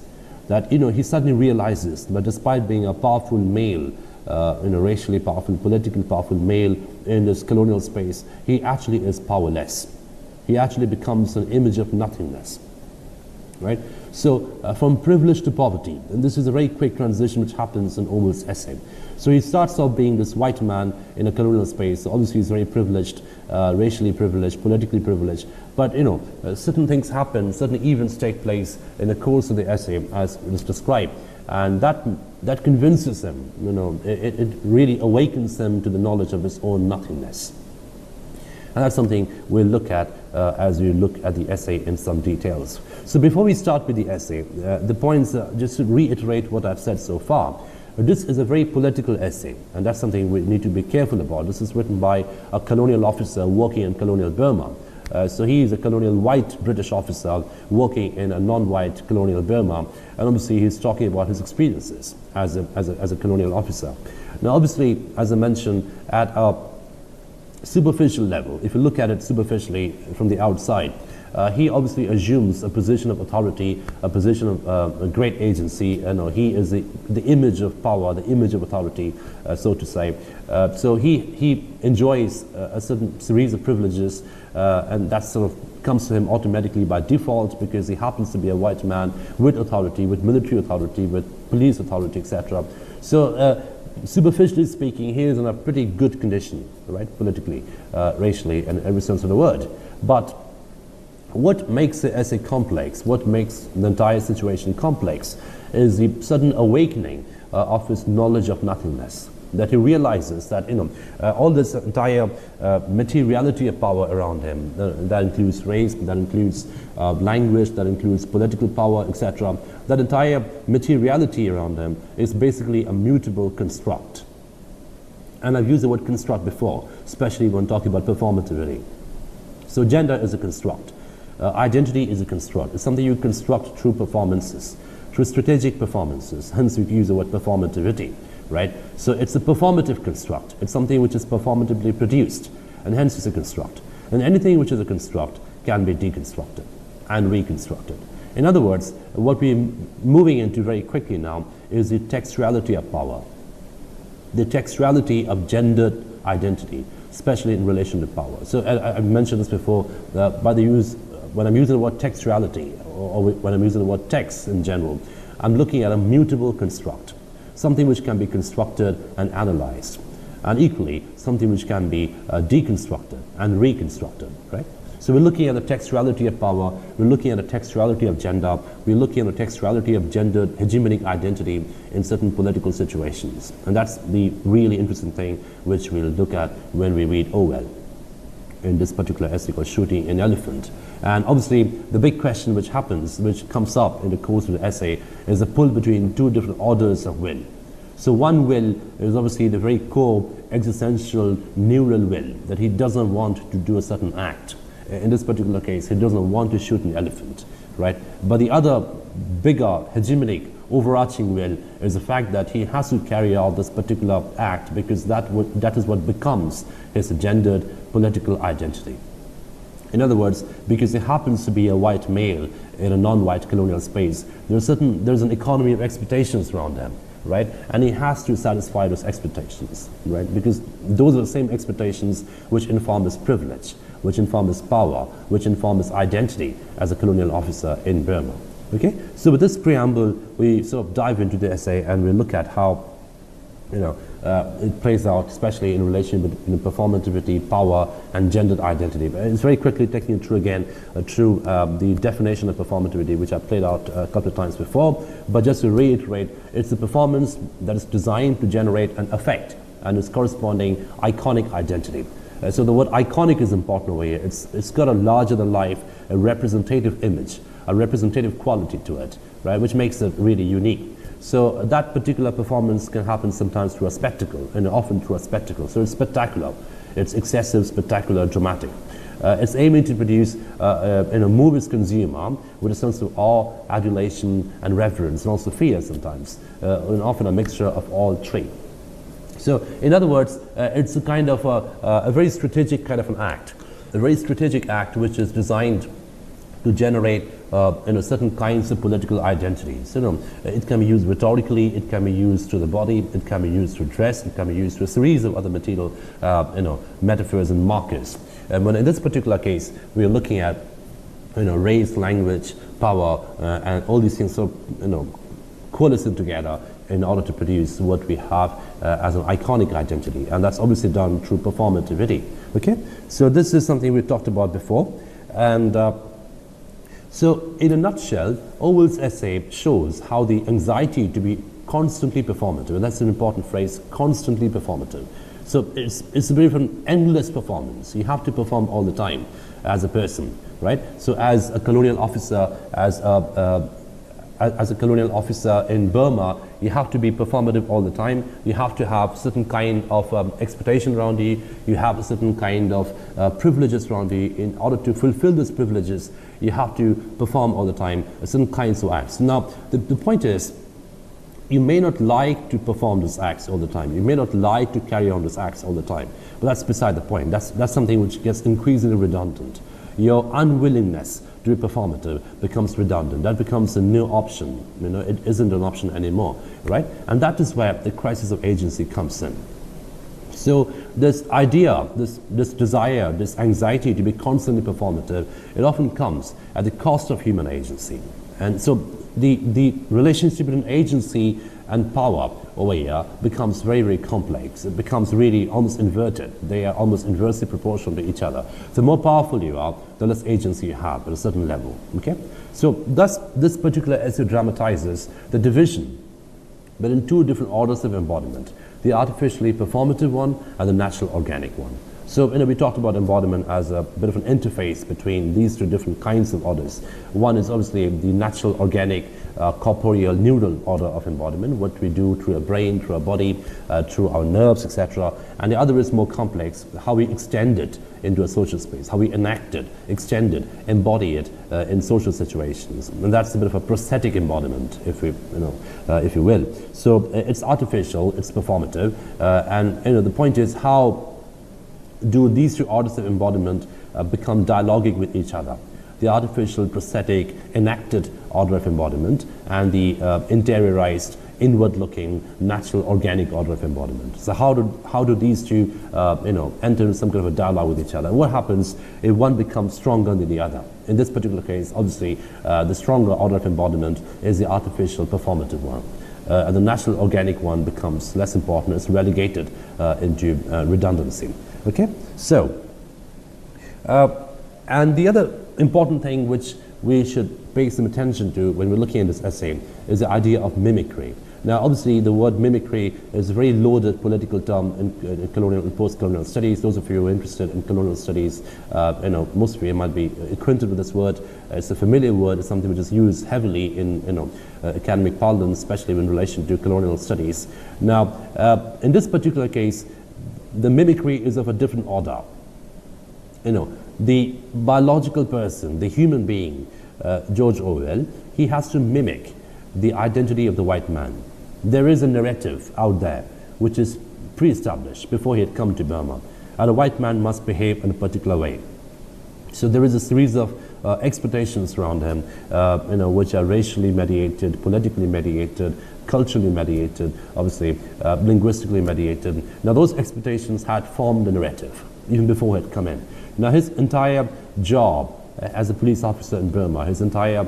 That he suddenly realizes that despite being a powerful male, racially powerful, politically powerful male in this colonial space, he actually is powerless. He actually becomes an image of nothingness, right? So from privilege to poverty, and this is a very quick transition which happens in Orwell's essay. So he starts off being this white man in a colonial space. So obviously he's very privileged, racially privileged, politically privileged. But you know, certain things happen, certain events take place in the course of the essay as it is described. And that convinces him, you know, it really awakens him to the knowledge of his own nothingness. And that's something we'll look at as we look at the essay in some details. So before we start with the essay, the points, just to reiterate what I've said so far, this is a very political essay, and that's something we need to be careful about. This is written by a colonial officer working in colonial Burma. So he is a colonial white British officer working in a non-white colonial Burma, and obviously he's talking about his experiences as a colonial officer. Now obviously, as I mentioned, at a superficial level, if you look at it superficially from the outside, he obviously assumes a position of authority, a position of a great agency. You know, he is the image of power, the image of authority, so to say. So he enjoys a certain series of privileges, and that sort of comes to him automatically by default because he happens to be a white man with authority, with military authority, with police authority, etc. So superficially speaking, he is in a pretty good condition, right, politically, racially, and every sense of the word. But what makes the essay complex, what makes the entire situation complex, is the sudden awakening of his knowledge of nothingness. That he realizes that, you know, all this entire materiality of power around him, that includes race, that includes language, that includes political power, etc. That entire materiality around him is basically a mutable construct. And I've used the word construct before, especially when talking about performativity. So gender is a construct. Identity is a construct. It's something you construct through performances, through strategic performances. Hence we use the word performativity, right? So it's a performative construct. It's something which is performatively produced, and hence it's a construct. And anything which is a construct can be deconstructed and reconstructed. In other words, what we're moving into very quickly now is the textuality of power, the textuality of gendered identity, especially in relation to power. So I've mentioned this before, by the use, when I'm using the word textuality, or when I'm using the word text in general, I'm looking at a mutable construct, something which can be constructed and analyzed, and equally something which can be deconstructed and reconstructed, right? So we're looking at the textuality of power, we're looking at the textuality of gender, we're looking at the textuality of gendered hegemonic identity in certain political situations. And that's the really interesting thing which we'll look at when we read Orwell in this particular essay called Shooting an Elephant. And obviously the big question which comes up in the course of the essay is the pull between two different orders of will. So one will is obviously the very core existential neural will, that he doesn't want to do a certain act. In this particular case, he doesn't want to shoot an elephant, right? But the other bigger hegemonic overarching will is the fact that he has to carry out this particular act because that is what becomes his gendered political identity. In other words, because he happens to be a white male in a non-white colonial space, there's an economy of expectations around him, right? And he has to satisfy those expectations, right? Because those are the same expectations which inform his privilege, which inform his power, which inform his identity as a colonial officer in Burma. Okay, so with this preamble, we sort of dive into the essay and we look at how, you know, it plays out, especially in relation with performativity, power, and gendered identity. But it's very quickly taking you through again through the definition of performativity, which I played out a couple of times before. But just to reiterate, it's a performance that is designed to generate an effect and its corresponding iconic identity. So the word iconic is important over here. It's got a larger than life, a representative image, a representative quality to it, right, which makes it really unique. So that particular performance can happen sometimes through a spectacle, and often through a spectacle. So it's spectacular, it's excessive, spectacular, dramatic. It's aiming to produce, move its consumer with a sense of awe, adulation, and reverence, and also fear sometimes, and often a mixture of all three. So, in other words, it's a kind of a very strategic kind of an act, a very strategic act which is designed to generate certain kinds of political identities. It can be used rhetorically, it can be used through the body, it can be used through dress, it can be used through a series of other material, metaphors and markers. And when in this particular case, we are looking at race, language, power, and all these things sort of, coalescing together in order to produce what we have as an iconic identity, and that's obviously done through performativity. Okay, so this is something we talked about before, and so in a nutshell, Orwell's essay shows how the anxiety to be constantly performative, and that's an important phrase, constantly performative. So it's a bit of an endless performance. You have to perform all the time as a person, right? So as a colonial officer, as a colonial officer in Burma, you have to be performative all the time. You have to have certain kind of expectation around you. You have a certain kind of privileges around you. In order to fulfill these privileges, you have to perform all the time certain kinds of acts. Now, the point is, you may not like to perform these acts all the time. You may not like to carry on these acts all the time. But that's beside the point. That's something which gets increasingly redundant. Your unwillingness to be performative becomes redundant. That becomes a new option. It isn't an option anymore, right? And that is where the crisis of agency comes in. So this idea, this desire, this anxiety to be constantly performative, it often comes at the cost of human agency. And so the relationship between agency and power over here becomes very, very complex. It becomes really almost inverted. They are almost inversely proportional to each other. The more powerful you are, the less agency you have at a certain level. Okay? So thus, this particular essay dramatizes the division, but in two different orders of embodiment: the artificially performative one and the natural organic one. So we talked about embodiment as a bit of an interface between these two different kinds of orders. One is obviously the natural, organic, corporeal, neural order of embodiment, what we do through our brain, through our body, through our nerves, etc. And the other is more complex, how we extend it into a social space, how we enact it, extend it, embody it in social situations. And that's a bit of a prosthetic embodiment, if you will. So it's artificial, it's performative, and the point is, how do these two orders of embodiment become dialogic with each other? The artificial, prosthetic, enacted order of embodiment, and the interiorized, inward-looking, natural, organic order of embodiment. So how do these two, enter into some kind of a dialogue with each other? And what happens if one becomes stronger than the other? In this particular case, obviously, the stronger order of embodiment is the artificial, performative one. And the natural, organic one becomes less important. It's relegated into redundancy. Okay, so, and the other important thing which we should pay some attention to when we're looking at this essay is the idea of mimicry. Now, obviously, the word mimicry is a very loaded political term in colonial and post-colonial studies. Those of you who are interested in colonial studies, most of you might be acquainted with this word. It's a familiar word. It's something which is used heavily in academic parlance, especially in relation to colonial studies. Now, in this particular case, the mimicry is of a different order. The biological person, the human being, George Orwell, he has to mimic the identity of the white man. There is a narrative out there which is pre-established before he had come to Burma, and a white man must behave in a particular way. So there is a series of expectations around him, which are racially mediated, politically mediated, culturally mediated, obviously linguistically mediated. Now those expectations had formed the narrative even before he had come in. Now his entire job as a police officer in Burma, his entire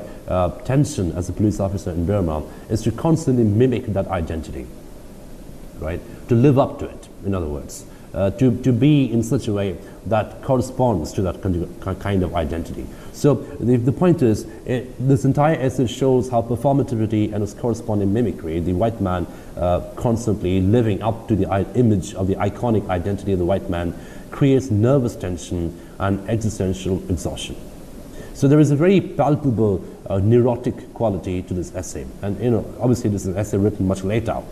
tension as a police officer in Burma is to constantly mimic that identity, right? To live up to it, in other words. To be in such a way that corresponds to that kind of identity. So the point is, this entire essay shows how performativity and its corresponding mimicry, the white man constantly living up to the image of the iconic identity of the white man, creates nervous tension and existential exhaustion. So there is a very palpable neurotic quality to this essay. And obviously this is an essay written much later.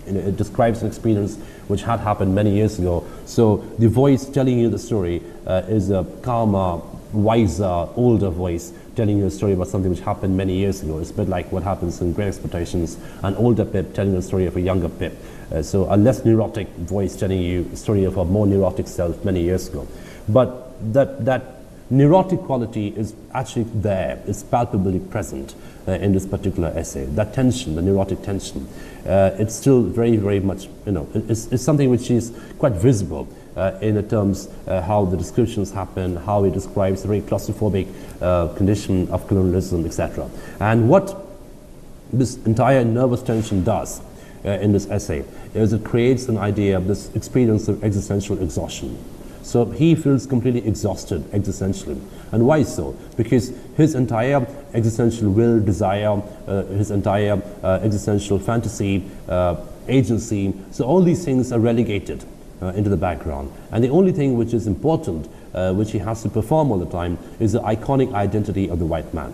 It describes an experience which had happened many years ago. So the voice telling you the story is a calmer, wiser, older voice telling you a story about something which happened many years ago. It's a bit like what happens in Great Expectations, an older Pip telling the story of a younger Pip. So a less neurotic voice telling you a story of a more neurotic self many years ago. But that neurotic quality is actually there, it's palpably present in this particular essay. That tension, the neurotic tension, it's still very, very much, it's something which is quite visible in the terms how the descriptions happen, how he describes the very claustrophobic condition of colonialism, etc. And what this entire nervous tension does in this essay is it creates an idea of this experience of existential exhaustion. So he feels completely exhausted existentially. And why so? Because his entire existential will, desire, his entire existential fantasy, agency, so all these things are relegated into the background. And the only thing which is important, which he has to perform all the time, is the iconic identity of the white man.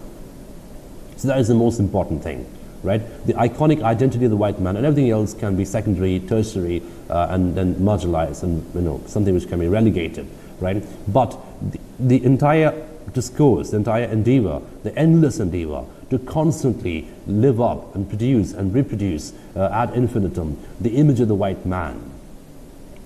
So that is the most important thing, right? The iconic identity of the white man, and everything else can be secondary, tertiary, and then marginalized, and something which can be relegated, right? But the entire discourse, the entire endeavor, the endless endeavor to constantly live up and produce and reproduce ad infinitum the image of the white man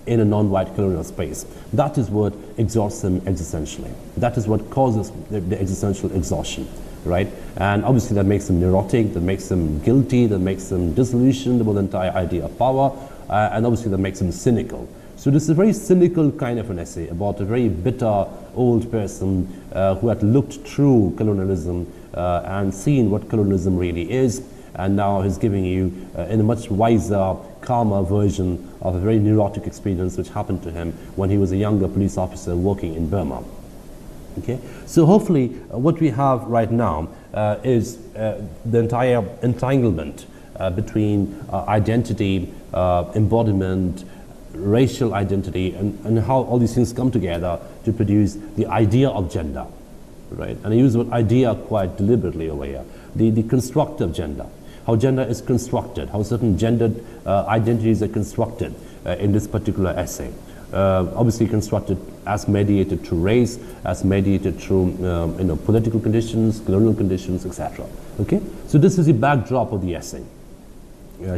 in a non-white colonial space, that is what exhausts him existentially. That is what causes the existential exhaustion, right? And obviously that makes him neurotic, that makes him guilty, that makes him disillusioned with the entire idea of power, and obviously that makes him cynical. So this is a very cynical kind of an essay about a very bitter old person who had looked through colonialism and seen what colonialism really is, and now is giving you in a much wiser, calmer version of a very neurotic experience which happened to him when he was a younger police officer working in Burma. Okay, so hopefully what we have right now is the entire entanglement between identity, embodiment, racial identity, and how all these things come together to produce the idea of gender, right? And I use the word idea quite deliberately over here. The constructive gender, how gender is constructed, how certain gendered identities are constructed in this particular essay. Obviously constructed as mediated through race, as mediated through political conditions, colonial conditions, etc. Okay, so this is the backdrop of the essay.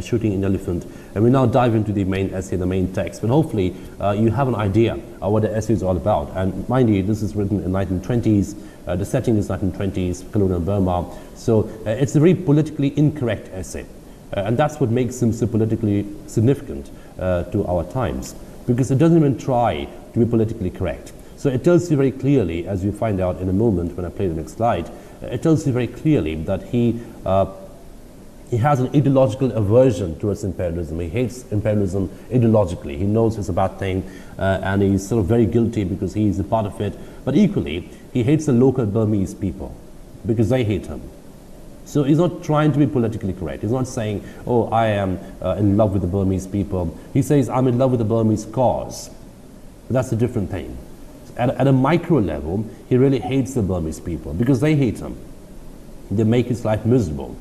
Shooting an elephant, and we now dive into the main essay, the main text. But hopefully you have an idea of what the essay is all about. And mind you, this is written in 1920s. The setting is 1920s, colonial Burma. So it's a very politically incorrect essay, and that's what makes him so politically significant to our times, because it doesn't even try to be politically correct. So it tells you very clearly, as you find out in a moment when I play the next slide, it tells you very clearly that he has an ideological aversion towards imperialism. He hates imperialism ideologically. He knows it's a bad thing, and he's sort of very guilty because he's a part of it. But equally, he hates the local Burmese people because they hate him. So he's not trying to be politically correct. He's not saying, oh, I am in love with the Burmese people. He says, I'm in love with the Burmese cause. But that's a different thing. At a micro level, he really hates the Burmese people because they hate him. They make his life miserable,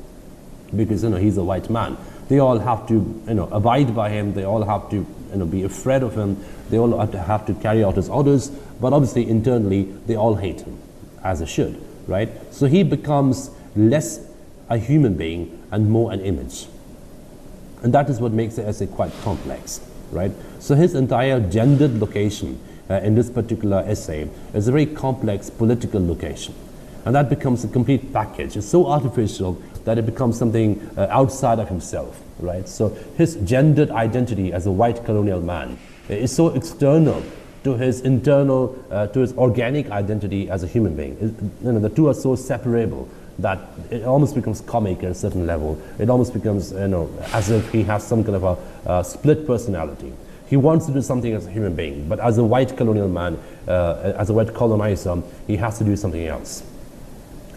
because he's a white man. They all have to abide by him. They all have to be afraid of him. They all have to carry out his orders. But obviously internally they all hate him, as they should, right? So he becomes less a human being and more an image, and that is what makes the essay quite complex, right? So his entire gendered location in this particular essay is a very complex political location, and that becomes a complete package. It's so artificial that it becomes something outside of himself, right? So his gendered identity as a white colonial man is so external to his internal, to his organic identity as a human being. The two are so separable that it almost becomes comic at a certain level. It almost becomes, as if he has some kind of a split personality. He wants to do something as a human being, but as a white colonial man, as a white colonizer, he has to do something else.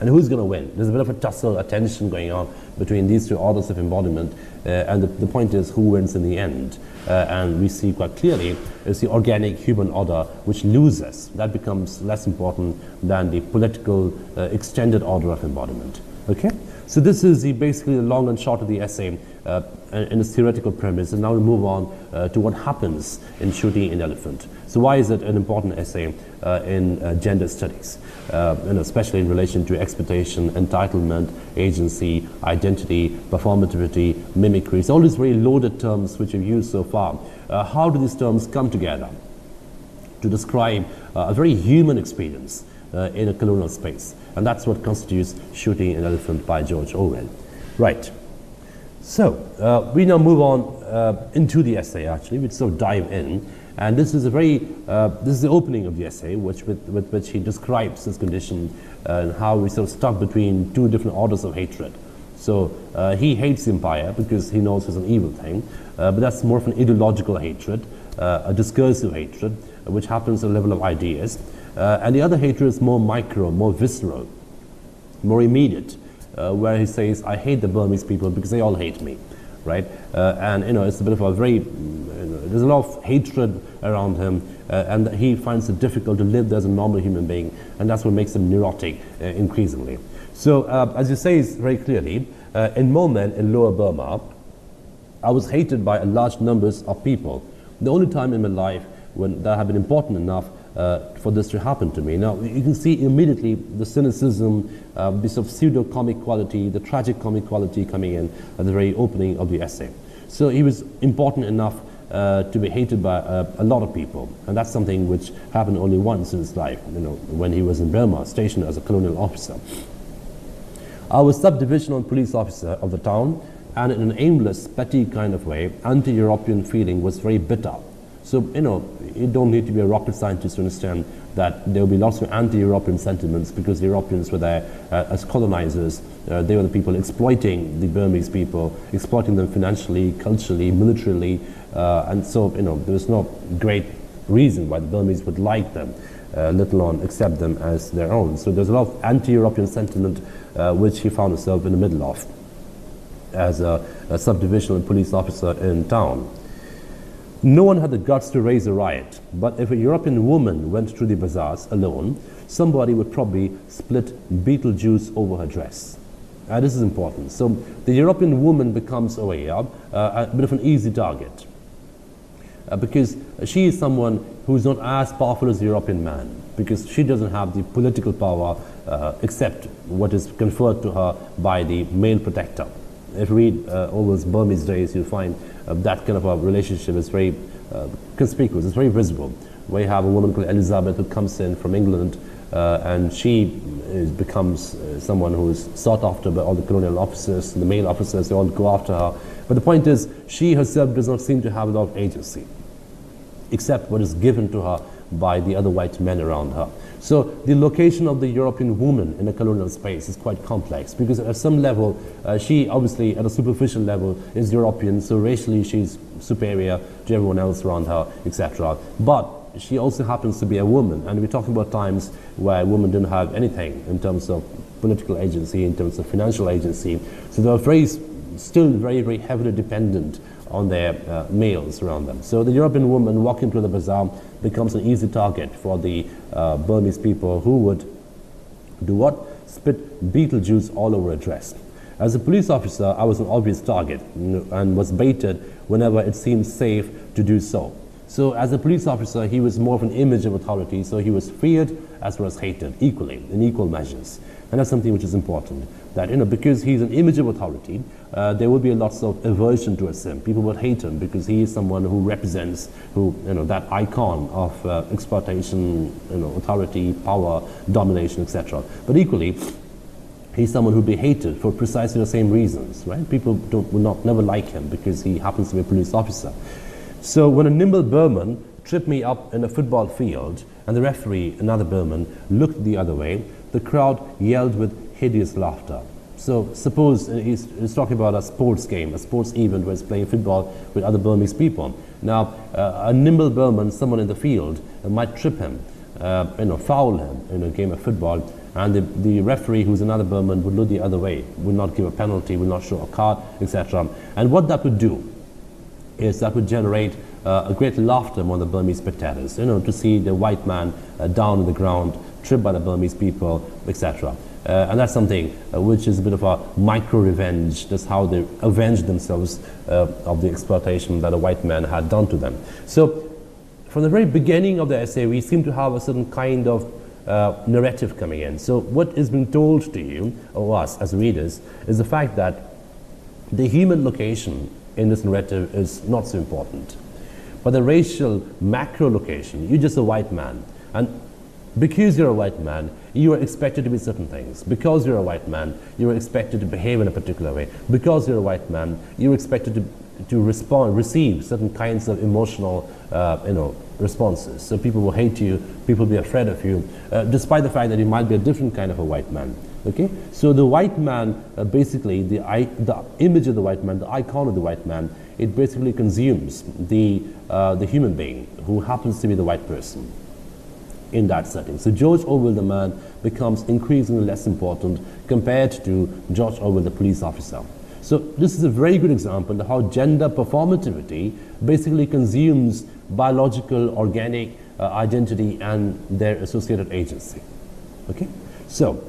And who's going to win? There's a bit of a tussle, a tension going on between these two orders of embodiment, and the point is who wins in the end. And we see quite clearly it's the organic human order which loses. That becomes less important than the political extended order of embodiment. Okay? So this is basically the long and short of the essay in its theoretical premise, and now we move on to what happens in Shooting an Elephant. So why is it an important essay in gender studies, especially in relation to expectation, entitlement, agency, identity, performativity, mimicry? So all these very loaded terms which we've used so far. How do these terms come together to describe a very human experience in a colonial space? And that's what constitutes Shooting an Elephant by George Orwell. Right. So we now move on into the essay, actually. We sort of dive in. And this is a very, this is the opening of the essay, with which he describes this condition and how we're sort of stuck between two different orders of hatred. So he hates the empire because he knows it's an evil thing, but that's more of an ideological hatred, a discursive hatred, which happens at the level of ideas. And the other hatred is more micro, more visceral, more immediate, where he says, I hate the Burmese people because they all hate me, right? And it's a bit of a very, there's a lot of hatred around him, and he finds it difficult to live as a normal human being, and that's what makes him neurotic increasingly. So, as you say very clearly, in Momen in Lower Burma, I was hated by a large numbers of people. The only time in my life when that had been important enough for this to happen to me. Now, you can see immediately the cynicism, this sort of pseudo-comic quality, the tragic comic quality coming in at the very opening of the essay. So he was important enough to be hated by a lot of people, and that's something which happened only once in his life, when he was in Burma, stationed as a colonial officer. I was sub-divisional police officer of the town, and in an aimless, petty kind of way, anti-European feeling was very bitter. So, you don't need to be a rocket scientist to understand that there will be lots of anti-European sentiments because the Europeans were there as colonizers. They were the people exploiting the Burmese people, exploiting them financially, culturally, militarily, and so, there was no great reason why the Burmese would like them, let alone accept them as their own. So there's a lot of anti-European sentiment which he found himself in the middle of as a sub-divisional police officer in town. No one had the guts to raise a riot, but if a European woman went through the bazaars alone, somebody would probably split beetle juice over her dress. This is important. So the European woman becomes a bit of an easy target because she is someone who is not as powerful as the European man, because she doesn't have the political power except what is conferred to her by the male protector. If you read all those Burmese days, you'll find that kind of a relationship is very conspicuous, it's very visible. We have a woman called Elizabeth who comes in from England and she becomes someone who is sought after by all the colonial officers, the male officers, they all go after her. But the point is, she herself does not seem to have a lot of agency, except what is given to her by the other white men around her. So the location of the European woman in a colonial space is quite complex because at some level, she obviously at a superficial level is European, so racially she's superior to everyone else around her, etc. But she also happens to be a woman, and we're talking about times where women didn't have anything in terms of political agency, in terms of financial agency. So they were still very, very heavily dependent on their males around them. So the European woman walking through the bazaar becomes an easy target for the Burmese people who would do what? Spit beetle juice all over a dress. As a police officer, I was an obvious target and was baited whenever it seemed safe to do so. So as a police officer, he was more of an image of authority, so he was feared as well as hated equally, in equal measures. And that's something which is important, that because he's an image of authority, there will be lots of aversion towards him. People would hate him because he is someone who represents, that icon of exploitation, authority, power, domination, etc. But equally, he's someone who'd be hated for precisely the same reasons, right? People will never like him because he happens to be a police officer. So when a nimble Burman tripped me up in a football field and the referee, another Burman, looked the other way, the crowd yelled with hideous laughter. So suppose he's talking about a sports game, a sports event where he's playing football with other Burmese people. Now, a nimble Burman, someone in the field, might trip him, foul him in a game of football, and the referee, who's another Burman, would look the other way, would not give a penalty, would not show a card, etc. And what that would do is that would generate a great laughter among the Burmese spectators, to see the white man down on the ground, tripped by the Burmese people, etc. And that's something which is a bit of a micro-revenge. That's how they avenged themselves of the exploitation that a white man had done to them. So from the very beginning of the essay, we seem to have a certain kind of narrative coming in. So what is being told to you, or us as readers, is the fact that the human location in this narrative is not so important. But the racial macro location, you're just a white man. And because you're a white man, you are expected to be certain things. Because you're a white man, you're expected to behave in a particular way. Because you're a white man, you're expected to to receive certain kinds of emotional, responses. So people will hate you, people will be afraid of you, despite the fact that you might be a different kind of a white man. Okay, so the white man, basically the image of the white man, the icon of the white man, it basically consumes the human being who happens to be the white person in that setting. So George Orwell, the man, becomes increasingly less important compared to George Orwell, the police officer. So this is a very good example of how gender performativity basically consumes biological, organic identity and their associated agency. Okay, so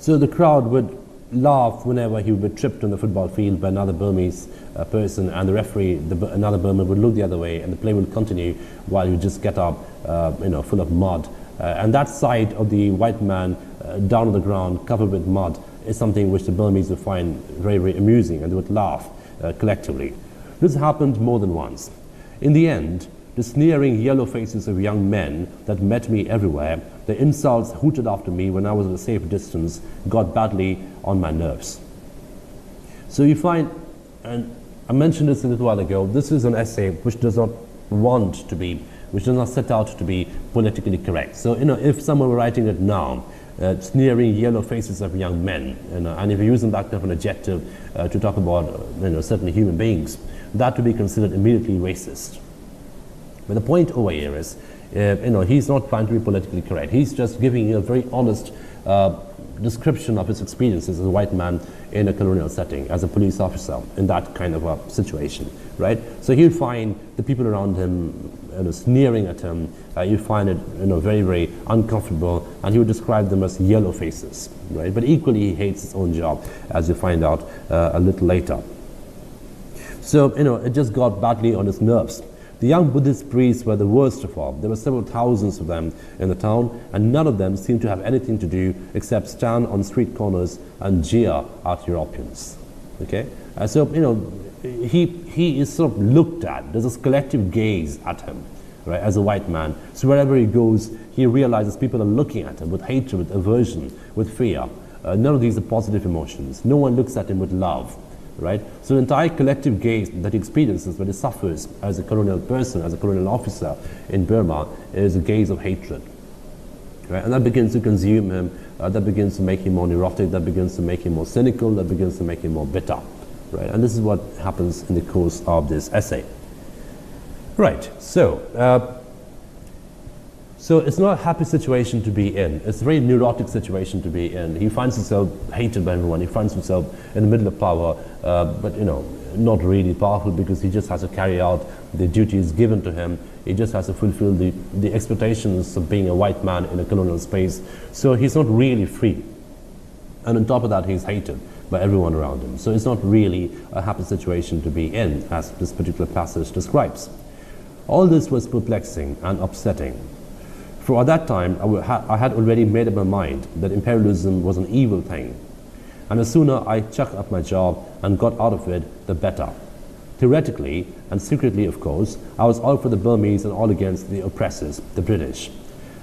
the crowd would laugh whenever he would be tripped on the football field by another Burmese person, and the referee, another Burman, would look the other way, and the play would continue while he would just get up, full of mud. And that sight of the white man down on the ground, covered with mud, is something which the Burmese would find very, very amusing, and they would laugh collectively. This happened more than once. In the end, the sneering yellow faces of young men that met me everywhere, the insults hooted after me when I was at a safe distance, got badly on my nerves. So you find, and I mentioned this a little while ago, this is an essay which does not want to be, which does not set out to be politically correct. So, if someone were writing it now, sneering yellow faces of young men, and if you're using that kind of an adjective to talk about, certain human beings, that would be considered immediately racist. But the point over here is, he's not trying to be politically correct. He's just giving you a very honest description of his experiences as a white man in a colonial setting, as a police officer in that kind of a situation, right? So he'll find the people around him sneering at him. You find it very, very uncomfortable, and he would describe them as yellow faces, right? But equally, he hates his own job, as you find out a little later. So, it just got badly on his nerves. The young Buddhist priests were the worst of all. There were several thousands of them in the town, and none of them seemed to have anything to do except stand on street corners and jeer at Europeans. Okay? So, he is sort of looked at. There's this collective gaze at him, right, as a white man. So wherever he goes, he realizes people are looking at him with hatred, with aversion, with fear. None of these are positive emotions. No one looks at him with love. Right? So the entire collective gaze that he experiences when he suffers as a colonial person, as a colonial officer in Burma, is a gaze of hatred. Right? And that begins to consume him, that begins to make him more neurotic, that begins to make him more cynical, that begins to make him more bitter. Right? And this is what happens in the course of this essay. Right, so it's not a happy situation to be in. It's a very neurotic situation to be in. He finds himself hated by everyone. He finds himself in the middle of power, but not really powerful, because he just has to carry out the duties given to him. He just has to fulfill the expectations of being a white man in a colonial space. So he's not really free. And on top of that, he's hated by everyone around him. So it's not really a happy situation to be in, as this particular passage describes. All this was perplexing and upsetting. For at that time, I had already made up my mind that imperialism was an evil thing. And the sooner I chucked up my job and got out of it, the better. Theoretically, and secretly of course, I was all for the Burmese and all against the oppressors, the British.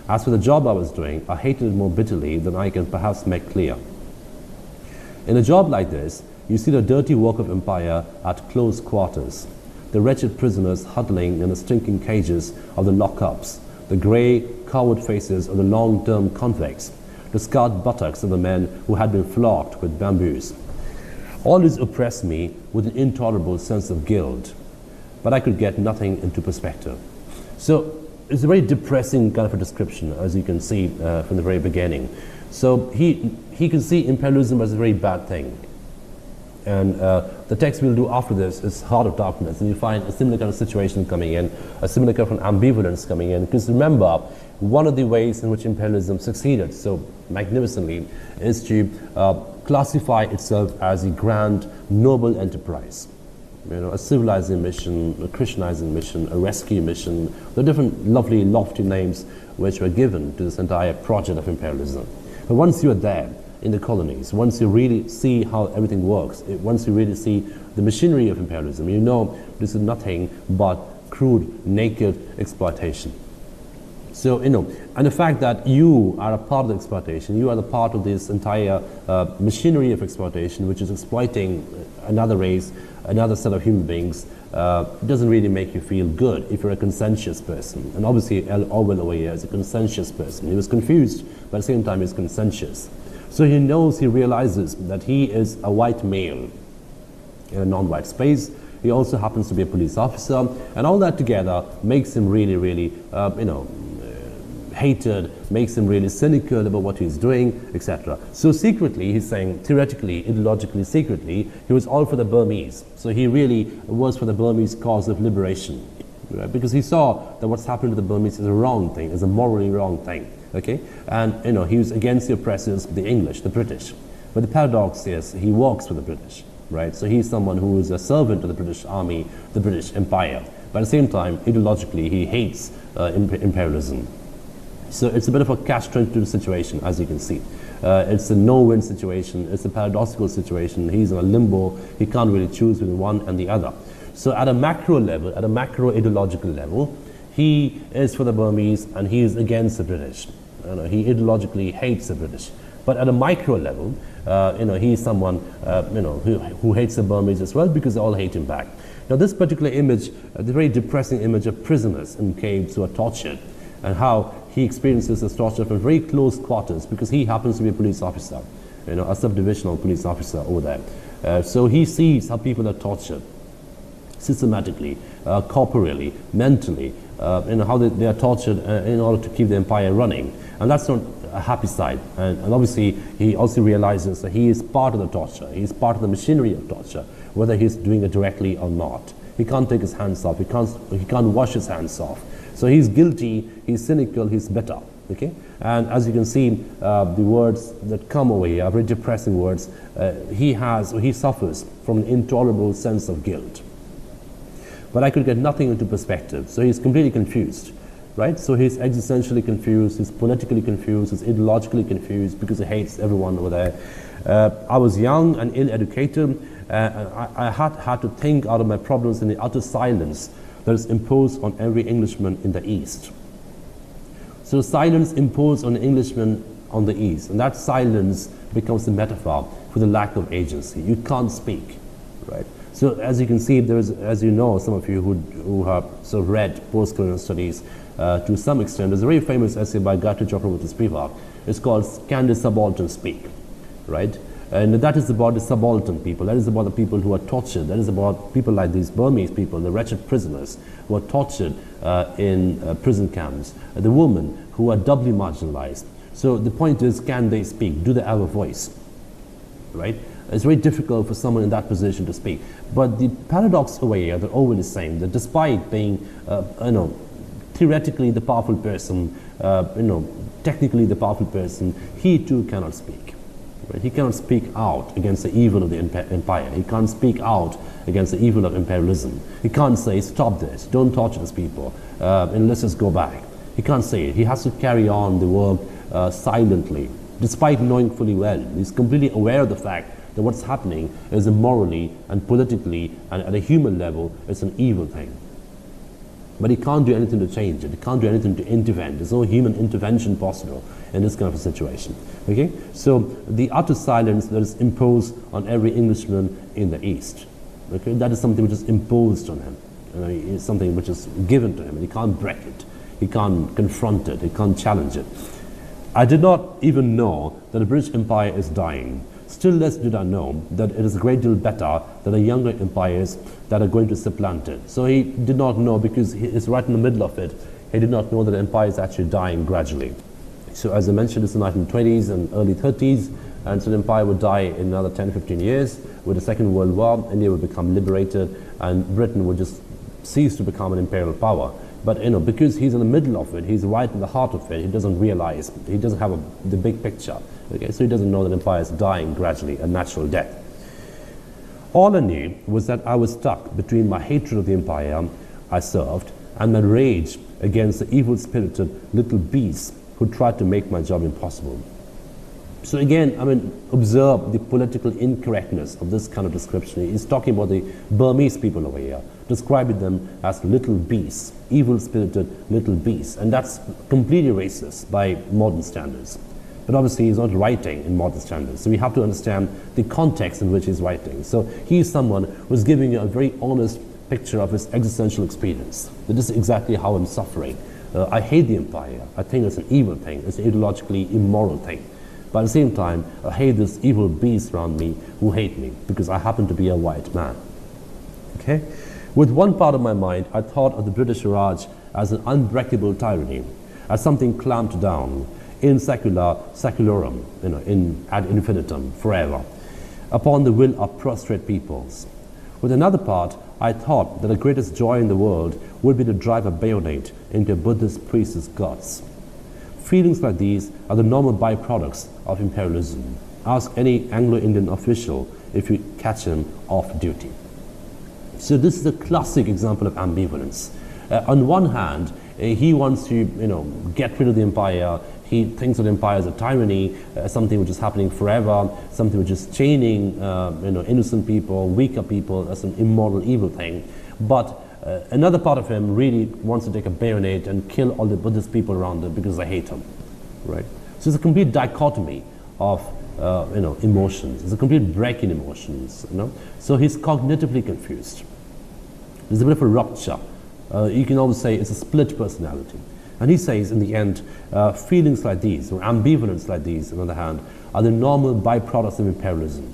As for the job I was doing, I hated it more bitterly than I can perhaps make clear. In a job like this, you see the dirty work of empire at close quarters, the wretched prisoners huddling in the stinking cages of the lockups, the grey, coward faces of the long-term convicts, the scarred buttocks of the men who had been flogged with bamboos. All this oppressed me with an intolerable sense of guilt, but I could get nothing into perspective. So it's a very depressing kind of a description, as you can see from the very beginning. So he can see imperialism as a very bad thing. And the text we'll do after this is Heart of Darkness, and you find a similar kind of situation coming in, a similar kind of ambivalence coming in. Because remember, one of the ways in which imperialism succeeded so magnificently is to classify itself as a grand, noble enterprise. A civilizing mission, a Christianizing mission, a rescue mission, the different lovely, lofty names which were given to this entire project of imperialism. But once you are there, in the colonies, once you really see how everything works, once you really see the machinery of imperialism, you know this is nothing but crude, naked exploitation. So, and the fact that you are a part of the exploitation, you are the part of this entire machinery of exploitation which is exploiting another race, another set of human beings, doesn't really make you feel good if you're a conscientious person. And obviously Orwell over here is a conscientious person. He was confused, but at the same time he's conscientious. So he knows, he realizes that he is a white male in a non-white space. He also happens to be a police officer, and all that together makes him really, really, hated, makes him really cynical about what he's doing, etc. So secretly, he's saying, theoretically, ideologically, secretly, he was all for the Burmese. So he really was for the Burmese cause of liberation, right? Because he saw that what's happened to the Burmese is a wrong thing, is a morally wrong thing, okay? And, he was against the oppressors, the English, the British. But the paradox is, he works for the British, right? So he's someone who is a servant to the British Army, the British Empire. But at the same time, ideologically, he hates imperialism. So it's a bit of a catch-22 situation, as you can see. It's a no-win situation. It's a paradoxical situation. He's in a limbo. He can't really choose between one and the other. So at a macro level, at a macro ideological level, he is for the Burmese and he is against the British. He ideologically hates the British. But at a micro level, he's someone who hates the Burmese as well, because they all hate him back. Now this particular image, the very depressing image of prisoners in caves who are tortured, and how he experiences this torture from very close quarters, because he happens to be a police officer, a subdivisional police officer over there. So he sees how people are tortured systematically, corporally, mentally, how they are tortured in order to keep the empire running. And that's not a happy side. And obviously, he also realizes that he is part of the torture. He is part of the machinery of torture, whether he's doing it directly or not. He can't take his hands off. He can't wash his hands off. So he's guilty, he's cynical, he's bitter. Okay? And as you can see, the words that come over here are very depressing words. He suffers from an intolerable sense of guilt. But I could get nothing into perspective. So he's completely confused, right? So he's existentially confused, he's politically confused, he's ideologically confused, because he hates everyone over there. I was young and ill-educated. I had to think out of my problems in the utter silence that is imposed on every Englishman in the East. So silence imposed on an Englishman on the East, and that silence becomes the metaphor for the lack of agency. You can't speak, right? So as you can see, there is, as you know, some of you who have sort of read post-colonial studies to some extent, there's a very famous essay by Gayatri Chakraborty Spivak. It's called Can the Subaltern Speak, right? And that is about the subaltern people. That is about the people who are tortured. That is about people like these Burmese people, the wretched prisoners who are tortured in prison camps, the women who are doubly marginalized. So the point is, can they speak? Do they have a voice? Right? It's very difficult for someone in that position to speak. But the paradox over here that Owen is saying, that despite being, theoretically the powerful person, technically the powerful person, he too cannot speak. Right? He cannot speak out against the evil of the empire. He can't speak out against the evil of imperialism. He can't say, stop this, don't torture these people, and let's just go back. He can't say it. He has to carry on the work silently, despite knowing fully well. He's completely aware of the fact that what's happening is morally and politically and at a human level, it's an evil thing. But he can't do anything to change it. He can't do anything to intervene. There's no human intervention possible in this kind of a situation. Okay? So the utter silence that is imposed on every Englishman in the East, okay, that is something which is imposed on him. It's something which is given to him, and he can't break it. He can't confront it. He can't challenge it. I did not even know that the British Empire is dying. Still less did I know that it is a great deal better than the younger empires that are going to supplant it. So he did not know, because he is right in the middle of it. He did not know that the empire is actually dying gradually. So as I mentioned, it's the 1920s and early 30s, and so the empire would die in another 10-15 years. With the Second World War, India would become liberated, and Britain would just cease to become an imperial power. But because he's in the middle of it, he's right in the heart of it, he doesn't realize, he doesn't have the big picture. Okay, so he doesn't know that empire is dying gradually, a natural death. All I knew was that I was stuck between my hatred of the empire I served and my rage against the evil-spirited little beasts who tried to make my job impossible. So again, observe the political incorrectness of this kind of description. He's talking about the Burmese people over here. describing them as little beasts, evil-spirited little beasts, and that's completely racist by modern standards. But obviously he's not writing in modern standards, so we have to understand the context in which he's writing. So he's someone who's giving you a very honest picture of his existential experience. This is exactly how I'm suffering. I hate the empire. I think it's an evil thing. It's an ideologically immoral thing. But at the same time, I hate this evil beast around me who hate me because I happen to be a white man. Okay? With one part of my mind, I thought of the British Raj as an unbreakable tyranny, as something clamped down, in secularum, in ad infinitum, forever, upon the will of prostrate peoples. With another part, I thought that the greatest joy in the world would be to drive a bayonet into a Buddhist priest's guts. Feelings like these are the normal byproducts of imperialism. Ask any Anglo-Indian official if you catch him off duty. So this is a classic example of ambivalence. On one hand, he wants to get rid of the empire. He thinks of the empire as a tyranny, something which is happening forever, something which is chaining innocent people, weaker people, as an immoral, evil thing. But another part of him really wants to take a bayonet and kill all the Buddhist people around him because they hate him, right? So it's a complete dichotomy of emotions. It's a complete break in emotions, So he's cognitively confused. There's a bit of a rupture. You can almost say it's a split personality. And he says, in the end, feelings like these, or ambivalence like these, on the other hand, are the normal byproducts of imperialism.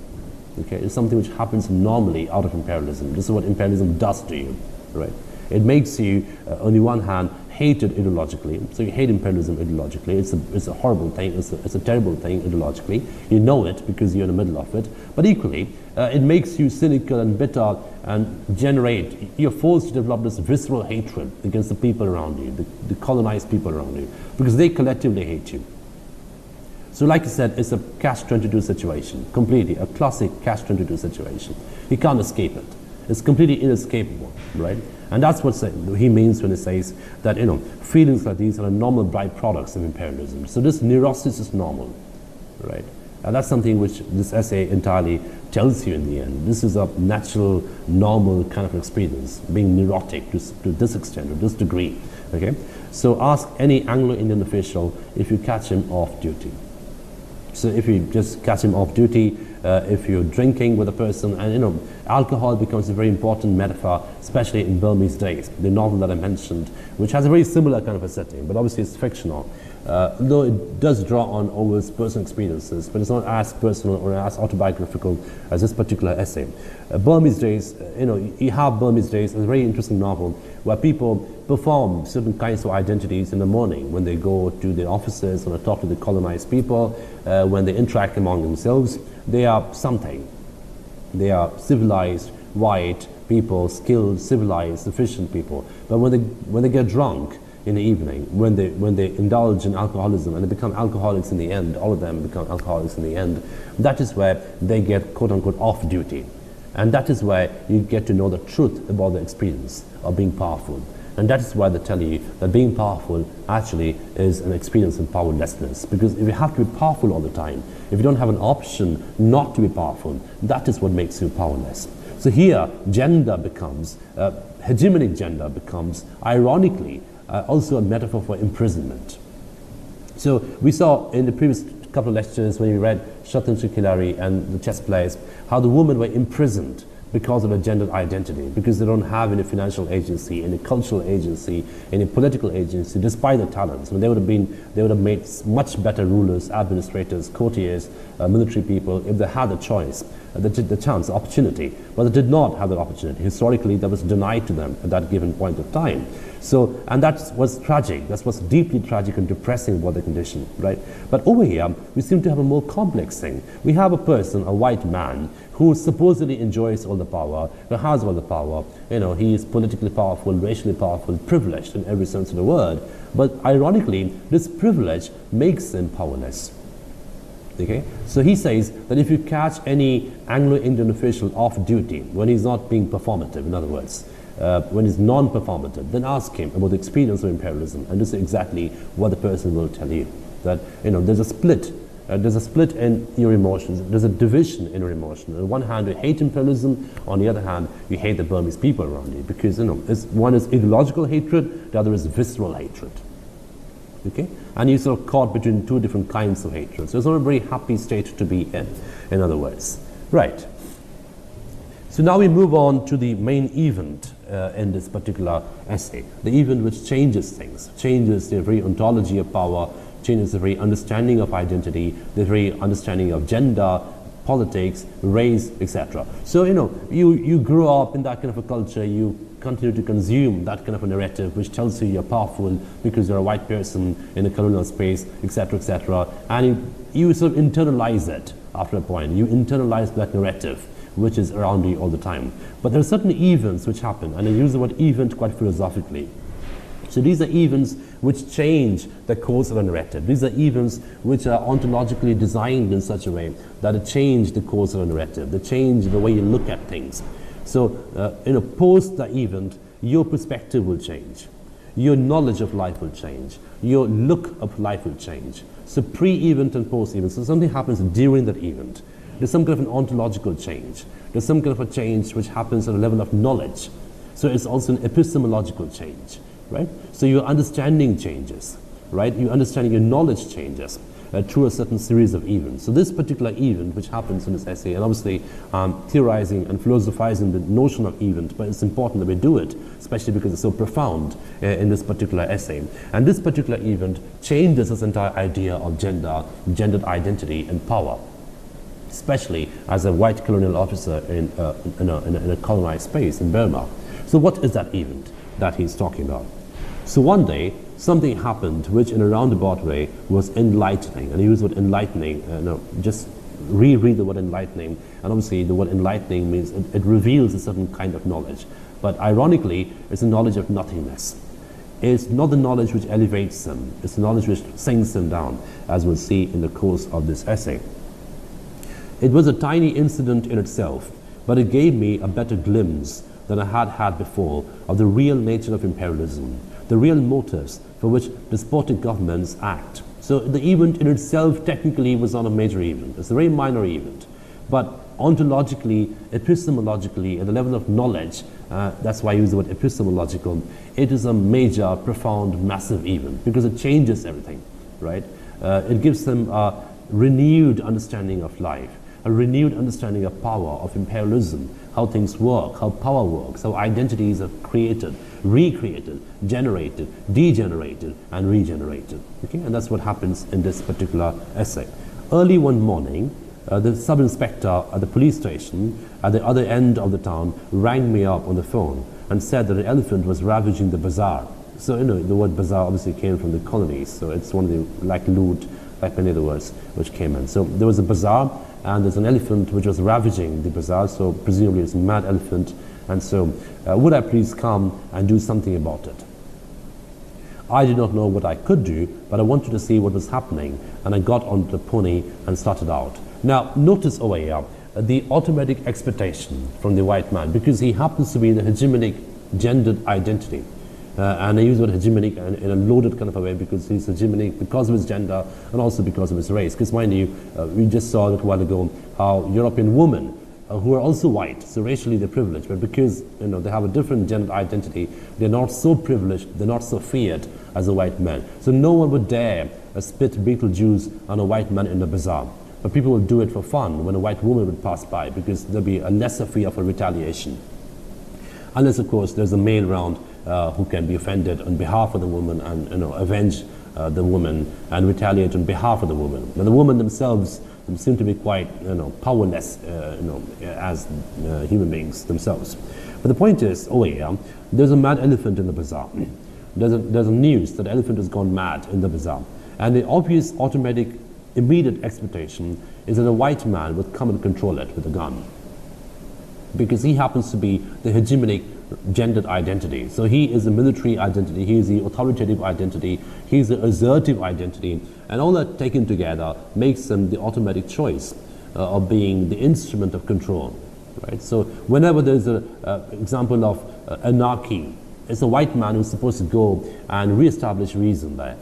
Okay, it's something which happens normally out of imperialism. This is what imperialism does to you, right? It makes you, on the one hand, hate it ideologically. So you hate imperialism ideologically. It's a horrible thing. It's a terrible thing ideologically. You know it because you're in the middle of it. But equally, it makes you cynical and bitter and you're forced to develop this visceral hatred against the people around you, the colonized people around you, because they collectively hate you. So like I said, it's a catch-22 situation, completely, a classic catch-22 situation. You can't escape it. It's completely inescapable, right? And that's what he means when he says that, feelings like these are normal byproducts of imperialism. So this neurosis is normal, right? And that's something which this essay entirely tells you in the end. This is a natural, normal kind of experience, being neurotic to this extent, to this degree, okay? So ask any Anglo-Indian official if you catch him off duty. So if you just catch him off duty, if you're drinking with a person, and alcohol becomes a very important metaphor, especially in Burmese Days, the novel that I mentioned, which has a very similar kind of a setting, but obviously it's fictional. Though it does draw on Orwell's personal experiences, but it's not as personal or as autobiographical as this particular essay. Burmese Days, you have Burmese Days, it's a very interesting novel where people perform certain kinds of identities in the morning when they go to the offices, when they talk to the colonized people, when they interact among themselves. They are something. They are civilized, white people, skilled, civilized, efficient people. But when they get drunk in the evening, when they indulge in alcoholism and they become alcoholics in the end, all of them become alcoholics in the end, that is where they get quote-unquote off duty. And that is where you get to know the truth about the experience of being powerful. And that is why they tell you that being powerful actually is an experience of powerlessness. Because if you have to be powerful all the time, if you don't have an option not to be powerful, that is what makes you powerless. So here, gender becomes, hegemonic gender becomes, ironically, also a metaphor for imprisonment. So we saw in the previous couple of lectures when we read Shatranji Khilari and the chess players, how the women were imprisoned because of their gender identity, because they don't have any financial agency, any cultural agency, any political agency, despite their talents. I mean, they would have made much better rulers, administrators, courtiers, military people if they had the choice, the chance, the opportunity. But they did not have that opportunity. Historically, that was denied to them at that given point of time. So, and that's what's tragic. That's what's deeply tragic and depressing about the condition, right? But over here, we seem to have a more complex thing. We have a person, a white man, who supposedly enjoys all the power, who has all the power. He is politically powerful, racially powerful, privileged in every sense of the word. But ironically, this privilege makes him powerless. Okay? So he says that if you catch any Anglo-Indian official off duty, when he's not being performative, in other words, when he's non-performative, then ask him about the experience of imperialism, and this is exactly what the person will tell you. That there's a split There's a split in your emotions. There's a division in your emotion. On one hand, you hate imperialism. On the other hand, you hate the Burmese people around you, because one is ideological hatred, the other is visceral hatred. Okay, and you're sort of caught between two different kinds of hatred. So it's not a very happy state to be in other words. Right. So now we move on to the main event in this particular essay, the event which changes things, changes the very ontology of power, changes the very understanding of identity, the very understanding of gender, politics, race, etc. So, you grow up in that kind of a culture, you continue to consume that kind of a narrative which tells you you're powerful because you're a white person in a colonial space, etc., and you sort of internalize it after a point. You internalize that narrative which is around you all the time. But there are certain events which happen, and I use the word event quite philosophically. So these are events which change the course of a narrative. These are events which are ontologically designed in such a way that they change the course of a narrative. They change the way you look at things. So, post the event, your perspective will change. Your knowledge of life will change. Your look of life will change. So pre-event and post-event. So something happens during that event. There's some kind of an ontological change. There's some kind of a change which happens at a level of knowledge. So it's also an epistemological change, right? So your understanding changes, right? Your understanding, your knowledge changes through a certain series of events. So this particular event which happens in this essay, and obviously theorizing and philosophizing the notion of event, but it's important that we do it, especially because it's so profound in this particular essay. And this particular event changes this entire idea of gender, gendered identity and power, especially as a white colonial officer in a colonized space in Burma. So what is that event that he's talking about? So one day, something happened which in a roundabout way was enlightening. And he used the word enlightening, just reread the word enlightening. And obviously the word enlightening means it reveals a certain kind of knowledge. But ironically, it's a knowledge of nothingness. It's not the knowledge which elevates them, it's the knowledge which sinks them down, as we'll see in the course of this essay. It was a tiny incident in itself, but it gave me a better glimpse than I had had before of the real nature of imperialism, the real motives for which despotic governments act. So the event in itself technically was not a major event, it's a very minor event, but ontologically, epistemologically, at the level of knowledge, that's why I use the word epistemological, it is a major, profound, massive event, because it changes everything, right? It gives them a renewed understanding of life, a renewed understanding of power, of imperialism, how things work, how power works, how identities are created, recreated, generated, degenerated, and regenerated. Okay? And that's what happens in this particular essay. Early one morning, the sub-inspector at the police station at the other end of the town rang me up on the phone and said that an elephant was ravaging the bazaar. So, the word bazaar obviously came from the colonies, so it's one of the, like loot, like many other words which came in. So there was a bazaar, and there's an elephant which was ravaging the bazaar, so presumably it's a mad elephant, and so would I please come and do something about it? I did not know what I could do, but I wanted to see what was happening, and I got on the pony and started out. Now notice over here the automatic expectation from the white man, because he happens to be in the hegemonic gendered identity. And I use the word hegemonic in a loaded kind of a way, because he's hegemonic because of his gender and also because of his race. Because mind you, we just saw a little while ago how European women who are also white, so racially they're privileged, but because they have a different gender identity, they're not so privileged, they're not so feared as a white man. So no one would dare spit Beetlejuice on a white man in the bazaar. But people will do it for fun when a white woman would pass by, because there'll be a lesser fear for retaliation. Unless, of course, there's a male around who can be offended on behalf of the woman and avenge the woman and retaliate on behalf of the woman. Now the women themselves seem to be quite powerless as human beings themselves. But the point is, there's a mad elephant in the bazaar. There's a news that the elephant has gone mad in the bazaar, and the obvious automatic immediate expectation is that a white man would come and control it with a gun, because he happens to be the hegemonic gendered identity. So he is the military identity, he is the authoritative identity, he is the assertive identity, and all that taken together makes him the automatic choice of being the instrument of control. Right? So whenever there's an example of anarchy, it's a white man who's supposed to go and re-establish reason there.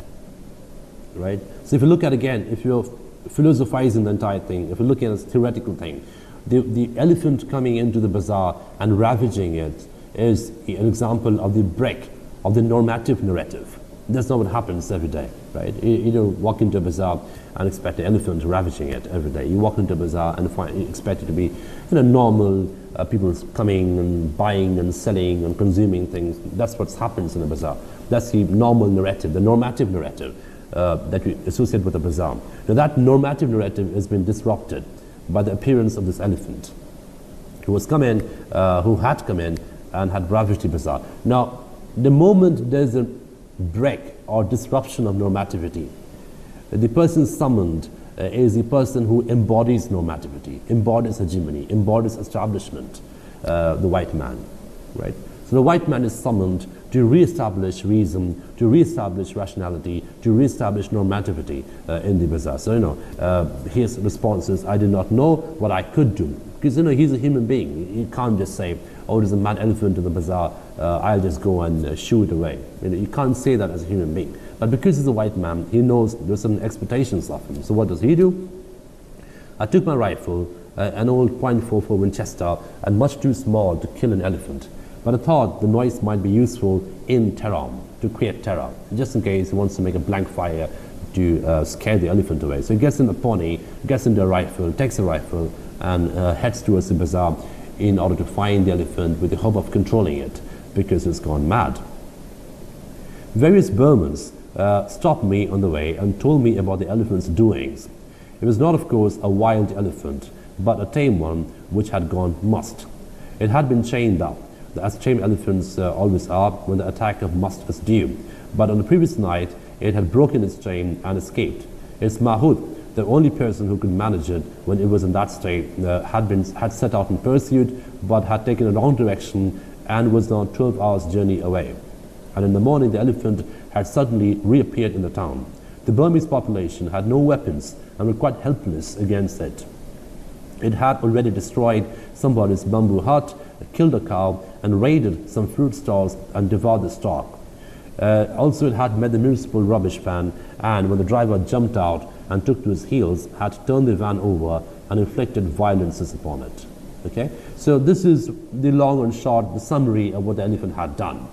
Right? So if you look at again, if you're philosophizing the entire thing, if you're looking at a theoretical thing, the elephant coming into the bazaar and ravaging it is an example of the break of the normative narrative. That's not what happens every day, right? You don't walk into a bazaar and expect an elephant ravaging it every day. You walk into a bazaar and expect it to be normal, people coming and buying and selling and consuming things. That's what happens in a bazaar. That's the normal narrative, the normative narrative that we associate with a bazaar. Now that normative narrative has been disrupted by the appearance of this elephant who had come in and had ravaged the bazaar. Now, the moment there's a break or disruption of normativity, the person summoned is the person who embodies normativity, embodies hegemony, embodies establishment, the white man, right? So the white man is summoned to re-establish reason, to re-establish rationality, to re-establish normativity in the bazaar. So, his response is, I did not know what I could do. Because, he's a human being. You can't just say, oh, there's a mad elephant in the bazaar, I'll just go and shoo it away. You can't say that as a human being. But because he's a white man, he knows there's certain expectations of him. So what does he do? I took my rifle, an old .44 Winchester, and much too small to kill an elephant. But I thought the noise might be useful in terror, to create terror, just in case he wants to make a blank fire to scare the elephant away. So he gets in a pony, gets into a rifle, takes a rifle, and heads towards the bazaar in order to find the elephant with the hope of controlling it, because it's gone mad. Various Burmans stopped me on the way and told me about the elephant's doings. It was not, of course, a wild elephant, but a tame one which had gone mussed. It had been chained up, as tame elephants always are when the attack of must is due. But on the previous night, it had broken its chain and escaped. Its mahout, the only person who could manage it when it was in that state, had set out in pursuit, but had taken a wrong direction and was now 12 hours' journey away. And in the morning, the elephant had suddenly reappeared in the town. The Burmese population had no weapons and were quite helpless against it. It had already destroyed somebody's bamboo hut, killed a cow, and raided some fruit stalls and devoured the stock. Also, it had met the municipal rubbish van, and when the driver jumped out and took to his heels, had turned the van over and inflicted violences upon it. Okay, so this is the long and short, the summary of what the elephant had done.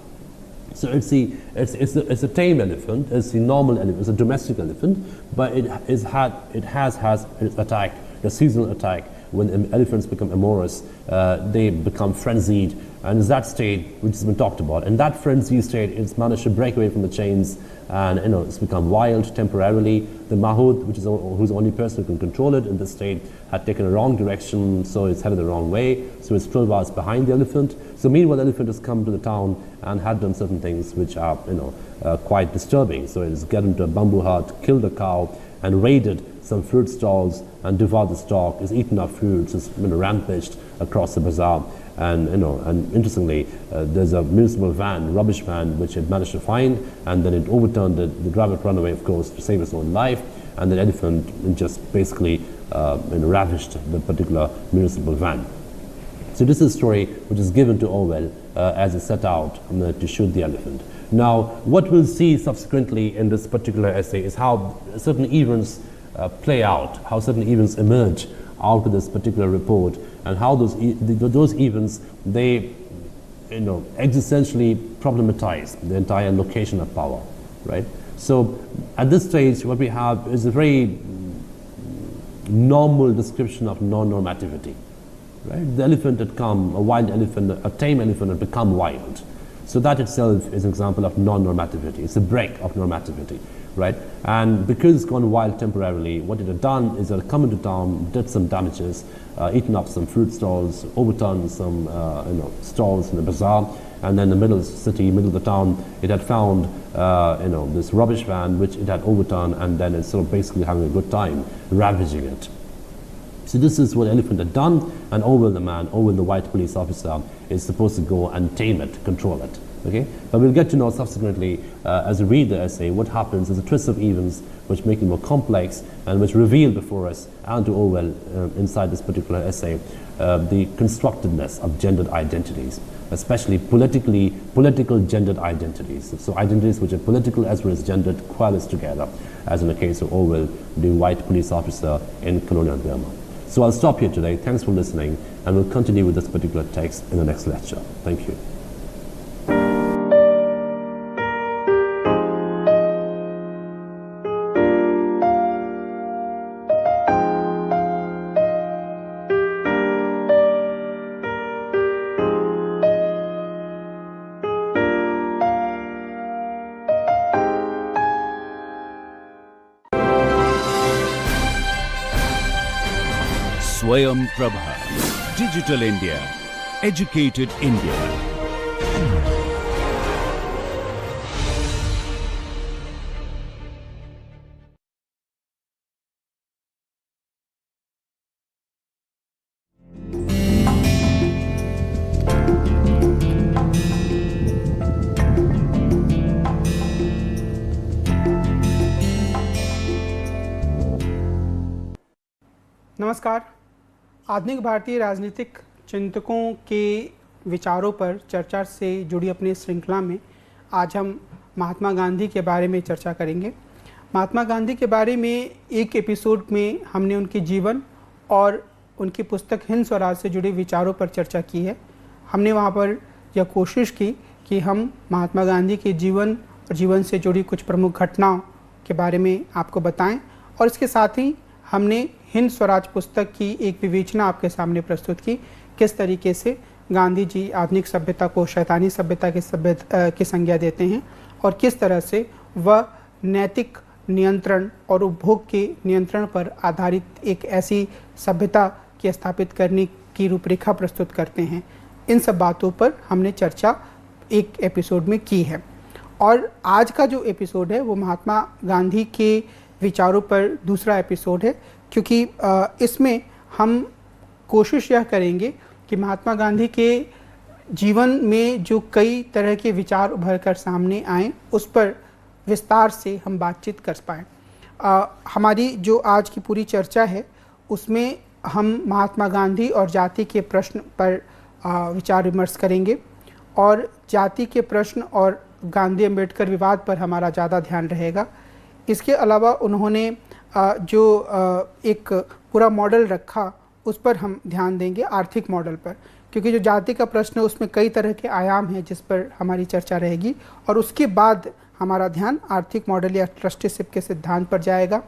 So it's a tame elephant, it's the normal elephant, it's a domestic elephant, but it has its attack, the seasonal attack. When elephants become amorous, they become frenzied, and it's that state which has been talked about. In that frenzied state, it's managed to break away from the chains, and it's become wild temporarily. The mahout, who's the only person who can control it in this state, had taken a wrong direction, so it's headed the wrong way. So it's 12 hours behind the elephant. So meanwhile, the elephant has come to the town and had done certain things which are quite disturbing. So it has got into a bamboo hut, killed a cow, and raided some fruit stalls and devoured the stock, has eaten up fruits, has rampaged across the bazaar. And interestingly, there's a municipal van, rubbish van, which it managed to find, and then it overturned it. The driver ran away, of course, to save his own life, and the elephant just basically ravished the particular municipal van. So this is a story which is given to Orwell as he set out to shoot the elephant. Now, what we'll see subsequently in this particular essay is how certain events play out, how certain events emerge out of this particular report, and how those events, they existentially problematize the entire location of power, right? So at this stage, what we have is a very normal description of non-normativity, right? The elephant had come, a wild elephant, a tame elephant had become wild. So that itself is an example of non-normativity. It's a break of normativity, right? And because it's gone wild temporarily, what it had done is it had come into town, did some damages, eaten up some fruit stalls, overturned some stalls in the bazaar, and then in the middle of the city, middle of the town, it had found this rubbish van which it had overturned, and then it's sort of basically having a good time, ravaging it. So this is what the elephant had done, and Orwell the man, Orwell the white police officer, is supposed to go and tame it, control it. Okay? But we'll get to know subsequently, as we read the essay, what happens as a twist of events which make it more complex and which reveal before us and to Orwell inside this particular essay the constructedness of gendered identities, especially political gendered identities. So identities which are political as well as gendered coalesce together, as in the case of Orwell, the white police officer in colonial Burma. So I'll stop here today. Thanks for listening, and we'll continue with this particular text in the next lecture. Thank you. Swayam Prabha, Digital India, Educated India. नमस्कार। आधुनिक भारतीय राजनीतिक चिंतकों के विचारों पर चर्चा से जुड़ी अपनी श्रृंखला में आज हम महात्मा गांधी के बारे में चर्चा करेंगे। महात्मा गांधी के बारे में एक एपिसोड में हमने उनके जीवन और उनकी पुस्तक हिंद स्वराज से जुड़े विचारों पर चर्चा की है। हमने वहाँ पर यह कोशिश की कि हम महात्मा गांधी के जीवन और जीवन से जुड़ी कुछ प्रमुख घटनाओं के बारे में आपको बताएं, और इसके साथ ही हमने हिंद स्वराज पुस्तक की एक विवेचना आपके सामने प्रस्तुत की, किस तरीके से गांधी जी आधुनिक सभ्यता को शैतानी सभ्यता की संज्ञा देते हैं और किस तरह से वह नैतिक नियंत्रण और उपभोग के नियंत्रण पर आधारित एक ऐसी सभ्यता की स्थापित करने की रूपरेखा प्रस्तुत करते हैं। इन सब बातों पर हमने चर्चा एक एपिसोड में की है, और आज का जो एपिसोड है वो महात्मा गांधी के विचारों पर दूसरा एपिसोड है, क्योंकि इसमें हम कोशिश यह करेंगे कि महात्मा गांधी के जीवन में जो कई तरह के विचार उभर कर सामने आए उस पर विस्तार से हम बातचीत कर पाएँ। हमारी जो आज की पूरी चर्चा है उसमें हम महात्मा गांधी और जाति के प्रश्न पर विचार विमर्श करेंगे, और जाति के प्रश्न और गांधी अम्बेडकर विवाद पर हमारा ज़्यादा ध्यान रहेगा। इसके अलावा उन्होंने जो एक पूरा मॉडल रखा उस पर हम ध्यान देंगे, आर्थिक मॉडल पर, क्योंकि जो जाति का प्रश्न है उसमें कई तरह के आयाम हैं जिस पर हमारी चर्चा रहेगी, और उसके बाद हमारा ध्यान आर्थिक मॉडल या ट्रस्टीशिप के सिद्धांत पर जाएगा।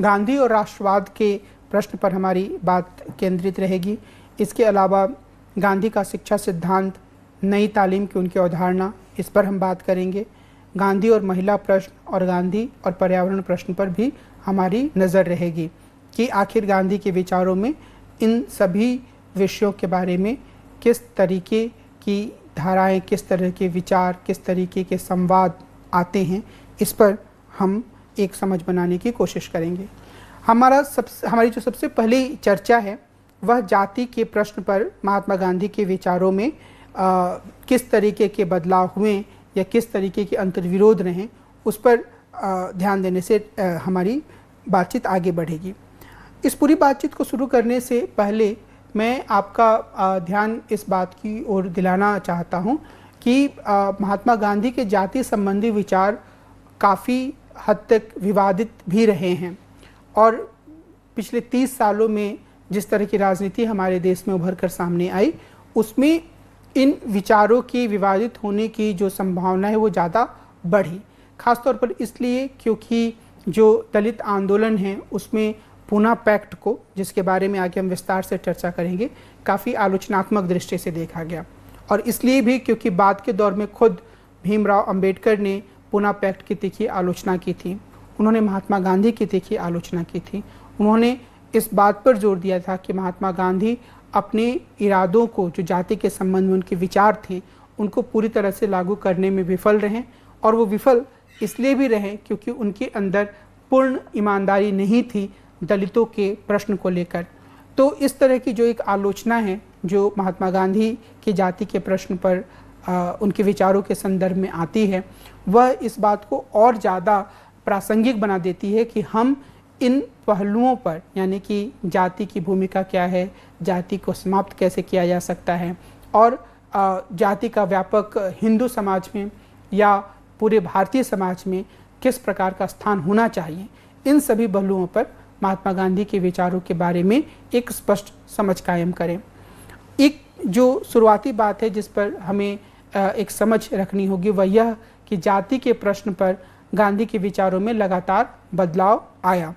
गांधी और राष्ट्रवाद के प्रश्न पर हमारी बात केंद्रित रहेगी। इसके अलावा गांधी का शिक्षा सिद्धांत, नई तालीम की उनकी अवधारणा, इस पर हम बात करेंगे। गांधी और महिला प्रश्न और गांधी और पर्यावरण प्रश्न पर भी हमारी नज़र रहेगी कि आखिर गांधी के विचारों में इन सभी विषयों के बारे में किस तरीके की धाराएं, किस तरह के विचार, किस तरीके के संवाद आते हैं, इस पर हम एक समझ बनाने की कोशिश करेंगे। हमारी जो सबसे पहली चर्चा है वह जाति के प्रश्न पर महात्मा गांधी के विचारों में किस तरीके के बदलाव हुए या किस तरीके के अंतर्विरोध रहे, उस पर ध्यान देने से हमारी बातचीत आगे बढ़ेगी। इस पूरी बातचीत को शुरू करने से पहले मैं आपका ध्यान इस बात की ओर दिलाना चाहता हूं कि महात्मा गांधी के जाति संबंधी विचार काफ़ी हद तक विवादित भी रहे हैं, और पिछले 30 सालों में जिस तरह की राजनीति हमारे देश में उभर कर सामने आई उसमें इन विचारों की विवादित होने की जो संभावना है वो ज़्यादा बढ़ी, खासतौर पर इसलिए क्योंकि जो दलित आंदोलन है उसमें पूना पैक्ट को, जिसके बारे में आगे हम विस्तार से चर्चा करेंगे, काफ़ी आलोचनात्मक दृष्टि से देखा गया, और इसलिए भी क्योंकि बाद के दौर में खुद भीमराव अंबेडकर ने पूना पैक्ट की तीखी आलोचना की थी, उन्होंने महात्मा गांधी की तीखी आलोचना की थी। उन्होंने इस बात पर जोर दिया था कि महात्मा गांधी अपने इरादों को, जो जाति के संबंध में उनके विचार थे, उनको पूरी तरह से लागू करने में विफल रहे, और वो विफल इसलिए भी रहे क्योंकि उनके अंदर पूर्ण ईमानदारी नहीं थी दलितों के प्रश्न को लेकर। तो इस तरह की जो एक आलोचना है जो महात्मा गांधी की जाति के प्रश्न पर उनके विचारों के संदर्भ में आती है, वह इस बात को और ज़्यादा प्रासंगिक बना देती है कि हम इन पहलुओं पर, यानी कि जाति की भूमिका क्या है, जाति को समाप्त कैसे किया जा सकता है, और जाति का व्यापक हिंदू समाज में या पूरे भारतीय समाज में किस प्रकार का स्थान होना चाहिए, इन सभी पहलुओं पर महात्मा गांधी के विचारों के बारे में एक स्पष्ट समझ कायम करें। एक जो शुरुआती बात है जिस पर हमें एक समझ रखनी होगी वह यह कि जाति के प्रश्न पर गांधी के विचारों में लगातार बदलाव आया।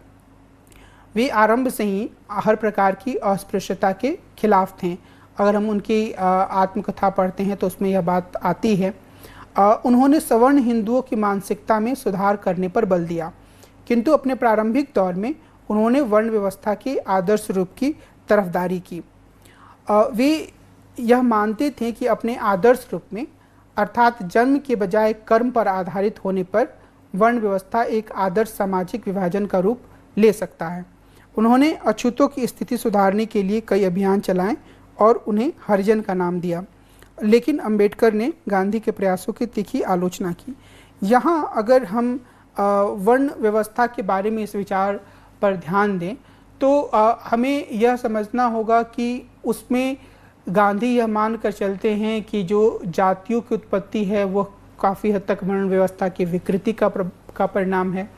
वे आरंभ से ही हर प्रकार की अस्पृश्यता के खिलाफ थे। अगर हम उनकी आत्मकथा पढ़ते हैं तो उसमें यह बात आती है। उन्होंने सवर्ण हिंदुओं की मानसिकता में सुधार करने पर बल दिया, किंतु अपने प्रारंभिक दौर में उन्होंने वर्ण व्यवस्था के आदर्श रूप की तरफदारी की। वे यह मानते थे कि अपने आदर्श रूप में, अर्थात जन्म के बजाय कर्म पर आधारित होने पर, वर्ण व्यवस्था एक आदर्श सामाजिक विभाजन का रूप ले सकता है। उन्होंने अछूतों की स्थिति सुधारने के लिए कई अभियान चलाए और उन्हें हरिजन का नाम दिया, लेकिन अंबेडकर ने गांधी के प्रयासों की तीखी आलोचना की। यहाँ अगर हम वर्ण व्यवस्था के बारे में इस विचार पर ध्यान दें तो हमें यह समझना होगा कि उसमें गांधी यह मान कर चलते हैं कि जो जातियों की उत्पत्ति है वह काफ़ी हद तक वर्ण व्यवस्था की विकृति का परिणाम है,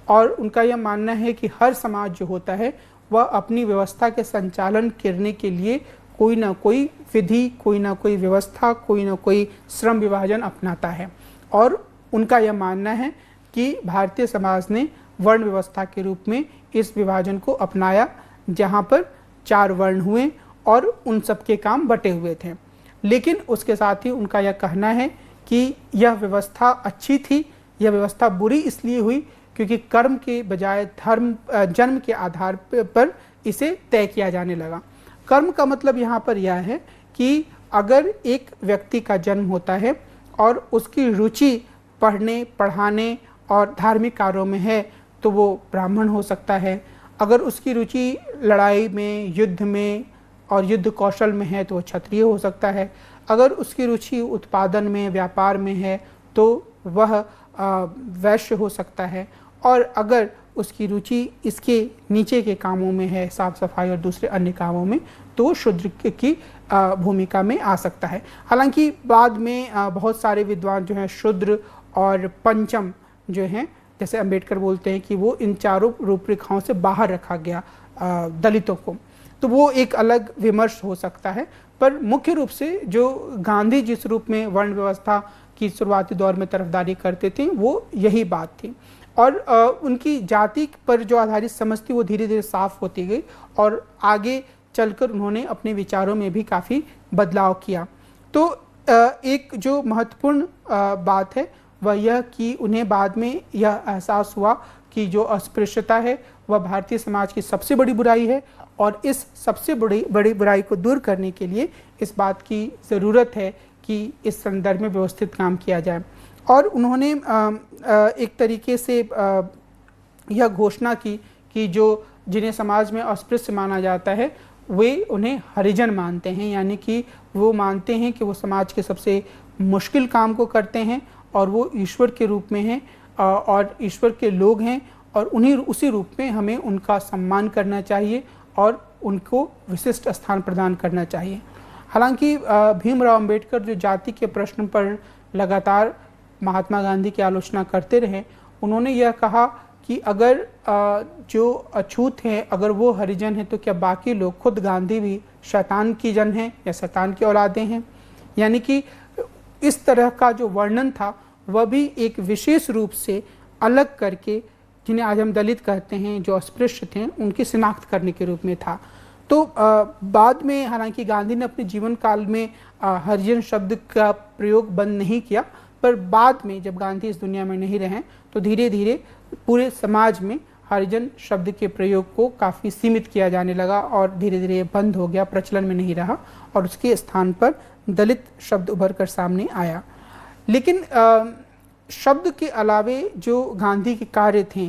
और उनका यह मानना है कि हर समाज जो होता है वह अपनी व्यवस्था के संचालन करने के लिए कोई ना कोई विधि, कोई ना कोई व्यवस्था, कोई ना कोई श्रम विभाजन अपनाता है। और उनका यह मानना है कि भारतीय समाज ने वर्ण व्यवस्था के रूप में इस विभाजन को अपनाया, जहाँ पर 4 वर्ण हुए और उन सब के काम बटे हुए थे। लेकिन उसके साथ ही उनका यह कहना है कि यह व्यवस्था अच्छी थी, यह व्यवस्था बुरी इसलिए हुई क्योंकि कर्म के बजाय जन्म के आधार पर इसे तय किया जाने लगा। कर्म का मतलब यहाँ पर यह है कि अगर एक व्यक्ति का जन्म होता है और उसकी रुचि पढ़ने, पढ़ाने और धार्मिक कार्यों में है तो वो ब्राह्मण हो सकता है। अगर उसकी रुचि लड़ाई में, युद्ध में और युद्ध कौशल में है तो वो क्षत्रिय हो सकता है। अगर उसकी रुचि उत्पादन में, व्यापार में है तो वह वैश्य हो सकता है। और अगर उसकी रुचि इसके नीचे के कामों में है, साफ सफाई और दूसरे अन्य कामों में, तो शूद्र की भूमिका में आ सकता है। हालांकि बाद में बहुत सारे विद्वान जो हैं शूद्र और पंचम जो हैं, जैसे अंबेडकर बोलते हैं कि वो इन चारों रूपरेखाओं से बाहर रखा गया दलितों को, तो वो एक अलग विमर्श हो सकता है। पर मुख्य रूप से जो गांधी जिस रूप में वर्ण व्यवस्था की शुरुआती दौर में तरफदारी करते थे वो यही बात थी। और उनकी जाति पर जो आधारित समझ थी वो धीरे धीरे साफ होती गई और आगे चलकर उन्होंने अपने विचारों में भी काफ़ी बदलाव किया। तो एक जो महत्वपूर्ण बात है वह यह कि उन्हें बाद में यह एहसास हुआ कि जो अस्पृश्यता है वह भारतीय समाज की सबसे बड़ी बुराई है और इस सबसे बड़ी बुराई को दूर करने के लिए इस बात की ज़रूरत है कि इस संदर्भ में व्यवस्थित काम किया जाए। और उन्होंने एक तरीके से यह घोषणा की कि जो जिन्हें समाज में अस्पृश्य माना जाता है वे उन्हें हरिजन मानते हैं, यानी कि वो मानते हैं कि वो समाज के सबसे मुश्किल काम को करते हैं और वो ईश्वर के रूप में हैं और ईश्वर के लोग हैं और उसी रूप में हमें उनका सम्मान करना चाहिए और उनको विशिष्ट स्थान प्रदान करना चाहिए। हालांकि भीमराव अंबेडकर जो जाति के प्रश्न पर लगातार महात्मा गांधी की आलोचना करते रहे, उन्होंने यह कहा कि अगर जो अछूत हैं अगर वो हरिजन हैं तो क्या बाकी लोग, खुद गांधी भी शैतान की जन हैं या शैतान की औलादें हैं। यानी कि इस तरह का जो वर्णन था वह भी एक विशेष रूप से अलग करके, जिन्हें आज हम दलित कहते हैं, जो अस्पृश्य थे, उनकी शिनाख्त करने के रूप में था। तो बाद में हालांकि गांधी ने अपने जीवन काल में हरिजन शब्द का प्रयोग बंद नहीं किया, पर बाद में जब गांधी इस दुनिया में नहीं रहे तो धीरे धीरे पूरे समाज में हरिजन शब्द के प्रयोग को काफ़ी सीमित किया जाने लगा और धीरे धीरे बंद हो गया, प्रचलन में नहीं रहा और उसके स्थान पर दलित शब्द उभर कर सामने आया। लेकिन शब्द के अलावे जो गांधी के कार्य थे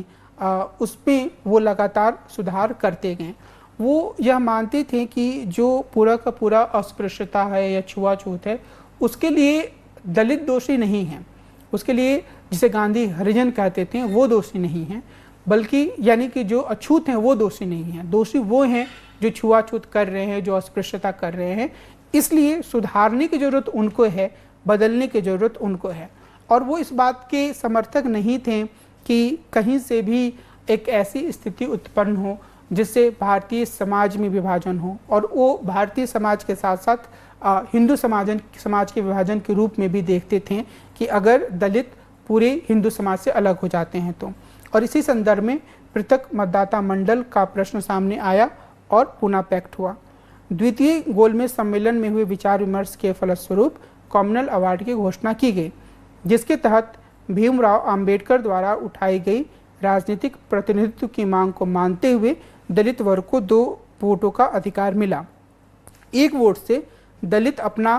उसमें वो लगातार सुधार करते गए। वो यह मानते थे कि जो पूरा का पूरा अस्पृश्यता है या छुआछूत है उसके लिए दलित दोषी नहीं हैं, उसके लिए जिसे गांधी हरिजन कहते थे वो दोषी नहीं हैं, बल्कि यानी कि जो अछूत हैं वो दोषी नहीं हैं, दोषी वो हैं जो छुआछूत कर रहे हैं, जो अस्पृश्यता कर रहे हैं। इसलिए सुधारने की ज़रूरत उनको है, बदलने की ज़रूरत उनको है। और वो इस बात के समर्थक नहीं थे कि कहीं से भी एक ऐसी स्थिति उत्पन्न हो जिससे भारतीय समाज में विभाजन हो, और वो भारतीय समाज के साथ साथ हिंदू समाज के विभाजन के रूप में भी देखते थे कि अगर दलित पूरे हिंदू समाज से अलग हो जाते हैं तो। और इसी संदर्भ में पृथक मतदाता मंडल का प्रश्न सामने आया और पुनः पैक्ट हुआ। द्वितीय गोलमेज सम्मेलन में हुए विचार विमर्श के फलस्वरूप कॉमनल अवार्ड की घोषणा की गई, जिसके तहत भीमराव अंबेडकर द्वारा उठाई गई राजनीतिक प्रतिनिधित्व की मांग को मानते हुए दलित वर्ग को 2 वोटों का अधिकार मिला। 1 वोट से दलित अपना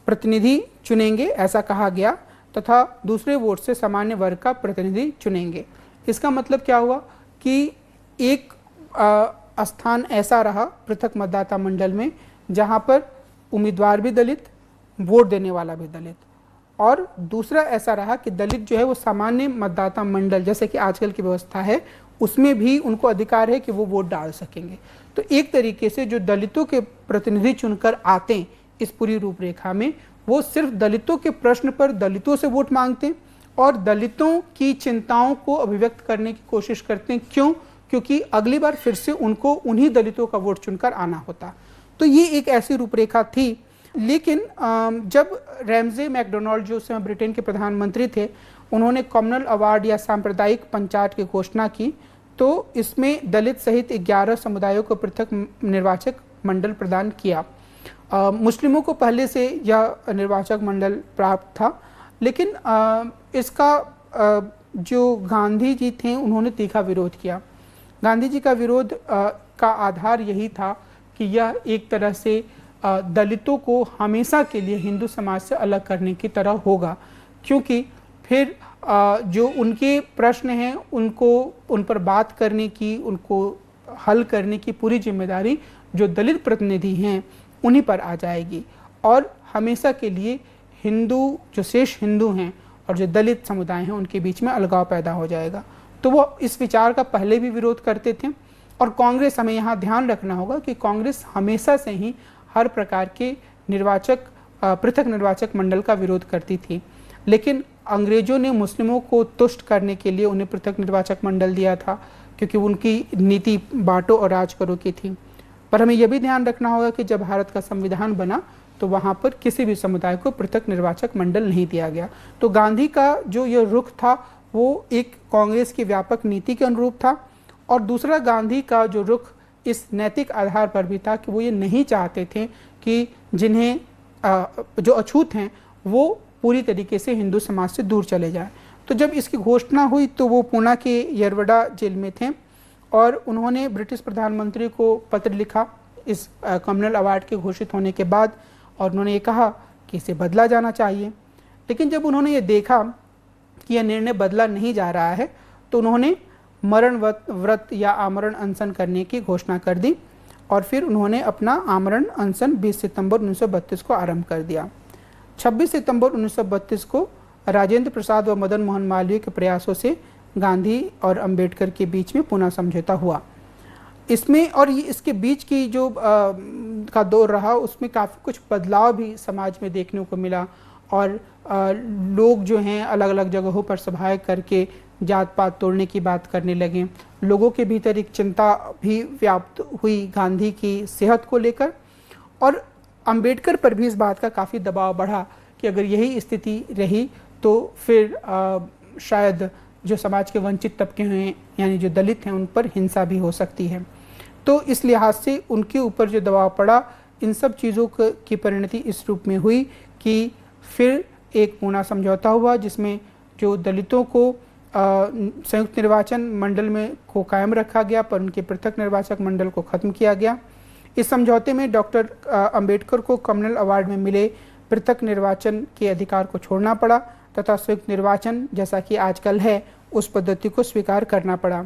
प्रतिनिधि चुनेंगे ऐसा कहा गया, तथा दूसरे वोट से सामान्य वर्ग का प्रतिनिधि चुनेंगे। इसका मतलब क्या हुआ कि एक स्थान ऐसा रहा पृथक मतदाता मंडल में जहां पर उम्मीदवार भी दलित, वोट देने वाला भी दलित, और दूसरा ऐसा रहा कि दलित जो है वो सामान्य मतदाता मंडल जैसे कि आजकल की व्यवस्था है उसमें भी उनको अधिकार है कि वो वोट डाल सकेंगे। तो एक तरीके से जो दलितों के प्रतिनिधि चुनकर आते हैं इस पूरी रूपरेखा में, वो सिर्फ दलितों के प्रश्न पर दलितों से वोट मांगते हैं और दलितों की चिंताओं को अभिव्यक्त करने की कोशिश करते हैं। क्यों? क्योंकि अगली बार फिर से उनको उन्हीं दलितों का वोट चुनकर आना होता। तो ये एक ऐसी रूपरेखा थी। लेकिन जब रैमजे मैकडोनाल्ड जो उस समय ब्रिटेन के प्रधानमंत्री थे, उन्होंने कॉमनल अवार्ड या सांप्रदायिक पंचायत की घोषणा की, तो इसमें दलित सहित 11 समुदायों को पृथक निर्वाचक मंडल प्रदान किया। मुस्लिमों को पहले से यह निर्वाचक मंडल प्राप्त था, लेकिन इसका जो गांधी जी थे उन्होंने तीखा विरोध किया। गांधी जी का विरोध का आधार यही था कि यह एक तरह से दलितों को हमेशा के लिए हिंदू समाज से अलग करने की तरह होगा, क्योंकि फिर जो उनके प्रश्न हैं उन पर बात करने की, उनको हल करने की पूरी जिम्मेदारी जो दलित प्रतिनिधि हैं उन्हीं पर आ जाएगी, और हमेशा के लिए हिंदू जो शेष हिंदू हैं और जो दलित समुदाय हैं उनके बीच में अलगाव पैदा हो जाएगा। तो वो इस विचार का पहले भी विरोध करते थे। और कांग्रेस, हमें यहाँ ध्यान रखना होगा कि कांग्रेस हमेशा से ही हर प्रकार के पृथक निर्वाचक मंडल का विरोध करती थी, लेकिन अंग्रेजों ने मुस्लिमों को तुष्ट करने के लिए उन्हें पृथक निर्वाचक मंडल दिया था, क्योंकि उनकी नीति बांटो और राज करो की थी। पर हमें यह भी ध्यान रखना होगा कि जब भारत का संविधान बना तो वहाँ पर किसी भी समुदाय को पृथक निर्वाचक मंडल नहीं दिया गया। तो गांधी का जो यह रुख था वो एक कांग्रेस की व्यापक नीति के अनुरूप था, और दूसरा गांधी का जो रुख इस नैतिक आधार पर भी था कि वो ये नहीं चाहते थे कि जिन्हें जो अछूत हैं वो पूरी तरीके से हिंदू समाज से दूर चले जाए। तो जब इसकी घोषणा हुई तो वो पुणे के यरवड़ा जेल में थे, और उन्होंने ब्रिटिश प्रधानमंत्री को पत्र लिखा इस कॉमनल अवार्ड के घोषित होने के बाद, और उन्होंने ये कहा कि इसे बदला जाना चाहिए। लेकिन जब उन्होंने ये देखा कि यह निर्णय बदला नहीं जा रहा है, तो उन्होंने मरण व्रत या आमरण अनशन करने की घोषणा कर दी, और फिर उन्होंने अपना आमरण अनशन 20 सितंबर 1932 को आरंभ कर दिया। 26 सितंबर 1932 को राजेंद्र प्रसाद व मदन मोहन मालवीय के प्रयासों से गांधी और अंबेडकर के बीच में पुनः समझौता हुआ। इसमें और ये इसके बीच की जो का दौर रहा उसमें काफ़ी कुछ बदलाव भी समाज में देखने को मिला, और लोग जो हैं अलग अलग जगहों पर सभाएं करके जात पात तोड़ने की बात करने लगे। लोगों के भीतर एक चिंता भी व्याप्त हुई गांधी की सेहत को लेकर, और अंबेडकर पर भी इस बात का काफ़ी दबाव बढ़ा कि अगर यही स्थिति रही तो फिर शायद जो समाज के वंचित तबके हैं यानी जो दलित हैं उन पर हिंसा भी हो सकती है। तो इस लिहाज से उनके ऊपर जो दबाव पड़ा, इन सब चीज़ों की परिणति इस रूप में हुई कि फिर एक पुणे समझौता हुआ जिसमें जो दलितों को संयुक्त निर्वाचन मंडल में को कायम रखा गया, पर उनके पृथक निर्वाचक मंडल को ख़त्म किया गया। इस समझौते में डॉक्टर अंबेडकर को कॉमनल अवार्ड में मिले पृथक निर्वाचन के अधिकार को छोड़ना पड़ा, तथा संयुक्त निर्वाचन जैसा कि आजकल है उस पद्धति को स्वीकार करना पड़ा।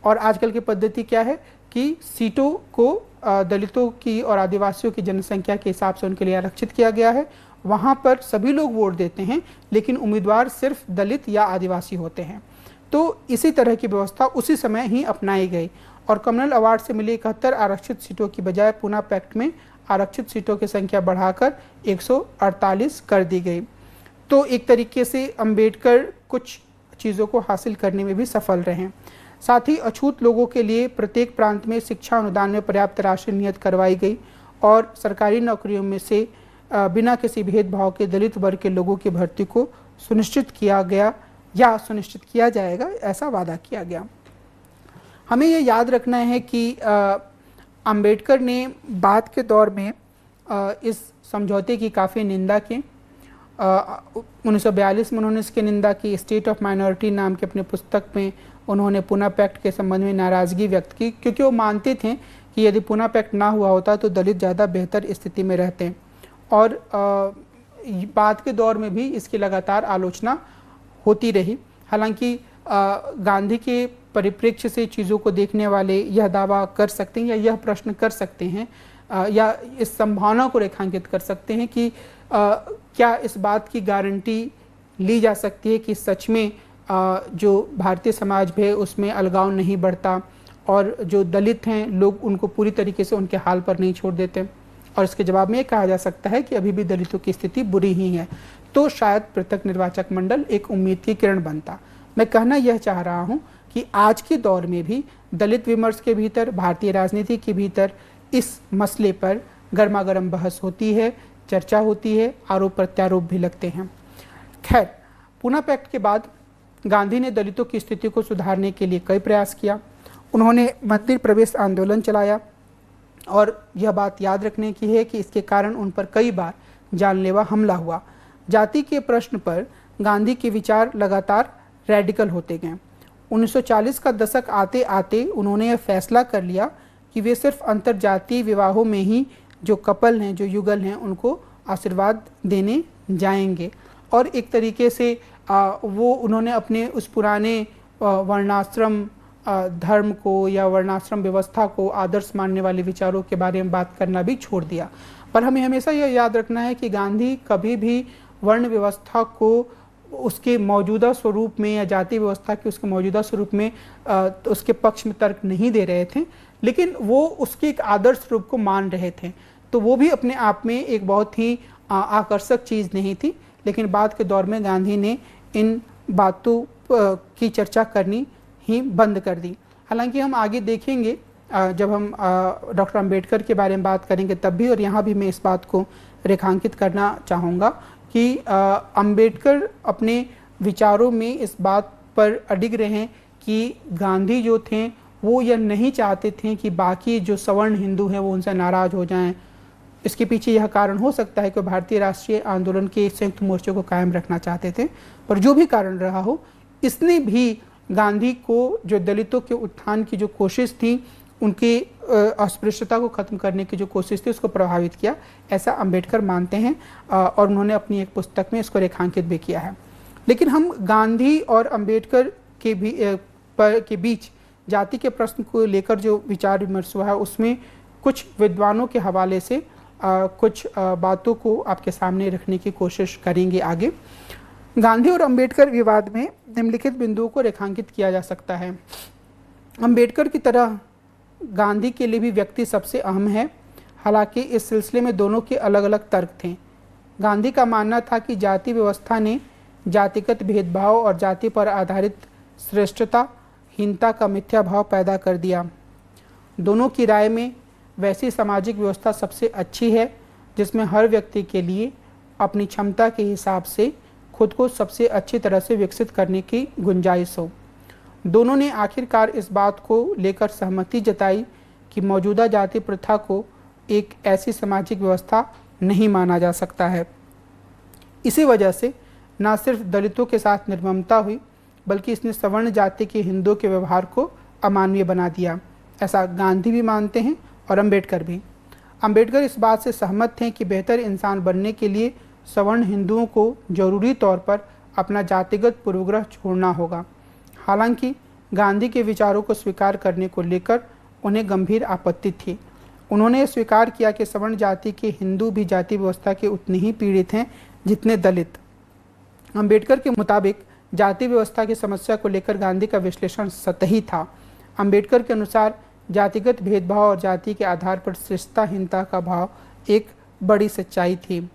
और आजकल की पद्धति क्या है कि सीटों को दलितों की और आदिवासियों की जनसंख्या के हिसाब से उनके लिए आरक्षित किया गया है। वहाँ पर सभी लोग वोट देते हैं, लेकिन उम्मीदवार सिर्फ दलित या आदिवासी होते हैं। तो इसी तरह की व्यवस्था उसी समय ही अपनाई गई और कम्युनल अवार्ड से मिली 71 आरक्षित सीटों की बजाय पुनः पैक्ट में आरक्षित सीटों की संख्या बढ़ाकर 148 कर दी गई। तो एक तरीके से अंबेडकर कुछ चीज़ों को हासिल करने में भी सफल रहे। साथ ही अछूत लोगों के लिए प्रत्येक प्रांत में शिक्षा अनुदान में पर्याप्त राशि नियत करवाई गई और सरकारी नौकरियों में से बिना किसी भेदभाव के दलित वर्ग के लोगों की भर्ती को सुनिश्चित किया गया या सुनिश्चित किया जाएगा, ऐसा वादा किया गया। हमें ये याद रखना है कि अंबेडकर ने बाद के दौर में इस समझौते की काफ़ी निंदा की। 1942 में उन्होंने इसकी निंदा की। स्टेट ऑफ माइनॉरिटी नाम के अपने पुस्तक में उन्होंने पुनः पैक्ट के संबंध में नाराज़गी व्यक्त की, क्योंकि वो मानते थे कि यदि पुनः पैक्ट ना हुआ होता तो दलित ज़्यादा बेहतर स्थिति में रहते। और बाद के दौर में भी इसकी लगातार आलोचना होती रही। हालांकि गांधी के परिप्रेक्ष्य से चीज़ों को देखने वाले यह दावा कर सकते हैं या यह प्रश्न कर सकते हैं या इस संभावना को रेखांकित कर सकते हैं कि क्या इस बात की गारंटी ली जा सकती है कि सच में जो भारतीय समाज है उसमें अलगाव नहीं बढ़ता और जो दलित हैं लोग उनको पूरी तरीके से उनके हाल पर नहीं छोड़ देते। और इसके जवाब में ये कहा जा सकता है कि अभी भी दलितों की स्थिति बुरी ही है। तो शायद पृथक निर्वाचक मंडल एक उम्मीद की किरण बनता। मैं कहना यह चाह रहा हूँ कि आज के दौर में भी दलित विमर्श के भीतर, भारतीय राजनीति के भीतर इस मसले पर गर्मा गर्म बहस होती है, चर्चा होती है, आरोप प्रत्यारोप भी लगते हैं। खैर, पुनः पैक्ट के बाद गांधी ने दलितों की स्थिति को सुधारने के लिए कई प्रयास किया। उन्होंने मंदिर प्रवेश आंदोलन चलाया और यह बात याद रखने की है कि इसके कारण उन पर कई बार जानलेवा हमला हुआ। जाति के प्रश्न पर गांधी के विचार लगातार रेडिकल होते गए। 1940 का दशक आते आते उन्होंने यह फैसला कर लिया कि वे सिर्फ अंतर्जातीय विवाहों में ही जो कपल हैं, जो युगल हैं, उनको आशीर्वाद देने जाएंगे। और एक तरीके से वो उन्होंने अपने उस पुराने वर्णाश्रम धर्म को या वर्णाश्रम व्यवस्था को आदर्श मानने वाले विचारों के बारे में बात करना भी छोड़ दिया। पर हमें हमेशा यह याद रखना है कि गांधी कभी भी वर्ण व्यवस्था को उसके मौजूदा स्वरूप में या जाति व्यवस्था के उसके मौजूदा स्वरूप में उसके पक्ष में तर्क नहीं दे रहे थे, लेकिन वो उसके एक आदर्श रूप को मान रहे थे। तो वो भी अपने आप में एक बहुत ही आकर्षक चीज़ नहीं थी। लेकिन बाद के दौर में गांधी ने इन बातों की चर्चा करनी ही बंद कर दी। हालांकि हम आगे देखेंगे जब हम डॉक्टर अंबेडकर के बारे में बात करेंगे तब भी, और यहाँ भी मैं इस बात को रेखांकित करना चाहूँगा कि अंबेडकर अपने विचारों में इस बात पर अडिग रहे कि गांधी जो थे वो यह नहीं चाहते थे कि बाकी जो सवर्ण हिंदू हैं वो उनसे नाराज़ हो जाएं। इसके पीछे यह कारण हो सकता है कि भारतीय राष्ट्रीय आंदोलन के संयुक्त मोर्चे को कायम रखना चाहते थे, पर जो भी कारण रहा हो, इसने भी गांधी को जो दलितों के उत्थान की जो कोशिश थी, उनकी अस्पृश्यता को ख़त्म करने की जो कोशिश थी, उसको प्रभावित किया, ऐसा अंबेडकर मानते हैं और उन्होंने अपनी एक पुस्तक में इसको रेखांकित भी किया है। लेकिन हम गांधी और अंबेडकर के बीच जाति के प्रश्न को लेकर जो विचार विमर्श हुआ है उसमें कुछ विद्वानों के हवाले से कुछ बातों को आपके सामने रखने की कोशिश करेंगे आगे। गांधी और अंबेडकर विवाद में निम्नलिखित बिंदुओं को रेखांकित किया जा सकता है। अंबेडकर की तरह गांधी के लिए भी व्यक्ति सबसे अहम है। हालांकि इस सिलसिले में दोनों के अलग अलग तर्क थे। गांधी का मानना था कि जाति व्यवस्था ने जातिगत भेदभाव और जाति पर आधारित श्रेष्ठताहीनता का मिथ्या भाव पैदा कर दिया। दोनों की राय में वैसी सामाजिक व्यवस्था सबसे अच्छी है जिसमें हर व्यक्ति के लिए अपनी क्षमता के हिसाब से खुद को सबसे अच्छी तरह से विकसित करने की गुंजाइश हो। दोनों ने आखिरकार इस बात को लेकर सहमति जताई कि मौजूदा जाति प्रथा को एक ऐसी सामाजिक व्यवस्था नहीं माना जा सकता है। इसी वजह से न सिर्फ दलितों के साथ निर्ममता हुई, बल्कि इसने सवर्ण जाति के हिंदुओं के व्यवहार को अमानवीय बना दिया। ऐसा गांधी भी मानते हैं और अंबेडकर भी। अंबेडकर इस बात से सहमत थे कि बेहतर इंसान बनने के लिए सवर्ण हिंदुओं को जरूरी तौर पर अपना जातिगत पूर्वग्रह छोड़ना होगा। हालांकि गांधी के विचारों को स्वीकार करने को लेकर उन्हें गंभीर आपत्ति थी। उन्होंने स्वीकार किया कि सवर्ण जाति के हिंदू भी जाति व्यवस्था के उतने ही पीड़ित हैं जितने दलित। अंबेडकर के मुताबिक जाति व्यवस्था की समस्या को लेकर गांधी का विश्लेषण सतही था। अंबेडकर के अनुसार जातिगत भेदभाव और जाति के आधार पर श्रेष्ठताहीनता का भाव एक बड़ी सच्चाई थी।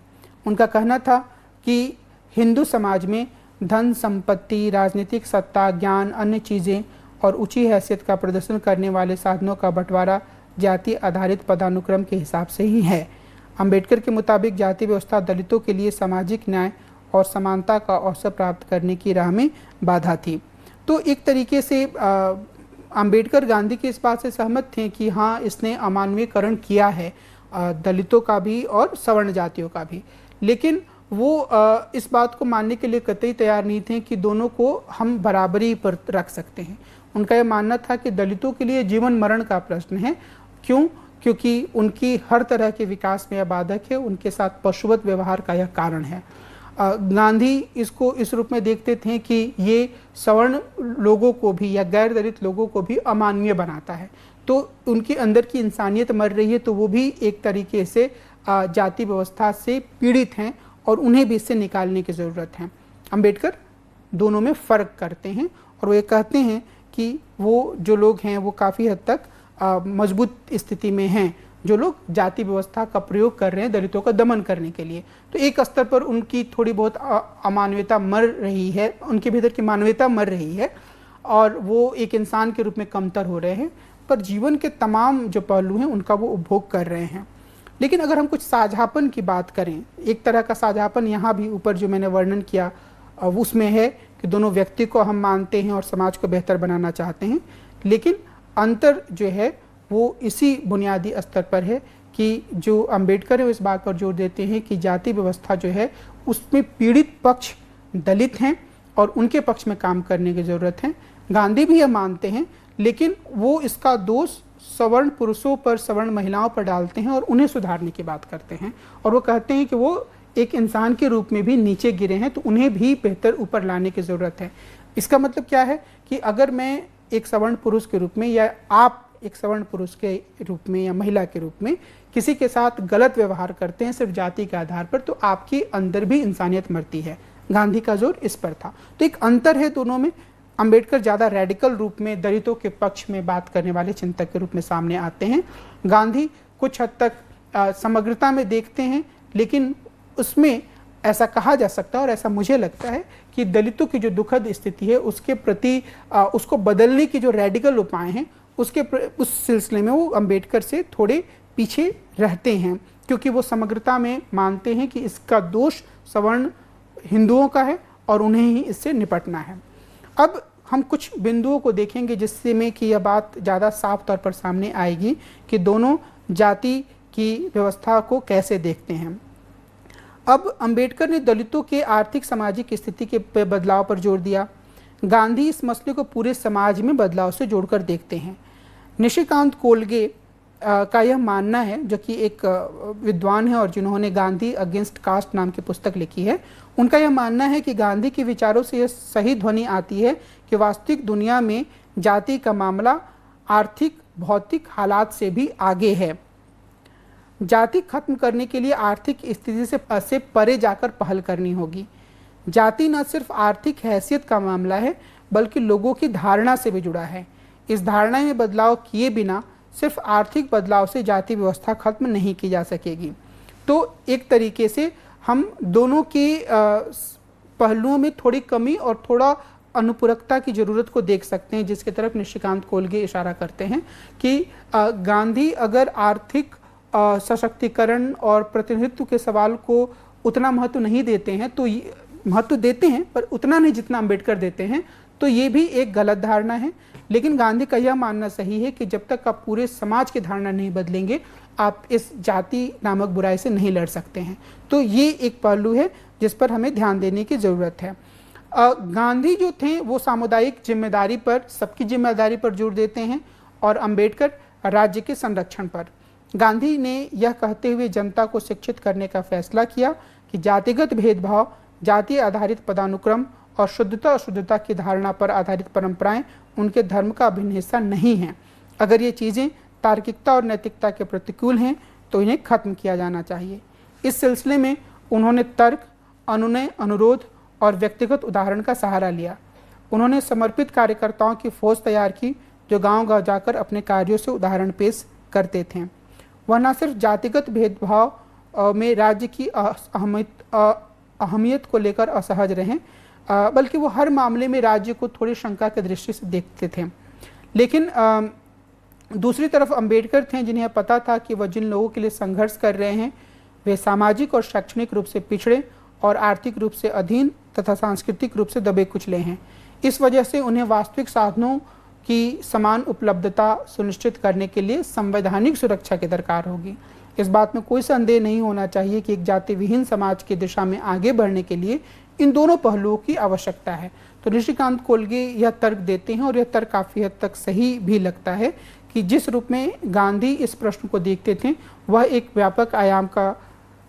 उनका कहना था कि हिंदू समाज में धन, संपत्ति, राजनीतिक सत्ता, ज्ञान, अन्य चीज़ें और ऊंची हैसियत का प्रदर्शन करने वाले साधनों का बंटवारा जाति आधारित पदानुक्रम के हिसाब से ही है। अंबेडकर के मुताबिक जाति व्यवस्था दलितों के लिए सामाजिक न्याय और समानता का अवसर प्राप्त करने की राह में बाधा थी। तो एक तरीके से अंबेडकर गांधी की इस बात से सहमत थे कि हाँ, इसने अमानवीयकरण किया है दलितों का भी और सवर्ण जातियों का भी, लेकिन वो इस बात को मानने के लिए कतई तैयार नहीं थे कि दोनों को हम बराबरी पर रख सकते हैं। उनका यह मानना था कि दलितों के लिए जीवन मरण का प्रश्न है। क्यों? क्योंकि उनकी हर तरह के विकास में यह बाधक है, उनके साथ पशुवत व्यवहार का यह कारण है। गांधी इसको इस रूप में देखते थे कि ये सवर्ण लोगों को भी या गैर दलित लोगों को भी अमानवीय बनाता है, तो उनके अंदर की इंसानियत मर रही है, तो वो भी एक तरीके से जाति व्यवस्था से पीड़ित हैं और उन्हें भी इससे निकालने की ज़रूरत है। अंबेडकर दोनों में फ़र्क करते हैं और वो ये कहते हैं कि वो जो लोग हैं वो काफ़ी हद तक मजबूत स्थिति में हैं, जो लोग जाति व्यवस्था का प्रयोग कर रहे हैं दलितों का दमन करने के लिए। तो एक स्तर पर उनकी थोड़ी बहुत अमानवीयता मर रही है, उनके भीतर की मानवीयता मर रही है और वो एक इंसान के रूप में कमतर हो रहे हैं, पर जीवन के तमाम जो पहलू हैं उनका वो उपभोग कर रहे हैं। लेकिन अगर हम कुछ साझापन की बात करें, एक तरह का साझापन यहाँ भी ऊपर जो मैंने वर्णन किया उसमें है कि दोनों व्यक्ति को हम मानते हैं और समाज को बेहतर बनाना चाहते हैं, लेकिन अंतर जो है वो इसी बुनियादी स्तर पर है कि जो अंबेडकर है इस बात पर जोर देते हैं कि जाति व्यवस्था जो है उसमें पीड़ित पक्ष दलित हैं और उनके पक्ष में काम करने की ज़रूरत है। गांधी भी यह मानते हैं, लेकिन वो इसका दोष सवर्ण पुरुषों पर, सवर्ण महिलाओं पर डालते हैं और उन्हें सुधारने की बात करते हैं। और वो कहते हैं कि वो एक इंसान के रूप में भी नीचे गिरे हैं, तो उन्हें भी बेहतर ऊपर लाने की ज़रूरत है। इसका मतलब क्या है कि अगर मैं एक सवर्ण पुरुष के रूप में या आप एक सवर्ण पुरुष के रूप में या महिला के रूप में किसी के साथ गलत व्यवहार करते हैं सिर्फ जाति के आधार पर, तो आपके अंदर भी इंसानियत मरती है। गांधी का जोर इस पर था। तो एक अंतर है दोनों में। अंबेडकर ज़्यादा रेडिकल रूप में दलितों के पक्ष में बात करने वाले चिंतक के रूप में सामने आते हैं। गांधी कुछ हद तक समग्रता में देखते हैं, लेकिन उसमें ऐसा कहा जा सकता है और ऐसा मुझे लगता है कि दलितों की जो दुखद स्थिति है उसके प्रति उसको बदलने की जो रेडिकल उपाय हैं उस सिलसिले में वो अंबेडकर से थोड़े पीछे रहते हैं, क्योंकि वो समग्रता में मानते हैं कि इसका दोष सवर्ण हिंदुओं का है और उन्हें ही इससे निपटना है। अब हम कुछ बिंदुओं को देखेंगे जिससे में कि यह बात ज़्यादा साफ तौर पर सामने आएगी कि दोनों जाति की व्यवस्था को कैसे देखते हैं। अब अंबेडकर ने दलितों के आर्थिक सामाजिक स्थिति के बदलाव पर जोर दिया। गांधी इस मसले को पूरे समाज में बदलाव से जोड़कर देखते हैं। निशिकांत कोलगे का यह मानना है, जो कि एक विद्वान है और जिन्होंने गांधी अगेंस्ट कास्ट नाम की पुस्तक लिखी है, उनका यह मानना है कि गांधी के विचारों से यह सही ध्वनि आती है कि वास्तविक दुनिया में जाति का मामला आर्थिक भौतिक हालात से भी आगे है। जाति खत्म करने के लिए आर्थिक स्थिति से परे जाकर पहल करनी होगी। जाति न सिर्फ आर्थिक हैसियत का मामला है बल्कि लोगों की धारणा से भी जुड़ा है। इस धारणा में बदलाव किए बिना सिर्फ आर्थिक बदलाव से जाति व्यवस्था खत्म नहीं की जा सकेगी। तो एक तरीके से हम दोनों के पहलुओं में थोड़ी कमी और थोड़ा अनुपूरकता की ज़रूरत को देख सकते हैं, जिसकी तरफ निशिकांत कोलगे इशारा करते हैं कि गांधी अगर आर्थिक सशक्तिकरण और प्रतिनिधित्व के सवाल को उतना महत्व नहीं देते हैं, तो महत्व देते हैं पर उतना नहीं जितना अंबेडकर देते हैं, तो ये भी एक गलत धारणा है। लेकिन गांधी का यह मानना सही है कि जब तक आप पूरे समाज की धारणा नहीं बदलेंगे, आप इस जाति नामक बुराई से नहीं लड़ सकते हैं। तो ये एक पहलू है जिस पर हमें ध्यान देने की ज़रूरत है। गांधी जो थे वो सामुदायिक जिम्मेदारी पर, सबकी जिम्मेदारी पर जोर देते हैं और अंबेडकर राज्य के संरक्षण पर। गांधी ने यह कहते हुए जनता को शिक्षित करने का फैसला किया कि जातिगत भेदभाव, जाति आधारित पदानुक्रम और शुद्धता अशुद्धता की धारणा पर आधारित परंपराएं उनके धर्म का अभिन्न हिस्सा नहीं हैं। अगर ये चीज़ें तार्किकता और नैतिकता के प्रतिकूल हैं तो इन्हें खत्म किया जाना चाहिए। इस सिलसिले में उन्होंने तर्क, अनुनय, अनुरोध और व्यक्तिगत उदाहरण का सहारा लिया। उन्होंने समर्पित कार्यकर्ताओं की फौज तैयार की जो गांव-गांव जाकर अपने कार्यों से उदाहरण पेश करते थे। वह न सिर्फ जातिगत भेदभाव में राज्य की अहमियत को लेकर असहज रहे, बल्कि वो हर मामले में राज्य को थोड़ी शंका की दृष्टि से देखते थे। लेकिन दूसरी तरफ अंबेडकर थे जिन्हें पता था कि वह जिन लोगों के लिए संघर्ष कर रहे हैं वे सामाजिक और शैक्षणिक रूप से पिछड़े और आर्थिक रूप से अधीन तथा सांस्कृतिक रूप से दबे कुचले हैं। इस वजह से उन्हें वास्तविक साधनों की समान उपलब्धता सुनिश्चित करने के लिए संवैधानिक सुरक्षा की दरकार होगी। इस बात में कोई संदेह नहीं होना चाहिए कि एक जाति विहीन समाज की दिशा में आगे बढ़ने के लिए इन दोनों पहलुओं की आवश्यकता है। तो निशिकांत कोलगे यह तर्क देते हैं और यह तर्क काफ़ी हद तक सही भी लगता है कि जिस रूप में गांधी इस प्रश्न को देखते थे वह एक व्यापक आयाम का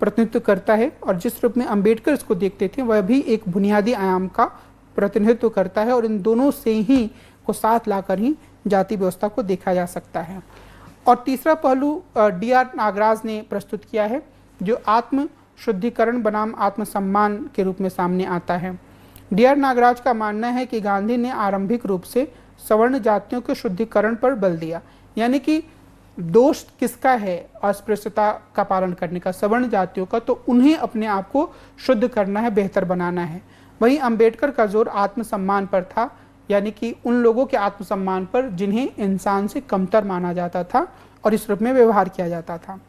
प्रतिनिधित्व करता है और जिस रूप में अंबेडकर इसको देखते थे वह भी एक बुनियादी आयाम का प्रतिनिधित्व करता है और इन दोनों से ही को साथ लाकर ही जाति व्यवस्था को देखा जा सकता है। और तीसरा पहलू डी.आर. नागराज ने प्रस्तुत किया है जो आत्म शुद्धिकरण बनाम आत्मसम्मान के रूप में सामने आता है। डी.आर. नागराज का मानना है कि गांधी ने आरंभिक रूप से सवर्ण जातियों के शुद्धिकरण पर बल दिया, यानी कि दोष किसका है अस्पृश्यता का पालन करने का, सवर्ण जातियों का, तो उन्हें अपने आप को शुद्ध करना है, बेहतर बनाना है। वहीं अंबेडकर का जोर आत्मसम्मान पर था, यानी कि उन लोगों के आत्मसम्मान पर जिन्हें इंसान से कमतर माना जाता था और इस रूप में व्यवहार किया जाता था।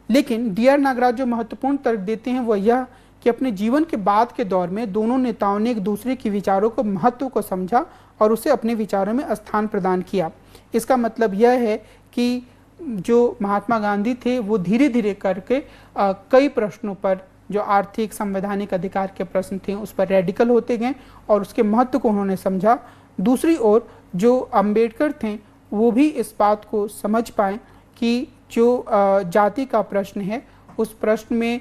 लेकिन डी.आर. नागराज जो महत्वपूर्ण तर्क देते हैं वह यह कि अपने जीवन के बाद के दौर में दोनों नेताओं ने एक दूसरे के विचारों को महत्व को समझा और उसे अपने विचारों में स्थान प्रदान किया। इसका मतलब यह है कि जो महात्मा गांधी थे वो धीरे धीरे करके कई प्रश्नों पर जो आर्थिक संवैधानिक अधिकार के प्रश्न थे उस पर रेडिकल होते गए और उसके महत्व को उन्होंने समझा। दूसरी ओर जो अंबेडकर थे वो भी इस बात को समझ पाए कि जो जाति का प्रश्न है उस प्रश्न में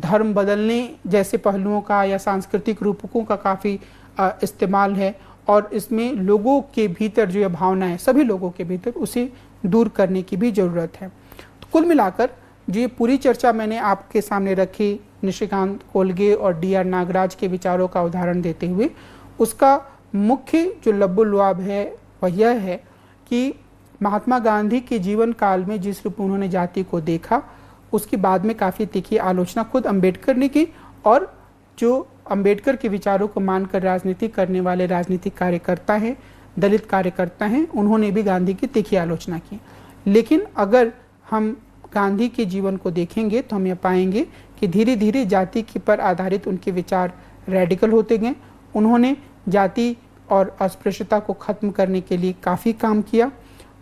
धर्म बदलने जैसे पहलुओं का या सांस्कृतिक रूपकों का काफ़ी इस्तेमाल है और इसमें लोगों के भीतर जो यह भावना है सभी लोगों के भीतर उसे दूर करने की भी ज़रूरत है। तो कुल मिलाकर जो ये पूरी चर्चा मैंने आपके सामने रखी निशिकांत कोलगे और डी.आर. नागराज के विचारों का उदाहरण देते हुए, उसका मुख्य जो लब्बो-लुआब है वह यह है कि महात्मा गांधी के जीवन काल में जिस रूप में उन्होंने जाति को देखा उसकी बाद में काफ़ी तीखी आलोचना खुद अंबेडकर ने की और जो अंबेडकर के विचारों को मानकर राजनीति करने वाले राजनीतिक कार्यकर्ता हैं, दलित कार्यकर्ता हैं, उन्होंने भी गांधी की तीखी आलोचना की। लेकिन अगर हम गांधी के जीवन को देखेंगे तो हम यह पाएंगे कि धीरे धीरे जाति के पर आधारित उनके विचार रेडिकल होते गए। उन्होंने जाति और अस्पृश्यता को खत्म करने के लिए काफ़ी काम किया।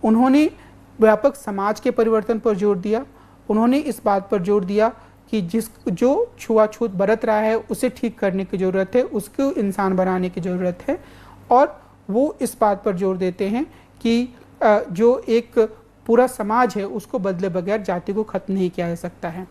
उन्होंने व्यापक समाज के परिवर्तन पर जोर दिया। उन्होंने इस बात पर जोर दिया कि जो छुआछूत बरत रहा है उसे ठीक करने की ज़रूरत है, उसको इंसान बनाने की ज़रूरत है। और वो इस बात पर जोर देते हैं कि जो एक पूरा समाज है उसको बदले बगैर जाति को खत्म नहीं किया जा सकता है।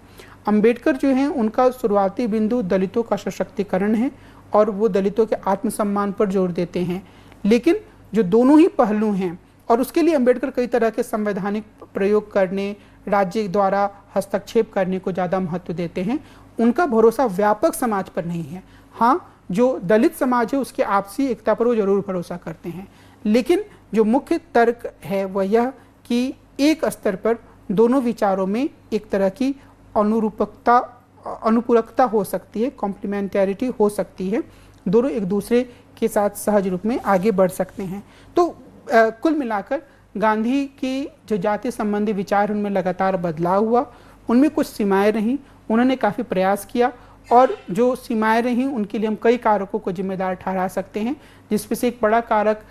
अंबेडकर जो हैं उनका शुरुआती बिंदु दलितों का सशक्तिकरण है और वो दलितों के आत्मसम्मान पर जोर देते हैं। लेकिन जो दोनों ही पहलू हैं और उसके लिए अंबेडकर कई तरह के संवैधानिक प्रयोग करने, राज्य द्वारा हस्तक्षेप करने को ज़्यादा महत्व देते हैं। उनका भरोसा व्यापक समाज पर नहीं है। हाँ, जो दलित समाज है उसके आपसी एकता पर वो जरूर भरोसा करते हैं। लेकिन जो मुख्य तर्क है वह यह कि एक स्तर पर दोनों विचारों में एक तरह की अनुपूरकता हो सकती है, कॉम्प्लीमेंटैरिटी हो सकती है। दोनों एक दूसरे के साथ सहज रूप में आगे बढ़ सकते हैं। तो कुल मिलाकर गांधी की जो जाति संबंधी विचार उनमें लगातार बदलाव हुआ, उनमें कुछ सीमाएं रहीं, उन्होंने काफ़ी प्रयास किया और जो सीमाएं रहीं उनके लिए हम कई कारकों को जिम्मेदार ठहरा सकते हैं, जिसमें से एक बड़ा कारक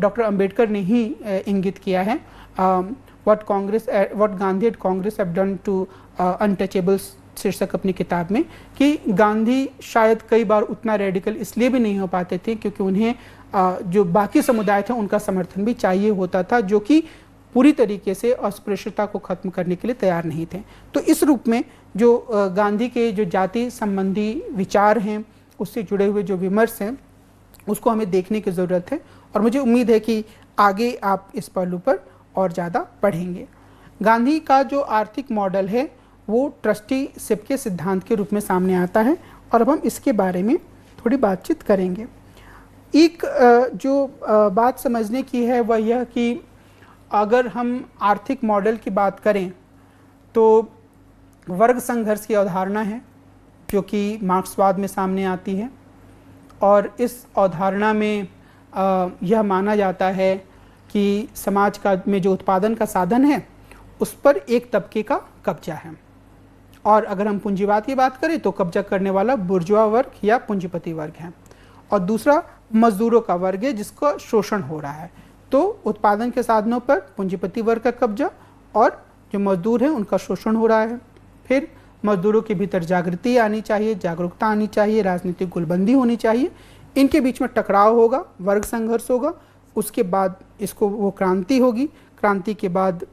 डॉक्टर अंबेडकर ने ही इंगित किया है। What Gandhi and Congress have done to untouchables शीर्षक अपनी किताब में, कि गांधी शायद कई बार उतना रेडिकल इसलिए भी नहीं हो पाते थे क्योंकि उन्हें जो बाकी समुदाय थे उनका समर्थन भी चाहिए होता था, जो कि पूरी तरीके से अस्पृश्यता को खत्म करने के लिए तैयार नहीं थे। तो इस रूप में जो गांधी के जो जाति संबंधी विचार हैं उससे जुड़े हुए जो विमर्श हैं उसको हमें देखने की ज़रूरत है और मुझे उम्मीद है कि आगे आप इस पहलू पर और ज़्यादा पढ़ेंगे। गांधी का जो आर्थिक मॉडल है वो ट्रस्टीशिप के सिद्धांत के रूप में सामने आता है और अब हम इसके बारे में थोड़ी बातचीत करेंगे। एक जो बात समझने की है वह यह कि अगर हम आर्थिक मॉडल की बात करें तो वर्ग संघर्ष की अवधारणा है जो कि मार्क्सवाद में सामने आती है, और इस अवधारणा में यह माना जाता है कि समाज का में जो उत्पादन का साधन है उस पर एक तबके का कब्जा है, और अगर हम पूंजीवाद की बात करें तो कब्जा करने वाला बुर्जुआ वर्ग या पूंजीपति वर्ग है, और दूसरा मजदूरों का वर्ग है जिसका शोषण हो रहा है। तो उत्पादन के साधनों पर पूंजीपति वर्ग का कब्जा और जो मजदूर हैं उनका शोषण हो रहा है। फिर मजदूरों के भीतर जागृति आनी चाहिए, जागरूकता आनी चाहिए, राजनीतिक गुलबंदी होनी चाहिए, इनके बीच में टकराव होगा, वर्ग संघर्ष होगा, उसके बाद इसको वो क्रांति होगी, क्रांति के बाद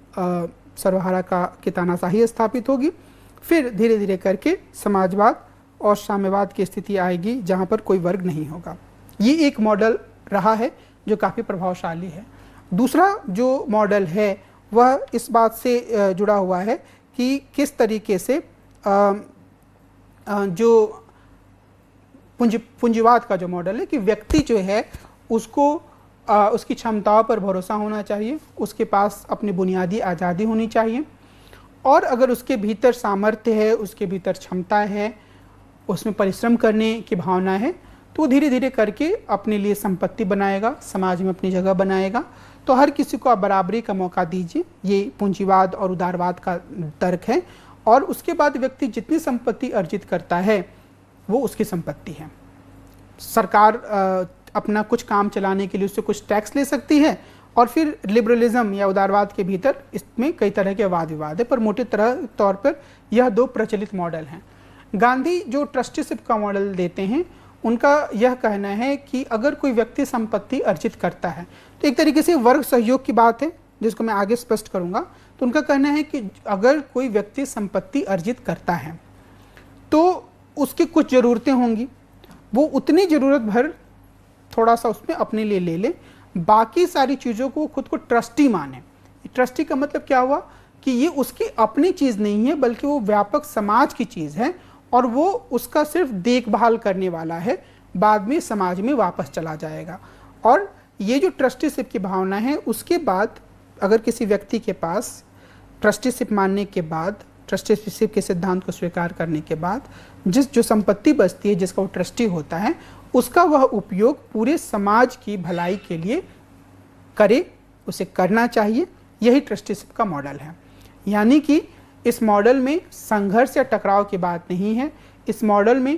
सर्वहारा की तानाशाही स्थापित होगी, फिर धीरे धीरे करके समाजवाद और साम्यवाद की स्थिति आएगी जहाँ पर कोई वर्ग नहीं होगा। ये एक मॉडल रहा है जो काफ़ी प्रभावशाली है। दूसरा जो मॉडल है वह इस बात से जुड़ा हुआ है कि किस तरीके से जो पूंजीवाद का जो मॉडल है कि व्यक्ति जो है उसको उसकी क्षमताओं पर भरोसा होना चाहिए, उसके पास अपनी बुनियादी आज़ादी होनी चाहिए, और अगर उसके भीतर सामर्थ्य है, उसके भीतर क्षमता है, उसमें परिश्रम करने की भावना है, तो वो धीरे धीरे करके अपने लिए संपत्ति बनाएगा, समाज में अपनी जगह बनाएगा। तो हर किसी को आप बराबरी का मौका दीजिए, ये पूंजीवाद और उदारवाद का तर्क है। और उसके बाद व्यक्ति जितनी संपत्ति अर्जित करता है वो उसकी संपत्ति है। सरकार अपना कुछ काम चलाने के लिए उससे कुछ टैक्स ले सकती है, और फिर लिबरलिज्म या उदारवाद के भीतर इसमें कई तरह के वाद विवाद है, पर मोटे तौर पर यह दो प्रचलित मॉडल हैं। गांधी जो ट्रस्टीशिप का मॉडल देते हैं उनका यह कहना है कि अगर कोई व्यक्ति संपत्ति अर्जित करता है तो एक तरीके से वर्ग सहयोग की बात है जिसको मैं आगे स्पष्ट करूंगा। तो उनका कहना है कि अगर कोई व्यक्ति संपत्ति अर्जित करता है तो उसकी कुछ ज़रूरतें होंगी, वो उतनी ज़रूरत भर थोड़ा सा उसमें अपने लिए ले ले, बाकी सारी चीज़ों को खुद को ट्रस्टी माने। ट्रस्टी का मतलब क्या हुआ कि ये उसकी अपनी चीज़ नहीं है बल्कि वो व्यापक समाज की चीज़ है, और वो उसका सिर्फ देखभाल करने वाला है, बाद में समाज में वापस चला जाएगा। और ये जो ट्रस्टीशिप की भावना है उसके बाद अगर किसी व्यक्ति के पास ट्रस्टीशिप मानने के बाद, ट्रस्टीशिप के सिद्धांत को स्वीकार करने के बाद जो संपत्ति बचती है, जिसका वो ट्रस्टी होता है, उसका वह उपयोग पूरे समाज की भलाई के लिए करे, उसे करना चाहिए। यही ट्रस्टीशिप का मॉडल है। यानी कि इस मॉडल में संघर्ष या टकराव की बात नहीं है, इस मॉडल में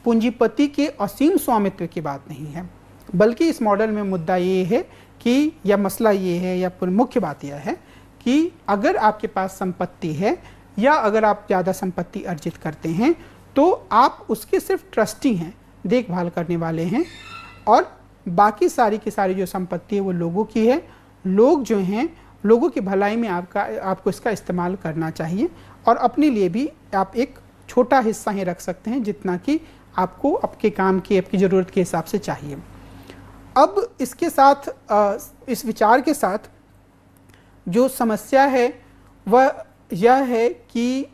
पूंजीपति के असीम स्वामित्व की बात नहीं है, बल्कि इस मॉडल में मुद्दा ये है कि, या मसला ये है, या मुख्य बात यह है कि अगर आपके पास संपत्ति है या अगर आप ज़्यादा संपत्ति अर्जित करते हैं तो आप उसके सिर्फ ट्रस्टी हैं, देखभाल करने वाले हैं, और बाकी सारी की सारी जो संपत्ति है वो लोगों की है। लोग जो हैं, लोगों की भलाई में आपको इसका इस्तेमाल करना चाहिए, और अपने लिए भी आप एक छोटा हिस्सा ही रख सकते हैं जितना कि आपको आपके काम की, आपकी ज़रूरत के हिसाब से चाहिए। अब इसके साथ, इस विचार के साथ जो समस्या है वह यह है कि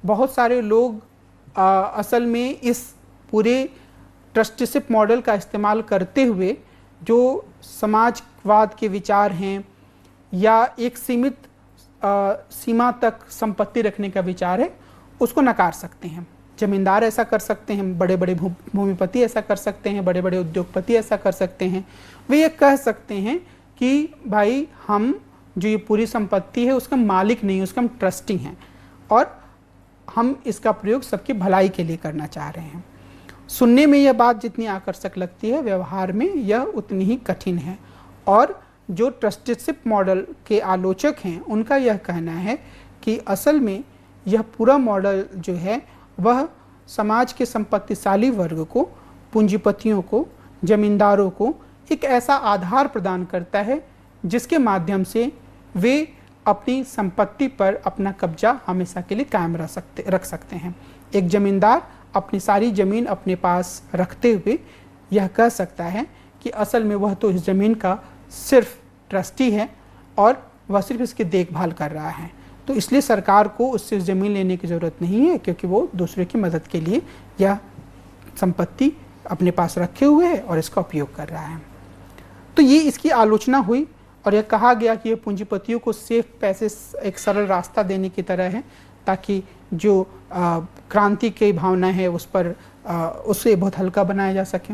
बहुत सारे लोग असल में इस पूरे ट्रस्टीशिप मॉडल का इस्तेमाल करते हुए जो समाजवाद के विचार हैं या एक सीमित सीमा तक संपत्ति रखने का विचार है उसको नकार सकते हैं। जमींदार ऐसा कर सकते हैं, बड़े बड़े भूमिपति ऐसा कर सकते हैं, बड़े बड़े उद्योगपति ऐसा कर सकते हैं। वे ये कह सकते हैं कि भाई हम जो ये पूरी संपत्ति है उसका मालिक नहीं, उसका हम ट्रस्टी हैं, और हम इसका प्रयोग सबकी भलाई के लिए करना चाह रहे हैं। सुनने में यह बात जितनी आकर्षक लगती है, व्यवहार में यह उतनी ही कठिन है। और जो ट्रस्टीशिप मॉडल के आलोचक हैं उनका यह कहना है कि असल में यह पूरा मॉडल जो है वह समाज के संपत्तिशाली वर्ग को, पूंजीपतियों को, जमींदारों को एक ऐसा आधार प्रदान करता है जिसके माध्यम से वे अपनी संपत्ति पर अपना कब्जा हमेशा के लिए कायम रख सकते हैं। एक जमींदार अपनी सारी ज़मीन अपने पास रखते हुए यह कह सकता है कि असल में वह तो इस ज़मीन का सिर्फ ट्रस्टी है और वह सिर्फ इसकी देखभाल कर रहा है, तो इसलिए सरकार को उससे ज़मीन लेने की ज़रूरत नहीं है, क्योंकि वो दूसरे की मदद के लिए यह संपत्ति अपने पास रखे हुए है और इसका उपयोग कर रहा है। तो ये इसकी आलोचना हुई और यह कहा गया कि ये पूंजीपतियों को सेफ पैसे एक सरल रास्ता देने की तरह है, ताकि जो क्रांति की भावना है उस पर उसे बहुत हल्का बनाया जा सके।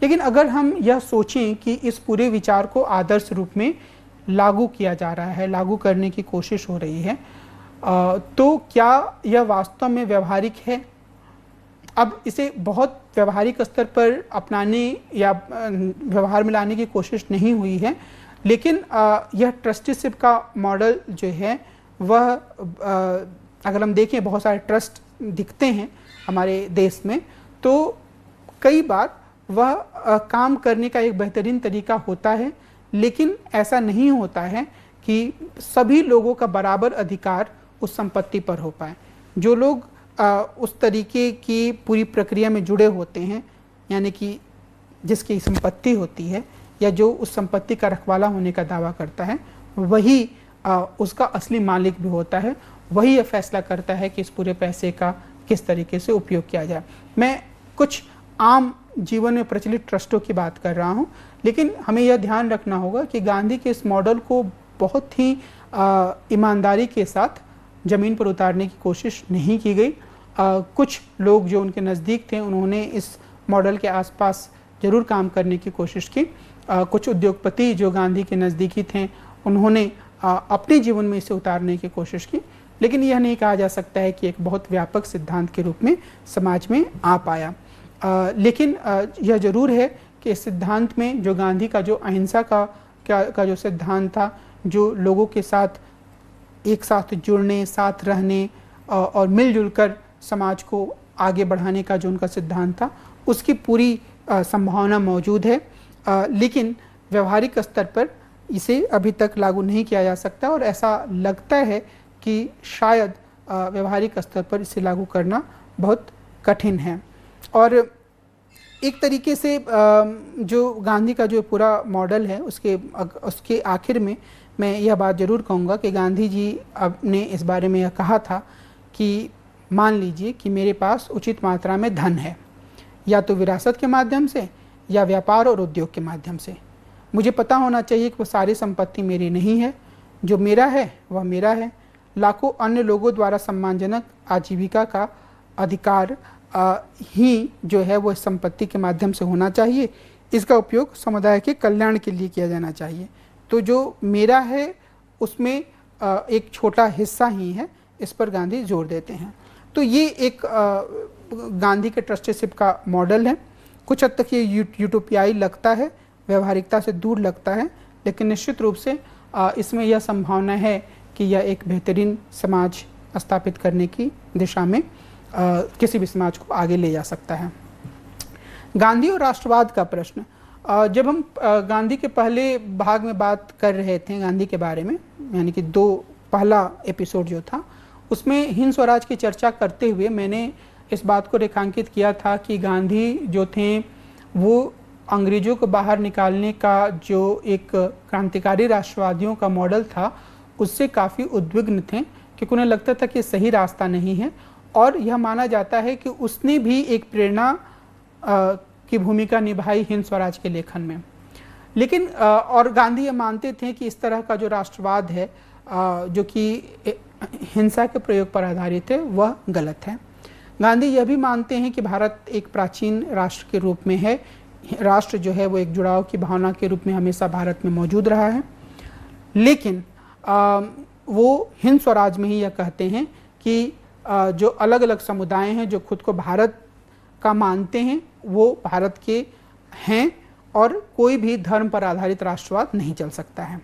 लेकिन अगर हम यह सोचें कि इस पूरे विचार को आदर्श रूप में लागू किया जा रहा है, लागू करने की कोशिश हो रही है, तो क्या यह वास्तव में व्यवहारिक है? अब इसे बहुत व्यवहारिक स्तर पर अपनाने या व्यवहार में लाने की कोशिश नहीं हुई है, लेकिन यह ट्रस्टीशिप का मॉडल जो है वह अगर हम देखें, बहुत सारे ट्रस्ट दिखते हैं हमारे देश में, तो कई बार वह काम करने का एक बेहतरीन तरीका होता है, लेकिन ऐसा नहीं होता है कि सभी लोगों का बराबर अधिकार उस संपत्ति पर हो पाए। जो लोग उस तरीके की पूरी प्रक्रिया में जुड़े होते हैं, यानी कि जिसकी संपत्ति होती है या जो उस संपत्ति का रखवाला होने का दावा करता है, वही उसका असली मालिक भी होता है, वही यह फैसला करता है कि इस पूरे पैसे का किस तरीके से उपयोग किया जाए। मैं कुछ आम जीवन में प्रचलित ट्रस्टों की बात कर रहा हूँ, लेकिन हमें यह ध्यान रखना होगा कि गांधी के इस मॉडल को बहुत ही ईमानदारी के साथ ज़मीन पर उतारने की कोशिश नहीं की गई। कुछ लोग जो उनके नज़दीक थे, उन्होंने इस मॉडल के आसपास ज़रूर काम करने की कोशिश की। कुछ उद्योगपति जो गांधी के नज़दीकी थे, उन्होंने अपने जीवन में इसे उतारने की कोशिश की, लेकिन यह नहीं कहा जा सकता है कि एक बहुत व्यापक सिद्धांत के रूप में समाज में आ पाया। लेकिन यह ज़रूर है कि इस सिद्धांत में जो गांधी का जो अहिंसा का जो सिद्धांत था, जो लोगों के साथ एक साथ जुड़ने, साथ रहने और मिलजुल कर समाज को आगे बढ़ाने का जो उनका सिद्धांत था, उसकी पूरी संभावना मौजूद है, लेकिन व्यवहारिक स्तर पर इसे अभी तक लागू नहीं किया जा सकता और ऐसा लगता है कि शायद व्यवहारिक स्तर पर इसे लागू करना बहुत कठिन है। और एक तरीके से जो गांधी का जो पूरा मॉडल है, उसके आखिर में मैं यह बात ज़रूर कहूँगा कि गांधी जी ने इस बारे में यह कहा था कि मान लीजिए कि मेरे पास उचित मात्रा में धन है, या तो विरासत के माध्यम से या व्यापार और उद्योग के माध्यम से। मुझे पता होना चाहिए कि वो सारी संपत्ति मेरी नहीं है, जो मेरा है वह मेरा है। लाखों अन्य लोगों द्वारा सम्मानजनक आजीविका का अधिकार ही जो है वो संपत्ति के माध्यम से होना चाहिए। इसका उपयोग समुदाय के कल्याण के लिए किया जाना चाहिए। तो जो मेरा है उसमें एक छोटा हिस्सा ही है, इस पर गांधी जोर देते हैं। तो ये एक गांधी के ट्रस्टीशिप का मॉडल है। कुछ हद तक ये यूटोपियाई लगता है, व्यवहारिकता से दूर लगता है, लेकिन निश्चित रूप से इसमें यह संभावना है कि यह एक बेहतरीन समाज स्थापित करने की दिशा में किसी भी समाज को आगे ले जा सकता है। गांधी और राष्ट्रवाद का प्रश्न, जब हम गांधी के पहले भाग में बात कर रहे थे गांधी के बारे में, यानी कि पहला एपिसोड जो था, उसमें हिंद स्वराज की चर्चा करते हुए मैंने इस बात को रेखांकित किया था कि गांधी जो थे वो अंग्रेज़ों को बाहर निकालने का जो एक क्रांतिकारी राष्ट्रवादियों का मॉडल था, उससे काफ़ी उद्विग्न थे, क्योंकि उन्हें लगता था कि सही रास्ता नहीं है, और यह माना जाता है कि उसने भी एक प्रेरणा की भूमिका निभाई हिंद स्वराज के लेखन में। लेकिन और गांधी ये मानते थे कि इस तरह का जो राष्ट्रवाद है जो कि हिंसा के प्रयोग पर आधारित है, वह गलत है। गांधी यह भी मानते हैं कि भारत एक प्राचीन राष्ट्र के रूप में है, राष्ट्र जो है वो एक जुड़ाव की भावना के रूप में हमेशा भारत में मौजूद रहा है, लेकिन वो हिंद स्वराज में ही यह कहते हैं कि जो अलग अलग समुदाय हैं जो खुद को भारत का मानते हैं, वो भारत के हैं और कोई भी धर्म पर आधारित राष्ट्रवाद नहीं चल सकता है।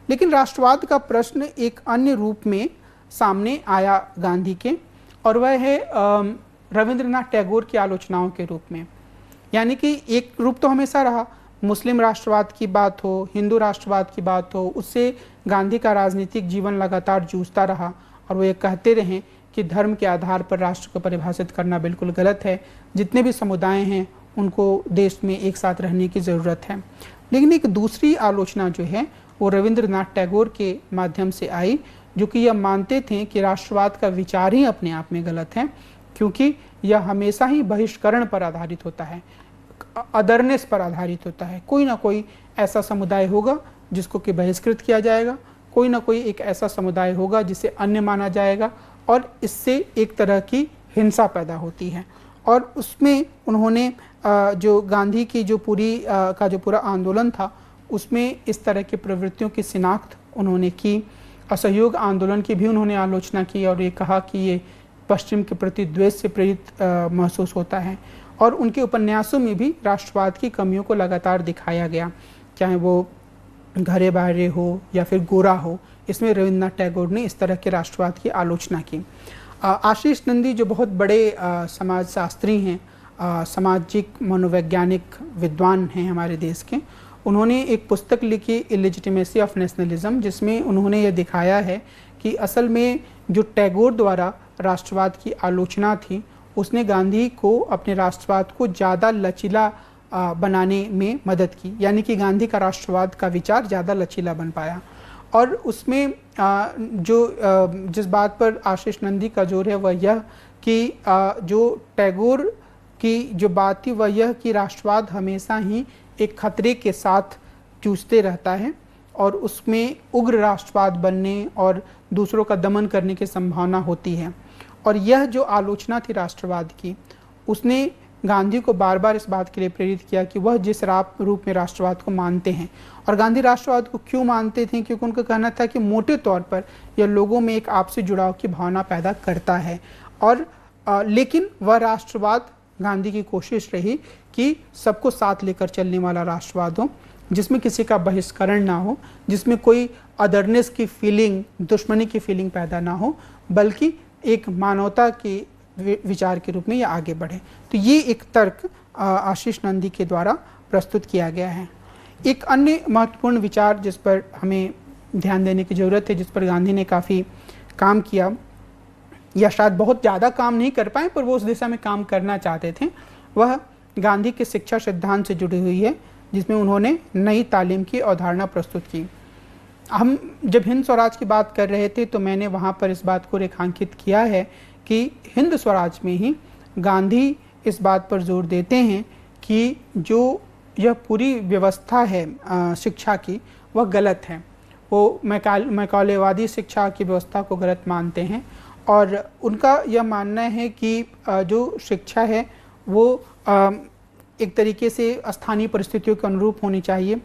लेकिन राष्ट्रवाद का प्रश्न एक अन्य रूप में सामने आया गांधी के, और वह है रविंद्रनाथ टैगोर की आलोचनाओं के रूप में। यानी कि एक रूप तो हमेशा रहा, मुस्लिम राष्ट्रवाद की बात हो, हिंदू राष्ट्रवाद की बात हो, उससे गांधी का राजनीतिक जीवन लगातार जूझता रहा, और वो ये कहते रहे कि धर्म के आधार पर राष्ट्र को परिभाषित करना बिल्कुल गलत है, जितने भी समुदाय हैं उनको देश में एक साथ रहने की ज़रूरत है। लेकिन एक दूसरी आलोचना जो है वो रविंद्रनाथ टैगोर के माध्यम से आई, जो कि यह मानते थे कि राष्ट्रवाद का विचार ही अपने आप में गलत है, क्योंकि यह हमेशा ही बहिष्करण पर आधारित होता है, अदरनेस पर आधारित होता है। कोई ना कोई ऐसा समुदाय होगा जिसको कि बहिष्कृत किया जाएगा, कोई ना कोई एक ऐसा समुदाय होगा जिसे अन्य माना जाएगा, और इससे एक तरह की हिंसा पैदा होती है। और उसमें उन्होंने जो गांधी की जो पूरा आंदोलन था उसमें इस तरह की प्रवृत्तियों की शिनाख्त उन्होंने की। असहयोग आंदोलन की भी उन्होंने आलोचना की और ये कहा कि ये पश्चिम के प्रति द्वेष से प्रेरित महसूस होता है। और उनके उपन्यासों में भी राष्ट्रवाद की कमियों को लगातार दिखाया गया, चाहे वो घरे बाहरे हो या फिर गोरा हो। इसमें रविन्द्रनाथ टैगोर ने इस तरह के राष्ट्रवाद की आलोचना की। आशीष नंदी जो बहुत बड़े समाजशास्त्री हैं, सामाजिक मनोवैज्ञानिक विद्वान हैं हमारे देश के, उन्होंने एक पुस्तक लिखी इलिजिटिमेसी ऑफ नेशनलिज्म, जिसमें उन्होंने ये दिखाया है कि असल में जो टैगोर द्वारा राष्ट्रवाद की आलोचना थी उसने गांधी को अपने राष्ट्रवाद को ज़्यादा लचीला बनाने में मदद की, यानी कि गांधी का राष्ट्रवाद का विचार ज़्यादा लचीला बन पाया। और उसमें जिस बात पर आशीष नंदी का जोर है वह यह कि जो टैगोर की जो बात थी वह यह कि राष्ट्रवाद हमेशा ही एक खतरे के साथ जूझते रहता है और उसमें उग्र राष्ट्रवाद बनने और दूसरों का दमन करने की संभावना होती है। और यह जो आलोचना थी राष्ट्रवाद की, उसने गांधी को बार बार इस बात के लिए प्रेरित किया कि वह जिस रूप में राष्ट्रवाद को मानते हैं, और गांधी राष्ट्रवाद को क्यों मानते थे, क्योंकि उनका कहना था कि मोटे तौर पर यह लोगों में एक आपसी जुड़ाव की भावना पैदा करता है। और लेकिन वह राष्ट्रवाद, गांधी की कोशिश रही कि सबको साथ लेकर चलने वाला राष्ट्रवाद हो, जिसमें किसी का बहिष्करण ना हो, जिसमें कोई अदरनेस की फीलिंग, दुश्मनी की फीलिंग पैदा ना हो, बल्कि एक मानवता के विचार के रूप में यह आगे बढ़े। तो ये एक तर्क आशीष नंदी के द्वारा प्रस्तुत किया गया है। एक अन्य महत्वपूर्ण विचार जिस पर हमें ध्यान देने की ज़रूरत है, जिस पर गांधी ने काफ़ी काम किया, या शायद बहुत ज़्यादा काम नहीं कर पाए पर वो उस दिशा में काम करना चाहते थे, वह गांधी के शिक्षा सिद्धांत से जुड़ी हुई है, जिसमें उन्होंने नई तालीम की अवधारणा प्रस्तुत की। हम जब हिंद स्वराज की बात कर रहे थे तो मैंने वहाँ पर इस बात को रेखांकित किया है कि हिंद स्वराज में ही गांधी इस बात पर जोर देते हैं कि जो यह पूरी व्यवस्था है शिक्षा की, वह गलत है। वो मैकालेवादी शिक्षा की व्यवस्था को गलत मानते हैं और उनका यह मानना है कि जो शिक्षा है वो एक तरीके से स्थानीय परिस्थितियों के अनुरूप होनी चाहिए,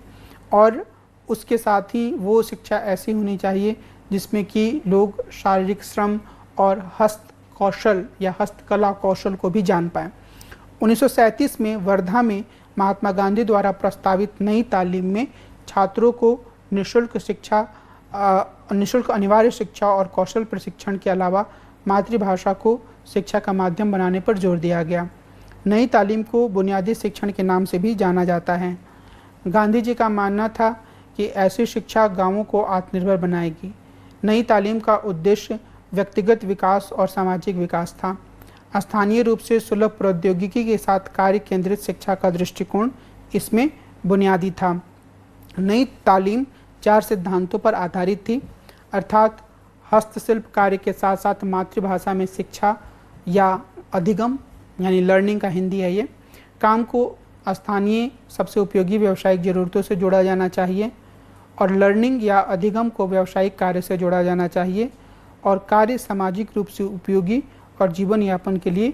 और उसके साथ ही वो शिक्षा ऐसी होनी चाहिए जिसमें कि लोग शारीरिक श्रम और हस्त कौशल या हस्तकला कौशल को भी जान पाएँ। 1937 में वर्धा में महात्मा गांधी द्वारा प्रस्तावित नई तालीम में छात्रों को निःशुल्क अनिवार्य शिक्षा और कौशल प्रशिक्षण के अलावा मातृभाषा को शिक्षा का माध्यम बनाने पर जोर दिया गया। नई तालीम को बुनियादी शिक्षण के नाम से भी जाना जाता है। गांधी जी का मानना था कि ऐसी शिक्षा गांवों को आत्मनिर्भर बनाएगी। नई तालीम का उद्देश्य व्यक्तिगत विकास और सामाजिक विकास था। स्थानीय रूप से सुलभ प्रौद्योगिकी के साथ कार्य केंद्रित शिक्षा का दृष्टिकोण इसमें बुनियादी था। नई तालीम 4 सिद्धांतों पर आधारित थी, अर्थात हस्तशिल्प कार्य के साथ साथ मातृभाषा में शिक्षा या अधिगम, यानी लर्निंग का हिंदी है ये, काम को स्थानीय सबसे उपयोगी व्यावसायिक ज़रूरतों से जोड़ा जाना चाहिए, और लर्निंग या अधिगम को व्यावसायिक कार्य से जोड़ा जाना चाहिए, और कार्य सामाजिक रूप से उपयोगी और जीवन यापन के लिए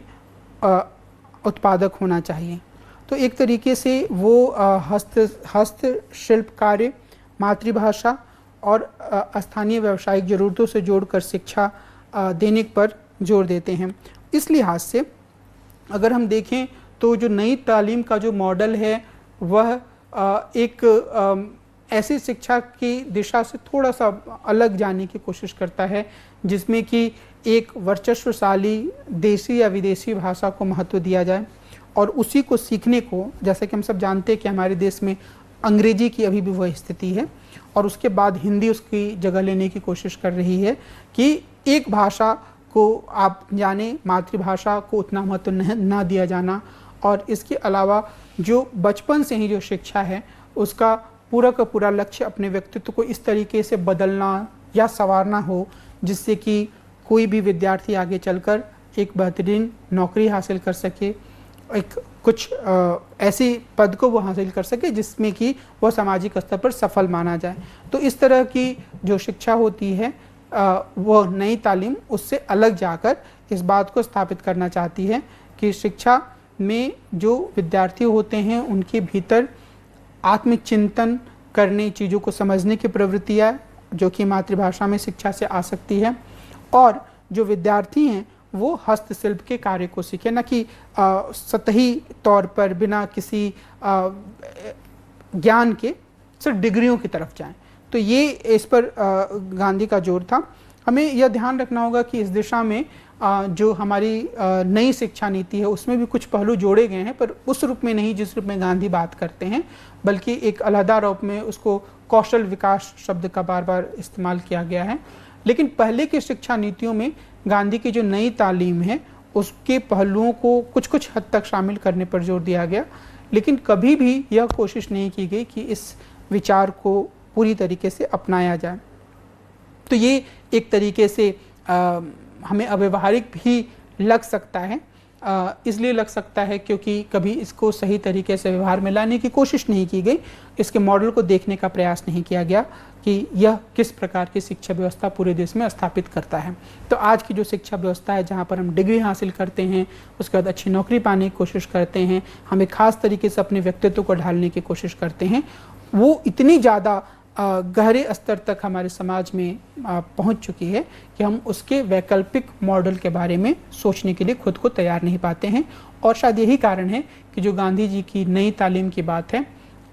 उत्पादक होना चाहिए। तो एक तरीके से वो हस्तशिल्प कार्य, मातृभाषा और स्थानीय व्यावसायिक ज़रूरतों से जोड़कर शिक्षा देने पर जोर देते हैं। इस लिहाज से अगर हम देखें तो जो नई तालीम का जो मॉडल है वह एक ऐसी शिक्षा की दिशा से थोड़ा सा अलग जाने की कोशिश करता है, जिसमें कि एक वर्चस्वशाली देसी या विदेशी भाषा को महत्व दिया जाए और उसी को सीखने को, जैसे कि हम सब जानते हैं कि हमारे देश में अंग्रेजी की अभी भी वह स्थिति है और उसके बाद हिंदी उसकी जगह लेने की कोशिश कर रही है कि एक भाषा को आप जाने, मातृभाषा को उतना महत्व ना दिया जाना, और इसके अलावा जो बचपन से ही जो शिक्षा है उसका पूरा का पूरा लक्ष्य अपने व्यक्तित्व को इस तरीके से बदलना या संवारना हो जिससे कि कोई भी विद्यार्थी आगे चलकर एक बेहतरीन नौकरी हासिल कर सके, एक कुछ ऐसी पद को वो हासिल कर सके जिसमें कि वो सामाजिक स्तर पर सफल माना जाए। तो इस तरह की जो शिक्षा होती है वो नई तालीम उससे अलग जाकर इस बात को स्थापित करना चाहती है कि शिक्षा में जो विद्यार्थी होते हैं उनके भीतर आत्मचिंतन करने, चीज़ों को समझने की प्रवृत्तियाँ जो कि मातृभाषा में शिक्षा से आ सकती है, और जो विद्यार्थी हैं वो हस्तशिल्प के कार्य को सीखें, न कि सतही तौर पर बिना किसी ज्ञान के सिर्फ डिग्रियों की तरफ जाएं। तो ये इस पर गांधी का जोर था। हमें यह ध्यान रखना होगा कि इस दिशा में जो हमारी नई शिक्षा नीति है उसमें भी कुछ पहलू जोड़े गए हैं, पर उस रूप में नहीं जिस रूप में गांधी बात करते हैं, बल्कि एक अलहदा रूप में उसको कौशल विकास शब्द का बार बार इस्तेमाल किया गया है। लेकिन पहले की शिक्षा नीतियों में गांधी की जो नई तालीम है उसके पहलुओं को कुछ कुछ हद तक शामिल करने पर जोर दिया गया, लेकिन कभी भी यह कोशिश नहीं की गई कि इस विचार को पूरी तरीके से अपनाया जाए। तो ये एक तरीके से हमें अव्यवहारिक भी लग सकता है, इसलिए लग सकता है क्योंकि कभी इसको सही तरीके से व्यवहार में लाने की कोशिश नहीं की गई, इसके मॉडल को देखने का प्रयास नहीं किया गया कि यह किस प्रकार की शिक्षा व्यवस्था पूरे देश में स्थापित करता है। तो आज की जो शिक्षा व्यवस्था है जहाँ पर हम डिग्री हासिल करते हैं, उसके बाद अच्छी नौकरी पाने की कोशिश करते हैं, हम एक खास तरीके से अपने व्यक्तित्व को ढालने की कोशिश करते हैं, वो इतनी ज़्यादा गहरे स्तर तक हमारे समाज में पहुंच चुकी है कि हम उसके वैकल्पिक मॉडल के बारे में सोचने के लिए खुद को तैयार नहीं पाते हैं। और शायद यही कारण है कि जो गांधी जी की नई तालीम की बात है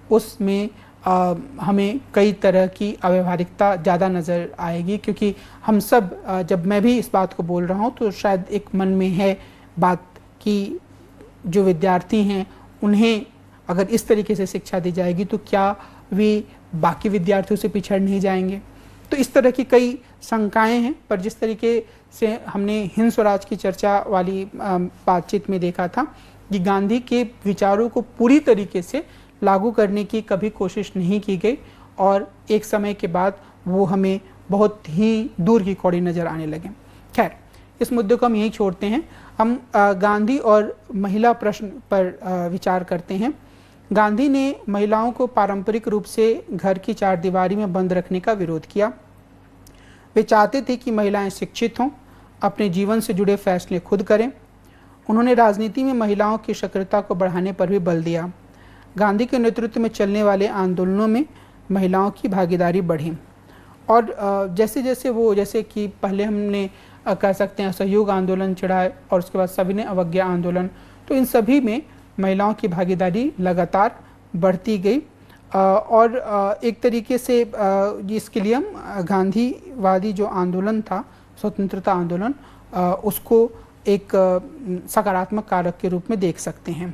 उसमें हमें कई तरह की अव्यवहारिकता ज़्यादा नज़र आएगी, क्योंकि हम सब जब मैं भी इस बात को बोल रहा हूँ तो शायद एक मन में है बात कि जो विद्यार्थी हैं उन्हें अगर इस तरीके से शिक्षा दी जाएगी तो क्या वे बाकी विद्यार्थियों से पिछड़ नहीं जाएंगे। तो इस तरह की कई शंकाएं हैं, पर जिस तरीके से हमने हिंद स्वराज की चर्चा वाली बातचीत में देखा था कि गांधी के विचारों को पूरी तरीके से लागू करने की कभी कोशिश नहीं की गई और एक समय के बाद वो हमें बहुत ही दूर की कौड़ी नज़र आने लगे। खैर, इस मुद्दे को हम यहीं छोड़ते हैं। हम गांधी और महिला प्रश्न पर विचार करते हैं। गांधी ने महिलाओं को पारंपरिक रूप से घर की चारदीवारी में बंद रखने का विरोध किया। वे चाहते थे कि महिलाएं शिक्षित हों, अपने जीवन से जुड़े फैसले खुद करें। उन्होंने राजनीति में महिलाओं की सक्रियता को बढ़ाने पर भी बल दिया। गांधी के नेतृत्व में चलने वाले आंदोलनों में महिलाओं की भागीदारी बढ़ी और जैसे कि पहले हमने कह सकते हैं असहयोग आंदोलन चढ़ाए और उसके बाद सविनय अवज्ञा आंदोलन, तो इन सभी में महिलाओं की भागीदारी लगातार बढ़ती गई और एक तरीके से इसके लिए हम गांधीवादी जो आंदोलन था, स्वतंत्रता आंदोलन, उसको एक सकारात्मक कारक के रूप में देख सकते हैं।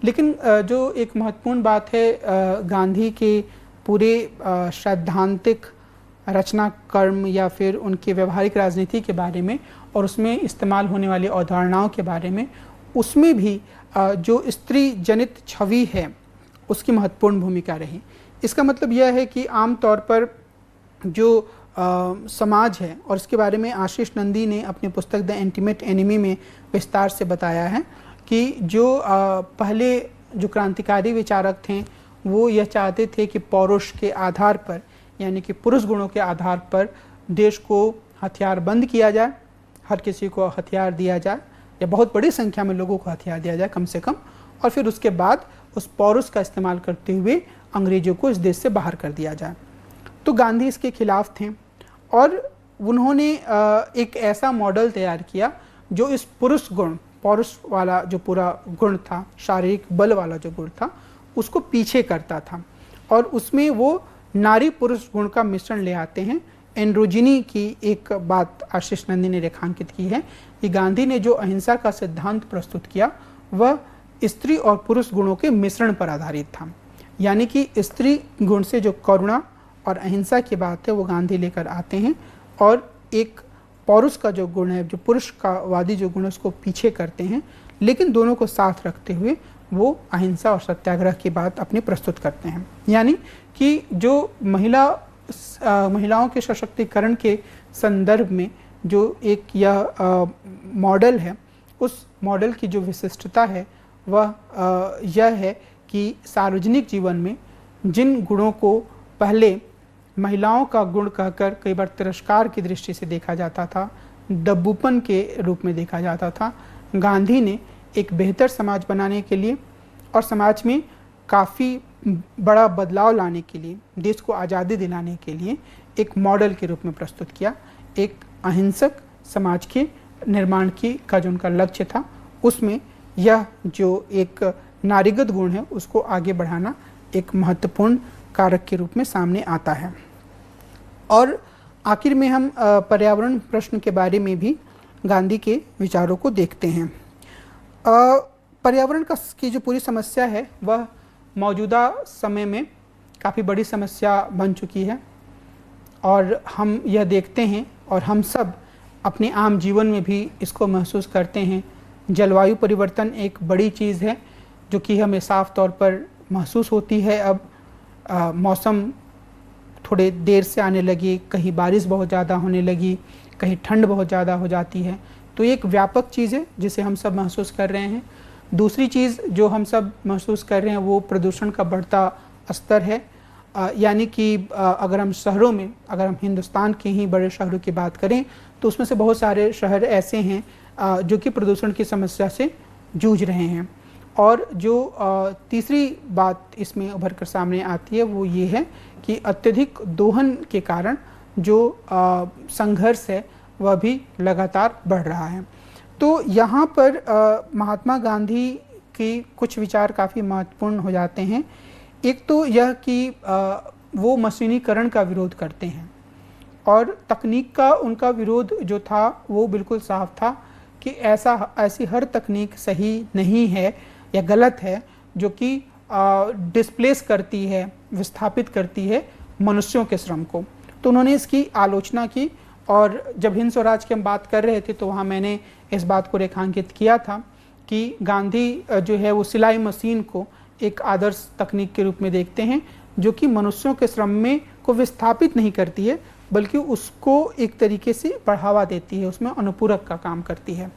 लेकिन जो एक महत्वपूर्ण बात है गांधी के पूरे सैद्धांतिक रचना कर्म या फिर उनके व्यवहारिक राजनीति के बारे में और उसमें इस्तेमाल होने वाली अवधारणाओं के बारे में, उसमें भी जो स्त्री जनित छवि है उसकी महत्वपूर्ण भूमिका रही। इसका मतलब यह है कि आम तौर पर जो समाज है, और इसके बारे में आशीष नंदी ने अपनी पुस्तक द इंटीमेट एनिमी में विस्तार से बताया है कि जो पहले जो क्रांतिकारी विचारक थे वो यह चाहते थे कि पौरुष के आधार पर, यानी कि पुरुष गुणों के आधार पर देश को हथियार बंद किया जाए, हर किसी को हथियार दिया जाए या बहुत बड़ी संख्या में लोगों को हथियार दिया जाए कम से कम, और फिर उसके बाद उस पौरुष का इस्तेमाल करते हुए अंग्रेजों को इस देश से बाहर कर दिया जाए। तो गांधी इसके खिलाफ थे और उन्होंने एक ऐसा मॉडल तैयार किया जो इस पुरुष गुण, पौरुष वाला जो पूरा गुण था, शारीरिक बल वाला जो गुण था, उसको पीछे करता था और उसमें वो नारी पुरुष गुण का मिश्रण ले आते हैं। एंड्रोजिनी की एक बात आशीष नंदी ने रेखांकित की है कि गांधी ने जो अहिंसा का सिद्धांत प्रस्तुत किया वह स्त्री और पुरुष गुणों के मिश्रण पर आधारित था, यानी कि स्त्री गुण से जो करुणा और अहिंसा की बात है वो गांधी लेकर आते हैं और एक पौरुष का जो गुण है, जो पुरुष का वादी जो गुण है, उसको पीछे करते हैं, लेकिन दोनों को साथ रखते हुए वो अहिंसा और सत्याग्रह की बात अपनी प्रस्तुत करते हैं। यानी कि जो महिलाओं के सशक्तिकरण के संदर्भ में जो एक यह मॉडल है उस मॉडल की जो विशिष्टता है वह यह है कि सार्वजनिक जीवन में जिन गुणों को पहले महिलाओं का गुण कहकर कई बार तिरस्कार की दृष्टि से देखा जाता था, डब्बूपन के रूप में देखा जाता था, गांधी ने एक बेहतर समाज बनाने के लिए और समाज में काफ़ी बड़ा बदलाव लाने के लिए, देश को आज़ादी दिलाने के लिए एक मॉडल के रूप में प्रस्तुत किया। एक अहिंसक समाज के निर्माण का जो उनका लक्ष्य था, उसमें यह जो एक नारीगत गुण है उसको आगे बढ़ाना एक महत्वपूर्ण कारक के रूप में सामने आता है। और आखिर में हम पर्यावरण प्रश्न के बारे में भी गांधी के विचारों को देखते हैं। पर्यावरण की जो पूरी समस्या है वह मौजूदा समय में काफ़ी बड़ी समस्या बन चुकी है और हम यह देखते हैं और हम सब अपने आम जीवन में भी इसको महसूस करते हैं। जलवायु परिवर्तन एक बड़ी चीज़ है जो कि हमें साफ तौर पर महसूस होती है। अब मौसम थोड़े देर से आने लगी, कहीं बारिश बहुत ज़्यादा होने लगी, कहीं ठंड बहुत ज़्यादा हो जाती है, तो एक व्यापक चीज़ है जिसे हम सब महसूस कर रहे हैं। दूसरी चीज़ जो हम सब महसूस कर रहे हैं वो प्रदूषण का बढ़ता स्तर है। यानी कि अगर हम शहरों में, अगर हम हिंदुस्तान के ही बड़े शहरों की बात करें तो उसमें से बहुत सारे शहर ऐसे हैं जो कि प्रदूषण की समस्या से जूझ रहे हैं। और जो तीसरी बात इसमें उभर कर सामने आती है वो ये है कि अत्यधिक दोहन के कारण जो संघर्ष है वह भी लगातार बढ़ रहा है। तो यहाँ पर महात्मा गांधी के कुछ विचार काफ़ी महत्वपूर्ण हो जाते हैं। एक तो यह कि वो मशीनीकरण का विरोध करते हैं और तकनीक का उनका विरोध जो था वो बिल्कुल साफ था कि ऐसी हर तकनीक सही नहीं है या गलत है जो कि डिस्प्लेस करती है, विस्थापित करती है मनुष्यों के श्रम को। तो उन्होंने इसकी आलोचना की और जब हिंद स्वराज की हम बात कर रहे थे तो वहाँ मैंने इस बात को रेखांकित किया था कि गांधी जो है वो सिलाई मशीन को एक आदर्श तकनीक के रूप में देखते हैं जो कि मनुष्यों के श्रम में को विस्थापित नहीं करती है बल्कि उसको एक तरीके से बढ़ावा देती है, उसमें अनुपूरक का काम करती है।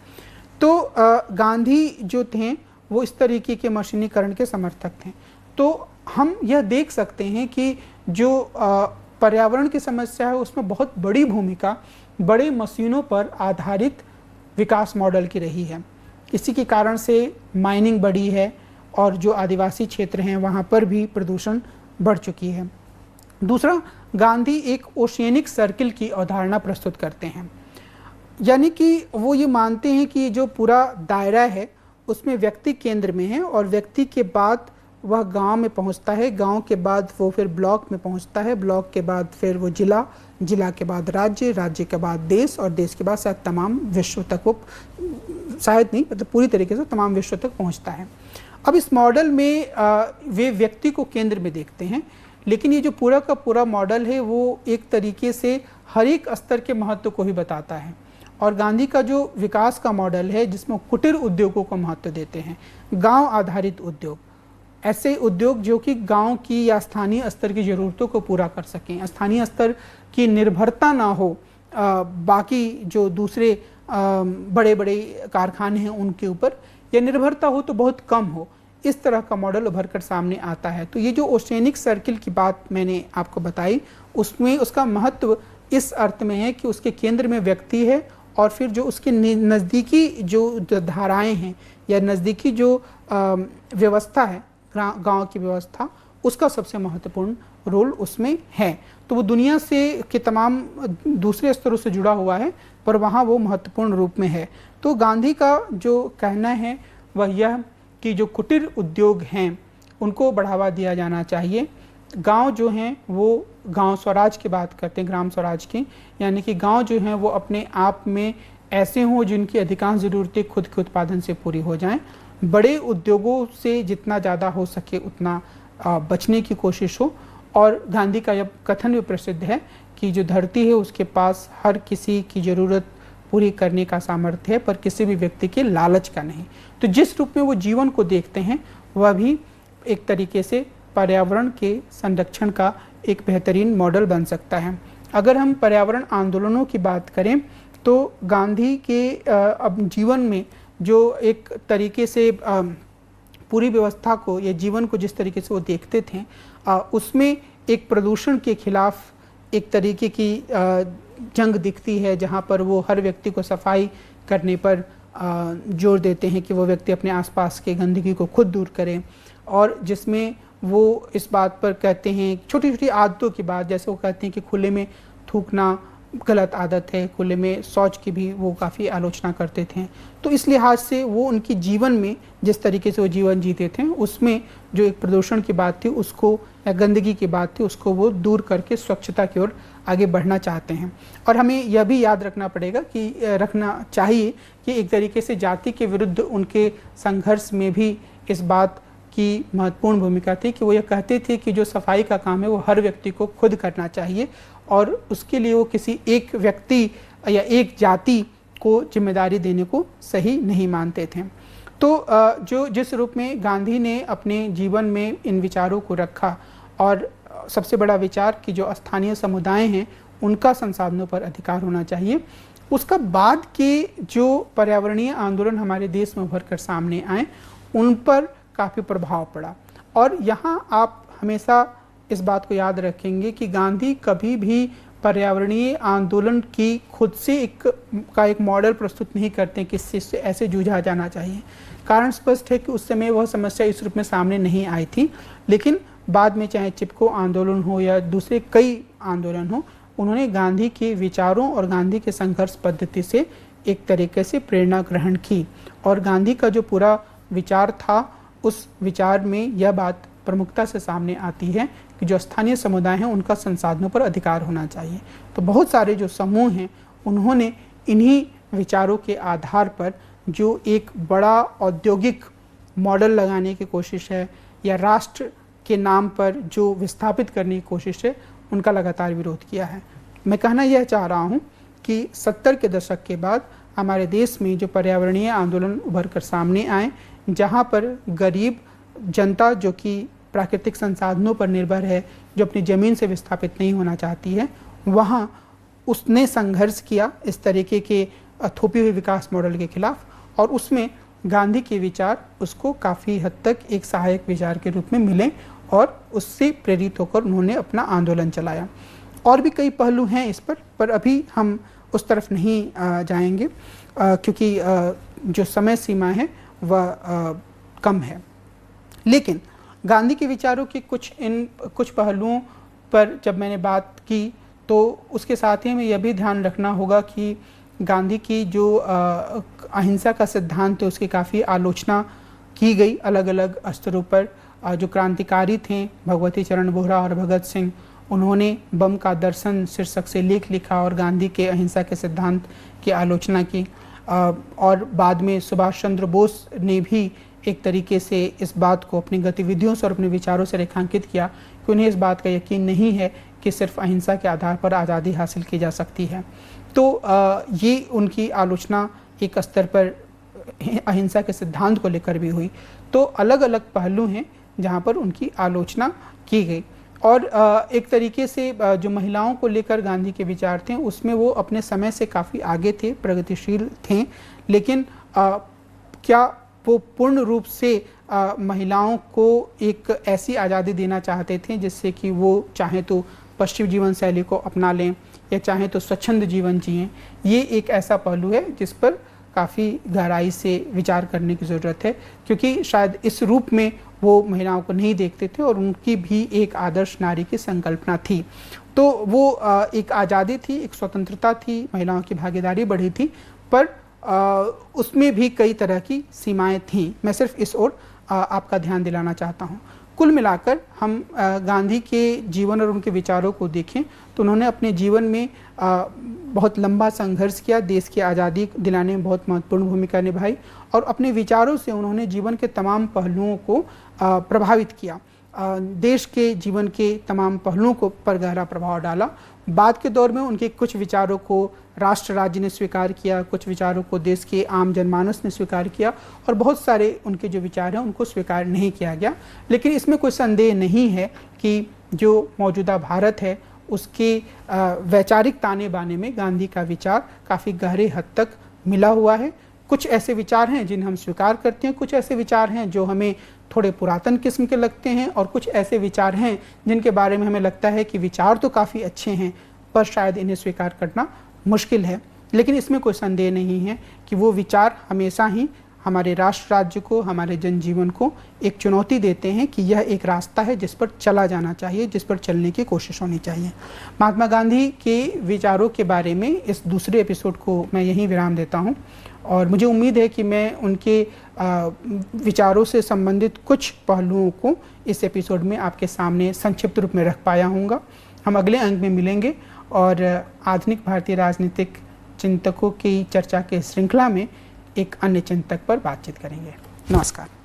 तो गांधी जो थे वो इस तरीके के मशीनीकरण के समर्थक थे। तो हम यह देख सकते हैं कि जो पर्यावरण की समस्या है उसमें बहुत बड़ी भूमिका बड़े मशीनों पर आधारित विकास मॉडल की रही है। इसी के कारण से माइनिंग बढ़ी है और जो आदिवासी क्षेत्र हैं वहाँ पर भी प्रदूषण बढ़ चुकी है। दूसरा, गांधी एक ओशियनिक सर्किल की अवधारणा प्रस्तुत करते हैं, यानी कि वो ये मानते हैं कि जो पूरा दायरा है उसमें व्यक्ति केंद्र में है और व्यक्ति के बाद वह गांव में पहुंचता है, गांव के बाद वो फिर ब्लॉक में पहुंचता है, ब्लॉक के बाद फिर वो जिला, जिला के बाद राज्य, राज्य के बाद देश और देश के बाद शायद तमाम विश्व तक, वो शायद नहीं मतलब पूरी तरीके से तमाम विश्व तक पहुंचता है। अब इस मॉडल में वे व्यक्ति को केंद्र में देखते हैं, लेकिन ये जो पूरा का पूरा मॉडल है वो एक तरीके से हर एक स्तर के महत्व को ही बताता है। और गांधी का जो विकास का मॉडल है जिसमें कुटीर उद्योगों को महत्व देते हैं, गांव आधारित उद्योग, ऐसे उद्योग जो कि गांव की या स्थानीय स्तर की ज़रूरतों को पूरा कर सकें, स्थानीय स्तर की निर्भरता ना हो बाकी जो दूसरे बड़े बड़े कारखाने हैं उनके ऊपर, या निर्भरता हो तो बहुत कम हो, इस तरह का मॉडल उभर कर सामने आता है। तो ये जो ओशियनिक सर्किल की बात मैंने आपको बताई उसमें उसका महत्व इस अर्थ में है कि उसके केंद्र में व्यक्ति है और फिर जो उसके नज़दीकी जो धाराएं हैं या नज़दीकी जो व्यवस्था है, गांव की व्यवस्था, उसका सबसे महत्वपूर्ण रोल उसमें है। तो वो दुनिया से के तमाम दूसरे स्तरों से जुड़ा हुआ है पर वहाँ वो महत्वपूर्ण रूप में है। तो गांधी का जो कहना है वह यह कि जो कुटीर उद्योग हैं उनको बढ़ावा दिया जाना चाहिए। गांव जो हैं वो गांव स्वराज की बात करते हैं, ग्राम स्वराज की, यानी कि गांव जो हैं वो अपने आप में ऐसे हों जिनकी अधिकांश ज़रूरतें खुद के उत्पादन से पूरी हो जाएं। बड़े उद्योगों से जितना ज़्यादा हो सके उतना बचने की कोशिश हो। और गांधी का यह कथन भी प्रसिद्ध है कि जो धरती है उसके पास हर किसी की ज़रूरत पूरी करने का सामर्थ्य है पर किसी भी व्यक्ति के लालच का नहीं। तो जिस रूप में वो जीवन को देखते हैं वह भी एक तरीके से पर्यावरण के संरक्षण का एक बेहतरीन मॉडल बन सकता है। अगर हम पर्यावरण आंदोलनों की बात करें तो गांधी के अब जीवन में जो एक तरीके से पूरी व्यवस्था को या जीवन को जिस तरीके से वो देखते थे, उसमें एक प्रदूषण के खिलाफ एक तरीके की जंग दिखती है, जहाँ पर वो हर व्यक्ति को सफाई करने पर जोर देते हैं कि वो व्यक्ति अपने आसपास के गंदगी को खुद दूर करे, और जिसमें वो इस बात पर कहते हैं छोटी छोटी आदतों की बात, जैसे वो कहते हैं कि खुले में थूकना गलत आदत है, खुले में शौच की भी वो काफ़ी आलोचना करते थे। तो इस लिहाज से वो उनकी जीवन में जिस तरीके से वो जीवन जीते थे, उसमें जो एक प्रदूषण की बात थी उसको, या गंदगी की बात थी उसको, वो दूर करके स्वच्छता की ओर आगे बढ़ना चाहते हैं। और हमें यह भी याद रखना पड़ेगा कि रखना चाहिए कि एक तरीके से जाति के विरुद्ध उनके संघर्ष में भी इस बात की महत्वपूर्ण भूमिका थी कि वो ये कहते थे कि जो सफाई का काम है वो हर व्यक्ति को खुद करना चाहिए, और उसके लिए वो किसी एक व्यक्ति या एक जाति को जिम्मेदारी देने को सही नहीं मानते थे। तो जो जिस रूप में गांधी ने अपने जीवन में इन विचारों को रखा, और सबसे बड़ा विचार कि जो स्थानीय समुदाय हैं उनका संसाधनों पर अधिकार होना चाहिए, उसका बाद के जो पर्यावरणीय आंदोलन हमारे देश में उभर कर सामने आए उन पर काफ़ी प्रभाव पड़ा। और यहाँ आप हमेशा इस बात को याद रखेंगे कि गांधी कभी भी पर्यावरणीय आंदोलन की खुद से एक मॉडल प्रस्तुत नहीं करते कि इससे ऐसे जूझा जाना चाहिए। कारण स्पष्ट है कि उस समय वह समस्या इस रूप में सामने नहीं आई थी, लेकिन बाद में चाहे चिपको आंदोलन हो या दूसरे कई आंदोलन हो, उन्होंने गांधी के विचारों और गांधी के संघर्ष पद्धति से एक तरीके से प्रेरणा ग्रहण की, और गांधी का जो पूरा विचार था उस विचार में यह बात प्रमुखता से सामने आती है कि जो स्थानीय समुदाय हैं उनका संसाधनों पर अधिकार होना चाहिए। तो बहुत सारे जो समूह हैं उन्होंने इन्हीं विचारों के आधार पर जो एक बड़ा औद्योगिक मॉडल लगाने की कोशिश है या राष्ट्र के नाम पर जो विस्थापित करने की कोशिश है, उनका लगातार विरोध किया है। मैं कहना यह चाह रहा हूँ कि 70 के दशक के बाद हमारे देश में जो पर्यावरणीय आंदोलन उभर कर सामने आए, जहाँ पर गरीब जनता जो कि प्राकृतिक संसाधनों पर निर्भर है, जो अपनी ज़मीन से विस्थापित नहीं होना चाहती है, वहाँ उसने संघर्ष किया इस तरीके के थोपी हुए विकास मॉडल के खिलाफ, और उसमें गांधी के विचार उसको काफ़ी हद तक एक सहायक विचार के रूप में मिले, और उससे प्रेरित होकर उन्होंने अपना आंदोलन चलाया। और भी कई पहलू हैं इस पर अभी हम उस तरफ नहीं जाएंगे क्योंकि जो समय सीमा है वह कम है। लेकिन गांधी के विचारों के कुछ पहलुओं पर जब मैंने बात की, तो उसके साथ ही हमें यह भी ध्यान रखना होगा कि गांधी की जो अहिंसा का सिद्धांत है उसकी काफ़ी आलोचना की गई अलग अलग स्तरों पर। जो क्रांतिकारी थे भगवती चरण बोहरा और भगत सिंह, उन्होंने बम का दर्शन शीर्षक से लेख लिखा और गांधी के अहिंसा के सिद्धांत की आलोचना की। और बाद में सुभाष चंद्र बोस ने भी एक तरीके से इस बात को अपनी गतिविधियों से और अपने विचारों से रेखांकित किया कि उन्हें इस बात का यकीन नहीं है कि सिर्फ अहिंसा के आधार पर आज़ादी हासिल की जा सकती है। तो ये उनकी आलोचना एक स्तर पर अहिंसा के सिद्धांत को लेकर भी हुई। तो अलग अलग पहलू हैं जहाँ पर उनकी आलोचना की गई। और एक तरीके से जो महिलाओं को लेकर गांधी के विचार थे उसमें वो अपने समय से काफ़ी आगे थे, प्रगतिशील थे, लेकिन क्या वो पूर्ण रूप से महिलाओं को एक ऐसी आज़ादी देना चाहते थे जिससे कि वो चाहे तो पश्चिमी जीवन शैली को अपना लें या चाहे तो स्वच्छंद जीवन जिएं। ये एक ऐसा पहलू है जिस पर काफ़ी गहराई से विचार करने की ज़रूरत है, क्योंकि शायद इस रूप में वो महिलाओं को नहीं देखते थे और उनकी भी एक आदर्श नारी की संकल्पना थी। तो वो एक आज़ादी थी, एक स्वतंत्रता थी, महिलाओं की भागीदारी बढ़ी थी, पर उसमें भी कई तरह की सीमाएं थीं। मैं सिर्फ इस ओर आपका ध्यान दिलाना चाहता हूँ। कुल मिलाकर हम गांधी के जीवन और उनके विचारों को देखें तो उन्होंने अपने जीवन में बहुत लंबा संघर्ष किया, देश की आज़ादी दिलाने में बहुत महत्वपूर्ण भूमिका निभाई और अपने विचारों से उन्होंने जीवन के तमाम पहलुओं को प्रभावित किया, देश के जीवन के तमाम पहलुओं को पर गहरा प्रभाव डाला। बाद के दौर में उनके कुछ विचारों को राष्ट्र राज्य ने स्वीकार किया, कुछ विचारों को देश के आम जनमानस ने स्वीकार किया और बहुत सारे उनके जो विचार हैं उनको स्वीकार नहीं किया गया। लेकिन इसमें कोई संदेह नहीं है कि जो मौजूदा भारत है उसके वैचारिक ताने बाने में गांधी का विचार काफ़ी गहरे हद तक मिला हुआ है। कुछ ऐसे विचार हैं जिन्हें हम स्वीकार करते हैं, कुछ ऐसे विचार हैं जो हमें थोड़े पुरातन किस्म के लगते हैं, और कुछ ऐसे विचार हैं जिनके बारे में हमें लगता है कि विचार तो काफ़ी अच्छे हैं पर शायद इन्हें स्वीकार करना मुश्किल है। लेकिन इसमें कोई संदेह नहीं है कि वो विचार हमेशा ही हमारे राष्ट्र राज्य को, हमारे जनजीवन को एक चुनौती देते हैं कि यह एक रास्ता है जिस पर चला जाना चाहिए, जिस पर चलने की कोशिश होनी चाहिए। महात्मा गांधी के विचारों के बारे में इस दूसरे एपिसोड को मैं यहीं विराम देता हूं, और मुझे उम्मीद है कि मैं उनके विचारों से संबंधित कुछ पहलुओं को इस एपिसोड में आपके सामने संक्षिप्त रूप में रख पाया हूँगा। हम अगले अंक में मिलेंगे और आधुनिक भारतीय राजनीतिक चिंतकों की चर्चा के श्रृंखला में एक अन्य चिंतक पर बातचीत करेंगे। नमस्कार।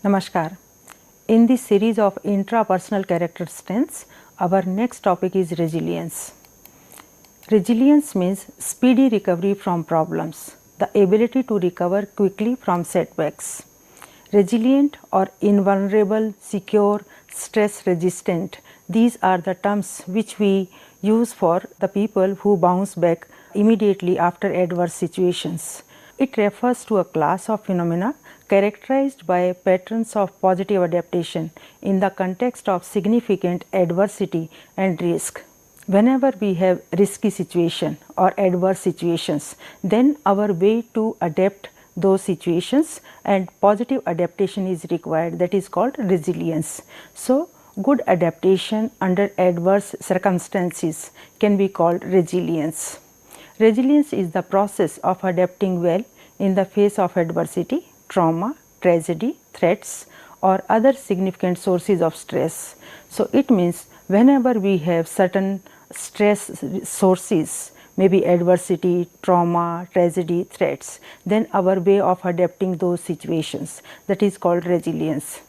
Namaskar. In this series of intrapersonal character strengths, our next topic is resilience. Resilience means speedy recovery from problems, the ability to recover quickly from setbacks. Resilient or invulnerable, secure, stress resistant, these are the terms which we use for the people who bounce back immediately after adverse situations. It refers to a class of phenomena characterized by patterns of positive adaptation in the context of significant adversity and risk. Whenever we have risky situation or adverse situations, then our way to adapt those situations and positive adaptation is required, that is called resilience. So, good adaptation under adverse circumstances can be called resilience. Resilience is the process of adapting well in the face of adversity, trauma, tragedy, threats or other significant sources of stress. So, it means whenever we have certain stress sources, maybe adversity, trauma, tragedy, threats, then our way of adapting those situations, that is called resilience.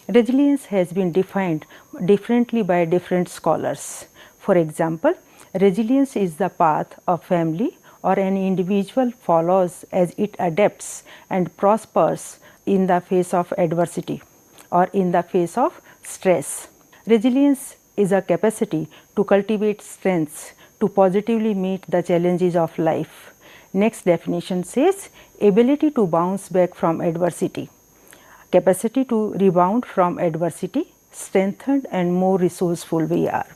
Resilience has been defined differently by different scholars. For example, resilience is the path a family or an individual follows as it adapts and prospers in the face of adversity or in the face of stress. Resilience is a capacity to cultivate strengths to positively meet the challenges of life. Next definition says ability to bounce back from adversity, capacity to rebound from adversity, strengthened and more resourceful we are.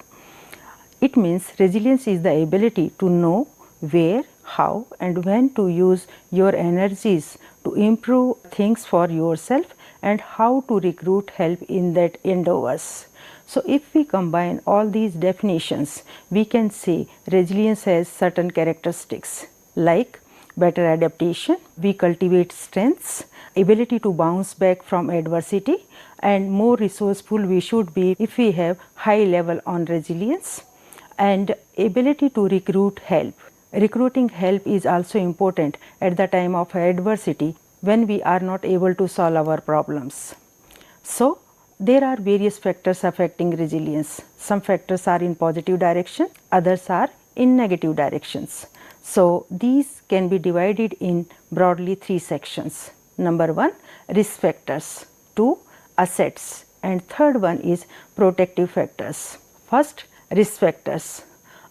It means resilience is the ability to know where, how and when to use your energies to improve things for yourself and how to recruit help in that endeavors. So, if we combine all these definitions, we can say resilience has certain characteristics like better adaptation, we cultivate strengths, ability to bounce back from adversity and more resourceful we should be if we have high level on resilience, and ability to recruit help. Recruiting help is also important at the time of adversity when we are not able to solve our problems. So, there are various factors affecting resilience. Some factors are in positive direction, others are in negative directions. So, these can be divided in broadly 3 sections. Number 1, risk factors, 2, assets, and third one is protective factors. First, risk factors.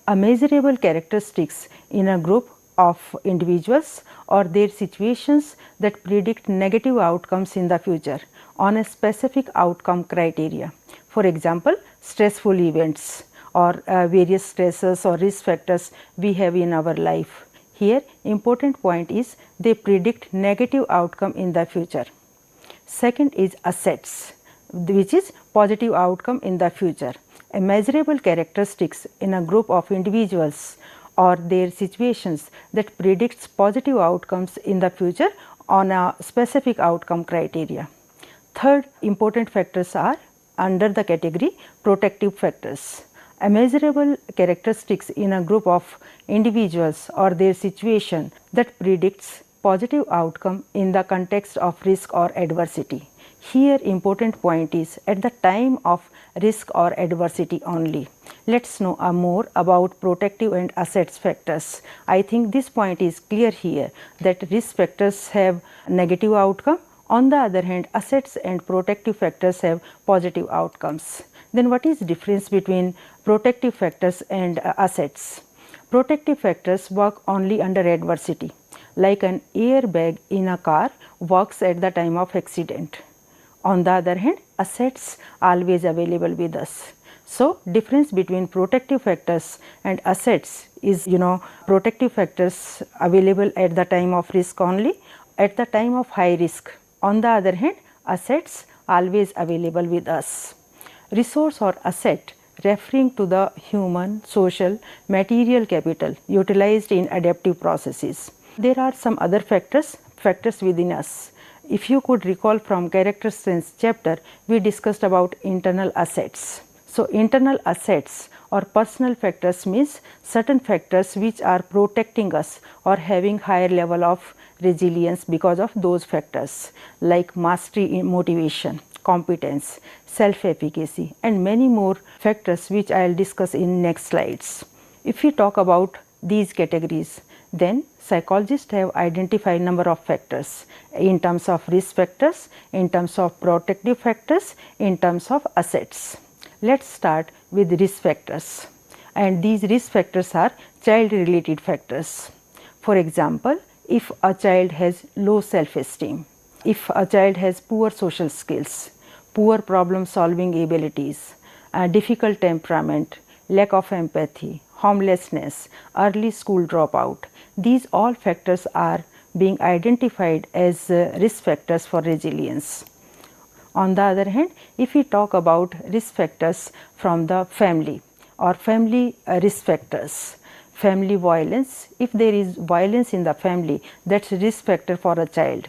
A measurable characteristics in a group of individuals or their situations that predict negative outcomes in the future on a specific outcome criteria. For example, stressful events or various stresses or risk factors we have in our life. Here important point is they predict negative outcome in the future. Second is assets, which is positive outcome in the future. A measurable characteristics in a group of individuals or their situations that predicts positive outcomes in the future on a specific outcome criteria. Third important factors are under the category protective factors. A measurable characteristics in a group of individuals or their situation that predicts positive outcome in the context of risk or adversity. Here important point is at the time of risk or adversity only. Let us know more about protective and assets factors. I think this point is clear here that risk factors have negative outcome. On the other hand, assets and protective factors have positive outcomes. Then what is difference between protective factors and assets? Protective factors work only under adversity, like an airbag in a car works at the time of accident. On the other hand, assets always available with us. So, difference between protective factors and assets is, protective factors available at the time of risk only, at the time of high risk. On the other hand, assets always available with us. Resource or asset referring to the human, social, material capital utilized in adaptive processes. There are some other factors within us. If you could recall from character strengths chapter, we discussed about internal assets. So, internal assets or personal factors means certain factors which are protecting us or having higher level of resilience because of those factors, like mastery in motivation, competence, self-efficacy and many more factors which I will discuss in next slides. If we talk about these categories, then psychologists have identified number of factors in terms of risk factors, in terms of protective factors, in terms of assets. Let us start with risk factors, and these risk factors are child related factors. For example, if a child has low self-esteem, if a child has poor social skills, poor problem solving abilities, difficult temperament, lack of empathy, homelessness, early school dropout, these all factors are being identified as risk factors for resilience. On the other hand, if we talk about risk factors from the family or family risk factors, family violence, if there is violence in the family, that is risk factor for a child.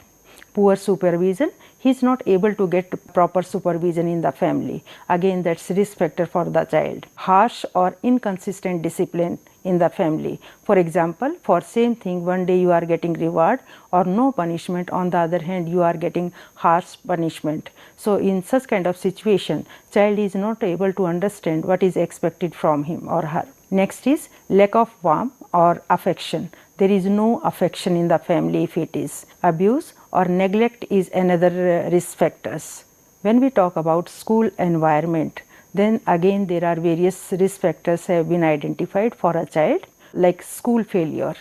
Poor supervision, he is not able to get proper supervision in the family, again that is risk factor for the child. Harsh or inconsistent discipline in the family, for example, for same thing one day you are getting reward or no punishment, on the other hand you are getting harsh punishment. So, in such kind of situation, child is not able to understand what is expected from him or her. Next is lack of warmth or affection. There is no affection in the family if it is. Abuse or neglect is another risk factors. When we talk about school environment, then again there are various risk factors have been identified for a child, like school failure,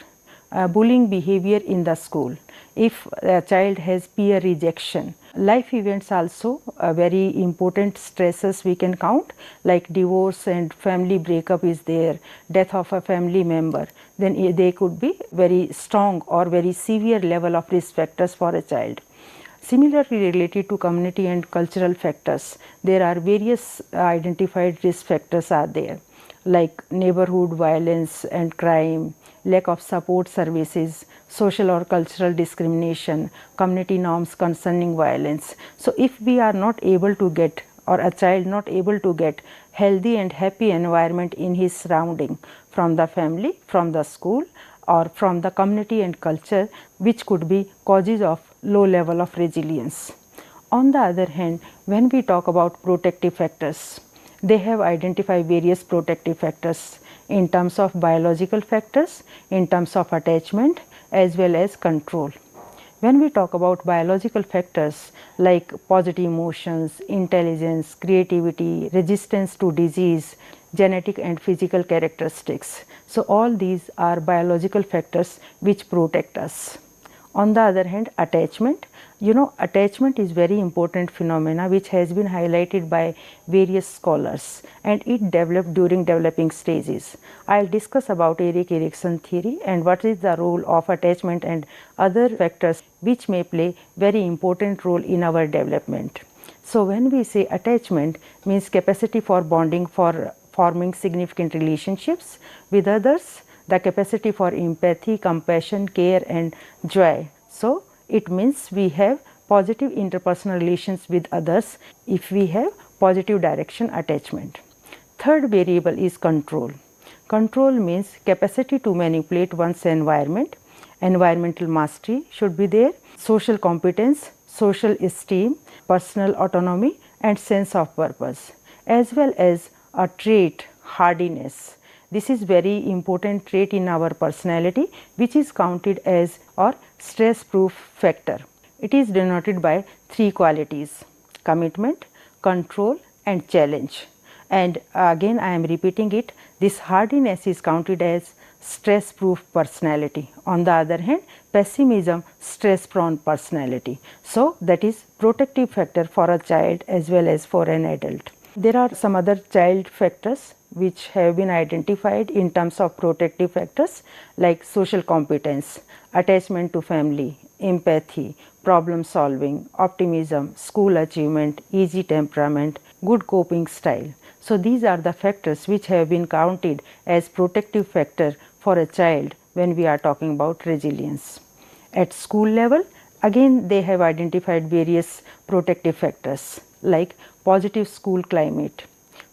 bullying behavior in the school, if a child has peer rejection. Life events also very important stresses we can count, like divorce and family breakup is there, death of a family member, then they could be very strong or very severe level of risk factors for a child. Similarly, related to community and cultural factors, there are various identified risk factors are there, like neighborhood violence and crime, lack of support services, social or cultural discrimination, community norms concerning violence. So, if we are not able to get, or a child not able to get healthy and happy environment in his surrounding from the family, from the school or from the community and culture, which could be causes of low level of resilience. On the other hand, when we talk about protective factors, they have identified various protective factors in terms of biological factors, in terms of attachment as well as control. When we talk about biological factors like positive emotions, intelligence, creativity, resistance to disease, genetic and physical characteristics. So, all these are biological factors which protect us. On the other hand, attachment, attachment is very important phenomena which has been highlighted by various scholars, and it developed during developing stages. I will discuss about Erik Erikson theory and what is the role of attachment and other factors which may play very important role in our development. So, when we say attachment means capacity for bonding, for forming significant relationships with others, the capacity for empathy, compassion, care and joy. So, it means we have positive interpersonal relations with others if we have positive direction attachment. Third variable is control. Control means capacity to manipulate one's environment, environmental mastery should be there, social competence, social esteem, personal autonomy and sense of purpose, as well as a trait, hardiness. This is very important trait in our personality which is counted as or stress proof factor. It is denoted by three qualities: commitment, control and challenge. And again I am repeating it, this hardiness is counted as stress proof personality. On the other hand, pessimism, stress prone personality. So, that is protective factor for a child as well as for an adult. There are some other child factors which have been identified in terms of protective factors like social competence, attachment to family, empathy, problem solving, optimism, school achievement, easy temperament, good coping style. So, these are the factors which have been counted as protective factor for a child when we are talking about resilience. At school level, again they have identified various protective factors like positive school climate,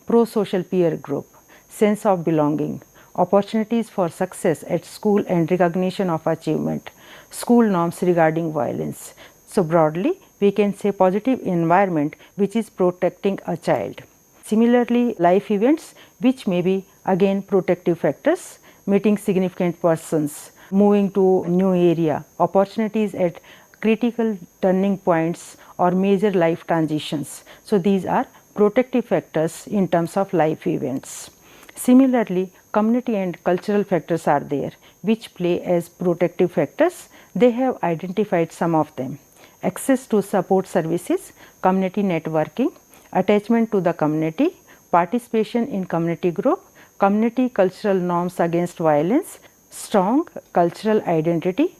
pro-social peer group, sense of belonging, opportunities for success at school and recognition of achievement, school norms regarding violence. So, broadly we can say positive environment which is protecting a child. Similarly, life events which may be again protective factors, meeting significant persons, moving to new area, opportunities at critical turning points or major life transitions. So, these are protective factors in terms of life events. Similarly, community and cultural factors are there which play as protective factors. They have identified some of them: access to support services, community networking, attachment to the community, participation in community group, community cultural norms against violence, strong cultural identity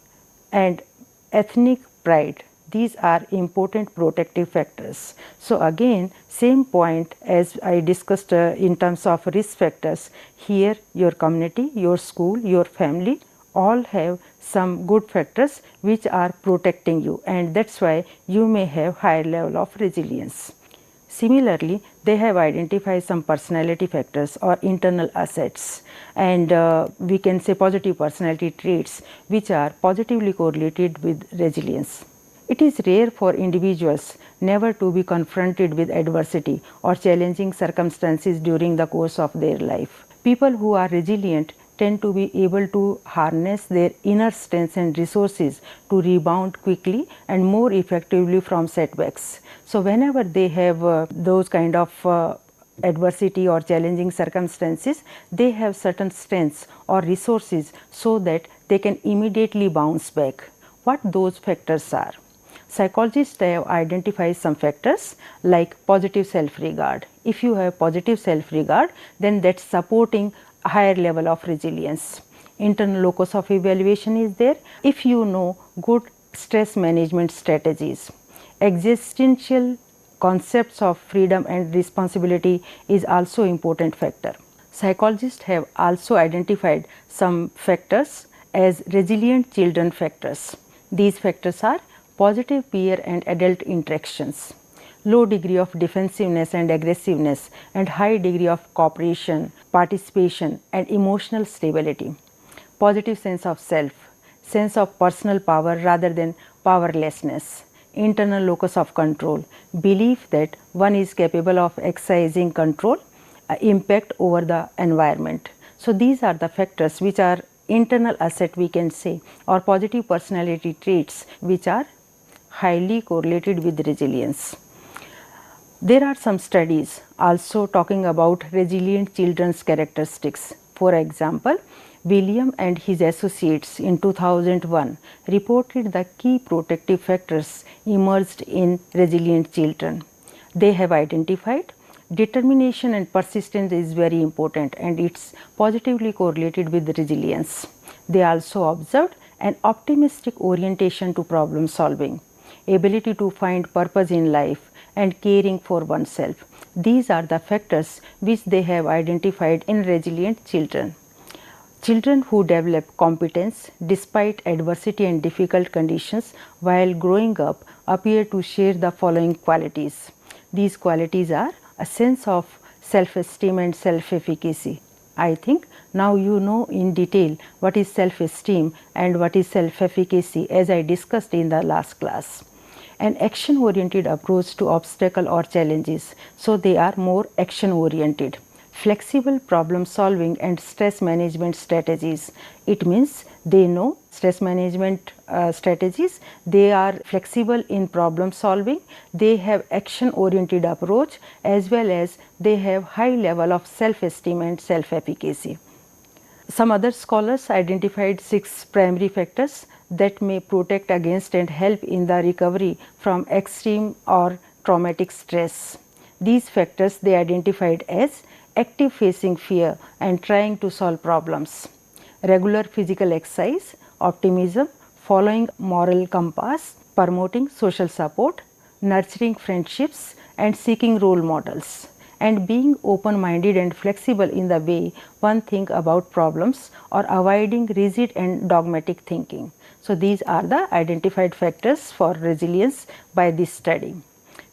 and ethnic pride. These are important protective factors. So, again same point as I discussed in terms of risk factors, here your community, your school, your family all have some good factors which are protecting you, and that is why you may have higher level of resilience. Similarly, they have identified some personality factors or internal assets, and we can say positive personality traits which are positively correlated with resilience. It is rare for individuals never to be confronted with adversity or challenging circumstances during the course of their life. People who are resilient tend to be able to harness their inner strengths and resources to rebound quickly and more effectively from setbacks. So, whenever they have those kind of adversity or challenging circumstances, they have certain strengths or resources so that they can immediately bounce back. What those factors are? Psychologists have identified some factors like positive self-regard. If you have positive self-regard, then that is supporting a higher level of resilience. Internal locus of evaluation is there. If you know good stress management strategies, existential concepts of freedom and responsibility is also important factor. Psychologists have also identified some factors as resilient children factors. These factors are positive peer and adult interactions, low degree of defensiveness and aggressiveness, and high degree of cooperation, participation and emotional stability, positive sense of self, sense of personal power rather than powerlessness, internal locus of control, belief that one is capable of exercising control, impact over the environment. So, these are the factors which are internal asset we can say, or positive personality traits which are highly correlated with resilience. There are some studies also talking about resilient children's characteristics. For example, William and his associates in 2001 reported the key protective factors emerged in resilient children. They have identified determination and persistence is very important, and it's positively correlated with resilience. They also observed an optimistic orientation to problem solving, ability to find purpose in life, and caring for oneself. These are the factors which they have identified in resilient children. Children who develop competence despite adversity and difficult conditions while growing up appear to share the following qualities. These qualities are a sense of self-esteem and self-efficacy. I think now you know in detail what is self-esteem and what is self-efficacy, as I discussed in the last class. An action-oriented approach to obstacle or challenges, so they are more action-oriented. Flexible problem solving and stress management strategies. It means they know stress management strategies, they are flexible in problem solving, they have action oriented approach, as well as they have high level of self-esteem and self-efficacy. Some other scholars identified 6 primary factors that may protect against and help in the recovery from extreme or traumatic stress. These factors they identified as active facing fear and trying to solve problems, regular physical exercise, optimism, following moral compass, promoting social support, nurturing friendships and seeking role models, and being open minded and flexible in the way one thinks about problems or avoiding rigid and dogmatic thinking. So, these are the identified factors for resilience by this study.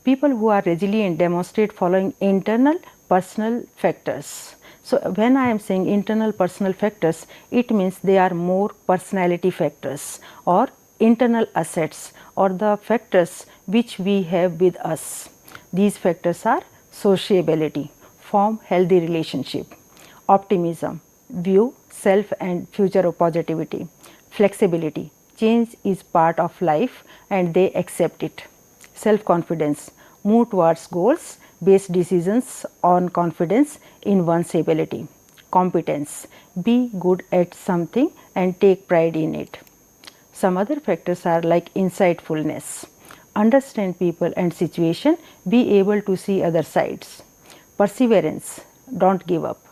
People who are resilient demonstrate following internal personal factors. So, when I am saying internal personal factors, it means they are more personality factors or internal assets or the factors which we have with us. These factors are sociability, form healthy relationship, optimism, view self and future positivity, flexibility, change is part of life and they accept it, self-confidence, move towards goals, base decisions on confidence in one's ability, competence, be good at something and take pride in it. Some other factors are like insightfulness, understand people and situation, be able to see other sides, perseverance, don't give up,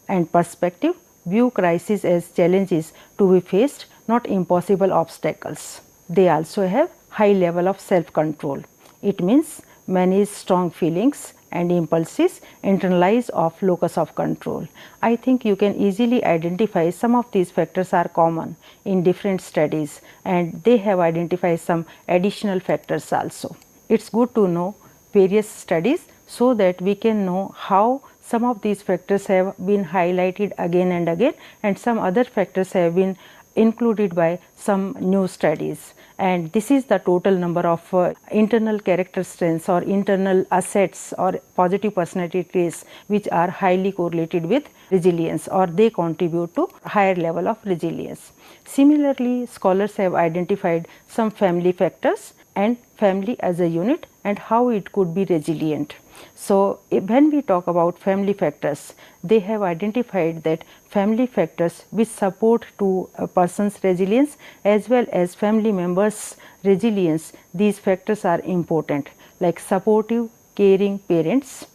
and perspective, view crisis as challenges to be faced, not impossible obstacles. They also have high level of self-control. It means manage strong feelings and impulses, internalize of locus of control. I think you can easily identify some of these factors are common in different studies and they have identified some additional factors also. It's good to know various studies so that we can know how some of these factors have been highlighted again and again and some other factors have been included by some new studies, and this is the total number of internal character strengths or internal assets or positive personality traits which are highly correlated with resilience or they contribute to higher level of resilience. Similarly, scholars have identified some family factors and family as a unit and how it could be resilient. So, when we talk about family factors, they have identified that family factors which support to a person's resilience as well as family members' resilience, these factors are important like supportive, caring parents,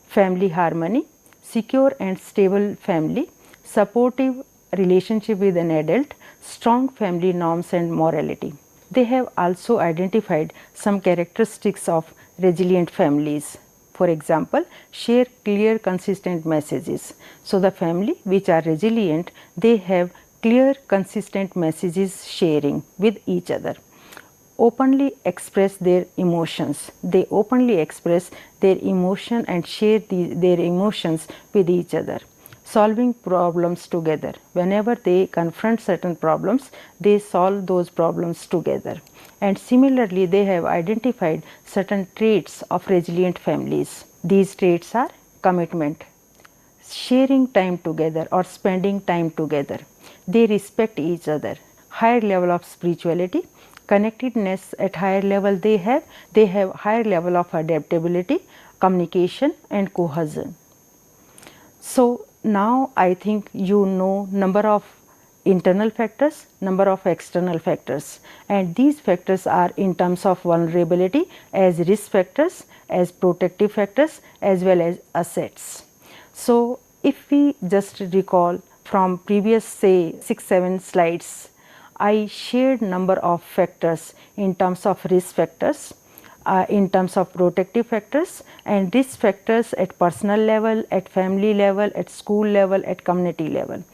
family harmony, secure and stable family, supportive relationship with an adult, strong family norms and morality. They have also identified some characteristics of resilient families. For example, share clear consistent messages. So, the family which are resilient, they have clear consistent messages sharing with each other. Openly express their emotions. They openly express their emotion and share their emotions with each other. Solving problems together. Whenever they confront certain problems, they solve those problems together. And similarly, they have identified certain traits of resilient families. These traits are commitment, sharing time together or spending time together. They respect each other, higher level of spirituality, connectedness at higher level they have higher level of adaptability, communication and cohesion. So now I think you know number of internal factors, number of external factors, and these factors are in terms of vulnerability as risk factors, as protective factors, as well as assets. So if we just recall from previous say 6-7 slides, I shared number of factors in terms of risk factors, in terms of protective factors, and risk factors at personal level, at family level, at school level, at community level.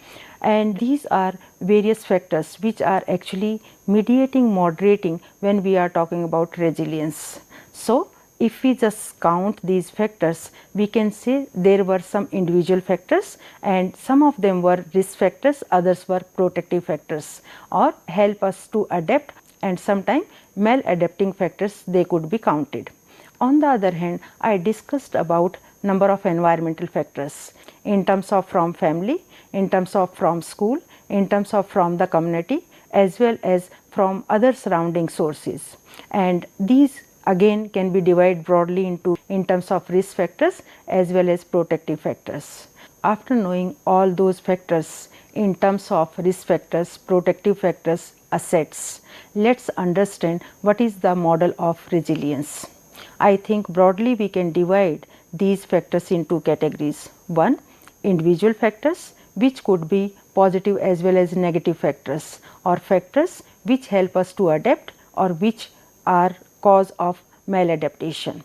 And these are various factors which are actually mediating, moderating when we are talking about resilience. So if we just count these factors, we can say there were some individual factors and some of them were risk factors, others were protective factors or help us to adapt, and sometimes maladapting factors they could be counted. On the other hand, I discussed about number of environmental factors in terms of from family, in terms of from school, in terms of from the community, as well as from other surrounding sources. And these again can be divided broadly into in terms of risk factors as well as protective factors. After knowing all those factors in terms of risk factors, protective factors, assets, let's understand what is the model of resilience. I think broadly we can divide these factors into categories. One, individual factors which could be positive as well as negative factors, or factors which help us to adapt or which are cause of maladaptation.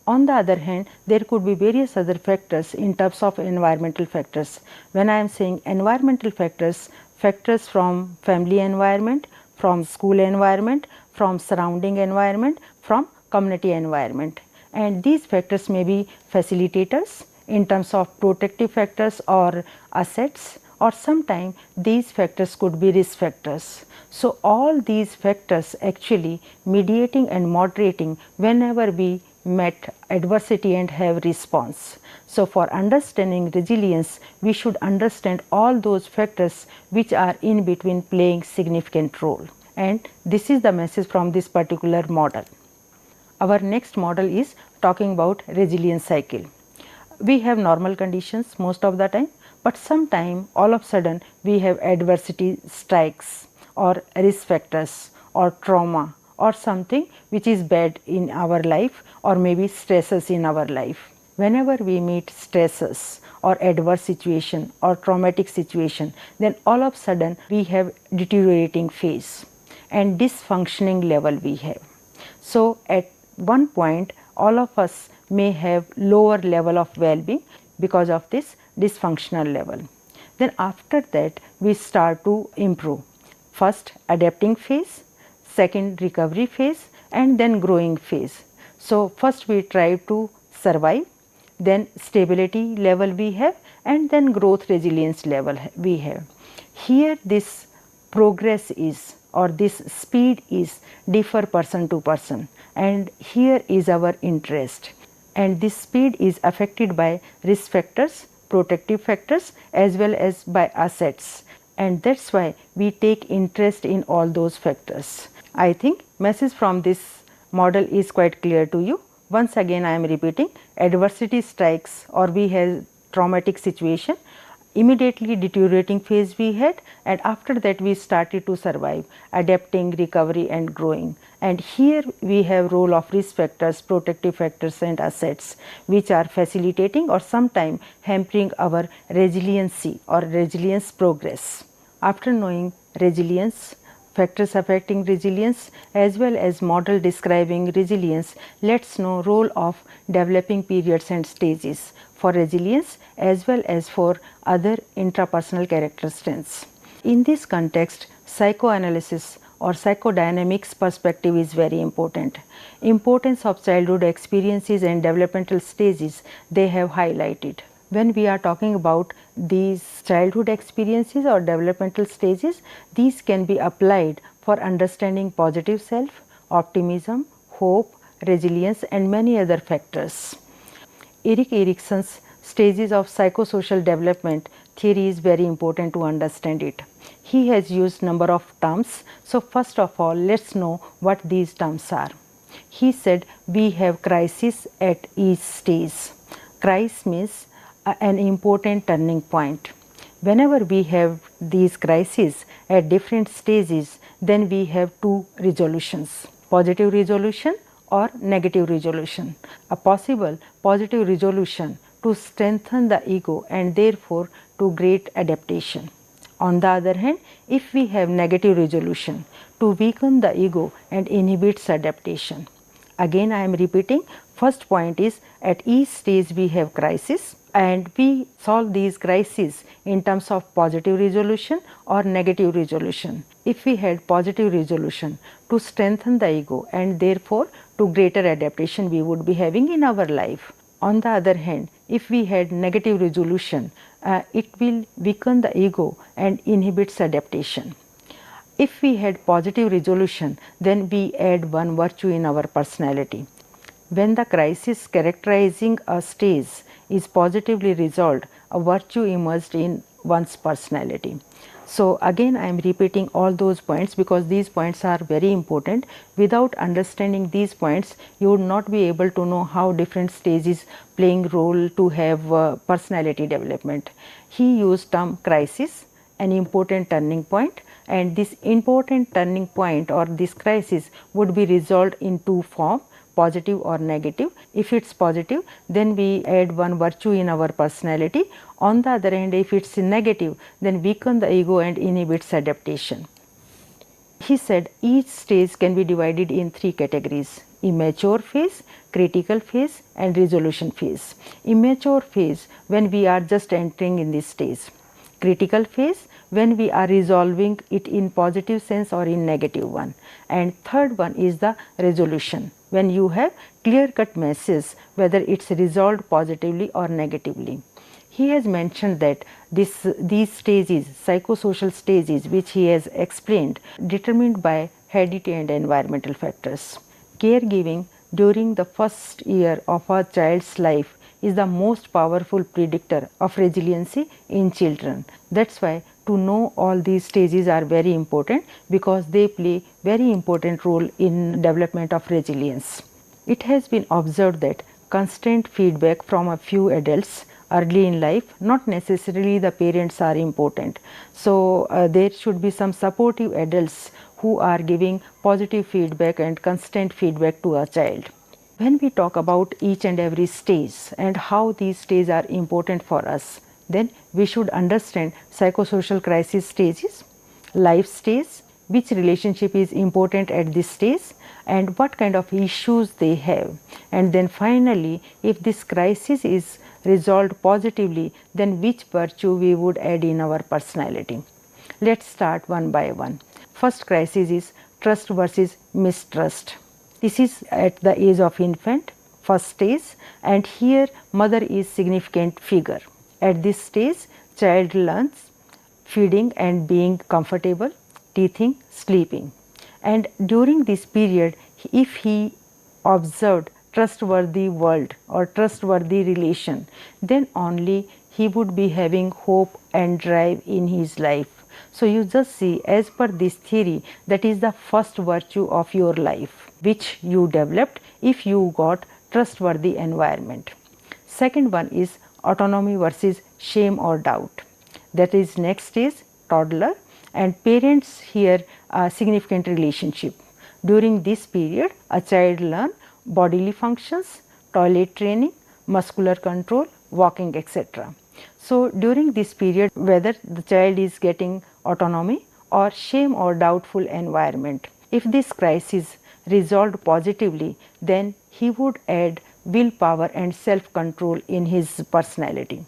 On the other hand, there could be various other factors in terms of environmental factors. When I am saying environmental factors, factors from family environment, from school environment, from surrounding environment, from community environment. And these factors may be facilitators in terms of protective factors or assets, or sometimes these factors could be risk factors. So all these factors actually mediating and moderating whenever we met adversity and have response. So for understanding resilience, we should understand all those factors which are in between playing significant role. And this is the message from this particular model. Our next model is talking about resilience cycle. We have normal conditions most of the time, but sometime all of a sudden we have adversity strikes or risk factors or trauma or something which is bad in our life, or maybe stresses in our life. Whenever we meet stresses or adverse situation or traumatic situation, then all of a sudden we have deteriorating phase and dysfunctioning level we have. So at one point all of us may have lower level of well-being because of this dysfunctional level. Then after that we start to improve. First adapting phase, second recovery phase, and then growing phase. So first we try to survive, then stability level we have, and then growth resilience level we have. Here this progress is, or this speed is differ person to person, and here is our interest. And this speed is affected by risk factors, protective factors, as well as by assets, and that's why we take interest in all those factors. I think message from this model is quite clear to you. Once again I am repeating, adversity strikes or we have traumatic situation, immediately deteriorating phase we had, and after that we started to survive, adapting, recovery and growing. And here we have role of risk factors, protective factors and assets which are facilitating or sometime hampering our resiliency or resilience progress. After knowing resilience, factors affecting resilience as well as model describing resilience, let's know role of developing periods and stages for resilience as well as for other intrapersonal character strengths. In this context, psychoanalysis or psychodynamics perspective is very important. Importance of childhood experiences and developmental stages they have highlighted. When we are talking about these childhood experiences or developmental stages, these can be applied for understanding positive self, optimism, hope, resilience and many other factors. Erik Erikson's stages of psychosocial development theory is very important to understand it. He has used number of terms. So first of all, let's know what these terms are. He said we have crisis at each stage. Crisis means an important turning point. Whenever we have these crises at different stages, then we have two resolutions, positive resolution or negative resolution. A possible positive resolution to strengthen the ego and therefore to great adaptation. On the other hand, if we have negative resolution, to weaken the ego and inhibits adaptation. Again I am repeating, first point is at each stage we have crisis and we solve these crises in terms of positive resolution or negative resolution. If we had positive resolution to strengthen the ego and therefore to greater adaptation we would be having in our life. On the other hand, if we had negative resolution, it will weaken the ego and inhibits adaptation. If we had positive resolution, then we add one virtue in our personality. When the crisis characterizing a stage is positively resolved, a virtue emerged in one's personality. So again I am repeating all those points because these points are very important. Without understanding these points, you would not be able to know how different stages playing role to have personality development. He used term crisis, an important turning point, and this important turning point or this crisis would be resolved in two forms, positive or negative. If it is positive, then we add one virtue in our personality. On the other hand, if it is negative, then weaken the ego and inhibits adaptation. He said each stage can be divided in three categories: immature phase, critical phase and resolution phase. Immature phase, when we are just entering in this stage. Critical phase, when we are resolving it in positive sense or in negative one. And third one is the resolution, when you have clear cut message whether it is resolved positively or negatively. He has mentioned that these stages, psychosocial stages which he has explained, determined by heredity and environmental factors. Caregiving during the first year of a child's life is the most powerful predictor of resiliency in children. That is why to know all these stages are very important because they play very important role in development of resilience. It has been observed that constant feedback from a few adults early in life, not necessarily the parents are important. So there should be some supportive adults who are giving positive feedback and constant feedback to a child. When we talk about each and every stage and how these stages are important for us, then we should understand psychosocial crisis stages, life stage, which relationship is important at this stage and what kind of issues they have. And then finally, if this crisis is resolved positively, then which virtue we would add in our personality. Let's start one by one. First crisis is trust versus mistrust. This is at the age of infant, first stage, and here mother is significant figure. At this stage, child learns feeding and being comfortable, teething, sleeping. And during this period, if he observed trustworthy world or trustworthy relation, then only he would be having hope and drive in his life. So you just see, as per this theory, that is the first virtue of your life which you developed if you got trustworthy environment. Second one is autonomy versus shame or doubt. That is next is toddler, and parents here a significant relationship. During this period, a child learn bodily functions, toilet training, muscular control, walking, etc. So during this period, whether the child is getting autonomy or shame or doubtful environment, if this crisis resolved positively, then he would add willpower and self-control in his personality.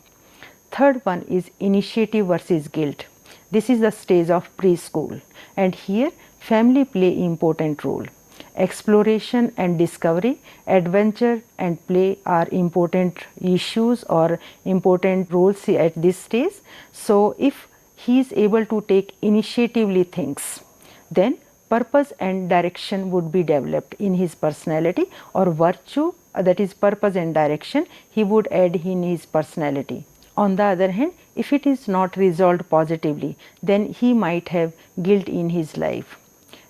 Third one is initiative versus guilt. This is the stage of preschool, and here family play important role. Exploration and discovery, adventure and play are important issues or important roles at this stage. So if he is able to take initiatively things, then purpose and direction would be developed in his personality, or virtue, that is purpose and direction, he would add in his personality. On the other hand, if it is not resolved positively, then he might have guilt in his life.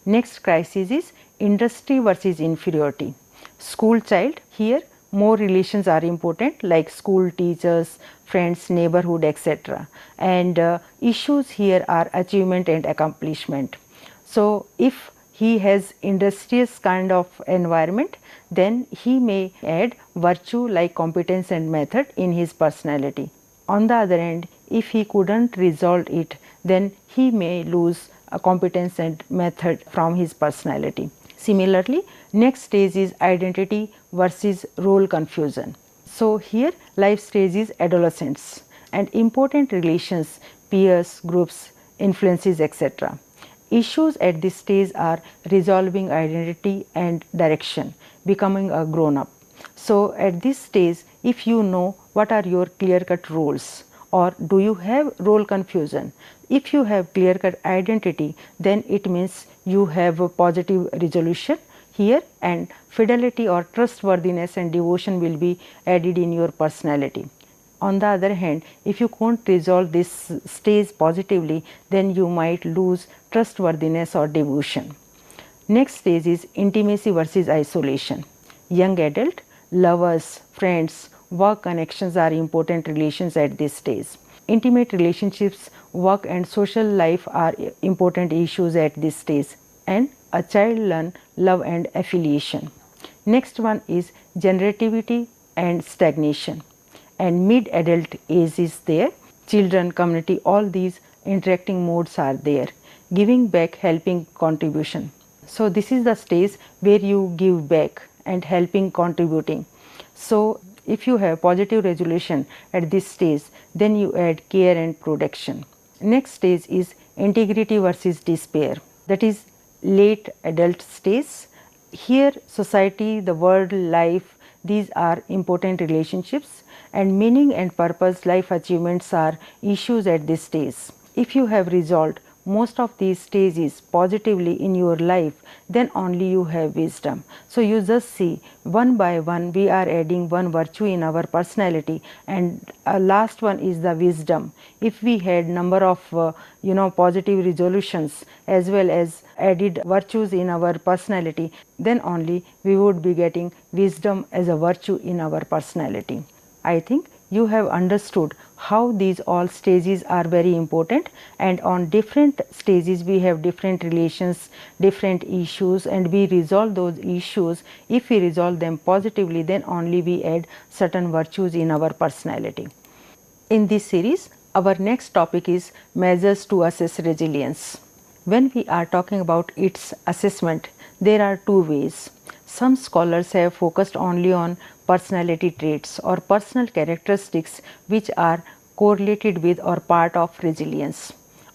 Next crisis is industry versus inferiority. School child, here more relations are important like school teachers, friends, neighborhood, etc. And issues here are achievement and accomplishment. So, if he has industrious kind of environment, then he may add virtue like competence and method in his personality. On the other hand, if he couldn't resolve it, then he may lose a competence and method from his personality. Similarly, next stage is identity versus role confusion. So, here life stage is adolescence and important relations, peers, groups, influences, etc. Issues at this stage are resolving identity and direction, becoming a grown up. So, at this stage, if you know what are your clear cut roles, or do you have role confusion? If you have clear cut identity, then it means you have a positive resolution here, and fidelity or trustworthiness and devotion will be added in your personality. On the other hand, if you can't resolve this stage positively, then you might lose trustworthiness or devotion. Next stage is intimacy versus isolation. Young adult, lovers, friends, work connections are important relations at this stage. Intimate relationships, work and social life are important issues at this stage, and a child learn love and affiliation. Next one is generativity and stagnation, and mid-adult age is there. Children, community, all these interacting modes are there. Giving back, helping, contribution. So, this is the stage where you give back and helping, contributing. So, if you have positive resolution at this stage, then you add care and protection. Next stage is integrity versus despair, that is late adult stage. Here society, the world, life, these are important relationships, and meaning and purpose, life achievements are issues at this stage. If you have resolved most of these stages positively in your life, then only you have wisdom. So, you just see one by one we are adding one virtue in our personality, and last one is the wisdom. If we had number of positive resolutions as well as added virtues in our personality, then only we would be getting wisdom as a virtue in our personality. I think you have understood how these all stages are very important, and on different stages we have different relations, different issues, and we resolve those issues. If we resolve them positively, then only we add certain virtues in our personality. In this series, our next topic is measures to assess resilience. When we are talking about its assessment, there are two ways. Some scholars have focused only on personality traits or personal characteristics which are correlated with or part of resilience.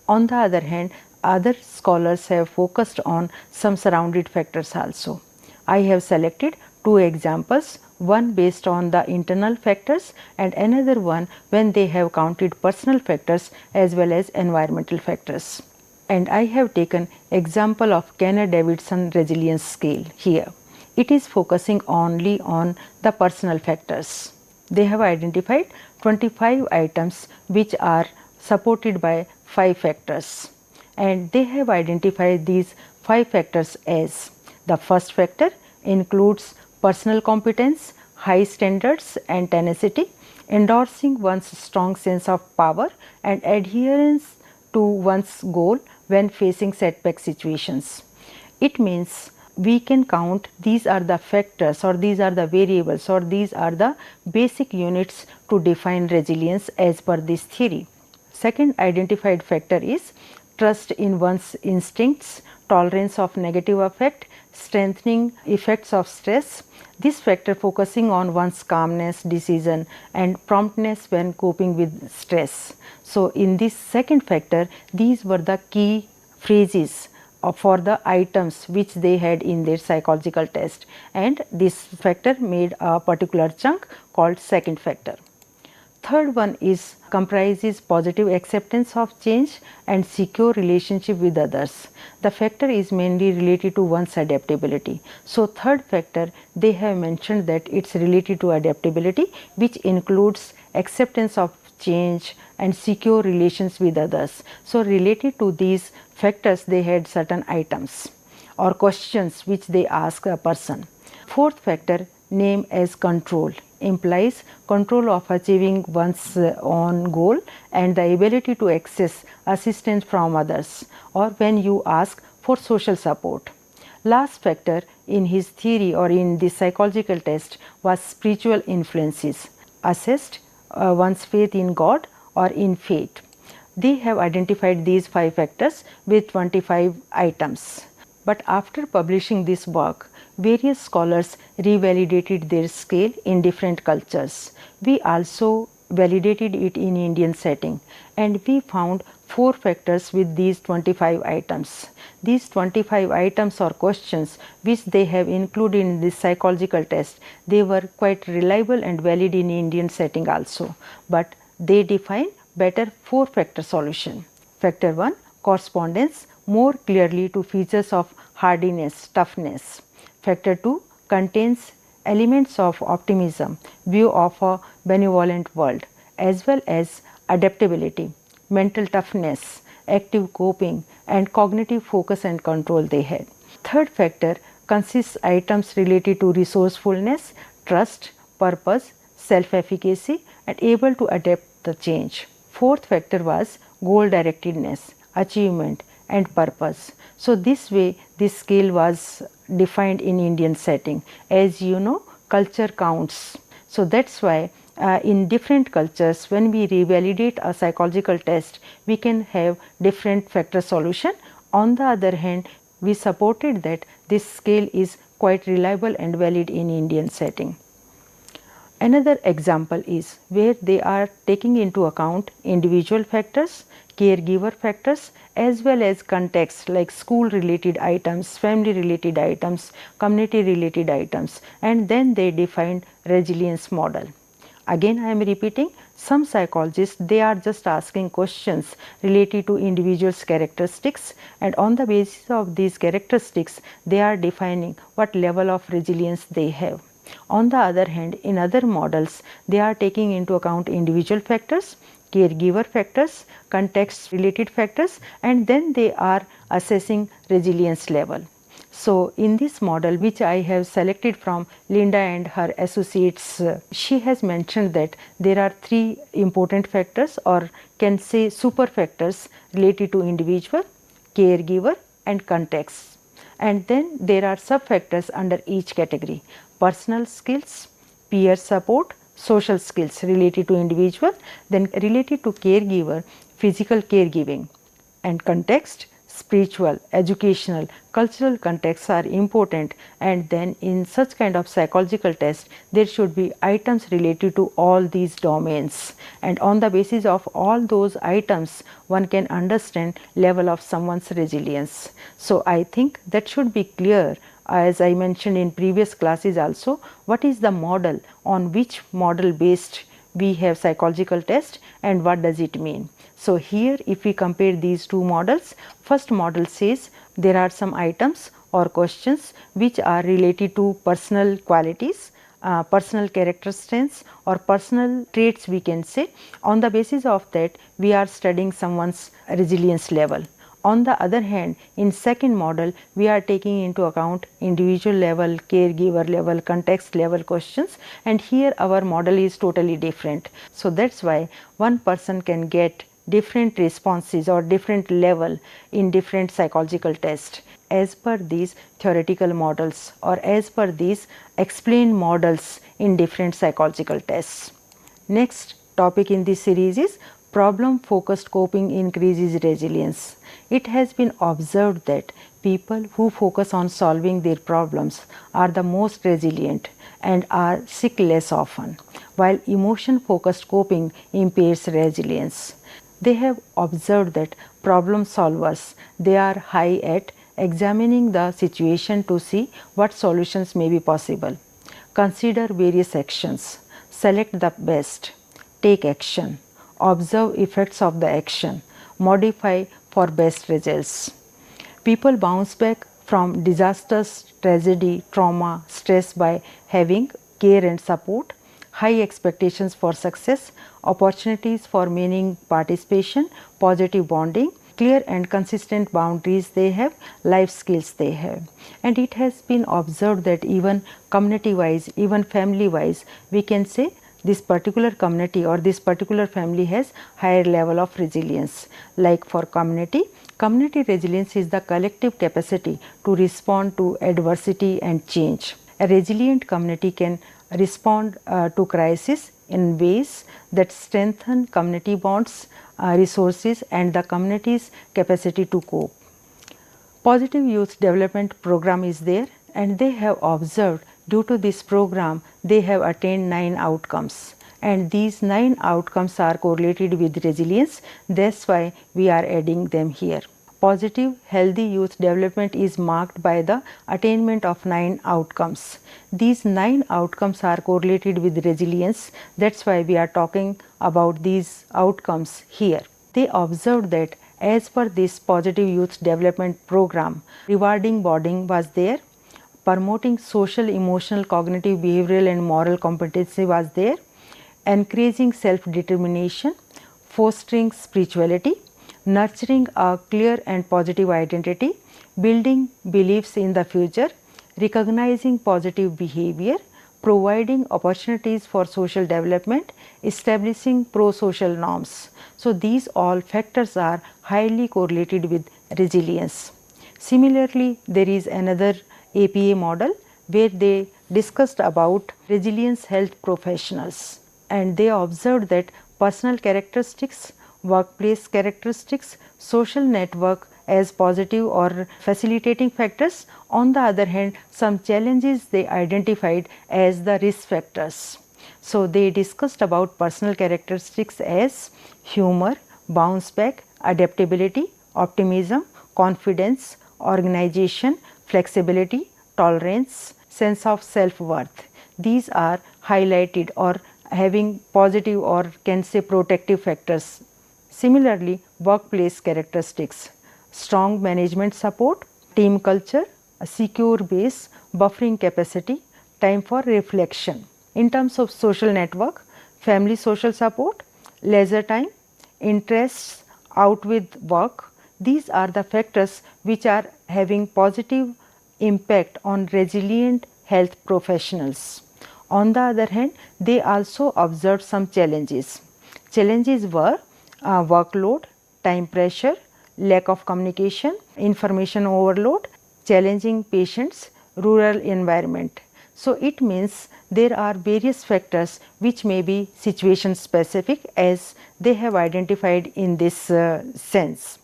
On the other hand, other scholars have focused on some surrounded factors also. I have selected two examples, one based on the internal factors and another one when they have counted personal factors as well as environmental factors. And I have taken example of Kenner-Davidson resilience scale here. It is focusing only on the personal factors. They have identified 25 items which are supported by 5 factors, and they have identified these 5 factors as: the first factor includes personal competence, high standards and tenacity, endorsing one's strong sense of power and adherence to one's goal when facing setback situations. It means we can count these are the factors or these are the variables or these are the basic units to define resilience as per this theory. Second identified factor is trust in one's instincts, tolerance of negative affect, strengthening effects of stress. This factor focusing on one's calmness, decision and promptness when coping with stress. So, in this second factor, these were the key phrases for the items which they had in their psychological test, and this factor made a particular chunk called second factor. Third one is comprises positive acceptance of change and secure relationship with others. The factor is mainly related to one's adaptability. So, third factor they have mentioned that it is related to adaptability, which includes acceptance of change and secure relations with others. So, related to these factors they had certain items. or questions which they ask a person. Fourth factor, name as control, implies control of achieving one's own goal and the ability to access assistance from others or when you ask for social support. Last factor in his theory or in the psychological test was spiritual influences, assessed one's faith in God or in fate. They have identified these 5 factors with 25 items. But after publishing this work, various scholars revalidated their scale in different cultures. We also validated it in Indian setting and we found 4 factors with these 25 items. These 25 items or questions which they have included in this psychological test, they were quite reliable and valid in Indian setting also, but they define better 4 factor solution. Factor 1, correspondence more clearly to features of hardiness, toughness. Factor 2 contains elements of optimism, view of a benevolent world, as well as adaptability, mental toughness, active coping and cognitive focus and control they had. Third factor consists items related to resourcefulness, trust, purpose, self-efficacy and able to adapt the change. Fourth factor was goal directedness, achievement and purpose. So this way this scale was defined in Indian setting. As you know, culture counts. So that's why in different cultures when we revalidate a psychological test, we can have different factor solution. On the other hand, we supported that this scale is quite reliable and valid in Indian setting. Another example is where they are taking into account individual factors, caregiver factors as well as context like school related items, family related items, community related items and then they defined resilience model. Again I am repeating, some psychologists they are just asking questions related to individuals' characteristics and on the basis of these characteristics they are defining what level of resilience they have. On the other hand, in other models, they are taking into account individual factors, caregiver factors, context related factors and then they are assessing resilience level. So, in this model which I have selected from Linda and her associates, she has mentioned that there are 3 important factors or can say super factors related to individual, caregiver and context. And then there are sub factors under each category: personal skills, peer support, social skills related to individual, then related to caregiver, physical caregiving and context, spiritual, educational, cultural contexts are important and then in such kind of psychological test there should be items related to all these domains and on the basis of all those items one can understand level of someone's resilience. So, I think that should be clear. As I mentioned in previous classes also, what is the model, on which model based we have psychological test and what does it mean. So, here if we compare these 2 models, first model says there are some items or questions which are related to personal qualities, personal characteristics or personal traits we can say. On the basis of that we are studying someone's resilience level. On the other hand, in second model, we are taking into account individual level, caregiver level, context level questions and here our model is totally different. So, that is why one person can get different responses or different level in different psychological tests as per these theoretical models or as per these explained models in different psychological tests. Next topic in this series is problem focused coping increases resilience. It has been observed that people who focus on solving their problems are the most resilient and are sick less often, while emotion focused coping impairs resilience. They have observed that problem solvers, they are high at examining the situation to see what solutions may be possible. Consider various actions, select the best, take action, observe effects of the action, modify for best results. People bounce back from disasters, tragedy, trauma, stress by having care and support, high expectations for success, opportunities for meaning participation, positive bonding, clear and consistent boundaries they have, life skills they have. And it has been observed that even community wise, even family wise, we can say this particular community or this particular family has higher level of resilience. Like for community, community resilience is the collective capacity to respond to adversity and change. A resilient community can respond to crisis in ways that strengthen community bonds, resources and the community's capacity to cope. Positive Youth Development Program is there, and they have observed due to this program they have attained 9 outcomes, and these 9 outcomes are correlated with resilience. That's why we are adding them here. Positive healthy youth development is marked by the attainment of 9 outcomes. These 9 outcomes are correlated with resilience. That's why we are talking about these outcomes here. They observed that as per this positive youth development program, rewarding bonding was there, promoting social, emotional, cognitive, behavioral and moral competency was there, encouraging self-determination, fostering spirituality, nurturing a clear and positive identity, building beliefs in the future, recognizing positive behavior, providing opportunities for social development, establishing pro-social norms. So, these all factors are highly correlated with resilience. Similarly, there is another APA model where they discussed about resilience health professionals, and they observed that personal characteristics, workplace characteristics, social network as positive or facilitating factors. On the other hand, some challenges they identified as the risk factors. So, they discussed about personal characteristics as humor, bounce back, adaptability, optimism, confidence, organization, flexibility, tolerance, sense of self-worth. These are highlighted or having positive or can say protective factors. Similarly, workplace characteristics, strong management support, team culture, a secure base, buffering capacity, time for reflection. In terms of social network, family social support, leisure time, interests, out with work, these are the factors which are having positive impact on resilient health professionals. On the other hand, they also observed some challenges. Challenges were workload, time pressure, lack of communication, information overload, challenging patients, rural environment. So, it means there are various factors which may be situation specific as they have identified in this sense.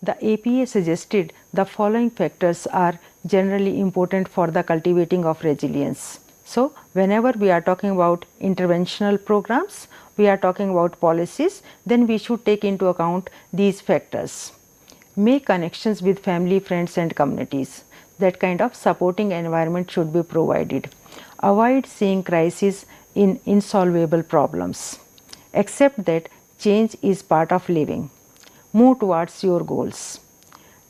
The APA suggested the following factors are generally important for the cultivating of resilience. So, whenever we are talking about interventional programs, we are talking about policies, then we should take into account these factors. Make connections with family, friends and communities. That kind of supporting environment should be provided. Avoid seeing crisis in insolvable problems. Accept that change is part of living. Move towards your goals.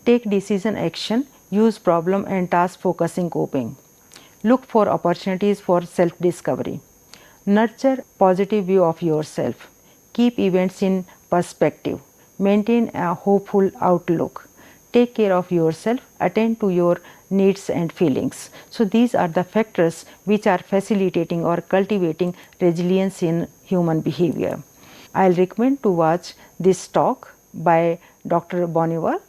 Take decision action, use problem and task focusing coping. Look for opportunities for self-discovery. Nurture positive view of yourself. Keep events in perspective. Maintain a hopeful outlook. Take care of yourself. Attend to your needs and feelings. So, these are the factors which are facilitating or cultivating resilience in human behavior. I will recommend to watch this talk by Dr. Bonival,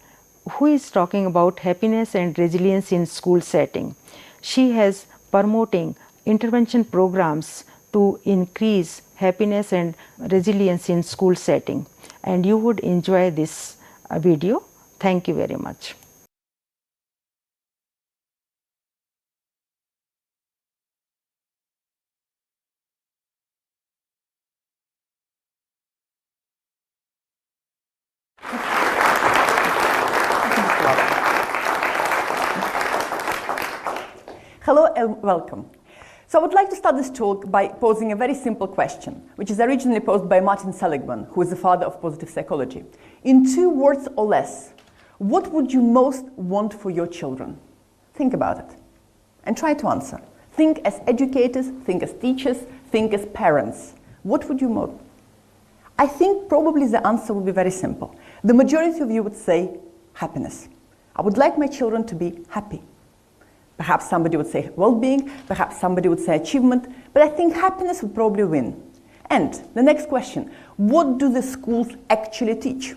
who is talking about happiness and resilience in school setting. She has promoting intervention programs to increase happiness and resilience in school setting, and you would enjoy this video. Thank you very much. Hello and welcome. So I would like to start this talk by posing a very simple question, which is originally posed by Martin Seligman, who is the father of positive psychology. In 2 words or less, what would you most want for your children? Think about it and try to answer. Think as educators, think as teachers, think as parents. What would you want? I think probably the answer would be very simple. The majority of you would say happiness. I would like my children to be happy. Perhaps somebody would say well-being, perhaps somebody would say achievement, but I think happiness would probably win. And the next question, what do the schools actually teach?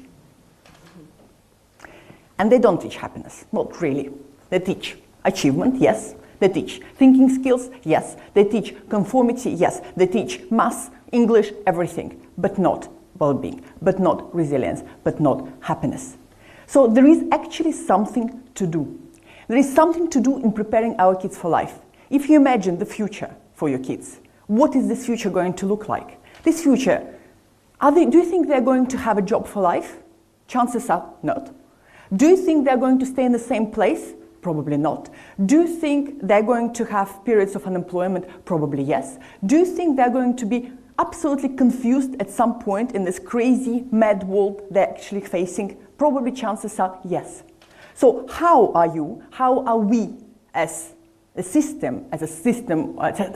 And they don't teach happiness, not really. They teach achievement, yes. They teach thinking skills, yes. They teach conformity, yes. They teach maths, English, everything, but not well-being, but not resilience, but not happiness. So there is actually something to do. There is something to do in preparing our kids for life. If you imagine the future for your kids, what is this future going to look like? This future, do you think they're going to have a job for life? Chances are not. Do you think they're going to stay in the same place? Probably not. Do you think they're going to have periods of unemployment? Probably yes. Do you think they're going to be absolutely confused at some point in this crazy, mad world they're actually facing? Probably chances are yes. So how are we as a system, as a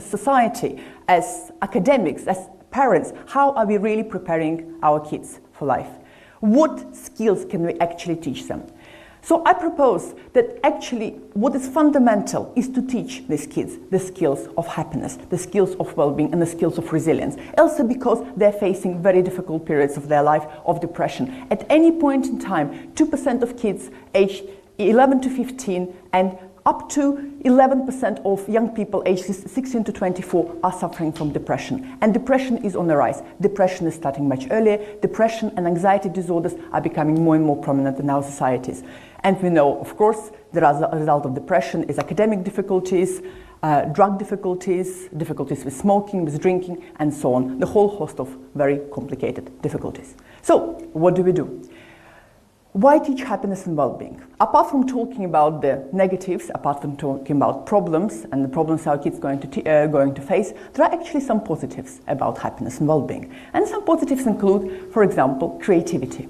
society, as academics, as parents, how are we really preparing our kids for life? What skills can we actually teach them? So I propose that actually what is fundamental is to teach these kids the skills of happiness, the skills of well-being, and the skills of resilience. Also because they're facing very difficult periods of their life of depression. At any point in time, 2% of kids aged 11 to 15 and up to 11% of young people aged 16 to 24 are suffering from depression. And depression is on the rise. Depression is starting much earlier. Depression and anxiety disorders are becoming more and more prominent in our societies. And we know, of course, the result of depression is academic difficulties, drug difficulties, difficulties with smoking, with drinking, and so on. The whole host of very complicated difficulties. So, what do we do? Why teach happiness and well-being? Apart from talking about the negatives, apart from talking about problems and the problems our kids are going to face, there are actually some positives about happiness and well-being. And some positives include, for example, creativity.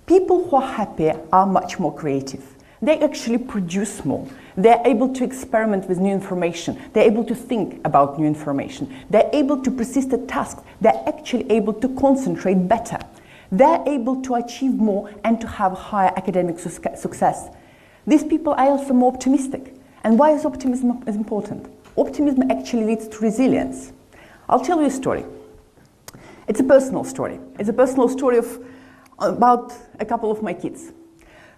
People who are happy are much more creative. They actually produce more. They're able to experiment with new information. They're able to think about new information. They're able to persist at tasks. They're actually able to concentrate better. They're able to achieve more and to have higher academic success. These people are also more optimistic. And why is optimism important? Optimism actually leads to resilience. I'll tell you a story. It's a personal story. It's a personal story about a couple of my kids.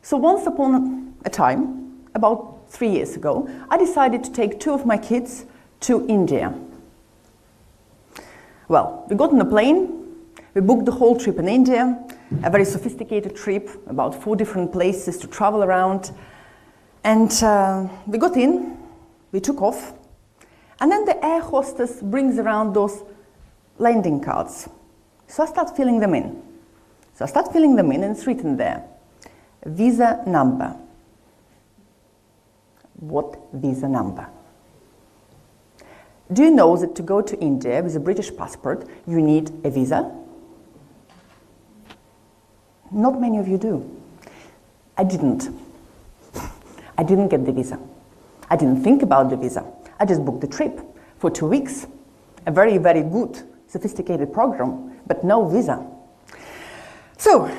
So once upon a time, about 3 years ago, I decided to take 2 of my kids to India. Well, we got on a plane. We booked the whole trip in India, a very sophisticated trip, about 4 different places to travel around. And we got in, we took off, and then the air hostess brings around those landing cards. So I start filling them in. And it's written there, visa number. What visa number? Do you know that to go to India with a British passport, you need a visa? Not many of you do. I didn't. I didn't get the visa. I didn't think about the visa. I just booked the trip for 2 weeks. A very, very good, sophisticated program, but no visa. So,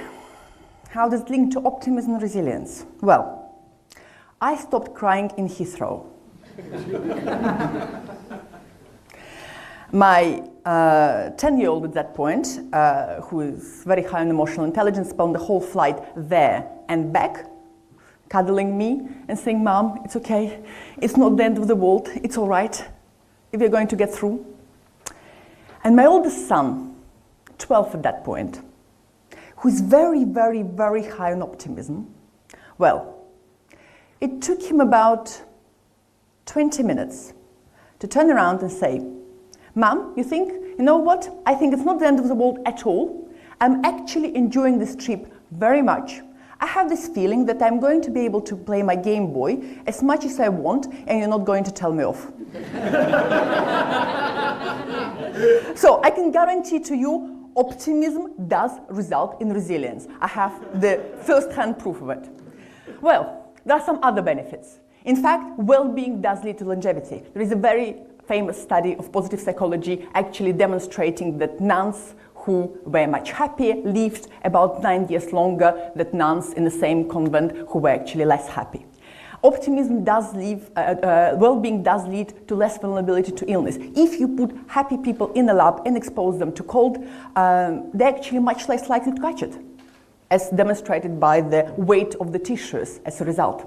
how does it link to optimism and resilience? Well, I stopped crying in Heathrow. My 10-year-old at that point, who is very high on emotional intelligence, spent the whole flight there and back, cuddling me and saying, "Mom, it's okay. It's not the end of the world. It's all right. We're going to get through." And my oldest son, 12 at that point, who is very, very, very high on optimism, well, it took him about 20 minutes to turn around and say, "Mom, you know what? I think it's not the end of the world at all. I'm actually enjoying this trip very much. I have this feeling that I'm going to be able to play my Game Boy as much as I want, and you're not going to tell me off." So I can guarantee to you, optimism does result in resilience. I have the first-hand proof of it. Well, there are some other benefits. In fact, well-being does lead to longevity. There is a very famous study of positive psychology actually demonstrating that nuns who were much happier lived about 9 years longer than nuns in the same convent who were actually less happy. Optimism does lead, well-being does lead to less vulnerability to illness. If you put happy people in a lab and expose them to cold, they're actually much less likely to catch it, as demonstrated by the weight of the tissues as a result.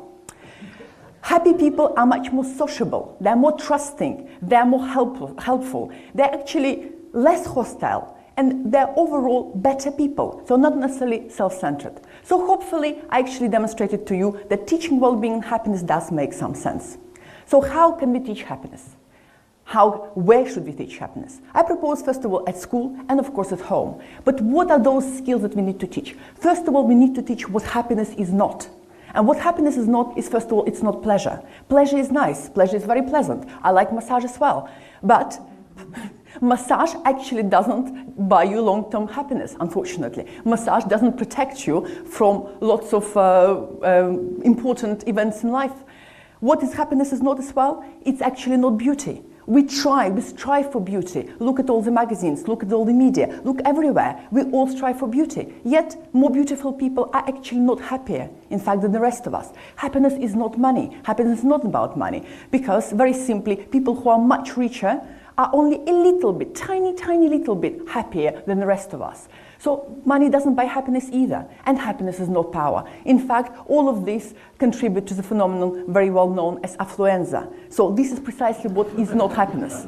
Happy people are much more sociable, they're more trusting, they're more helpful, they're actually less hostile, and they're overall better people, so not necessarily self-centered. So hopefully I actually demonstrated to you that teaching well-being and happiness does make some sense. So how can we teach happiness? Where should we teach happiness? I propose first of all at school and of course at home. But what are those skills that we need to teach? First of all, we need to teach what happiness is not. And what happiness is not is, first of all, it's not pleasure. Pleasure is nice, pleasure is very pleasant. I like massage as well. But massage actually doesn't buy you long-term happiness, unfortunately. Massage doesn't protect you from lots of important events in life. What is happiness is not as well? It's actually not beauty. We strive for beauty. Look at all the magazines, look at all the media, look everywhere. We all strive for beauty. Yet, more beautiful people are actually not happier, in fact, than the rest of us. Happiness is not money. Happiness is not about money. Because, very simply, people who are much richer are only a little bit, tiny little bit happier than the rest of us. So money doesn't buy happiness either, and happiness is not power. In fact, all of this contribute to the phenomenon very well known as affluenza. So this is precisely what is not happiness.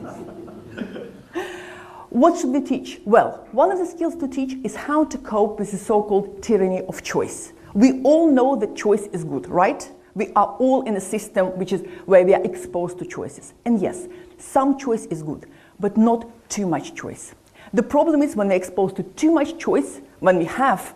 What should we teach? Well, one of the skills to teach is how to cope with the so-called tyranny of choice. We all know that choice is good, right? We are all in a system which is where we are exposed to choices. And yes, some choice is good, but not too much choice. The problem is when we're exposed to too much choice, when we have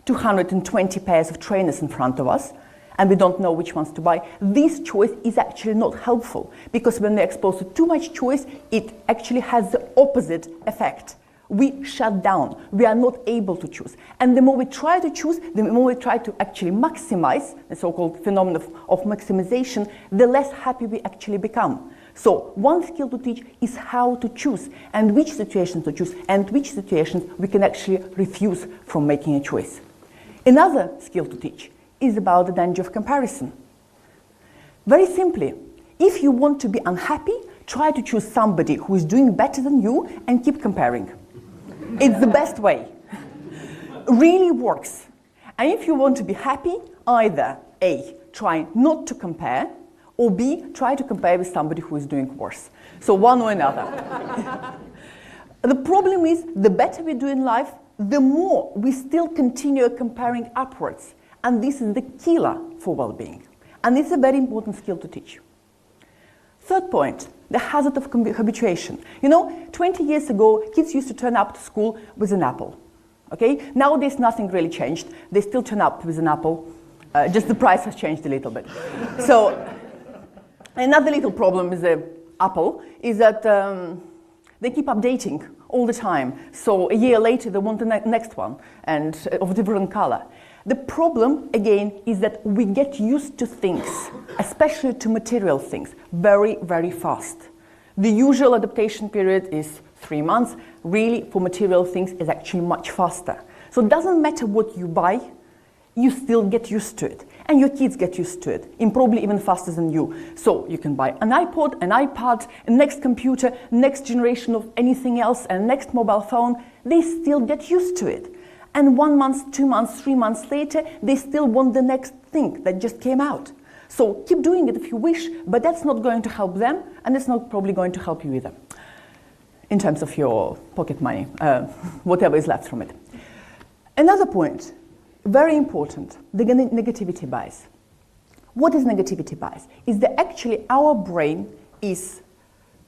220 pairs of trainers in front of us, and we don't know which ones to buy, this choice is actually not helpful, because when we're exposed to too much choice, it actually has the opposite effect. We shut down, we are not able to choose. And the more we try to choose, the more we try to actually maximize, the so-called phenomenon of maximization, the less happy we actually become. So one skill to teach is how to choose, and which situations to choose, and which situations we can actually refuse from making a choice. Another skill to teach is about the danger of comparison. Very simply, if you want to be unhappy, try to choose somebody who is doing better than you and keep comparing. It's the best way. Really works. And if you want to be happy, either A, try not to compare, or B, try to compare with somebody who is doing worse. So one or another. The problem is, the better we do in life, the more we still continue comparing upwards. And this is the killer for well-being. And it's a very important skill to teach. Third point, the hazard of habituation. You know, 20 years ago, kids used to turn up to school with an apple. Okay? Nowadays, nothing really changed. They still turn up with an apple, just the price has changed a little bit. So, another little problem with the apple is that they keep updating all the time. So a year later, they want the next one, and of different color. The problem, again, is that we get used to things, especially to material things, very, very fast. The usual adaptation period is 3 months. Really, for material things, is actually much faster. So it doesn't matter what you buy, you still get used to it. And your kids get used to it, and probably even faster than you. So you can buy an iPod, an iPad, a next computer, next generation of anything else, and next mobile phone. They still get used to it. And 1 month, 2 months, 3 months later, they still want the next thing that just came out. So keep doing it if you wish, but that's not going to help them, and it's not probably going to help you either, in terms of your pocket money, whatever is left from it. Another point, very important, the negativity bias. What is negativity bias? Is that actually our brain is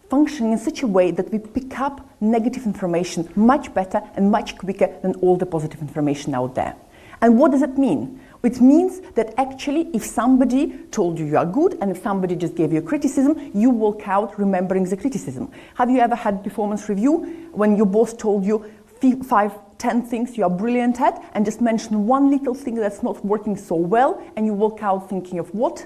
functioning in such a way that we pick up negative information much better and much quicker than all the positive information out there. And what does it mean? It means that actually if somebody told you you are good, and if somebody just gave you a criticism, you walk out remembering the criticism. Have you ever had performance review when your boss told you 5-10 things you are brilliant at, and just mention one little thing that's not working so well, and you walk out thinking of what?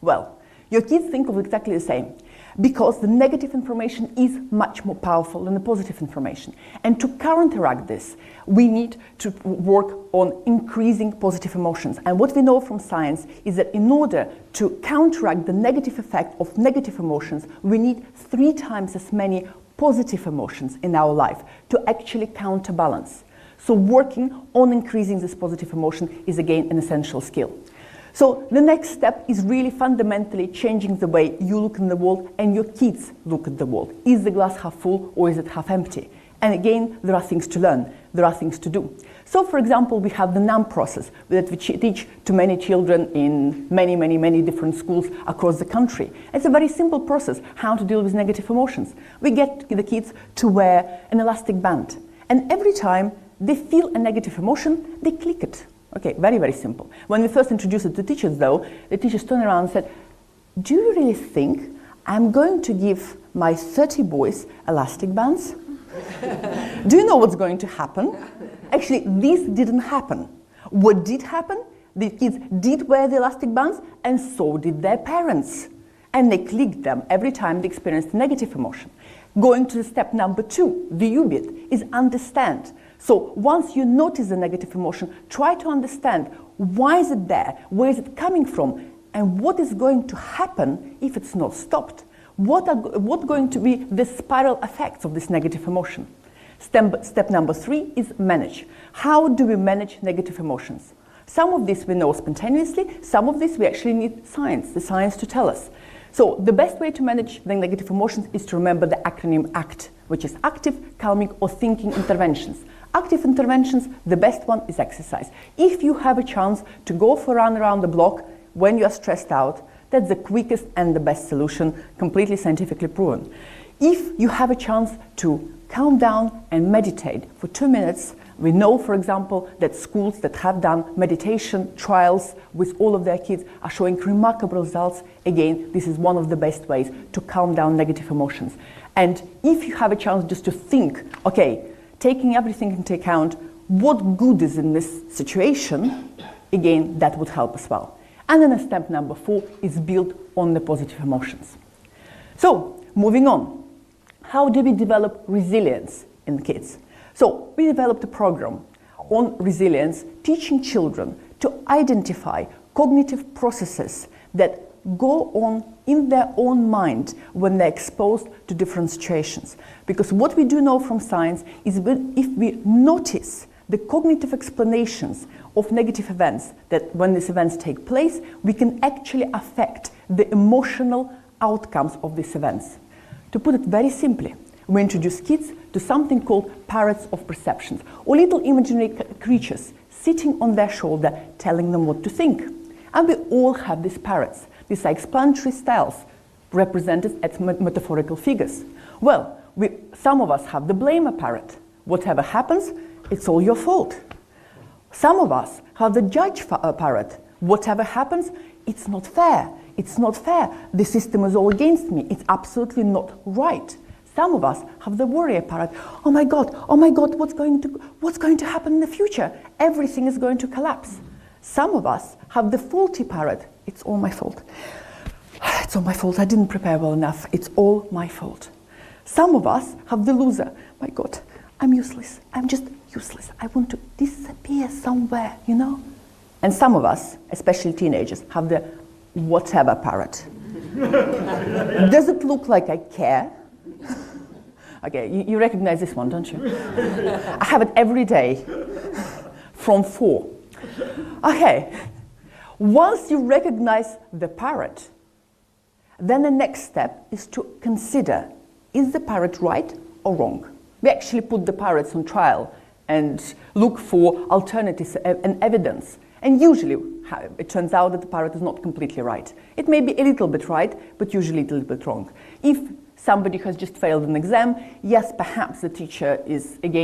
Well, your kids think of exactly the same. because the negative information is much more powerful than the positive information. And to counteract this, we need to work on increasing positive emotions. And what we know from science is that in order to counteract the negative effect of negative emotions, we need 3 times as many positive emotions in our life to actually counterbalance. So working on increasing this positive emotion is again an essential skill. So the next step is really fundamentally changing the way you look in the world and your kids look at the world. Is the glass half full or is it half empty? And again, there are things to learn, there are things to do. So for example, we have the NAM process that we teach to many children in many different schools across the country. It's a very simple process, how to deal with negative emotions. We get the kids to wear an elastic band, and every time they feel a negative emotion, they click it. Okay, very simple. When we first introduced it to teachers though, the teachers turned around and said, do you really think I'm going to give my 30 boys elastic bands? Do you know what's going to happen? Actually, this didn't happen. What did happen? The kids did wear the elastic bands, and so did their parents. And they clicked them every time they experienced negative emotion. Going to step number 2, the U bit, is understand. So once you notice the negative emotion, try to understand why is it there, where is it coming from, and what is going to happen if it's not stopped. What going to be the spiral effects of this negative emotion? Step number 3 is manage. How do we manage negative emotions? Some of this we know spontaneously, some of this we actually need science, the science to tell us. So the best way to manage the negative emotions is to remember the acronym ACT, which is active, calming, or thinking interventions. Active interventions, the best one is exercise. If you have a chance to go for a run around the block when you are stressed out, that's the quickest and the best solution, completely scientifically proven. If you have a chance to calm down and meditate for 2 minutes, we know, for example, that schools that have done meditation trials with all of their kids are showing remarkable results. Again, this is one of the best ways to calm down negative emotions. And if you have a chance just to think, okay, taking everything into account, what good is in this situation, again, that would help as well. And then step number 4 is build on the positive emotions. So, moving on, how do we develop resilience in kids? So, we developed a program on resilience, teaching children to identify cognitive processes that go on in their own mind when they're exposed to different situations. Because what we do know from science is if we notice the cognitive explanations of negative events, that when these events take place, we can actually affect the emotional outcomes of these events. To put it very simply, we introduce kids to something called parrots of perceptions, or little imaginary creatures sitting on their shoulder telling them what to think. And we all have these parrots. These are explanatory styles represented as metaphorical figures. Well, some of us have the blamer parrot. Whatever happens, it's all your fault. Some of us have the judge parrot. Whatever happens, it's not fair. It's not fair. The system is all against me. It's absolutely not right. Some of us have the warrior parrot. Oh my God, what's going to happen in the future? Everything is going to collapse. Some of us have the faulty parrot. It's all my fault. It's all my fault. I didn't prepare well enough. It's all my fault. Some of us have the loser. My God, I'm useless. I'm just useless. I want to disappear somewhere, you know? And some of us, especially teenagers, have the whatever parrot. Does it look like I care? Okay, you recognize this one, don't you? I have it every day from 4. Okay, once you recognize the parrot, then the next step is to consider, is the parrot right or wrong? We actually put the parrots on trial and look for alternatives and evidence. And usually it turns out that the parrot is not completely right. It may be a little bit right, but usually a little bit wrong. If somebody has just failed an exam, yes, perhaps the teacher is again